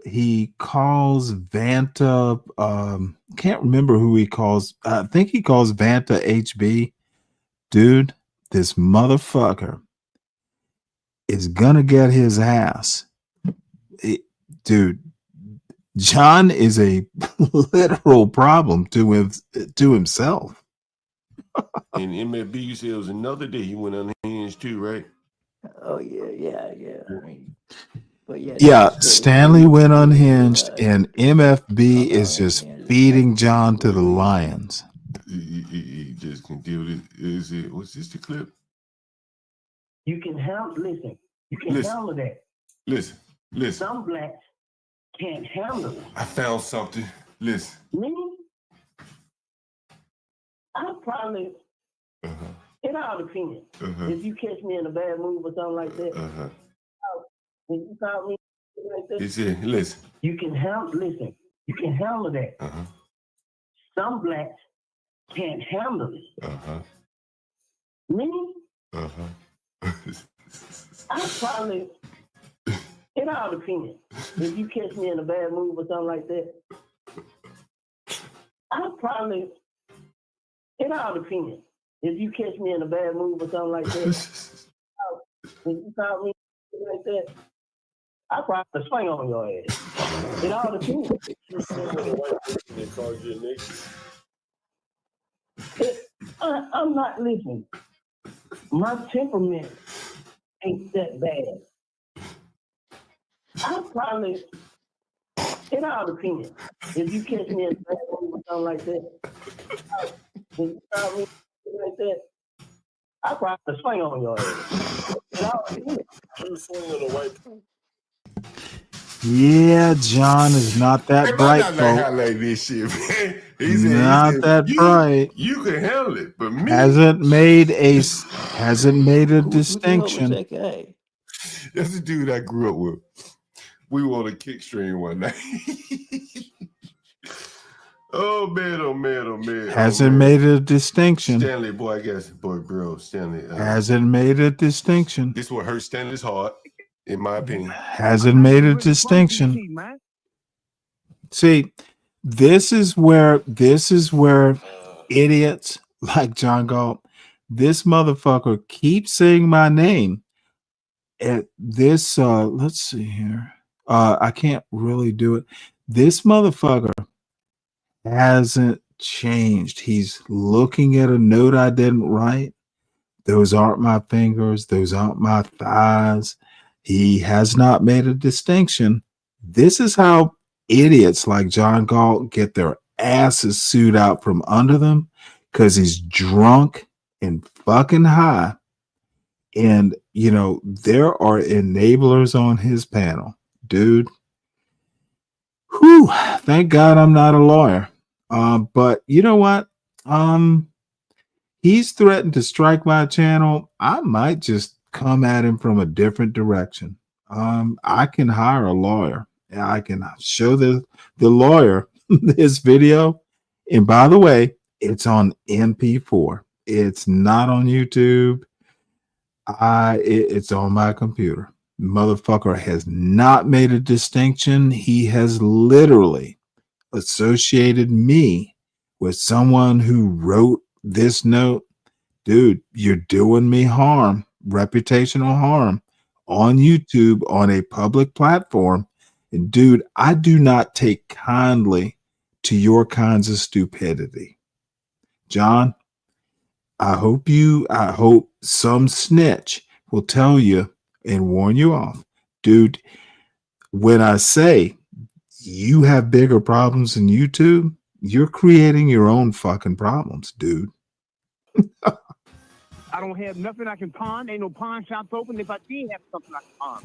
Speaker 6: he calls Vanta. Can't remember who he calls. I think he calls Vanta HB. Dude, this motherfucker is gonna get his ass. Dude, John is a literal problem to himself.
Speaker 2: And MLB, you said it was another day he went unhinged too, right?
Speaker 5: Oh yeah. I mean, but
Speaker 6: Yeah, Stanley went unhinged, and MFB is just feeding John to the lions.
Speaker 2: He just can deal with it. Is it? What's this the clip?
Speaker 3: You can handle that.
Speaker 2: Listen.
Speaker 3: Some blacks can't handle it.
Speaker 2: I found something. Listen.
Speaker 3: Me? I probably, it all depends. If you catch me in a bad mood or something like that, when you call me like that,
Speaker 2: listen.
Speaker 3: You can handle that. Some blacks can't handle it. Me? I probably, it all depends. If you catch me in a bad mood or something like that, it all depends. If you catch me in a bad mood or something like that, when you call me like that, I probably swing on your ass. It all depends. I'm not listening. My temperament ain't that bad. It all depends. If you catch me in a bad mood or something like that, when you call me like that, I probably swing on your ass. It all depends.
Speaker 2: You swing on the white.
Speaker 6: Yeah, John is not that bright, folks.
Speaker 2: Like this shit, man.
Speaker 6: Not that bright.
Speaker 2: You can handle it, but me
Speaker 6: hasn't made a distinction.
Speaker 5: Who the hell was that guy?
Speaker 2: That's the dude I grew up with. We were on a kick stream one night. Oh man.
Speaker 6: Hasn't made a distinction.
Speaker 2: Stanley, boy, I guess, bro, Stanley.
Speaker 6: Hasn't made a distinction.
Speaker 2: This will hurt Stanley's heart, in my opinion.
Speaker 6: Hasn't made a distinction. See, this is where idiots like John Galt, this motherfucker keeps saying my name. At this, let's see here. I can't really do it. This motherfucker hasn't changed. He's looking at a note I didn't write. Those aren't my fingers. Those aren't my thighs. He has not made a distinction. This is how idiots like John Galt get their asses sued out from under them, because he's drunk and fucking high. And, you know, there are enablers on his panel. Dude. Whew. Thank God I'm not a lawyer. But you know what? He's threatened to strike my channel. I might just come at him from a different direction. I can hire a lawyer. I can show the lawyer this video. And by the way, it's on MP4. It's not on YouTube. It's on my computer. Motherfucker has not made a distinction. He has literally associated me with someone who wrote this note. Dude, you're doing me harm, reputational harm on YouTube, on a public platform. And dude, I do not take kindly to your kinds of stupidity. John, I hope some snitch will tell you and warn you off. Dude, when I say you have bigger problems than YouTube, you're creating your own fucking problems, dude.
Speaker 7: I don't have nothing I can pawn. Ain't no pawn shops open. If I did have something I can pawn,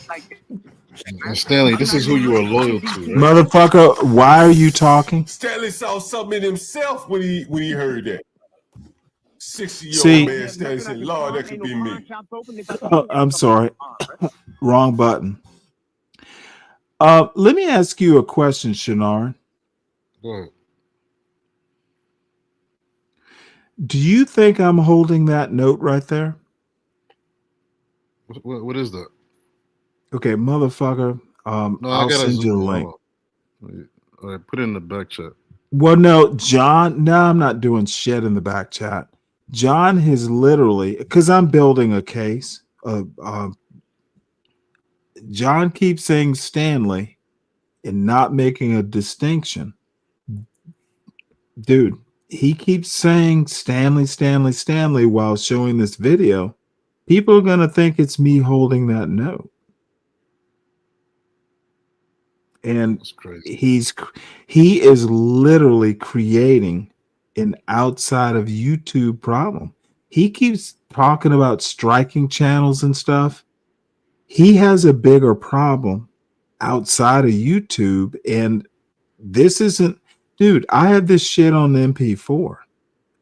Speaker 7: right?
Speaker 17: And Stanley, this is who you are loyal to, right?
Speaker 6: Motherfucker, why are you talking?
Speaker 2: Stanley saw something in himself when he heard that. 60-year-old man Stanley said, Lord, that could be me.
Speaker 6: I'm sorry. Wrong button. Let me ask you a question, Shannon.
Speaker 17: Go ahead.
Speaker 6: Do you think I'm holding that note right there?
Speaker 17: What is that?
Speaker 6: Okay, motherfucker,
Speaker 17: No, I
Speaker 6: I'll
Speaker 17: gotta
Speaker 6: send you the
Speaker 17: zoom.
Speaker 6: link.
Speaker 17: Hold on. All right, put it in the back chat.
Speaker 6: Well, no, John. No, I'm not doing shit in the back chat. John has literally, because I'm building a case. John keeps saying Stanley and not making a distinction. Dude, he keeps saying Stanley, Stanley, Stanley while showing this video. People are going to think it's me holding that note. And he is literally creating an outside of YouTube problem. He keeps talking about striking channels and stuff. He has a bigger problem outside of YouTube. And this isn't, dude, I have this shit on MP4.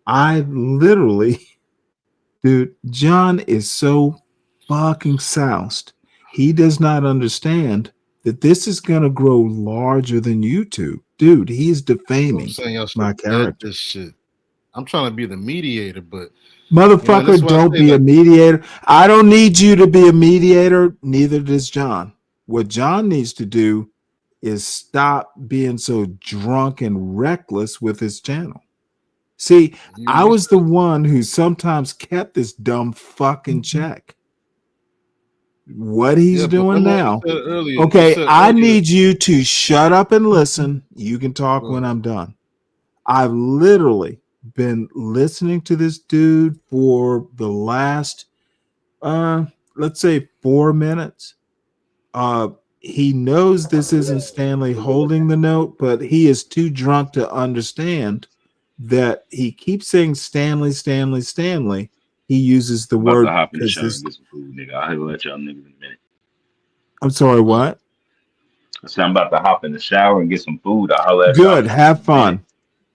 Speaker 6: I literally, dude, John is so fucking soused. He does not understand that this is going to grow larger than YouTube. Dude, he's defaming my character.
Speaker 17: This shit. I'm trying to be the mediator, but
Speaker 6: motherfucker, don't be a mediator. I don't need you to be a mediator. Neither does John. What John needs to do is stop being so drunk and reckless with his channel. See, I was the one who sometimes kept this dumb fucking check. What he's doing now. Okay, I need you to shut up and listen. You can talk when I'm done. I've literally been listening to this dude for the last, let's say 4 minutes. He knows this isn't Stanley holding the note, but he is too drunk to understand that he keeps saying Stanley, Stanley, Stanley. He uses the word.
Speaker 9: Hop in the shower and get some food, nigga. I'll let y'all niggas in a minute.
Speaker 6: I'm sorry, what?
Speaker 9: I said I'm about to hop in the shower and get some food. I'll let
Speaker 6: Good. Have fun.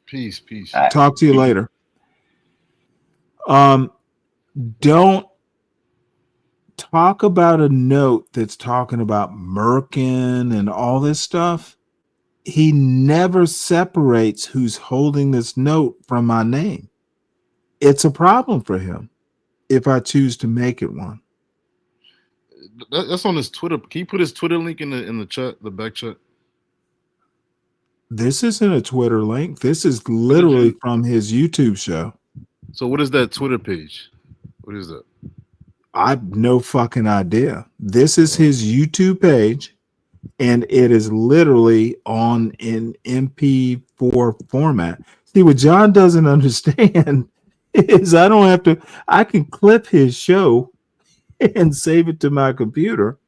Speaker 17: Peace.
Speaker 6: Talk to you later. Don't talk about a note that's talking about Merkin and all this stuff. He never separates who's holding this note from my name. It's a problem for him if I choose to make it one.
Speaker 17: That's on his Twitter. Can you put his Twitter link in the chat, the back chat?
Speaker 6: This isn't a Twitter link. This is literally from his YouTube show.
Speaker 17: So what is that Twitter page? What is that?
Speaker 6: I have no fucking idea. This is his YouTube page, and it is literally on an MP4 format. See, what John doesn't understand is I can clip his show and save it to my computer.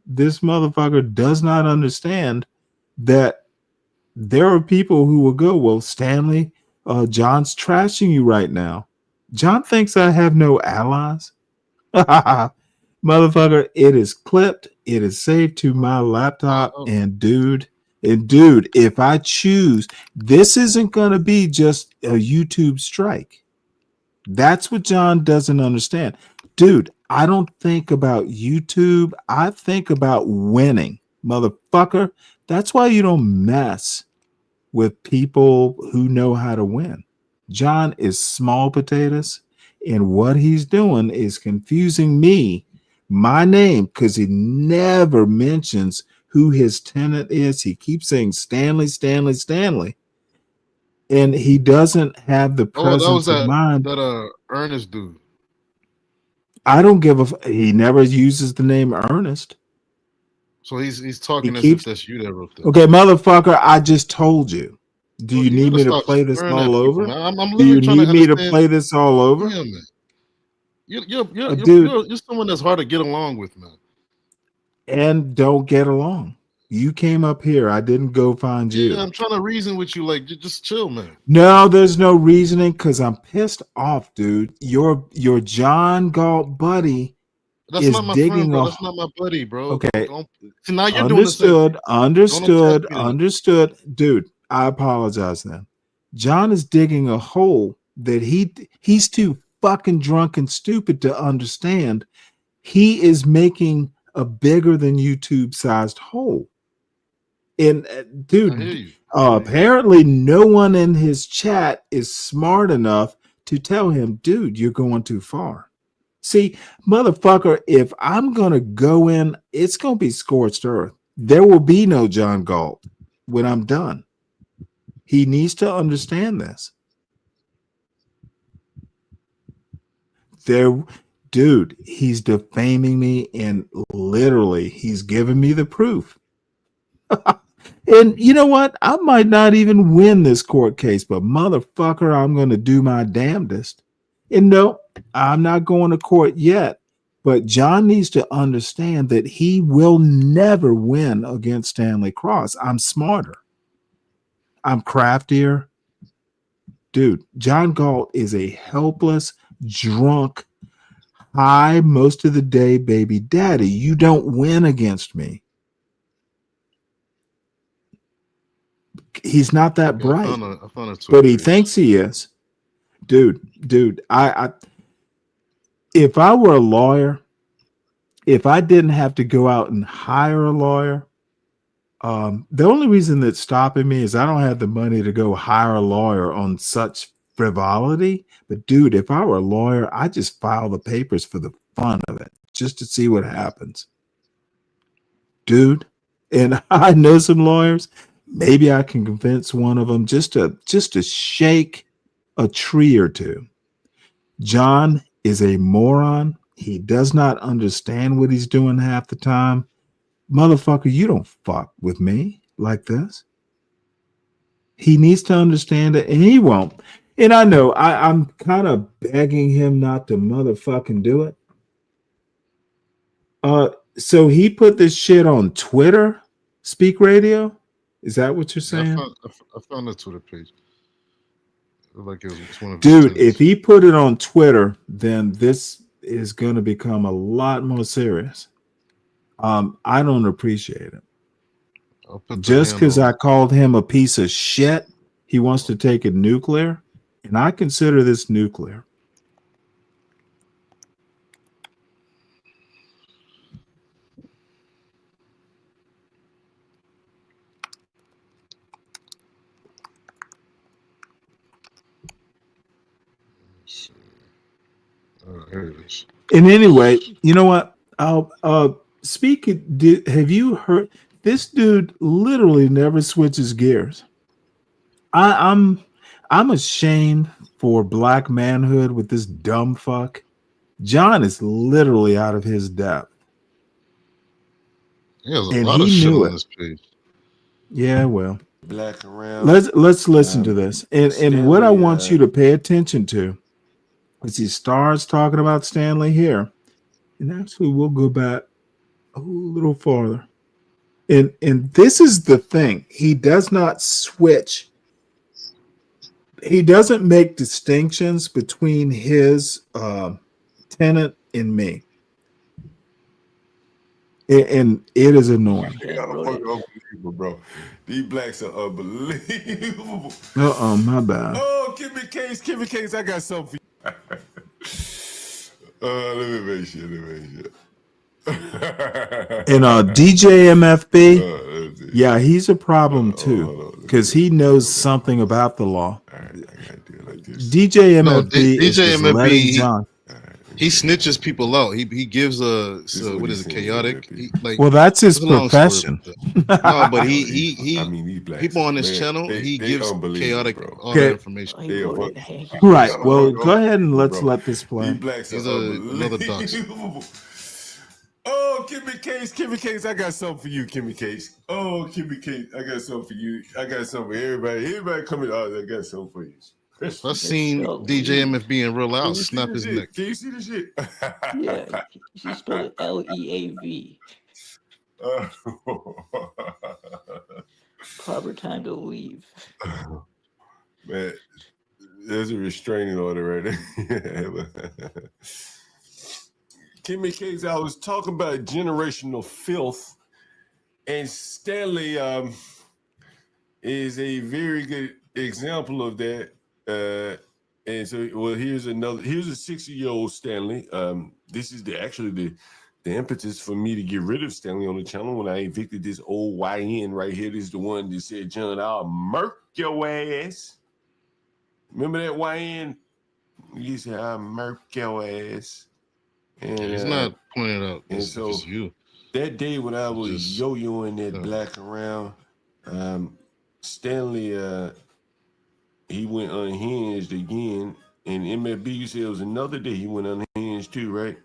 Speaker 6: This motherfucker does not understand that there are people who will go, well, Stanley, John's trashing you right now. John thinks I have no allies. Motherfucker, it is clipped. It is saved to my laptop. And dude, if I choose, this isn't going to be just a YouTube strike. That's what John doesn't understand. Dude, I don't think about YouTube. I think about winning, motherfucker. That's why you don't mess with people who know how to win. John is small potatoes, and what he's doing is confusing me, my name, because he never mentions who his tenant is. He keeps saying Stanley, Stanley, Stanley, and he doesn't have the presence of mind.
Speaker 17: That Ernest dude.
Speaker 6: I don't give a. He never uses the name Ernest.
Speaker 17: So he's talking as if that's you that wrote that.
Speaker 6: Okay, motherfucker, I just told you. Do you need me to play this all over? Do you need me to play this all over?
Speaker 17: Yeah, man. You're someone that's hard to get along with, man.
Speaker 6: And don't get along. You came up here. I didn't go find you.
Speaker 17: Yeah, I'm trying to reason with you. Like, just chill, man.
Speaker 6: No, there's no reasoning because I'm pissed off, dude. Your John Galt buddy
Speaker 17: That's not my friend, bro. That's not my buddy, bro.
Speaker 6: Okay.
Speaker 17: So now you're doing the same thing.
Speaker 6: Understood. Dude, I apologize then. John is digging a hole that he's too fucking drunk and stupid to understand. He is making a bigger than YouTube sized hole. And dude, apparently no one in his chat is smart enough to tell him, dude, you're going too far. See, motherfucker, if I'm going to go in, it's going to be scorched earth. There will be no John Galt when I'm done. He needs to understand this. Dude, he's defaming me, and literally he's giving me the proof. And you know what? I might not even win this court case, but motherfucker, I'm going to do my damnedest. And no, I'm not going to court yet. But John needs to understand that he will never win against Stanley Cross. I'm smarter. I'm craftier. Dude, John Galt is a helpless, drunk, high most of the day baby daddy. You don't win against me. He's not that bright,
Speaker 17: I found a
Speaker 6: but he thinks he is. Dude, I if I were a lawyer, if I didn't have to go out and hire a lawyer, the only reason that's stopping me is I don't have the money to go hire a lawyer on such frivolity. But dude, if I were a lawyer, I just file the papers for the fun of it, just to see what happens. Dude, and I know some lawyers. Maybe I can convince one of them just to shake a tree or two. John is a moron. He does not understand what he's doing half the time. Motherfucker, you don't fuck with me like this. He needs to understand it, and he won't. And I know I'm kind of begging him not to motherfucking do it. So he put this shit on Twitter, Speak Radio. Is that what you're saying?
Speaker 17: I found a Twitter page. Like it was one of
Speaker 6: Dude, if he put it on Twitter, then this is going to become a lot more serious. I don't appreciate it. Just because I called him a piece of shit, he wants to take it nuclear, and I consider this nuclear. And anyway, you know what? I'll speak. Have you heard this dude? Literally never switches gears. I'm ashamed for black manhood with this dumb fuck. John is literally out of his depth.
Speaker 17: Yeah, there's a
Speaker 6: And
Speaker 17: lot of
Speaker 6: he
Speaker 17: shit
Speaker 6: knew
Speaker 17: on
Speaker 6: it.
Speaker 17: this page.
Speaker 6: Yeah, well,
Speaker 2: Black around.
Speaker 6: let's listen to this. And what I want you to pay attention to is he starts talking about Stanley here. And actually, we'll go back a little farther. And this is the thing. He does not switch. He doesn't make distinctions between his tenant and me. And it is annoying.
Speaker 2: Unbelievable, bro. These blacks are unbelievable.
Speaker 6: My bad.
Speaker 2: Oh, Kimmy Case, I got something for you. Let me make sure.
Speaker 6: And DJ MFB, yeah, he's a problem too, because he knows something about the law. DJ MFB is just letting John.
Speaker 17: He snitches people out. He gives what is it, chaotic?
Speaker 6: Well, that's his profession.
Speaker 17: No, but he I mean, people on his channel, he gives chaotic all that information.
Speaker 6: Right. Well, go ahead and let's let this play.
Speaker 17: He's another dox.
Speaker 2: Oh, Kimmy Case, I got something for you, Kimmy Case. Oh, Kimmy Case, I got something for you. I got something for everybody. Everybody coming out, I got something for you.
Speaker 17: If I seen DJ MFB in real life, I'll snap his neck.
Speaker 2: Can you see the shit?
Speaker 5: Yeah, she spelled it LEAV. Proper time to leave.
Speaker 2: Man, there's a restraining order right there. Kimmy Case, I was talking about generational filth, and Stanley is a very good example of that. And so, well, here's a 60-year-old Stanley. This is the impetus for me to get rid of Stanley on the channel when I evicted this old YN right here. This is the one that said, John, I'll murk your ass. Remember that YN? He said, I'll murk your ass. And
Speaker 17: he's not pointing it out.
Speaker 2: And
Speaker 17: It's
Speaker 2: so
Speaker 17: just you.
Speaker 2: that day when I was
Speaker 17: Just-
Speaker 2: yo-yoing that black around, Stanley, he went unhinged again. And MLB, you said it was another day he went unhinged too, right?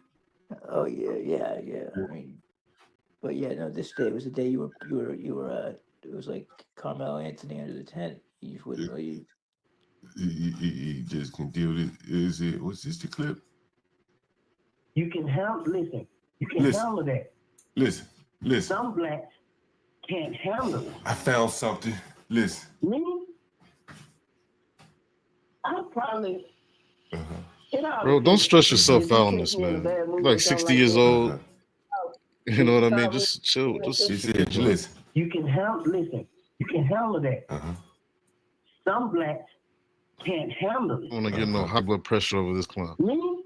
Speaker 5: Oh yeah. I mean, but yeah, no. This day was the day you were. It was like Carmelo Anthony under the tent. You just wouldn't leave.
Speaker 2: He just can deal with it. Is it? Was this the clip?
Speaker 3: You can handle. Listen. You can handle that.
Speaker 2: Listen.
Speaker 3: Some blacks can't handle it.
Speaker 2: I found something. Listen.
Speaker 3: Me? I probably.
Speaker 17: Bro, don't stress yourself out on this, man. You're like 60 years old. You know what I mean? Just chill. Just
Speaker 2: listen.
Speaker 3: You can handle. Listen. You can handle that. Some blacks can't handle it.
Speaker 17: I don't want to get no high blood pressure over this clown.
Speaker 3: Me?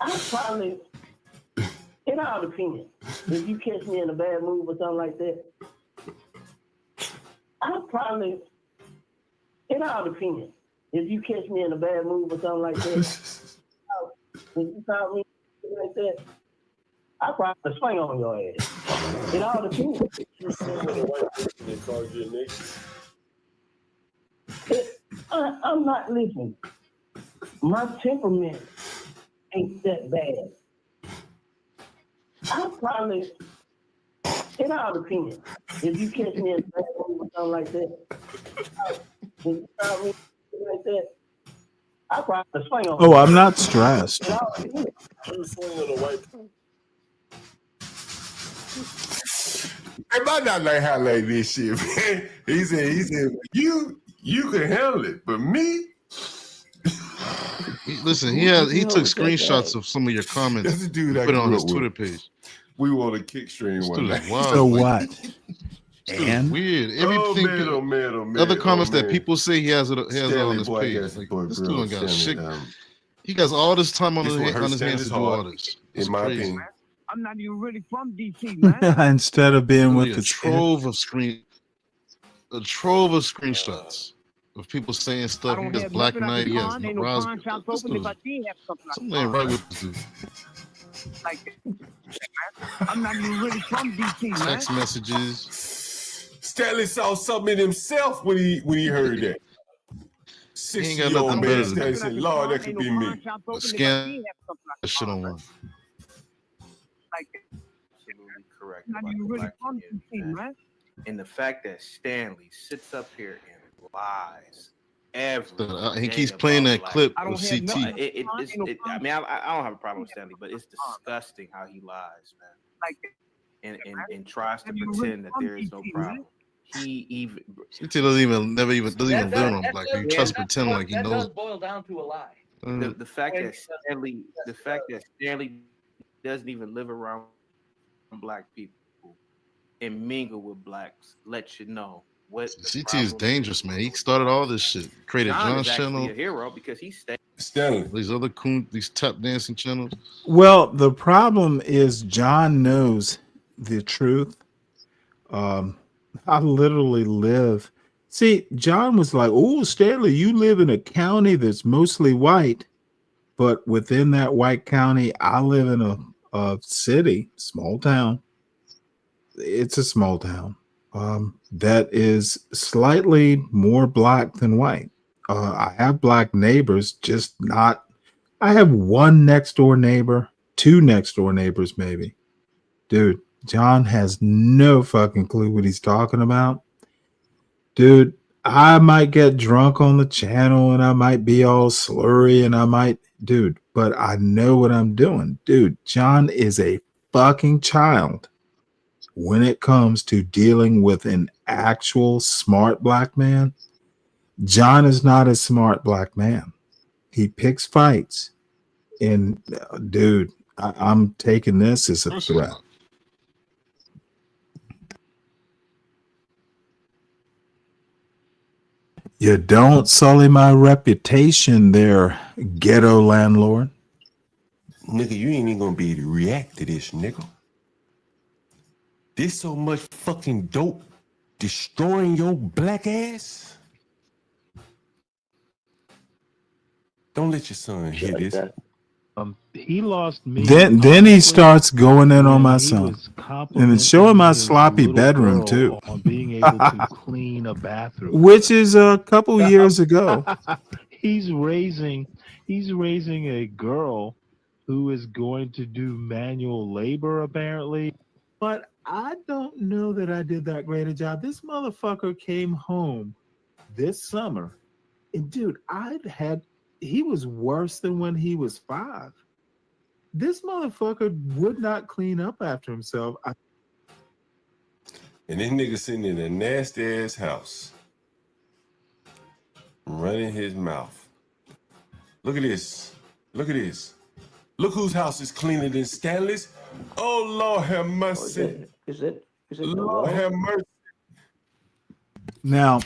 Speaker 3: I probably. It all depends. If you catch me in a bad mood or something like that, I probably. It all depends. If you catch me in a bad mood or something like that, if you call me like that, I probably swing on your ass. It all depends. I'm not listening. My temperament ain't that bad. I probably. It all depends. If you catch me in a bad mood or something like that, if you call me like that, I probably swing on.
Speaker 6: Oh, I'm not stressed.
Speaker 2: It might not like how like this shit, man. He said, you can handle it, but me.
Speaker 17: Listen, he took screenshots of some of your comments.
Speaker 2: That's the dude I
Speaker 17: put it on
Speaker 2: grew
Speaker 17: his
Speaker 2: up
Speaker 17: Twitter
Speaker 2: with.
Speaker 17: page.
Speaker 2: We were on a kick stream one night.
Speaker 6: So what?
Speaker 17: And weird.
Speaker 2: Oh,
Speaker 17: Everything.
Speaker 2: man.
Speaker 17: Other comments
Speaker 2: man.
Speaker 17: that people say he has it on his page. Like, this dude don't got shit. He got all this time on his hands to do all this. It's
Speaker 2: in my
Speaker 17: crazy.
Speaker 2: opinion.
Speaker 7: I'm not even really from DC, man.
Speaker 6: Instead of being with
Speaker 17: A
Speaker 6: the
Speaker 17: trove of screenshots of people saying
Speaker 7: I
Speaker 17: stuff. He
Speaker 7: don't
Speaker 17: has
Speaker 7: have
Speaker 17: Black
Speaker 7: nothing I
Speaker 17: Knight.
Speaker 7: can
Speaker 17: He has
Speaker 7: pawn. Ain't no
Speaker 17: Rise.
Speaker 7: pawn shops open. If I did have something I
Speaker 17: Something ain't right with this dude.
Speaker 7: like I'm not even really from DC, man.
Speaker 17: Text messages.
Speaker 2: Stanley saw something in himself when he heard that.
Speaker 17: He ain't got nothing better to do.
Speaker 2: Said, Lord, that could be me.
Speaker 17: Scam that shit online.
Speaker 11: Absolutely correct.
Speaker 7: Not
Speaker 11: about
Speaker 7: even
Speaker 11: the
Speaker 7: really
Speaker 11: black
Speaker 7: from
Speaker 11: community,
Speaker 7: DC,
Speaker 11: man.
Speaker 7: man.
Speaker 11: And the fact that Stanley sits up here and lies every
Speaker 17: He
Speaker 11: day
Speaker 17: keeps
Speaker 11: about
Speaker 17: playing that
Speaker 11: black
Speaker 17: clip
Speaker 7: I
Speaker 17: of
Speaker 7: don't have
Speaker 17: CT.
Speaker 7: no-
Speaker 11: I mean, I don't have a problem with Stanley, but it's disgusting how he lies, man. And tries to pretend that there is no problem. He even
Speaker 17: CT doesn't even never even live on black people. He tries to pretend like he
Speaker 20: that
Speaker 17: knows.
Speaker 20: does boil down to a lie.
Speaker 11: the fact that Stanley doesn't even live around black people and mingle with blacks lets you know what the
Speaker 17: CT is dangerous, man. He started all this shit. Created
Speaker 11: John
Speaker 17: John's
Speaker 11: is actually
Speaker 17: channel.
Speaker 11: a hero because he stayed.
Speaker 2: Stanley.
Speaker 17: These other these tap dancing channels.
Speaker 6: Well, the problem is John knows the truth. I literally live. See, John was like, "Oh, Stanley, you live in a county that's mostly white, but within that white county, I live in a city, small town. It's a small town that is slightly more black than white. I have black neighbors, just not. I have one next door neighbor, two next door neighbors, maybe. Dude, John has no fucking clue what he's talking about. Dude, I might get drunk on the channel and I might be all slurry and but I know what I'm doing. Dude, John is a fucking child when it comes to dealing with an actual smart black man. John is not a smart black man. He picks fights. And dude, I'm taking this as a threat. You don't sully my reputation there, ghetto landlord.
Speaker 2: Nigga, you ain't even gonna be able to react to this, nigga. There's so much fucking dope destroying your black ass. Don't let your son hear this.
Speaker 19: He lost me.
Speaker 6: Then he starts going in on my son, and it's showing my sloppy bedroom too,
Speaker 19: on being able to clean a bathroom,
Speaker 6: which is a couple years ago.
Speaker 19: he's raising a girl who is going to do manual labor apparently, but I don't know that I did that great a job. This motherfucker came home this summer, and dude, he was worse than when he was 5. This motherfucker would not clean up after himself.
Speaker 2: And this nigga sitting in a nasty ass house, running his mouth. Look at this. Look at this. Look whose house is cleaner than Stanley's. Oh Lord have mercy.
Speaker 5: Is it
Speaker 2: Lord have mercy.
Speaker 6: Now,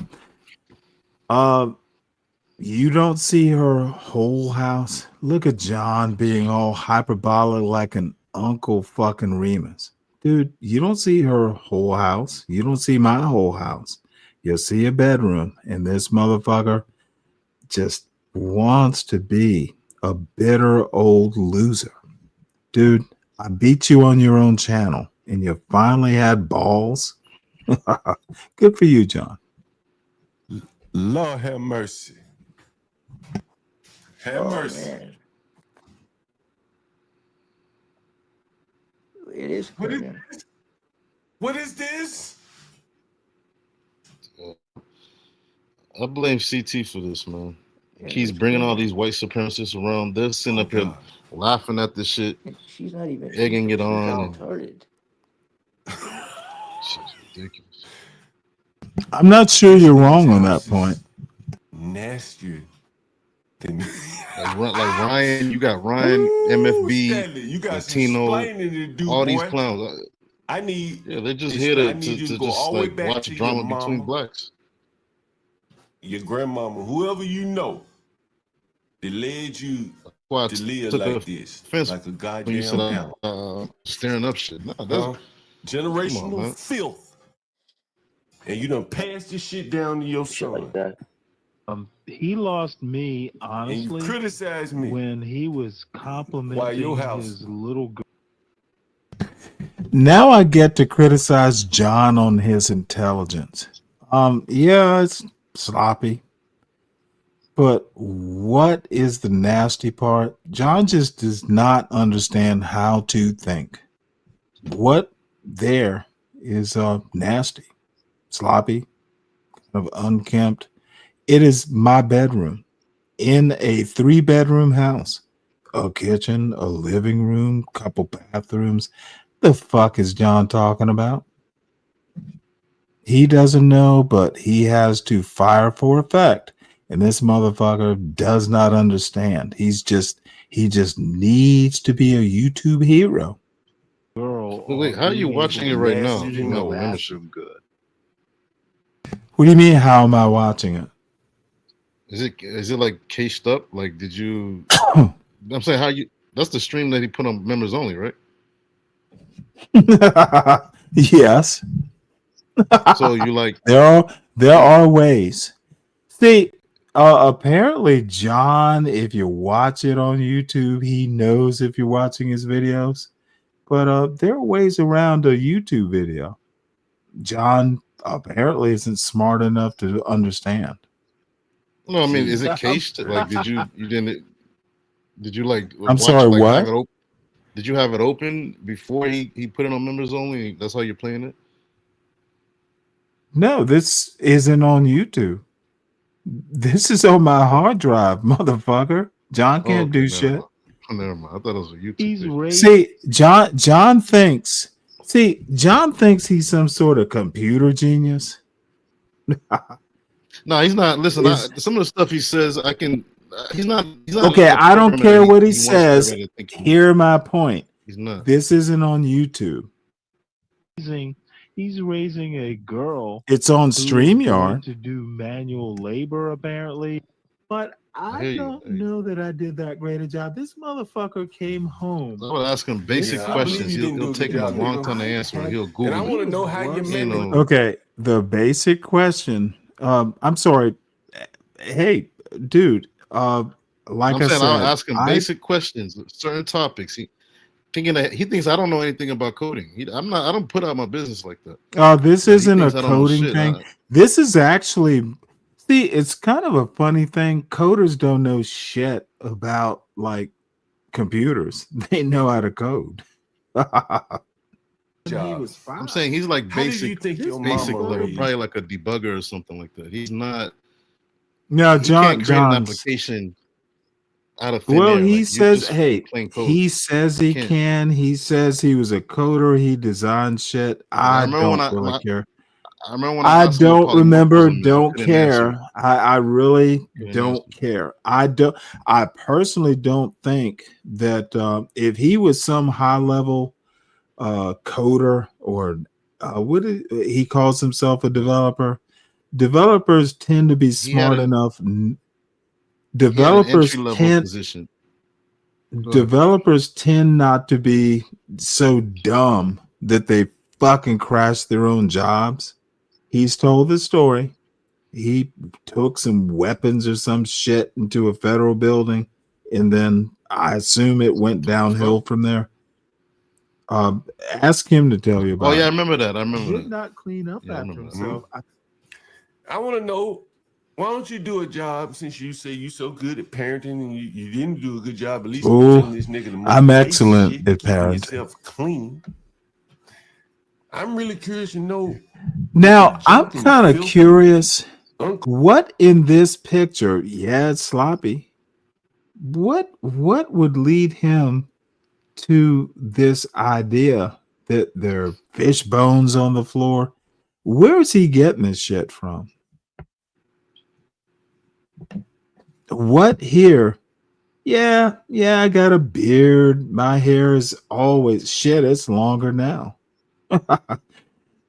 Speaker 6: you don't see her whole house. Look at John being all hyperbolic like an Uncle fucking Remus. Dude, you don't see her whole house. You don't see my whole house. You'll see a bedroom, and this motherfucker just wants to be a bitter old loser. Dude, I beat you on your own channel, and you finally had balls. Good for you, John.
Speaker 2: Lord have mercy. Have mercy.
Speaker 5: Man. It is.
Speaker 2: What is this?
Speaker 17: I blame CT for this, man. He's bringing all these white supremacists around. They're sitting up here laughing at this shit.
Speaker 5: She's not even
Speaker 17: egging it on.
Speaker 5: Retarded.
Speaker 17: Shit's ridiculous.
Speaker 6: I'm not sure you're wrong on that point.
Speaker 2: Nastier.
Speaker 17: Like Ryan, you got Ryan, MFB,
Speaker 2: Stanley, you got
Speaker 17: Latino,
Speaker 2: to do,
Speaker 17: all these
Speaker 2: boy.
Speaker 17: clowns.
Speaker 2: I need.
Speaker 17: Yeah, they're just here to just
Speaker 2: all the way
Speaker 17: like
Speaker 2: back
Speaker 17: watch
Speaker 2: to your
Speaker 17: drama
Speaker 2: mama,
Speaker 17: between blacks.
Speaker 2: Your grandmama, whoever you know, that led you
Speaker 17: Well,
Speaker 2: to live
Speaker 17: took
Speaker 2: like
Speaker 17: offense
Speaker 2: this, like a
Speaker 17: when you
Speaker 2: goddamn
Speaker 17: said
Speaker 2: animal.
Speaker 17: stirring up shit. No, that's
Speaker 2: Generational
Speaker 17: man.
Speaker 2: filth. And you done passed this shit down to your son.
Speaker 19: Like that. He lost me, honestly.
Speaker 2: And you criticize me
Speaker 19: when he was complimenting
Speaker 2: Why your house?
Speaker 19: his little girl.
Speaker 6: Now I get to criticize John on his intelligence. Yeah, it's sloppy. But what is the nasty part? John just does not understand how to think. What there is nasty, sloppy, kind of unkempt. It is my bedroom in a 3-bedroom house. A kitchen, a living room, couple bathrooms. The fuck is John talking about? He doesn't know, but he has to fire for effect. And this motherfucker does not understand. He just needs to be a YouTube hero.
Speaker 19: Girl,
Speaker 17: wait, how are you watching it right now? No membership.
Speaker 19: Good.
Speaker 6: What do you mean? How am I watching it?
Speaker 17: Is it like cased up? Like, did you? I'm saying how you. That's the stream that he put on members only, right?
Speaker 6: Yes.
Speaker 17: So you like
Speaker 6: there are ways. See, apparently John, if you watch it on YouTube, he knows if you're watching his videos. But there are ways around a YouTube video. John apparently isn't smart enough to understand.
Speaker 17: No, I mean, is it cased? Like, did you like?
Speaker 6: I'm sorry,
Speaker 17: like,
Speaker 6: what?
Speaker 17: Did you have it open before he put it on members only? That's how you're playing it?
Speaker 6: No, this isn't on YouTube. This is on my hard drive, motherfucker. John can't do shit.
Speaker 17: Never mind. I thought it was a YouTube.
Speaker 6: See, John thinks he's some sort of computer genius.
Speaker 17: No, he's not. Listen, some of the stuff he says, I can. He's not.
Speaker 6: Okay, I don't care what he says. Hear my point.
Speaker 17: He's not.
Speaker 6: This isn't on YouTube.
Speaker 19: He's raising a girl.
Speaker 6: It's on StreamYard.
Speaker 19: To do manual labor, apparently. But I don't know that I did that great a job. This motherfucker came home.
Speaker 17: I would ask him basic questions. He'll take him a long time to answer. And he'll Google.
Speaker 2: And I want to know how you made
Speaker 6: Okay, the basic question. I'm sorry. Hey, dude. like
Speaker 17: I'm
Speaker 6: I
Speaker 17: saying I'll
Speaker 6: said,
Speaker 17: ask him basic questions, certain topics. He thinks I don't know anything about coding. I don't put out my business like that.
Speaker 6: this
Speaker 17: He
Speaker 6: isn't a
Speaker 17: thinks I don't know
Speaker 6: coding
Speaker 17: shit.
Speaker 6: thing. This is actually, see, it's kind of a funny thing. Coders don't know shit about like computers. They know how to code.
Speaker 17: I'm saying he's like
Speaker 2: How did you
Speaker 17: basic,
Speaker 2: think your
Speaker 17: basic,
Speaker 2: mama
Speaker 17: like
Speaker 2: raised
Speaker 17: probably like a debugger or something like that. He's not.
Speaker 6: No,
Speaker 17: He can't create an
Speaker 6: John's.
Speaker 17: application out of thin
Speaker 6: Well,
Speaker 17: air.
Speaker 6: he
Speaker 17: Like you're
Speaker 6: says,
Speaker 17: just
Speaker 6: hey,
Speaker 17: plain code.
Speaker 6: he says he
Speaker 17: can't.
Speaker 6: can. He says he was a coder. He designed shit.
Speaker 17: I
Speaker 6: I
Speaker 17: remember when
Speaker 6: don't really care.
Speaker 17: I remember when I
Speaker 6: I
Speaker 17: asked him what
Speaker 6: don't
Speaker 17: polymorphism
Speaker 6: remember.
Speaker 17: meant.
Speaker 6: Don't
Speaker 17: Couldn't answer.
Speaker 6: care. I really
Speaker 17: Couldn't
Speaker 6: don't
Speaker 17: answer.
Speaker 6: care. I personally don't think that if he was some high level coder or he calls himself a developer. Developers tend to be
Speaker 17: He had
Speaker 6: smart
Speaker 17: an
Speaker 6: enough.
Speaker 17: entry level position.
Speaker 6: Developers tend not to be so dumb that they fucking crash their own jobs. He's told the story. He took some weapons or some shit into a federal building, and then I assume it went downhill from there. Ask him to tell you about
Speaker 17: Oh yeah, I
Speaker 6: it.
Speaker 17: remember that. I remember
Speaker 6: Did
Speaker 17: that.
Speaker 6: not clean up
Speaker 17: Yeah, I
Speaker 6: after
Speaker 17: remember that.
Speaker 6: himself.
Speaker 2: I want to know, why don't you do a job since you say you're so good at parenting and you didn't do a good job at least telling this nigga to
Speaker 6: I'm
Speaker 2: motivate
Speaker 6: excellent
Speaker 2: shit,
Speaker 6: at
Speaker 2: keeping
Speaker 6: parenting.
Speaker 2: yourself clean. I'm really curious to know.
Speaker 6: Now, I'm kind of curious what in this picture, yeah, it's sloppy. What would lead him to this idea that there are fish bones on the floor? Where is he getting this shit from? What here? Yeah, I got a beard. My hair is always shit. It's longer now.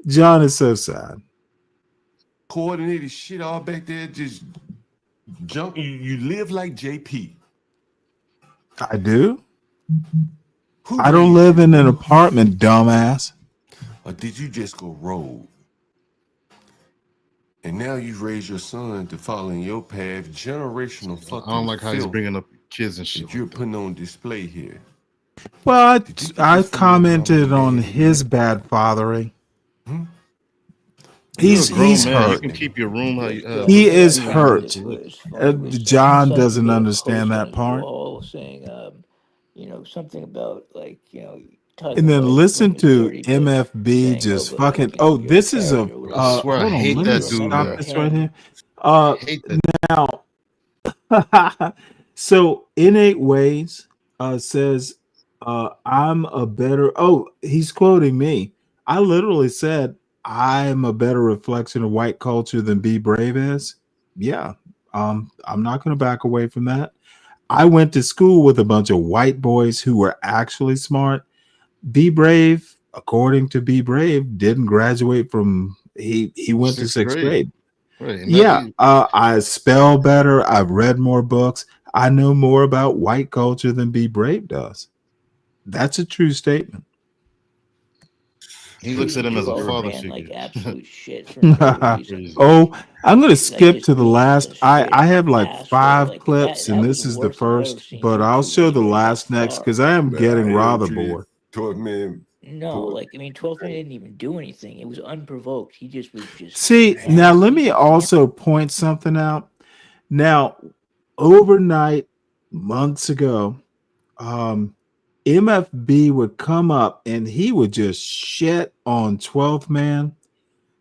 Speaker 6: John is so sad.
Speaker 2: Coordinated shit all back there, just junk. You live like JP.
Speaker 6: I do. I don't live in an apartment, dumbass.
Speaker 2: Or did you just go rogue? And now you've raised your son to follow in your path, generational fucking
Speaker 17: I don't like how he's
Speaker 2: filth
Speaker 17: bringing up kids and shit.
Speaker 2: that you're putting on display here.
Speaker 6: Well, I commented on his bad fathering. He's
Speaker 17: You're a grown man. You
Speaker 6: hurt.
Speaker 17: can keep your room how you.
Speaker 6: He is hurt.
Speaker 5: Was
Speaker 6: John
Speaker 5: some
Speaker 6: doesn't
Speaker 5: made a
Speaker 6: understand
Speaker 5: post on
Speaker 6: that
Speaker 5: his
Speaker 6: part.
Speaker 5: wall saying, something about talking
Speaker 6: And then
Speaker 5: about
Speaker 6: listen
Speaker 5: women's
Speaker 6: to
Speaker 5: dirty bits,
Speaker 6: MFB
Speaker 5: saying,
Speaker 6: just
Speaker 5: but
Speaker 6: fucking.
Speaker 5: you're a
Speaker 6: This is a.
Speaker 5: character or
Speaker 17: I
Speaker 5: whatever.
Speaker 17: swear, I
Speaker 6: Hold on.
Speaker 17: hate
Speaker 6: Let me
Speaker 17: that dude,
Speaker 6: stop
Speaker 17: man.
Speaker 6: this right here.
Speaker 17: Hate that.
Speaker 6: Now, so innate ways says, "I'm a better." Oh, he's quoting me. I literally said, "I'm a better reflection of white culture than Be Brave is." Yeah, I'm not going to back away from that. I went to school with a bunch of white boys who were actually smart. Be Brave, according to Be Brave, didn't graduate from. He went to sixth grade.
Speaker 17: Right. And
Speaker 6: Yeah, I spell better. I've read more books. I know more about white culture than Be Brave does. That's a true statement.
Speaker 17: He looks at him as a father
Speaker 5: Man,
Speaker 17: figure.
Speaker 5: like absolute shit for no reason.
Speaker 6: Oh, I'm going to
Speaker 5: That
Speaker 6: skip
Speaker 5: just
Speaker 6: to the
Speaker 5: proves
Speaker 6: last.
Speaker 5: he's a straight
Speaker 6: I
Speaker 5: up
Speaker 6: have like
Speaker 5: asshole.
Speaker 6: 5
Speaker 5: Like
Speaker 6: clips, and
Speaker 5: that was
Speaker 6: this is the
Speaker 5: worse than I've ever
Speaker 6: first.
Speaker 5: seen
Speaker 6: But
Speaker 5: you
Speaker 6: I'll
Speaker 5: two
Speaker 6: show the
Speaker 5: straight up
Speaker 6: last next
Speaker 5: far.
Speaker 6: because I am getting rather bored.
Speaker 2: 12 men.
Speaker 5: No, 12th man didn't even do anything. It was unprovoked. He just was just.
Speaker 6: See, now let me also point something out. Now, overnight, months ago, MFB would come up and he would just shit on 12th man,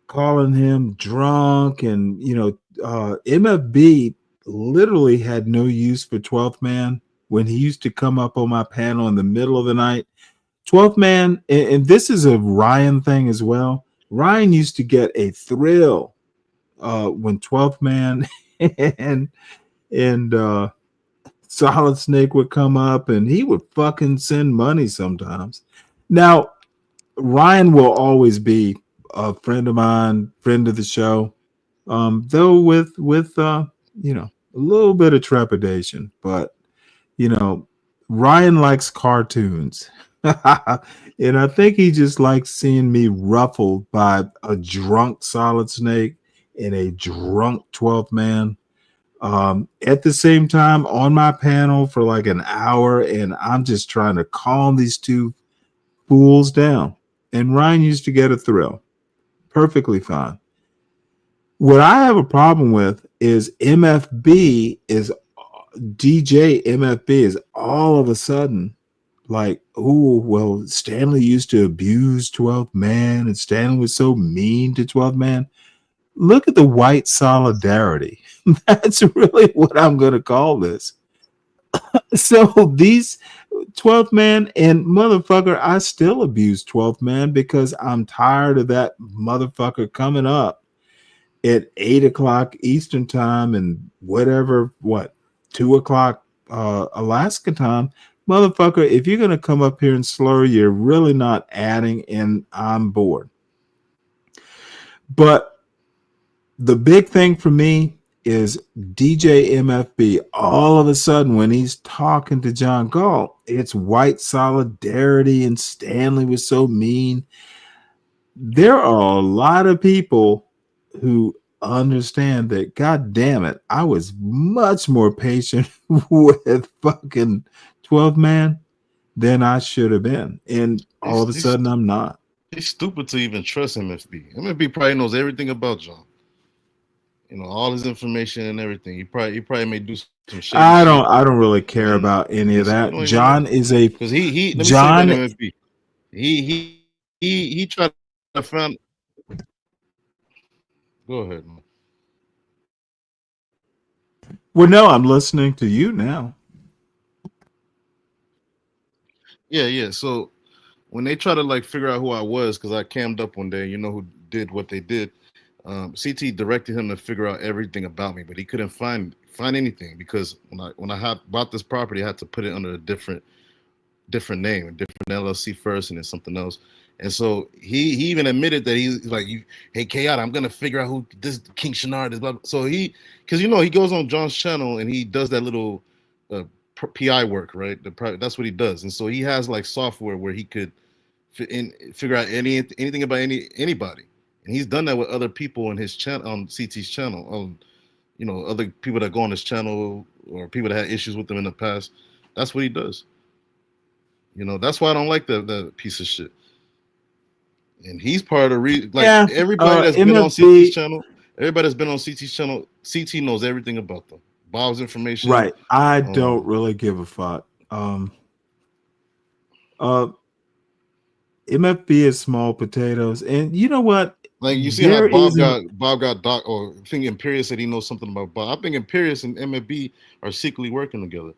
Speaker 6: calling him drunk. And, MFB literally had no use for 12th man when he used to come up on my panel in the middle of the night. 12th man, and this is a Ryan thing as well. Ryan used to get a thrill when 12th man and Solid Snake would come up, and he would fucking send money sometimes. Now, Ryan will always be a friend of mine, friend of the show, though with a little bit of trepidation. But Ryan likes cartoons. And I think he just likes seeing me ruffled by a drunk Solid Snake and a drunk 12th man. At the same time, on my panel for like an hour, and I'm just trying to calm these two fools down. And Ryan used to get a thrill. Perfectly fine. What I have a problem with is MFB is DJ MFB is all of a sudden like, oh, well, Stanley used to abuse 12th man and Stanley was so mean to 12th man. Look at the white solidarity. That's really what I'm going to call this. So these 12th man and motherfucker, I still abuse 12th man because I'm tired of that motherfucker coming up at 8 o'clock Eastern time and whatever, 2 o'clock Alaska time. Motherfucker, if you're going to come up here and slur, you're really not adding, and I'm bored. But the big thing for me is DJ MFB. All of a sudden, when he's talking to John Galt, it's white solidarity and Stanley was so mean. There are a lot of people who understand that, God damn it, I was much more patient with fucking 12 man than I should have been. And all of a sudden, I'm not.
Speaker 17: It's stupid to even trust MFB. MFB probably knows everything about John. You know, all his information and everything. He probably may do some shit.
Speaker 6: I don't really care about any of that. John is a
Speaker 17: because he let me
Speaker 6: John.
Speaker 17: say about MFB. He tried to find. Go ahead, man.
Speaker 6: Well, no, I'm listening to you now.
Speaker 17: Yeah. So when they try to like figure out who I was, because I cammed up one day, you know who did what they did. CT directed him to figure out everything about me, but he couldn't find anything because when I bought this property, I had to put it under a different name, a different LLC first, and then something else. And so he even admitted that he's like, hey, Chaotic, I'm gonna figure out who this King Shenard is. Blah, blah. So because you know he goes on John's channel and he does that little PI work, right? That's what he does, and so he has like software where he could figure out anything about anybody. And he's done that with other people on his channel, on CT's channel, you know, other people that go on his channel or people that had issues with him in the past. That's what he does. You know, that's why I don't like that piece of shit. And he's part of the reason. Like everybody that's been on CT's channel, everybody that's been on CT's channel, CT knows everything about them. Bob's information.
Speaker 6: Right. I don't really give a fuck. MFB is small potatoes, and you know what?
Speaker 17: Like you see how Bob got Doc, or I think Imperius said he knows something about Bob. I think Imperius and MFB are secretly working together.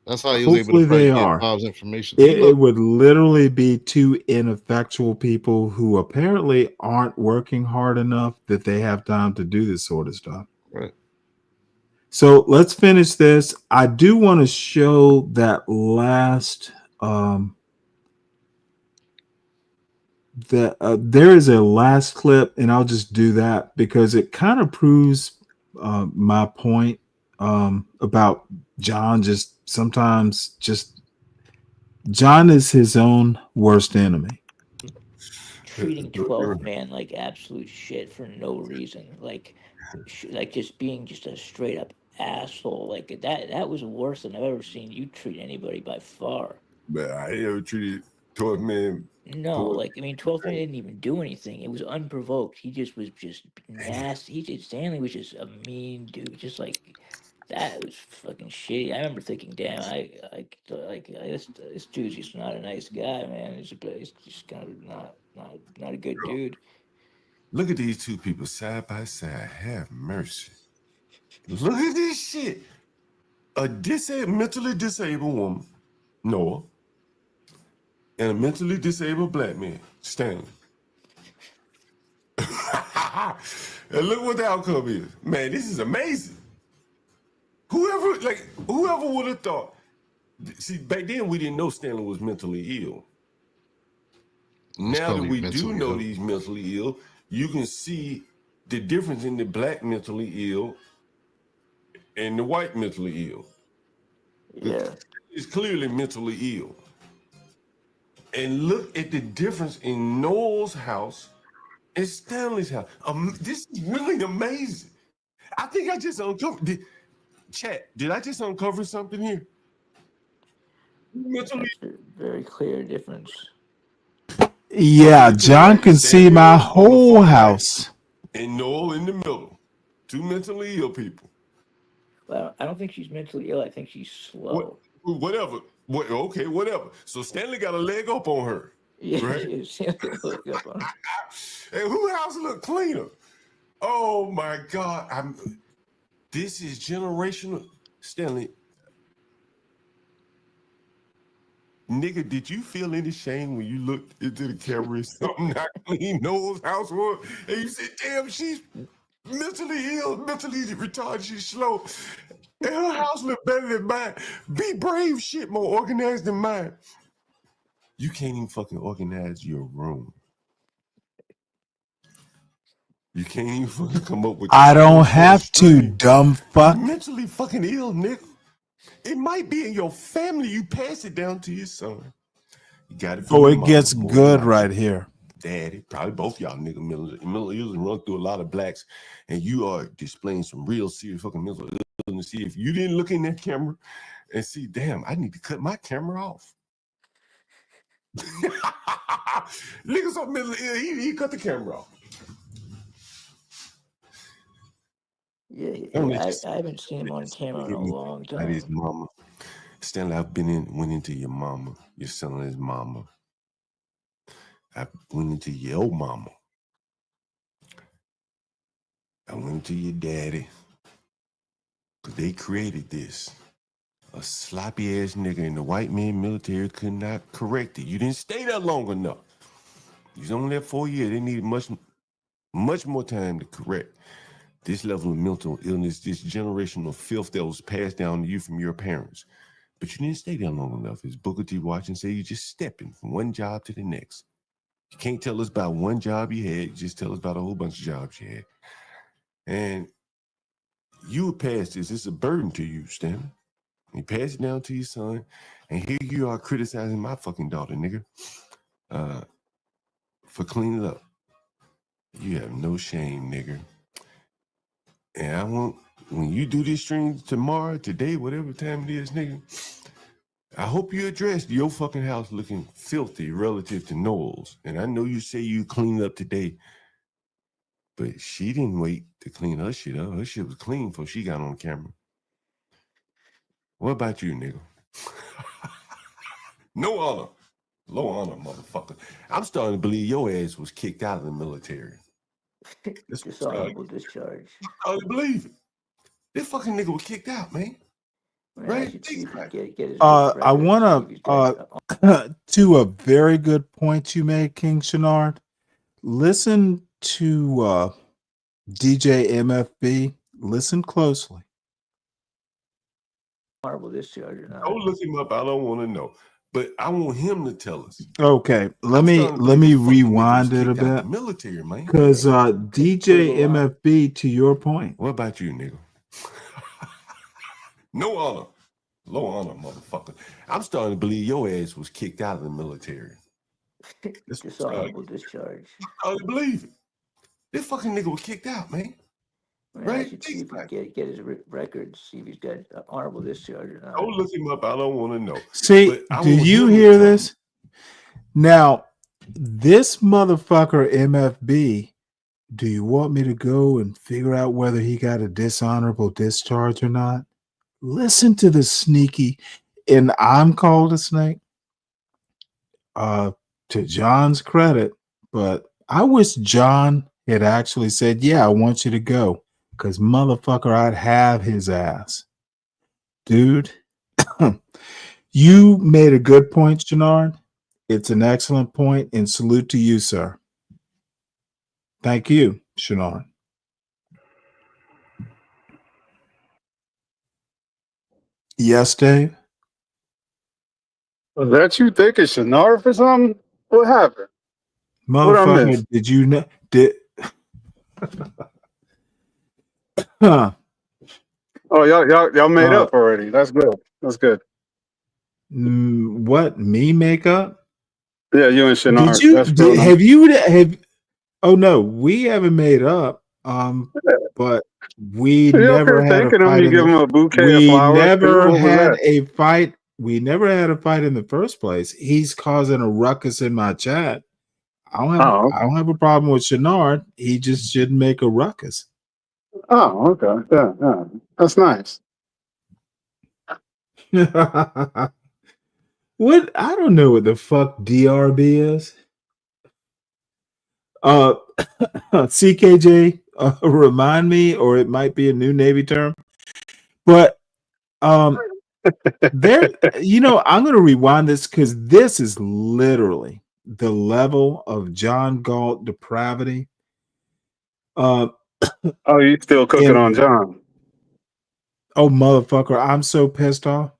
Speaker 17: That's how he was able to get Bob's information.
Speaker 6: It would literally be two ineffectual people who apparently aren't working hard enough that they have time to do this sort of stuff.
Speaker 17: Right.
Speaker 6: So let's finish this. I do want to show that last. There is a last clip, and I'll just do that because it kind of proves my point about John. John is his own worst enemy.
Speaker 5: Treating 12th man like absolute shit for no reason, like just being just a straight up asshole. Like that was worse than I've ever seen you treat anybody by far.
Speaker 2: But I ain't ever treated 12th man.
Speaker 5: No, like I mean, 12th man didn't even do anything. It was unprovoked. He just was just nasty. Stanley was just a mean dude. Just like that was fucking shitty. I remember thinking, damn, this dude's just not a nice guy, man. He's just kind of not a good dude.
Speaker 2: Look at these two people side by side. Have mercy. Look at this shit. A mentally disabled woman, Noah, and a mentally disabled black man, Stanley. And look what the outcome is. Man, this is amazing. Whoever would have thought? See, back then we didn't know Stanley was mentally ill. Now that we do know he's mentally ill, you can see the difference in the black mentally ill and the white mentally ill.
Speaker 5: Yeah.
Speaker 2: He's clearly mentally ill. And look at the difference in Noel's house and Stanley's house. This is really amazing. I think I just uncovered. Chat, did I just uncover something here? Mentally,
Speaker 5: That's a very clear difference.
Speaker 6: Yeah, John can see my whole house.
Speaker 2: And Noel in the middle. Two mentally ill people.
Speaker 5: Well, I don't think she's mentally ill. I think she's slow.
Speaker 2: Whatever. Okay, whatever. So Stanley got a leg up on her.
Speaker 5: Yeah,
Speaker 2: right?
Speaker 5: Stanley got a leg up on her.
Speaker 2: And who house look cleaner? Oh my God. This is generational. Stanley. Nigga, did you feel any shame when you looked into the camera and something not clean Noel's house was? And you said, damn, she's mentally ill, mentally retarded, she's slow. And her house look better than mine. Be brave shit, more organized than mine. You can't even fucking organize your room. You can't even fucking come up with
Speaker 6: I don't have to, dumb fuck.
Speaker 2: You're mentally fucking ill, nigga. It might be in your family. You pass it down to your son. You got it from
Speaker 6: Oh,
Speaker 2: your
Speaker 6: it gets
Speaker 2: mom,
Speaker 6: good
Speaker 2: your
Speaker 6: right here.
Speaker 2: daddy. Probably both y'all nigga mental illness run through a lot of blacks, and you are displaying some real serious fucking mental illness. See, if you didn't look in that camera and see, damn, I need to cut my camera off. Niggas so mentally ill, he cut the camera off.
Speaker 5: Yeah, I haven't seen him on camera in a long
Speaker 2: That is
Speaker 5: time.
Speaker 2: mama. Stanley, went into your mama, your son-in-law's mama. I went into your mama. I went into your daddy. Because they created this. A sloppy ass nigga in the white man military could not correct it. You didn't stay there long enough. You was only there 4 years. They needed much more time to correct this level of mental illness, this generational filth that was passed down to you from your parents. But you didn't stay there long enough. As Booker T. watching say, you're just stepping from one job to the next. You can't tell us about one job you had. Just tell us about a whole bunch of jobs you had. And you would pass this. It's a burden to you, Stanley. You pass it down to your son. And here you are criticizing my fucking daughter, nigga, for cleaning up. You have no shame, nigga. And I want, when you do this stream tomorrow, today, whatever time it is, nigga, I hope you address your fucking house looking filthy relative to Noel's. And I know you say you cleaned up today, but she didn't wait to clean her shit up. Her shit was clean before she got on camera. What about you, nigga? No honor. Low honor, motherfucker. I'm starting to believe your ass was kicked out of the military.
Speaker 5: Dishonorable discharge.
Speaker 2: I believe it. This fucking nigga was kicked out, man.
Speaker 5: Right? I should see if he get his
Speaker 6: I want to, to a very good point you made, King Shenard. Listen to DJ MFB. Listen closely.
Speaker 5: Honorable discharge or not.
Speaker 2: Don't look him up. I don't want to know. But I want him to tell us.
Speaker 6: Okay, let me rewind it a bit.
Speaker 2: Military, man.
Speaker 6: Because DJ MFB, to your point.
Speaker 2: What about you, nigga? No honor. Low honor, motherfucker. I'm starting to believe your ass was kicked out of the military.
Speaker 5: Dishonorable discharge.
Speaker 2: I believe it. This fucking nigga was kicked out, man.
Speaker 5: Right? I should see if he get his records, see if he's got honorable discharge or not.
Speaker 2: Don't look him up. I don't want to know.
Speaker 6: See, do you hear this? Now, this motherfucker MFB, do you want me to go and figure out whether he got a dishonorable discharge or not? Listen to the sneaky, and I'm called a snake. To John's credit, but I wish John had actually said, yeah, I want you to go. Because motherfucker, I'd have his ass. Dude, you made a good point, Shenard. It's an excellent point, and salute to you, sir. Thank you, Shenard. Yes, Dave?
Speaker 10: Was that you thinking Shenard for something? What happened?
Speaker 6: Motherfucker, did you know? Huh.
Speaker 10: Oh, y'all made up already. That's good. That's good.
Speaker 6: What, me make up?
Speaker 10: Yeah, you and Shenard.
Speaker 6: Have? Oh no, we haven't made up. But We
Speaker 10: You up
Speaker 6: never
Speaker 10: here
Speaker 6: had a
Speaker 10: thanking him?
Speaker 6: fight
Speaker 10: You
Speaker 6: in
Speaker 10: give
Speaker 6: the.
Speaker 10: him a bouquet of
Speaker 6: We
Speaker 10: flowers too.
Speaker 6: never
Speaker 10: What was
Speaker 6: had
Speaker 10: that?
Speaker 6: a fight. We never had a fight in the first place. He's causing a ruckus in my chat. I
Speaker 10: Oh,
Speaker 6: don't have a problem with Shenard. He just shouldn't make a ruckus.
Speaker 10: oh, okay. Yeah, yeah. That's nice.
Speaker 6: What? I don't know what the fuck DRB is. CKJ, remind me, or it might be a new Navy term. But there, I'm going to rewind this because this is literally the level of John Galt depravity.
Speaker 10: Oh, you still cooking on John?
Speaker 6: Oh, motherfucker! I'm so pissed off.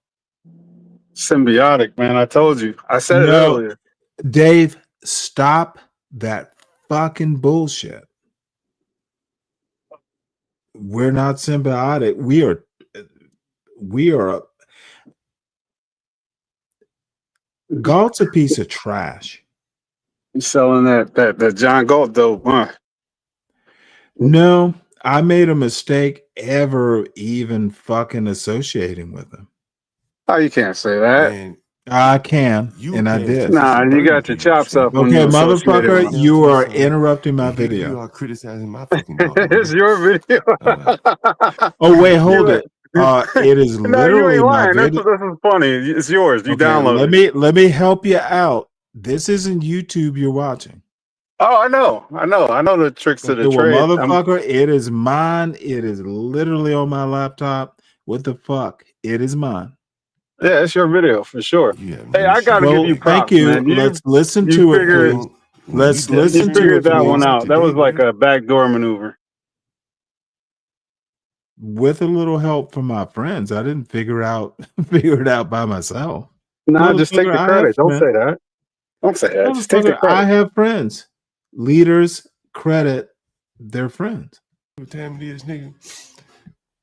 Speaker 10: Symbiotic, man. I told you. I said it
Speaker 6: No,
Speaker 10: earlier.
Speaker 6: Dave, stop that fucking bullshit. We're not symbiotic. We are. Galt's a piece of trash.
Speaker 10: You selling that John Galt dope, huh?
Speaker 6: No, I made a mistake ever even fucking associating with him.
Speaker 10: Oh, you can't say that.
Speaker 2: Man,
Speaker 6: I can, and I did.
Speaker 10: Nah, you got your chops up when
Speaker 6: Okay,
Speaker 10: you associated
Speaker 6: motherfucker,
Speaker 10: with him.
Speaker 6: you are interrupting my
Speaker 2: and here you
Speaker 6: video.
Speaker 2: are criticizing my fucking dog.
Speaker 10: It's your video.
Speaker 6: Oh wait, hold it. It is
Speaker 10: No, you
Speaker 6: literally
Speaker 10: ain't
Speaker 6: my
Speaker 10: lying. This
Speaker 6: video.
Speaker 10: is funny. It's yours. You
Speaker 6: Okay,
Speaker 10: downloaded it.
Speaker 6: let me help you out. This isn't YouTube you're watching.
Speaker 10: Oh, I know the tricks to
Speaker 6: Okay,
Speaker 10: the
Speaker 6: well,
Speaker 10: trade.
Speaker 6: motherfucker, it is mine. It is literally on my laptop. What the fuck? It is mine.
Speaker 10: Yeah, it's your video for sure. Hey, I gotta give you props,
Speaker 6: thank you.
Speaker 10: man.
Speaker 6: Let's listen
Speaker 10: you
Speaker 6: to it,
Speaker 10: figured,
Speaker 6: please. Let's listen
Speaker 10: you
Speaker 6: to
Speaker 10: figured
Speaker 6: it,
Speaker 10: that one
Speaker 6: please.
Speaker 10: out. That was like a backdoor maneuver.
Speaker 6: With a little help from my friends. I didn't figure it out by myself.
Speaker 10: Nah, just take the
Speaker 6: I
Speaker 10: credit.
Speaker 6: have
Speaker 10: Don't
Speaker 6: friends.
Speaker 10: say that. Don't say that. Just take the
Speaker 6: Motherfucker, I
Speaker 10: credit.
Speaker 6: have friends. Leaders credit their friends.
Speaker 2: What time it is, nigga?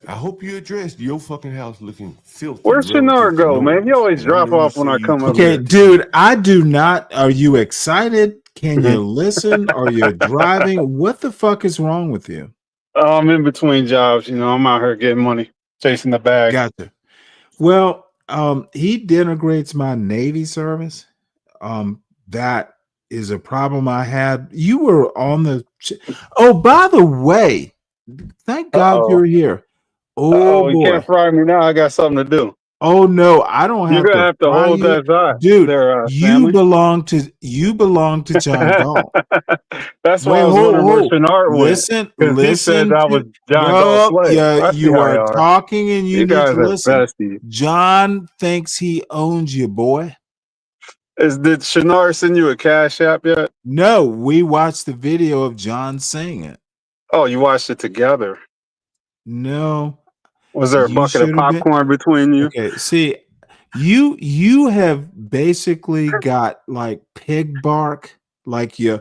Speaker 2: I hope you addressed your fucking house looking filthy.
Speaker 10: Where's Shinar go, man? He always drop off when I come up
Speaker 6: Okay,
Speaker 10: here.
Speaker 6: dude, I do not. Are you excited? Can you listen? Are you driving? What the fuck is wrong with you?
Speaker 10: I'm in between jobs. I'm out here getting money, chasing the bag.
Speaker 6: Gotcha. Well, he denigrates my Navy service. That is a problem I had. You were on the. Oh, by the way, thank God you're here. Oh
Speaker 10: You
Speaker 6: boy.
Speaker 10: can't fry me now. I got something to do.
Speaker 6: Oh no, I don't have
Speaker 10: You're gonna have to
Speaker 6: fry
Speaker 10: hold
Speaker 6: you.
Speaker 10: that thought,
Speaker 6: Dude.
Speaker 10: there,
Speaker 6: You
Speaker 10: Stanley.
Speaker 6: belong to
Speaker 10: That's
Speaker 6: John Galt.
Speaker 10: why I was wondering where Shinar went.
Speaker 6: Listen,
Speaker 10: Because he said that was John Galt's slave.
Speaker 6: Yeah,
Speaker 10: I see
Speaker 6: you
Speaker 10: how
Speaker 6: are
Speaker 10: you are.
Speaker 6: talking and you need
Speaker 10: guys
Speaker 6: to
Speaker 10: are
Speaker 6: listen.
Speaker 10: besties.
Speaker 6: John thinks he owns you, boy.
Speaker 10: Did Shinar send you a cash app yet?
Speaker 6: No, we watched the video of John saying it.
Speaker 10: Oh, you watched it together.
Speaker 6: No.
Speaker 10: Was there a bucket of popcorn between you?
Speaker 6: Okay, see, you have basically got like pig bark, like you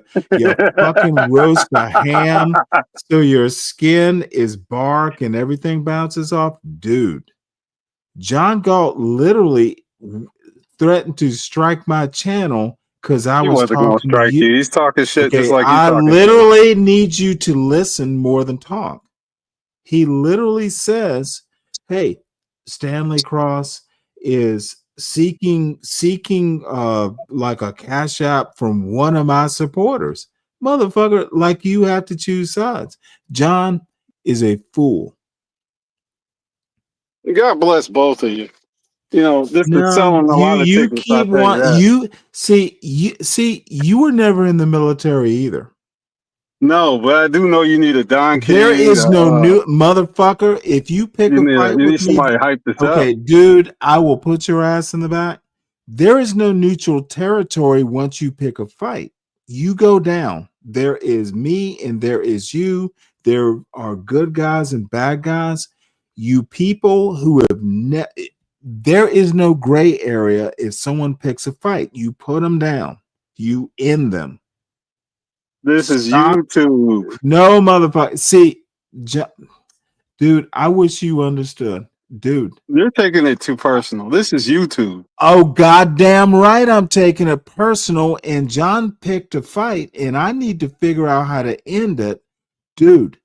Speaker 6: fucking roast a ham, so your skin is bark and everything bounces off. Dude, John Galt literally threatened to strike my channel because I
Speaker 10: He
Speaker 6: was
Speaker 10: wasn't gonna
Speaker 6: talking to
Speaker 10: strike
Speaker 6: you.
Speaker 10: you. He's talking shit
Speaker 6: Okay,
Speaker 10: just like you
Speaker 6: I
Speaker 10: talking.
Speaker 6: literally need you to listen more than talk. He literally says, "Hey, Stanley Cross is seeking like a cash app from one of my supporters." Motherfucker, like you have to choose sides. John is a fool.
Speaker 10: God bless both of you. This is selling a lot of
Speaker 6: you
Speaker 10: tickets.
Speaker 6: keep you were never in the military either.
Speaker 10: No, but I do know you need a Don King.
Speaker 6: There is no new motherfucker. If you pick a fight
Speaker 10: you
Speaker 6: with
Speaker 10: need somebody to hype this
Speaker 6: okay,
Speaker 10: up.
Speaker 6: dude, I will put your ass in the back. There is no neutral territory once you pick a fight. You go down. There is me and there is you. There are good guys and bad guys. You people who have there is no gray area. If someone picks a fight, you put them down. You end them.
Speaker 10: This is YouTube.
Speaker 6: No, motherfucker. See, dude, I wish you understood. Dude.
Speaker 10: You're taking it too personal. This is YouTube.
Speaker 6: Oh, goddamn right I'm taking it personal. And John picked a fight, and I need to figure out how to end it. Dude,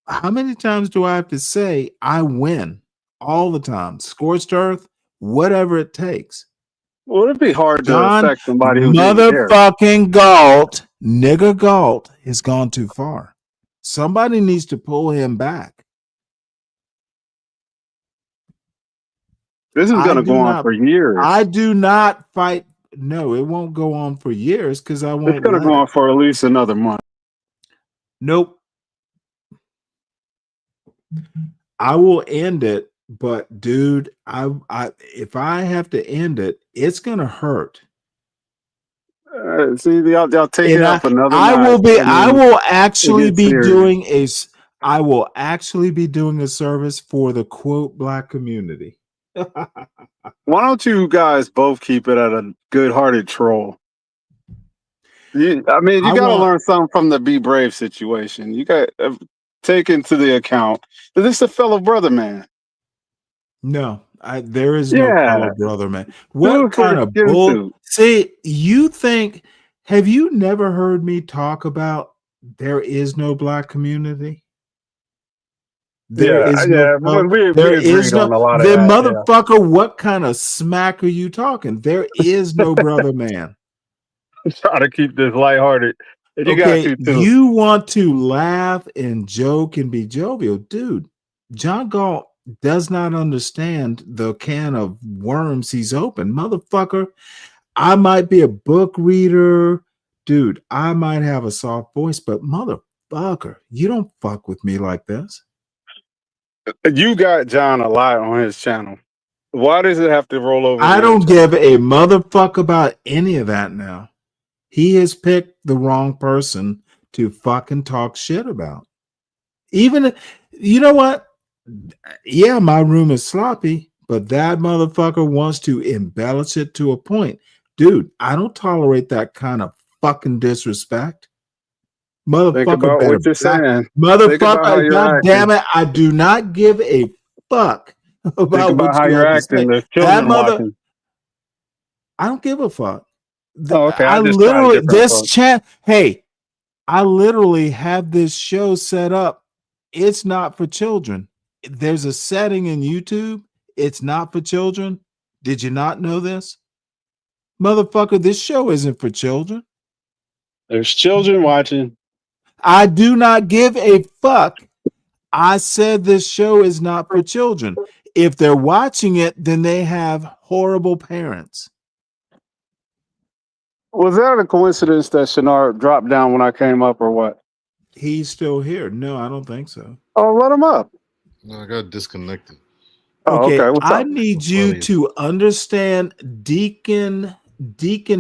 Speaker 6: How many times do I have to say I win all the time? Scorched earth, whatever it takes.
Speaker 10: Well, it'd be hard to
Speaker 6: John
Speaker 10: affect somebody who didn't care.
Speaker 6: motherfucking Galt, nigga Galt, has gone too far. Somebody needs to pull him back.
Speaker 10: This is going to go on for years.
Speaker 6: I do not fight. No, it won't go on for years because I won't.
Speaker 10: It's going to go on for at least another month.
Speaker 6: Nope. I will end it, but dude, I if I have to end it, it's gonna hurt.
Speaker 10: See, y'all take it up another.
Speaker 6: I will actually be doing a service for the quote black community.
Speaker 10: Why don't you guys both keep it at a good-hearted troll? You got to learn something from the Be Brave situation. You got take into the account that this is a fellow brother, man.
Speaker 6: No, there is no fellow brother, man. What kind of bull? See, have you never heard me talk about there is no black community? There is no motherfucker. Yeah. What kind of smack are you talking? There is no brother, man.
Speaker 10: Try to keep this lighthearted. You got to too.
Speaker 6: You want to laugh and joke and be jovial, dude. John Galt does not understand the can of worms he's opened, motherfucker. I might be a book reader, dude. I might have a soft voice, but motherfucker, you don't fuck with me like this.
Speaker 10: You got John a lot on his channel. Why does it have to roll over?
Speaker 6: I don't give a motherfucker about any of that now. He has picked the wrong person to fucking talk shit about. Even, you know what? Yeah, my room is sloppy, but that motherfucker wants to embellish it to a point. Dude, I don't tolerate that kind of fucking disrespect. Motherfucker,
Speaker 10: what you're saying.
Speaker 6: Motherfucker, god damn it, I do not give a fuck about
Speaker 10: how you're acting. There's children watching.
Speaker 6: I don't give a fuck.
Speaker 10: Okay.
Speaker 6: I literally have this show set up. It's not for children. There's a setting in YouTube. It's not for children. Did you not know this? Motherfucker, this show isn't for children.
Speaker 10: There's children watching.
Speaker 6: I do not give a fuck. I said this show is not for children. If they're watching it, then they have horrible parents.
Speaker 10: Was that a coincidence that Shinar dropped down when I came up or what?
Speaker 6: He's still here. No, I don't think so.
Speaker 10: Oh, let him up.
Speaker 17: No, I got disconnected.
Speaker 6: Okay, I need you to understand Deacon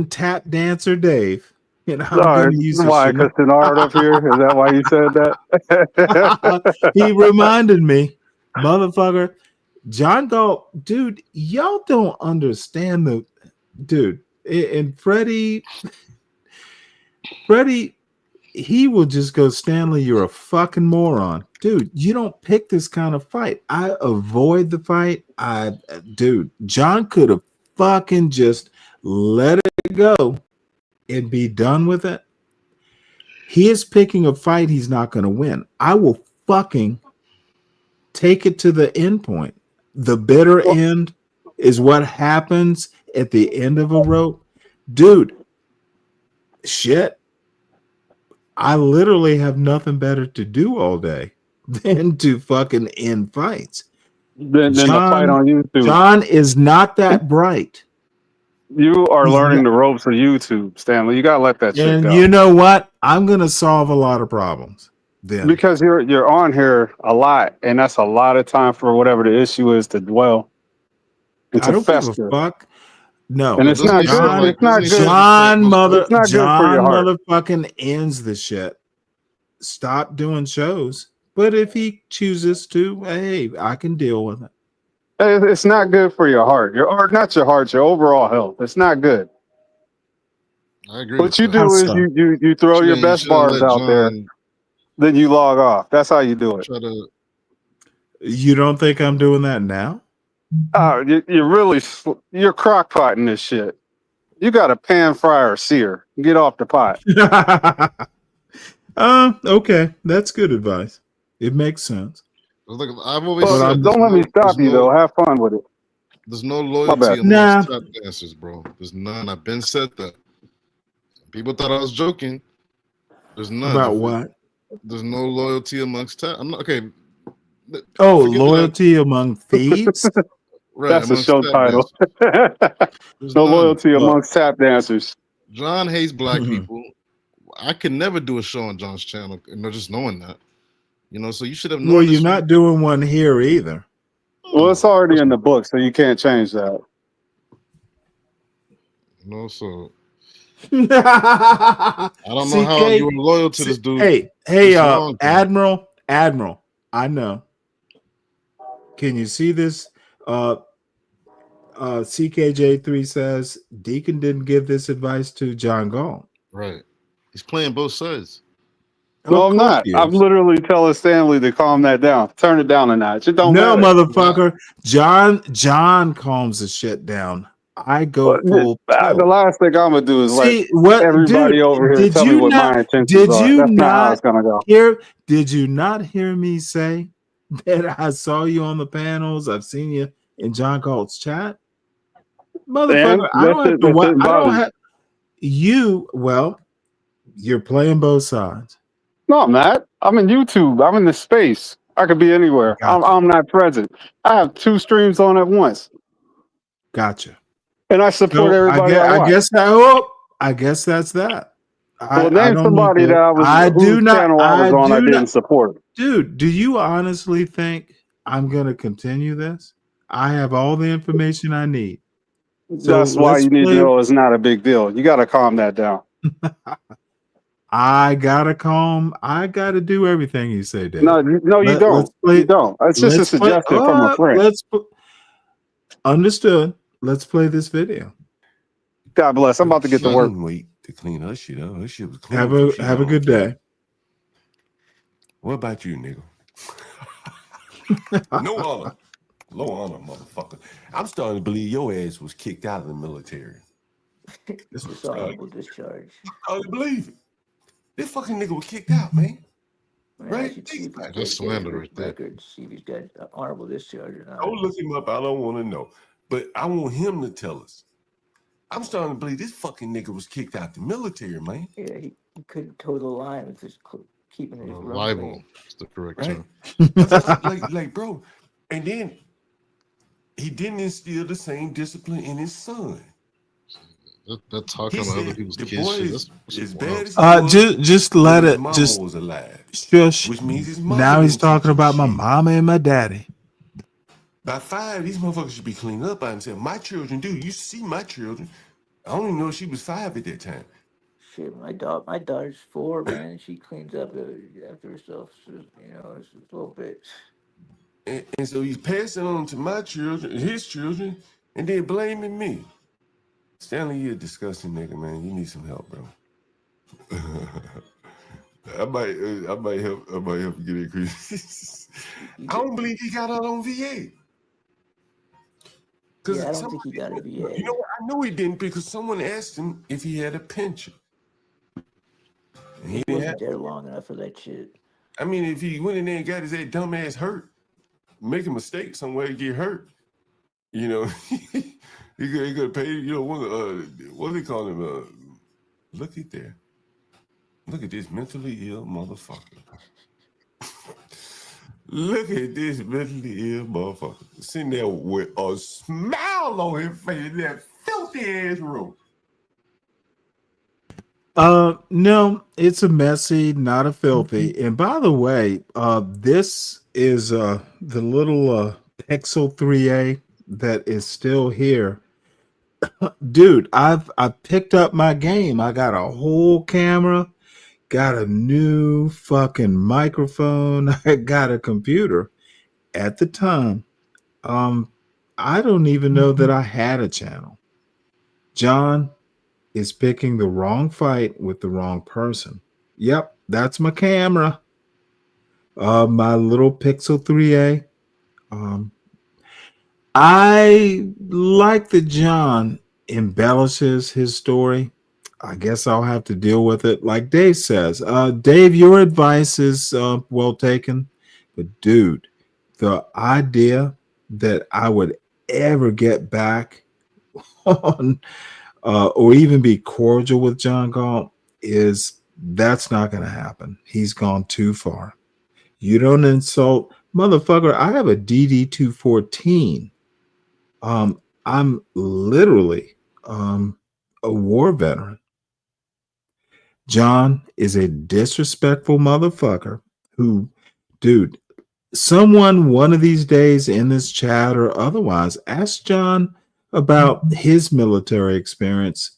Speaker 6: Tap Dancer Dave. And I'm going to use
Speaker 10: why? Because Shinar up here? Is that why you said that?
Speaker 6: He reminded me, motherfucker. John Galt, dude, y'all don't understand dude. And Freddie, he will just go, Stanley, you're a fucking moron. Dude, you don't pick this kind of fight. I avoid the fight. Dude, John could have fucking just let it go and be done with it. He is picking a fight he's not going to win. I will fucking take it to the end point. The bitter end is what happens at the end of a rope. Dude, shit. I literally have nothing better to do all day than to fucking end fights.
Speaker 10: Then the fight on YouTube.
Speaker 6: John is not that bright.
Speaker 10: You are learning the ropes of YouTube, Stanley. You gotta let that shit go.
Speaker 6: And you know what? I'm gonna solve a lot of problems then.
Speaker 10: Because you're on here a lot, and that's a lot of time for whatever the issue is to dwell.
Speaker 6: I don't give a fuck. No,
Speaker 10: and it's not good. It's not good.
Speaker 6: John
Speaker 10: John
Speaker 6: motherfucking ends the shit. Stop doing shows. But if he chooses to, hey, I can deal with it.
Speaker 10: It's not good for your heart. Not your heart, your overall health. It's not good.
Speaker 17: I agree.
Speaker 10: What you do is you throw your best bars out there, then you log off. That's how you do it.
Speaker 6: You don't think I'm doing that now?
Speaker 10: Oh, you're crock potting this shit. You got a pan fryer sear. Get off the pot.
Speaker 6: Okay, that's good advice. It makes sense.
Speaker 12: Look, I've always
Speaker 10: Well,
Speaker 12: said
Speaker 10: don't let me stop you though. Have fun with it.
Speaker 12: there's no
Speaker 10: My
Speaker 12: loyalty
Speaker 10: bad.
Speaker 12: amongst tap dancers, bro. There's none. I've been said that. People thought I was joking. There's none.
Speaker 6: About what?
Speaker 12: There's no loyalty amongst tap. I'm not okay.
Speaker 6: Oh,
Speaker 12: Forget that
Speaker 6: loyalty among thieves?
Speaker 12: right
Speaker 10: That's a
Speaker 12: amongst
Speaker 10: show
Speaker 12: tap
Speaker 10: title.
Speaker 12: dancers. There's
Speaker 10: No
Speaker 12: none.
Speaker 10: loyalty amongst tap dancers.
Speaker 12: John hates black
Speaker 6: Mm-hmm.
Speaker 12: people. I can never do a show on John's channel, just knowing that. So you should have known
Speaker 6: Well,
Speaker 12: this
Speaker 6: you're
Speaker 12: from-
Speaker 6: not doing one here either.
Speaker 10: Well, it's already in the book, so you can't change that.
Speaker 12: So I don't know how you were loyal to this dude.
Speaker 6: Hey,
Speaker 12: this long,
Speaker 6: Admiral, I know. Can you see this? CKJ3 says Deacon didn't give this advice to John Gall.
Speaker 12: Right. He's playing both sides.
Speaker 10: No, I'm not. I'm literally telling Stanley to calm that down. Turn it down a notch. It don't
Speaker 6: No,
Speaker 10: matter.
Speaker 6: motherfucker. John calms the shit down. I go full
Speaker 10: The last thing I'm gonna do is let everybody over here
Speaker 6: did
Speaker 10: tell me
Speaker 6: you
Speaker 10: what
Speaker 6: not-
Speaker 10: my intentions
Speaker 6: did
Speaker 10: are.
Speaker 6: you
Speaker 10: That's not how it's
Speaker 6: not
Speaker 10: gonna go.
Speaker 6: Did you not hear me say that I saw you on the panels? I've seen you in John Galt's chat. Motherfucker, I don't have to watch. I don't have you. Well, you're playing both sides.
Speaker 10: No, I'm not. I'm in YouTube. I'm in the space. I could be anywhere. I'm not present. I have 2 streams on at once.
Speaker 6: Gotcha.
Speaker 10: And I support
Speaker 6: So
Speaker 10: everybody I watch.
Speaker 6: I guess that's that.
Speaker 10: Well, name somebody that I was whose channel I was on I didn't support.
Speaker 6: Dude, do you honestly think I'm gonna continue this? I have all the information I need. So
Speaker 10: That's why
Speaker 6: let's
Speaker 10: you need
Speaker 6: play-
Speaker 10: to know it's not a big deal. You got to calm that down.
Speaker 6: I gotta do everything you say, Dave.
Speaker 10: No, you don't. You don't. It's just a suggestion from a friend.
Speaker 6: Understood. Let's play this video.
Speaker 10: God bless. I'm about to get to work.
Speaker 2: Wait to clean her shit up. Her shit was clean.
Speaker 6: Have a good day.
Speaker 2: What about you, nigga? No honor. Low honor, motherfucker. I'm starting to believe your ass was kicked out of the military.
Speaker 5: Dishonorable discharge.
Speaker 2: I don't believe it. This fucking nigga was kicked out, man. Right?
Speaker 12: That's slander right there.
Speaker 5: Record, see if he's got honorable discharge or not.
Speaker 2: Don't look him up. I don't want to know. But I want him to tell us. I'm starting to believe this fucking nigga was kicked out the military, man.
Speaker 5: Yeah, he couldn't toe the line with his keeping his
Speaker 12: libel. That's the correct term.
Speaker 2: like, bro. And then he didn't instill the same discipline in his son.
Speaker 12: That talking about other people's kids. Shit, that's
Speaker 2: as bad as
Speaker 6: Just let
Speaker 2: his
Speaker 6: it.
Speaker 2: mama
Speaker 6: Just
Speaker 2: was alive.
Speaker 6: shush.
Speaker 2: Which means his mama
Speaker 6: Now he's
Speaker 2: didn't
Speaker 6: talking about my mama and my daddy.
Speaker 2: By 5, these motherfuckers should be cleaned up by himself. My children do. You see my children. I don't even know if she was 5 at that time.
Speaker 5: Shit, my daughter's 4, man. She cleans up after herself. So, it's a little bit.
Speaker 2: And so he's passing on to my children, his children, and then blaming me. Stanley, you're a disgusting nigga, man. You need some help, bro. I might help you get increased. I don't believe he got out on VA.
Speaker 5: Yeah, I don't think he got a VA.
Speaker 2: You know what? I know he didn't because someone asked him if he had a pension. And
Speaker 5: He
Speaker 2: didn't
Speaker 5: wasn't
Speaker 2: have-
Speaker 5: there long enough for that shit.
Speaker 2: I mean, if he went in there and got his dumb ass hurt, make a mistake somewhere, get hurt, he could pay. What do they call him? Look at there. Look at this mentally ill motherfucker. Look at this mentally ill motherfucker sitting there with a smile on his face in that filthy ass room.
Speaker 6: No, it's a messy, not a filthy. And by the way, this is the little Pixel 3A that is still here. Dude, I picked up my game. I got a whole camera, got a new fucking microphone, I got a computer. At the time, I don't even know that I had a channel. John is picking the wrong fight with the wrong person. Yep, that's my camera. My little Pixel 3A. I like that John embellishes his story. I guess I'll have to deal with it like Dave says. Dave, your advice is well taken. But dude, the idea that I would ever get back on or even be cordial with John Galt that's not going to happen. He's gone too far. You don't insult, motherfucker. I have a DD 214. I'm literally a war veteran. John is a disrespectful motherfucker who, dude, someone one of these days in this chat or otherwise, ask John about his military experience.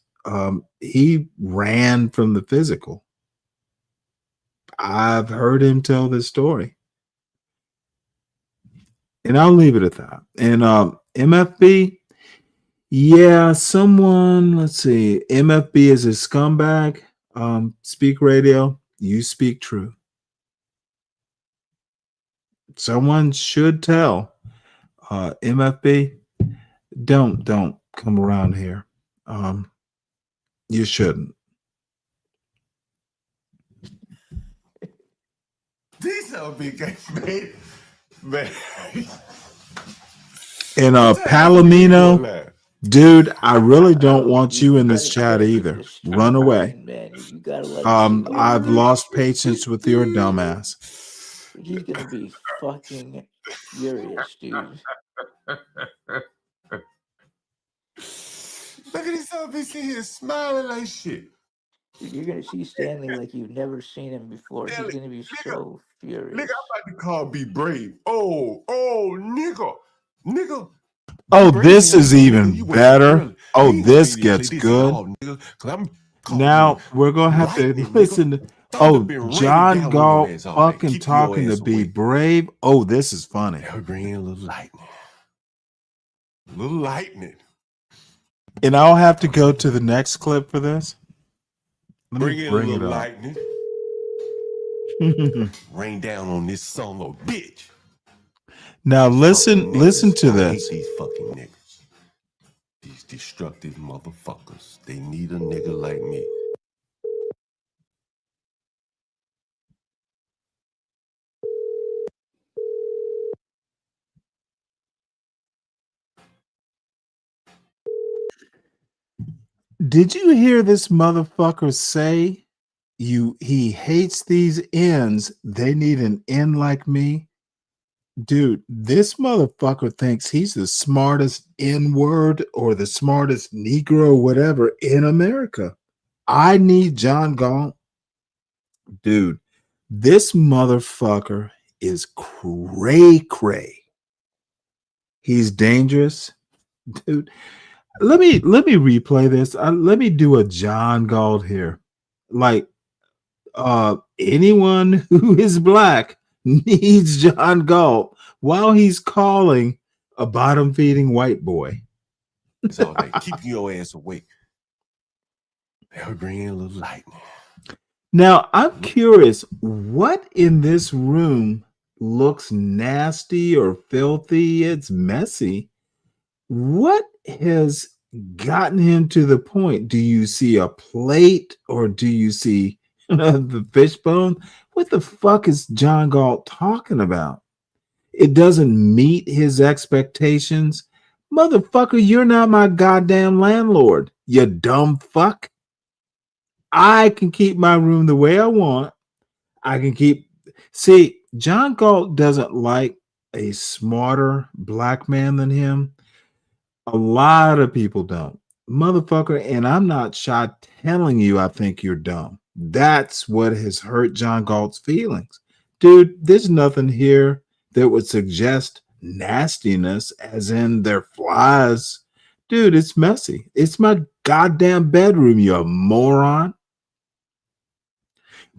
Speaker 6: He ran from the physical. I've heard him tell this story. And I'll leave it at that. And MFB, yeah, someone, let's see, MFB is a scumbag. Speak Radio, you speak true. Someone should tell MFB, don't come around here. You shouldn't.
Speaker 2: These are big man. Man.
Speaker 6: And Palomino, dude, I really don't want you in this chat either. Run away.
Speaker 5: Man, you gotta let him see
Speaker 6: I've lost patience with your dumbass.
Speaker 5: He's gonna be fucking furious, dude.
Speaker 2: Look at this old bitch in here smiling like shit.
Speaker 5: Dude, you're gonna see Stanley like you've never seen him before. He's gonna be so furious.
Speaker 2: Nigga, I'm about to call Be Brave. Oh, nigga.
Speaker 6: Oh, this is even better. Oh, this gets good. Now we're gonna have to listen to John Galt fucking talking to Be Brave. Oh, this is funny.
Speaker 2: Bring in a little lightning.
Speaker 6: And I'll have to go to the next clip for this. Let
Speaker 2: Bring
Speaker 6: me
Speaker 2: in
Speaker 6: bring
Speaker 2: a
Speaker 6: it
Speaker 2: little
Speaker 6: up.
Speaker 2: lightning. Rain down on this son of a bitch.
Speaker 6: Now listen to
Speaker 2: I
Speaker 6: this.
Speaker 2: hate these fucking niggas. These destructive motherfuckers. They need a nigga like me.
Speaker 6: Did you hear this motherfucker say he hates these ends? They need an end like me. Dude, this motherfucker thinks he's the smartest N-word or the smartest Negro, whatever, in America. I need John Galt. Dude, this motherfucker is cray. He's dangerous. Dude, let me replay this. Let me do a John Galt here. Like, anyone who is black needs John Galt while he's calling a bottom feeding white boy.
Speaker 2: It's all right. Keeping your ass awake. They'll bring in a little lightning.
Speaker 6: Now, I'm curious, what in this room looks nasty or filthy? It's messy. What has gotten him to the point? Do you see a plate or do you see the fishbone? What the fuck is John Galt talking about? It doesn't meet his expectations. Motherfucker, you're not my goddamn landlord, you dumb fuck. I can keep my room the way I want. See, John Galt doesn't like a smarter black man than him. A lot of people don't. Motherfucker, and I'm not shy telling you I think you're dumb. That's what has hurt John Galt's feelings. Dude, there's nothing here that would suggest nastiness, as in they're flies. Dude, it's messy. It's my goddamn bedroom, you moron.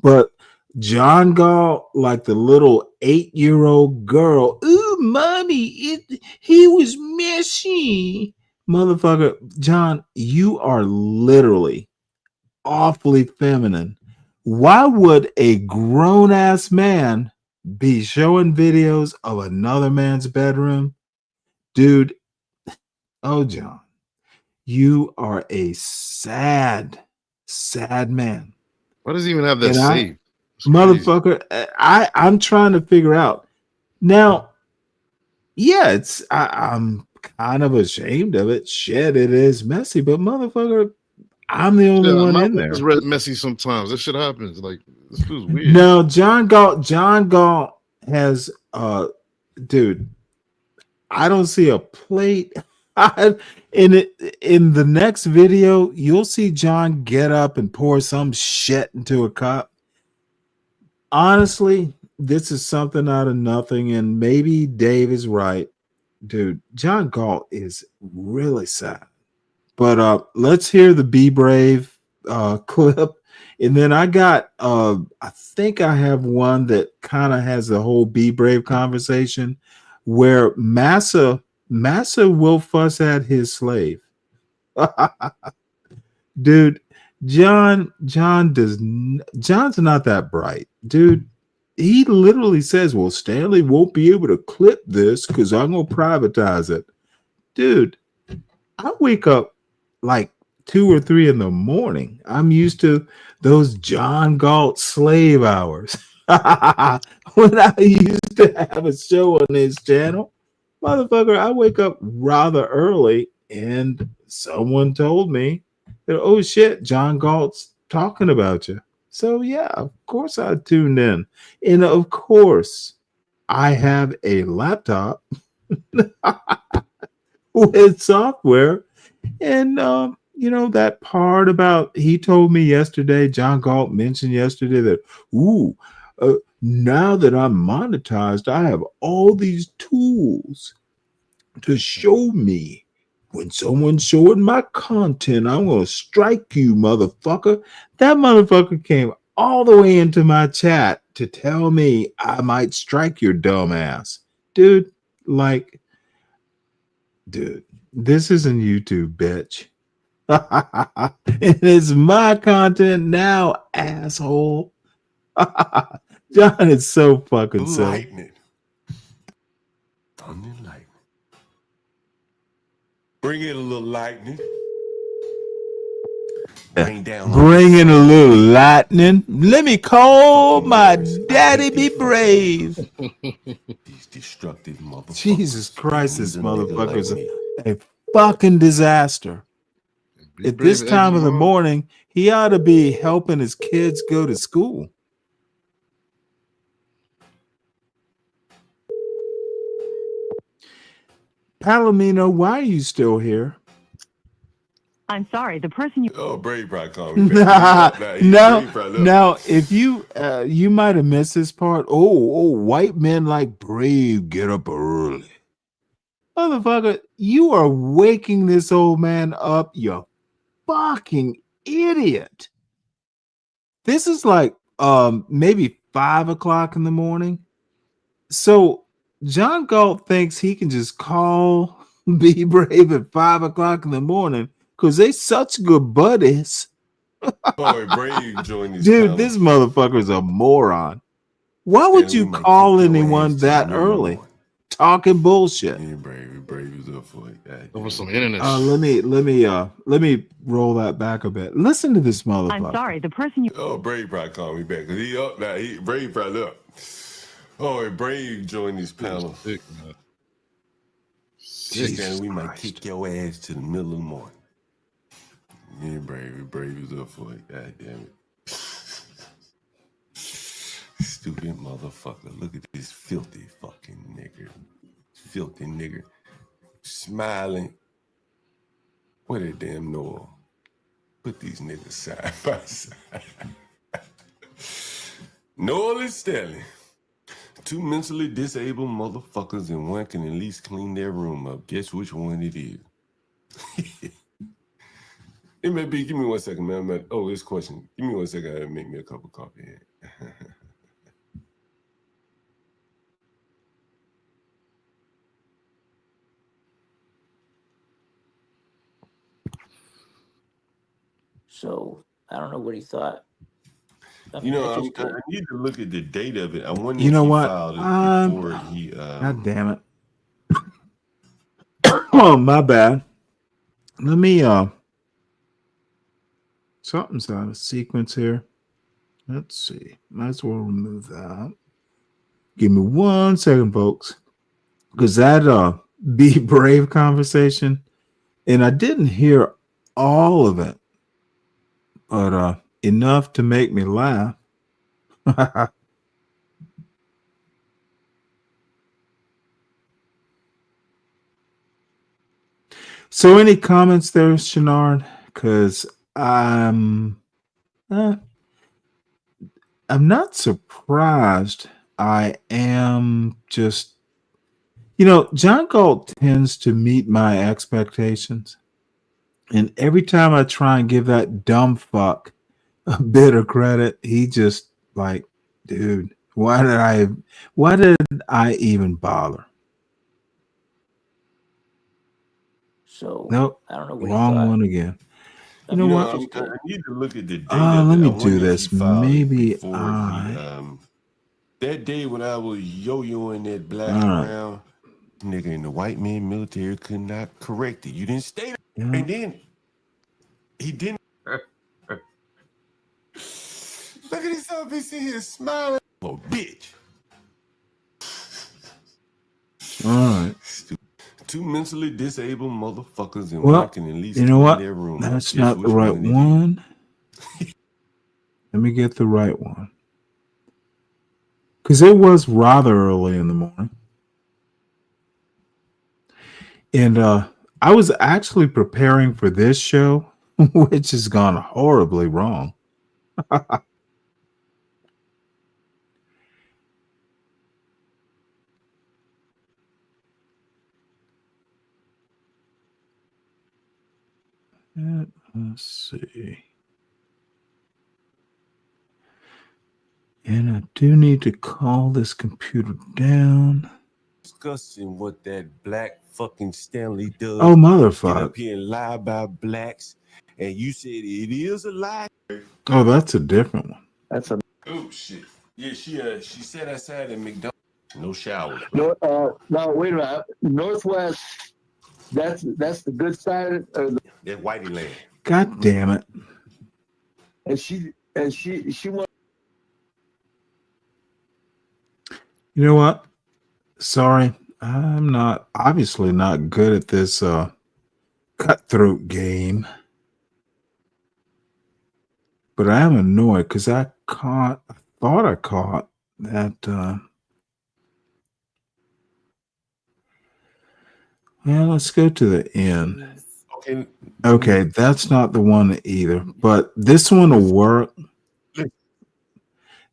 Speaker 6: But John Galt, like the little 8-year-old girl, ooh, mommy, he was messy. Motherfucker, John, you are literally awfully feminine. Why would a grown-ass man be showing videos of another man's bedroom? Dude, oh, John, you are a sad man.
Speaker 12: Why does he even have that saved?
Speaker 6: Motherfucker, I'm trying to figure out, Now, yeah, I'm kind of ashamed of it. Shit, it is messy, but motherfucker, I'm the only
Speaker 12: Yeah,
Speaker 6: one
Speaker 12: my
Speaker 6: in
Speaker 12: book
Speaker 6: there.
Speaker 12: is red messy sometimes. That shit happens. Like this dude's weird.
Speaker 6: No, John Galt has dude, I don't see a plate. In the next video, you'll see John get up and pour some shit into a cup. Honestly, this is something out of nothing, and maybe Dave is right. Dude, John Galt is really sad. But let's hear the Be Brave clip. And then I got I think I have one that kind of has the whole Be Brave conversation where Massa will fuss at his slave. Dude, John's not that bright. Dude, he literally says, well, Stanley won't be able to clip this because I'm gonna privatize it. Dude, I wake up like 2 or 3 in the morning. I'm used to those John Galt slave hours. When I used to have a show on his channel, motherfucker, I wake up rather early and someone told me that, oh shit, John Galt's talking about you. So yeah, of course I tuned in. And of course, I have a laptop with software. And that part about he told me yesterday, John Galt mentioned yesterday that now that I'm monetized, I have all these tools to show me when someone's showing my content, I'm gonna strike you, motherfucker. That motherfucker came all the way into my chat to tell me I might strike your dumb ass. Dude, this isn't YouTube, bitch. It is my content now, asshole. John is so fucking silly.
Speaker 2: Lightning. Thunder and lightning. Bring in a little lightning.
Speaker 6: Bring in a little lightning. Let me call my daddy Be Brave.
Speaker 2: These destructive motherfuckers.
Speaker 6: Jesus Christ, this motherfucker's a fucking disaster. At this time of the morning, he ought to be helping his kids go to school. Palomino, why are you still here?
Speaker 15: I'm sorry, the person you.
Speaker 2: Oh, Brave probably called me back.
Speaker 6: No. If you you might have missed this part. Oh, white men like Brave get up early. Motherfucker, you are waking this old man up, you fucking idiot. This is like maybe 5 o'clock in the morning. So John Galt thinks he can just call Be Brave at 5 o'clock in the morning because they such good buddies.
Speaker 2: Brave joined this
Speaker 6: Dude,
Speaker 2: panel.
Speaker 6: this motherfucker's a moron. Why would you call anyone that early? Talking bullshit.
Speaker 2: Yeah, Brave is up for it.
Speaker 12: Over some internet.
Speaker 6: Let me roll that back a bit. Listen to this motherfucker.
Speaker 15: I'm sorry, the person you.
Speaker 2: Oh, Brave probably called me back because he up now. Brave probably up. Oh, Brave joined this panel. We might kick your ass to the middle of the morning. Yeah, Brave is up for it. God damn it. Stupid motherfucker. Look at this filthy fucking nigger. Filthy nigger. Smiling. What a damn Noah. Put these niggas side by side. Noah and Stanley. 2 mentally disabled motherfuckers, and one can at least clean their room up. Guess which one it is? It may be. Give me 1 second, man. This question. Give me 1 second. I'll make me a cup of coffee.
Speaker 5: So I don't know what he thought. I
Speaker 2: You
Speaker 5: mean,
Speaker 2: know,
Speaker 5: that's just
Speaker 2: I
Speaker 5: good.
Speaker 2: need to look at the date of it. I wonder
Speaker 6: You
Speaker 2: if
Speaker 6: know
Speaker 2: he
Speaker 6: what?
Speaker 2: filed it before he.
Speaker 6: God damn it. Oh, my bad. Let me something's out of sequence here. Let's see. Might as well remove that. Give me 1 second, folks. Because that Be Brave conversation, and I didn't hear all of it, but enough to make me laugh. So, any comments there, Shenard? Because I'm not surprised. I am just, John Galt tends to meet my expectations. And every time I try and give that dumb fuck a bit of credit, he just like, dude, why did I even bother?
Speaker 5: So
Speaker 6: Nope,
Speaker 5: I don't know what he
Speaker 6: wrong
Speaker 5: thought.
Speaker 6: one again. You know what?
Speaker 2: I need to look at the date of
Speaker 6: Let
Speaker 2: it. I
Speaker 6: me
Speaker 2: wonder
Speaker 6: do
Speaker 2: if
Speaker 6: this.
Speaker 2: he filed it
Speaker 6: Maybe
Speaker 2: before he that day when I was yo-yoing that black
Speaker 6: All right.
Speaker 2: around, nigga in the white man military could not correct it. You didn't stay there.
Speaker 6: Yeah.
Speaker 2: And then he didn't. Look at this bitch in here smiling. Oh, bitch.
Speaker 6: All right.
Speaker 2: Two mentally disabled motherfuckers and
Speaker 6: Well,
Speaker 2: one can at least
Speaker 6: you know
Speaker 2: clean
Speaker 6: what?
Speaker 2: their room.
Speaker 6: That's
Speaker 2: Guess
Speaker 6: not the
Speaker 2: which
Speaker 6: right
Speaker 2: one it is.
Speaker 6: one. Let me get the right one. Because it was rather early in the morning. And I was actually preparing for this show, which has gone horribly wrong. Let's see. And I do need to call this computer down.
Speaker 2: Discussing what that black fucking Stanley does.
Speaker 6: Oh,
Speaker 2: Get
Speaker 6: motherfucker.
Speaker 2: up here and lie about blacks. And you said it is a lie.
Speaker 6: Oh, that's a different one.
Speaker 3: That's a
Speaker 2: Oh shit. Yeah, she sat outside at McDonald's. No showers, bro.
Speaker 3: no. Wait a minute. Northwest. That's the good side.
Speaker 2: That whitey land.
Speaker 6: God damn it.
Speaker 3: And she went.
Speaker 6: You know what? Sorry. I'm obviously not good at this cutthroat game. But I am annoyed because I thought I caught that. Well, let's go to the end. Okay, that's not the one either. But this one will work.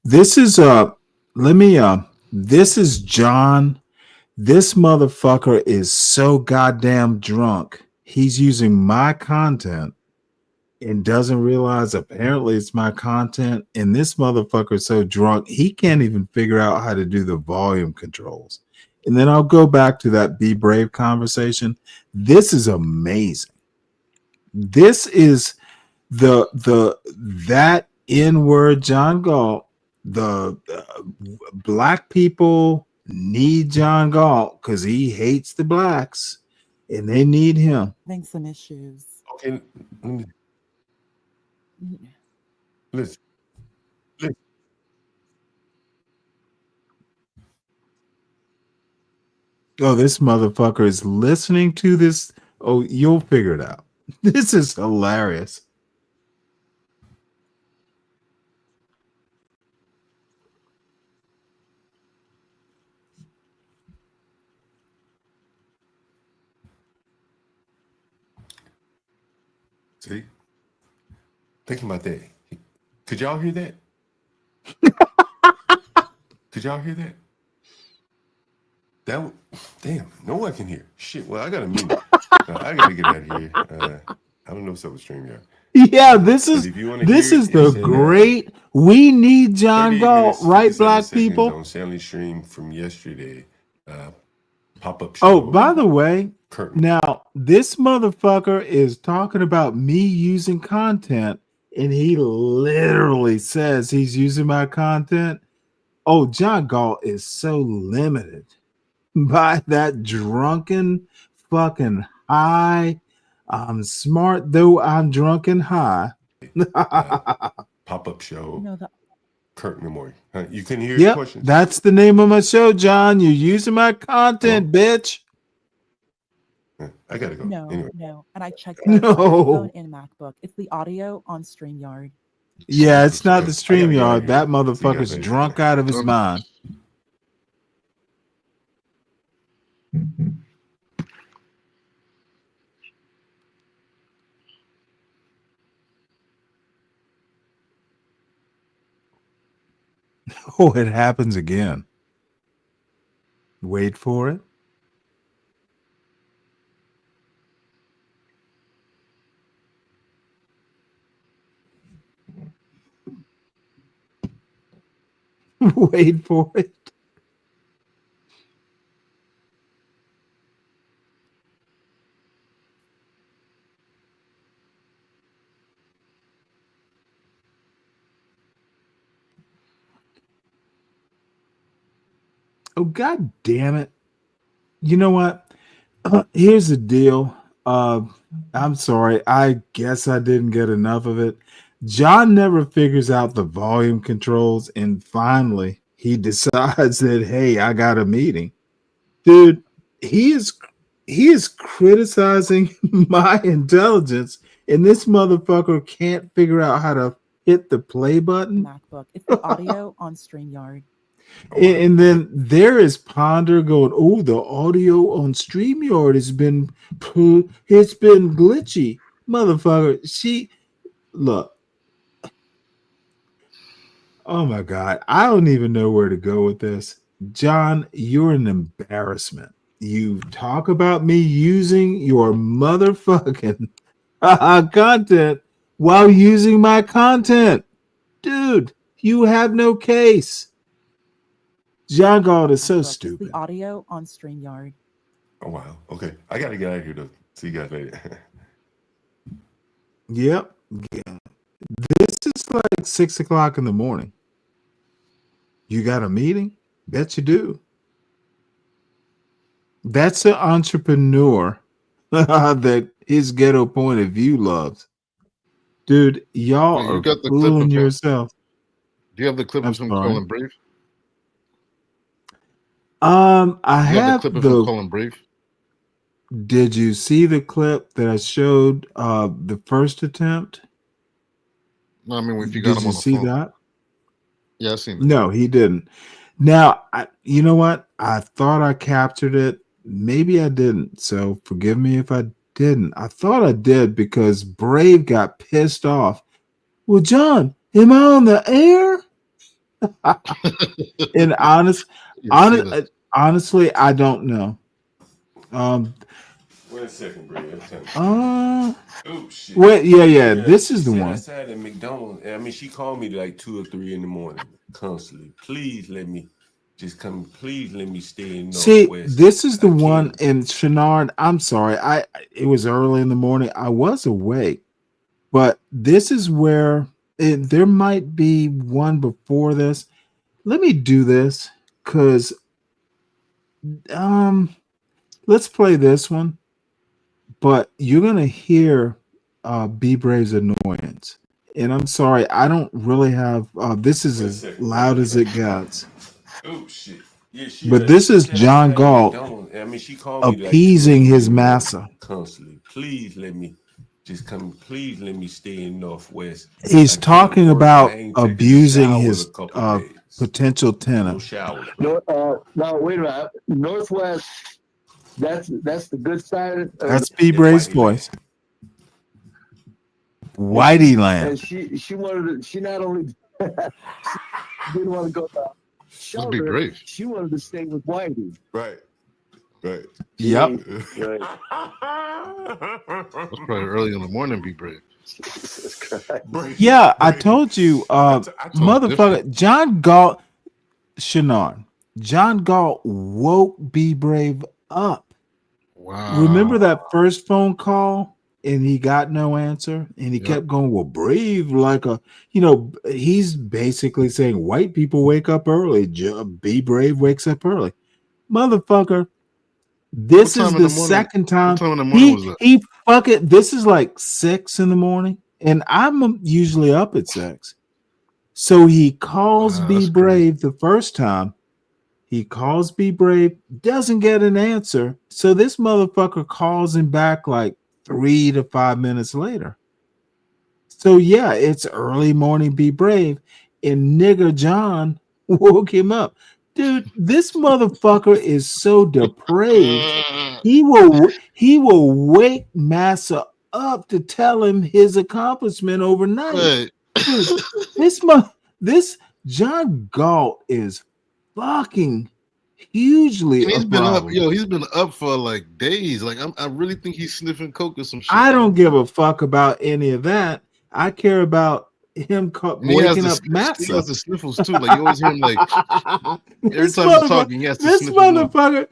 Speaker 6: This is this is John. This motherfucker is so goddamn drunk. He's using my content and doesn't realize apparently it's my content. And this motherfucker is so drunk, he can't even figure out how to do the volume controls. And then I'll go back to that Be Brave conversation. This is amazing. This is that N-word John Galt. The black people need John Galt because he hates the blacks and they need him.
Speaker 13: Having some issues.
Speaker 2: Okay, listen.
Speaker 6: Oh, this motherfucker is listening to this. Oh, you'll figure it out. This is hilarious.
Speaker 2: See? Think about that. Could y'all hear that? Could y'all hear that? Damn, no one can hear. Shit, well, I got to mute. I got to get out of here. I don't know what's up with StreamYard.
Speaker 6: Yeah, this is the great. We need John Galt, right, black people?
Speaker 2: On Stanley stream from yesterday. Pop-up show.
Speaker 6: Oh, by the way, now this motherfucker is talking about me using content, and he literally says he's using my content. Oh, John Galt is so limited by that drunken fucking high. I'm smart though I'm drunk and high.
Speaker 2: Pop-up show. Kirk Namori. You couldn't hear his question?
Speaker 6: That's the name of my show, John. You're using my content, bitch.
Speaker 2: I gotta go.
Speaker 13: No,
Speaker 2: anyway.
Speaker 13: no. And I checked both
Speaker 6: No.
Speaker 13: iPhone and MacBook. It's the audio on StreamYard.
Speaker 6: Yeah, it's not the
Speaker 2: I gotta get out of
Speaker 6: StreamYard.
Speaker 2: here.
Speaker 6: That
Speaker 2: See you guys
Speaker 6: motherfucker's
Speaker 2: later.
Speaker 6: drunk out of his mind. Oh, it happens again. Wait for it. Wait for it. Oh, God damn it. You know what? Here's the deal. I'm sorry. I guess I didn't get enough of it. John never figures out the volume controls, and finally he decides that, hey, I got a meeting. Dude, he is criticizing my intelligence, and this motherfucker can't figure out how to hit the play button.
Speaker 13: MacBook. It's the audio on StreamYard.
Speaker 6: And then there is Ponder going, oh, the audio on StreamYard has been it's been glitchy. Motherfucker, look. Oh my God. I don't even know where to go with this. John, you're an embarrassment. You talk about me using your motherfucking content while using my content. Dude, you have no case. John Galt is so stupid.
Speaker 13: The audio on StreamYard.
Speaker 2: Oh wow. Okay. I gotta get out of here though. See you guys later.
Speaker 6: Yep. Yeah. This is like 6 o'clock in the morning. You got a meeting? Bet you do. That's an entrepreneur that his ghetto point of view loves. Dude, y'all
Speaker 12: Wait, you
Speaker 6: are
Speaker 12: got the clip
Speaker 6: fooling
Speaker 12: of him?
Speaker 6: yourself.
Speaker 12: Do you have the clip
Speaker 6: I'm
Speaker 12: of him
Speaker 6: sorry.
Speaker 12: calling brief?
Speaker 6: I
Speaker 12: You have
Speaker 6: have
Speaker 12: the clip of him calling brief?
Speaker 6: Did you see the clip that I showed the first attempt?
Speaker 12: No, I mean if you got
Speaker 6: Did
Speaker 12: him
Speaker 6: you
Speaker 12: on the
Speaker 6: see
Speaker 12: phone.
Speaker 6: that?
Speaker 12: Yeah, I seen that.
Speaker 6: No, he didn't. Now, you know what? I thought I captured it. Maybe I didn't. So forgive me if I didn't. I thought I did because Brave got pissed off. Well, John, am I on the air? And honestly, I don't know.
Speaker 2: Wait a second, Brad.
Speaker 6: Oh
Speaker 2: shit.
Speaker 6: Wait, yeah. This is
Speaker 2: she
Speaker 6: the
Speaker 2: said
Speaker 6: one.
Speaker 2: I sat at McDonald's. I mean, she called me like 2 or 3 in the morning constantly. Please let me just come. Please let me stay in
Speaker 6: See,
Speaker 2: Northwest.
Speaker 6: this is the one in Chenard. I'm sorry. It was early in the morning. I was awake, but this is where there might be one before this. Let me do this because let's play this one. But you're gonna hear B Brave's annoyance. And I'm sorry, I don't really have this is as loud as it gets.
Speaker 2: Oh shit. Yeah,
Speaker 6: But this is John Galt
Speaker 2: I mean, she called me like 2 or 3
Speaker 6: appeasing
Speaker 2: in
Speaker 6: his
Speaker 2: the morning
Speaker 6: massa.
Speaker 2: constantly. Please let me just come. Please let me stay in Northwest.
Speaker 6: He's
Speaker 2: I
Speaker 6: talking
Speaker 2: can't work.
Speaker 6: about
Speaker 2: I ain't taken a
Speaker 6: abusing
Speaker 2: shower in
Speaker 6: his
Speaker 2: a couple of days.
Speaker 6: potential tenant.
Speaker 2: Showers.
Speaker 3: No, wait a minute. Northwest. That's the good side.
Speaker 6: That's B Brave's voice. Whitey land.
Speaker 3: And she wanted to. She not only she didn't want to go to shelter.
Speaker 12: Brave.
Speaker 3: She wanted to stay with Whitey.
Speaker 2: Right.
Speaker 6: Yep.
Speaker 3: Right.
Speaker 12: That's probably early in the morning, be brave.
Speaker 6: Yeah, I told you, motherfucker. John Galt, Shannon. John Galt woke B Brave up.
Speaker 12: Wow.
Speaker 6: Remember that first phone call and he got no answer and he kept going, well, Brave, like he's basically saying white people wake up early. B Brave wakes up early. Motherfucker, this is the second time.
Speaker 12: What time in the morning was that?
Speaker 6: He fucking, this is like 6 in the morning and I'm usually up at 6. So he calls
Speaker 12: Wow,
Speaker 6: Be
Speaker 12: that's crazy.
Speaker 6: Brave the first time. He calls Be Brave, doesn't get an answer. So this motherfucker calls him back like 3 to 5 minutes later. So yeah, it's early morning Be Brave, and nigger John woke him up. Dude, this motherfucker is so depraved. He will wake Massa up to tell him his accomplishment overnight.
Speaker 12: Right.
Speaker 6: Dude, this John Galt is fucking hugely
Speaker 12: And
Speaker 6: a
Speaker 12: he's been up,
Speaker 6: problem.
Speaker 12: yo. He's been up for like days. Like I really think he's sniffing coke or some shit.
Speaker 6: I don't give a fuck about any of that. I care about him
Speaker 12: And he has
Speaker 6: waking up
Speaker 12: he
Speaker 6: Massa.
Speaker 12: has the sniffles too. Like you always hear him like every
Speaker 6: This
Speaker 12: time he's talking, he has to
Speaker 6: this
Speaker 12: sniff his nose.
Speaker 6: motherfucker.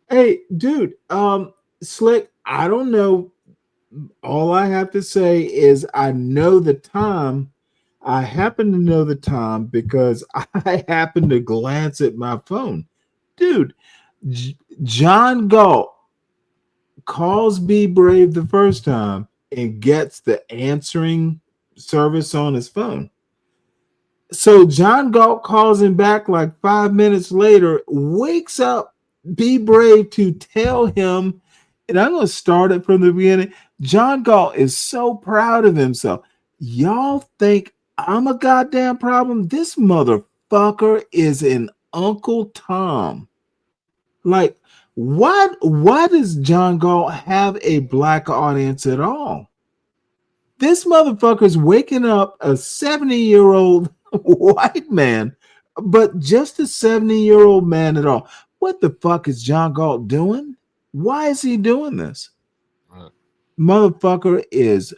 Speaker 6: Hey, dude, Slick, I don't know. All I have to say is I know the time. I happen to know the time because I happen to glance at my phone. Dude, John Galt calls Be Brave the first time and gets the answering service on his phone. So John Galt calls him back like 5 minutes later, wakes up Be Brave to tell him, and I'm going to start it from the beginning. John Galt is so proud of himself. Y'all think I'm a goddamn problem? This motherfucker is an Uncle Tom. Like, why does John Galt have a black audience at all? This motherfucker's waking up a 70-year-old white man, but just a 70-year-old man at all. What the fuck is John Galt doing? Why is he doing this?
Speaker 12: Right.
Speaker 6: Motherfucker is,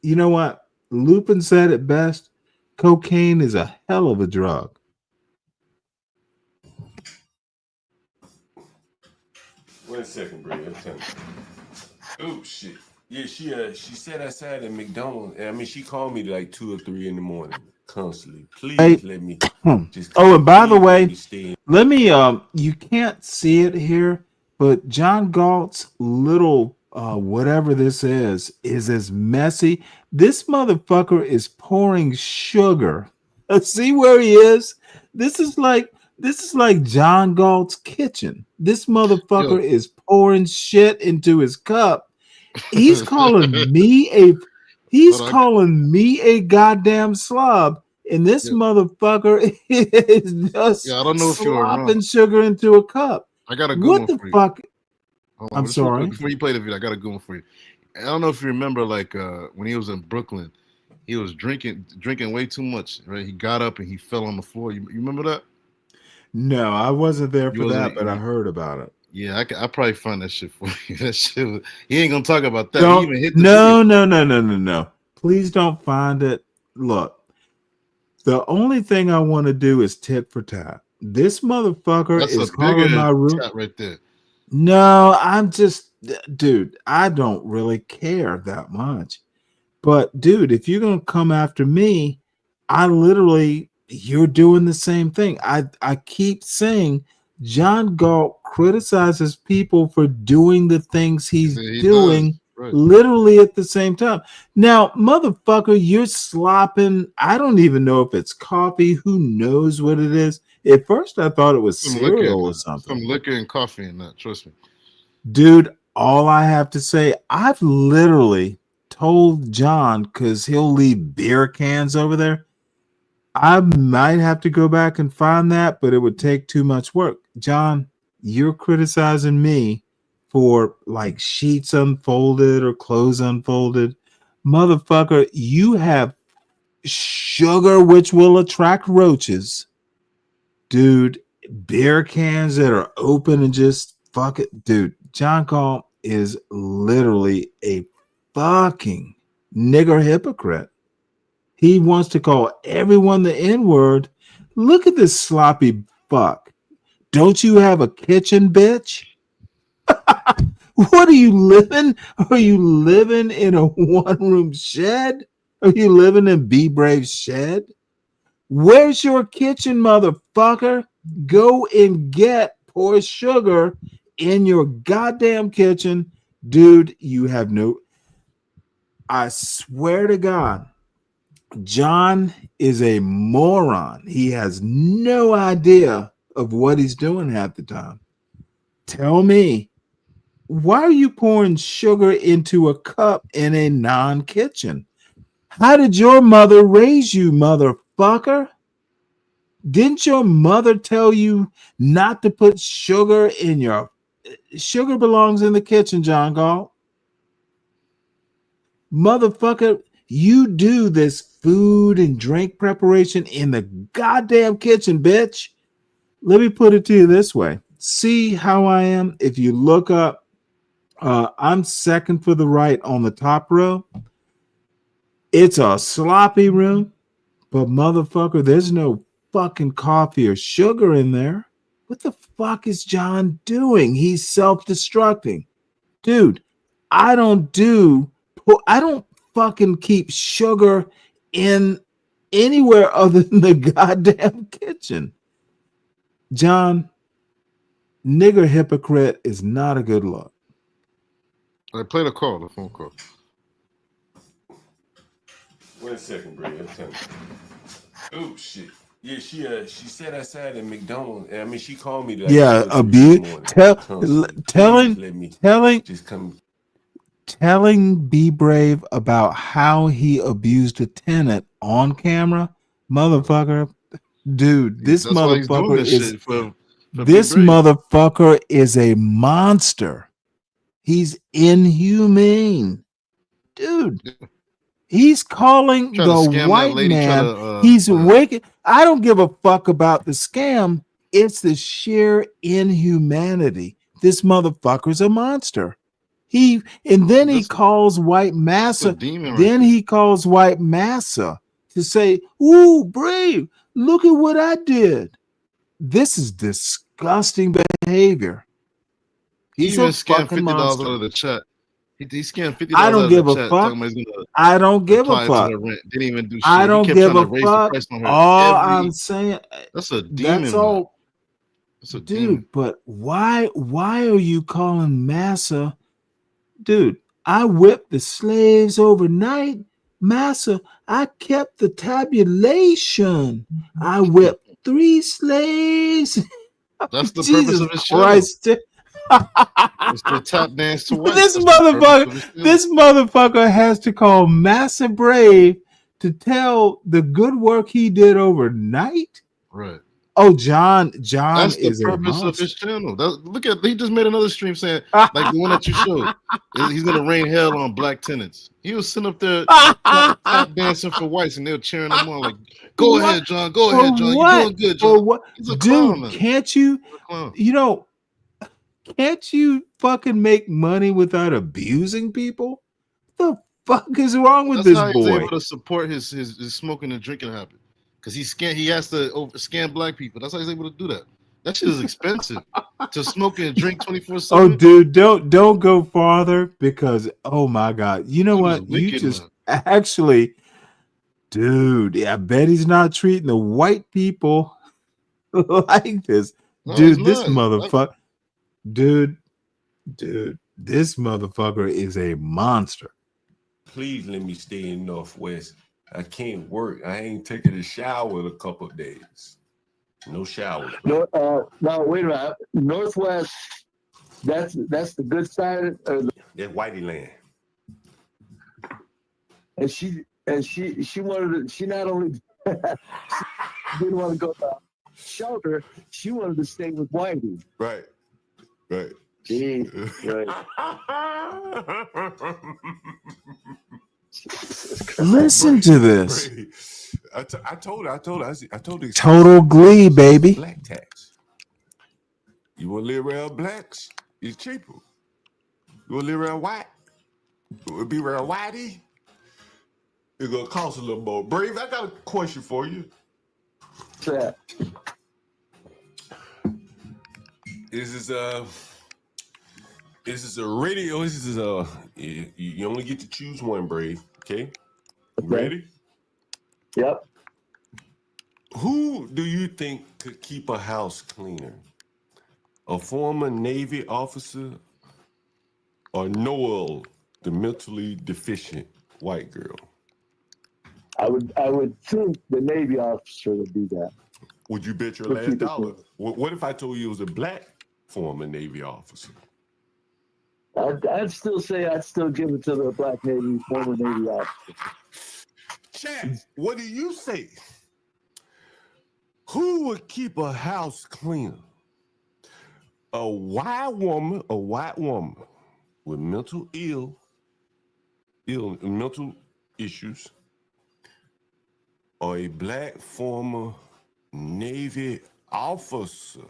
Speaker 6: you know what? Lupin said it best. Cocaine is a hell of a drug.
Speaker 2: Wait a second, bro. Oh shit. Yeah, she sat outside at McDonald's. I mean, she called me like 2 or 3 in the morning constantly. Please
Speaker 6: Hey,
Speaker 2: let me just
Speaker 6: oh, and by the
Speaker 2: please let
Speaker 6: way,
Speaker 2: me stay.
Speaker 6: let me you can't see it here, but John Galt's little whatever this is as messy. This motherfucker is pouring sugar. See where he is? This is like John Galt's kitchen. This motherfucker
Speaker 12: Yo.
Speaker 6: is pouring shit into his cup. He's calling me a goddamn slob, and this motherfucker is just
Speaker 12: Yeah, I don't know if you're
Speaker 6: slopping
Speaker 12: wrong.
Speaker 6: sugar into a cup.
Speaker 12: I got a good
Speaker 6: What
Speaker 12: one
Speaker 6: the
Speaker 12: for you.
Speaker 6: fuck?
Speaker 12: Hold on,
Speaker 6: I'm
Speaker 12: just real quick,
Speaker 6: sorry.
Speaker 12: before you play the video, I got a good one for you. I don't know if you remember, like when he was in Brooklyn, he was drinking way too much. Right? He got up and he fell on the floor. You remember that?
Speaker 6: No, I wasn't there
Speaker 12: You
Speaker 6: for
Speaker 12: wasn't.
Speaker 6: that, but I heard about it.
Speaker 12: Yeah, I probably find that shit for you. That shit. He ain't gonna talk about that. He
Speaker 6: Don't,
Speaker 12: even hit the video.
Speaker 6: no. Please don't find it. Look, the only thing I want to do is tit for tat. This motherfucker
Speaker 12: That's
Speaker 6: is
Speaker 12: a bigger
Speaker 6: calling my room.
Speaker 12: tat right there.
Speaker 6: No, I'm just, dude, I don't really care that much. But, dude, if you're going to come after me, you're doing the same thing. I keep saying John Galt criticizes people for doing the things he's doing
Speaker 12: right.
Speaker 6: literally at the same time. Now, motherfucker, you're slopping. I don't even know if it's coffee. Who knows what it is? At first, I thought it was cereal or something.
Speaker 12: Some liquor and coffee in that. Trust me.
Speaker 6: Dude, all I have to say, I've literally told John, because he'll leave beer cans over there. I might have to go back and find that, but it would take too much work. John, you're criticizing me for like sheets unfolded or clothes unfolded. Motherfucker, you have sugar which will attract roaches. Dude, beer cans that are open and just fuck it. Dude, John Galt is literally a fucking nigger hypocrite. He wants to call everyone the N-word. Look at this sloppy fuck. Don't you have a kitchen, bitch? What are you living? Are you living in a one-room shed? Are you living in Be Brave's shed? Where's your kitchen, motherfucker? Go and pour sugar in your goddamn kitchen. Dude, you have no... I swear to God, John is a moron. He has no idea of what he's doing half the time. Tell me, why are you pouring sugar into a cup in a non-kitchen? How did your mother raise you, motherfucker? Didn't your mother tell you not to put sugar in your... Sugar belongs in the kitchen, John Galt. Motherfucker, you do this food and drink preparation in the goddamn kitchen, bitch. Let me put it to you this way. See how I am? If you look up, I'm second for the right on the top row. It's a sloppy room, but motherfucker, there's no fucking coffee or sugar in there. What the fuck is John doing? He's self-destructing. Dude, I don't fucking keep sugar in anywhere other than the goddamn kitchen. John, nigger hypocrite is not a good look.
Speaker 12: I played the phone call.
Speaker 2: Wait a second, bro. Oh shit. Yeah, she sat outside at McDonald's. I mean, she called me.
Speaker 6: Yeah, abuse. Telling Be Brave about how he abused a tenant on camera, motherfucker. Dude, this motherfucker is a monster. He's inhumane, dude. He's calling the white man. He's waking. I don't give a fuck about the scam. It's the sheer inhumanity. This motherfucker's a monster. He calls white massa. He calls white massa to say, "Ooh, Brave, look at what I did." This is disgusting behavior. He's a fucking monster.
Speaker 12: Out of the chat. He scammed $50.
Speaker 6: I don't give a fuck. I don't give a fuck.
Speaker 12: Didn't even do shit.
Speaker 6: I don't give a fuck. All
Speaker 12: I'm
Speaker 6: saying,
Speaker 12: that's a demon.
Speaker 6: That's all,
Speaker 12: that's a
Speaker 6: dude.
Speaker 12: demon.
Speaker 6: But why are you calling Massa, dude? I whipped the slaves overnight, Massa. I kept the tabulation. I whipped 3 slaves.
Speaker 12: That's the
Speaker 6: Jesus
Speaker 12: purpose of his
Speaker 6: Christ.
Speaker 12: It's the tap dance to white.
Speaker 6: This motherfucker has to call Massa Brave to tell the good work he did overnight.
Speaker 12: Right.
Speaker 6: Oh, John
Speaker 12: That's the
Speaker 6: is
Speaker 12: purpose of his channel. He just made another stream saying, like the one that you showed, he's gonna rain hell on black tenants. He was sitting up there tap dancing for whites, and they were cheering him on, like, "Go ahead, John. Go ahead, John. You're doing good, John."
Speaker 6: What?
Speaker 12: He's a
Speaker 6: Dude,
Speaker 12: clown,
Speaker 6: can't you? Can't you fucking make money without abusing people? The fuck is wrong with this
Speaker 12: how
Speaker 6: boy?
Speaker 12: he's able to support his smoking and drinking habit, because he has to scam black people. That's how he's able to do that. That shit is expensive to smoke and drink 24/7.
Speaker 6: Oh, dude, don't go farther, because oh my god, you know what? You just actually, dude, I bet he's not treating the white people like this.
Speaker 12: No,
Speaker 6: Dude, this
Speaker 12: not.
Speaker 6: motherfucker. Dude, this motherfucker is a monster.
Speaker 2: Please let me stay in Northwest. I can't work. I ain't taken a shower in a couple of days. No showers.
Speaker 3: No, wait a minute. Northwest. That's the good side.
Speaker 2: That's Whitey land.
Speaker 3: And she wanted to. She not only she didn't want to go to shelter. She wanted to stay with Whitey.
Speaker 2: Right. Right.
Speaker 3: Right.
Speaker 6: Listen to this.
Speaker 2: I told her.
Speaker 6: Total glee, baby.
Speaker 2: Black tax. You want to live around blacks? It's cheaper. You want to live around white? You want to be around whitey? It's gonna cost a little more. Brave, I got a question for you.
Speaker 3: Yeah.
Speaker 2: This is a radio. This is you only get to choose one, Brave. Okay. Ready?
Speaker 3: Yep.
Speaker 2: Who do you think could keep a house cleaner? A former Navy officer or Noel, the mentally deficient white girl?
Speaker 14: I would think the Navy officer would do that.
Speaker 2: Would you bet your
Speaker 14: What you
Speaker 2: last dollar?
Speaker 14: think?
Speaker 2: What if I told you it was a black former Navy officer?
Speaker 14: I'd still say I'd still give it to the black Navy, former Navy officer.
Speaker 2: Chat, what do you say? Who would keep a house clean? A white woman with mental issues, or a black former Navy officer?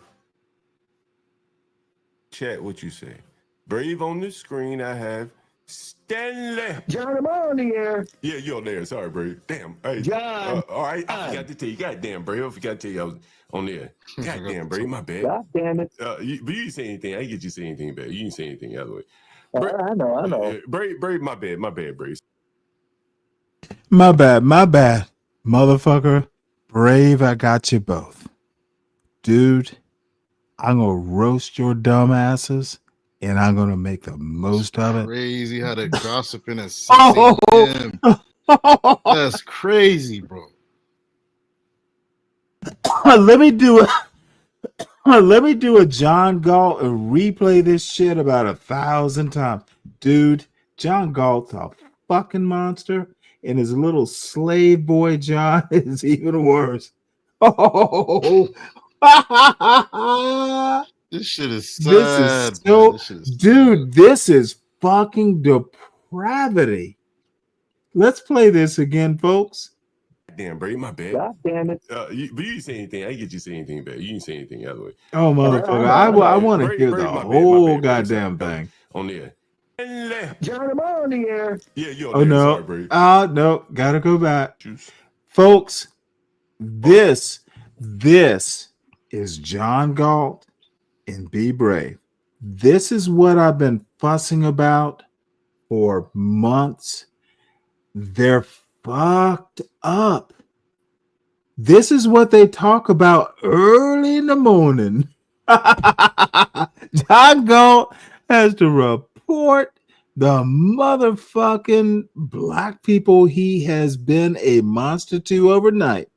Speaker 2: Chat, what you say? Brave on the screen, I have Stanley.
Speaker 14: John, I'm on the air.
Speaker 2: Yeah, you're on there. Sorry, Brave. Damn. Hey,
Speaker 14: John.
Speaker 2: all right, I forgot to tell you. Goddamn, Brave. I forgot to tell you I was on there. Goddamn, Brave. My bad.
Speaker 14: God damn it.
Speaker 2: But you didn't say anything. I didn't get you to say anything bad. You didn't say anything the other way.
Speaker 14: I know.
Speaker 2: Brave, my bad, Brave.
Speaker 6: My bad, motherfucker. Brave, I got you both. Dude, I'm gonna roast your dumbasses, and I'm gonna make the most of it.
Speaker 12: Crazy how they're gossiping at 6
Speaker 6: Oh!
Speaker 12: a.m. That's crazy, bro.
Speaker 6: Let me do a John Galt and replay this shit about 1,000 times. Dude, John Galt's a fucking monster, and his little slave boy John is even worse. Oh,
Speaker 12: this shit is sad.
Speaker 6: This is fucking depravity. Let's play this again, folks.
Speaker 2: Damn, Brave, my bad.
Speaker 14: God damn it.
Speaker 2: But you didn't say anything. I didn't get you to say anything bad. You didn't say anything the other way.
Speaker 6: Oh, motherfucker. I want to hear the whole goddamn thing.
Speaker 2: On there.
Speaker 14: John, I'm on the air.
Speaker 2: Yeah, you're
Speaker 6: Oh, no.
Speaker 2: Sorry, Brave.
Speaker 6: No. Gotta go back. Folks, this is John Galt and Be Brave. This is what I've been fussing about for months. They're fucked up. This is what they talk about early in the morning. John Galt has to report the motherfucking black people he has been a monster to overnight.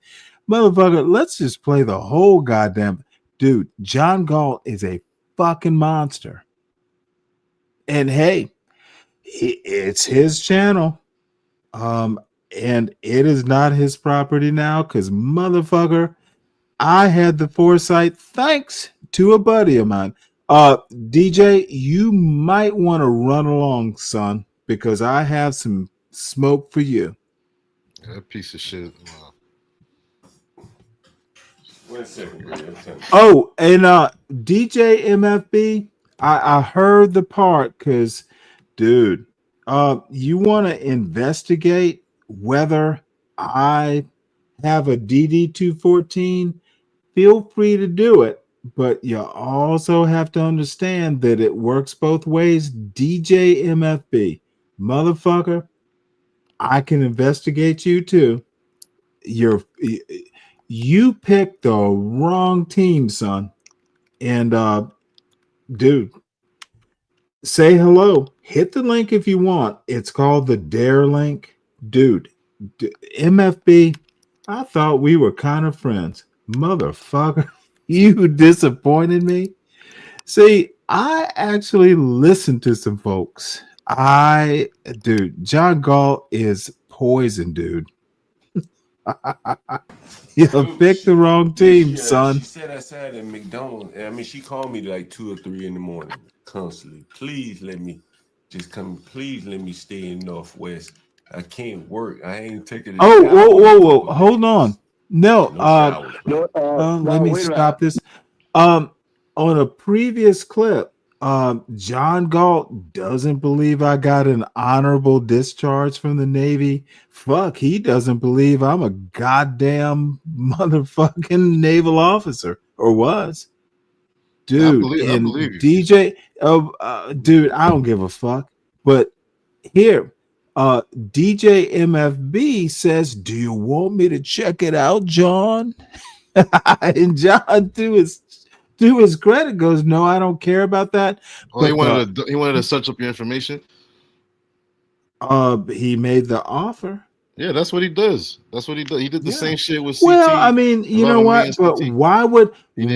Speaker 6: Motherfucker, let's just play the whole goddamn dude. John Galt is a fucking monster. And hey, it's his channel. And it is not his property now, because motherfucker, I had the foresight thanks to a buddy of mine. DJ, you might want to run along, son, because I have some smoke for you.
Speaker 12: That piece of shit.
Speaker 2: Wait a second.
Speaker 6: Oh, and DJ MFB, I heard the part because, dude, you want to investigate whether I have a DD214, feel free to do it. But you also have to understand that it works both ways. DJ MFB, motherfucker, I can investigate you too. You picked the wrong team, son. And dude, say hello. Hit the link if you want. It's called the Dare link. Dude, MFB, I thought we were kind of friends. Motherfucker, you disappointed me. See, I actually listened to some folks. John Galt is poison, dude. You picked the wrong team, son.
Speaker 2: She sat outside at McDonald's. I mean, she called me like 2 or 3 in the morning constantly. Please let me just come. Please let me stay in Northwest. I can't work. I ain't taking.
Speaker 6: Whoa! Hold on. No. Let me stop this. On a previous clip, John Galt doesn't believe I got an honorable discharge from the Navy. Fuck, he doesn't believe I'm a goddamn motherfucking naval officer, or was. Dude,
Speaker 12: I believe you.
Speaker 6: DJ, dude, I don't give a fuck. But here, DJ MFB says, "Do you want me to check it out, John?" And John, to his credit, goes, "No, I don't care about that."
Speaker 12: Oh, he wanted to search up your information.
Speaker 6: He made the offer.
Speaker 12: Yeah, that's what he does. That's what he does. He did the same shit with CT.
Speaker 6: Well, I mean, you know what? But why would
Speaker 12: He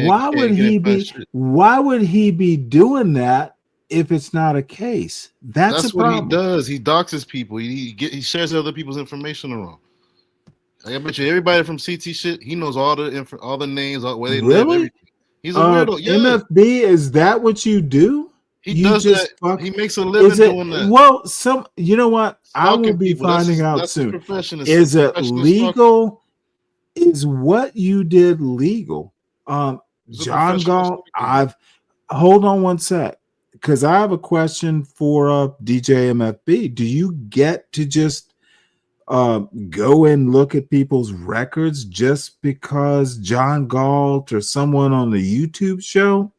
Speaker 6: he be doing that if it's not a case? That's a
Speaker 12: what he
Speaker 6: problem.
Speaker 12: does. He doxes people. He shares other people's information around. I bet you everybody from CT shit, he knows all the names, where they live, everything. He's a weirdo. Yeah.
Speaker 6: MFB, is that what you do?
Speaker 12: He does that. He makes a living doing that.
Speaker 6: Well, you know what? I will be
Speaker 12: people.
Speaker 6: finding out
Speaker 12: that's
Speaker 6: soon.
Speaker 12: His profession.
Speaker 6: Is it legal? Is what you did legal? John Galt, hold on one sec, because I have a question for DJ MFB. Do you get to just go and look at people's records just because John Galt or someone on the YouTube show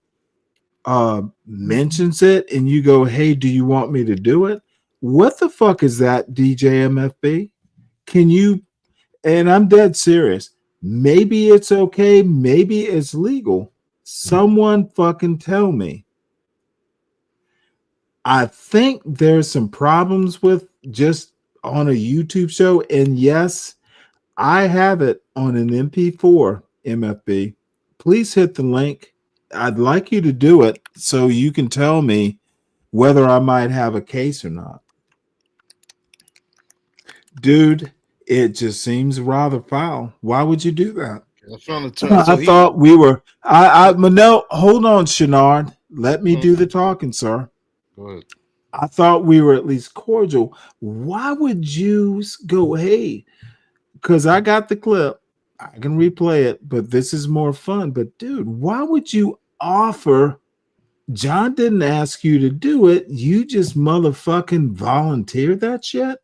Speaker 6: mentions it and you go, hey, do you want me to do it? What the fuck is that, DJ MFB? Can you, and I'm dead serious, maybe it's okay, maybe it's legal. Someone fucking tell me. I think there's some problems with just on a YouTube show, and yes, I have it on an MP4, MFB. Please hit the link. I'd like you to do it so you can tell me whether I might have a case or not. Dude, it just seems rather foul. Why would you do that? I thought we were. No, hold on, Shenard. Let me do the talking, sir.
Speaker 12: Go ahead.
Speaker 6: I thought we were at least cordial. Why would you go, hey, because I got the clip, I can replay it, but this is more fun. But dude, why would you offer? John didn't ask you to do it. You just motherfucking volunteered that shit?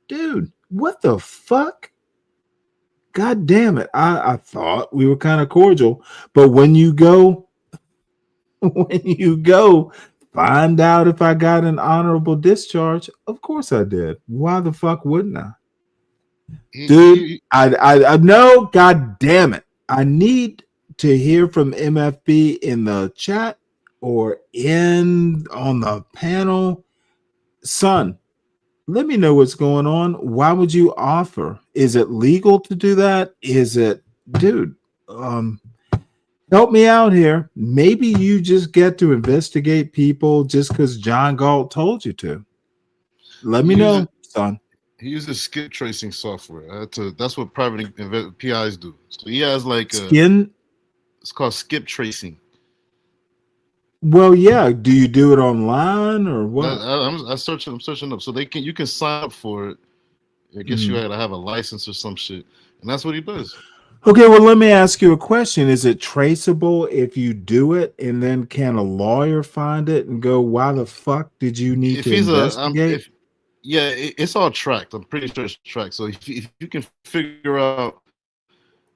Speaker 6: Dude, what the fuck? God damn it. I thought we were kind of cordial, but when you go find out if I got an honorable discharge, of course I did. Why the fuck wouldn't I? Dude, I know, god damn it. I need to hear from MFB in the chat or on the panel. Son, let me know what's going on. Why would you offer? Is it legal to do that? Is it, dude? Help me out here. Maybe you just get to investigate people just because John Galt told you to. Let me know, son.
Speaker 12: He uses skip tracing software. That's what private PIs do. So he has like it's called skip tracing.
Speaker 6: Well, yeah. Do you do it online or what?
Speaker 12: I'm searching up. So you can sign up for it. I guess you had to have a license or some shit, and that's what he does.
Speaker 6: Okay, well, let me ask you a question. Is it traceable if you do it, and then can a lawyer find it and go, why the fuck did you need to investigate?
Speaker 12: It's all tracked. I'm pretty sure it's tracked. So if you can figure out,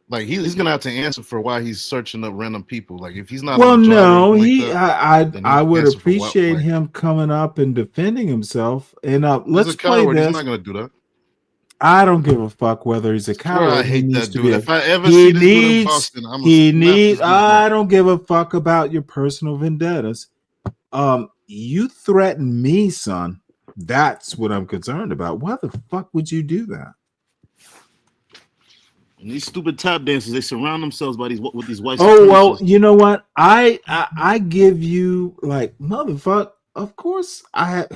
Speaker 12: like he's gonna have to answer for why he's searching up random people. Like if he's not.
Speaker 6: Well, no, I would appreciate him coming up and defending himself. And let's play this.
Speaker 12: He's not gonna do that.
Speaker 6: I don't give a fuck whether he's a coward.
Speaker 12: I hate that dude. If I ever see this dude in Boston, I'm gonna
Speaker 6: I don't give a fuck about your personal vendettas. You threaten me, son. That's what I'm concerned about. Why the fuck would you do that?
Speaker 17: And these stupid tap dancers, they surround themselves with these white.
Speaker 6: Oh well, you know what? I give you like motherfucker. Of course I have.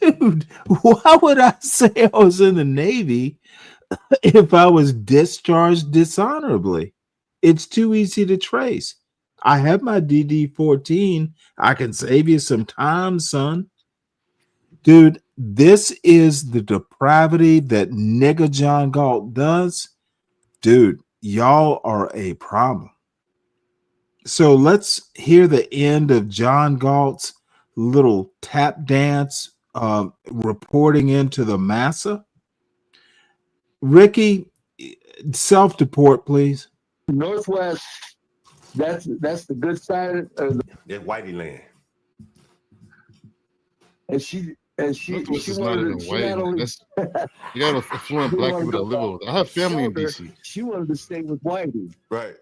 Speaker 6: Dude, why would I say I was in the Navy if I was discharged dishonorably? It's too easy to trace. I have my DD-14. I can save you some time, son. Dude, this is the depravity that nigga John Galt does. Dude, y'all are a problem. So let's hear the end of John Galt's little tap dance reporting into the massa. Ricky, self-deport, please.
Speaker 14: Northwest, that's the good side of
Speaker 2: that whitey land.
Speaker 14: And she
Speaker 12: Northwest is not even white. You got affluent black people that live over there. I have family in DC.
Speaker 14: She wanted to stay with Whitey.
Speaker 2: Right.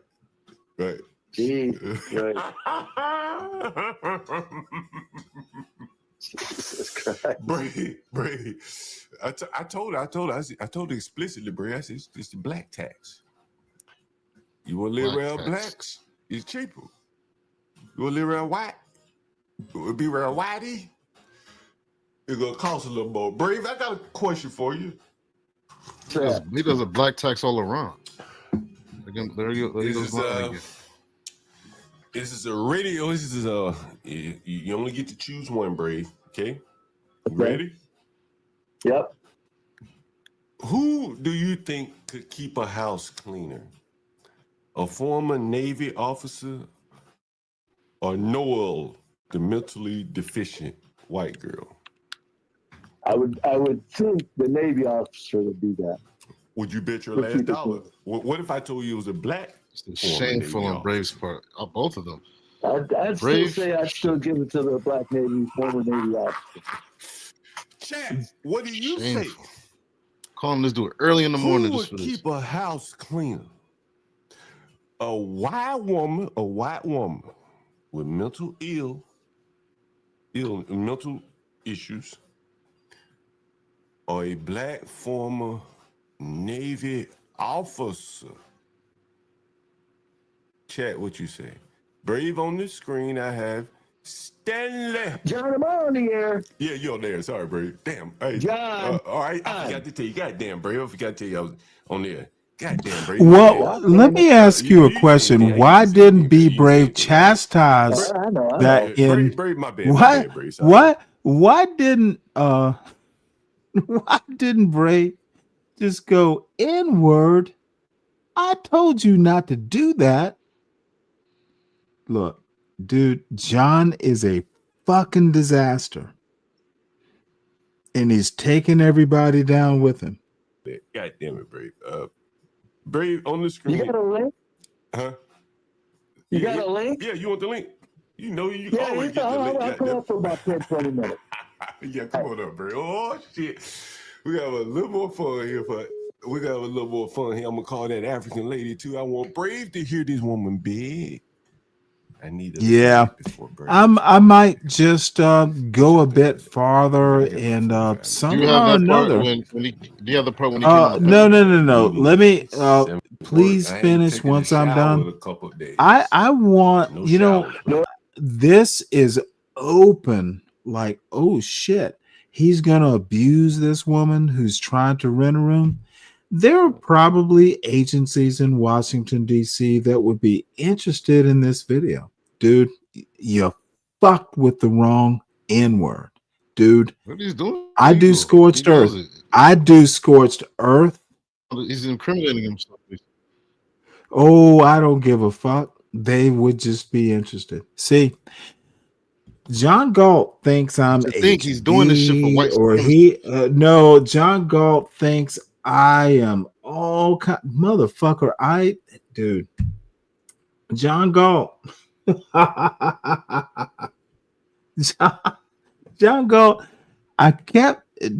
Speaker 2: Bray. I told her explicitly, Bray. I said it's the black tax. You want to live around blacks? It's cheaper. You want to live around white? It would be around whitey. It's gonna cost a little more. Brave, I got a question for you.
Speaker 12: He does a black tax all around. Again, there you go.
Speaker 2: This is a radio. This is you only get to choose one, Brave. Okay. Ready?
Speaker 14: Yep.
Speaker 2: Who do you think could keep a house cleaner? A former Navy officer or Noel, the mentally deficient white girl?
Speaker 14: I would think the Navy officer would do that.
Speaker 2: Would you bet your last dollar? What if I told you it was a black?
Speaker 12: It's shameful on Brave's part. Both of them.
Speaker 14: I'd still say I'd still give it to the black Navy, former Navy officer.
Speaker 2: Chat, what do you say?
Speaker 12: Calling this dude early in the morning.
Speaker 2: Who would keep a house cleaner? A white woman with mental issues, or a black former Navy officer? Chat, what you say? Brave, on the screen, I have Stanley.
Speaker 14: John, am I on the air?
Speaker 2: Yeah, you're on there. Sorry, Brave. Damn. Hey,
Speaker 14: John.
Speaker 2: All right, I forgot to tell you. Goddamn, Brave. I forgot to tell you I was on there. Goddamn, Brave.
Speaker 6: Well, let me ask you a question. Why didn't Be Brave chastise that in
Speaker 2: Brave, my bad.
Speaker 6: why didn't Brave just go inward? I told you not to do that. Look, dude, John is a fucking disaster. And he's taking everybody down with him.
Speaker 2: God damn it, Brave. Brave, on the screen.
Speaker 14: You got a link?
Speaker 2: Huh?
Speaker 14: You got a link?
Speaker 2: Yeah, you want the link? You know you
Speaker 14: Yeah,
Speaker 2: always get the link.
Speaker 14: I'll come up for about 10, 20 minutes.
Speaker 2: Yeah, come on up, Brave. Oh, shit. We got a little more fun here, but we got a little more fun here. I'm going to call that African lady, too. I want Brave to hear this woman big. I need
Speaker 6: I might just go a bit farther and somehow or another.
Speaker 12: Do you have the part when he came on the
Speaker 6: No. Let me please finish once I'm done. I want this is open. Like, oh shit, he's gonna abuse this woman who's trying to rent a room. There are probably agencies in Washington, D.C. that would be interested in this video. Dude, you fucked with the wrong N-word. Dude,
Speaker 12: what he's doing?
Speaker 6: I do scorched earth. I do scorched earth.
Speaker 12: He's incriminating himself.
Speaker 6: Oh, I don't give a fuck. They would just be interested. See, John Galt thinks I'm
Speaker 12: he's doing this shit for white
Speaker 6: or he no, John Galt thinks I am all kind motherfucker. Dude, John Galt. John Galt,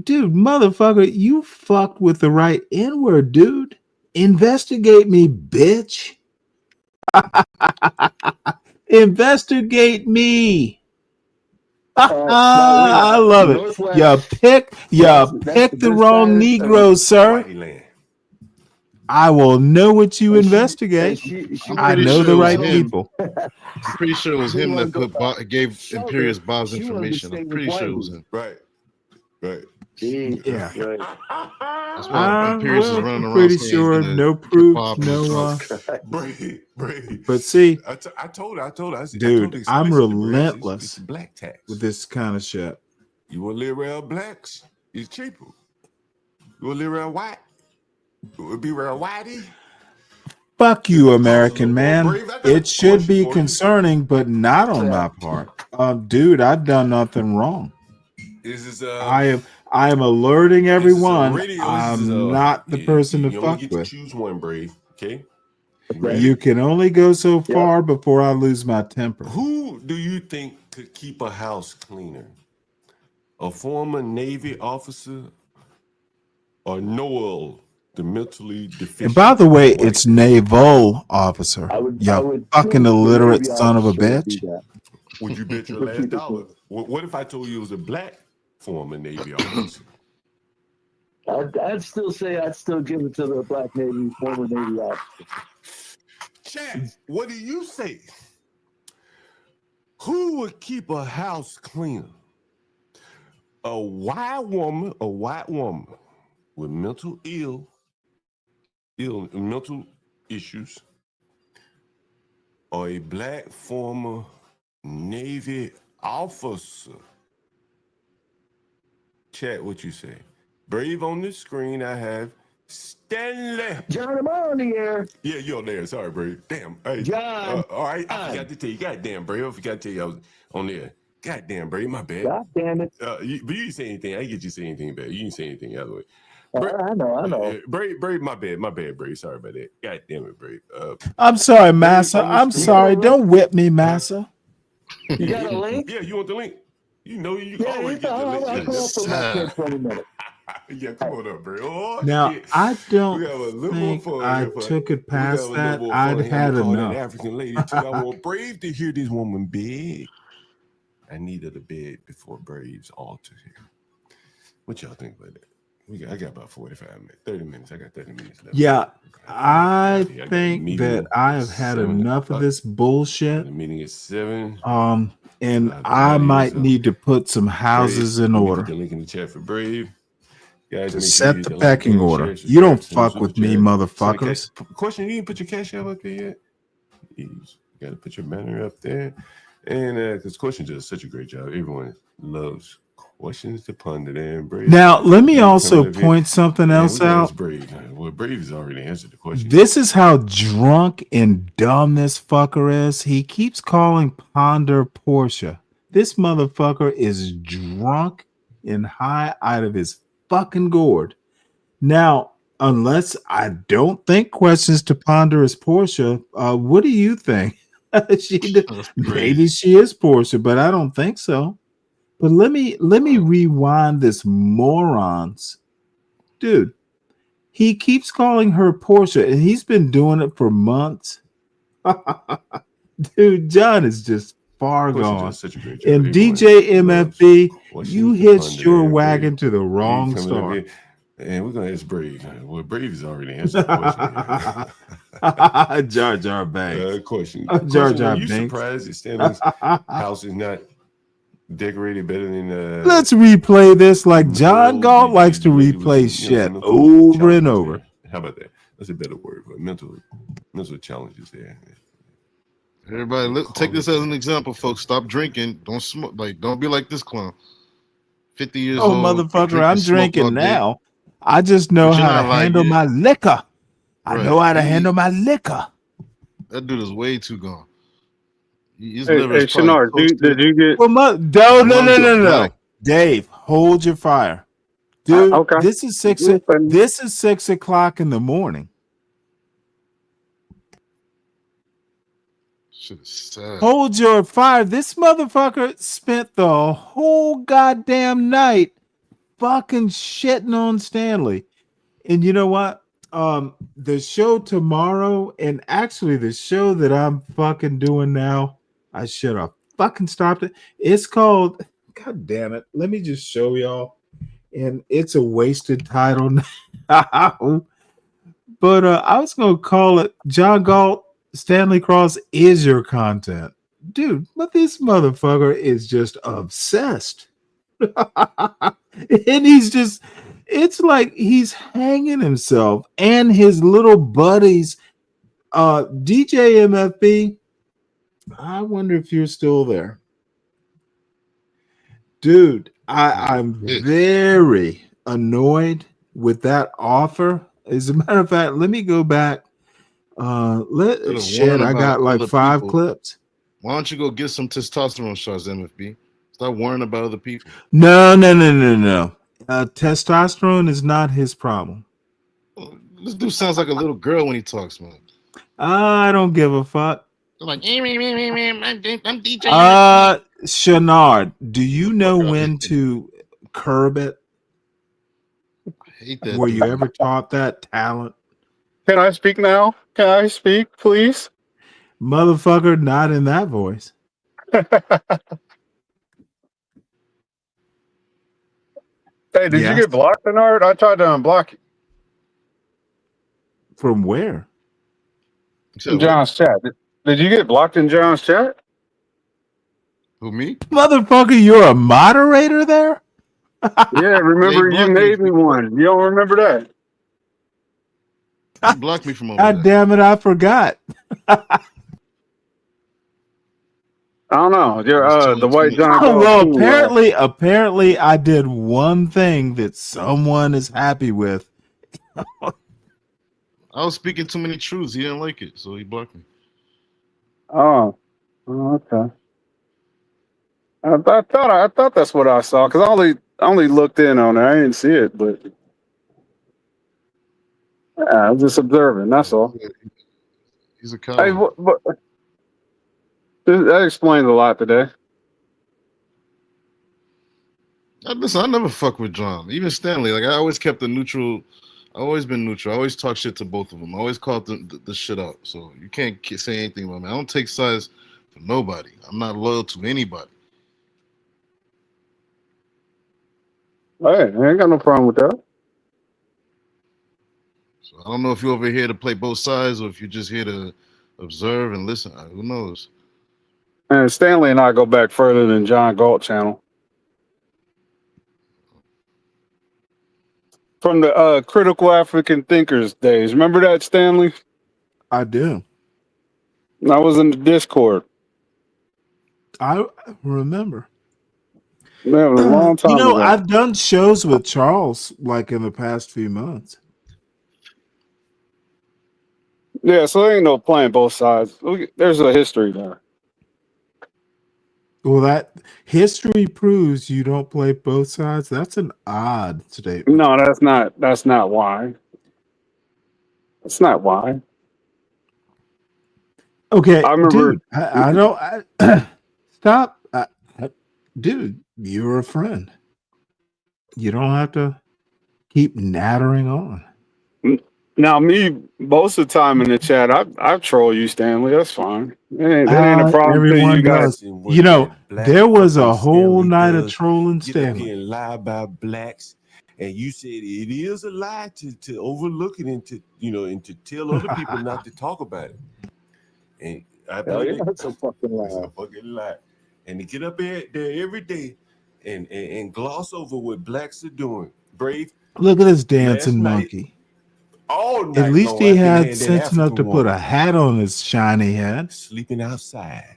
Speaker 6: dude, motherfucker, you fucked with the right N-word, dude. Investigate me, bitch. Investigate me. I love it. You picked the wrong Negro, sir. I will know what you investigate. I know the right people.
Speaker 12: I'm pretty sure it was him that gave Imperious Bob's information. I'm pretty sure it was him.
Speaker 2: Right.
Speaker 6: Yeah.
Speaker 12: That's why Imperious is running around.
Speaker 6: Pretty sure, no proof, no. But see,
Speaker 2: I told her.
Speaker 6: Dude, I'm relentless
Speaker 2: it's black tax
Speaker 6: with this kind of shit.
Speaker 2: You want to live around blacks? It's cheaper. You want to live around white? It would be around whitey.
Speaker 6: Fuck you, American man. It should be concerning, but not on my part. Dude, I've done nothing wrong. I am alerting everyone. I'm not the person to fuck with.
Speaker 2: Choose one, Brave. Okay.
Speaker 6: You can only go so far before I lose my temper.
Speaker 2: Who do you think could keep a house cleaner? A former Navy officer or Noel, the mentally deficient?
Speaker 6: And by the way, it's naval officer. You fucking illiterate son of a bitch.
Speaker 2: Would you bet your
Speaker 14: But
Speaker 2: last
Speaker 14: keep it
Speaker 2: dollar?
Speaker 14: cool.
Speaker 2: What if I told you it was a black former Navy officer?
Speaker 14: I'd still say I'd still give it to the black Navy, former Navy officer.
Speaker 2: Chat, what do you say? Who would keep a house cleaner? A white woman with mental issues, or a black former Navy officer? Chat, what you say? Brave on the screen, I have Stanley.
Speaker 14: John, am I on the air?
Speaker 2: Yeah, you're on there. Sorry, Brave. Damn. Hey,
Speaker 14: John.
Speaker 2: All right, I forgot to tell you. Goddamn, Brave. I forgot to tell you I was on there. Goddamn, Brave. My bad.
Speaker 14: God damn it.
Speaker 2: But you didn't say anything. I didn't get you to say anything bad. You didn't say anything the other way.
Speaker 14: I know.
Speaker 2: Brave, my bad, Brave. Sorry about that. God damn it, Brave.
Speaker 6: I'm sorry, Massa. I'm sorry. Don't whip me, Massa.
Speaker 14: You got a link?
Speaker 2: Yeah, you want the link? You know you
Speaker 14: Yeah,
Speaker 2: always get the link.
Speaker 14: I'll come up for about 10, 20 minutes.
Speaker 2: Yeah, come on up, Brave. Oh,
Speaker 6: Now,
Speaker 2: shit.
Speaker 6: I don't
Speaker 2: We have a little
Speaker 6: think
Speaker 2: more fun
Speaker 6: I
Speaker 2: here, but
Speaker 6: took it
Speaker 2: we have
Speaker 6: past
Speaker 2: a little
Speaker 6: that.
Speaker 2: more
Speaker 6: I'd
Speaker 2: fun here.
Speaker 6: had
Speaker 2: I'm gonna call that
Speaker 6: enough.
Speaker 2: African lady too. I want Brave to hear this woman big. I needed a bed before Brave's altar here. What y'all think about that? I got about 45 minutes, 30 minutes. I got 30 minutes left.
Speaker 6: Yeah, I
Speaker 2: got a
Speaker 6: think
Speaker 2: meeting
Speaker 6: that I have had enough of this bullshit.
Speaker 2: The meeting is 7.
Speaker 6: And I might need to put some houses in
Speaker 2: Put
Speaker 6: order
Speaker 2: the link in the chat for Brave. Guys,
Speaker 6: to
Speaker 2: make sure
Speaker 6: set
Speaker 2: you
Speaker 6: the
Speaker 2: hit like
Speaker 6: pecking
Speaker 2: button,
Speaker 6: order.
Speaker 2: share,
Speaker 6: You
Speaker 2: subscribe,
Speaker 6: don't
Speaker 2: send a
Speaker 6: fuck with
Speaker 2: super
Speaker 6: me,
Speaker 2: chat.
Speaker 6: motherfuckers.
Speaker 2: Question, you didn't put your cash app up there yet? You got to put your banner up there. And because Question does such a great job. Everyone loves questions to ponder there. And Brave.
Speaker 6: Now, let me
Speaker 2: Brave
Speaker 6: also
Speaker 2: coming up here.
Speaker 6: point something
Speaker 2: Man,
Speaker 6: else
Speaker 2: we got
Speaker 6: out.
Speaker 2: this Brave. Well, Brave has already answered the question.
Speaker 6: This is how drunk and dumb this fucker is. He keeps calling Ponder Portia. This motherfucker is drunk and high out of his fucking gourd. Now, unless I don't think questions to Ponder is Portia, what do you think? Maybe she is Portia, but I don't think so. But let me rewind this morons. Dude, he keeps calling her Portia, and he's been doing it for months. Dude, John is just far
Speaker 2: Question
Speaker 6: gone.
Speaker 2: does such a great job.
Speaker 6: And
Speaker 2: Everyone
Speaker 6: DJ
Speaker 2: loves
Speaker 6: MFB,
Speaker 2: questions
Speaker 6: you
Speaker 2: to
Speaker 6: hitched
Speaker 2: ponder
Speaker 6: your
Speaker 2: there.
Speaker 6: wagon
Speaker 2: Brave.
Speaker 6: to the
Speaker 2: He
Speaker 6: wrong
Speaker 2: coming up
Speaker 6: star.
Speaker 2: here. And we're going to ask Brave. Well, Brave has already answered the question.
Speaker 6: Jar Jar Banks.
Speaker 2: Question.
Speaker 6: Jar
Speaker 2: Question,
Speaker 6: Jar
Speaker 2: are you
Speaker 6: Banks.
Speaker 2: surprised that Stanley's house is not decorated better than
Speaker 6: Let's replay this like John Galt likes to
Speaker 2: lady with
Speaker 6: replay
Speaker 2: some,
Speaker 6: shit
Speaker 2: some
Speaker 6: over and
Speaker 2: challenges
Speaker 6: over.
Speaker 2: there? How about that? That's a better word, but mental challenges there.
Speaker 12: Everybody, look, take this as an example, folks. Stop drinking. Don't smoke. Like, don't be like this clown. 50 years
Speaker 6: Oh,
Speaker 12: old.
Speaker 6: motherfucker, I'm
Speaker 12: smoke all
Speaker 6: drinking
Speaker 12: day.
Speaker 6: now. I just know
Speaker 12: But you're
Speaker 6: how to
Speaker 12: not like
Speaker 6: handle
Speaker 12: it.
Speaker 6: my liquor. I
Speaker 12: Right.
Speaker 6: know how to handle my liquor.
Speaker 12: That dude is way too gone. His
Speaker 10: Hey,
Speaker 12: liver is probably
Speaker 10: Shinar,
Speaker 12: toasted.
Speaker 10: did you get?
Speaker 6: Well, no.
Speaker 12: black.
Speaker 6: Dave, hold your fire. Dude,
Speaker 10: Okay.
Speaker 6: this is 6 o'clock in the morning.
Speaker 12: Shit is sad.
Speaker 6: Hold your fire. This motherfucker spent the whole goddamn night fucking shitting on Stanley. And you know what? The show tomorrow, and actually the show that I'm fucking doing now, I should have fucking stopped it. It's called, God damn it. Let me just show y'all. And it's a wasted title now. But I was gonna call it John Galt, Stanley Cross is your content. Dude, but this motherfucker is just obsessed. And he's just, it's like he's hanging himself and his little buddies. DJ MFB, I wonder if you're still there. Dude, I'm very annoyed with that offer. As a matter of fact, let me go back. I got like 5 clips.
Speaker 12: Why don't you go get some testosterone shots, MFB? Stop worrying about other people.
Speaker 6: No. Testosterone is not his problem.
Speaker 12: This dude sounds like a little girl when he talks, man.
Speaker 6: I don't give a fuck.
Speaker 12: Like, I'm DJ.
Speaker 6: Shenard, do you know when to curb it?
Speaker 12: I hate that.
Speaker 6: Were you ever taught that talent?
Speaker 10: Can I speak now? Can I speak, please?
Speaker 6: Motherfucker, not in that voice.
Speaker 10: Hey, did you
Speaker 6: Yes.
Speaker 10: get blocked, Bernard? I tried to unblock you.
Speaker 6: From where?
Speaker 10: In John's chat. Did you get blocked in John's chat?
Speaker 12: Who, me?
Speaker 6: Motherfucker, you're a moderator there?
Speaker 10: Yeah, remember you made me one. You don't remember that?
Speaker 12: You blocked me from over
Speaker 6: God
Speaker 12: there.
Speaker 6: damn it, I forgot.
Speaker 10: I don't know. You're the white John
Speaker 6: Oh,
Speaker 10: Galt
Speaker 6: well,
Speaker 10: too,
Speaker 6: apparently I did one thing that someone is happy with.
Speaker 12: I was speaking too many truths. He didn't like it, so he blocked me.
Speaker 10: Oh, okay. I thought that's what I saw because I only looked in on it. I didn't see it, but yeah, I was just observing. That's all.
Speaker 12: He's a
Speaker 10: Hey,
Speaker 12: coward.
Speaker 10: that explains a lot today.
Speaker 12: Listen, I never fuck with John. Even Stanley. Like, I always kept a neutral. I always been neutral. I always talk shit to both of them. I always called the shit out. So you can't say anything about me. I don't take sides for nobody. I'm not loyal to anybody.
Speaker 10: Hey, I ain't got no problem with that.
Speaker 12: So I don't know if you're over here to play both sides or if you're just here to observe and listen. Who knows?
Speaker 10: And Stanley and I go back further than John Galt channel. From the critical African thinkers days. Remember that, Stanley?
Speaker 6: I do.
Speaker 10: I was in the Discord.
Speaker 6: I remember.
Speaker 10: That was a long time ago.
Speaker 6: I've done shows with Charles like in the past few months.
Speaker 10: Yeah, so there ain't no playing both sides. There's a history there.
Speaker 6: Well, that history proves you don't play both sides. That's an odd statement.
Speaker 10: No, that's not. That's not why. That's not why.
Speaker 6: Okay,
Speaker 10: I remember.
Speaker 6: dude. I don't. Stop, dude. You're a friend. You don't have to keep nattering on.
Speaker 10: Now, me, most of the time in the chat, I troll you, Stanley. That's fine. That ain't a problem to
Speaker 6: Everyone
Speaker 10: you guys.
Speaker 6: does. There was a whole night of trolling
Speaker 2: Get up
Speaker 6: Stanley.
Speaker 2: here and lie about blacks, and you said it is a lie to overlook it and to tell other people not to talk about it. And I believe
Speaker 14: that's a fucking lie.
Speaker 2: It's a fucking lie. And to get up there every day and gloss over what blacks are doing. Brave.
Speaker 6: Look at this dancing
Speaker 2: Last night,
Speaker 6: monkey.
Speaker 2: all night
Speaker 6: At least
Speaker 2: long,
Speaker 6: he
Speaker 2: I've been
Speaker 6: had
Speaker 2: that
Speaker 6: sense enough
Speaker 2: African
Speaker 6: to put
Speaker 2: woman
Speaker 6: a hat on his shiny head.
Speaker 2: sleeping outside.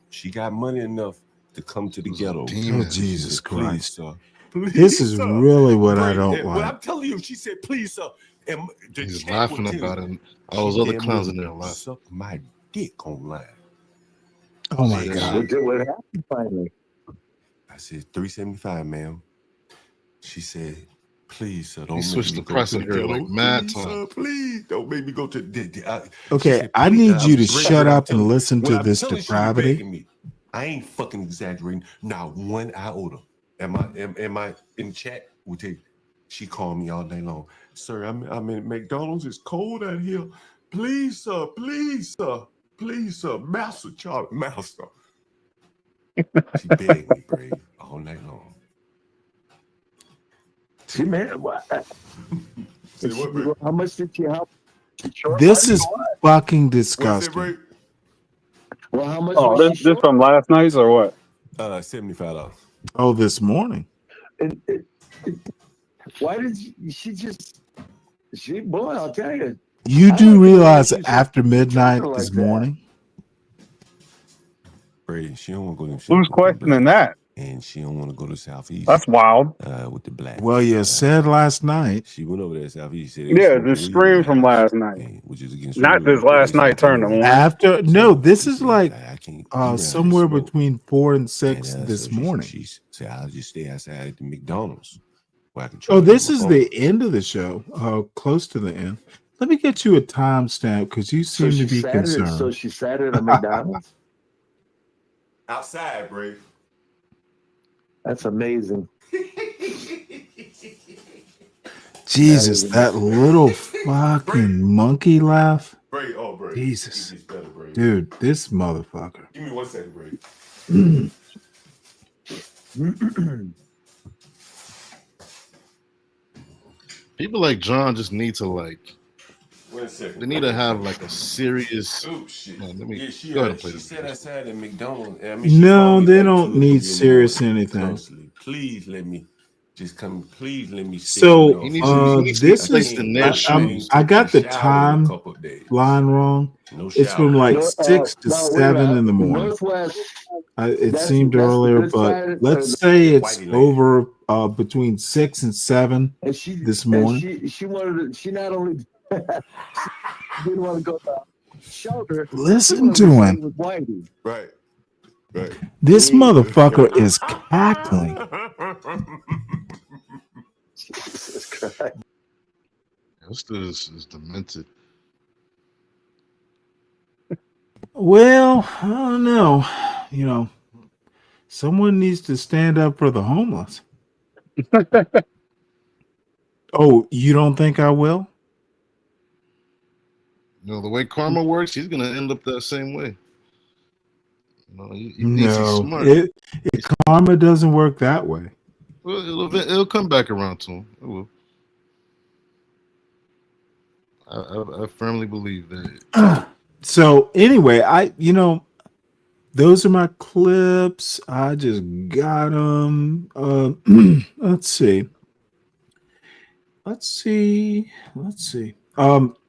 Speaker 2: She got money enough to come to the ghetto.
Speaker 6: Oh, Jesus Christ.
Speaker 2: Sir.
Speaker 6: This is
Speaker 2: sir.
Speaker 6: really what I
Speaker 2: Brave,
Speaker 6: don't
Speaker 2: and
Speaker 6: like.
Speaker 2: what I'm telling you, she said, please, sir. And the
Speaker 12: He's
Speaker 2: chat
Speaker 12: laughing
Speaker 2: will tell
Speaker 12: about
Speaker 2: you,
Speaker 12: it. All those other
Speaker 2: damn
Speaker 12: clowns in
Speaker 2: near
Speaker 12: there laughing.
Speaker 2: suck my dick online.
Speaker 6: Oh my
Speaker 2: Yeah,
Speaker 6: God.
Speaker 14: What happened finally?
Speaker 2: I said, $375, ma'am. She said, please, sir, don't
Speaker 12: He
Speaker 2: make
Speaker 12: switched
Speaker 2: me
Speaker 12: the
Speaker 2: go
Speaker 12: price
Speaker 2: to
Speaker 12: on
Speaker 2: the
Speaker 12: her
Speaker 2: ghetto.
Speaker 12: like mad
Speaker 2: Please,
Speaker 12: time.
Speaker 2: sir, please, don't make me go to the
Speaker 6: Okay,
Speaker 2: said,
Speaker 6: I
Speaker 2: please,
Speaker 6: need you to
Speaker 2: Brave,
Speaker 6: shut
Speaker 2: what I'm
Speaker 6: up and
Speaker 2: telling-
Speaker 6: listen
Speaker 2: what
Speaker 6: to
Speaker 2: I'm
Speaker 6: this
Speaker 2: telling you, she
Speaker 6: depravity.
Speaker 2: begging me. I ain't fucking exaggerating. Not one iota. Am I in chat? Will tell you. She called me all day long. Sir, I'm in McDonald's. It's cold out here. Please, sir. Please, sir. Please, sir. Master Charlie. Master. She begged me, Brave, all night long.
Speaker 14: See, man, what?
Speaker 2: Say what, Brave?
Speaker 14: How much did you help?
Speaker 6: This is fucking disgusting.
Speaker 14: Well, how much
Speaker 10: Oh,
Speaker 14: was she
Speaker 10: this
Speaker 14: short?
Speaker 10: from last night's or what?
Speaker 2: $75.
Speaker 6: Oh, this morning.
Speaker 14: Why did she just? Boy, I'll tell you.
Speaker 6: You
Speaker 14: I
Speaker 6: do
Speaker 14: like
Speaker 6: realize
Speaker 14: relationship
Speaker 6: after midnight
Speaker 14: like
Speaker 6: is
Speaker 14: that.
Speaker 6: morning?
Speaker 2: Brave, she don't want to go to
Speaker 10: Who's questioning that?
Speaker 2: and she don't want to go to Southeast.
Speaker 10: That's wild.
Speaker 2: With the black.
Speaker 6: Well, you said last night.
Speaker 2: She went over there Southeast. Said they was
Speaker 10: Yeah,
Speaker 2: smoking
Speaker 10: the
Speaker 2: weed
Speaker 10: scream
Speaker 2: in the
Speaker 10: from
Speaker 2: house,
Speaker 10: last night.
Speaker 2: which is against
Speaker 10: Not
Speaker 2: the rules,
Speaker 10: this
Speaker 2: but
Speaker 10: last
Speaker 2: they
Speaker 10: night
Speaker 2: said
Speaker 10: turned to
Speaker 2: they
Speaker 10: one.
Speaker 6: After no, this is like
Speaker 2: I can't be around this
Speaker 6: somewhere
Speaker 2: smoke.
Speaker 6: between 4 and 6
Speaker 2: And,
Speaker 6: this
Speaker 2: so
Speaker 6: morning.
Speaker 2: She said, I'll just stay outside at the McDonald's where I can
Speaker 6: Oh,
Speaker 2: charge
Speaker 6: this
Speaker 2: my
Speaker 6: is
Speaker 2: phone.
Speaker 6: the end of the show. Close to the end. Let me get you a timestamp because you seem to be concerned.
Speaker 14: So she sat at a McDonald's.
Speaker 2: Outside, Brave.
Speaker 14: That's amazing.
Speaker 6: Jesus, that little fucking monkey laugh.
Speaker 2: Brave, oh, Brave.
Speaker 6: Jesus.
Speaker 2: It gets better, Brave.
Speaker 6: Dude, this motherfucker.
Speaker 2: Give me 1 second, break.
Speaker 12: People like John just need to like.
Speaker 2: 1 second.
Speaker 12: They need to have like a serious.
Speaker 2: Oh shit!
Speaker 12: Man, let me
Speaker 2: Yeah, she
Speaker 12: go ahead and play
Speaker 2: she
Speaker 12: this.
Speaker 2: said outside at McDonald's. I mean, she
Speaker 6: No,
Speaker 2: called me
Speaker 6: they
Speaker 2: like
Speaker 6: don't
Speaker 2: 2 or 3
Speaker 6: need
Speaker 2: in the
Speaker 6: serious
Speaker 2: morning
Speaker 6: anything.
Speaker 2: closely. Please let me just come. Please let me stay.
Speaker 6: So
Speaker 12: He needs to be
Speaker 6: this
Speaker 12: placed
Speaker 6: is
Speaker 12: in their shoes.
Speaker 6: I got the
Speaker 2: shower in a
Speaker 6: time
Speaker 2: couple of days.
Speaker 6: line wrong.
Speaker 2: No
Speaker 6: It's from
Speaker 2: shower.
Speaker 6: like
Speaker 14: No,
Speaker 6: 6 to
Speaker 14: no, wait a
Speaker 6: 7 in the
Speaker 14: minute.
Speaker 6: morning.
Speaker 14: Northwest.
Speaker 6: It seemed
Speaker 14: That's the
Speaker 6: earlier,
Speaker 14: good
Speaker 6: but
Speaker 14: side.
Speaker 6: let's say it's
Speaker 2: Whitey Land.
Speaker 6: over between 6 and 7
Speaker 14: And she
Speaker 6: this morning.
Speaker 14: she wanted to, she not only she didn't want to go to shelter.
Speaker 6: Listen to him.
Speaker 14: With Whitey.
Speaker 2: Right. Right.
Speaker 6: This motherfucker is cackling.
Speaker 14: Jesus Christ.
Speaker 12: This dude is demented.
Speaker 6: Well, I don't know. You know, someone needs to stand up for the homeless. Oh, you don't think I will?
Speaker 12: You know, the way karma works, he's gonna end up that same way. You know, he thinks he's
Speaker 6: No,
Speaker 12: smart.
Speaker 6: karma doesn't work that way.
Speaker 12: Well, it'll come back around to him. It will. I firmly believe that.
Speaker 6: So anyway, those are my clips. I just got them. Let's see. You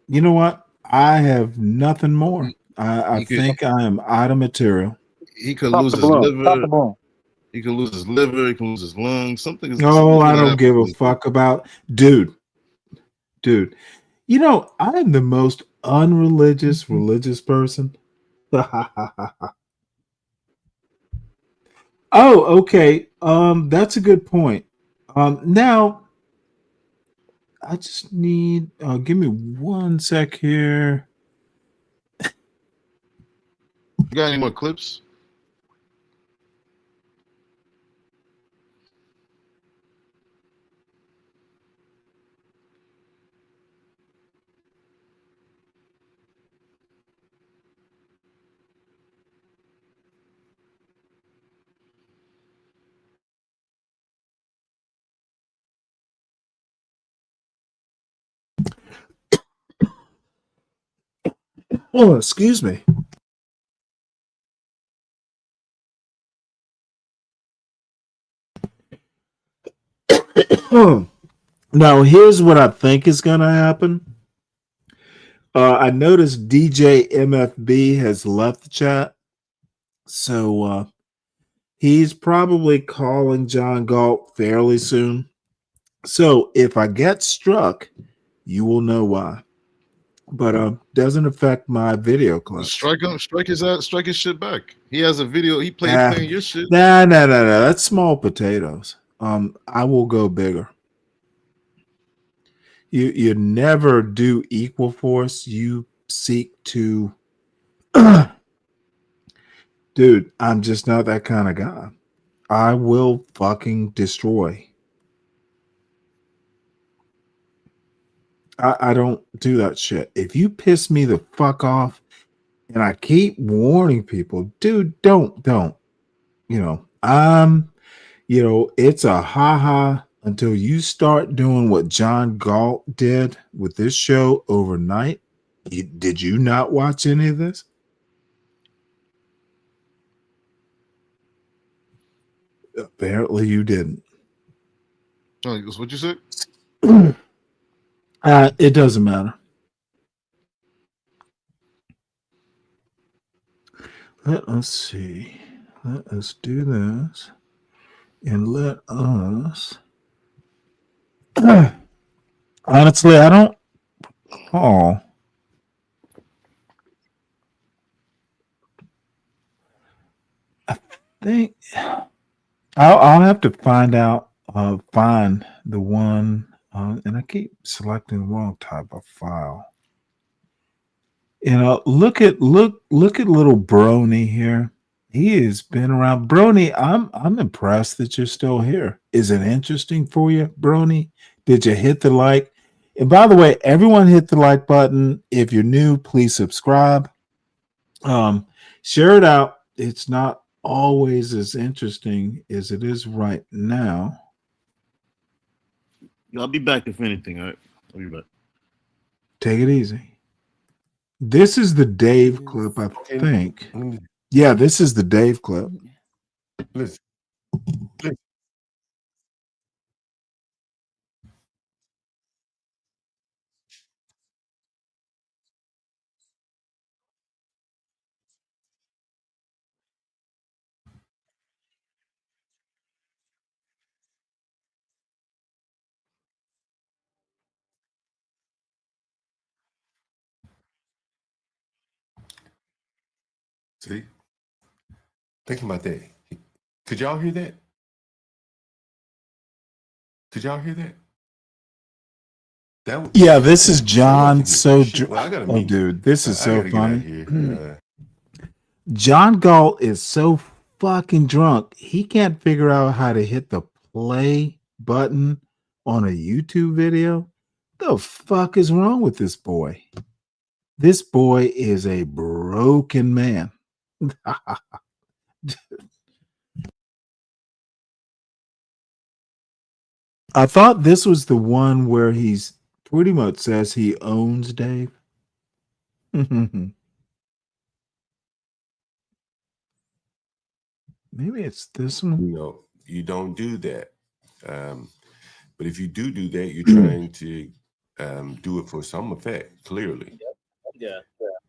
Speaker 6: know what? I have nothing more. I think I am out of material.
Speaker 12: He could lose his liver. He can lose his liver. He can lose his lungs. Something.
Speaker 6: No, I don't give a fuck about, dude. You know, I am the most unreligious religious person. Oh, okay. That's a good point. Now I just need. Give me 1 sec here.
Speaker 12: You got any more clips?
Speaker 6: Oh, excuse me. Now, here's what I think is going to happen. I noticed DJ MFB has left the chat. So he's probably calling John Galt fairly soon. So if I get struck, you will know why. But doesn't affect my video clip.
Speaker 12: Strike his shit back. He has a video. He playing your shit.
Speaker 6: Nah. That's small potatoes. I will go bigger. You never do equal force. You seek to. Dude, I'm just not that kind of guy. I will fucking destroy. I don't do that shit. If you piss me the fuck off, and I keep warning people, dude, don't. It's a ha-ha until you start doing what John Galt did with this show overnight. Did you not watch any of this? Apparently you didn't.
Speaker 12: Oh, what you said?
Speaker 6: It doesn't matter. Let us see. Let us do this. And let us. Honestly, I don't. Oh. I think I'll have to find the one. And I keep selecting the wrong type of file. Look at little Brony here. He has been around. Brony, I'm impressed that you're still here. Is it interesting for you, Brony? Did you hit the like? And by the way, everyone hit the like button. If you're new, please subscribe. Share it out. It's not always as interesting as it is right now.
Speaker 17: I'll be back if anything. All right, I'll be back.
Speaker 6: Take it easy. This is the Dave clip, I think. Yeah, this is the Dave clip.
Speaker 2: Listen. See? Think about that. Could y'all hear that? Could y'all hear that?
Speaker 6: Yeah, this is John. So,
Speaker 2: Well, I gotta
Speaker 6: oh, dude, this is
Speaker 2: I
Speaker 6: so
Speaker 2: gotta get out
Speaker 6: funny.
Speaker 2: here.
Speaker 6: John Galt is so fucking drunk. He can't figure out how to hit the play button on a YouTube video. The fuck is wrong with this boy? This boy is a broken man. I thought this was the one where he's pretty much says he owns Dave. Maybe it's this one.
Speaker 2: No, you don't do that. But if you do that, you're trying to do it for some effect, clearly.
Speaker 4: Yeah.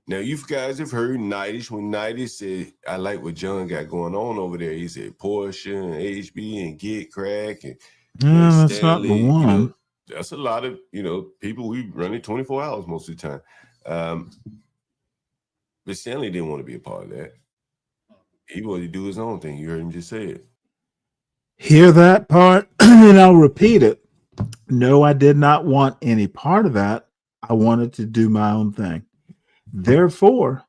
Speaker 2: Now, you guys have heard Nightish. When Nightish said, I like what John got going on over there, he said Porsche and HB and Get Crack and
Speaker 6: That's not the
Speaker 2: Stanley,
Speaker 6: one.
Speaker 2: that's a lot of, people we running 24 hours most of the time. But Stanley didn't want to be a part of that. He wanted to do his own thing. You heard him just say it.
Speaker 6: Hear that part? And I'll repeat it. No, I did not want any part of that. I wanted to do my own thing. Therefore,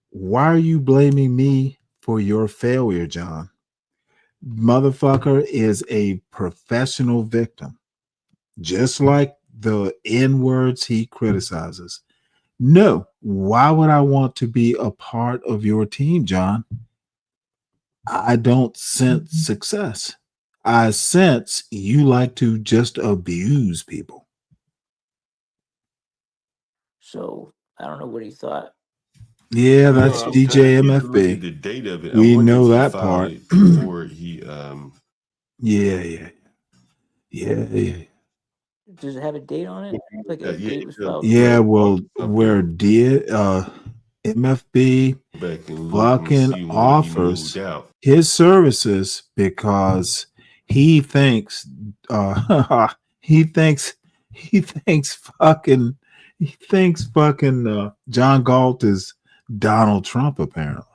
Speaker 6: why are you blaming me for your failure, John? Motherfucker is a professional victim, just like the N-words he criticizes. No, why would I want to be a part of your team, John? I don't sense success. I sense you like to just abuse people.
Speaker 5: So I don't know what he thought.
Speaker 6: Yeah, that's DJ
Speaker 2: Look at
Speaker 6: MFB.
Speaker 2: the date of it.
Speaker 6: We
Speaker 2: I wonder
Speaker 6: know
Speaker 2: if he
Speaker 6: that
Speaker 2: filed
Speaker 6: part.
Speaker 2: it before he
Speaker 6: Yeah.
Speaker 5: Does it have a date on it? Like a date was filed?
Speaker 6: Yeah, well, where MFB
Speaker 2: back and look and
Speaker 6: fucking
Speaker 2: see when he
Speaker 6: offers
Speaker 2: moved out.
Speaker 6: his services because he thinks he thinks fucking John Galt is Donald Trump, apparently.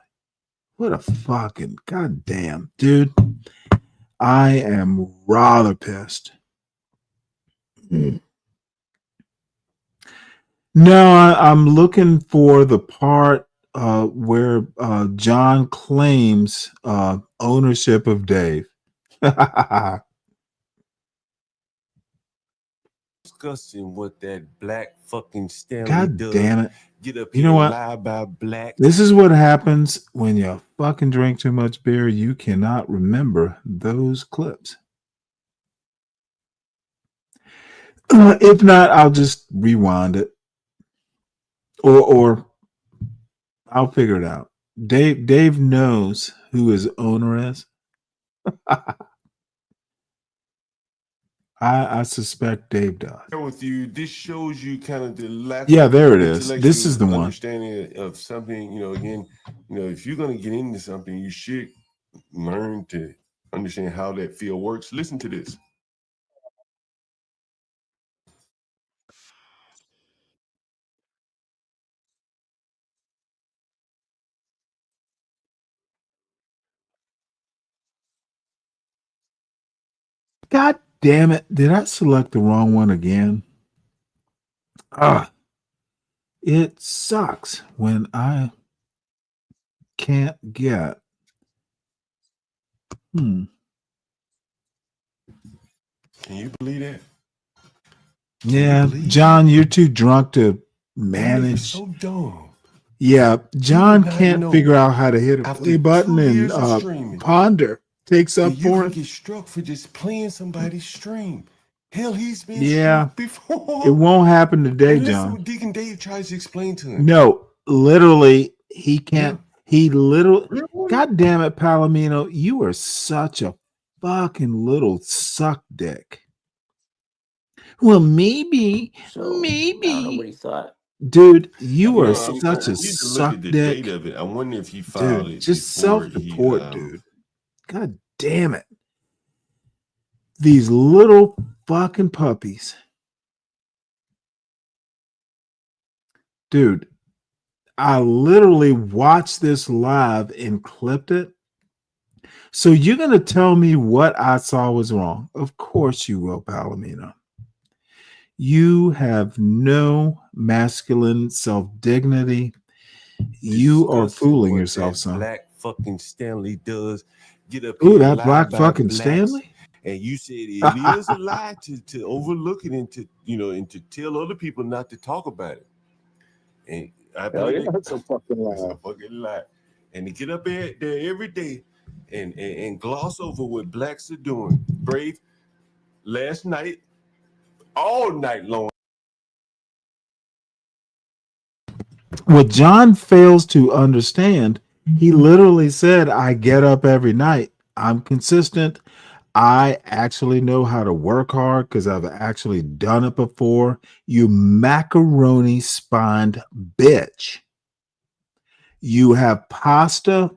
Speaker 6: What a fucking goddamn dude. I am rather pissed. No, I'm looking for the part where John claims ownership of Dave.
Speaker 2: Discussing what that black fucking Stanley
Speaker 6: God
Speaker 2: does.
Speaker 6: damn it.
Speaker 2: Get up
Speaker 6: You
Speaker 2: here
Speaker 6: know
Speaker 2: and
Speaker 6: what?
Speaker 2: lie about black.
Speaker 6: This is what happens when you fucking drink too much beer. You cannot remember those clips. If not, I'll just rewind it. Or I'll figure it out. Dave knows who his owner is. I suspect Dave does.
Speaker 2: With you, this shows you kind of the lack.
Speaker 6: Yeah,
Speaker 2: of
Speaker 6: there it is. This
Speaker 2: intellectual
Speaker 6: is the one.
Speaker 2: Understanding of something. Again, if you're going to get into something, you should learn to understand how that field works. Listen to this.
Speaker 6: God damn it. Did I select the wrong one again? It sucks when I can't get.
Speaker 2: Can you believe that?
Speaker 6: Yeah, John, you're too drunk to manage.
Speaker 2: So dumb.
Speaker 6: Yeah, John can't
Speaker 2: know,
Speaker 6: figure out how to hit a play button,
Speaker 2: 2
Speaker 6: and
Speaker 2: years of streaming,
Speaker 6: Ponder takes up
Speaker 2: you
Speaker 6: for
Speaker 2: can
Speaker 6: him.
Speaker 2: get struck for just playing somebody's stream. Hell, he's been
Speaker 6: Yeah,
Speaker 2: struck before.
Speaker 6: it won't happen today,
Speaker 2: And listen
Speaker 6: John.
Speaker 2: what Deacon Dave tries to explain to him.
Speaker 6: No, literally, he can't. He literally, God damn it, Palomino, you are such a fucking little suck dick. Well, maybe,
Speaker 5: So I don't know what he thought.
Speaker 6: dude, you are
Speaker 2: I
Speaker 6: such a
Speaker 2: need to look
Speaker 6: suck
Speaker 2: at the
Speaker 6: dick.
Speaker 2: date of it. I wonder if he filed
Speaker 6: Dude,
Speaker 2: it
Speaker 6: just
Speaker 2: before
Speaker 6: self-report,
Speaker 2: he.
Speaker 6: dude. God damn it. These little fucking puppies. Dude, I literally watched this live and clipped it. So you're going to tell me what I saw was wrong? Of course you will, Palomino. You have no masculine self-dignity. You are fooling yourself, son.
Speaker 2: Black fucking Stanley does get up
Speaker 6: Ooh,
Speaker 2: here
Speaker 6: that
Speaker 2: and lie
Speaker 6: black
Speaker 2: about
Speaker 6: fucking
Speaker 2: blacks,
Speaker 6: Stanley?
Speaker 2: and you said it is a lie to overlook it and to and to tell other people not to talk about it. And I believe
Speaker 14: that's a fucking lie.
Speaker 2: It's a fucking lie. And to get up there every day and gloss over what blacks are doing. Brave, last night, all night long.
Speaker 6: What John fails to understand, he literally said, I get up every night. I'm consistent. I actually know how to work hard because I've actually done it before. You macaroni spined bitch. You have pasta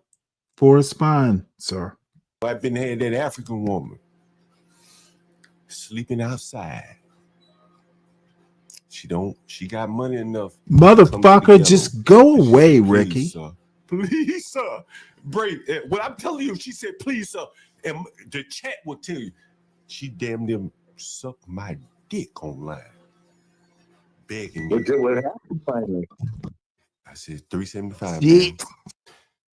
Speaker 6: for a spine, sir.
Speaker 2: I've been had that African woman sleeping outside. She got money enough.
Speaker 6: Motherfucker, just go away, Ricky.
Speaker 2: Sir. Please, sir. Brave. What I'm telling you, she said, please, sir. And the chat will tell you, she damn near sucked my dick online. Begging me.
Speaker 14: What happened finally?
Speaker 2: I said, $375.
Speaker 6: Yeah.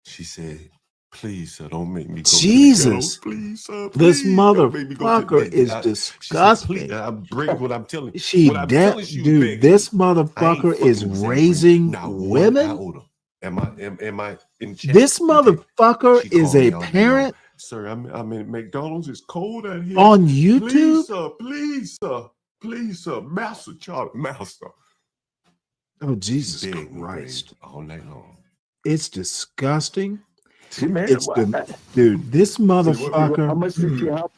Speaker 2: She said, please, sir, don't make me go
Speaker 6: Jesus.
Speaker 2: to the ghetto. Please, sir.
Speaker 6: This
Speaker 2: Please, don't make me go to
Speaker 6: motherfucker is disgusting.
Speaker 2: She said, I'm breaking what I'm telling you.
Speaker 6: She
Speaker 2: What I'm telling you,
Speaker 6: dude,
Speaker 2: begging.
Speaker 6: this
Speaker 2: I
Speaker 6: motherfucker
Speaker 2: ain't
Speaker 6: is
Speaker 2: fucking with
Speaker 6: raising
Speaker 2: not one
Speaker 6: women.
Speaker 2: iota. Am I in chat?
Speaker 6: This motherfucker
Speaker 2: She
Speaker 6: is
Speaker 2: called me
Speaker 6: a
Speaker 2: all day
Speaker 6: parent
Speaker 2: long. Sir, I'm in McDonald's. It's cold out here.
Speaker 6: on YouTube.
Speaker 2: Please, sir. Please, sir. Please, sir. Master Charlie, master.
Speaker 6: Oh, Jesus
Speaker 2: Begging me,
Speaker 6: Christ.
Speaker 2: babe, all night long.
Speaker 6: It's disgusting.
Speaker 14: Man,
Speaker 6: It's dude, this motherfucker.
Speaker 14: How much did you help?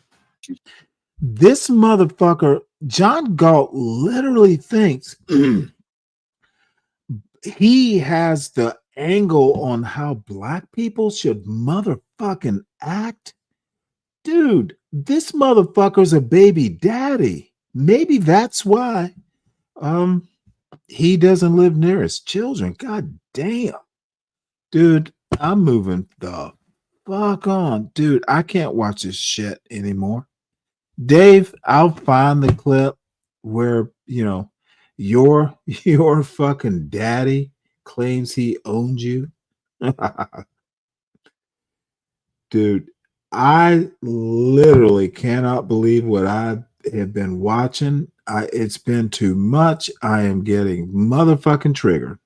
Speaker 6: This motherfucker, John Galt literally thinks he has the angle on how black people should motherfucking act. Dude, this motherfucker's a baby daddy. Maybe that's why he doesn't live near his children. God damn. Dude, I'm moving the fuck on. Dude, I can't watch this shit anymore. Dave, I'll find the clip where, your fucking daddy claims he owns you. Dude, I literally cannot believe what I have been watching. It's been too much. I am getting motherfucking triggered.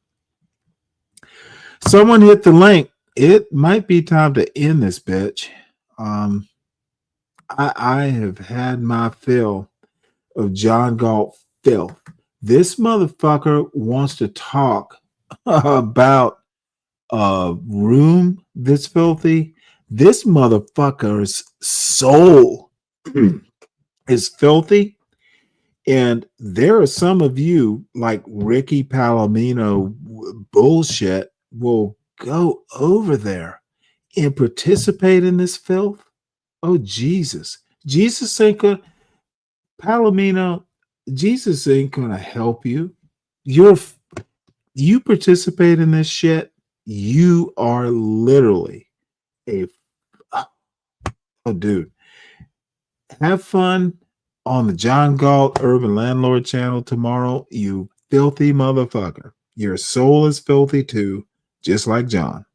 Speaker 6: Someone hit the link. It might be time to end this bitch. I have had my fill of John Galt filth. This motherfucker wants to talk about a room that's filthy. This motherfucker's soul is filthy. And there are some of you, like Ricky Palomino bullshit, will go over there and participate in this filth. Oh, Jesus. Jesus ain't gonna, Palomino, Jesus ain't gonna help you. You participate in this shit, you are literally oh, dude. Have fun on the John Galt Urban Landlord channel tomorrow, you filthy motherfucker. Your soul is filthy too, just like John.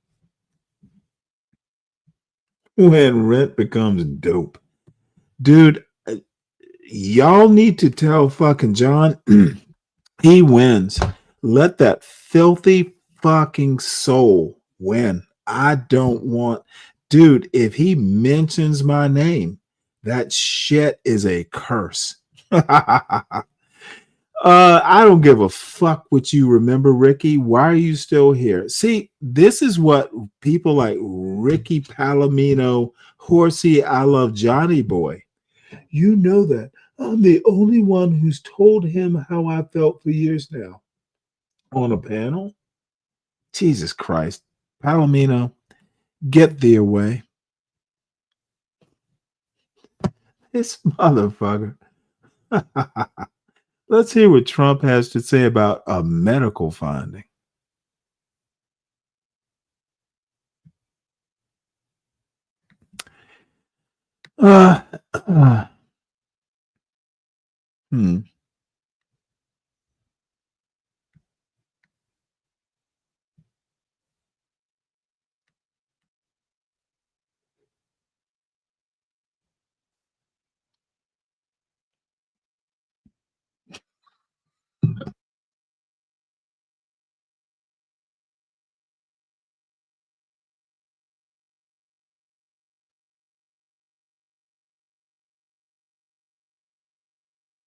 Speaker 6: When rent becomes dope. Dude, y'all need to tell fucking John he wins. Let that filthy fucking soul when I don't want, dude, if he mentions my name, that shit is a curse. I don't give a fuck what you remember, Ricky. Why are you still here? See, this is what people like Ricky Palomino, Horsey, I Love Johnny Boy. You know that I'm the only one who's told him how I felt for years now on a panel. Jesus Christ. Palomino, get thee away. This motherfucker. Let's hear what Trump has to say about a medical finding. Hmm.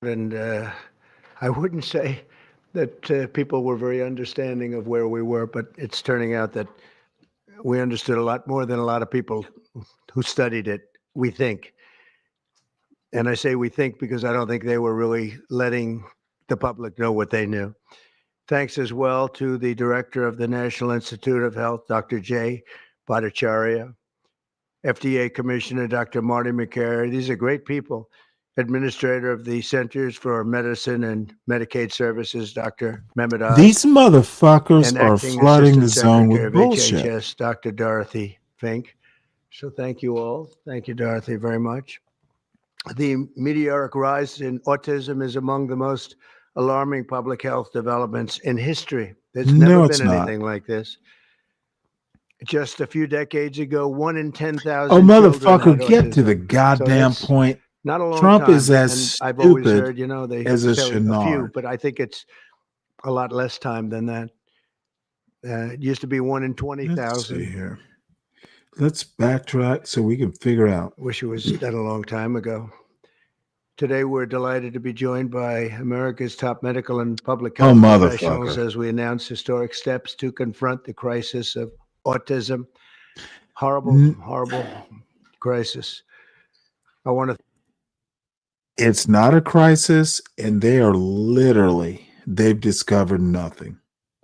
Speaker 16: And I wouldn't say that people were very understanding of where we were, but it's turning out that we understood a lot more than a lot of people who studied it, we think. And I say we think because I don't think they were really letting the public know what they knew. Thanks as well to the director of the National Institute of Health, Dr. Jay Bhattacharya, FDA Commissioner, Dr. Marty McCary. These are great people. Administrator of the Centers for Medicine and Medicaid Services, Dr. Mehmet Oz.
Speaker 6: These motherfuckers
Speaker 16: and
Speaker 6: are
Speaker 16: Acting
Speaker 6: flooding the
Speaker 16: Assistant
Speaker 6: zone
Speaker 16: Secretary
Speaker 6: with
Speaker 16: of
Speaker 6: bullshit.
Speaker 16: HHS, Dr. Dorothy Fink. So thank you all. Thank you, Dorothy, very much. The meteoric rise in autism is among the most alarming public health developments in history. There's never
Speaker 6: No,
Speaker 16: been
Speaker 6: it's not.
Speaker 16: anything like this. Just a few decades ago, 1 in 10,000
Speaker 6: Oh,
Speaker 16: children had
Speaker 6: motherfucker, get to the
Speaker 16: autism.
Speaker 6: goddamn
Speaker 16: that's
Speaker 6: point.
Speaker 16: not a long
Speaker 6: Trump
Speaker 16: time.
Speaker 6: is as
Speaker 16: And I've always
Speaker 6: stupid
Speaker 16: heard, they
Speaker 6: as a
Speaker 16: say a few,
Speaker 6: Chenard.
Speaker 16: but I think it's a lot less time than that. It used to be 1 in
Speaker 6: Let's see
Speaker 16: 20,000.
Speaker 6: here. Let's backtrack so we can figure out.
Speaker 16: Wish it was done a long time ago. Today, we're delighted to be joined by America's top medical and public
Speaker 6: Oh,
Speaker 16: health professionals
Speaker 6: motherfucker.
Speaker 16: as we announce historic steps to confront the crisis of autism. Horrible, horrible crisis. I want to
Speaker 6: It's not a crisis, and they've discovered nothing.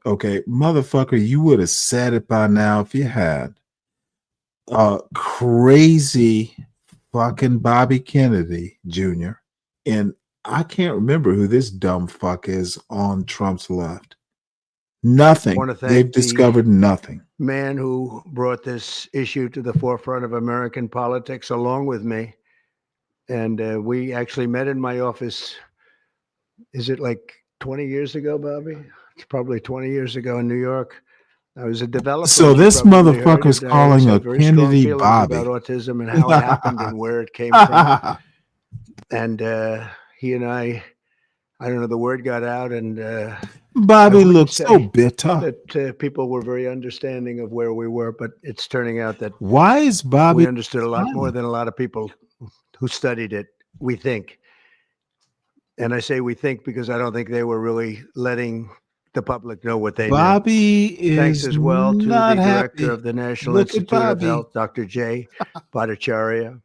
Speaker 6: Okay, motherfucker, you would have said it by now if you had. Crazy fucking Bobby Kennedy Jr. And I can't remember who this dumb fuck is on Trump's left. Nothing.
Speaker 16: want to thank
Speaker 6: They've discovered nothing.
Speaker 16: man who brought this issue to the forefront of American politics along with me. And we actually met in my office. Is it like 20 years ago, Bobby? It's probably 20 years ago in New York. I was a developer.
Speaker 6: So
Speaker 16: as you
Speaker 6: this
Speaker 16: probably heard,
Speaker 6: motherfucker's
Speaker 16: and I always
Speaker 6: calling a
Speaker 16: have very strong
Speaker 6: Kennedy
Speaker 16: feelings
Speaker 6: Bobby.
Speaker 16: about autism and how it happened and where it came from. And he and I don't know, the word got out, and
Speaker 6: Bobby
Speaker 16: I wouldn't
Speaker 6: looks so
Speaker 16: say
Speaker 6: bitter.
Speaker 16: that people were very understanding of where we were, but it's turning out that
Speaker 6: Why is Bobby
Speaker 16: we understood a lot more than a lot of people who studied it, we think. And I say we think because I don't think they were really letting the public know what they
Speaker 6: Bobby
Speaker 16: knew. Thanks
Speaker 6: is
Speaker 16: as well to the
Speaker 6: not
Speaker 16: director
Speaker 6: happy.
Speaker 16: of the National
Speaker 6: Look at
Speaker 16: Institute of
Speaker 6: Bobby.
Speaker 16: Health, Dr. Jay Bhattacharya,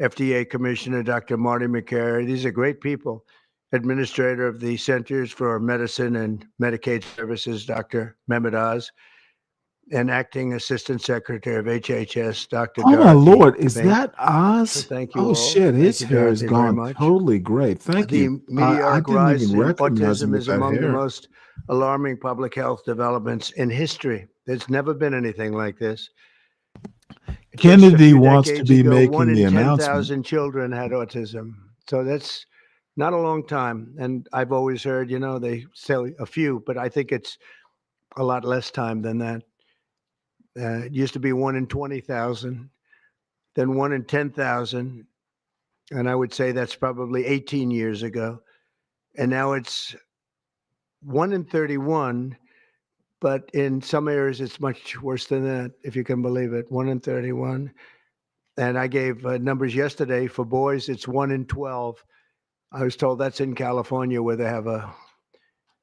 Speaker 16: FDA Commissioner, Dr. Marty McCary. These are great people. Administrator of the Centers for Medicine and Medicaid Services, Dr. Mehmet Oz, and Acting Assistant Secretary of HHS, Dr.
Speaker 6: Oh my
Speaker 16: Dorothy
Speaker 6: lord, is
Speaker 16: Fink.
Speaker 6: that Oz?
Speaker 16: So thank you
Speaker 6: Oh
Speaker 16: all.
Speaker 6: shit,
Speaker 16: Thank
Speaker 6: his
Speaker 16: you,
Speaker 6: hair is
Speaker 16: Dorothy, very
Speaker 6: gone
Speaker 16: much.
Speaker 6: totally gray. Thank
Speaker 16: The
Speaker 6: you. I
Speaker 16: meteoric
Speaker 6: didn't
Speaker 16: rise
Speaker 6: even
Speaker 16: in
Speaker 6: recognize him
Speaker 16: autism
Speaker 6: with
Speaker 16: is
Speaker 6: that
Speaker 16: among the
Speaker 6: hair.
Speaker 16: most alarming public health developments in history. There's never been anything like this. Just a
Speaker 6: Kennedy
Speaker 16: few
Speaker 6: wants to
Speaker 16: decades
Speaker 6: be
Speaker 16: ago, 1
Speaker 6: making
Speaker 16: in
Speaker 6: the announcement.
Speaker 16: 10,000 children had autism. So that's not a long time. And I've always heard, they say a few, but I think it's a lot less time than that. It used to be 1 in 20,000, then 1 in 10,000. And I would say that's probably 18 years ago. And now it's 1 in 31. but in some areas it's much worse than that, if you can believe it. 1 in 31. And I gave numbers yesterday for boys. It's 1 in 12. I was told that's in California where they have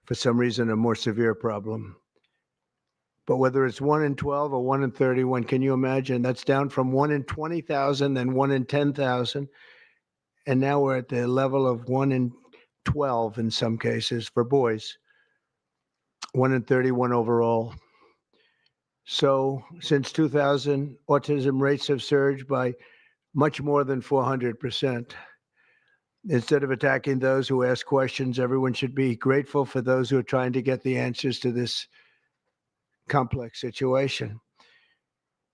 Speaker 16: for some reason, a more severe problem. But whether it's 1 in 12 or 1 in 31, can you imagine? That's down from 1 in 20,000 and 1 in 10,000. And now we're at the level of 1 in 12 in some cases for boys, 1 in 31 overall. So since 2000, autism rates have surged by much more than 400%. Instead of attacking those who ask questions, everyone should be grateful for those who are trying to get the answers to this complex situation.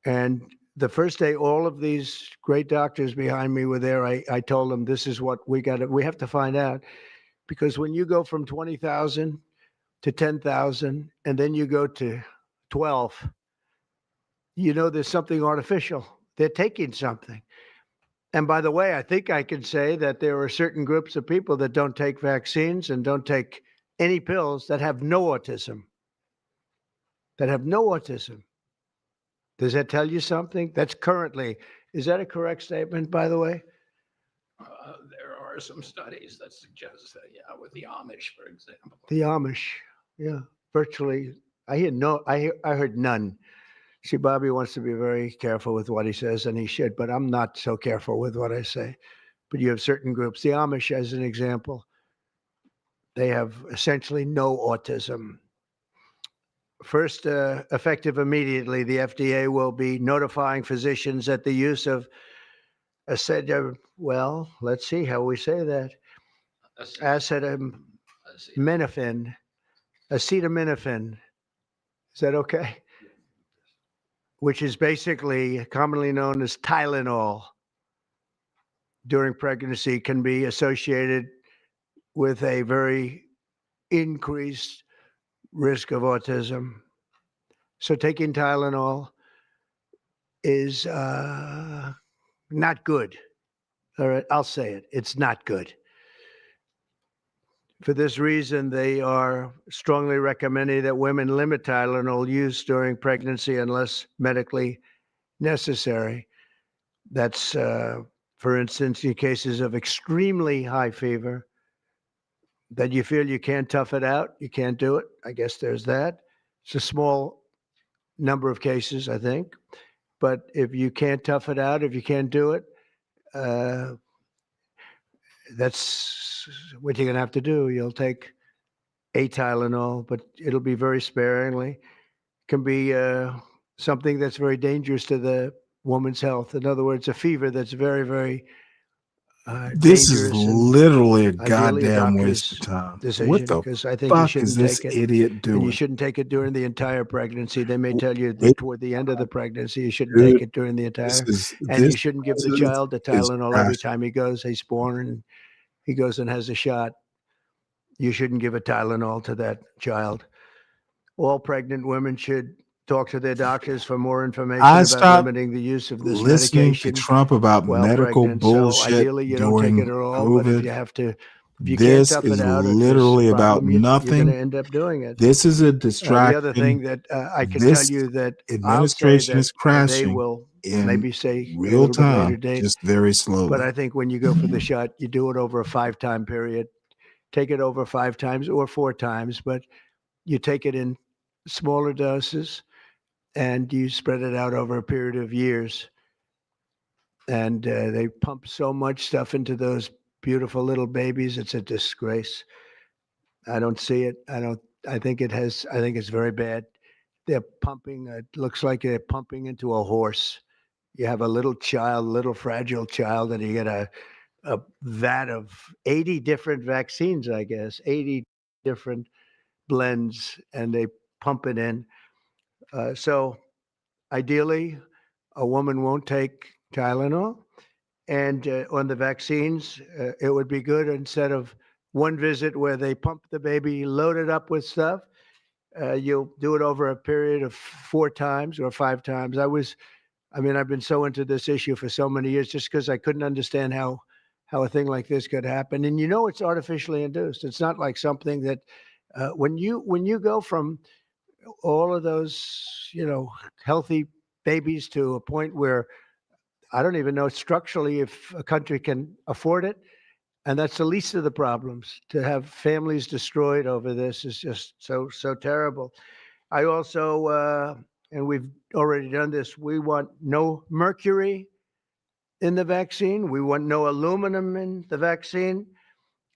Speaker 16: And the first day all of these great doctors behind me were there, I told them, this is what we have to find out. Because when you go from 20,000 to 10,000, and then you go to 12, you know there's something artificial. They're taking something. And by the way, I think I can say that there are certain groups of people that don't take vaccines and don't take any pills that have no autism. That have no autism. Does that tell you something? That's currently, is that a correct statement, by the way?
Speaker 8: There are some studies that suggest that, yeah, with the Amish, for example.
Speaker 16: The Amish, yeah, virtually. I heard none. See, Bobby wants to be very careful with what he says, and he should, but I'm not so careful with what I say. But you have certain groups, the Amish as an example, they have essentially no autism. First, effective immediately, the FDA will be notifying physicians that the use of well, let's see how we say that. Acetaminophen. Is that okay? Which is basically commonly known as Tylenol during pregnancy, can be associated with a very increased risk of autism. So taking Tylenol is not good. All right, I'll say it. It's not good. For this reason, they are strongly recommending that women limit Tylenol use during pregnancy unless medically necessary. That's, for instance, in cases of extremely high fever, that you feel you can't tough it out, you can't do it. I guess there's that. It's a small number of cases, I think. But if you can't tough it out, if you can't do it, that's what you're going to have to do. You'll take a Tylenol, but it'll be very sparingly. It can be something that's very dangerous to the woman's health. In other words, a fever that's very, very
Speaker 6: This is
Speaker 16: dangerous.
Speaker 6: literally a
Speaker 16: Ideally,
Speaker 6: goddamn
Speaker 16: doctor's
Speaker 6: waste of time.
Speaker 16: decision,
Speaker 6: What the
Speaker 16: because I think you
Speaker 6: fuck is
Speaker 16: shouldn't
Speaker 6: this
Speaker 16: take it,
Speaker 6: idiot
Speaker 16: and
Speaker 6: doing?
Speaker 16: you shouldn't take it during the entire pregnancy. They may tell you
Speaker 6: It-
Speaker 16: toward the end of the pregnancy you shouldn't
Speaker 6: Dude,
Speaker 16: take it during the entire, and you
Speaker 6: this
Speaker 16: shouldn't give the
Speaker 6: is
Speaker 16: child the Tylenol every
Speaker 6: trash.
Speaker 16: time he's born and he goes and has a shot. You shouldn't give a Tylenol to that child. All pregnant women should talk to their doctors for more information
Speaker 6: I
Speaker 16: about
Speaker 6: stopped
Speaker 16: limiting the use of this
Speaker 6: listening
Speaker 16: medication
Speaker 6: to Trump about
Speaker 16: while
Speaker 6: medical
Speaker 16: pregnant. So
Speaker 6: bullshit
Speaker 16: ideally, you don't take
Speaker 6: during
Speaker 16: it at all. But if
Speaker 6: COVID.
Speaker 16: you have to, if you can't
Speaker 6: This
Speaker 16: tough
Speaker 6: is
Speaker 16: it out, or there's
Speaker 6: literally
Speaker 16: a
Speaker 6: about
Speaker 16: problem, you're going to
Speaker 6: nothing.
Speaker 16: end up doing it.
Speaker 6: This is a
Speaker 16: The other thing
Speaker 6: distraction.
Speaker 16: that I can
Speaker 6: This
Speaker 16: tell you that I'll say
Speaker 6: administration
Speaker 16: that
Speaker 6: is
Speaker 16: they
Speaker 6: crashing
Speaker 16: will
Speaker 6: in
Speaker 16: maybe say a
Speaker 6: real
Speaker 16: little bit later
Speaker 6: time,
Speaker 16: date.
Speaker 6: just very
Speaker 16: But
Speaker 6: slowly.
Speaker 16: I think when you go for the shot, you do it over a 5-time period. Take it over 5 times or 4 times, but you take it in smaller doses and you spread it out over a period of years. And they pump so much stuff into those beautiful little babies. It's a disgrace. I don't see it. I think it's very bad. They're pumping, it looks like they're pumping into a horse. You have a little child, little fragile child, and you get a vat of 80 different vaccines, I guess, 80 different blends, and they pump it in. So ideally, a woman won't take Tylenol. And on the vaccines, it would be good instead of one visit where they pump the baby, load it up with stuff. You'll do it over a period of 4 times or 5 times. I've been so into this issue for so many years just because I couldn't understand how a thing like this could happen. And it's artificially induced. It's not like something that when you go from all of those, healthy babies to a point where I don't even know structurally if a country can afford it. And that's the least of the problems. To have families destroyed over this is just so terrible. I also, and we've already done this, we want no mercury in the vaccine. We want no aluminum in the vaccine.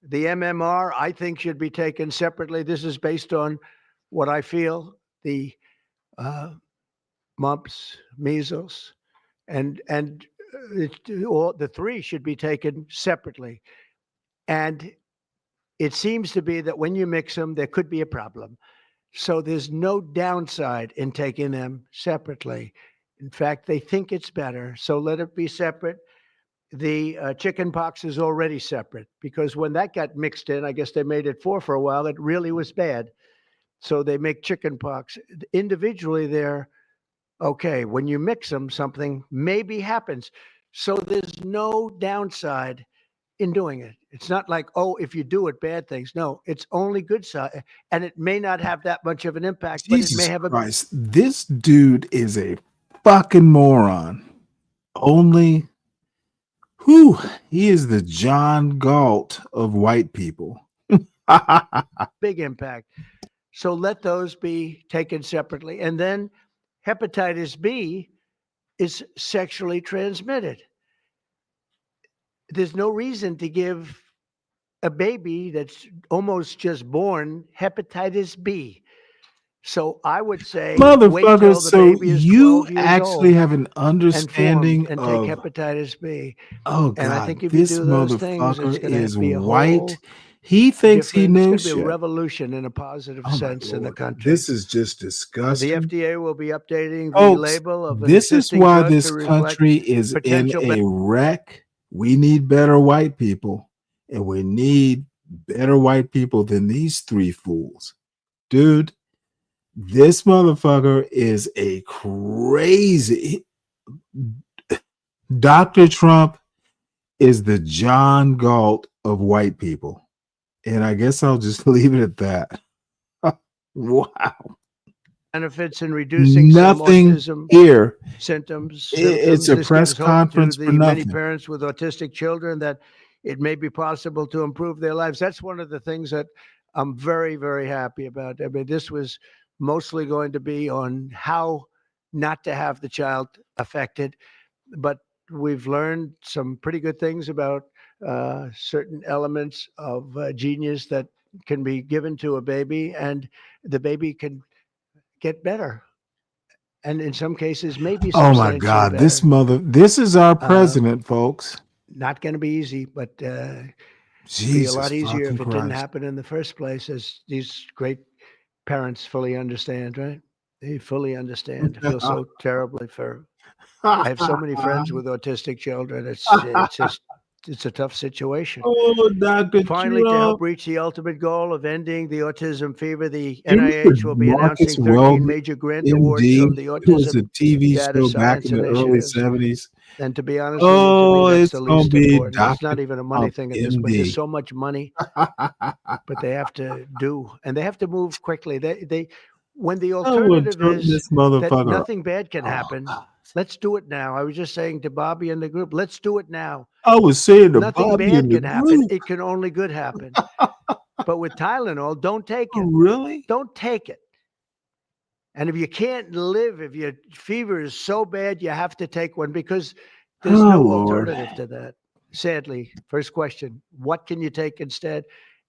Speaker 16: The MMR, I think, should be taken separately. This is based on what I feel the mumps, measles, and all the three should be taken separately. And it seems to be that when you mix them, there could be a problem. So there's no downside in taking them separately. In fact, they think it's better. So let it be separate. The chicken pox is already separate because when that got mixed in, I guess they made it for a while. It really was bad. So they make chicken pox. Individually, they're okay. When you mix them, something maybe happens. So there's no downside in doing it. It's not like, oh, if you do it, bad things. No, it's only good side. And it may not have that much of an impact, but it may
Speaker 6: Jesus
Speaker 16: have a
Speaker 6: Christ, this dude is a fucking moron. Only, he is the John Galt of white people.
Speaker 16: big impact. So let those be taken separately. And then hepatitis B is sexually transmitted. There's no reason to give a baby that's almost just born hepatitis B. So I would say, wait
Speaker 6: Motherfucker,
Speaker 16: till the
Speaker 6: so
Speaker 16: baby is
Speaker 6: you
Speaker 16: 12 years
Speaker 6: actually
Speaker 16: old
Speaker 6: have an understanding
Speaker 16: and
Speaker 6: of,
Speaker 16: take hepatitis B.
Speaker 6: oh
Speaker 16: And I
Speaker 6: God,
Speaker 16: think if you
Speaker 6: this
Speaker 16: do those things, it's
Speaker 6: motherfucker
Speaker 16: going to
Speaker 6: is
Speaker 16: be a
Speaker 6: white.
Speaker 16: whole
Speaker 6: He thinks he
Speaker 16: different, it's going
Speaker 6: knows
Speaker 16: to be a
Speaker 6: shit.
Speaker 16: revolution in a positive
Speaker 6: Oh my
Speaker 16: sense in the
Speaker 6: Lord,
Speaker 16: country.
Speaker 6: this is just
Speaker 16: The
Speaker 6: disgusting.
Speaker 16: FDA will be updating the
Speaker 6: Folks,
Speaker 16: label of an
Speaker 6: this is
Speaker 16: existing
Speaker 6: why
Speaker 16: drug
Speaker 6: this
Speaker 16: to reflect
Speaker 6: country is in
Speaker 16: potential
Speaker 6: a wreck. We need better white people, and we need better white people than these three fools. Dude, this motherfucker is a crazy. Dr. Trump is the John Galt of white people. And I guess I'll just leave it at that. Wow.
Speaker 16: benefits in reducing
Speaker 6: Nothing
Speaker 16: some autism
Speaker 6: here.
Speaker 16: symptoms.
Speaker 6: It's a
Speaker 16: This
Speaker 6: press
Speaker 16: gives hope
Speaker 6: conference
Speaker 16: to
Speaker 6: for
Speaker 16: the many
Speaker 6: nothing.
Speaker 16: parents with autistic children that it may be possible to improve their lives. That's one of the things that I'm very, very happy about. I mean, this was mostly going to be on how not to have the child affected, but we've learned some pretty good things about certain elements of genius that can be given to a baby, and the baby can get better. And in some cases, maybe
Speaker 6: Oh my
Speaker 16: substantially
Speaker 6: God,
Speaker 16: better.
Speaker 6: this is our president, folks.
Speaker 16: Not going to be easy, but it'd be a
Speaker 6: Jesus
Speaker 16: lot easier if
Speaker 6: fucking
Speaker 16: it didn't
Speaker 6: Christ.
Speaker 16: happen in the first place, as these great parents fully understand, right? They fully understand. I feel so terribly for. I have so many friends with autistic children. It's just it's a tough situation.
Speaker 6: Oh, Dr.
Speaker 16: Finally, to
Speaker 6: Trump.
Speaker 16: help reach the ultimate goal of ending the autism fever, the
Speaker 6: You remember
Speaker 16: NIH will be
Speaker 6: Marcus
Speaker 16: announcing 13
Speaker 6: Welby,
Speaker 16: major grant awards
Speaker 6: MD?
Speaker 16: from the
Speaker 6: It was a
Speaker 16: Autism
Speaker 6: TV
Speaker 16: Data
Speaker 6: show back
Speaker 16: Science
Speaker 6: in the early
Speaker 16: Initiatives.
Speaker 6: 70s.
Speaker 16: And to be honest with you, to
Speaker 6: Oh,
Speaker 16: me, that's
Speaker 6: it's
Speaker 16: the
Speaker 6: going
Speaker 16: least
Speaker 6: to be
Speaker 16: important. It's
Speaker 6: Dr.
Speaker 16: not even a money
Speaker 6: Trump,
Speaker 16: thing at this point. There's
Speaker 6: MD.
Speaker 16: so much money, but they have to do, and they have to move quickly. They when the
Speaker 6: I would
Speaker 16: alternative
Speaker 6: turn
Speaker 16: is
Speaker 6: this
Speaker 16: that
Speaker 6: motherfucker.
Speaker 16: nothing bad can
Speaker 6: Oh,
Speaker 16: happen, let's do it now. I was just saying to Bobby and the group, let's do it now.
Speaker 6: I was saying to
Speaker 16: Nothing
Speaker 6: Bobby
Speaker 16: bad
Speaker 6: in the
Speaker 16: can happen.
Speaker 6: group.
Speaker 16: It can only good happen. But with Tylenol, don't take
Speaker 6: Oh,
Speaker 16: it.
Speaker 6: really?
Speaker 16: Don't take it. And if you can't live, if your fever is so bad, you have to take one because there's
Speaker 6: Oh,
Speaker 16: no
Speaker 6: Lord.
Speaker 16: alternative to that. Sadly, first question, what can you take instead?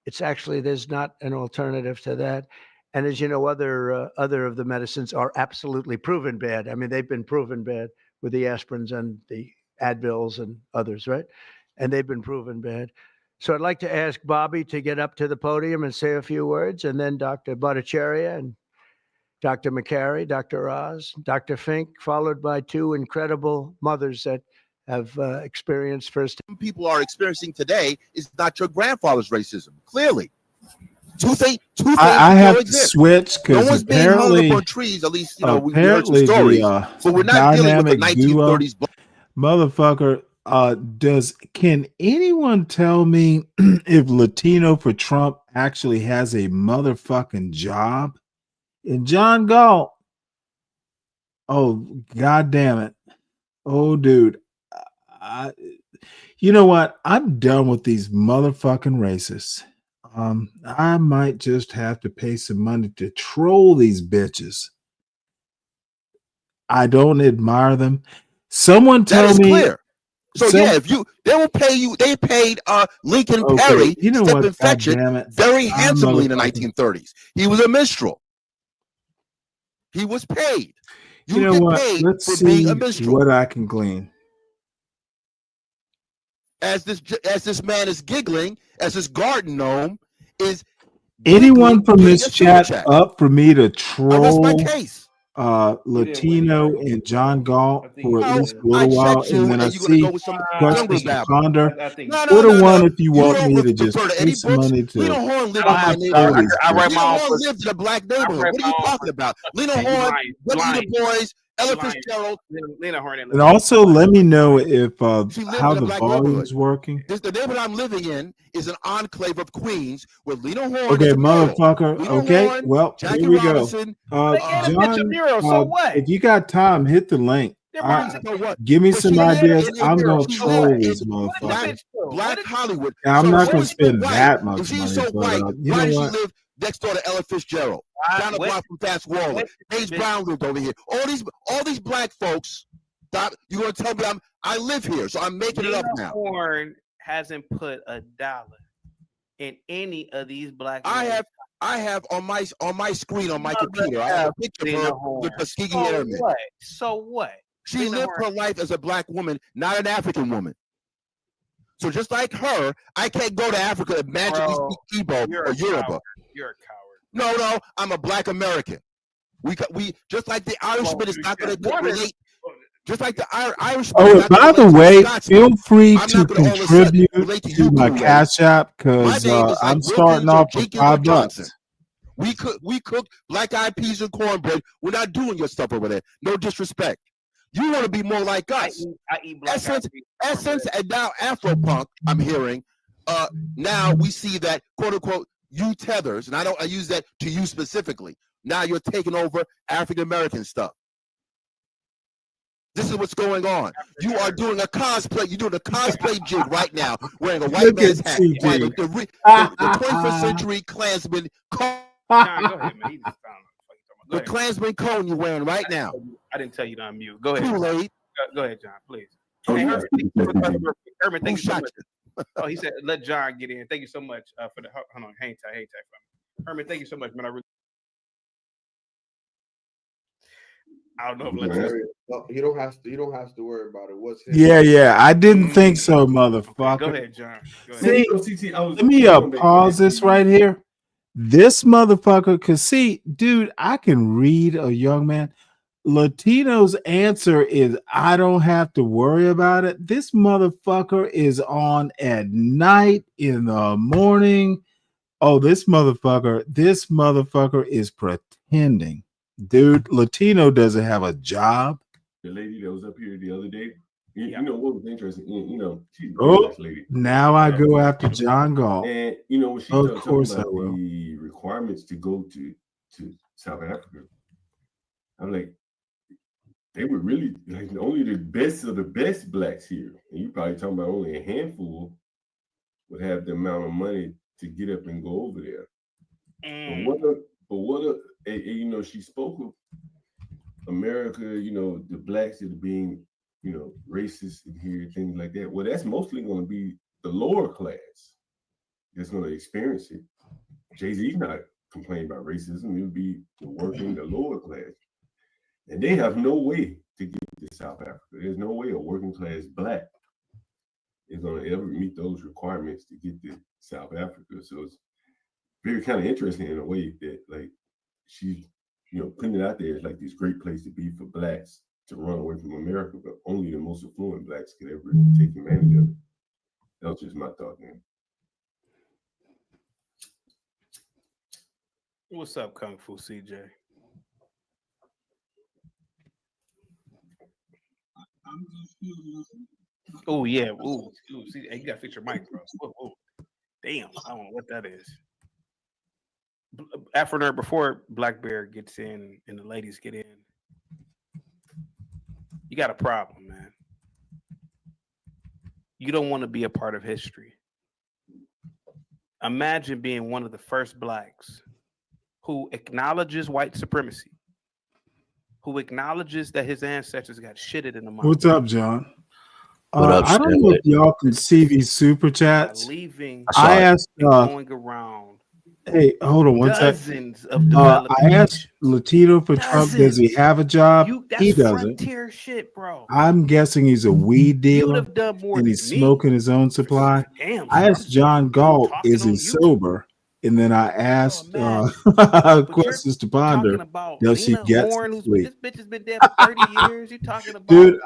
Speaker 16: It's actually, there's not an alternative to that. And as you know, other of the medicines are absolutely proven bad. I mean, they've been proven bad with the aspirins and the Advils and others, right? And they've been proven bad. So I'd like to ask Bobby to get up to the podium and say a few words, and then Dr. Bhattacharya and Dr. McCary, Dr. Oz, Dr. Fink, followed by two incredible mothers that have experienced first.
Speaker 18: People are experiencing today is not your grandfather's racism. Clearly, two things
Speaker 6: I have to
Speaker 18: exist.
Speaker 6: switch
Speaker 18: No
Speaker 6: because
Speaker 18: one's being hung up
Speaker 6: apparently,
Speaker 18: on trees. At least we heard some stories, but we're not dealing with the
Speaker 6: dynamic duo
Speaker 18: 1930s.
Speaker 6: motherfucker. Can anyone tell me if Latino for Trump actually has a motherfucking job? And John Galt. Oh, God damn it. Oh, dude. You know what? I'm done with these motherfucking racists. I might just have to pay some money to troll these bitches. I don't admire them. Someone tell me.
Speaker 18: Clear. So yeah, if they will pay you. They paid Lincoln Perry,
Speaker 6: you know
Speaker 18: Stephen
Speaker 6: what? God
Speaker 18: Fetchit,
Speaker 6: damn it.
Speaker 18: very handsomely in the
Speaker 6: motherfucking-
Speaker 18: 1930s. He was a minstrel. He was paid.
Speaker 6: You know
Speaker 18: get
Speaker 6: what?
Speaker 18: paid
Speaker 6: Let's
Speaker 18: for
Speaker 6: see
Speaker 18: being a minstrel.
Speaker 6: what I can glean.
Speaker 18: As this man is giggling, as this garden gnome is.
Speaker 6: Anyone from
Speaker 18: getting
Speaker 6: this
Speaker 18: a super
Speaker 6: chat
Speaker 18: check.
Speaker 6: up for me to
Speaker 18: I rest my
Speaker 6: troll
Speaker 18: case.
Speaker 6: Latino and John Galt for at least a
Speaker 18: I
Speaker 6: little while,
Speaker 18: checked you,
Speaker 6: and then I
Speaker 18: and you're gonna
Speaker 6: see
Speaker 18: go with some
Speaker 6: questions to
Speaker 18: babble.
Speaker 6: ponder.
Speaker 18: No.
Speaker 6: Put a one if you
Speaker 18: You
Speaker 6: want
Speaker 18: don't
Speaker 6: me to just
Speaker 18: refer to
Speaker 6: pay
Speaker 18: any
Speaker 6: some
Speaker 18: books.
Speaker 6: money to.
Speaker 18: Lena Horne lived
Speaker 6: I
Speaker 18: in my
Speaker 6: have
Speaker 18: neighborhood.
Speaker 6: all these
Speaker 11: I read
Speaker 6: books.
Speaker 11: my
Speaker 18: Lena
Speaker 11: own
Speaker 18: Horne
Speaker 11: book.
Speaker 18: lived in a black
Speaker 11: I
Speaker 18: neighborhood.
Speaker 11: read
Speaker 18: What are
Speaker 11: my
Speaker 18: you
Speaker 11: own
Speaker 18: talking about? Lena
Speaker 11: You
Speaker 18: Horne,
Speaker 11: lying.
Speaker 18: W. Du Bois, Ella Fitzgerald.
Speaker 11: Lena Horne didn't
Speaker 6: And
Speaker 11: live
Speaker 6: also, let me know if
Speaker 18: She lived
Speaker 6: how
Speaker 18: in a
Speaker 6: the
Speaker 18: black
Speaker 6: volume's
Speaker 18: neighborhood.
Speaker 6: working.
Speaker 18: The neighborhood I'm living in is an enclave of Queens where Lena Horne
Speaker 6: Okay,
Speaker 18: is a mural.
Speaker 6: motherfucker.
Speaker 18: Lena
Speaker 6: Okay,
Speaker 18: Horne,
Speaker 6: well,
Speaker 18: Jackie
Speaker 6: here we go.
Speaker 18: Robinson.
Speaker 11: They gave a bitch a
Speaker 6: John,
Speaker 11: mural, so what?
Speaker 6: if you got time, hit the link.
Speaker 18: So what?
Speaker 6: Give me
Speaker 18: But
Speaker 6: some
Speaker 18: she lived
Speaker 6: ideas.
Speaker 18: in a
Speaker 6: I'm
Speaker 18: mural.
Speaker 6: gonna
Speaker 18: She
Speaker 6: troll
Speaker 18: lived
Speaker 6: these
Speaker 18: in
Speaker 6: motherfuckers.
Speaker 18: Black Hollywood.
Speaker 6: Now, I'm
Speaker 18: So
Speaker 6: not
Speaker 18: if
Speaker 6: gonna
Speaker 18: she's so
Speaker 6: spend
Speaker 18: white,
Speaker 6: that much
Speaker 18: if she's
Speaker 6: money,
Speaker 18: so
Speaker 6: but
Speaker 18: white,
Speaker 6: you
Speaker 18: why
Speaker 6: know
Speaker 18: does she
Speaker 6: what?
Speaker 18: live next door to Ella Fitzgerald? Down the block from Fast Waller. James Brown lived over here. All these black folks. You're gonna tell me I live here, so I'm making it up now.
Speaker 11: Horne hasn't put $1 in any of these black.
Speaker 18: I have on my screen on my computer. I have a picture of her with Tuskegee Airmen.
Speaker 11: So what?
Speaker 18: She
Speaker 11: Lena
Speaker 18: lived
Speaker 11: Horne.
Speaker 18: her life as a black woman, not an African woman. So just like her, I can't go to Africa and magically speak Igbo or Yoruba.
Speaker 11: You're a coward.
Speaker 18: No, I'm a black American. We just like the Irishman is not going to relate. Just like the Irishman.
Speaker 6: Oh,
Speaker 18: is not
Speaker 6: by
Speaker 18: gonna
Speaker 6: the
Speaker 18: relate
Speaker 6: way,
Speaker 18: to a Scotsman.
Speaker 6: feel free
Speaker 18: I'm
Speaker 6: to
Speaker 18: not gonna all of a sudden
Speaker 6: contribute
Speaker 18: relate to
Speaker 6: to
Speaker 18: you,
Speaker 6: my
Speaker 18: Blue Ray.
Speaker 6: Cash App
Speaker 18: My
Speaker 6: because
Speaker 18: name is like
Speaker 6: I'm starting
Speaker 18: Wilkins or
Speaker 6: off with
Speaker 18: Jenkins or
Speaker 6: $5.
Speaker 18: Johnson. We cook black eyed peas and cornbread. We're not doing your stuff over there. No disrespect. You want to be more like us.
Speaker 11: I eat black
Speaker 18: Essence, and now Afropunk. I'm hearing. Now we see that quote unquote you tethers, and I use that to you specifically. Now you're taking over African American stuff. This is what's going on. You are doing a cosplay. You're doing a cosplay jig right now, wearing a white
Speaker 6: Look
Speaker 18: man's
Speaker 6: at
Speaker 18: hat.
Speaker 6: CG.
Speaker 18: While the 21st century Klansman
Speaker 11: John, go ahead, man. He just found it.
Speaker 18: the Klansman cone you're wearing right now.
Speaker 11: I didn't tell you to unmute. Go ahead.
Speaker 18: Kool-Aid.
Speaker 11: Go ahead, John, please.
Speaker 2: Oh,
Speaker 11: Hey,
Speaker 2: yeah.
Speaker 11: Herman, thank you so
Speaker 18: shot
Speaker 11: much. Oh, he said, let John get in. Thank you so much for the. Hold on, hang tight for me. Herman, thank you so much, man. I don't know if
Speaker 1: You don't have to worry about it. What's
Speaker 6: Yeah. I didn't think so, motherfucker.
Speaker 11: Go ahead, John. Go ahead.
Speaker 6: See, let me pause this right here. This motherfucker, cause see, dude, I can read a young man. Latino's answer is I don't have to worry about it. This motherfucker is on at night, in the morning. Oh, this motherfucker is pretending. Dude, Latino doesn't have a job.
Speaker 2: The lady that was up here the other day, you know what was interesting? She's a
Speaker 6: Oh,
Speaker 2: nice lady.
Speaker 6: now I go after John Galt.
Speaker 2: And when she
Speaker 6: Of
Speaker 2: talking
Speaker 6: course I
Speaker 2: about
Speaker 6: will.
Speaker 2: the requirements to go to South Africa, I'm like, they were really like only the best of the best blacks here. And you probably talking about only a handful would have the amount of money to get up and go over there. She spoke of America, the blacks that are being, racist in here, things like that. Well, that's mostly going to be the lower class that's going to experience it. Jay-Z's not complaining about racism. It would be the working, the lower class. And they have no way to get to South Africa. There's no way a working class black is going to ever meet those requirements to get to South Africa. So it's very kind of interesting in a way that like she's, putting it out there as like this great place to be for blacks to run away from America, but only the most affluent blacks could ever take advantage of it. That was just my thought, man.
Speaker 11: What's up, Kung Fu CJ? Oh yeah. Ooh, see, you gotta fix your mic, bro. Ooh. Damn, I don't know what that is. Afro Nerd, before Black Bear gets in and the ladies get in, you got a problem, man. You don't want to be a part of history. Imagine being one of the first blacks who acknowledges white supremacy, who acknowledges that his ancestors got shitted in the mouth.
Speaker 6: What's up, John?
Speaker 20: What up,
Speaker 6: I don't know if y'all can see these super chats. I asked.
Speaker 11: Going around.
Speaker 6: Hey, hold on one second.
Speaker 11: Dozens of developed
Speaker 6: I asked Latino for Trump, does he have a job? He doesn't.
Speaker 11: Frontier shit, bro.
Speaker 6: I'm guessing he's a weed dealer
Speaker 11: done more
Speaker 6: and
Speaker 11: than
Speaker 6: he's smoking his own supply.
Speaker 11: Damn,
Speaker 6: I asked John Galt, is he sober? And then I asked questions to ponder, does he get sleep?
Speaker 11: This bitch has been dead for 30 years. You talking about
Speaker 6: Dude,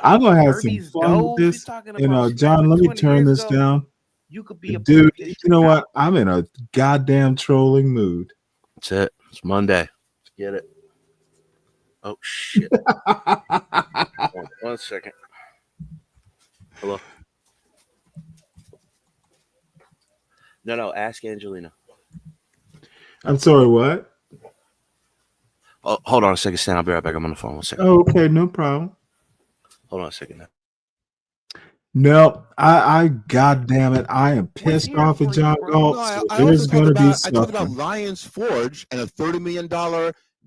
Speaker 6: I'm gonna have some fun with this. And John, let me turn this down.
Speaker 11: You could be a
Speaker 6: dude. You know what? I'm in a goddamn trolling mood.
Speaker 20: That's it. It's Monday. Let's get it. Oh shit. One second. Hello. No. Ask Angelina.
Speaker 6: I'm sorry. What?
Speaker 20: Oh, hold on a second, Stan. I'll be right back. I'm on the phone. 1 second.
Speaker 6: Oh, okay, no problem.
Speaker 20: Hold on a second.
Speaker 6: No, I goddamn it, I am pissed off at John Galt. So there's going to be
Speaker 18: I
Speaker 6: something.
Speaker 18: talked about Lions Forge and a $30 million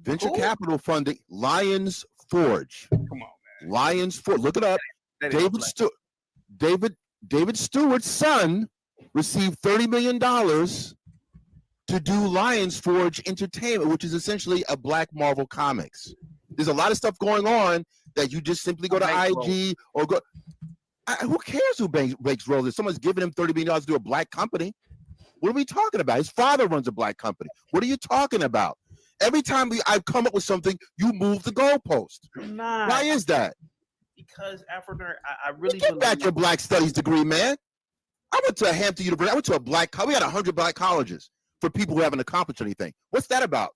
Speaker 18: venture capital funding. Lions Forge.
Speaker 11: Come on, man.
Speaker 18: Lions Forge. Look it up. David Stewart's son received $30 million to do Lions Forge Entertainment, which is essentially a Black Marvel Comics. There's a lot of stuff going on that you just simply go to IG or go. Who cares who makes roles? If someone's giving him $30 million to do a black company, what are we talking about? His father runs a black company. What are you talking about? Every time I come up with something, you move the goalpost. Why is that?
Speaker 11: Because Afro Nerd, I really
Speaker 18: get back your black studies degree, man. I went to Hampton University. I went to a black college. We had 100 black colleges for people who haven't accomplished anything. What's that about?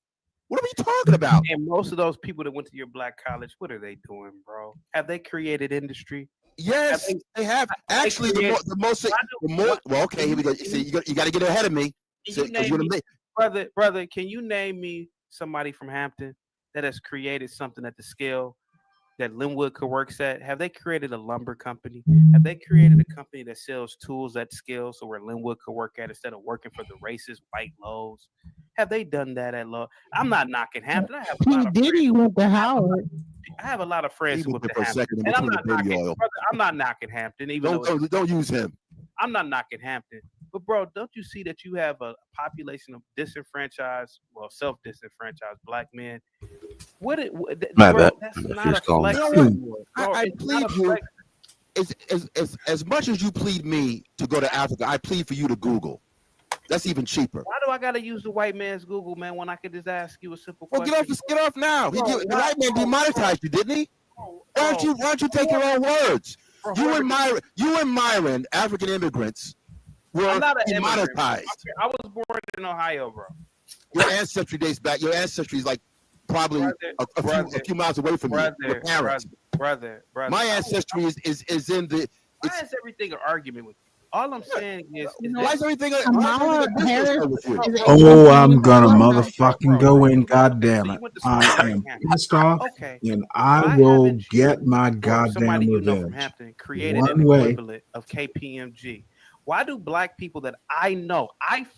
Speaker 18: What are we talking about?
Speaker 11: And most of those people that went to your black college, what are they doing, bro? Have they created industry?
Speaker 18: Yes, they have. Actually, the more. Well, okay, here we go. You got to get ahead of me.
Speaker 11: Brother, can you name me somebody from Hampton that has created something at the scale that Linwood could work at? Have they created a lumber company? Have they created a company that sells tools at scale so where Linwood could work at instead of working for the racist white Lowe's? Have they done that at Lowe's? I'm not knocking Hampton. I have a lot of
Speaker 3: Diddy went to Howard.
Speaker 11: I have a lot of friends who went to Hampton. And I'm not knocking Hampton.
Speaker 18: Don't use him.
Speaker 11: I'm not knocking Hampton. But bro, don't you see that you have a population of disenfranchised, self-disenfranchised black men? That's not a flex anymore.
Speaker 18: I plead you. As much as you plead me to go to Africa, I plead for you to Google. That's even cheaper.
Speaker 11: Why do I gotta use the white man's Google, man, when I could just ask you a simple question?
Speaker 18: Get off now. The white man demonetized you, didn't he? Why don't you take your own words? You and Myron, African immigrants, were demonetized.
Speaker 11: I was born in Ohio, bro.
Speaker 18: Your ancestry dates back. Your ancestry is like probably a few miles away from your parents.
Speaker 11: Brother.
Speaker 18: My ancestry is in the.
Speaker 11: Why is everything an argument with you? All I'm saying is
Speaker 18: why is everything?
Speaker 6: I'm gonna motherfucking go in. Goddamn it! I am pissed off, and I will get my goddamn revenge.
Speaker 11: Created
Speaker 6: One
Speaker 11: an
Speaker 6: way.
Speaker 11: equivalent of KPMG. Why do black people that I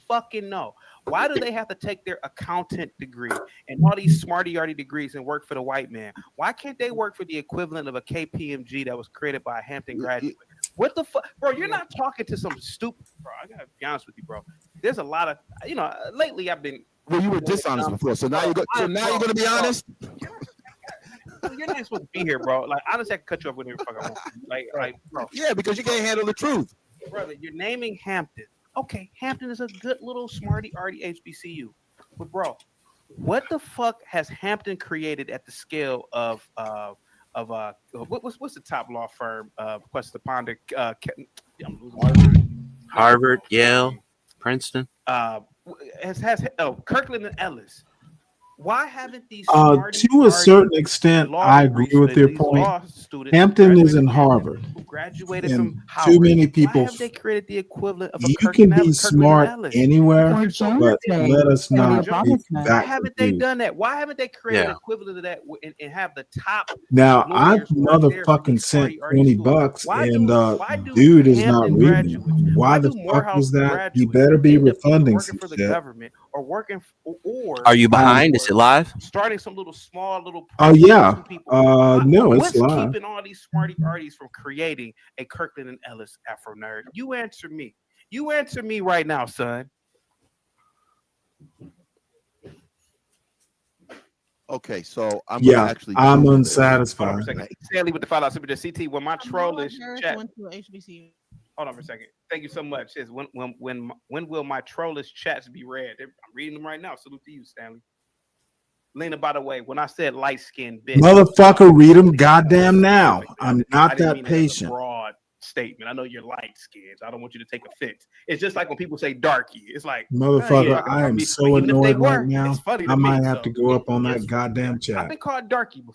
Speaker 11: fucking know, why do they have to take their accountant degree and all these smarty-yardy degrees and work for the white man? Why can't they work for the equivalent of a KPMG that was created by a Hampton graduate? What the fuck, bro? You're not talking to some stupid, bro. I gotta be honest with you, bro. There's a lot of, lately I've been.
Speaker 18: Well, you were dishonest before, so now you're gonna be honest.
Speaker 11: You're not supposed to be here, bro. Like, honestly, I can cut you off whenever the fuck I want. Like, bro.
Speaker 18: Yeah, because you can't handle the truth.
Speaker 11: Brother, you're naming Hampton. Okay, Hampton is a good little smarty-arty HBCU. But, bro, what the fuck has Hampton created at the scale of what's the top law firm? Quest to Ponder,
Speaker 20: Harvard, Yale, Princeton.
Speaker 11: Kirkland and Ellis. Why haven't these
Speaker 6: to a certain extent, I agree with your point. Hampton is in Harvard,
Speaker 11: who graduated
Speaker 6: and
Speaker 11: from
Speaker 6: too
Speaker 11: Howard?
Speaker 6: many
Speaker 11: Why
Speaker 6: people.
Speaker 11: have they created the equivalent of a
Speaker 6: You
Speaker 11: Kirkland
Speaker 6: can be
Speaker 11: Ellis, Kirkland and
Speaker 6: smart
Speaker 11: Ellis?
Speaker 6: anywhere,
Speaker 11: Because you're so
Speaker 6: but
Speaker 11: big.
Speaker 6: let us not be
Speaker 11: Why
Speaker 6: that
Speaker 11: haven't they
Speaker 6: confused.
Speaker 11: done that? Why haven't they created
Speaker 20: Yeah.
Speaker 11: an equivalent of that and have the top
Speaker 6: Now I've
Speaker 11: lawyers work there for
Speaker 6: motherfucking
Speaker 11: these
Speaker 6: sent
Speaker 11: smarty-arty
Speaker 6: $20,
Speaker 11: schools?
Speaker 6: and dude is not
Speaker 11: Hampton
Speaker 6: reading it.
Speaker 11: graduates,
Speaker 6: Why the
Speaker 11: do
Speaker 6: fuck was
Speaker 11: Morehouse
Speaker 6: that? He
Speaker 11: graduates
Speaker 6: better be
Speaker 11: end up either
Speaker 6: refunding
Speaker 11: working
Speaker 6: some
Speaker 11: for the
Speaker 6: shit.
Speaker 11: government or working or
Speaker 20: Are you behind? Is it live?
Speaker 11: starting some small little
Speaker 6: Oh
Speaker 11: practice
Speaker 6: yeah.
Speaker 11: teaching people?
Speaker 6: No, it's
Speaker 11: What's
Speaker 6: live.
Speaker 11: keeping all these smarty-arties from creating a Kirkland and Ellis Afro nerd? You answer me. You answer me right now, son.
Speaker 18: Okay, so I'm
Speaker 6: Yeah,
Speaker 18: gonna actually
Speaker 6: I'm
Speaker 18: Google this.
Speaker 11: Hold on
Speaker 6: unsatisfied.
Speaker 11: for a second. Stanley with the $5 super chat. CT, when my trollish chat.
Speaker 21: Went to HBCU.
Speaker 11: Hold on for a second. Thank you so much. Says when will my trollish chats be read? I'm reading them right now. Salute to you, Stanley. Lena, by the way, when I said light skinned bitch,
Speaker 6: Motherfucker, read them goddamn now. I'm
Speaker 11: I
Speaker 6: not
Speaker 11: didn't
Speaker 6: that
Speaker 11: mean it as a
Speaker 6: patient.
Speaker 11: broad statement. I know you're light skinned. I don't want you to take offense. It's just like when people say darky. It's like
Speaker 6: Motherfucker, I am so
Speaker 11: even if they
Speaker 6: annoyed right
Speaker 11: were,
Speaker 6: now.
Speaker 11: it's funny
Speaker 6: I
Speaker 11: to me.
Speaker 6: might have
Speaker 11: So
Speaker 6: to go up on
Speaker 11: it's
Speaker 6: that goddamn
Speaker 11: I've
Speaker 6: chat.
Speaker 11: been called darky before.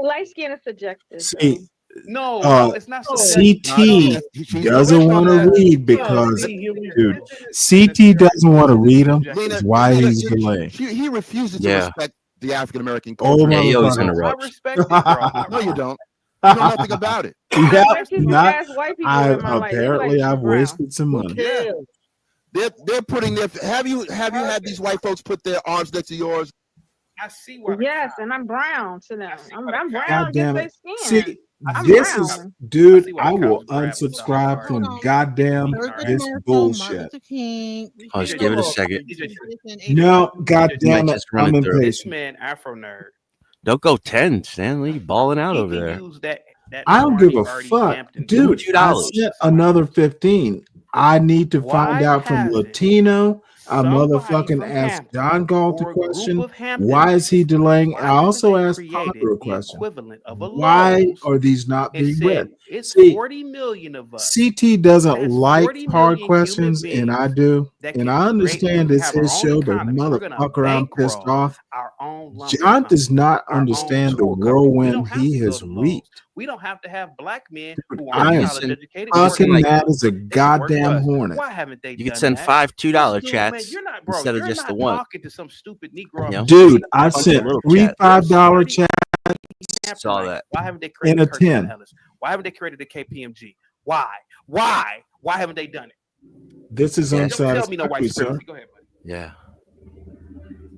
Speaker 22: Light skin is subjective.
Speaker 6: See,
Speaker 11: No, it's not
Speaker 6: CT
Speaker 11: subjective.
Speaker 6: doesn't want to read because, dude, CT doesn't want to read them. Is why he's delaying.
Speaker 18: He refuses to
Speaker 20: Yeah.
Speaker 18: respect the African American
Speaker 6: Oh,
Speaker 18: culture.
Speaker 20: Yeah, he always
Speaker 6: motherfucker.
Speaker 20: interrupts.
Speaker 11: I respect it, bro.
Speaker 18: No, you don't. You know nothing about it.
Speaker 6: Yeah, not.
Speaker 22: Ask white people in my life. They be
Speaker 6: Apparently,
Speaker 22: like,
Speaker 6: I've
Speaker 22: "You brown."
Speaker 6: wasted some
Speaker 18: Who
Speaker 6: money.
Speaker 18: cares? They're putting their. Have you had these white folks put their arms next to yours?
Speaker 11: I see why.
Speaker 22: Yes, and I'm brown to them. I'm brown
Speaker 6: God
Speaker 22: against
Speaker 6: damn
Speaker 22: their
Speaker 6: it.
Speaker 22: skin.
Speaker 6: See,
Speaker 22: I'm
Speaker 6: this
Speaker 22: brown.
Speaker 6: is, dude,
Speaker 11: why
Speaker 6: I
Speaker 11: the
Speaker 6: will
Speaker 11: cops grab us
Speaker 6: unsubscribe from goddamn this bullshit.
Speaker 20: Oh, just give it a second.
Speaker 6: No, god
Speaker 20: You might
Speaker 6: damn it.
Speaker 20: just run
Speaker 6: I'm
Speaker 20: it through.
Speaker 11: This
Speaker 6: impatient.
Speaker 11: man, Afro nerd.
Speaker 20: Don't go 10, Stanley. You balling out
Speaker 11: He
Speaker 20: over
Speaker 11: can
Speaker 20: there.
Speaker 11: use that
Speaker 6: I don't give a
Speaker 11: smarty-arty
Speaker 6: fuck.
Speaker 11: Hampton
Speaker 6: Dude,
Speaker 20: $2.
Speaker 6: I sent another 15. I need to find
Speaker 11: Why
Speaker 6: out from
Speaker 11: haven't
Speaker 6: Latino. I
Speaker 11: somebody
Speaker 6: motherfucking
Speaker 11: from
Speaker 6: asked
Speaker 11: Hampton
Speaker 6: John Galt
Speaker 11: or
Speaker 6: a
Speaker 11: a group
Speaker 6: question.
Speaker 11: of Hampton
Speaker 6: Why is he delaying? I
Speaker 11: why haven't
Speaker 6: also
Speaker 11: they
Speaker 6: asked
Speaker 11: created
Speaker 6: Ponder a
Speaker 11: the
Speaker 6: question.
Speaker 11: equivalent of a
Speaker 6: Why
Speaker 11: Lowe's
Speaker 6: are these not
Speaker 11: and
Speaker 6: being
Speaker 11: said
Speaker 6: read?
Speaker 11: it's
Speaker 6: See,
Speaker 11: 40 million of us?
Speaker 6: CT doesn't
Speaker 11: That's
Speaker 6: like
Speaker 11: 40
Speaker 6: hard
Speaker 11: million human
Speaker 6: questions, and I
Speaker 11: beings
Speaker 6: do.
Speaker 11: that
Speaker 6: And
Speaker 11: can
Speaker 6: I understand it's
Speaker 11: have our
Speaker 6: his
Speaker 11: own
Speaker 6: show, but
Speaker 11: economy. We're gonna
Speaker 6: motherfucker, I'm pissed
Speaker 11: bankroll
Speaker 6: off.
Speaker 11: our own lumber
Speaker 6: John does
Speaker 11: company,
Speaker 6: not
Speaker 11: our own
Speaker 6: understand the
Speaker 11: tool company. We
Speaker 6: whirlwind
Speaker 11: don't have
Speaker 6: he
Speaker 11: to go
Speaker 6: has
Speaker 11: to Lowe's.
Speaker 6: reaped.
Speaker 11: We don't have to have black men who
Speaker 6: I
Speaker 11: aren't
Speaker 6: am
Speaker 11: college educated.
Speaker 6: fucking
Speaker 11: work.
Speaker 6: mad as a
Speaker 11: They work
Speaker 6: goddamn
Speaker 11: for us.
Speaker 6: hornet.
Speaker 11: Why haven't they
Speaker 20: You
Speaker 11: done
Speaker 20: could send
Speaker 11: that?
Speaker 20: 5 $2
Speaker 11: This dude, man,
Speaker 20: chats
Speaker 11: you're not, bro.
Speaker 20: instead of
Speaker 11: You're
Speaker 20: just the
Speaker 11: not
Speaker 20: one.
Speaker 11: talking to some stupid Negro.
Speaker 20: You know?
Speaker 6: Dude, I
Speaker 20: Bunch of
Speaker 6: sent
Speaker 20: little
Speaker 6: 3
Speaker 20: chats.
Speaker 6: $5 chats
Speaker 20: Saw that.
Speaker 11: Why haven't they
Speaker 6: and
Speaker 11: created
Speaker 6: a
Speaker 11: Kirkland and
Speaker 6: 10.
Speaker 11: Ellis? Why haven't they created the KPMG? Why? Why haven't they done it?
Speaker 6: This is
Speaker 11: Don't tell me no white
Speaker 6: unsatisfactory, sir.
Speaker 11: supremacy. Go ahead, buddy.
Speaker 20: Yeah.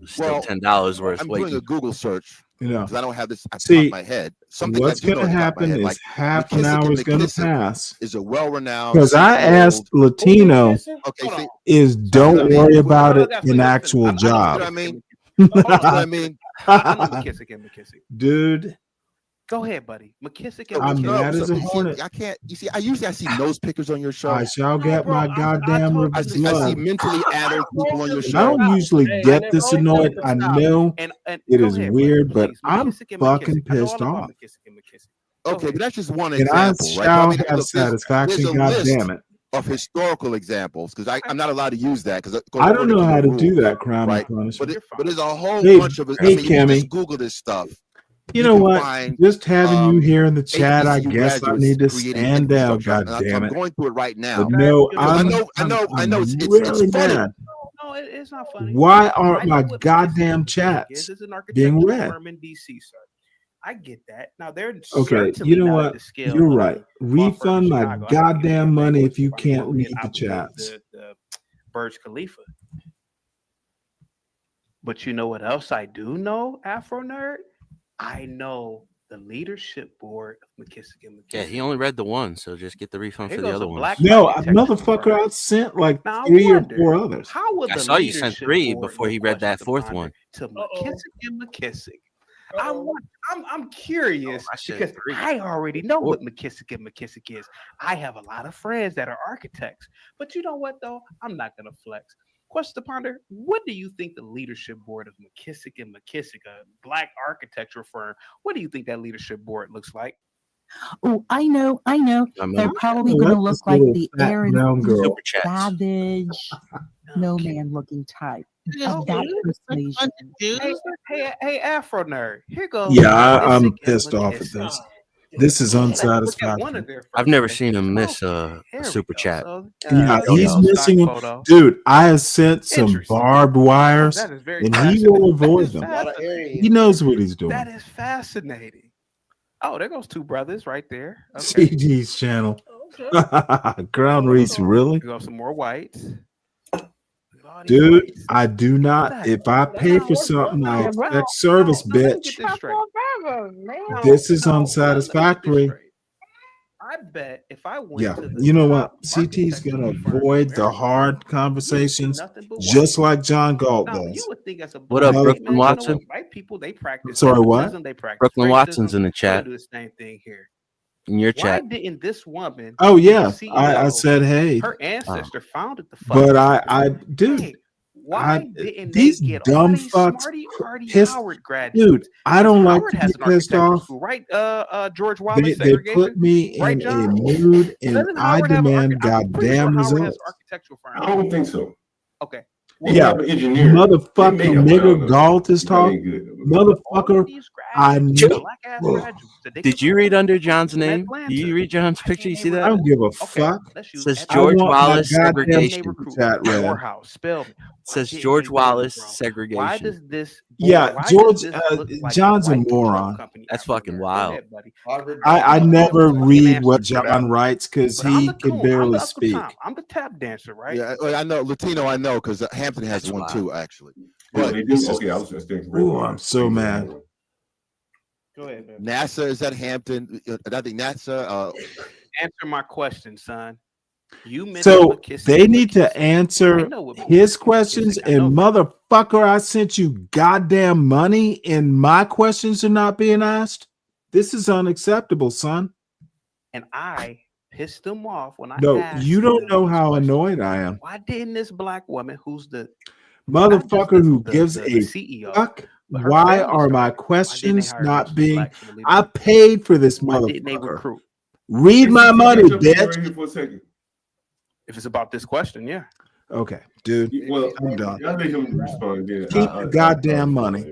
Speaker 20: Still
Speaker 18: Well,
Speaker 20: $10 worth.
Speaker 18: I'm
Speaker 20: Wait.
Speaker 18: doing a Google search
Speaker 6: You know,
Speaker 18: because I don't have this at the top
Speaker 6: see,
Speaker 18: of my head. Something
Speaker 6: what's
Speaker 18: I do know
Speaker 6: going to
Speaker 18: at the top of my
Speaker 6: happen
Speaker 18: head,
Speaker 6: is
Speaker 18: like
Speaker 6: half an
Speaker 18: McKissick
Speaker 6: hour
Speaker 18: and
Speaker 6: is going to
Speaker 18: McKissick
Speaker 6: pass
Speaker 18: is a well-renowned.
Speaker 6: because I asked Latino
Speaker 18: Okay, see,
Speaker 6: is don't worry about it in actual job.
Speaker 18: I mean, I mean,
Speaker 11: I know McKissick and McKissick.
Speaker 6: Dude,
Speaker 11: Go ahead, buddy. McKissick and
Speaker 6: I'm
Speaker 11: McKissick.
Speaker 6: mad as a
Speaker 18: see,
Speaker 6: hornet.
Speaker 18: I can't. You see, I usually see nose pickers on your show.
Speaker 6: I shall get my goddamn
Speaker 18: I see
Speaker 6: blood.
Speaker 18: mentally adult people on your
Speaker 6: And I
Speaker 18: show.
Speaker 6: don't usually get this annoyed. I know
Speaker 11: And
Speaker 6: it
Speaker 11: go
Speaker 6: is
Speaker 11: ahead,
Speaker 6: weird, but
Speaker 11: please.
Speaker 6: I'm
Speaker 11: McKissick and
Speaker 6: fucking
Speaker 11: McKissick. I know all
Speaker 6: pissed
Speaker 11: about
Speaker 6: off.
Speaker 11: McKissick and McKissick.
Speaker 18: Okay, but that's just one
Speaker 6: And I
Speaker 18: example, right?
Speaker 6: shall
Speaker 18: Look,
Speaker 6: have
Speaker 18: there's
Speaker 6: satisfaction,
Speaker 18: a
Speaker 6: god
Speaker 18: list
Speaker 6: damn it.
Speaker 18: of historical examples because I'm not allowed to use that because
Speaker 6: I don't know how to do that, crime
Speaker 18: right?
Speaker 6: and punishment.
Speaker 18: But there's a whole
Speaker 6: Hey,
Speaker 18: bunch of it.
Speaker 6: hey,
Speaker 18: I mean, you can
Speaker 6: Kimmy.
Speaker 18: just Google this stuff.
Speaker 6: You know
Speaker 18: can
Speaker 6: what?
Speaker 18: find,
Speaker 6: Just having you here in the chat, I
Speaker 18: HBCU
Speaker 6: guess I
Speaker 18: graduates
Speaker 6: need to
Speaker 18: creating
Speaker 6: stand down,
Speaker 18: infrastructure.
Speaker 6: god
Speaker 18: And
Speaker 6: damn
Speaker 18: I'm
Speaker 6: it.
Speaker 18: going through it right now.
Speaker 6: But no,
Speaker 18: Because
Speaker 6: I'm
Speaker 18: I know it's
Speaker 6: really
Speaker 18: funny.
Speaker 6: mad.
Speaker 11: No, it's not funny.
Speaker 6: Why aren't
Speaker 11: I know
Speaker 6: my
Speaker 11: what
Speaker 6: goddamn
Speaker 11: McKissick
Speaker 6: chats
Speaker 11: is an
Speaker 6: being
Speaker 11: architectural
Speaker 6: read?
Speaker 11: firm in DC, sir. I get that. Now they're
Speaker 6: Okay,
Speaker 11: certainly
Speaker 6: you know
Speaker 11: not
Speaker 6: what?
Speaker 11: at the scale
Speaker 6: You're
Speaker 11: of
Speaker 6: right.
Speaker 11: the law firm in
Speaker 6: Refund my
Speaker 11: Chicago. I can give you
Speaker 6: goddamn
Speaker 11: that
Speaker 6: money
Speaker 11: language
Speaker 6: if you
Speaker 11: if I
Speaker 6: can't
Speaker 11: wanna
Speaker 6: read
Speaker 11: get
Speaker 6: the
Speaker 11: out
Speaker 6: chats.
Speaker 11: the Burj Khalifa. But you know what else I do know, Afro Nerd? I know the leadership board of McKissick and McKissick.
Speaker 20: Yeah, he only read the one, so just get the refund
Speaker 11: Here
Speaker 20: for the
Speaker 11: goes
Speaker 20: other
Speaker 11: a
Speaker 20: one.
Speaker 11: black
Speaker 6: No,
Speaker 11: architectural
Speaker 6: motherfucker,
Speaker 11: firm.
Speaker 6: I sent like
Speaker 11: Now, I
Speaker 6: 3 or
Speaker 11: wonder,
Speaker 6: 4 others.
Speaker 11: how would
Speaker 20: I
Speaker 11: the
Speaker 20: saw you sent
Speaker 11: leadership
Speaker 20: 3
Speaker 11: board
Speaker 20: before he
Speaker 11: no
Speaker 20: read that
Speaker 11: questions
Speaker 20: fourth
Speaker 11: upon
Speaker 20: one.
Speaker 11: it to McKissick and McKissick? I'm curious
Speaker 20: I said
Speaker 11: because
Speaker 20: 3.
Speaker 11: I already know what McKissick and McKissick is. I have a lot of friends that are architects, but you know what though? I'm not gonna flex. Question to ponder: what do you think the leadership board of McKissick and McKissick, a black architecture firm, what do you think that leadership board looks like?
Speaker 13: Oh, I know. They're probably
Speaker 6: Oh,
Speaker 13: going to
Speaker 6: that's
Speaker 13: look
Speaker 6: this
Speaker 13: like
Speaker 6: little
Speaker 13: the
Speaker 6: fat
Speaker 13: Aaron
Speaker 6: brown girl.
Speaker 20: Super chats.
Speaker 13: Savage, snowman looking type. Of that persuasion.
Speaker 11: Hey, Afro nerd. Here goes.
Speaker 6: Yeah, I'm
Speaker 11: Mystic and
Speaker 6: pissed off at
Speaker 11: Lakissa.
Speaker 6: this. This is
Speaker 11: Look at one
Speaker 6: unsatisfactory.
Speaker 11: of their
Speaker 20: I've
Speaker 11: first
Speaker 20: never
Speaker 11: names.
Speaker 20: seen him miss
Speaker 11: Okay,
Speaker 20: a
Speaker 11: here we
Speaker 20: super
Speaker 11: go.
Speaker 20: chat.
Speaker 11: So,
Speaker 6: Yeah,
Speaker 11: there we
Speaker 6: he's
Speaker 11: go.
Speaker 6: missing
Speaker 11: Stock
Speaker 6: them.
Speaker 11: photo.
Speaker 6: Dude, I have sent some
Speaker 11: Interesting.
Speaker 6: barbed wires,
Speaker 11: That is very
Speaker 6: and he
Speaker 11: fascinating.
Speaker 6: will
Speaker 11: That
Speaker 6: avoid
Speaker 11: is
Speaker 6: them.
Speaker 11: fascinating.
Speaker 6: He knows what he's doing.
Speaker 11: That is fascinating. Oh, there goes two brothers right there. Okay.
Speaker 6: CG's channel.
Speaker 11: Okay.
Speaker 6: Crown Reese, really?
Speaker 11: There go some more whites.
Speaker 6: Dude, I do not. If I pay for something, I expect service,
Speaker 11: Let me
Speaker 6: bitch.
Speaker 11: get this straight.
Speaker 6: This is
Speaker 11: Let me get
Speaker 6: unsatisfactory.
Speaker 11: straight. I bet if I went
Speaker 6: Yeah,
Speaker 11: to the
Speaker 6: you know what?
Speaker 11: top
Speaker 6: CT's gonna
Speaker 11: architectural firm
Speaker 6: avoid
Speaker 11: in
Speaker 6: the
Speaker 11: America,
Speaker 6: hard conversations,
Speaker 11: nothing but
Speaker 6: just
Speaker 11: white.
Speaker 6: like John Galt
Speaker 11: Now, you
Speaker 6: does.
Speaker 11: would think as a
Speaker 20: What up,
Speaker 11: black
Speaker 20: Brooklyn
Speaker 11: man, you know
Speaker 20: Watson?
Speaker 11: what? White people, they practice
Speaker 6: Sorry, what?
Speaker 11: nepotism, they practice
Speaker 20: Brooklyn
Speaker 11: racism.
Speaker 20: Watson's in the
Speaker 11: We're
Speaker 20: chat.
Speaker 11: gonna do the same thing here.
Speaker 20: In your
Speaker 11: Why
Speaker 20: chat.
Speaker 11: didn't this woman,
Speaker 6: Oh
Speaker 11: who's the
Speaker 6: yeah, I
Speaker 11: CEO,
Speaker 6: said hey,
Speaker 11: her ancestor founded the
Speaker 6: but
Speaker 11: fucking
Speaker 6: I
Speaker 11: company?
Speaker 6: dude,
Speaker 11: Hey, why didn't they
Speaker 6: these
Speaker 11: get all
Speaker 6: dumb
Speaker 11: these
Speaker 6: fucks
Speaker 11: smarty arty
Speaker 6: pissed.
Speaker 11: Howard graduates?
Speaker 6: Dude, I don't like
Speaker 11: Howard
Speaker 6: to
Speaker 11: has
Speaker 6: be
Speaker 11: an
Speaker 6: pissed
Speaker 11: architectural
Speaker 6: off.
Speaker 11: school, right? George Wallace
Speaker 6: They
Speaker 11: segregation,
Speaker 6: put me
Speaker 11: right,
Speaker 6: in a
Speaker 11: John?
Speaker 6: mood, and
Speaker 11: Doesn't
Speaker 6: I
Speaker 11: Howard have an
Speaker 6: demand
Speaker 11: I'm pretty sure
Speaker 6: goddamn
Speaker 11: Howard has
Speaker 6: results.
Speaker 11: architectural firm.
Speaker 2: I don't think so.
Speaker 11: Okay.
Speaker 2: They
Speaker 6: Yeah,
Speaker 2: have an engineer. They
Speaker 6: motherfucking
Speaker 2: may have one, I don't
Speaker 6: nigger
Speaker 2: know.
Speaker 6: Galt is
Speaker 2: He probably
Speaker 6: talking.
Speaker 2: ain't good.
Speaker 6: Motherfucker, I knew.
Speaker 11: Black ass graduates.
Speaker 20: Did you read under John's
Speaker 11: from
Speaker 20: name?
Speaker 11: Atlanta.
Speaker 20: Do you read John's picture? You see
Speaker 6: I
Speaker 20: that?
Speaker 6: don't give a
Speaker 11: Okay,
Speaker 6: fuck.
Speaker 11: let's use
Speaker 20: Says
Speaker 6: I
Speaker 20: George
Speaker 6: want my
Speaker 20: Wallace
Speaker 6: goddamn
Speaker 20: segregation.
Speaker 6: super chat read.
Speaker 11: Morehouse, Spelman.
Speaker 20: Says
Speaker 11: didn't
Speaker 20: George
Speaker 11: they do it,
Speaker 20: Wallace
Speaker 11: bro? Why
Speaker 20: segregation.
Speaker 11: does this?
Speaker 6: Yeah,
Speaker 11: why
Speaker 6: George,
Speaker 11: does this look like
Speaker 6: John's a
Speaker 11: white control
Speaker 6: moron.
Speaker 11: company?
Speaker 20: That's
Speaker 11: Afro
Speaker 20: fucking
Speaker 11: America? Go
Speaker 20: wild.
Speaker 11: ahead, buddy.
Speaker 6: I never
Speaker 11: You can
Speaker 6: read
Speaker 11: answer
Speaker 6: what
Speaker 11: it for that
Speaker 6: John
Speaker 11: one.
Speaker 6: writes because
Speaker 11: But I'm
Speaker 6: he
Speaker 11: the
Speaker 6: can
Speaker 11: coon. I'm
Speaker 6: barely
Speaker 11: the Uncle
Speaker 6: speak.
Speaker 11: Tom. I'm the tap dancer, right?
Speaker 18: Yeah, I know Latino. I know because Hampton has
Speaker 20: That's
Speaker 18: one
Speaker 20: wild.
Speaker 18: too, actually.
Speaker 2: But
Speaker 18: But
Speaker 2: they do. Okay, I was just thinking.
Speaker 6: Ooh, I'm so mad.
Speaker 11: Go ahead, man.
Speaker 18: NASA is at Hampton. I think NASA.
Speaker 11: Answer my question, son. You mentioned
Speaker 6: So
Speaker 11: McKissick.
Speaker 6: they need to
Speaker 11: I
Speaker 6: answer
Speaker 11: know what
Speaker 6: his
Speaker 11: McKissick-
Speaker 6: questions,
Speaker 11: McKissick, I know
Speaker 6: and
Speaker 11: that.
Speaker 6: motherfucker, I sent you goddamn money, and my questions are not being asked. This is unacceptable, son.
Speaker 11: And I pissed them off when I
Speaker 6: No,
Speaker 11: asked
Speaker 6: you don't
Speaker 11: them
Speaker 6: know
Speaker 11: these
Speaker 6: how
Speaker 11: questions.
Speaker 6: annoyed I am.
Speaker 11: Why didn't this black woman, who's the not just
Speaker 6: Motherfucker who gives
Speaker 11: the
Speaker 6: a
Speaker 11: CEO,
Speaker 6: fuck.
Speaker 11: but her
Speaker 6: Why
Speaker 11: family
Speaker 6: are my
Speaker 11: started? Why
Speaker 6: questions
Speaker 11: didn't they hire
Speaker 6: not
Speaker 11: Mrs.
Speaker 6: being?
Speaker 11: Black to the
Speaker 6: I
Speaker 11: leadership?
Speaker 6: paid for this
Speaker 11: Why didn't they
Speaker 6: motherfucker.
Speaker 11: recruit?
Speaker 6: Read my money,
Speaker 2: Right here
Speaker 6: bitch.
Speaker 2: for a second.
Speaker 11: If it's about this question, yeah.
Speaker 6: Okay, dude,
Speaker 2: Well,
Speaker 6: I'm done.
Speaker 2: I'll let him respond. Then
Speaker 6: Keep the goddamn money.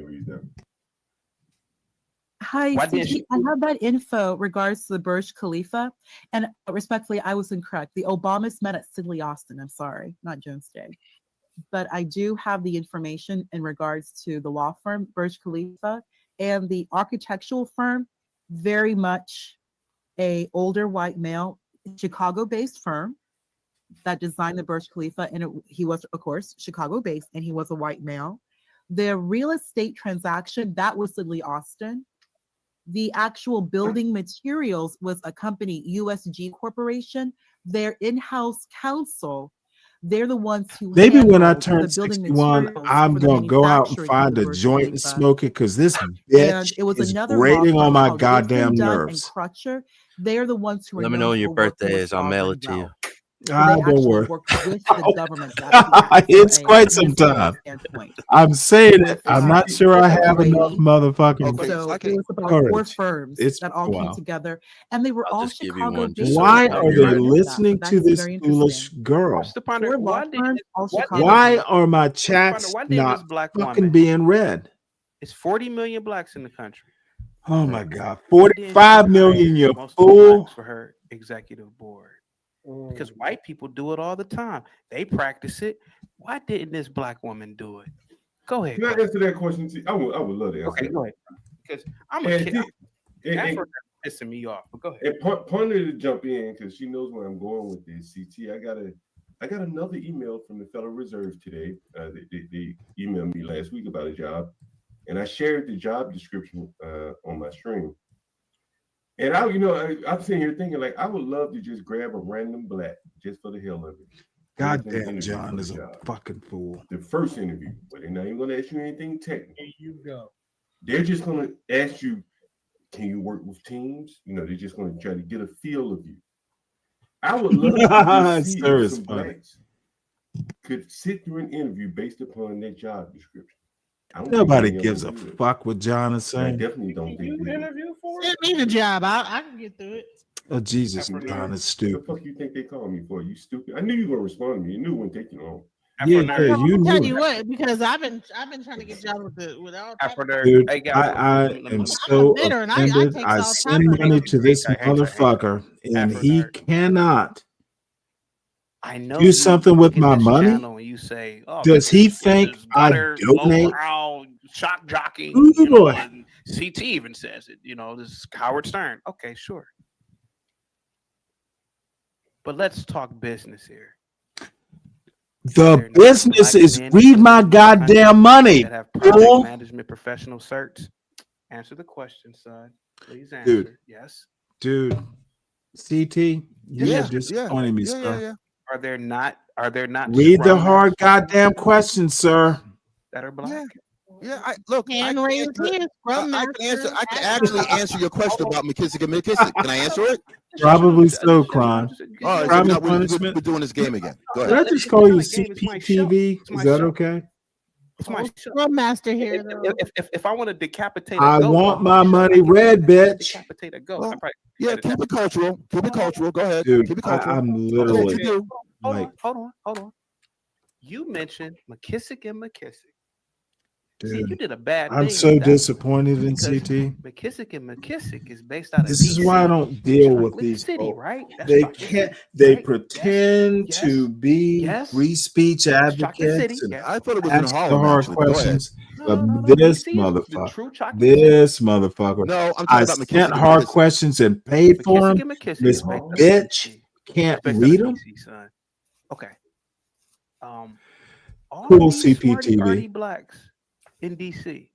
Speaker 13: Hi,
Speaker 11: Why didn't
Speaker 13: CG.
Speaker 11: she-
Speaker 13: I have that info regards to the Burj Khalifa, and respectfully, I was incorrect. The Obamas met at Sidley Austin. I'm sorry, not Jones Day, but I do have the information in regards to the law firm Burj Khalifa and the architectural firm. Very much a older white male, Chicago-based firm that designed the Burj Khalifa, and he was, of course, Chicago-based, and he was a white male. The real estate transaction that was Sidley Austin. The actual building materials was a company, USG Corporation. Their in-house counsel, they're the ones who
Speaker 6: Maybe when I
Speaker 13: handled
Speaker 6: turn
Speaker 13: the building
Speaker 6: 61,
Speaker 13: materials
Speaker 6: I'm
Speaker 13: for the
Speaker 6: gonna go out and
Speaker 13: manufacturing of
Speaker 6: find
Speaker 13: the
Speaker 6: a
Speaker 13: Burj
Speaker 6: joint and
Speaker 13: Khalifa.
Speaker 6: smoke it because this
Speaker 13: And
Speaker 6: bitch
Speaker 13: it was
Speaker 6: is
Speaker 13: another law
Speaker 6: grating on
Speaker 13: firm
Speaker 6: my
Speaker 13: called
Speaker 6: goddamn
Speaker 13: Wilson, Dunn and
Speaker 6: nerves.
Speaker 13: Crutcher. They're the ones who are
Speaker 20: Let me
Speaker 13: known
Speaker 20: know when your
Speaker 13: for working
Speaker 20: birthday
Speaker 13: with
Speaker 20: is. I'll mail it to you.
Speaker 13: Sovereign Wealth. So they
Speaker 6: Don't
Speaker 13: actually
Speaker 6: worry.
Speaker 13: worked with the government to actually
Speaker 6: It's
Speaker 13: from a
Speaker 6: quite some
Speaker 13: municipal
Speaker 6: time.
Speaker 13: standpoint.
Speaker 6: I'm saying
Speaker 13: With
Speaker 6: it. I'm not sure I have enough motherfucking
Speaker 13: So it was about 4
Speaker 6: courage.
Speaker 13: firms
Speaker 6: It's
Speaker 13: that all came
Speaker 6: wow.
Speaker 13: together, and they were
Speaker 20: I'll
Speaker 13: all
Speaker 20: just give you one just
Speaker 13: Chicago-based.
Speaker 20: so
Speaker 6: Why
Speaker 20: it's
Speaker 6: are
Speaker 20: on
Speaker 6: they
Speaker 20: your record.
Speaker 6: listening
Speaker 13: So
Speaker 6: to
Speaker 13: that's
Speaker 6: this
Speaker 13: very
Speaker 6: foolish
Speaker 13: interesting.
Speaker 6: girl?
Speaker 11: Mr. Ponder,
Speaker 13: 4 law
Speaker 11: why didn't
Speaker 13: firms, all
Speaker 11: why
Speaker 13: Chicago-based.
Speaker 6: Why are my
Speaker 11: Ponder,
Speaker 6: chats
Speaker 11: why didn't this
Speaker 6: not
Speaker 11: black
Speaker 6: fucking
Speaker 11: woman?
Speaker 6: being read?
Speaker 11: It's 40 million blacks in the country.
Speaker 6: Oh my God,
Speaker 11: Why didn't she
Speaker 6: 45 million,
Speaker 11: hire
Speaker 6: you
Speaker 11: most of the
Speaker 6: fool.
Speaker 11: blacks for her executive board? Because white people do it all the time. They practice it. Why didn't this black woman do it? Go ahead.
Speaker 2: Can I answer that question? I would love to answer.
Speaker 11: Okay,
Speaker 2: that.
Speaker 11: go ahead. Because I'm a
Speaker 2: And
Speaker 11: kid. Africa pissing me off. But go ahead.
Speaker 2: And Pointer to jump in because she knows where I'm going with this. CT, I got another email from the Federal Reserve today. They emailed me last week about a job, and I shared the job description on my stream. And I'm sitting here thinking like I would love to just grab a random black just for the hell of it.
Speaker 6: Goddamn, John is a fucking fool.
Speaker 2: The first interview, but they're not even going to ask you anything technical.
Speaker 7: Here you go.
Speaker 2: They're just going to ask you, can you work with teams? They're just going to try to get a feel of you. I would love to see if some blacks could sit through an interview based upon their job description.
Speaker 6: Nobody gives a fuck what John is
Speaker 2: I
Speaker 6: saying.
Speaker 2: definitely don't think they do.
Speaker 11: for?
Speaker 9: Send me the job. I can get through it.
Speaker 6: Oh Jesus, John is stupid.
Speaker 2: What the fuck you think they called me for? You stupid. I knew you were gonna respond to me. You knew when taking on.
Speaker 6: Yeah,
Speaker 11: Afro
Speaker 6: yeah,
Speaker 11: nerd.
Speaker 6: you
Speaker 9: I'll tell
Speaker 6: knew
Speaker 9: you
Speaker 6: it.
Speaker 9: what, because I've been trying to get jobs with all types
Speaker 11: Afro
Speaker 9: of
Speaker 11: nerd.
Speaker 6: Dude,
Speaker 11: Hey, guys,
Speaker 6: I
Speaker 11: let me
Speaker 6: am
Speaker 9: I'm a
Speaker 6: so
Speaker 9: bidder and I
Speaker 6: offended.
Speaker 9: takes
Speaker 6: I
Speaker 9: all
Speaker 6: send
Speaker 9: types of
Speaker 6: money to this
Speaker 11: hang tight.
Speaker 6: motherfucker, and
Speaker 11: Afro
Speaker 6: he
Speaker 11: nerd.
Speaker 6: cannot
Speaker 11: I know
Speaker 6: do
Speaker 11: you
Speaker 6: something with
Speaker 11: hit
Speaker 6: my
Speaker 11: this
Speaker 6: money.
Speaker 11: channel and you say, "Oh,
Speaker 6: Does he think
Speaker 11: this is
Speaker 6: I
Speaker 11: gutter,
Speaker 6: donate?
Speaker 11: lowbrow, shock jockey."
Speaker 6: Ooh,
Speaker 11: You know,
Speaker 6: boy.
Speaker 11: and CT even says it. You know, this is Howard Stern. Okay, sure. But let's talk business here.
Speaker 6: The business is read my goddamn money,
Speaker 11: That have project
Speaker 6: fool.
Speaker 11: management professional certs. Answer the question, son. Please answer.
Speaker 6: Dude.
Speaker 11: Yes.
Speaker 6: Dude, CT, you're
Speaker 18: Yeah,
Speaker 6: disappointing me, sir.
Speaker 18: yeah.
Speaker 11: Are there not
Speaker 6: Read the
Speaker 11: Scrum
Speaker 6: hard
Speaker 11: Masters
Speaker 6: goddamn questions, sir.
Speaker 11: that are black?
Speaker 18: Yeah, I look.
Speaker 9: hand raise hand, Scrum
Speaker 18: I
Speaker 9: Master.
Speaker 18: can answer. I can actually answer your question about McKissick and McKissick. Can I answer it?
Speaker 6: Probably so, crime.
Speaker 18: All right,
Speaker 6: Crime
Speaker 18: so
Speaker 6: and
Speaker 18: now
Speaker 6: punishment.
Speaker 18: we're doing this game again. Go
Speaker 6: Did I
Speaker 18: ahead.
Speaker 6: just call you
Speaker 11: It's my show.
Speaker 6: CPTV?
Speaker 11: It's my
Speaker 6: Is that
Speaker 11: show.
Speaker 6: okay?
Speaker 11: It's my show.
Speaker 9: Scrum Master here, though.
Speaker 11: If I want to decapitate a
Speaker 6: I
Speaker 11: goat
Speaker 6: want
Speaker 11: on
Speaker 6: my
Speaker 11: show,
Speaker 6: money
Speaker 11: I can
Speaker 6: red, bitch.
Speaker 11: decapitate a goat.
Speaker 18: Well,
Speaker 11: I probably
Speaker 18: yeah,
Speaker 11: edit
Speaker 18: keep
Speaker 11: that.
Speaker 18: it cultural. Keep it cultural. Go ahead.
Speaker 6: Dude,
Speaker 18: Keep it cultural.
Speaker 6: I'm
Speaker 18: That's
Speaker 6: literally
Speaker 18: what you do.
Speaker 6: like,
Speaker 11: Hold on. You mentioned McKissick and McKissick. See, you
Speaker 6: dude,
Speaker 11: did a bad
Speaker 6: I'm
Speaker 11: thing
Speaker 6: so
Speaker 11: with that
Speaker 6: disappointed in
Speaker 11: because
Speaker 6: CT.
Speaker 11: McKissick and McKissick is based out of
Speaker 6: This is why I don't deal with these
Speaker 11: City,
Speaker 6: folks.
Speaker 11: right? That's
Speaker 6: They
Speaker 11: Chocolate
Speaker 6: can't.
Speaker 11: City,
Speaker 6: They
Speaker 11: right?
Speaker 6: pretend
Speaker 11: Yes,
Speaker 6: to be
Speaker 11: yes.
Speaker 6: free speech
Speaker 11: Chocolate
Speaker 6: advocates
Speaker 11: City,
Speaker 6: and
Speaker 11: yes.
Speaker 18: I thought it was in
Speaker 6: ask the
Speaker 18: Harlem,
Speaker 6: hard
Speaker 18: actually. But go ahead.
Speaker 6: questions.
Speaker 11: No,
Speaker 6: But this
Speaker 11: DC is the
Speaker 6: motherfucker,
Speaker 11: true Chocolate City.
Speaker 6: this motherfucker,
Speaker 18: No, I'm talking
Speaker 6: I
Speaker 18: about McKissick
Speaker 6: sent
Speaker 18: and
Speaker 6: hard
Speaker 18: McKissick.
Speaker 6: questions and paid for
Speaker 11: McKissick
Speaker 6: them.
Speaker 11: and McKissick
Speaker 6: This
Speaker 11: is based out of
Speaker 6: bitch
Speaker 11: DC.
Speaker 6: can't
Speaker 11: It's based out
Speaker 6: read
Speaker 11: of
Speaker 6: them.
Speaker 11: DC, son. Okay. All
Speaker 6: Cool
Speaker 11: of these smarty
Speaker 6: CPTV.
Speaker 11: arty blacks in DC,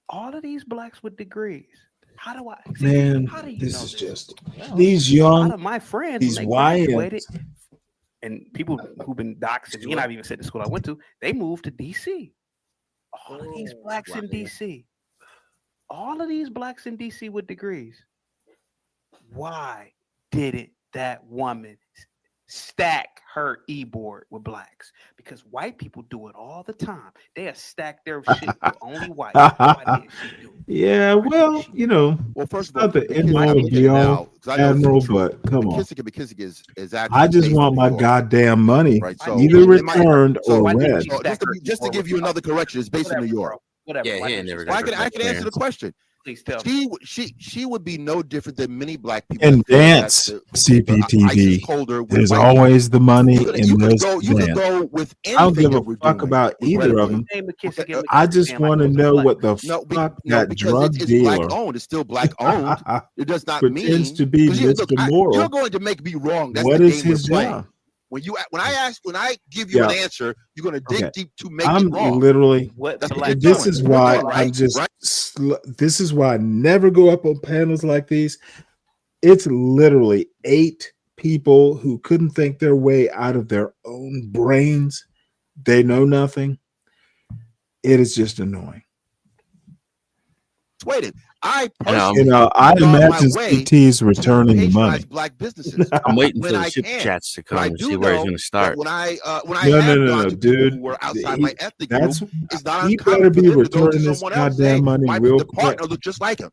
Speaker 11: all of these blacks with degrees. How do I see,
Speaker 6: Man,
Speaker 11: how do you
Speaker 6: this
Speaker 11: know
Speaker 6: is
Speaker 11: this?
Speaker 6: just
Speaker 11: Well,
Speaker 6: these
Speaker 11: a lot
Speaker 6: young,
Speaker 11: of my friends,
Speaker 6: these
Speaker 11: when they graduated,
Speaker 6: YNs.
Speaker 11: and people who've been doxing me, and I've even said the school I went to, they moved to DC. All of these blacks in DC. All of these blacks in DC with degrees. Why didn't that woman stack her e-board with blacks? Because white people do it all the time. They'll stack their shit with only white. Why didn't she do it?
Speaker 6: Yeah, well, you know,
Speaker 18: Well, first of
Speaker 6: not
Speaker 18: all,
Speaker 6: the end all
Speaker 18: I'm
Speaker 6: and
Speaker 18: looking
Speaker 6: be
Speaker 18: at it
Speaker 6: all,
Speaker 18: now because I know this
Speaker 6: Admiral,
Speaker 18: is true.
Speaker 6: but come on.
Speaker 18: McKissick and McKissick is actually
Speaker 6: I just
Speaker 18: based
Speaker 6: want
Speaker 18: in
Speaker 6: my
Speaker 18: New York,
Speaker 6: goddamn money,
Speaker 18: right? So
Speaker 6: either
Speaker 18: it might,
Speaker 6: returned
Speaker 18: so,
Speaker 6: or
Speaker 11: Why didn't
Speaker 6: red.
Speaker 11: she
Speaker 18: so
Speaker 11: stack her
Speaker 18: just to
Speaker 11: e-board
Speaker 18: give
Speaker 11: with
Speaker 18: you
Speaker 11: white?
Speaker 18: another correction, it's based in New York.
Speaker 11: Whatever.
Speaker 20: Yeah,
Speaker 11: Why
Speaker 20: he
Speaker 11: didn't
Speaker 20: ain't
Speaker 11: she
Speaker 20: never
Speaker 11: stack
Speaker 18: Well,
Speaker 20: got
Speaker 11: her
Speaker 20: her
Speaker 18: I can answer the question.
Speaker 11: Please tell me.
Speaker 18: She would be no different than many black people
Speaker 6: In
Speaker 18: that feel that
Speaker 6: dance,
Speaker 18: the ice is
Speaker 6: CPTV,
Speaker 18: colder with
Speaker 6: there's
Speaker 18: white people.
Speaker 6: always the money
Speaker 18: You
Speaker 6: in
Speaker 18: could
Speaker 6: this
Speaker 18: go
Speaker 6: dance.
Speaker 18: with
Speaker 6: I don't
Speaker 18: anything
Speaker 6: give a
Speaker 18: that we're
Speaker 6: fuck
Speaker 18: doing,
Speaker 6: about either of
Speaker 18: regrettably.
Speaker 6: them.
Speaker 11: Name McKissick and
Speaker 6: I
Speaker 11: McKissick
Speaker 6: just
Speaker 11: again like
Speaker 6: want
Speaker 11: it
Speaker 6: to
Speaker 11: was a
Speaker 6: know
Speaker 11: flex.
Speaker 6: what the
Speaker 18: No,
Speaker 6: fuck
Speaker 18: no,
Speaker 6: that
Speaker 18: because
Speaker 6: drug
Speaker 18: it's black
Speaker 6: dealer
Speaker 18: owned. It's still black owned. It does not
Speaker 6: pretends
Speaker 18: mean
Speaker 6: to be
Speaker 18: because look,
Speaker 6: Mr.
Speaker 18: you're
Speaker 6: Moral.
Speaker 18: going to make me wrong. That's
Speaker 6: What
Speaker 18: the
Speaker 6: is
Speaker 18: game we're
Speaker 6: his
Speaker 18: playing.
Speaker 6: job?
Speaker 18: When I give you
Speaker 6: Yeah.
Speaker 18: an answer, you're going to dig
Speaker 6: Okay.
Speaker 18: deep to make
Speaker 6: I'm
Speaker 18: it wrong.
Speaker 6: literally.
Speaker 11: What
Speaker 18: That's what
Speaker 11: black
Speaker 18: you're
Speaker 6: This
Speaker 18: doing.
Speaker 6: is
Speaker 18: That's what we're
Speaker 6: why
Speaker 18: doing,
Speaker 6: I'm
Speaker 18: right?
Speaker 6: just.
Speaker 18: Right?
Speaker 6: This is why I never go up on panels like these. It's literally 8 people who couldn't think their way out of their own brains. They know nothing. It is just annoying.
Speaker 18: Waited. I
Speaker 20: And
Speaker 18: personally
Speaker 6: I
Speaker 18: go out of my
Speaker 6: imagine
Speaker 18: way
Speaker 6: CT is
Speaker 18: to
Speaker 6: returning the money.
Speaker 18: patronize black businesses
Speaker 20: I'm waiting
Speaker 18: when
Speaker 20: for the
Speaker 18: I
Speaker 20: super
Speaker 18: can.
Speaker 20: chats to
Speaker 18: But I
Speaker 20: come to
Speaker 18: do
Speaker 20: see where he's
Speaker 18: know
Speaker 20: going to
Speaker 18: that
Speaker 20: start.
Speaker 18: when I
Speaker 6: No,
Speaker 18: have gone to people
Speaker 6: dude.
Speaker 18: who were outside my ethnic group,
Speaker 6: That's
Speaker 18: it's not
Speaker 6: he
Speaker 18: uncommon
Speaker 6: better
Speaker 18: for
Speaker 6: be
Speaker 18: them to go to
Speaker 6: returning this
Speaker 18: someone else and say,
Speaker 6: goddamn money
Speaker 18: "My
Speaker 6: real
Speaker 18: the
Speaker 6: quick.
Speaker 18: partner looks just like him."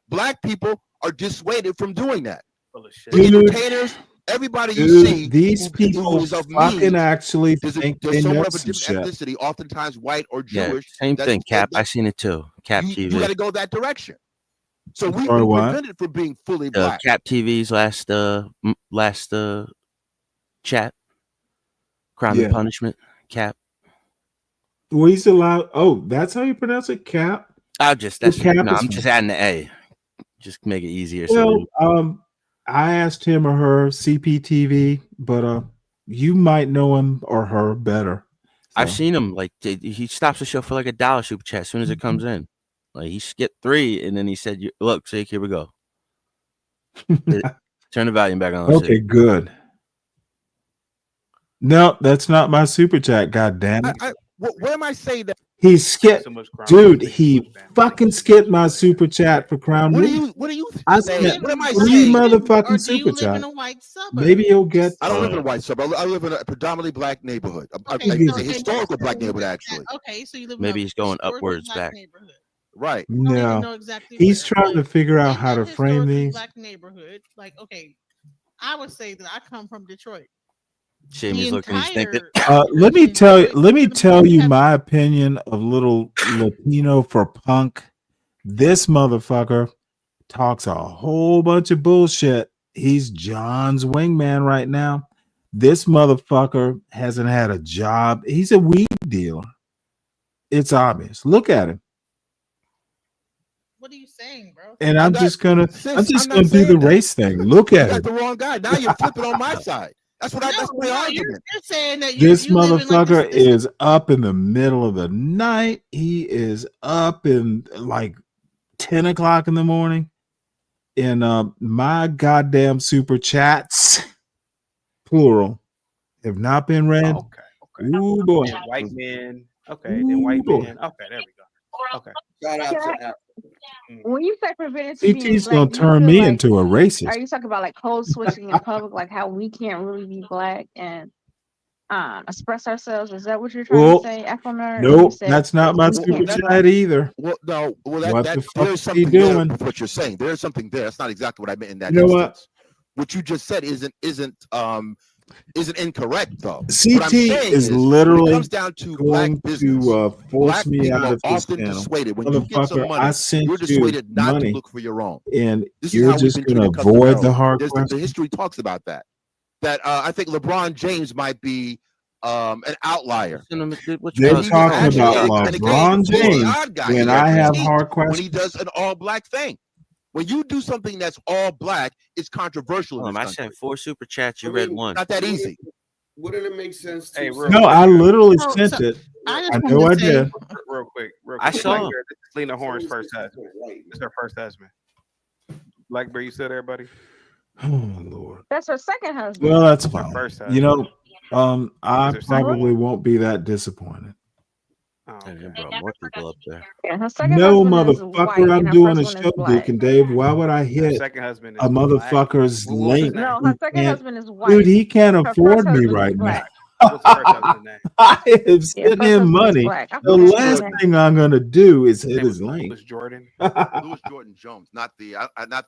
Speaker 18: Black people are dissuaded from doing that. The
Speaker 6: Dude,
Speaker 18: entertainers, everybody you see,
Speaker 6: these
Speaker 18: who
Speaker 6: people
Speaker 18: is of
Speaker 6: fucking
Speaker 18: means,
Speaker 6: actually think
Speaker 18: there's
Speaker 6: they know
Speaker 18: someone of a
Speaker 6: some
Speaker 18: different
Speaker 6: shit.
Speaker 18: ethnicity, oftentimes white or
Speaker 20: Yeah,
Speaker 18: Jewish.
Speaker 20: same
Speaker 18: that's-
Speaker 20: thing, Cap. I seen it too. Cap
Speaker 18: You
Speaker 20: TV.
Speaker 18: got to go that direction. So we've
Speaker 6: Sorry,
Speaker 18: been
Speaker 6: what?
Speaker 18: prevented from being fully black.
Speaker 20: Cap TV's last chat. Crime
Speaker 6: Yeah.
Speaker 20: and Punishment. Cap.
Speaker 6: Well, he's allowed. Oh, that's how you pronounce it, Cap.
Speaker 20: I'm just
Speaker 6: Well, Cap is
Speaker 20: I'm
Speaker 6: fine.
Speaker 20: just adding the A. Just make it easier.
Speaker 6: Well, I asked him or her CPTV, but you might know him or her better.
Speaker 20: I've seen him like he stops the show for like $1 super chat as soon as it comes in. Like he skipped 3 and then he said, "Look, Zeke, here we go." Turn the volume back on.
Speaker 6: Okay, good. No, that's not my super chat. God damn it!
Speaker 18: Where am I saying that?
Speaker 6: He skipped, dude. He fucking skipped my super chat for Crown.
Speaker 18: What
Speaker 6: Moon.
Speaker 18: are you
Speaker 6: I
Speaker 18: saying?
Speaker 6: sent
Speaker 18: What am I
Speaker 6: 3
Speaker 18: saying?
Speaker 6: motherfucking super chat. Maybe he'll get.
Speaker 18: I don't live in a white suburb. I live in a predominantly black neighborhood.
Speaker 9: Okay,
Speaker 18: a
Speaker 6: so-
Speaker 18: historical black neighborhood, actually.
Speaker 9: Okay, so you live
Speaker 20: Maybe
Speaker 9: in
Speaker 20: he's going
Speaker 9: historical
Speaker 20: upwards
Speaker 9: black
Speaker 20: back.
Speaker 9: neighborhood.
Speaker 18: Right.
Speaker 9: Don't even
Speaker 6: No,
Speaker 9: know exactly
Speaker 6: he's
Speaker 9: where.
Speaker 6: trying to
Speaker 9: But
Speaker 6: figure out
Speaker 9: in
Speaker 6: how
Speaker 9: that
Speaker 6: to frame
Speaker 9: historically
Speaker 6: these.
Speaker 9: black neighborhood, like, okay, I would say that I come from Detroit.
Speaker 20: Shammy's looking. He's thinking.
Speaker 6: Let me tell you. Let me tell
Speaker 9: we
Speaker 6: you
Speaker 9: have
Speaker 6: my opinion of little Latino for punk. This motherfucker talks a whole bunch of bullshit. He's John's wingman right now. This motherfucker hasn't had a job. He's a weed dealer. It's obvious. Look at him.
Speaker 9: What are you saying, bro?
Speaker 6: And
Speaker 18: I'm
Speaker 6: I'm
Speaker 18: not,
Speaker 6: just gonna
Speaker 18: sis, I'm
Speaker 6: do
Speaker 18: not
Speaker 6: the
Speaker 18: saying that.
Speaker 6: race thing. Look
Speaker 18: You
Speaker 6: at
Speaker 18: got
Speaker 6: him.
Speaker 18: the wrong guy. Now you're flipping on my side. That's what that's my argument.
Speaker 9: You're saying that
Speaker 6: This
Speaker 9: you live in like
Speaker 6: motherfucker
Speaker 9: this.
Speaker 6: is up in the middle of the night. He is up in like 10 o'clock in the morning. And my goddamn super chats, plural, have not been read.
Speaker 11: Okay.
Speaker 6: Ooh boy.
Speaker 11: Then white men. Okay. Then white
Speaker 6: boy.
Speaker 11: men. Okay. There we go. Okay.
Speaker 1: Shout out to
Speaker 22: Yeah.
Speaker 1: Africa.
Speaker 22: When you say prevented to being
Speaker 6: CT's gonna
Speaker 22: black, do you
Speaker 6: turn
Speaker 22: feel
Speaker 6: me
Speaker 22: like
Speaker 6: into a racist.
Speaker 22: are you talking about like code switching in public, like how we can't really be black and express ourselves? Is that what you're trying to
Speaker 6: Well,
Speaker 22: say, Afro Nerd? When you
Speaker 6: nope,
Speaker 22: said
Speaker 6: that's not my
Speaker 22: we
Speaker 6: super
Speaker 22: can't be black?
Speaker 6: chat either.
Speaker 18: Well, no. Well,
Speaker 6: What
Speaker 18: that
Speaker 6: the fuck
Speaker 18: there's
Speaker 6: is he
Speaker 18: something there
Speaker 6: doing?
Speaker 18: with what you're saying. There's something there. That's not exactly what I meant in that
Speaker 6: You know
Speaker 18: instance.
Speaker 6: what?
Speaker 18: What you just said isn't incorrect though. What I'm
Speaker 6: CT
Speaker 18: saying
Speaker 6: is
Speaker 18: when it
Speaker 6: literally
Speaker 18: comes down to black
Speaker 6: going
Speaker 18: business,
Speaker 6: to force
Speaker 18: black
Speaker 6: me
Speaker 18: people
Speaker 6: out
Speaker 18: are
Speaker 6: of his
Speaker 18: often
Speaker 6: channel.
Speaker 18: dissuaded. When you get some
Speaker 6: Motherfucker, I
Speaker 18: money,
Speaker 6: sent
Speaker 18: you're
Speaker 6: you
Speaker 18: dissuaded not to
Speaker 6: money,
Speaker 18: look for your own.
Speaker 6: and
Speaker 18: This is
Speaker 6: you're
Speaker 18: how we've
Speaker 6: just
Speaker 18: been
Speaker 6: gonna
Speaker 18: treated
Speaker 6: avoid the
Speaker 18: customarily.
Speaker 6: hard
Speaker 18: The
Speaker 6: question.
Speaker 18: history talks about that. That I think LeBron James might be an outlier.
Speaker 6: They're talking about LeBron
Speaker 18: He's the
Speaker 6: James
Speaker 18: odd guy.
Speaker 6: when
Speaker 18: He
Speaker 6: I
Speaker 18: gets
Speaker 6: have
Speaker 18: critiqued
Speaker 6: hard
Speaker 18: when he
Speaker 6: questions.
Speaker 18: does an all-black thing. When you do something that's all black, it's controversial in this
Speaker 20: I
Speaker 18: country.
Speaker 20: sent 4 super chats. You read one.
Speaker 18: Not that easy.
Speaker 1: Wouldn't it make sense to
Speaker 11: Hey,
Speaker 1: say
Speaker 11: real
Speaker 6: No,
Speaker 11: quick
Speaker 6: I
Speaker 11: here.
Speaker 6: literally
Speaker 9: So,
Speaker 6: sent
Speaker 9: so
Speaker 6: it.
Speaker 9: I
Speaker 6: I
Speaker 9: just
Speaker 6: know
Speaker 9: wanted
Speaker 6: I
Speaker 9: to say,
Speaker 6: did.
Speaker 11: Real quick.
Speaker 20: I saw
Speaker 11: Black
Speaker 20: him.
Speaker 11: Bear, this is Lena Horne's first husband. It's her first husband. Black Bear, you said everybody?
Speaker 6: Oh Lord.
Speaker 22: That's her second husband.
Speaker 6: Well, that's
Speaker 11: Her
Speaker 6: fine.
Speaker 11: first
Speaker 6: You
Speaker 11: husband.
Speaker 6: know, I
Speaker 11: Is her second
Speaker 6: probably
Speaker 11: one?
Speaker 6: won't be that disappointed.
Speaker 11: Oh,
Speaker 20: Hey,
Speaker 11: okay.
Speaker 20: they brought more people up there.
Speaker 22: Yeah, her second
Speaker 6: No,
Speaker 22: husband is
Speaker 6: motherfucker,
Speaker 22: white
Speaker 6: I'm
Speaker 22: and her
Speaker 6: doing
Speaker 22: first
Speaker 6: a
Speaker 22: one is
Speaker 6: show,
Speaker 22: black.
Speaker 6: Dick and Dave. Why would I
Speaker 11: Her
Speaker 6: hit
Speaker 11: second husband
Speaker 6: a
Speaker 11: is black.
Speaker 6: motherfucker's
Speaker 11: What was his
Speaker 6: link?
Speaker 11: name?
Speaker 22: No,
Speaker 6: Who
Speaker 22: her second
Speaker 6: can't,
Speaker 22: husband is
Speaker 6: dude,
Speaker 22: white.
Speaker 6: he can't
Speaker 22: Her first
Speaker 6: afford me
Speaker 22: husband is
Speaker 6: right now.
Speaker 22: black.
Speaker 11: What's the first husband's name?
Speaker 6: I am
Speaker 22: Yeah,
Speaker 6: sending
Speaker 22: first
Speaker 6: him
Speaker 22: husband is
Speaker 6: money.
Speaker 22: black. I
Speaker 6: The
Speaker 22: forget his
Speaker 6: last
Speaker 22: name.
Speaker 6: thing I'm gonna do is
Speaker 11: His
Speaker 6: hit
Speaker 11: name was
Speaker 6: his link.
Speaker 11: Louis Jordan.
Speaker 18: Louis Jordan Jones, not the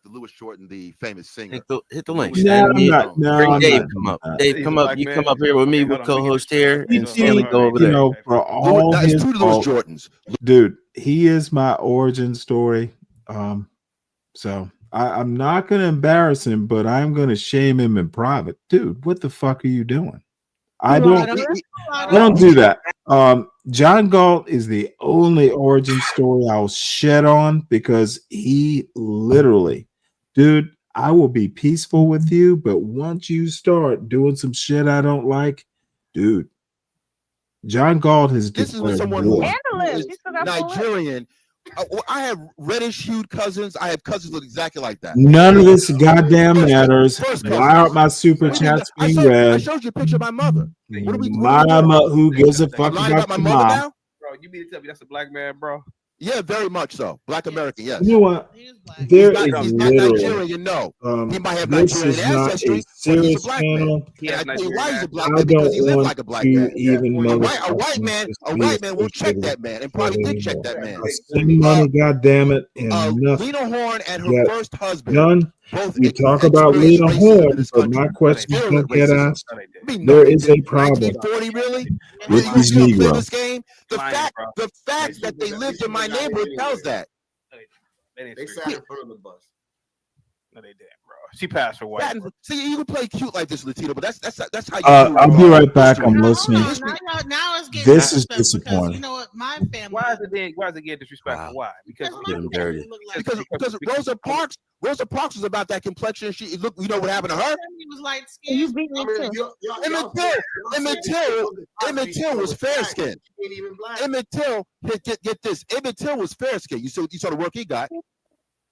Speaker 18: Louis Jordan, the famous singer.
Speaker 20: Hit the links.
Speaker 6: No,
Speaker 20: And
Speaker 6: I'm not. No,
Speaker 20: bring
Speaker 6: I'm
Speaker 20: Dave
Speaker 6: not
Speaker 20: come
Speaker 6: doing
Speaker 20: up.
Speaker 6: that.
Speaker 20: Dave,
Speaker 11: He's
Speaker 20: come
Speaker 11: a
Speaker 20: up.
Speaker 11: black
Speaker 20: You come
Speaker 11: man.
Speaker 20: up here with me
Speaker 11: Okay,
Speaker 20: with
Speaker 11: hold on. Let me get
Speaker 20: co-host
Speaker 11: this
Speaker 20: here, and
Speaker 11: straight.
Speaker 20: Stanley
Speaker 11: All
Speaker 20: go over
Speaker 11: right.
Speaker 6: You
Speaker 20: there.
Speaker 6: know, for all
Speaker 18: That's
Speaker 6: his
Speaker 18: two Louis
Speaker 6: fault,
Speaker 18: Jordans.
Speaker 6: dude, he is my origin story. So I'm not gonna embarrass him, but I'm gonna shame him in private. Dude, what the fuck are you doing? I don't do that. John Galt is the only origin story I'll shed on because he literally, dude, I will be peaceful with you, but once you start doing some shit I don't like, dude, John Galt has
Speaker 18: This is
Speaker 6: declared
Speaker 18: someone
Speaker 6: war.
Speaker 18: who is Nigerian. I have reddish hued cousins. I have cousins that look exactly like that.
Speaker 6: None of this goddamn matters.
Speaker 18: First
Speaker 6: Why aren't my super
Speaker 18: What do you mean?
Speaker 6: chats being
Speaker 18: I
Speaker 6: read?
Speaker 18: showed you a picture of my mother. What are we doing?
Speaker 6: Mama, who gives a fuck
Speaker 18: I'm lying
Speaker 6: about
Speaker 18: about my
Speaker 6: your
Speaker 18: mother
Speaker 6: mom?
Speaker 18: now?
Speaker 11: Bro, you mean to tell me that's a black man, bro?
Speaker 18: Yeah, very much so. Black American, yes.
Speaker 6: You know what?
Speaker 18: He's not Nigerian, no. He might have
Speaker 6: This
Speaker 18: Nigerian
Speaker 6: is not
Speaker 18: ancestry,
Speaker 6: a
Speaker 18: but he's a
Speaker 6: serious
Speaker 18: black man.
Speaker 6: channel.
Speaker 18: And I tell you why he's a black
Speaker 6: I
Speaker 18: man, because
Speaker 6: don't
Speaker 18: he lived
Speaker 6: want
Speaker 18: like a black
Speaker 6: to
Speaker 18: man.
Speaker 6: even
Speaker 18: A white man
Speaker 6: be
Speaker 18: will check
Speaker 6: associated
Speaker 18: that man and probably did check that man.
Speaker 6: I send money, goddamn it, and nothing.
Speaker 18: Lena Horne and her
Speaker 6: Yet
Speaker 18: first husband
Speaker 6: none.
Speaker 18: both
Speaker 6: We talk about
Speaker 18: experienced
Speaker 6: Lena
Speaker 18: racism in
Speaker 6: Horne,
Speaker 18: this
Speaker 6: but
Speaker 18: country.
Speaker 6: my questions
Speaker 18: Virulent
Speaker 6: don't get
Speaker 18: racism.
Speaker 6: asked.
Speaker 18: I mean, no,
Speaker 6: There
Speaker 18: they
Speaker 6: is a
Speaker 18: didn't.
Speaker 6: problem
Speaker 18: 1940, really?
Speaker 6: with
Speaker 18: You
Speaker 6: these
Speaker 18: don't play
Speaker 6: Negroes.
Speaker 18: this game. The fact that they lived in my neighborhood tells that.
Speaker 1: They sat in front of the bus.
Speaker 11: No, they didn't, bro. She passed for white.
Speaker 18: See, you can play cute like this, Latino, but that's how you do.
Speaker 6: I'll be right back. I'm
Speaker 18: history.
Speaker 6: listening.
Speaker 9: Now it's getting
Speaker 6: This is
Speaker 9: disrespectful because you
Speaker 6: disappointing.
Speaker 9: know what? My family.
Speaker 11: Why is it getting disrespectful? Why? Because
Speaker 18: Rosa Parks was about that complexion. She look, you know what happened to her?
Speaker 9: He was light skinned.
Speaker 22: You beat me too.
Speaker 18: Emmett Till was fair skinned. Emmett Till, get this. Emmett Till was fair skinned. You saw the work he got.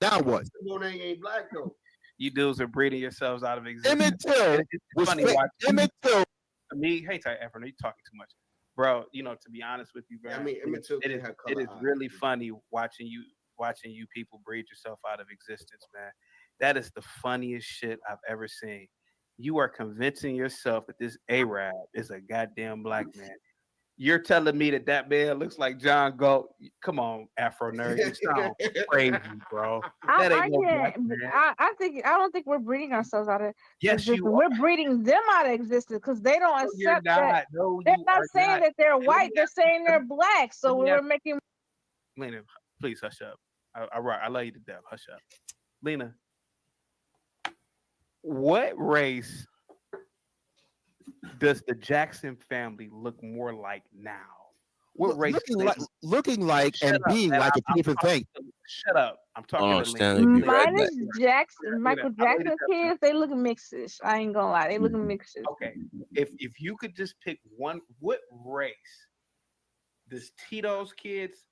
Speaker 18: Now what?
Speaker 1: Ain't black though.
Speaker 11: You dudes are breeding yourselves out of existence.
Speaker 18: Emmett Till was
Speaker 11: funny
Speaker 18: fake.
Speaker 11: watching
Speaker 18: Emmett Till.
Speaker 11: Me, hey, Efren, you're talking too much, bro. You know, to be honest with you, bro,
Speaker 1: I mean, Emmett Till
Speaker 11: it is really funny watching you people breed yourself out of existence, man. That is the funniest shit I've ever seen. You are convincing yourself that this Arab is a goddamn black man. You're telling me that man looks like John Galt? Come on, Afro nerd, you sound crazy, bro. That ain't no black man.
Speaker 22: I don't think we're breeding ourselves out of
Speaker 11: Yes,
Speaker 22: existence.
Speaker 11: you are.
Speaker 22: We're breeding them out of existence because they don't
Speaker 11: No, you're
Speaker 22: accept that.
Speaker 11: not. No,
Speaker 22: They're
Speaker 11: you
Speaker 22: not
Speaker 11: are
Speaker 22: saying
Speaker 11: not.
Speaker 22: that they're
Speaker 11: Let me
Speaker 22: white. They're
Speaker 11: ask-
Speaker 22: saying they're black. So
Speaker 11: let me
Speaker 22: we're
Speaker 11: ask-
Speaker 22: making.
Speaker 11: Lena, please hush up. I love you to death. Hush up, Lena. What race does the Jackson family look more like now? What race?
Speaker 18: Looking like
Speaker 11: Shut
Speaker 18: and
Speaker 11: up,
Speaker 18: being
Speaker 11: man.
Speaker 18: like a
Speaker 11: I'm
Speaker 18: different
Speaker 11: talking
Speaker 18: thing.
Speaker 11: Shut up. I'm talking to Lena.
Speaker 20: Stanley, be right back.
Speaker 22: Minus Jackson, Michael Jackson kids, they look mixish. I ain't gonna lie, they look mixish.
Speaker 11: Okay, if you could just pick one, what race does Tito's kids,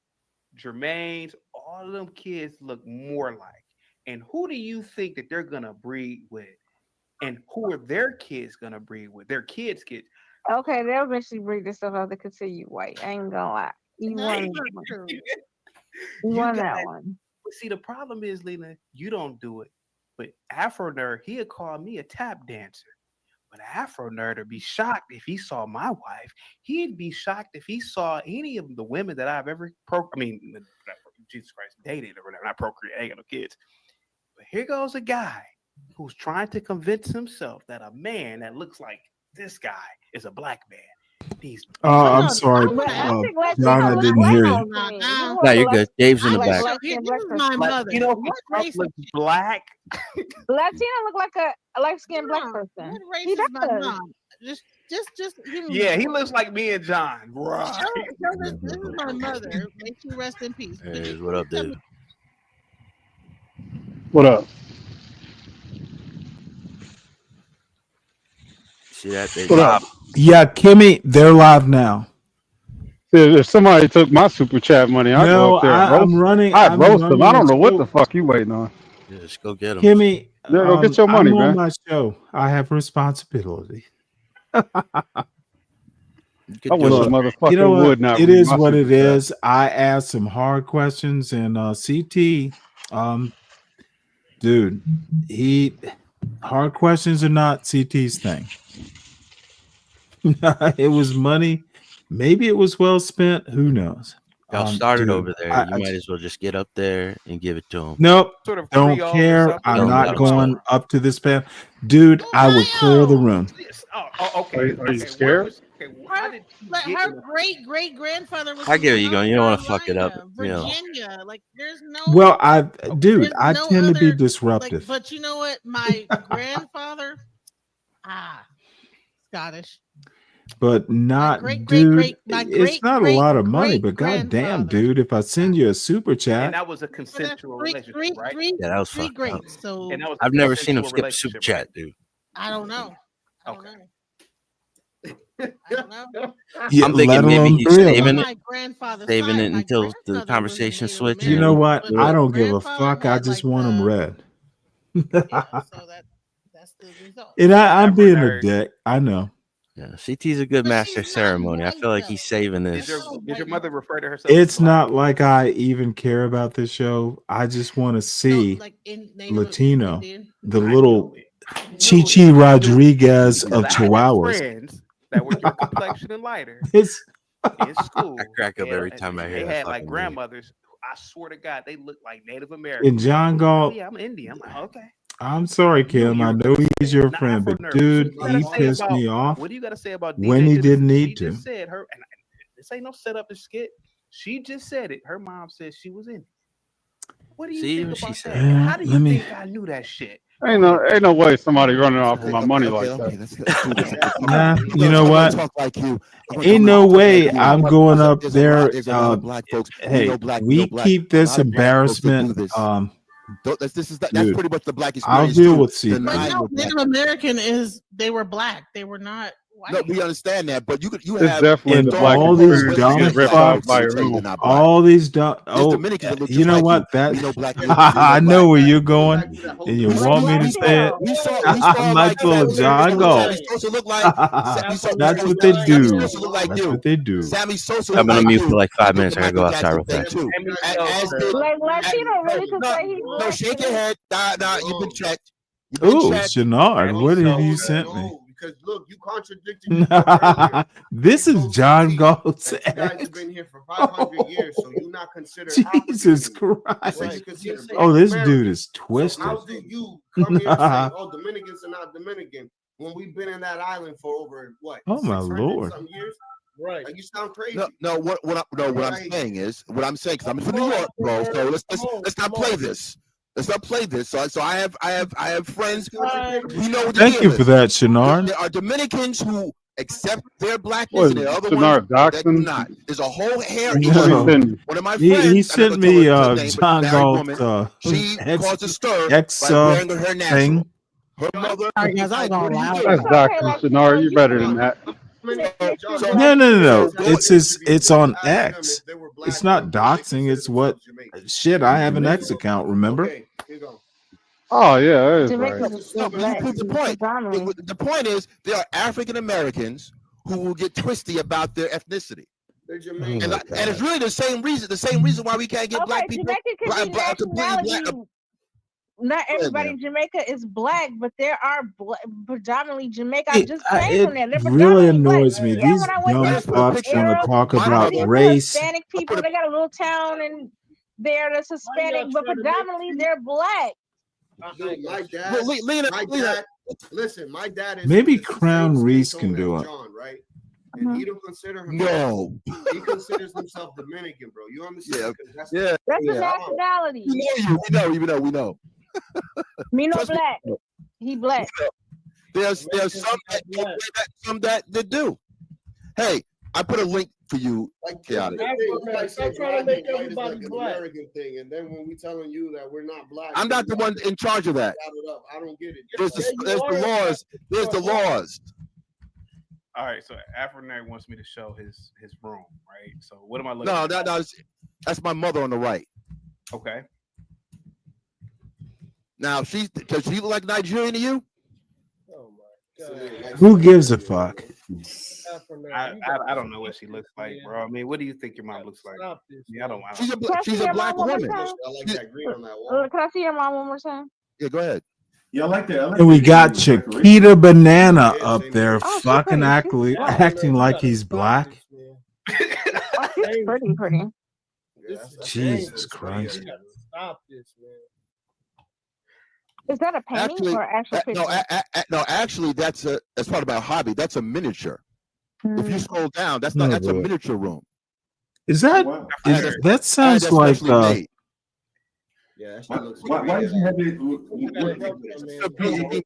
Speaker 11: Jermaine's, all of them kids look more like? And who do you think that they're gonna breed with? And who are their kids gonna breed with? Their kids' kids.
Speaker 22: Okay, they'll eventually breed this stuff out to consider you white. I ain't gonna lie. You won that one. You won that one.
Speaker 11: But see, the problem is, Lena, you don't do it. But Afro Nerd, he'd call me a tap dancer. But Afro Nerd would be shocked if he saw my wife. He'd be shocked if he saw any of the women that I've ever Jesus Christ, dated or whatever, not procreated, ain't got no kids. But here goes a guy who's trying to convince himself that a man that looks like this guy is a black man.
Speaker 6: I'm sorry, John, I didn't hear you.
Speaker 20: No, you're good. Dave's in the back.
Speaker 22: This is my mother.
Speaker 11: You know,
Speaker 22: What race?
Speaker 11: looks black.
Speaker 22: Latina look like a light-skinned black person.
Speaker 9: What race
Speaker 22: He
Speaker 9: is my
Speaker 22: does.
Speaker 9: mom? Just give me.
Speaker 11: Yeah, he looks like me and John. Right.
Speaker 9: This is my mother. May she rest in peace.
Speaker 20: Hey, what up, Dave?
Speaker 10: What up?
Speaker 20: See that? They
Speaker 10: What up?
Speaker 6: Yeah, Kimmy, they're live now.
Speaker 10: If somebody took my super chat money, I'd
Speaker 6: No,
Speaker 10: go up there and roast.
Speaker 6: I'm running.
Speaker 10: I'd
Speaker 6: I'm
Speaker 10: roast them. I
Speaker 6: running
Speaker 10: don't
Speaker 6: a
Speaker 10: know what
Speaker 6: show.
Speaker 10: the fuck you waiting on.
Speaker 20: Yeah, just go get him.
Speaker 6: Kimmy,
Speaker 10: Yeah, go get your money,
Speaker 6: I'm
Speaker 10: man.
Speaker 6: on my show. I have responsibility.
Speaker 10: I wish a
Speaker 6: Look,
Speaker 10: motherfucker
Speaker 6: you know what?
Speaker 10: would not.
Speaker 6: It
Speaker 10: read
Speaker 6: is
Speaker 10: my
Speaker 6: what it
Speaker 10: super chat.
Speaker 6: is. I asked some hard questions, and CT, dude, hard questions are not CT's thing. It was money. Maybe it was well spent. Who knows?
Speaker 20: Y'all started
Speaker 6: Dude,
Speaker 20: over there. You might as well just get up there and give it to him.
Speaker 6: Nope.
Speaker 11: Sort of
Speaker 6: Don't
Speaker 11: Creole or
Speaker 6: care.
Speaker 11: something?
Speaker 6: I'm
Speaker 20: No,
Speaker 6: not
Speaker 20: let him
Speaker 6: going
Speaker 20: start.
Speaker 6: up to this panel. Dude, I would clear the room.
Speaker 11: Okay.
Speaker 10: Are you scared?
Speaker 9: Her great great grandfather was.
Speaker 20: I get where you're going. You don't want to
Speaker 9: North
Speaker 20: fuck it up.
Speaker 9: Carolina,
Speaker 20: You know.
Speaker 9: Virginia. Like there's no.
Speaker 6: Well, dude,
Speaker 9: there's
Speaker 6: I
Speaker 9: no
Speaker 6: tend to be
Speaker 9: other-
Speaker 6: disruptive.
Speaker 9: but you know what? My grandfather, Scottish.
Speaker 6: But not,
Speaker 9: my
Speaker 6: dude.
Speaker 9: great
Speaker 6: It's not a lot of money, but
Speaker 9: great-grandfather.
Speaker 6: goddamn, dude, if I send you a super
Speaker 11: And
Speaker 6: chat,
Speaker 11: that was a consensual relationship, right?
Speaker 20: Yeah, that was
Speaker 9: three
Speaker 20: fucked up.
Speaker 9: greats. So
Speaker 11: And that was a
Speaker 20: I've never seen him
Speaker 11: consensual
Speaker 20: skip super
Speaker 11: relationship,
Speaker 20: chat, dude.
Speaker 9: I don't know. I don't know.
Speaker 6: yeah,
Speaker 20: I'm
Speaker 6: let
Speaker 20: thinking maybe
Speaker 6: alone
Speaker 20: he's
Speaker 6: three of
Speaker 20: saving
Speaker 6: them.
Speaker 20: it,
Speaker 9: My grandfather's
Speaker 20: saving
Speaker 9: side,
Speaker 20: it
Speaker 9: my
Speaker 20: until the
Speaker 9: grandmother was a
Speaker 20: conversation
Speaker 9: Native
Speaker 20: switches.
Speaker 6: You
Speaker 20: and
Speaker 6: know
Speaker 20: then
Speaker 6: what?
Speaker 20: do
Speaker 6: I
Speaker 20: it.
Speaker 6: don't give a
Speaker 9: grandfather
Speaker 6: fuck. I
Speaker 9: had,
Speaker 6: just
Speaker 9: like,
Speaker 6: want them red.
Speaker 9: So that's the result.
Speaker 6: And I'm
Speaker 11: Afro
Speaker 6: being a
Speaker 11: nerd.
Speaker 6: dick. I know.
Speaker 20: Yeah, CT's a good master of ceremony. I feel like he's saving
Speaker 11: Did
Speaker 20: this.
Speaker 11: your mother refer to herself?
Speaker 6: It's
Speaker 11: as black?
Speaker 6: not like I even care about this show. I just want to see
Speaker 9: like in Native
Speaker 6: Latino,
Speaker 9: Indian.
Speaker 6: the little Chichi Rodriguez of
Speaker 11: Because I had
Speaker 6: Chihuahuas.
Speaker 11: friends that were your complexion and lighter
Speaker 6: It's
Speaker 11: in school.
Speaker 20: I crack up
Speaker 11: and-
Speaker 20: every time I
Speaker 11: and
Speaker 20: hear
Speaker 11: They
Speaker 20: that
Speaker 11: had like
Speaker 20: fucking name.
Speaker 11: grandmothers. I swear to God, they looked like Native Americans.
Speaker 6: and John
Speaker 11: Oh,
Speaker 6: Galt.
Speaker 11: yeah, I'm Indian. I'm like, okay.
Speaker 6: I'm sorry, Kim. I know he's your friend, but dude, he pissed me off
Speaker 11: What do you got to say about
Speaker 6: when
Speaker 11: DJ?
Speaker 6: he
Speaker 11: 'Cause
Speaker 6: didn't
Speaker 11: she
Speaker 6: need to.
Speaker 11: just said her, and this ain't no setup and skit. She just said it. Her mom said she was in it. What do you
Speaker 20: See
Speaker 11: think
Speaker 20: what she
Speaker 11: about
Speaker 20: said?
Speaker 11: that? And how do you
Speaker 6: Let me-
Speaker 11: think I knew that shit?
Speaker 10: Ain't no way somebody running off of my money like that.
Speaker 6: Nah, you know
Speaker 18: I'm gonna
Speaker 6: what?
Speaker 18: talk like you. I'm gonna
Speaker 6: Ain't
Speaker 18: talk
Speaker 6: no
Speaker 18: like
Speaker 6: way
Speaker 18: you.
Speaker 6: I'm
Speaker 18: But
Speaker 6: going up
Speaker 18: there's
Speaker 6: there.
Speaker 18: There's a lot of black folks.
Speaker 6: Hey,
Speaker 18: know black.
Speaker 6: we
Speaker 18: black.
Speaker 6: keep
Speaker 18: A
Speaker 6: this
Speaker 18: lot of black folks that do
Speaker 6: embarrassment.
Speaker 18: this. That's
Speaker 6: Dude,
Speaker 18: pretty much the black
Speaker 6: I'll
Speaker 18: experience.
Speaker 6: deal
Speaker 18: too.
Speaker 6: with CT.
Speaker 9: But
Speaker 18: Denying
Speaker 9: no,
Speaker 18: we're black.
Speaker 9: Native American is they were black. They were not white.
Speaker 18: No, we understand that, but you
Speaker 10: It's
Speaker 18: have
Speaker 10: definitely
Speaker 6: And
Speaker 10: the black
Speaker 6: all these
Speaker 10: experience
Speaker 6: dumb
Speaker 10: to get ripped off
Speaker 6: fucks,
Speaker 10: by a
Speaker 18: tell you they're
Speaker 10: room.
Speaker 18: not black.
Speaker 6: all these dumb.
Speaker 18: There's
Speaker 6: Oh,
Speaker 18: Dominicans that look
Speaker 6: you
Speaker 18: just
Speaker 6: know
Speaker 18: like
Speaker 6: what?
Speaker 18: you.
Speaker 6: That
Speaker 18: We know black. We know
Speaker 6: I know
Speaker 18: black.
Speaker 6: where you're going, and you
Speaker 18: We saw,
Speaker 6: want me to say it.
Speaker 18: we saw
Speaker 6: Michael
Speaker 18: like
Speaker 6: and John Galt.
Speaker 18: Sammy Sosa look like. We saw
Speaker 6: That's what
Speaker 18: Sammy
Speaker 6: they do.
Speaker 18: Sosa look like
Speaker 6: That's
Speaker 18: you.
Speaker 6: what they do.
Speaker 18: Sammy Sosa
Speaker 20: I'm
Speaker 18: look
Speaker 20: gonna
Speaker 18: like
Speaker 20: mute
Speaker 18: you.
Speaker 20: for like 5
Speaker 18: He did
Speaker 20: minutes.
Speaker 18: the
Speaker 20: I gotta go
Speaker 18: Michael
Speaker 20: outside real
Speaker 18: Jackson thing
Speaker 20: fast.
Speaker 18: too. As did
Speaker 22: Like Latino really could say he's
Speaker 18: no, shake your head. Nah, you've been checked. You've been
Speaker 6: Ooh,
Speaker 18: checked.
Speaker 6: Shenard, what have you sent me?
Speaker 1: because look, you contradicted yourself earlier.
Speaker 6: This is John Galt's
Speaker 1: You guys
Speaker 6: ex.
Speaker 1: have been here for 500 years, so you not consider
Speaker 6: Jesus Christ. Oh, this dude is twisted.
Speaker 1: How do you come here and say, "Oh, Dominicans are not Dominican" when we've been in that island for over what?
Speaker 6: Oh my
Speaker 1: 600
Speaker 6: Lord.
Speaker 1: some years? Right. Like, you sound crazy.
Speaker 18: No. What I'm saying is, because I'm from New York, bro. So let's not play this. Let's not play this. So I have friends. We know what the
Speaker 6: Thank
Speaker 18: deal
Speaker 6: you
Speaker 18: is.
Speaker 6: for that, Shanard.
Speaker 18: There are Dominicans who accept their blackness, and there are other
Speaker 10: Shanard
Speaker 18: ones that do
Speaker 10: Doxson?
Speaker 18: not. There's a whole hair
Speaker 6: No.
Speaker 18: issue. One of my
Speaker 6: He
Speaker 18: friends, I'm not
Speaker 6: sent
Speaker 18: gonna
Speaker 6: me
Speaker 18: tell her name, but
Speaker 6: John
Speaker 18: married
Speaker 6: Galt
Speaker 18: woman, she caused a stir
Speaker 6: X
Speaker 18: by wearing her natural.
Speaker 6: thing.
Speaker 18: Her mother.
Speaker 3: Guys, I'm gonna allow
Speaker 10: That's Doxson, Shanard. You're better than that.
Speaker 6: No. It's on X. It's not doxing. It's what shit. I have an X account. Remember?
Speaker 10: Oh yeah, that is
Speaker 18: No,
Speaker 10: right.
Speaker 18: but you proved the point. The point is, there are African Americans who will get twisty about their ethnicity. And it's really the same reason why we can't get black people.
Speaker 22: Jamaica could be nationality. Not everybody in Jamaica is black, but there are predominantly Jamaica. I just came from there. They're
Speaker 6: It really
Speaker 22: predominantly black.
Speaker 6: annoys me.
Speaker 22: Yeah,
Speaker 6: These
Speaker 22: when I
Speaker 6: dumb
Speaker 22: went there,
Speaker 6: fucks want to talk
Speaker 22: I
Speaker 6: about
Speaker 22: see
Speaker 6: race.
Speaker 22: Hispanic people. They got a little town and there that's Hispanic, but predominantly they're black.
Speaker 1: Dude, my dad.
Speaker 18: Lena.
Speaker 1: Listen, my dad is.
Speaker 6: Maybe Crown Reese can do it.
Speaker 1: John, right? And he don't consider himself. He considers himself Dominican, bro. You understand?
Speaker 22: That's a nationality.
Speaker 18: We know.
Speaker 22: Me no black. He black.
Speaker 18: There's some that do. Hey, I put a link for you.
Speaker 1: Chaotic. Like trying to make everybody black. American thing, and then when we telling you that we're not black,
Speaker 18: I'm not the one in charge of that.
Speaker 1: I don't get it.
Speaker 18: There's the laws. There's the laws.
Speaker 11: All right, so Afro-Nerd wants me to show his room, right? So what am I looking
Speaker 18: No,
Speaker 11: at?
Speaker 18: that's my mother on the right.
Speaker 11: Okay.
Speaker 18: Now does she look like Nigerian to you?
Speaker 6: Who gives a fuck?
Speaker 11: I don't know what she looks like, bro. I mean, what do you think your mom looks like? Yeah, I don't.
Speaker 18: She's a black woman.
Speaker 1: I like that green on that wall.
Speaker 22: Can I see your mom one more time?
Speaker 18: Yeah, go ahead.
Speaker 2: Yeah, I like that.
Speaker 6: And we got Chiquita Banana up there, fucking acting like he's black.
Speaker 22: She's pretty.
Speaker 6: Jesus Christ.
Speaker 3: Stop this, man.
Speaker 22: Is that a painting or actual picture?
Speaker 18: No, actually, that's part of my hobby. That's a miniature. If you scroll down, that's a miniature room.
Speaker 6: Is that? That sounds like.
Speaker 1: Yeah,
Speaker 2: why does he have it? Why does he have it?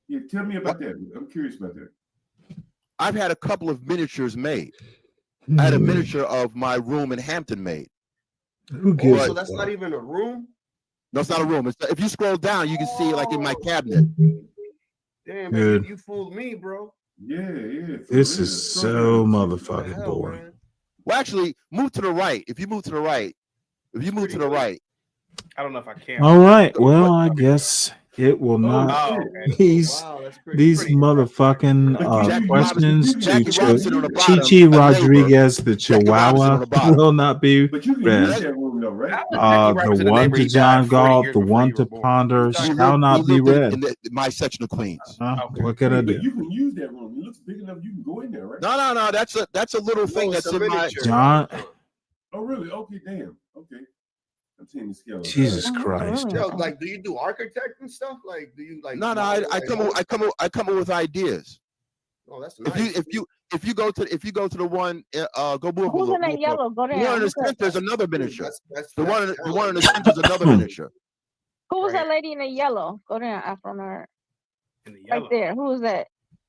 Speaker 2: Yeah, tell me about that. I'm curious about that.
Speaker 18: I've had a couple of miniatures made. I had a miniature of my room in Hampton made.
Speaker 6: Who gives
Speaker 1: so that's not even a room?
Speaker 18: No, it's not a room. If you scroll down, you can see like in my cabinet.
Speaker 1: Damn,
Speaker 6: Dude.
Speaker 1: man, you fooled me, bro.
Speaker 2: Yeah.
Speaker 6: This is so motherfucking boring.
Speaker 18: Well, actually, move to the right. If you move to the right,
Speaker 11: I don't know if I can.
Speaker 6: All right. Well, I guess it will not. These motherfucking questions to Chichi Rodriguez, the Chihuahua, will not be read. The one to John Galt, the one to Ponder shall not be read.
Speaker 18: In my section of Queens.
Speaker 6: What can I do?
Speaker 2: You can use that room. It looks big enough. You can go in there, right?
Speaker 18: No. That's a little thing that's in my.
Speaker 6: John.
Speaker 2: Oh, really? Okay, damn. Okay. I'm seeing the scale.
Speaker 6: Jesus Christ.
Speaker 1: Yo, like, do you do architect and stuff? Like, do you like?
Speaker 18: No. I come up with ideas.
Speaker 1: Oh, that's nice.
Speaker 18: If you go to the one, go move.
Speaker 22: Who's in that yellow? Go down.
Speaker 18: The one in the center is another miniature. The one in the center is another miniature.
Speaker 22: Who was that lady in the yellow? Go down, Afro-Nerd. Right there. Who was that?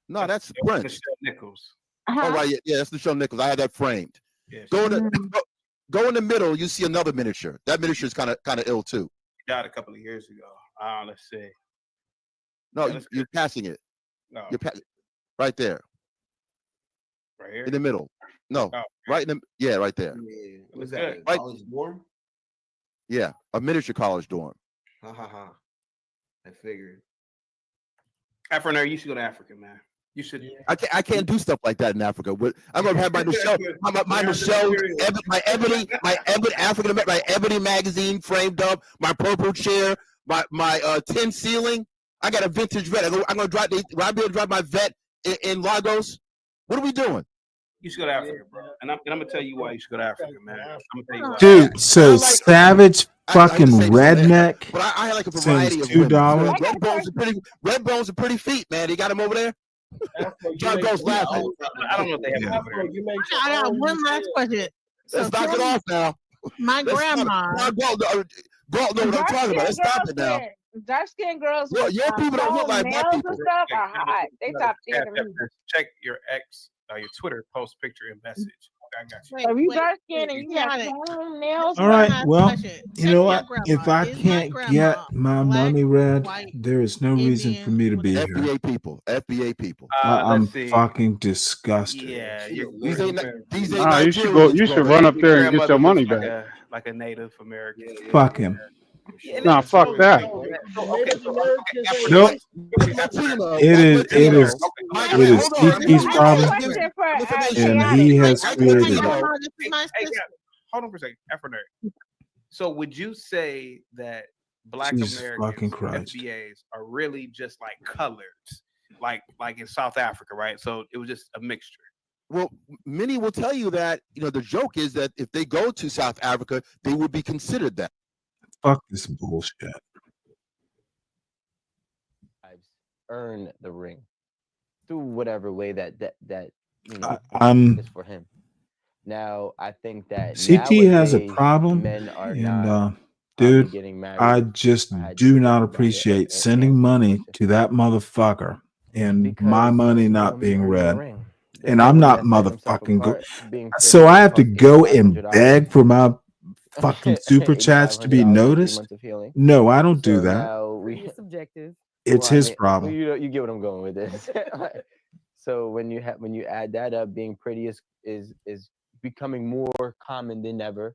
Speaker 18: No, that's Prince.
Speaker 11: Michelle Nichols.
Speaker 18: Oh, right. Yeah, that's Michelle Nichols. I had that framed.
Speaker 11: Yeah,
Speaker 18: Go in the middle. You see another miniature. That miniature is kind of ill too.
Speaker 11: Died a couple of years ago. Let's see.
Speaker 18: No, you're passing it.
Speaker 11: No.
Speaker 18: You're right there.
Speaker 11: Right here.
Speaker 18: In the middle. No, right in the right there.
Speaker 1: Yeah. What's that?
Speaker 18: Right.
Speaker 1: College dorm?
Speaker 18: Yeah, a miniature college dorm.
Speaker 1: I figured.
Speaker 11: Afro-Nerd, you should go to Africa, man. You should.
Speaker 18: I can't do stuff like that in Africa. But I'm gonna have my Michelle, my ebony African American, my ebony magazine framed up, my purple chair, my tin ceiling. I got a vintage vet. I'm gonna drive. Will I be able to drive my vet in Lagos? What are we doing?
Speaker 11: You should go to Africa, bro. And I'm gonna tell you why you should go to Africa, man. I'm gonna tell you why.
Speaker 6: Dude, so savage fucking redneck
Speaker 18: But I had like a
Speaker 6: sends
Speaker 18: variety of
Speaker 6: $2.
Speaker 18: women. Red bones are pretty feet, man. They got them over there. John goes laughing.
Speaker 11: I don't know if they have it over there.
Speaker 9: I got one last question.
Speaker 18: Let's knock it off now.
Speaker 9: My grandma.
Speaker 18: Galt know what I'm talking about. Let's stop it now.
Speaker 22: Dark skinned girls
Speaker 18: Well,
Speaker 22: with
Speaker 18: your people don't look like my
Speaker 22: nails
Speaker 18: people.
Speaker 22: and stuff are hot. They top tier to me.
Speaker 11: Check your ex, your Twitter post picture and message. Okay, I got you.
Speaker 22: So if you dark skinned and you got nails,
Speaker 6: All right, well, you know what? If I can't get my money read, there is no reason for me to be here.
Speaker 18: FBA people.
Speaker 6: I'm fucking disgusted.
Speaker 11: Yeah,
Speaker 18: these ain't
Speaker 10: you should go. You should run up there and get your money
Speaker 11: like
Speaker 10: back.
Speaker 11: like a Native American.
Speaker 6: Fuck him.
Speaker 10: Nah, fuck that.
Speaker 6: Nope. It is CT's problem, and he has created it.
Speaker 11: Hold on for a second, Afro. So would you say that Black
Speaker 6: Jesus
Speaker 11: Americans,
Speaker 6: fucking Christ.
Speaker 11: FBAs, are really just like colors, like in South Africa, right? So it was just a mixture.
Speaker 18: Well, many will tell you that, the joke is that if they go to South Africa, they would be considered that.
Speaker 6: Fuck this bullshit.
Speaker 19: Earn the ring through whatever way that
Speaker 6: I'm
Speaker 19: is for him. Now, I think that
Speaker 6: CT has a problem,
Speaker 19: men are
Speaker 6: and dude, I just do not appreciate sending money to that motherfucker and my money not being read. And I'm not motherfucking go. So I have to go and beg for my fucking super chats to be noticed? No, I don't do that.
Speaker 19: It's subjective.
Speaker 6: It's his problem.
Speaker 19: You get what I'm going with this. So when you add that up, being pretty is becoming more common than ever,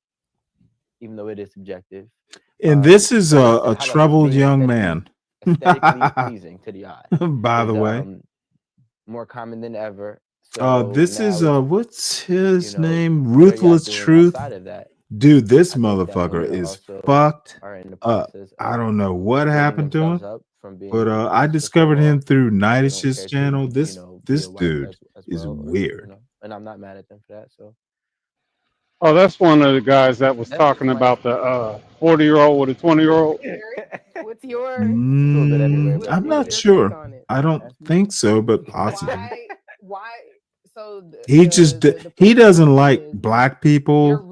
Speaker 19: even though it is subjective.
Speaker 6: And this is a troubled young man.
Speaker 19: Aesthetically pleasing to the eye.
Speaker 6: By the way,
Speaker 19: more common than ever.
Speaker 6: This is what's his name? Ruthless Truth. Dude, this motherfucker is fucked up. I don't know what happened to him, but I discovered him through Nightish's channel. This dude is weird.
Speaker 19: And I'm not mad at them for that. So.
Speaker 10: Oh, that's one of the guys that was talking about the 40-year-old with a 20-year-old.
Speaker 19: What's your?
Speaker 6: I'm not sure. I don't think so, but possibly.
Speaker 19: Why? So
Speaker 6: He doesn't like black people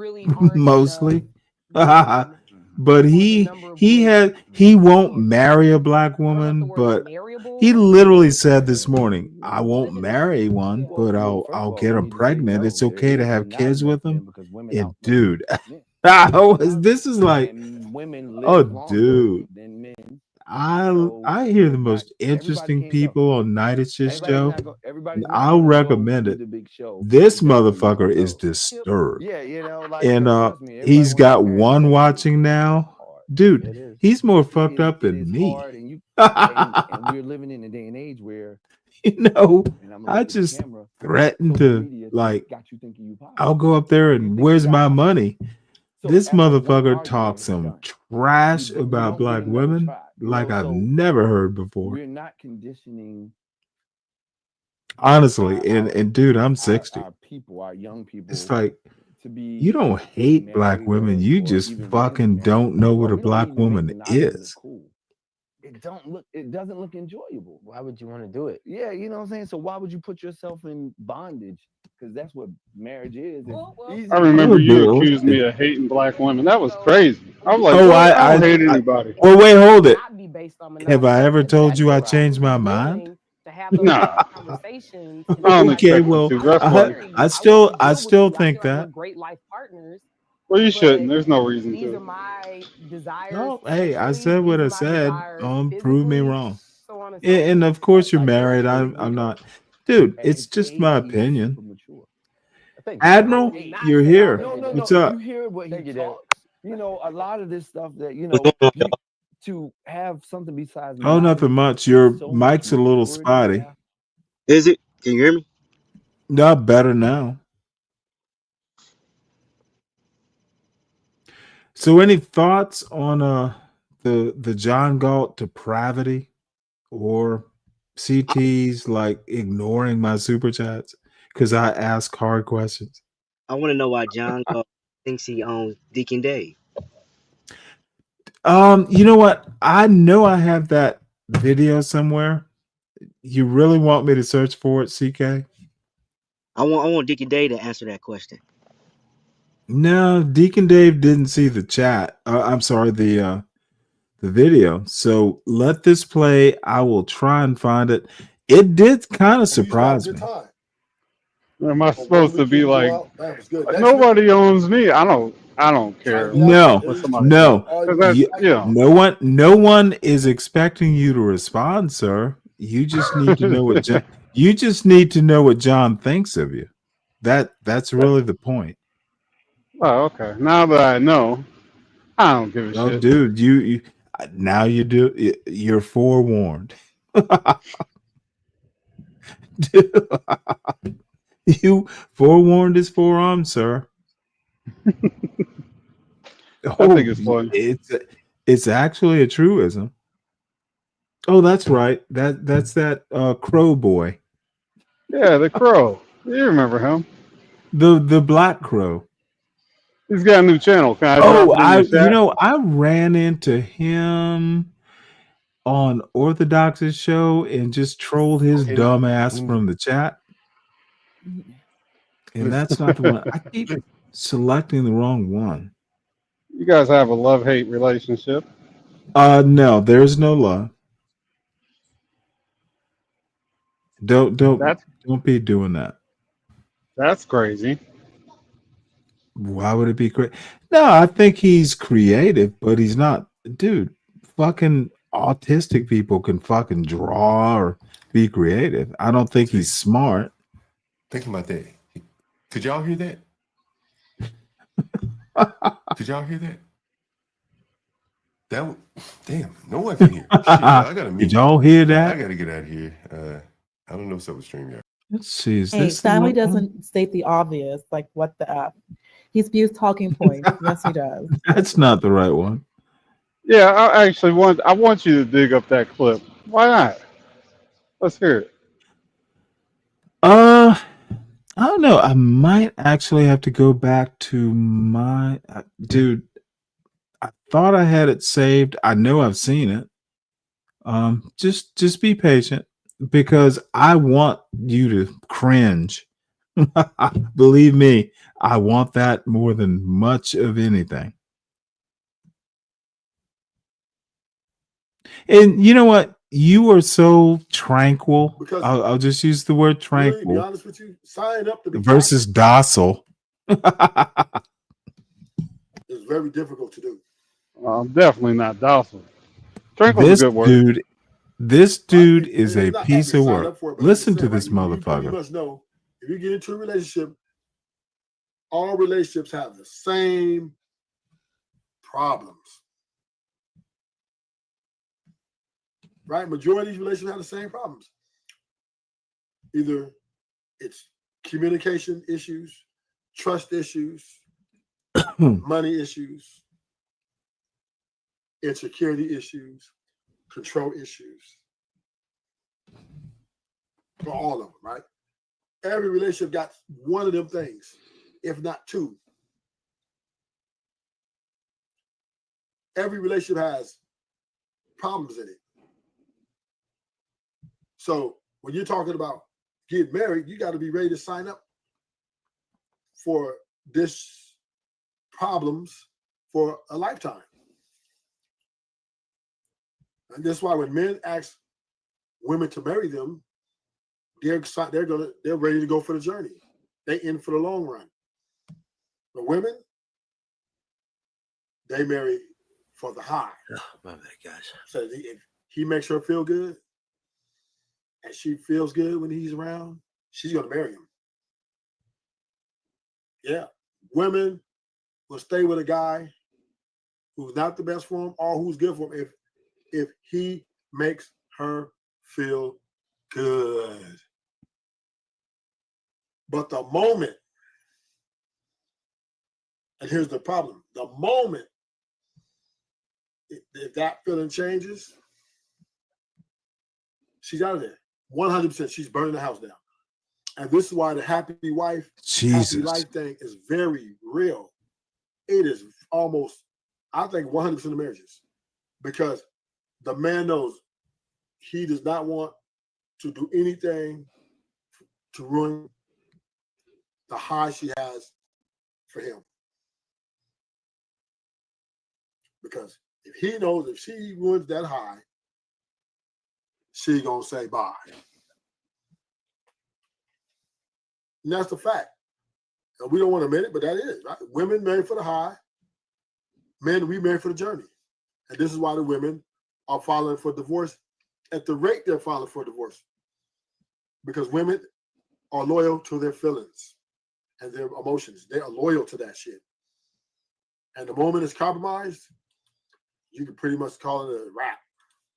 Speaker 6: mostly, but he won't marry a black woman. But he literally said this morning, "I won't marry one, but I'll get them pregnant. It's okay to have kids with them." And dude, this is like, oh, dude. I hear the most interesting people on Nightish's show. I'll recommend it. This motherfucker is disturbed. And he's got one watching now. Dude, he's more fucked up than me.
Speaker 21: And we're living in a day and age where
Speaker 6: I just threaten to, like, I'll go up there and where's my money? This motherfucker talks some trash about black women like I've never heard before.
Speaker 21: we're not conditioning
Speaker 6: Honestly, and dude, I'm 60.
Speaker 21: our people, our young people,
Speaker 6: It's like,
Speaker 21: to be
Speaker 6: you don't hate black women. You just fucking don't know what a black woman is.
Speaker 21: it doesn't look enjoyable.
Speaker 19: Why would you want to do it?
Speaker 21: Yeah, you know what I'm saying? So why would you put yourself in bondage? Because that's what marriage is.
Speaker 10: I remember you accused me of hating black women. That was crazy. I was like,
Speaker 6: Oh,
Speaker 10: I don't hate anybody.
Speaker 6: Well, wait, hold it. Have I ever told you I changed my mind?
Speaker 10: No.
Speaker 6: Okay, well, I still think that.
Speaker 10: Well, you shouldn't. There's no reason to.
Speaker 6: No, hey, I said what I said. Prove me wrong. And of course, you're married. I'm not, dude. It's just my opinion. Admiral, you're here. What's up?
Speaker 21: You hear what he talks. A lot of this stuff that to have something besides.
Speaker 6: Oh, nothing much. Your mic's a little spotty.
Speaker 23: Is it? Can you hear me?
Speaker 6: Not better now. So, any thoughts on the John Galt depravity or CT's like ignoring my super chats because I ask hard questions?
Speaker 23: I want to know why John Galt thinks he owns Deacon Dave.
Speaker 6: You know what? I know I have that video somewhere. You really want me to search for it, CK?
Speaker 23: I want Deacon Dave to answer that question.
Speaker 6: No, Deacon Dave didn't see the chat. I'm sorry, the video. So let this play. I will try and find it. It did kind of surprise me.
Speaker 10: Am I supposed to be like, nobody owns me? I don't care.
Speaker 6: No,
Speaker 10: what somebody
Speaker 6: no,
Speaker 10: says. 'Cause that's,
Speaker 6: no one is expecting you to respond, sir. You just need to know what you just need to know what John thinks of you. That's really the point.
Speaker 10: Oh, okay. Now that I know, I don't give a
Speaker 6: Oh,
Speaker 10: shit.
Speaker 6: dude, you now you do. You're forewarned. You forewarned is forearmed, sir.
Speaker 10: I think it's fun.
Speaker 6: It's actually a truism. Oh, that's right. That's that crow boy.
Speaker 10: Yeah, the crow. You remember him?
Speaker 6: The black crow.
Speaker 10: He's got a new channel. Can I
Speaker 6: Oh,
Speaker 10: drop it in your chat?
Speaker 6: I ran into him on Orthodox's show and just trolled his dumb ass from the chat. And that's not the one. I keep selecting the wrong one.
Speaker 10: You guys have a love-hate relationship.
Speaker 6: No, there's no love. Don't be doing that.
Speaker 10: That's crazy.
Speaker 6: Why would it be great? No, I think he's creative, but he's not. Dude, fucking autistic people can fucking draw or be creative. I don't think he's smart.
Speaker 2: Think about that. Could y'all hear that? Could y'all hear that? Damn, no one can hear. Shit, I gotta
Speaker 6: Did y'all hear that?
Speaker 2: I gotta get out of here. I don't know what's up with StreamYard.
Speaker 6: Let's see. Is
Speaker 13: Hey,
Speaker 6: this the
Speaker 13: Stanley
Speaker 6: one?
Speaker 13: doesn't state the obvious, like what the F. He spews talking points. Yes, he does.
Speaker 6: That's not the right one.
Speaker 10: Yeah, I want you to dig up that clip. Why not? Let's hear it.
Speaker 6: I don't know. I might actually have to go back to my dude. I thought I had it saved. I know I've seen it. Just be patient because I want you to cringe. Believe me, I want that more than much of anything. And you know what? You are so tranquil.
Speaker 12: Because
Speaker 6: I'll just use the word
Speaker 12: really, to be
Speaker 6: tranquil
Speaker 12: honest with you, sign up to be
Speaker 6: versus docile.
Speaker 12: is very difficult to do.
Speaker 10: I'm definitely not docile. Tranquil's a good word.
Speaker 6: This dude is a
Speaker 12: It's not
Speaker 6: piece
Speaker 12: actually
Speaker 6: of
Speaker 12: sign
Speaker 6: work.
Speaker 12: up for it, but I'm
Speaker 6: Listen
Speaker 12: just
Speaker 6: to
Speaker 12: saying,
Speaker 6: this
Speaker 12: right, you pretty
Speaker 6: motherfucker.
Speaker 12: much know if you get into a relationship, all relationships have the same problems. Right? Majority of these relationships have the same problems. Either it's communication issues, trust issues, money issues, insecurity issues, control issues. For all of them, right? Every relationship got one of them things, if not two. Every relationship has problems in it. So when you're talking about getting married, you got to be ready to sign up for this problems for a lifetime. And that's why when men ask women to marry them, they're ready to go for the journey. They in for the long run. But women, they marry for the high.
Speaker 23: Oh, my bad, guys.
Speaker 12: So if he makes her feel good and she feels good when he's around, she's gonna marry him. Yeah. Women will stay with a guy who's not the best for him or who's good for him if he makes her feel good. But the moment, and here's the problem, the moment if that feeling changes, she's out of there. 100%. She's burning the house down. And this is why the happy wife, happy life thing is very real. It is almost, I think, 100% of marriages. Because the man knows he does not want to do anything to ruin the high she has for him. Because if he knows if she ruins that high, she gonna say bye. And that's the fact. And we don't want to admit it, but that is, right? Women marry for the high. Men, we marry for the journey. And this is why the women are filing for divorce at the rate they're filing for divorce. Because women are loyal to their feelings and their emotions. They are loyal to that shit. And the moment it's compromised, you can pretty much call it a wrap.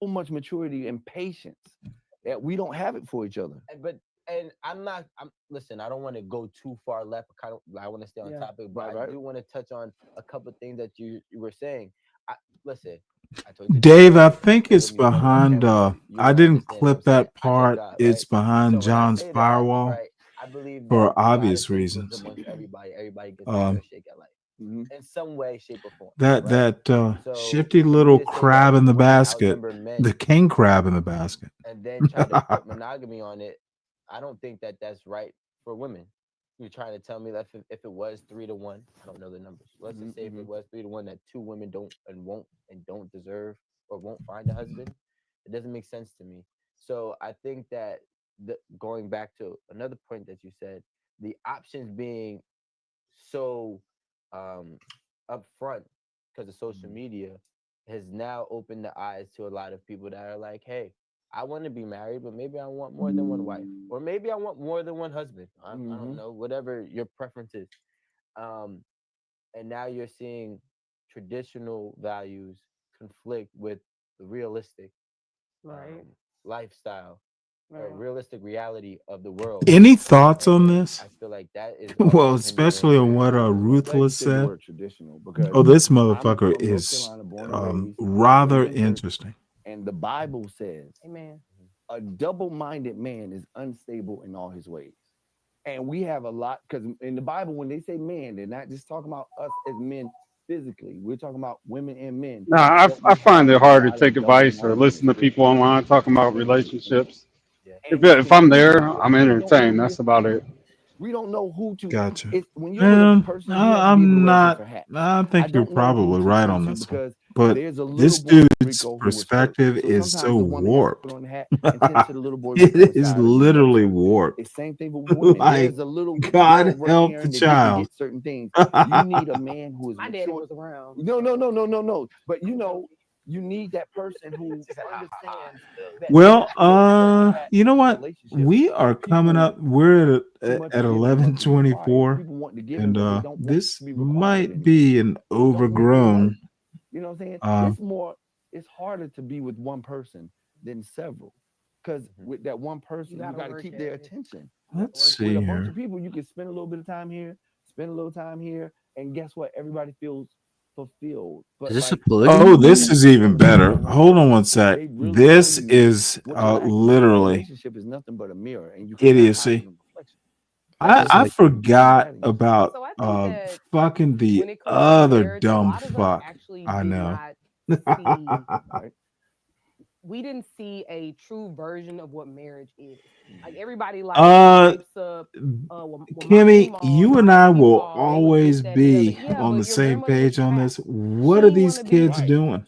Speaker 21: So much maturity and patience that we don't have it for each other.
Speaker 19: And listen, I don't want to go too far left. I want to stay on topic, but I do want to touch on a couple of things that you were saying. Listen, I told you,
Speaker 6: Dave, I think it's behind. I didn't clip that part. It's behind John's firewall
Speaker 19: I believe
Speaker 6: for obvious reasons.
Speaker 19: Everybody gets a fair shake at life in some way, shape, or form.
Speaker 6: That shifty little crab in the basket, the king crab in the basket.
Speaker 19: And then try to put monogamy on it. I don't think that that's right for women. You're trying to tell me that if it was 3-1, I don't know the numbers. Let's just say if it was 3-1, that 2 women don't deserve or won't find a husband. It doesn't make sense to me. So I think that going back to another point that you said, the options being so upfront because of social media has now opened the eyes to a lot of people that are like, hey, I want to be married, but maybe I want more than one wife, or maybe I want more than one husband. I don't know, whatever your preference is. And now you're seeing traditional values conflict with the realistic lifestyle, or realistic reality of the world.
Speaker 6: Any thoughts on this?
Speaker 19: I feel like that is
Speaker 6: Well, especially on what Ruthless said. Oh, this motherfucker is rather interesting.
Speaker 21: And the Bible says, amen, a double-minded man is unstable in all his ways. And we have a lot, because in the Bible, when they say man, they're not just talking about us as men physically. We're talking about women and men.
Speaker 10: Nah, I find it hard to take advice or listen to people online talking about relationships. If I'm there, I'm entertained. That's about it.
Speaker 21: We don't know who to.
Speaker 6: Gotcha.
Speaker 21: When you're with a person,
Speaker 6: I'm not. I think you're probably right on this one. But this dude's perspective is so warped. It is literally warped.
Speaker 21: The same thing with women.
Speaker 6: Like,
Speaker 21: There's a little
Speaker 6: God help the child.
Speaker 21: Certain things. You need a man who is. My daddy was around. No. But you need that person who understands.
Speaker 6: Well, you know what? We are coming up. We're at 11:24, and this might be an overgrown.
Speaker 21: You know what I'm saying? It's harder to be with one person than several, because with that one person, you got to keep their attention.
Speaker 6: Let's see
Speaker 21: with a
Speaker 6: here.
Speaker 21: bunch of people, you can spend a little bit of time here, spend a little time here, and guess what? Everybody feels fulfilled. But
Speaker 20: is this
Speaker 21: like,
Speaker 20: a polygamy?
Speaker 6: Oh, this is even better. Hold on one sec. This is literally
Speaker 21: relationship is nothing but a mirror, and you
Speaker 6: idiocy. I forgot about fucking the other dumb fuck I know.
Speaker 4: We didn't see a true version of what marriage is. Like everybody like hypes up.
Speaker 6: Kimmy, you and I will always be on the same page on this. What are these kids doing?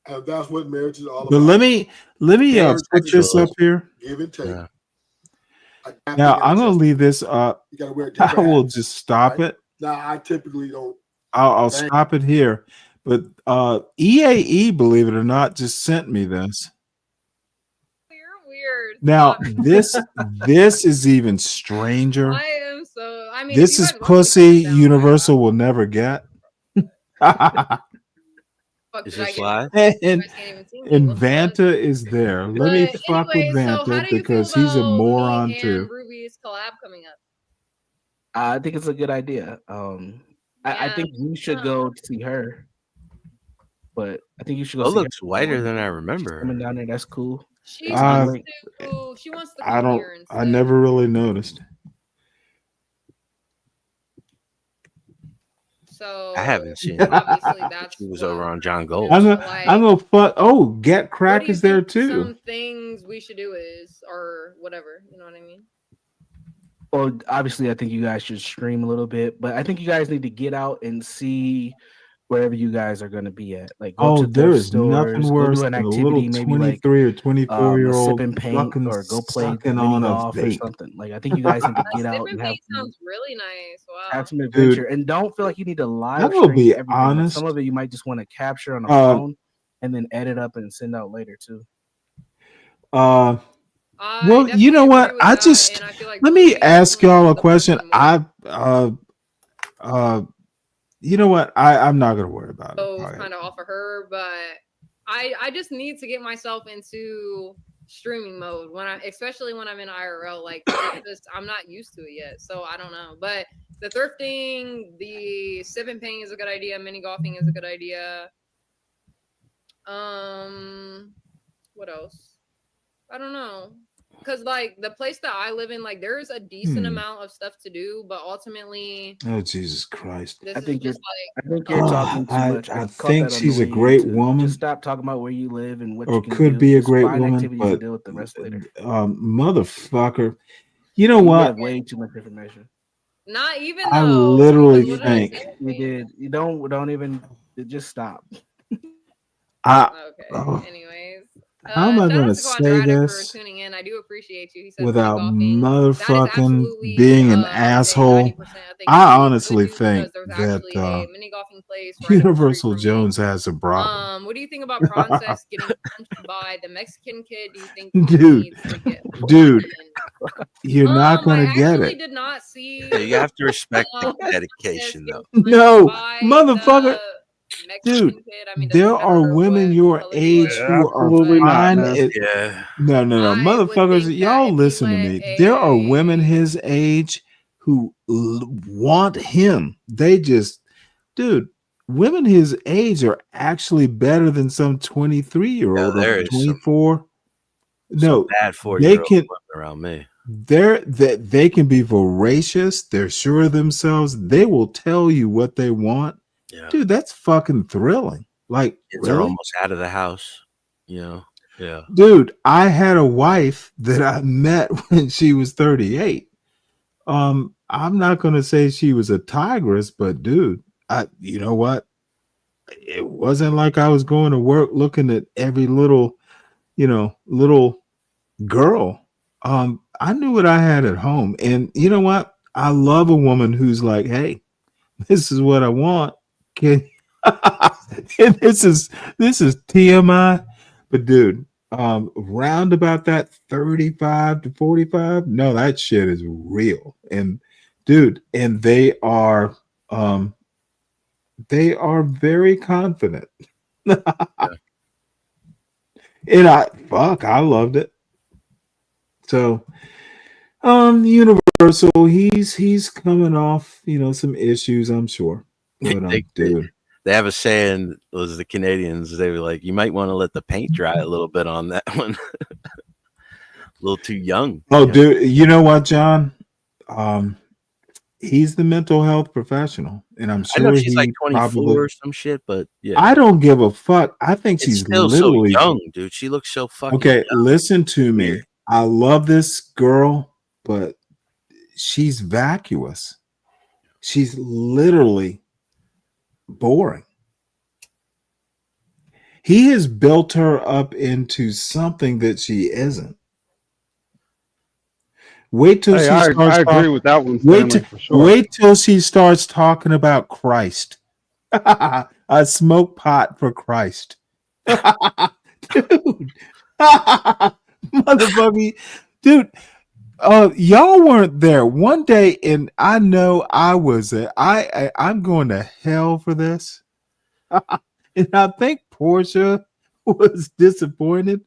Speaker 12: And that's what marriage is all about.
Speaker 6: But let me put this up here.
Speaker 12: Give and take.
Speaker 6: Yeah. Now I'm gonna leave this up.
Speaker 12: You gotta wear
Speaker 6: I will just stop it.
Speaker 12: Now I typically don't.
Speaker 6: I'll stop it here. But EAE, believe it or not, just sent me this.
Speaker 15: You're weird.
Speaker 6: Now this is even stranger.
Speaker 15: I am so. I mean,
Speaker 6: This is pussy Universal will never get.
Speaker 20: Is this live?
Speaker 6: And Vanta is there. Let me fuck with Vanta because he's a moron too.
Speaker 15: Ruby's collab coming up.
Speaker 17: I think it's a good idea. I think you should go see her.
Speaker 5: but I think you should go
Speaker 20: Oh,
Speaker 5: see her.
Speaker 20: looks whiter than I
Speaker 5: She's
Speaker 20: remember.
Speaker 5: coming down there. That's cool.
Speaker 15: She
Speaker 5: That's my
Speaker 15: wants
Speaker 5: link.
Speaker 15: to. She wants to
Speaker 6: I
Speaker 15: come
Speaker 6: don't.
Speaker 15: here and
Speaker 6: I never really noticed.
Speaker 15: so
Speaker 20: I haven't seen her.
Speaker 15: obviously that's
Speaker 20: She was
Speaker 15: what
Speaker 20: over on John Gold.
Speaker 6: I'm a.
Speaker 15: like,
Speaker 6: I'm a fuck. Oh, Get
Speaker 15: what
Speaker 6: Crack
Speaker 15: do you
Speaker 6: is there
Speaker 15: think
Speaker 6: too.
Speaker 15: some things we should do is or whatever, you know what I mean?
Speaker 5: Well, obviously, I think you guys should stream a little bit, but I think you guys need to get out and see wherever you guys are going to be at. Like, go
Speaker 6: Oh,
Speaker 5: to
Speaker 6: there
Speaker 5: thrift
Speaker 6: is nothing
Speaker 5: stores, go
Speaker 6: worse
Speaker 5: do an
Speaker 6: than a little
Speaker 5: activity, maybe like
Speaker 6: 23 or
Speaker 5: a
Speaker 6: 24-year-old
Speaker 5: sip and paint,
Speaker 6: fucking
Speaker 5: or go play
Speaker 6: sucking
Speaker 5: mini
Speaker 6: on a
Speaker 5: golf or
Speaker 6: vape.
Speaker 5: something. Like, I think you guys need to
Speaker 15: A
Speaker 5: get out
Speaker 15: sip
Speaker 5: and
Speaker 15: and
Speaker 5: have
Speaker 15: paint sounds really nice. Wow.
Speaker 5: have some
Speaker 6: Dude,
Speaker 5: adventure, and don't feel like you need to
Speaker 6: I'm
Speaker 5: live
Speaker 6: gonna
Speaker 5: stream
Speaker 6: be
Speaker 5: everything. Like,
Speaker 6: honest.
Speaker 5: some of it you might just want to capture on a
Speaker 6: Uh,
Speaker 5: phone and then edit up and send out later too.
Speaker 6: Well, you know what? I just let me ask y'all a question. You know what? I'm not gonna worry about it.
Speaker 15: So kind of off of her, but I just need to get myself into streaming mode especially when I'm in IRL. Like I'm not used to it yet, so I don't know. But the thrifting, the sip and painting is a good idea. Mini golfing is a good idea. What else? I don't know. Because like the place that I live in, like there's a decent amount of stuff to do, but ultimately,
Speaker 6: Oh, Jesus Christ!
Speaker 15: this
Speaker 5: I
Speaker 15: is
Speaker 5: think
Speaker 15: just
Speaker 5: I think you're talking too much.
Speaker 6: I
Speaker 5: caught
Speaker 6: think
Speaker 5: that on
Speaker 6: she's
Speaker 5: the
Speaker 6: a
Speaker 5: way in,
Speaker 6: great
Speaker 5: too.
Speaker 6: woman,
Speaker 5: Just stop talking about where you live and what
Speaker 6: or
Speaker 5: you can
Speaker 6: could
Speaker 5: do.
Speaker 6: be a
Speaker 5: Just
Speaker 6: great
Speaker 5: find
Speaker 6: woman,
Speaker 5: activities to
Speaker 6: but
Speaker 5: deal with the rest later.
Speaker 6: motherfucker. You know
Speaker 5: You
Speaker 6: what?
Speaker 5: have way too much information.
Speaker 15: not even
Speaker 6: I
Speaker 15: though.
Speaker 6: literally
Speaker 15: Because what did I
Speaker 6: think
Speaker 15: say?
Speaker 5: You did. You don't even just stop.
Speaker 15: Okay. Anyways,
Speaker 6: how am I
Speaker 15: shout
Speaker 6: going to
Speaker 15: out to
Speaker 6: say
Speaker 15: Quadratic for
Speaker 6: this
Speaker 15: tuning in. I do appreciate you. He said mini
Speaker 6: without
Speaker 15: golfing. That is
Speaker 6: motherfucking
Speaker 15: absolutely
Speaker 6: being an
Speaker 15: I would say 90%.
Speaker 6: asshole?
Speaker 15: I think
Speaker 6: I
Speaker 15: you would
Speaker 6: honestly
Speaker 15: do
Speaker 6: think
Speaker 15: because there's
Speaker 6: that
Speaker 15: actually a mini golfing place right up the street
Speaker 6: Universal
Speaker 15: from me.
Speaker 6: Jones has a problem.
Speaker 15: What do you think about Princess getting punched by the Mexican kid? Do you think he
Speaker 6: Dude,
Speaker 15: needs to get
Speaker 6: dude, you're not
Speaker 15: I
Speaker 6: going to get
Speaker 15: actually
Speaker 6: it.
Speaker 15: did not see
Speaker 20: Yeah, you have to respect the dedication, though.
Speaker 6: No, motherfucker. Dude, there are women your age who are
Speaker 10: Absolutely not,
Speaker 6: fine.
Speaker 10: man.
Speaker 20: Yeah.
Speaker 6: No, motherfuckers. Y'all listen to me. There are women his age who want him. They just, dude, women his age are actually better than some 23-year-old
Speaker 20: there
Speaker 6: or
Speaker 20: is some
Speaker 6: 24. No,
Speaker 20: bad
Speaker 6: they
Speaker 20: 40-year-old
Speaker 6: can.
Speaker 20: women around me.
Speaker 6: They can be voracious. They're sure of themselves. They will tell you what they want.
Speaker 20: Yeah.
Speaker 6: Dude, that's fucking thrilling. Like,
Speaker 20: Kids are
Speaker 6: really?
Speaker 20: almost out of the house. You know? Yeah.
Speaker 6: Dude, I had a wife that I met when she was 38. I'm not gonna say she was a tigress, but dude, you know what? It wasn't like I was going to work looking at every little girl. I knew what I had at home. And you know what? I love a woman who's like, hey, this is what I want. Can and this is TMI, but dude, round about that 35 to 45, no, that shit is real. And dude, and they are very confident. And I loved it. So Universal, he's coming off, some issues, I'm sure. But dude.
Speaker 20: They have a saying, was the Canadians, they were like, you might want to let the paint dry a little bit on that one. A little too young.
Speaker 6: Oh, dude, you know what, John? He's the mental health professional, and I'm
Speaker 20: I know
Speaker 6: sure
Speaker 20: she's like 24
Speaker 6: probably
Speaker 20: or some shit, but yeah.
Speaker 6: I don't give a fuck. I think
Speaker 20: It's
Speaker 6: she's
Speaker 20: still
Speaker 6: literally
Speaker 20: so young, dude. She looks so fucking
Speaker 6: okay.
Speaker 20: young.
Speaker 6: Listen to me.
Speaker 20: Weird.
Speaker 6: I love this girl, but she's vacuous. She's literally boring. He has built her up into something that she isn't. Wait till she starts.
Speaker 10: I agree with that one,
Speaker 6: Wait,
Speaker 10: Stanley, for sure.
Speaker 6: wait till she starts talking about Christ. I smoke pot for Christ. Dude. Motherfucker. Dude, y'all weren't there one day, and I know I was there. I'm going to hell for this. And I think Portia was disappointed.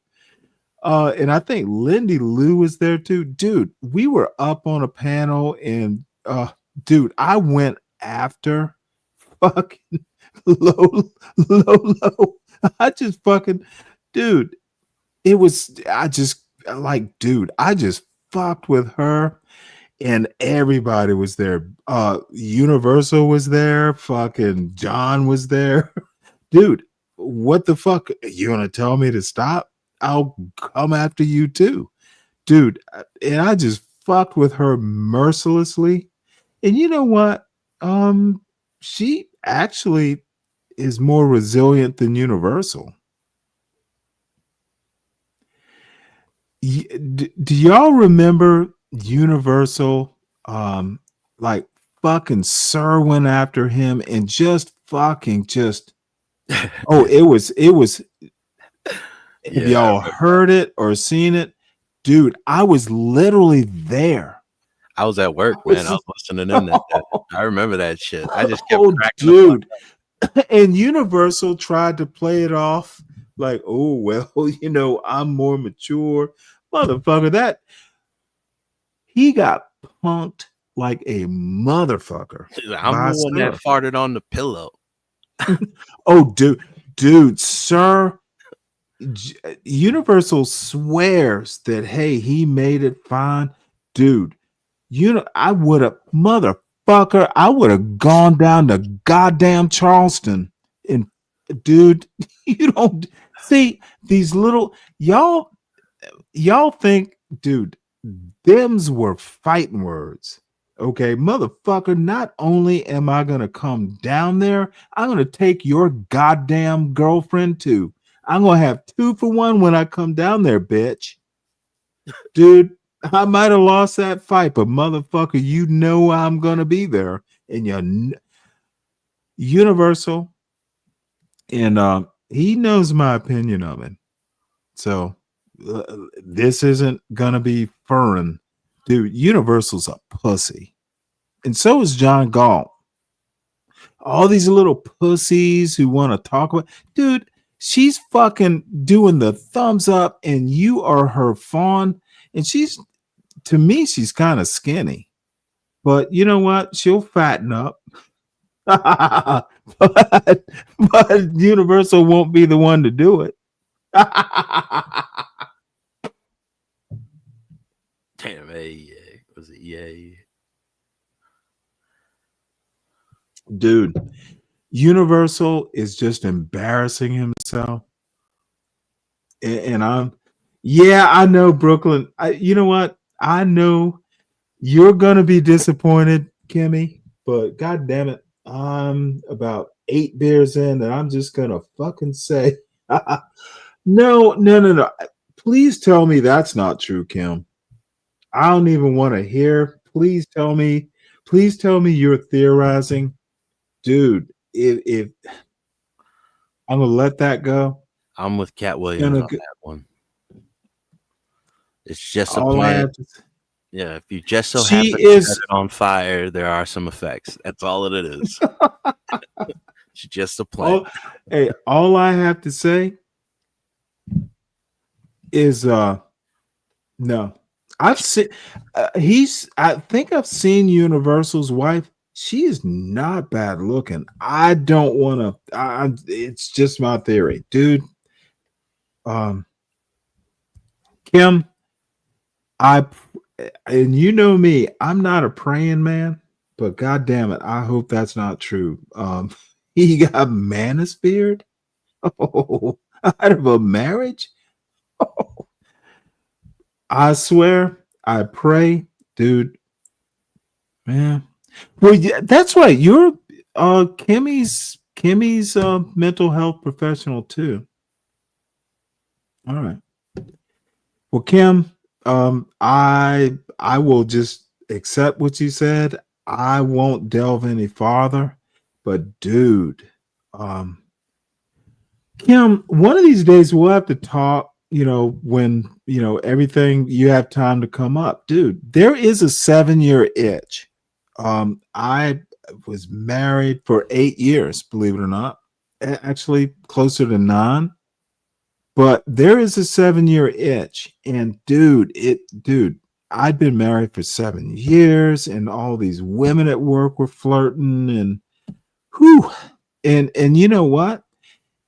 Speaker 6: And I think Lindy Lou was there too. Dude, we were up on a panel, and dude, I went after fucking low. I just fucking, dude. It was. I just like, dude. I just fucked with her, and everybody was there. Universal was there. Fucking John was there. Dude, what the fuck? You gonna tell me to stop? I'll come after you too, dude. And I just fucked with her mercilessly. And you know what? She actually is more resilient than Universal. Do y'all remember Universal? Like fucking Sir went after him and just fucking just. Oh, it was. Have y'all heard it or seen it? Dude, I was literally there.
Speaker 20: I was at work, man. I was listening in that day. I remember that shit. I just kept cracking
Speaker 6: dude. And Universal tried to play it off like, oh, well, you know, I'm more mature. Motherfucker, that he got punked like a motherfucker.
Speaker 20: I'm the one that farted on the pillow.
Speaker 6: Oh, dude, Sir. Universal swears that, hey, he made it fine. Dude, I would have, motherfucker, I would have gone down to goddamn Charleston. And dude, you don't see these little y'all think, dude, thems were fighting words. Okay, motherfucker, not only am I gonna come down there, I'm gonna take your goddamn girlfriend too. I'm gonna have 2 for 1 when I come down there, bitch. Dude, I might have lost that fight, but motherfucker, you know I'm gonna be there. And you're Universal, and he knows my opinion of it. So this isn't gonna be foreign. Dude, Universal's a pussy. And so is John Galt. All these little pussies who want to talk about, dude, she's fucking doing the thumbs up and you are her fawn. And to me, she's kind of skinny. But you know what? She'll fatten up. but Universal won't be the one to do it.
Speaker 20: Damn, hey, was it EA?
Speaker 6: Dude, Universal is just embarrassing himself. And I know, Brooklyn. You know what? I know you're gonna be disappointed, Kimmy, but god damn it, I'm about 8 beers in, and I'm just gonna fucking say, no. Please tell me that's not true, Kim. I don't even want to hear. Please tell me you're theorizing. Dude, if I'm gonna let that go.
Speaker 20: I'm with Cat Williams on that one. It's just a
Speaker 6: all
Speaker 20: plan. Yeah, if you just so
Speaker 6: She
Speaker 20: happen
Speaker 6: is-
Speaker 20: to set it on fire, there are some effects. That's all it is. It's just a plan.
Speaker 6: All I have to say is no. I've seen I think I've seen Universal's wife. She is not bad looking. I don't want to. It's just my theory, dude. Kim, and you know me, I'm not a praying man, but god damn it, I hope that's not true. He got manosphered. Oh, out of a marriage. Oh. I swear, I pray, dude. Man, well, yeah, that's right. You're Kimmy's mental health professional too. All right. Well, Kim, I will just accept what you said. I won't delve any farther. But dude, Kim, one of these days we'll have to talk, when, everything, you have time to come up. Dude, there is a 7-year itch. I was married for 8 years, believe it or not. Actually, closer to 9. But there is a 7-year itch. And dude, I'd been married for 7 years, and all these women at work were flirting, and And you know what?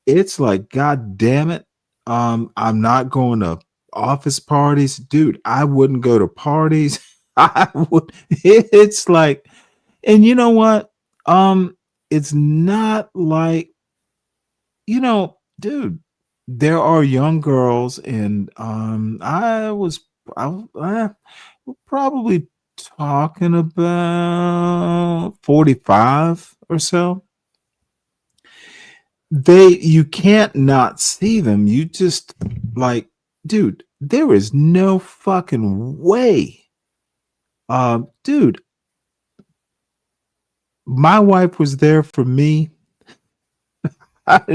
Speaker 6: It's like, God damn it. I'm not going to office parties. Dude, I wouldn't go to parties. I would it's like, and you know what? It's not like, dude, there are young girls, and I probably talking about 45 or so. You can't not see them. You just like, dude, there is no fucking way. Dude, my wife was there for me.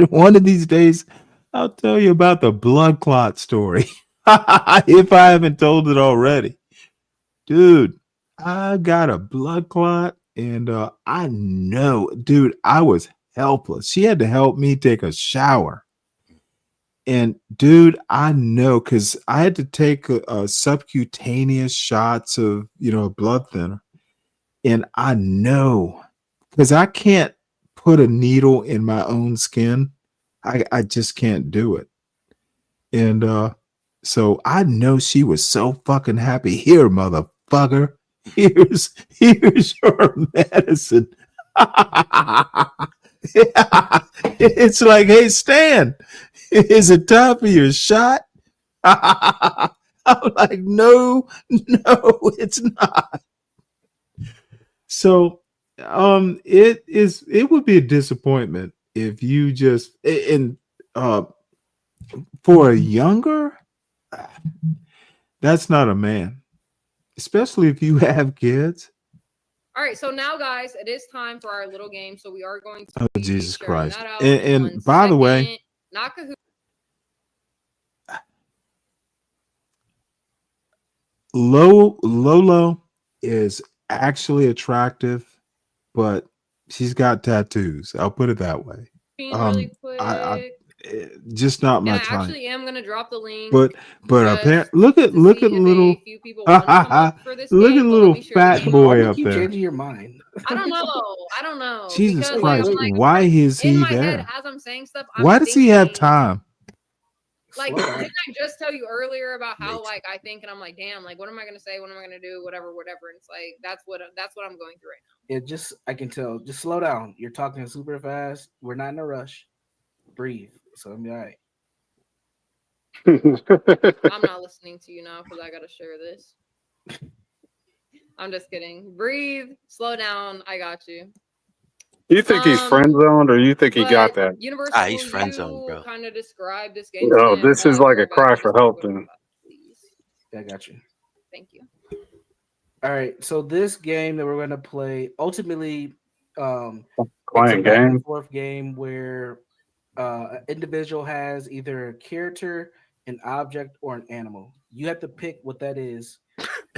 Speaker 6: One of these days, I'll tell you about the blood clot story. If I haven't told it already. Dude, I got a blood clot, and I know, dude, I was helpless. She had to help me take a shower. And dude, I know, because I had to take a subcutaneous shots of, a blood thinner. And I know, because I can't put a needle in my own skin. I just can't do it. And so I know she was so fucking happy. Here, motherfucker. Here's your medicine. It's like, hey, Stan, is it time for your shot? I'm like, no, it's not. So it would be a disappointment if you just, and for a younger, that's not a man, especially if you have kids.
Speaker 15: All right, so now, guys, it is time for our little game. So we are going to
Speaker 6: Oh,
Speaker 15: be
Speaker 6: Jesus
Speaker 15: sharing
Speaker 6: Christ.
Speaker 15: that out
Speaker 6: And,
Speaker 15: in
Speaker 6: and
Speaker 15: 1
Speaker 6: by the way,
Speaker 15: second. Not Kahoot.
Speaker 6: Lolo is actually attractive, but she's got tattoos. I'll put it that way.
Speaker 15: Really quick.
Speaker 6: I just not
Speaker 15: And
Speaker 6: my
Speaker 15: I
Speaker 6: type.
Speaker 15: actually am gonna drop the link.
Speaker 6: But
Speaker 15: just
Speaker 6: look at
Speaker 15: to see if
Speaker 6: little
Speaker 15: a few people want to come up for this
Speaker 6: look at
Speaker 15: game. But let
Speaker 6: little
Speaker 15: me share the
Speaker 6: fat
Speaker 15: game.
Speaker 6: boy
Speaker 5: Make
Speaker 6: up
Speaker 5: you
Speaker 6: there.
Speaker 5: changing your mind.
Speaker 15: I don't know.
Speaker 6: Jesus
Speaker 15: Because
Speaker 6: Christ,
Speaker 15: I'm like,
Speaker 6: why is
Speaker 15: in
Speaker 6: he
Speaker 15: my
Speaker 6: there?
Speaker 15: head as I'm saying stuff, I'm
Speaker 6: Why does he have
Speaker 15: thinking,
Speaker 6: time?
Speaker 15: like, didn't I just tell you earlier about how like I think, and I'm like, damn, like what am I gonna say? What am I gonna do? Whatever. And it's like that's what I'm going through right
Speaker 5: I can tell. Just slow down. You're talking super fast. We're not in a rush. Breathe. So I'm all right.
Speaker 15: now. I'm not listening to you now because I gotta share this. I'm just kidding. Breathe. Slow down. I got you.
Speaker 10: You think he's friend zoned, or you think he got
Speaker 15: But
Speaker 10: that?
Speaker 15: Universal,
Speaker 20: he's
Speaker 15: will
Speaker 20: friend zoned,
Speaker 15: you
Speaker 20: bro.
Speaker 15: kind of describe this game
Speaker 10: No,
Speaker 15: to them
Speaker 10: this
Speaker 15: while
Speaker 10: is
Speaker 15: I
Speaker 10: like
Speaker 15: go
Speaker 10: a
Speaker 15: back
Speaker 10: cry
Speaker 15: and
Speaker 10: for
Speaker 15: just
Speaker 10: help.
Speaker 15: go to
Speaker 10: Then
Speaker 15: please?
Speaker 5: I got you.
Speaker 15: Thank you.
Speaker 5: All right. So this game that we're going to play, ultimately, it's a
Speaker 10: playing
Speaker 5: back and
Speaker 10: game.
Speaker 5: forth game where an individual has either a character, an object, or an animal. You have to pick what that is,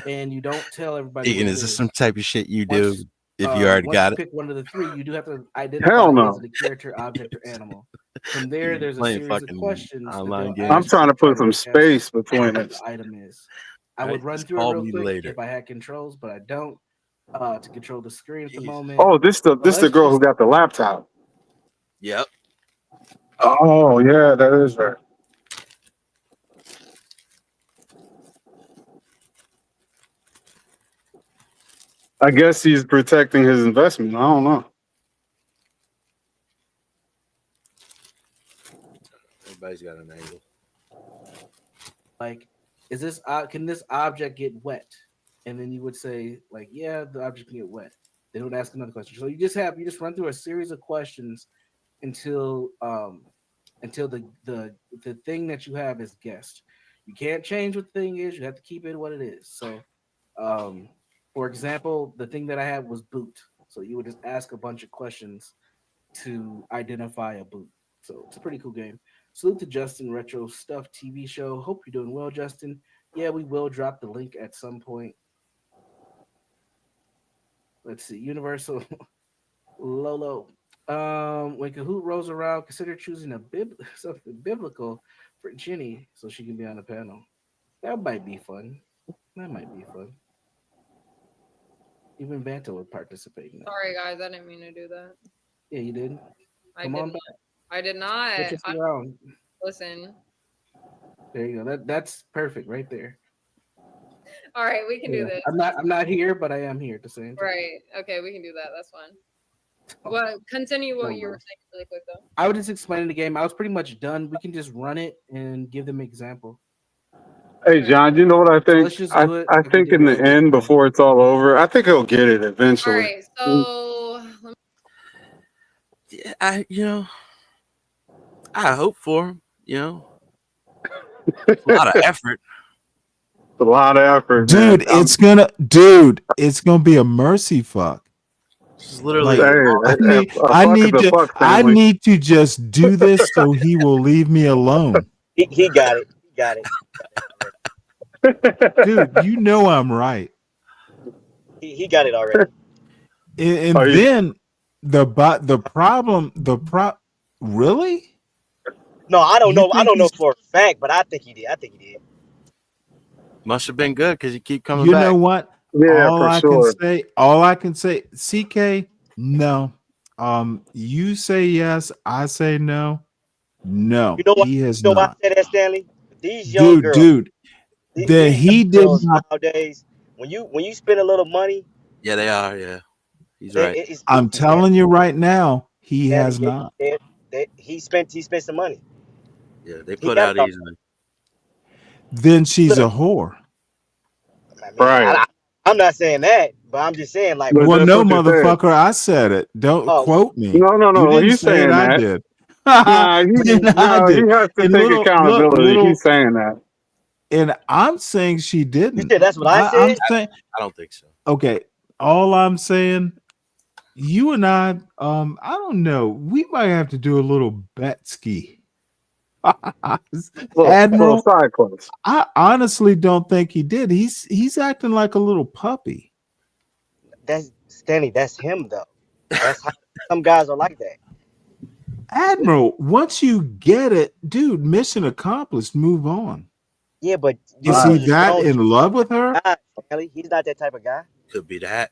Speaker 5: and you don't tell everybody what
Speaker 20: Egan,
Speaker 5: it
Speaker 20: is this
Speaker 5: is.
Speaker 20: some type of shit you do if you already
Speaker 5: Once
Speaker 20: got
Speaker 5: you
Speaker 20: it?
Speaker 5: pick one of the three, you do have to identify
Speaker 10: Hell
Speaker 5: is
Speaker 10: no.
Speaker 5: it a character, object, or animal. From there,
Speaker 20: You're
Speaker 5: there's a
Speaker 20: playing
Speaker 5: series of
Speaker 20: fucking
Speaker 5: questions that
Speaker 20: online
Speaker 5: they'll
Speaker 20: games.
Speaker 10: I'm
Speaker 5: ask
Speaker 10: trying
Speaker 5: you
Speaker 10: to put some
Speaker 5: guess
Speaker 10: space between
Speaker 5: what
Speaker 10: it.
Speaker 5: the item is. I
Speaker 20: All
Speaker 5: would
Speaker 20: right,
Speaker 5: run
Speaker 20: just
Speaker 5: through it
Speaker 20: call
Speaker 5: real
Speaker 20: me
Speaker 5: quick
Speaker 20: later.
Speaker 5: if I had controls, but I don't to control the screen at the moment.
Speaker 10: Oh, this the girl who got the laptop.
Speaker 20: Yep.
Speaker 10: Oh yeah, that is her. I guess he's protecting his investment. I don't know.
Speaker 20: Everybody's got an angle.
Speaker 5: Like, is this can this object get wet? And then you would say, like, yeah, the object can get wet. They would ask another question. So you just run through a series of questions until the thing that you have is guessed. You can't change what the thing is. You have to keep it what it is. So, for example, the thing that I had was boot. So you would just ask a bunch of questions to identify a boot. So it's a pretty cool game. Salute to Justin Retro Stuff TV show. Hope you're doing well, Justin. Yeah, we will drop the link at some point. Let's see. Universal Lolo. When Kahoot rolls around, consider choosing something biblical for Jenny so she can be on the panel. That might be fun. Even Banta would participate in that.
Speaker 15: Sorry, guys. I didn't mean to do that.
Speaker 5: Yeah, you did. Come on back.
Speaker 15: I did not.
Speaker 5: Switch us around.
Speaker 15: Listen.
Speaker 5: There you go. That's perfect right there.
Speaker 15: All right, we can do this.
Speaker 5: I'm not here, but I am here at the same time.
Speaker 15: Right. Okay, we can do that. That's fine. Well, continue what you were saying really quick though.
Speaker 5: I was just explaining the game. I was pretty much done. We can just run it and give them an example.
Speaker 10: Hey, John, you know what I think?
Speaker 5: let's just do it
Speaker 10: I
Speaker 5: like we
Speaker 10: think
Speaker 5: did
Speaker 10: in the
Speaker 5: last
Speaker 10: end, before it's all over, I think he'll get it
Speaker 15: All
Speaker 10: eventually.
Speaker 15: right, so
Speaker 20: I hope for him. It's a lot of effort.
Speaker 10: It's a lot of effort,
Speaker 6: dude.
Speaker 10: man.
Speaker 6: It's gonna be a mercy fuck.
Speaker 20: It's literally.
Speaker 6: I need to just do this so he will leave me alone.
Speaker 8: He got it. He got it.
Speaker 6: Dude, you know I'm right.
Speaker 8: He got it already.
Speaker 6: And then the problem really?
Speaker 8: No, I don't know. I don't know for a fact, but I think he did.
Speaker 20: Must have been good because you keep coming
Speaker 6: You
Speaker 20: back.
Speaker 6: know what?
Speaker 10: Yeah,
Speaker 6: all I can say, CK, no. You say yes, I say no. No,
Speaker 8: You know what?
Speaker 6: he has
Speaker 8: You know why
Speaker 6: not.
Speaker 8: I say that, Stanley? These young girls,
Speaker 6: Dude, that
Speaker 8: these
Speaker 6: he
Speaker 8: young
Speaker 6: did
Speaker 8: girls
Speaker 6: not.
Speaker 8: nowadays. When you spend a little money,
Speaker 20: Yeah, they are. Yeah, he's right.
Speaker 8: it's
Speaker 6: I'm
Speaker 8: easy,
Speaker 6: telling you right now, he
Speaker 8: Stanley,
Speaker 6: has not.
Speaker 8: he spent some money.
Speaker 20: Yeah, they
Speaker 8: He
Speaker 20: put
Speaker 8: got
Speaker 20: out
Speaker 8: it all.
Speaker 20: easily.
Speaker 6: Then she's a whore.
Speaker 10: Right.
Speaker 8: I'm not saying that, but I'm just saying like.
Speaker 6: Well, no, motherfucker, I said it. Don't quote me.
Speaker 10: No,
Speaker 6: You didn't
Speaker 10: he's
Speaker 6: say it,
Speaker 10: saying
Speaker 6: I
Speaker 10: that.
Speaker 6: did.
Speaker 10: Nah,
Speaker 6: I
Speaker 10: he
Speaker 6: did.
Speaker 10: has to
Speaker 6: And
Speaker 10: take accountability. He's saying that.
Speaker 6: And I'm saying she didn't.
Speaker 8: You said that's what I
Speaker 6: I'm
Speaker 8: said?
Speaker 6: saying,
Speaker 20: I don't think so.
Speaker 6: okay, all I'm saying, you and I don't know. We might have to do a little bet ski. Admiral,
Speaker 10: side quest.
Speaker 6: I honestly don't think he did. He's acting like a little puppy.
Speaker 8: That's Stanley. That's him though. That's how some guys are like that.
Speaker 6: Admiral, once you get it, dude, mission accomplished. Move on.
Speaker 8: Yeah, but
Speaker 6: Is he that in love with her?
Speaker 8: Stanley, he's not that type of guy.
Speaker 20: Could be that.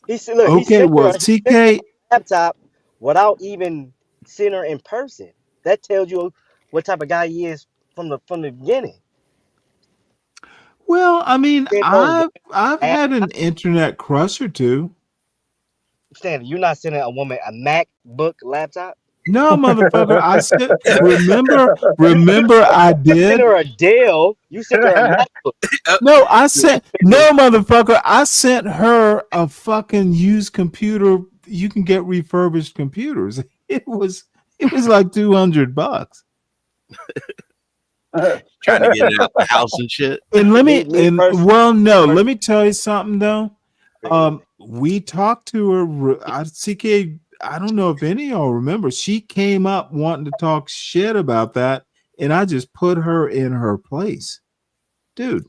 Speaker 6: Okay, well, CK,
Speaker 8: laptop without even seeing her in person. That tells you what type of guy he is from the beginning.
Speaker 6: well, I mean, I've had an internet crush or two.
Speaker 8: Stanley, you're not sending a woman a MacBook laptop.
Speaker 6: No, motherfucker. I said, remember, I
Speaker 8: You
Speaker 6: did.
Speaker 8: sent her a Dell. You sent her a MacBook.
Speaker 6: No, no, motherfucker. I sent her a fucking used computer. You can get refurbished computers. It was like $200.
Speaker 20: Trying to get it out the house and shit.
Speaker 6: And let me tell you something though. We talked to her. CK, I don't know if any of y'all remember. She came up wanting to talk shit about that, and I just put her in her place. Dude,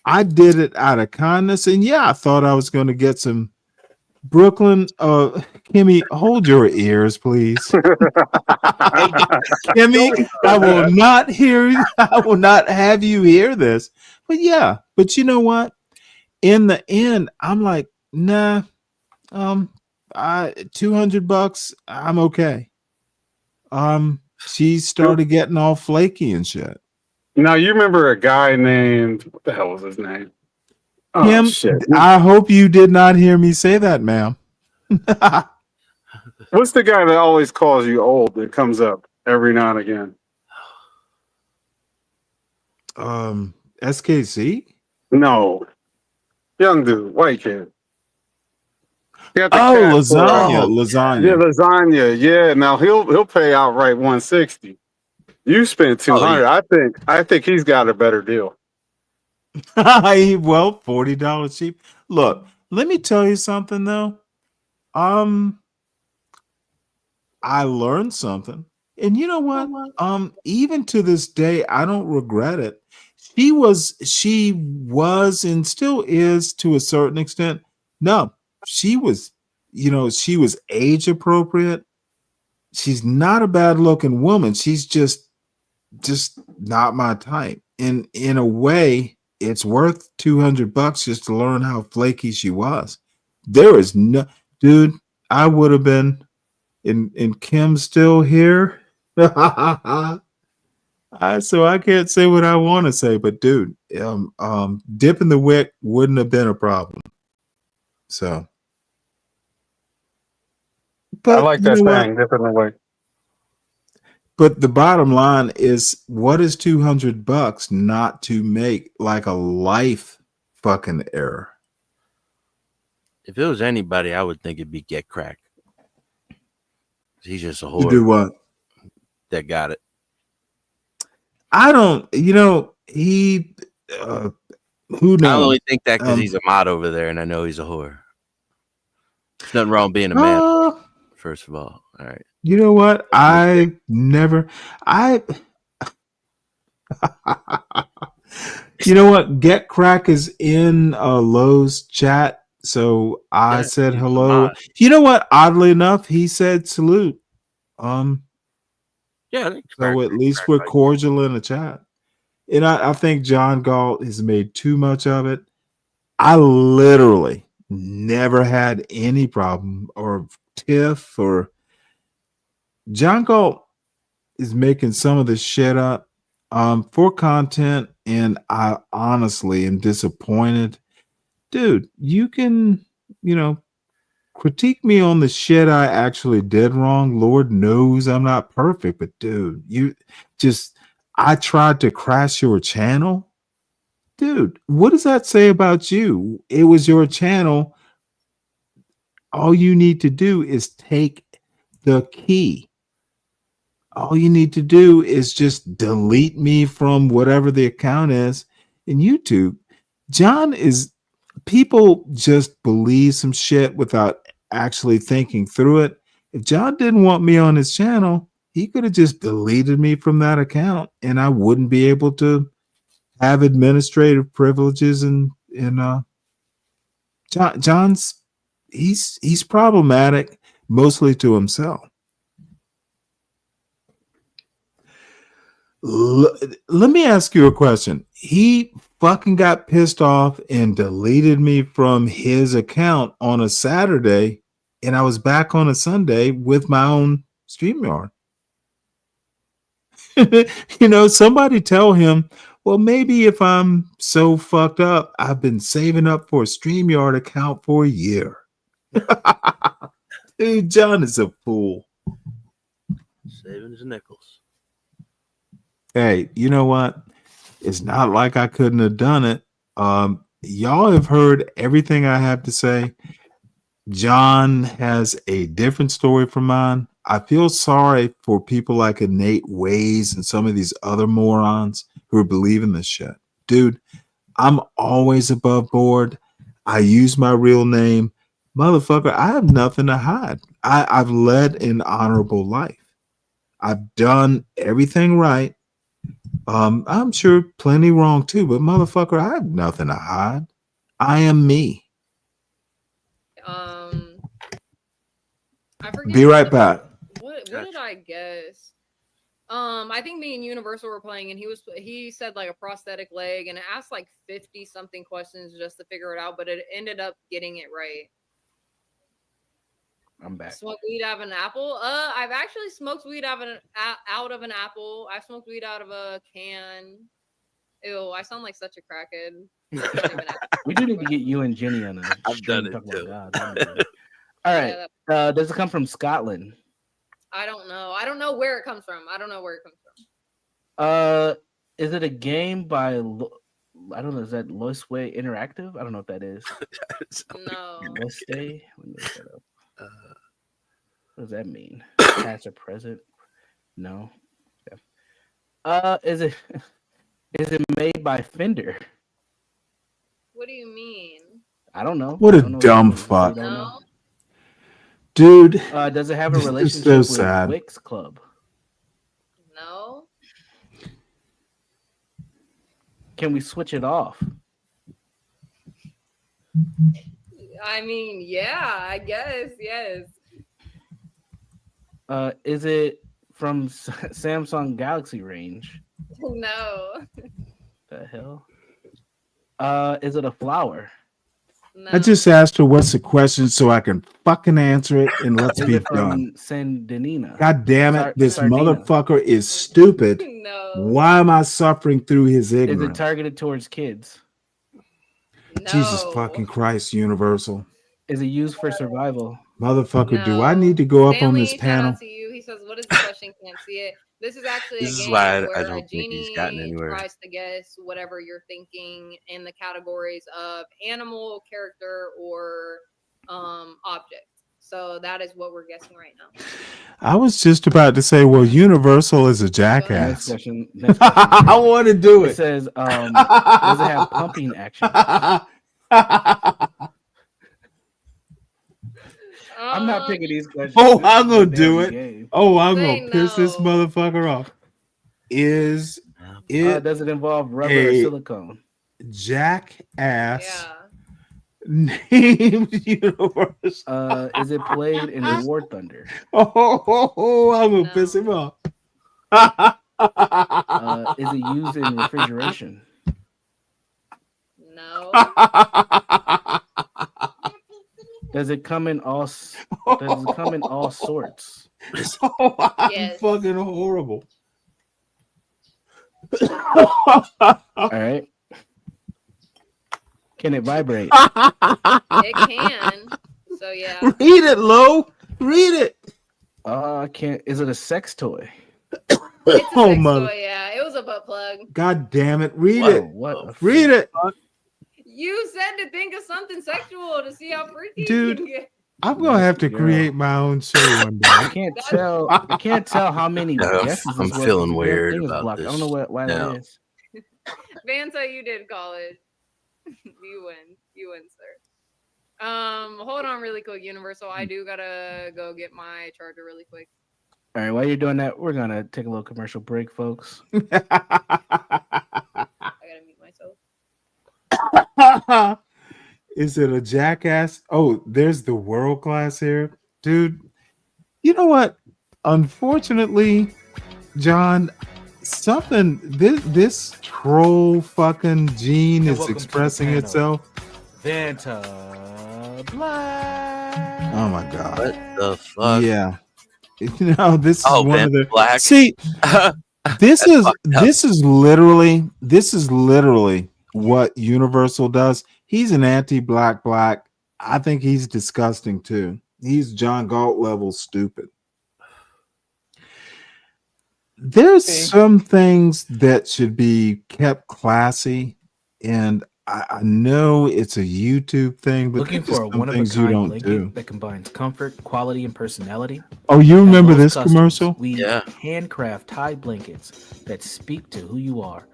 Speaker 6: I did it out of kindness, and yeah, I thought I was going to get some Brooklyn. Kimmy, hold your ears, please. Kimmy, I will not have you hear this. But yeah, but you know what? In the end, I'm like, nah, $200, I'm okay. She started getting all flaky and shit.
Speaker 10: Now you remember a guy named, what the hell was his name? Oh,
Speaker 6: Kim,
Speaker 10: shit.
Speaker 6: I hope you did not hear me say that, ma'am.
Speaker 10: What's the guy that always calls you old that comes up every now and again?
Speaker 6: SKC?
Speaker 10: No. Young dude, white kid.
Speaker 6: Lasagna.
Speaker 10: Yeah, lasagna. Yeah, now he'll pay outright 160. You spent 200. I think he's got a better deal.
Speaker 6: Well, $40 cheap. Look, let me tell you something though. I learned something. And you know what? Even to this day, I don't regret it. She was and still is to a certain extent. No, she was age appropriate. She's not a bad looking woman. She's just not my type. And in a way, it's worth $200 just to learn how flaky she was. There is no, dude, I would have been And Kim's still here. So I can't say what I want to say, but dude, dipping the wick wouldn't have been a problem. So,
Speaker 10: I
Speaker 6: but
Speaker 10: like
Speaker 6: you
Speaker 10: that
Speaker 6: know what?
Speaker 10: saying, dipping away.
Speaker 6: But the bottom line is, what is $200 not to make like a life fucking error?
Speaker 20: If it was anybody, I would think it'd be Get Crack. He's just a
Speaker 6: To
Speaker 20: whore.
Speaker 6: do what?
Speaker 20: That got it.
Speaker 6: I don't. You know, he. Who knows?
Speaker 20: I only think that because he's a mod over there, and I know he's a whore. There's nothing wrong being a man. First of all right.
Speaker 6: You know what? I never. You know what? Get Crack is in Lowe's chat, so I said hello. You know what? Oddly enough, he said salute.
Speaker 20: Yeah.
Speaker 6: So at least we're cordial in the chat. And I think John Galt has made too much of it. I literally never had any problem or tiff or John Galt is making some of this shit up for content, and I honestly am disappointed. Dude, you can, critique me on the shit I actually did wrong. Lord knows I'm not perfect, but dude, I tried to crash your channel. Dude, what does that say about you? It was your channel. All you need to do is take the key. All you need to do is just delete me from whatever the account is in YouTube. People just believe some shit without actually thinking through it. If John didn't want me on his channel, he could have just deleted me from that account and I wouldn't be able to have administrative privileges and John's he's problematic mostly to himself. Let me ask you a question. He fucking got pissed off and deleted me from his account on a Saturday, and I was back on a Sunday with my own StreamYard. Somebody tell him, well, maybe if I'm so fucked up, I've been saving up for a StreamYard account for a year. Dude, John is a fool.
Speaker 20: Saving his nickels.
Speaker 6: Hey, you know what? It's not like I couldn't have done it. Y'all have heard everything I have to say. John has a different story from mine. I feel sorry for people like Nate Ways and some of these other morons who are believing this shit. Dude, I'm always above board. I use my real name. Motherfucker, I have nothing to hide. I've led an honorable life. I've done everything right. I'm sure plenty wrong too, but motherfucker, I have nothing to hide. I am me.
Speaker 15: I forget.
Speaker 6: Be right back.
Speaker 15: What did I guess? I think me and Universal were playing, and he said like a prosthetic leg, and it asked like 50 something questions just to figure it out, but it ended up getting it right.
Speaker 5: I'm back.
Speaker 15: Smoke weed out of an apple? I've actually smoked weed out of an apple. I smoked weed out of a can. Ew, I sound like such a crackhead.
Speaker 5: We do need to get you and Jenny on a
Speaker 20: I've done it
Speaker 5: talking
Speaker 20: too.
Speaker 5: about God. All right. Does it come from Scotland?
Speaker 15: I don't know. I don't know where it comes from.
Speaker 5: Is it a game by I don't know, is that Loisway Interactive? I don't know if that is.
Speaker 15: No.
Speaker 5: Loisway? Let me look that up. What does that mean? Past or present? No. Yeah. Is it made by Fender?
Speaker 15: What do you mean?
Speaker 5: I don't know.
Speaker 6: What a dumb fuck.
Speaker 15: No.
Speaker 6: Dude.
Speaker 5: Does it have a
Speaker 6: this is
Speaker 5: relationship
Speaker 6: so
Speaker 5: with
Speaker 6: sad.
Speaker 5: Wix Club?
Speaker 15: No.
Speaker 5: Can we switch it off?
Speaker 15: I mean, yeah, I guess, yes.
Speaker 5: Is it from Samsung Galaxy range?
Speaker 15: No.
Speaker 5: The hell? Is it a flower?
Speaker 6: I just asked her what's the question so I can fucking answer it and let's
Speaker 5: Is
Speaker 6: be
Speaker 5: it from
Speaker 6: done.
Speaker 5: Sandinina?
Speaker 6: God damn it, this
Speaker 5: Sardina.
Speaker 6: motherfucker is stupid. Why am I suffering through his
Speaker 5: Is it
Speaker 6: ignorance?
Speaker 5: targeted towards kids?
Speaker 6: Jesus fucking Christ, Universal.
Speaker 5: Is it used for survival?
Speaker 6: Motherfucker, do I need to go up on
Speaker 15: Stanley,
Speaker 6: this
Speaker 15: shout
Speaker 6: panel?
Speaker 15: out to you. He says, "What is the question? Can't see it." This is actually
Speaker 20: This
Speaker 15: a
Speaker 20: is
Speaker 15: game
Speaker 20: why I
Speaker 15: where a
Speaker 20: don't think he's gotten
Speaker 15: genie
Speaker 20: anywhere.
Speaker 15: tries to guess whatever you're thinking in the categories of animal, character, or object. So that is what we're guessing right now.
Speaker 6: I was just about to say, well, Universal is a jackass.
Speaker 5: Next question.
Speaker 6: I want to do
Speaker 5: It
Speaker 6: it.
Speaker 5: says, does it have pumping action? I'm not picking these questions.
Speaker 6: Oh,
Speaker 5: This
Speaker 6: I'm
Speaker 5: is a
Speaker 6: gonna do
Speaker 5: damn
Speaker 6: it.
Speaker 5: game.
Speaker 6: Oh, I'm
Speaker 15: Say
Speaker 6: gonna piss this motherfucker off. Is it
Speaker 5: does it involve rubber or
Speaker 6: a
Speaker 5: silicone?
Speaker 6: jackass named Universe?
Speaker 5: Is it played in War Thunder?
Speaker 6: Oh, I'm gonna piss him off.
Speaker 5: Is it used in refrigeration?
Speaker 15: No.
Speaker 5: Does it come in all? Does it come in all sorts?
Speaker 6: Oh, I'm
Speaker 15: Yes.
Speaker 6: fucking horrible.
Speaker 5: All right. Can it vibrate?
Speaker 15: It can. So yeah.
Speaker 6: Read it, Lo. Read it.
Speaker 5: Can't. Is it a sex toy?
Speaker 15: It's a
Speaker 6: Oh,
Speaker 15: sex
Speaker 6: mother.
Speaker 15: toy, yeah. It was a butt plug.
Speaker 6: God damn it. Read
Speaker 5: Whoa,
Speaker 6: it.
Speaker 5: what?
Speaker 6: Read it.
Speaker 15: You said to think of something sexual to see how freaky
Speaker 6: Dude.
Speaker 15: you can get.
Speaker 6: I'm gonna have to create my own show one day.
Speaker 5: I can't tell how many
Speaker 20: No,
Speaker 5: guesses
Speaker 20: I'm
Speaker 5: this was.
Speaker 20: feeling
Speaker 5: The damn
Speaker 20: weird
Speaker 5: thing is
Speaker 20: about
Speaker 5: blocked. I
Speaker 20: this.
Speaker 5: don't know why
Speaker 20: No.
Speaker 5: that is.
Speaker 15: Vanta, you did college. You win. You win, sir. Hold on really quick, Universal. I do gotta go get my charger really quick.
Speaker 5: All right, while you're doing that, we're gonna take a little commercial break, folks.
Speaker 15: I gotta mute myself.
Speaker 6: Is it a jackass? Oh, there's the world class here. Dude, you know what? Unfortunately, John, this troll fucking gene is expressing itself.
Speaker 5: Vanta Black.
Speaker 6: Oh my god.
Speaker 20: What the fuck?
Speaker 6: Yeah. You know, this is
Speaker 20: Oh,
Speaker 6: one of the
Speaker 20: Vanta Black.
Speaker 6: See, this
Speaker 20: That's
Speaker 6: is
Speaker 20: fucked up.
Speaker 6: this is literally what Universal does. He's an anti-black. I think he's disgusting too. He's John Galt level stupid. There's some things that should be kept classy, and I know it's a YouTube thing, but
Speaker 5: Looking
Speaker 6: there's
Speaker 5: for a
Speaker 6: some things you
Speaker 5: one-of-a-kind
Speaker 6: don't
Speaker 5: blanket
Speaker 6: do.
Speaker 5: that combines comfort, quality, and personality.
Speaker 6: Oh, you
Speaker 5: At
Speaker 6: remember
Speaker 5: Lowe's
Speaker 6: this
Speaker 5: Customs,
Speaker 6: commercial?
Speaker 5: We
Speaker 20: Yeah.
Speaker 5: handcraft Tide blankets that speak to who you are.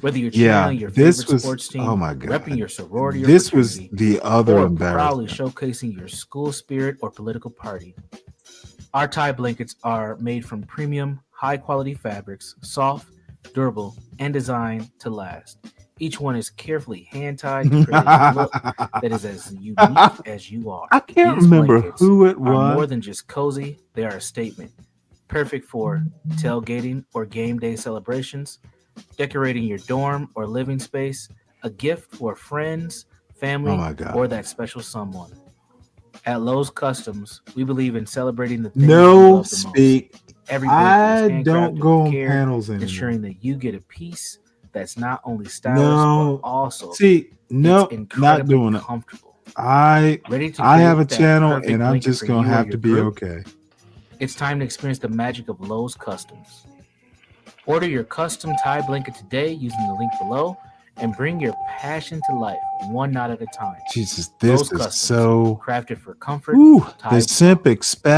Speaker 5: Whether you're
Speaker 6: Yeah,
Speaker 5: cheering your
Speaker 6: this
Speaker 5: favorite
Speaker 6: was.
Speaker 5: sports team,
Speaker 6: Oh my god,
Speaker 5: repping your sorority or
Speaker 6: this was
Speaker 5: fraternity,
Speaker 6: the other
Speaker 5: or proudly
Speaker 6: embarrassment.
Speaker 5: showcasing your school spirit or political party. Our Tide blankets are made from premium, high-quality fabrics, soft, durable, and designed to last. Each one is carefully hand-tied to create a look that is as unique as you are.
Speaker 6: I can't
Speaker 5: These
Speaker 6: remember
Speaker 5: blankets
Speaker 6: who it
Speaker 5: are more
Speaker 6: was.
Speaker 5: than just cozy; they are a statement. Perfect for tailgating or game day celebrations, decorating your dorm or living space, a gift for friends, family,
Speaker 6: Oh my god.
Speaker 5: or that special someone. At Lowe's Customs, we believe in celebrating the things we
Speaker 6: No
Speaker 5: love the most.
Speaker 6: speak.
Speaker 5: Every blanket is
Speaker 6: I don't
Speaker 5: handcrafted
Speaker 6: go
Speaker 5: with
Speaker 6: on
Speaker 5: care,
Speaker 6: panels anymore.
Speaker 5: ensuring that you get a piece that's not only stylish
Speaker 6: No.
Speaker 5: but also
Speaker 6: See, no,
Speaker 5: it's
Speaker 6: not
Speaker 5: incredibly
Speaker 6: doing it.
Speaker 5: comfortable.
Speaker 6: I
Speaker 5: Ready to
Speaker 6: have a
Speaker 5: create that
Speaker 6: channel,
Speaker 5: perfect
Speaker 6: and I'm
Speaker 5: blanket
Speaker 6: just
Speaker 5: for
Speaker 6: gonna
Speaker 5: you or
Speaker 6: have
Speaker 5: your
Speaker 6: to be
Speaker 5: group?
Speaker 6: okay.
Speaker 5: It's time to experience the magic of Lowe's Customs. Order your custom tie blanket today using the link below and bring your passion to life one knot at a time.
Speaker 6: Jesus, this
Speaker 5: Lowe's
Speaker 6: is
Speaker 5: Customs,
Speaker 6: so.
Speaker 5: crafted for comfort.
Speaker 6: Ooh,
Speaker 5: tied
Speaker 6: the simp expect.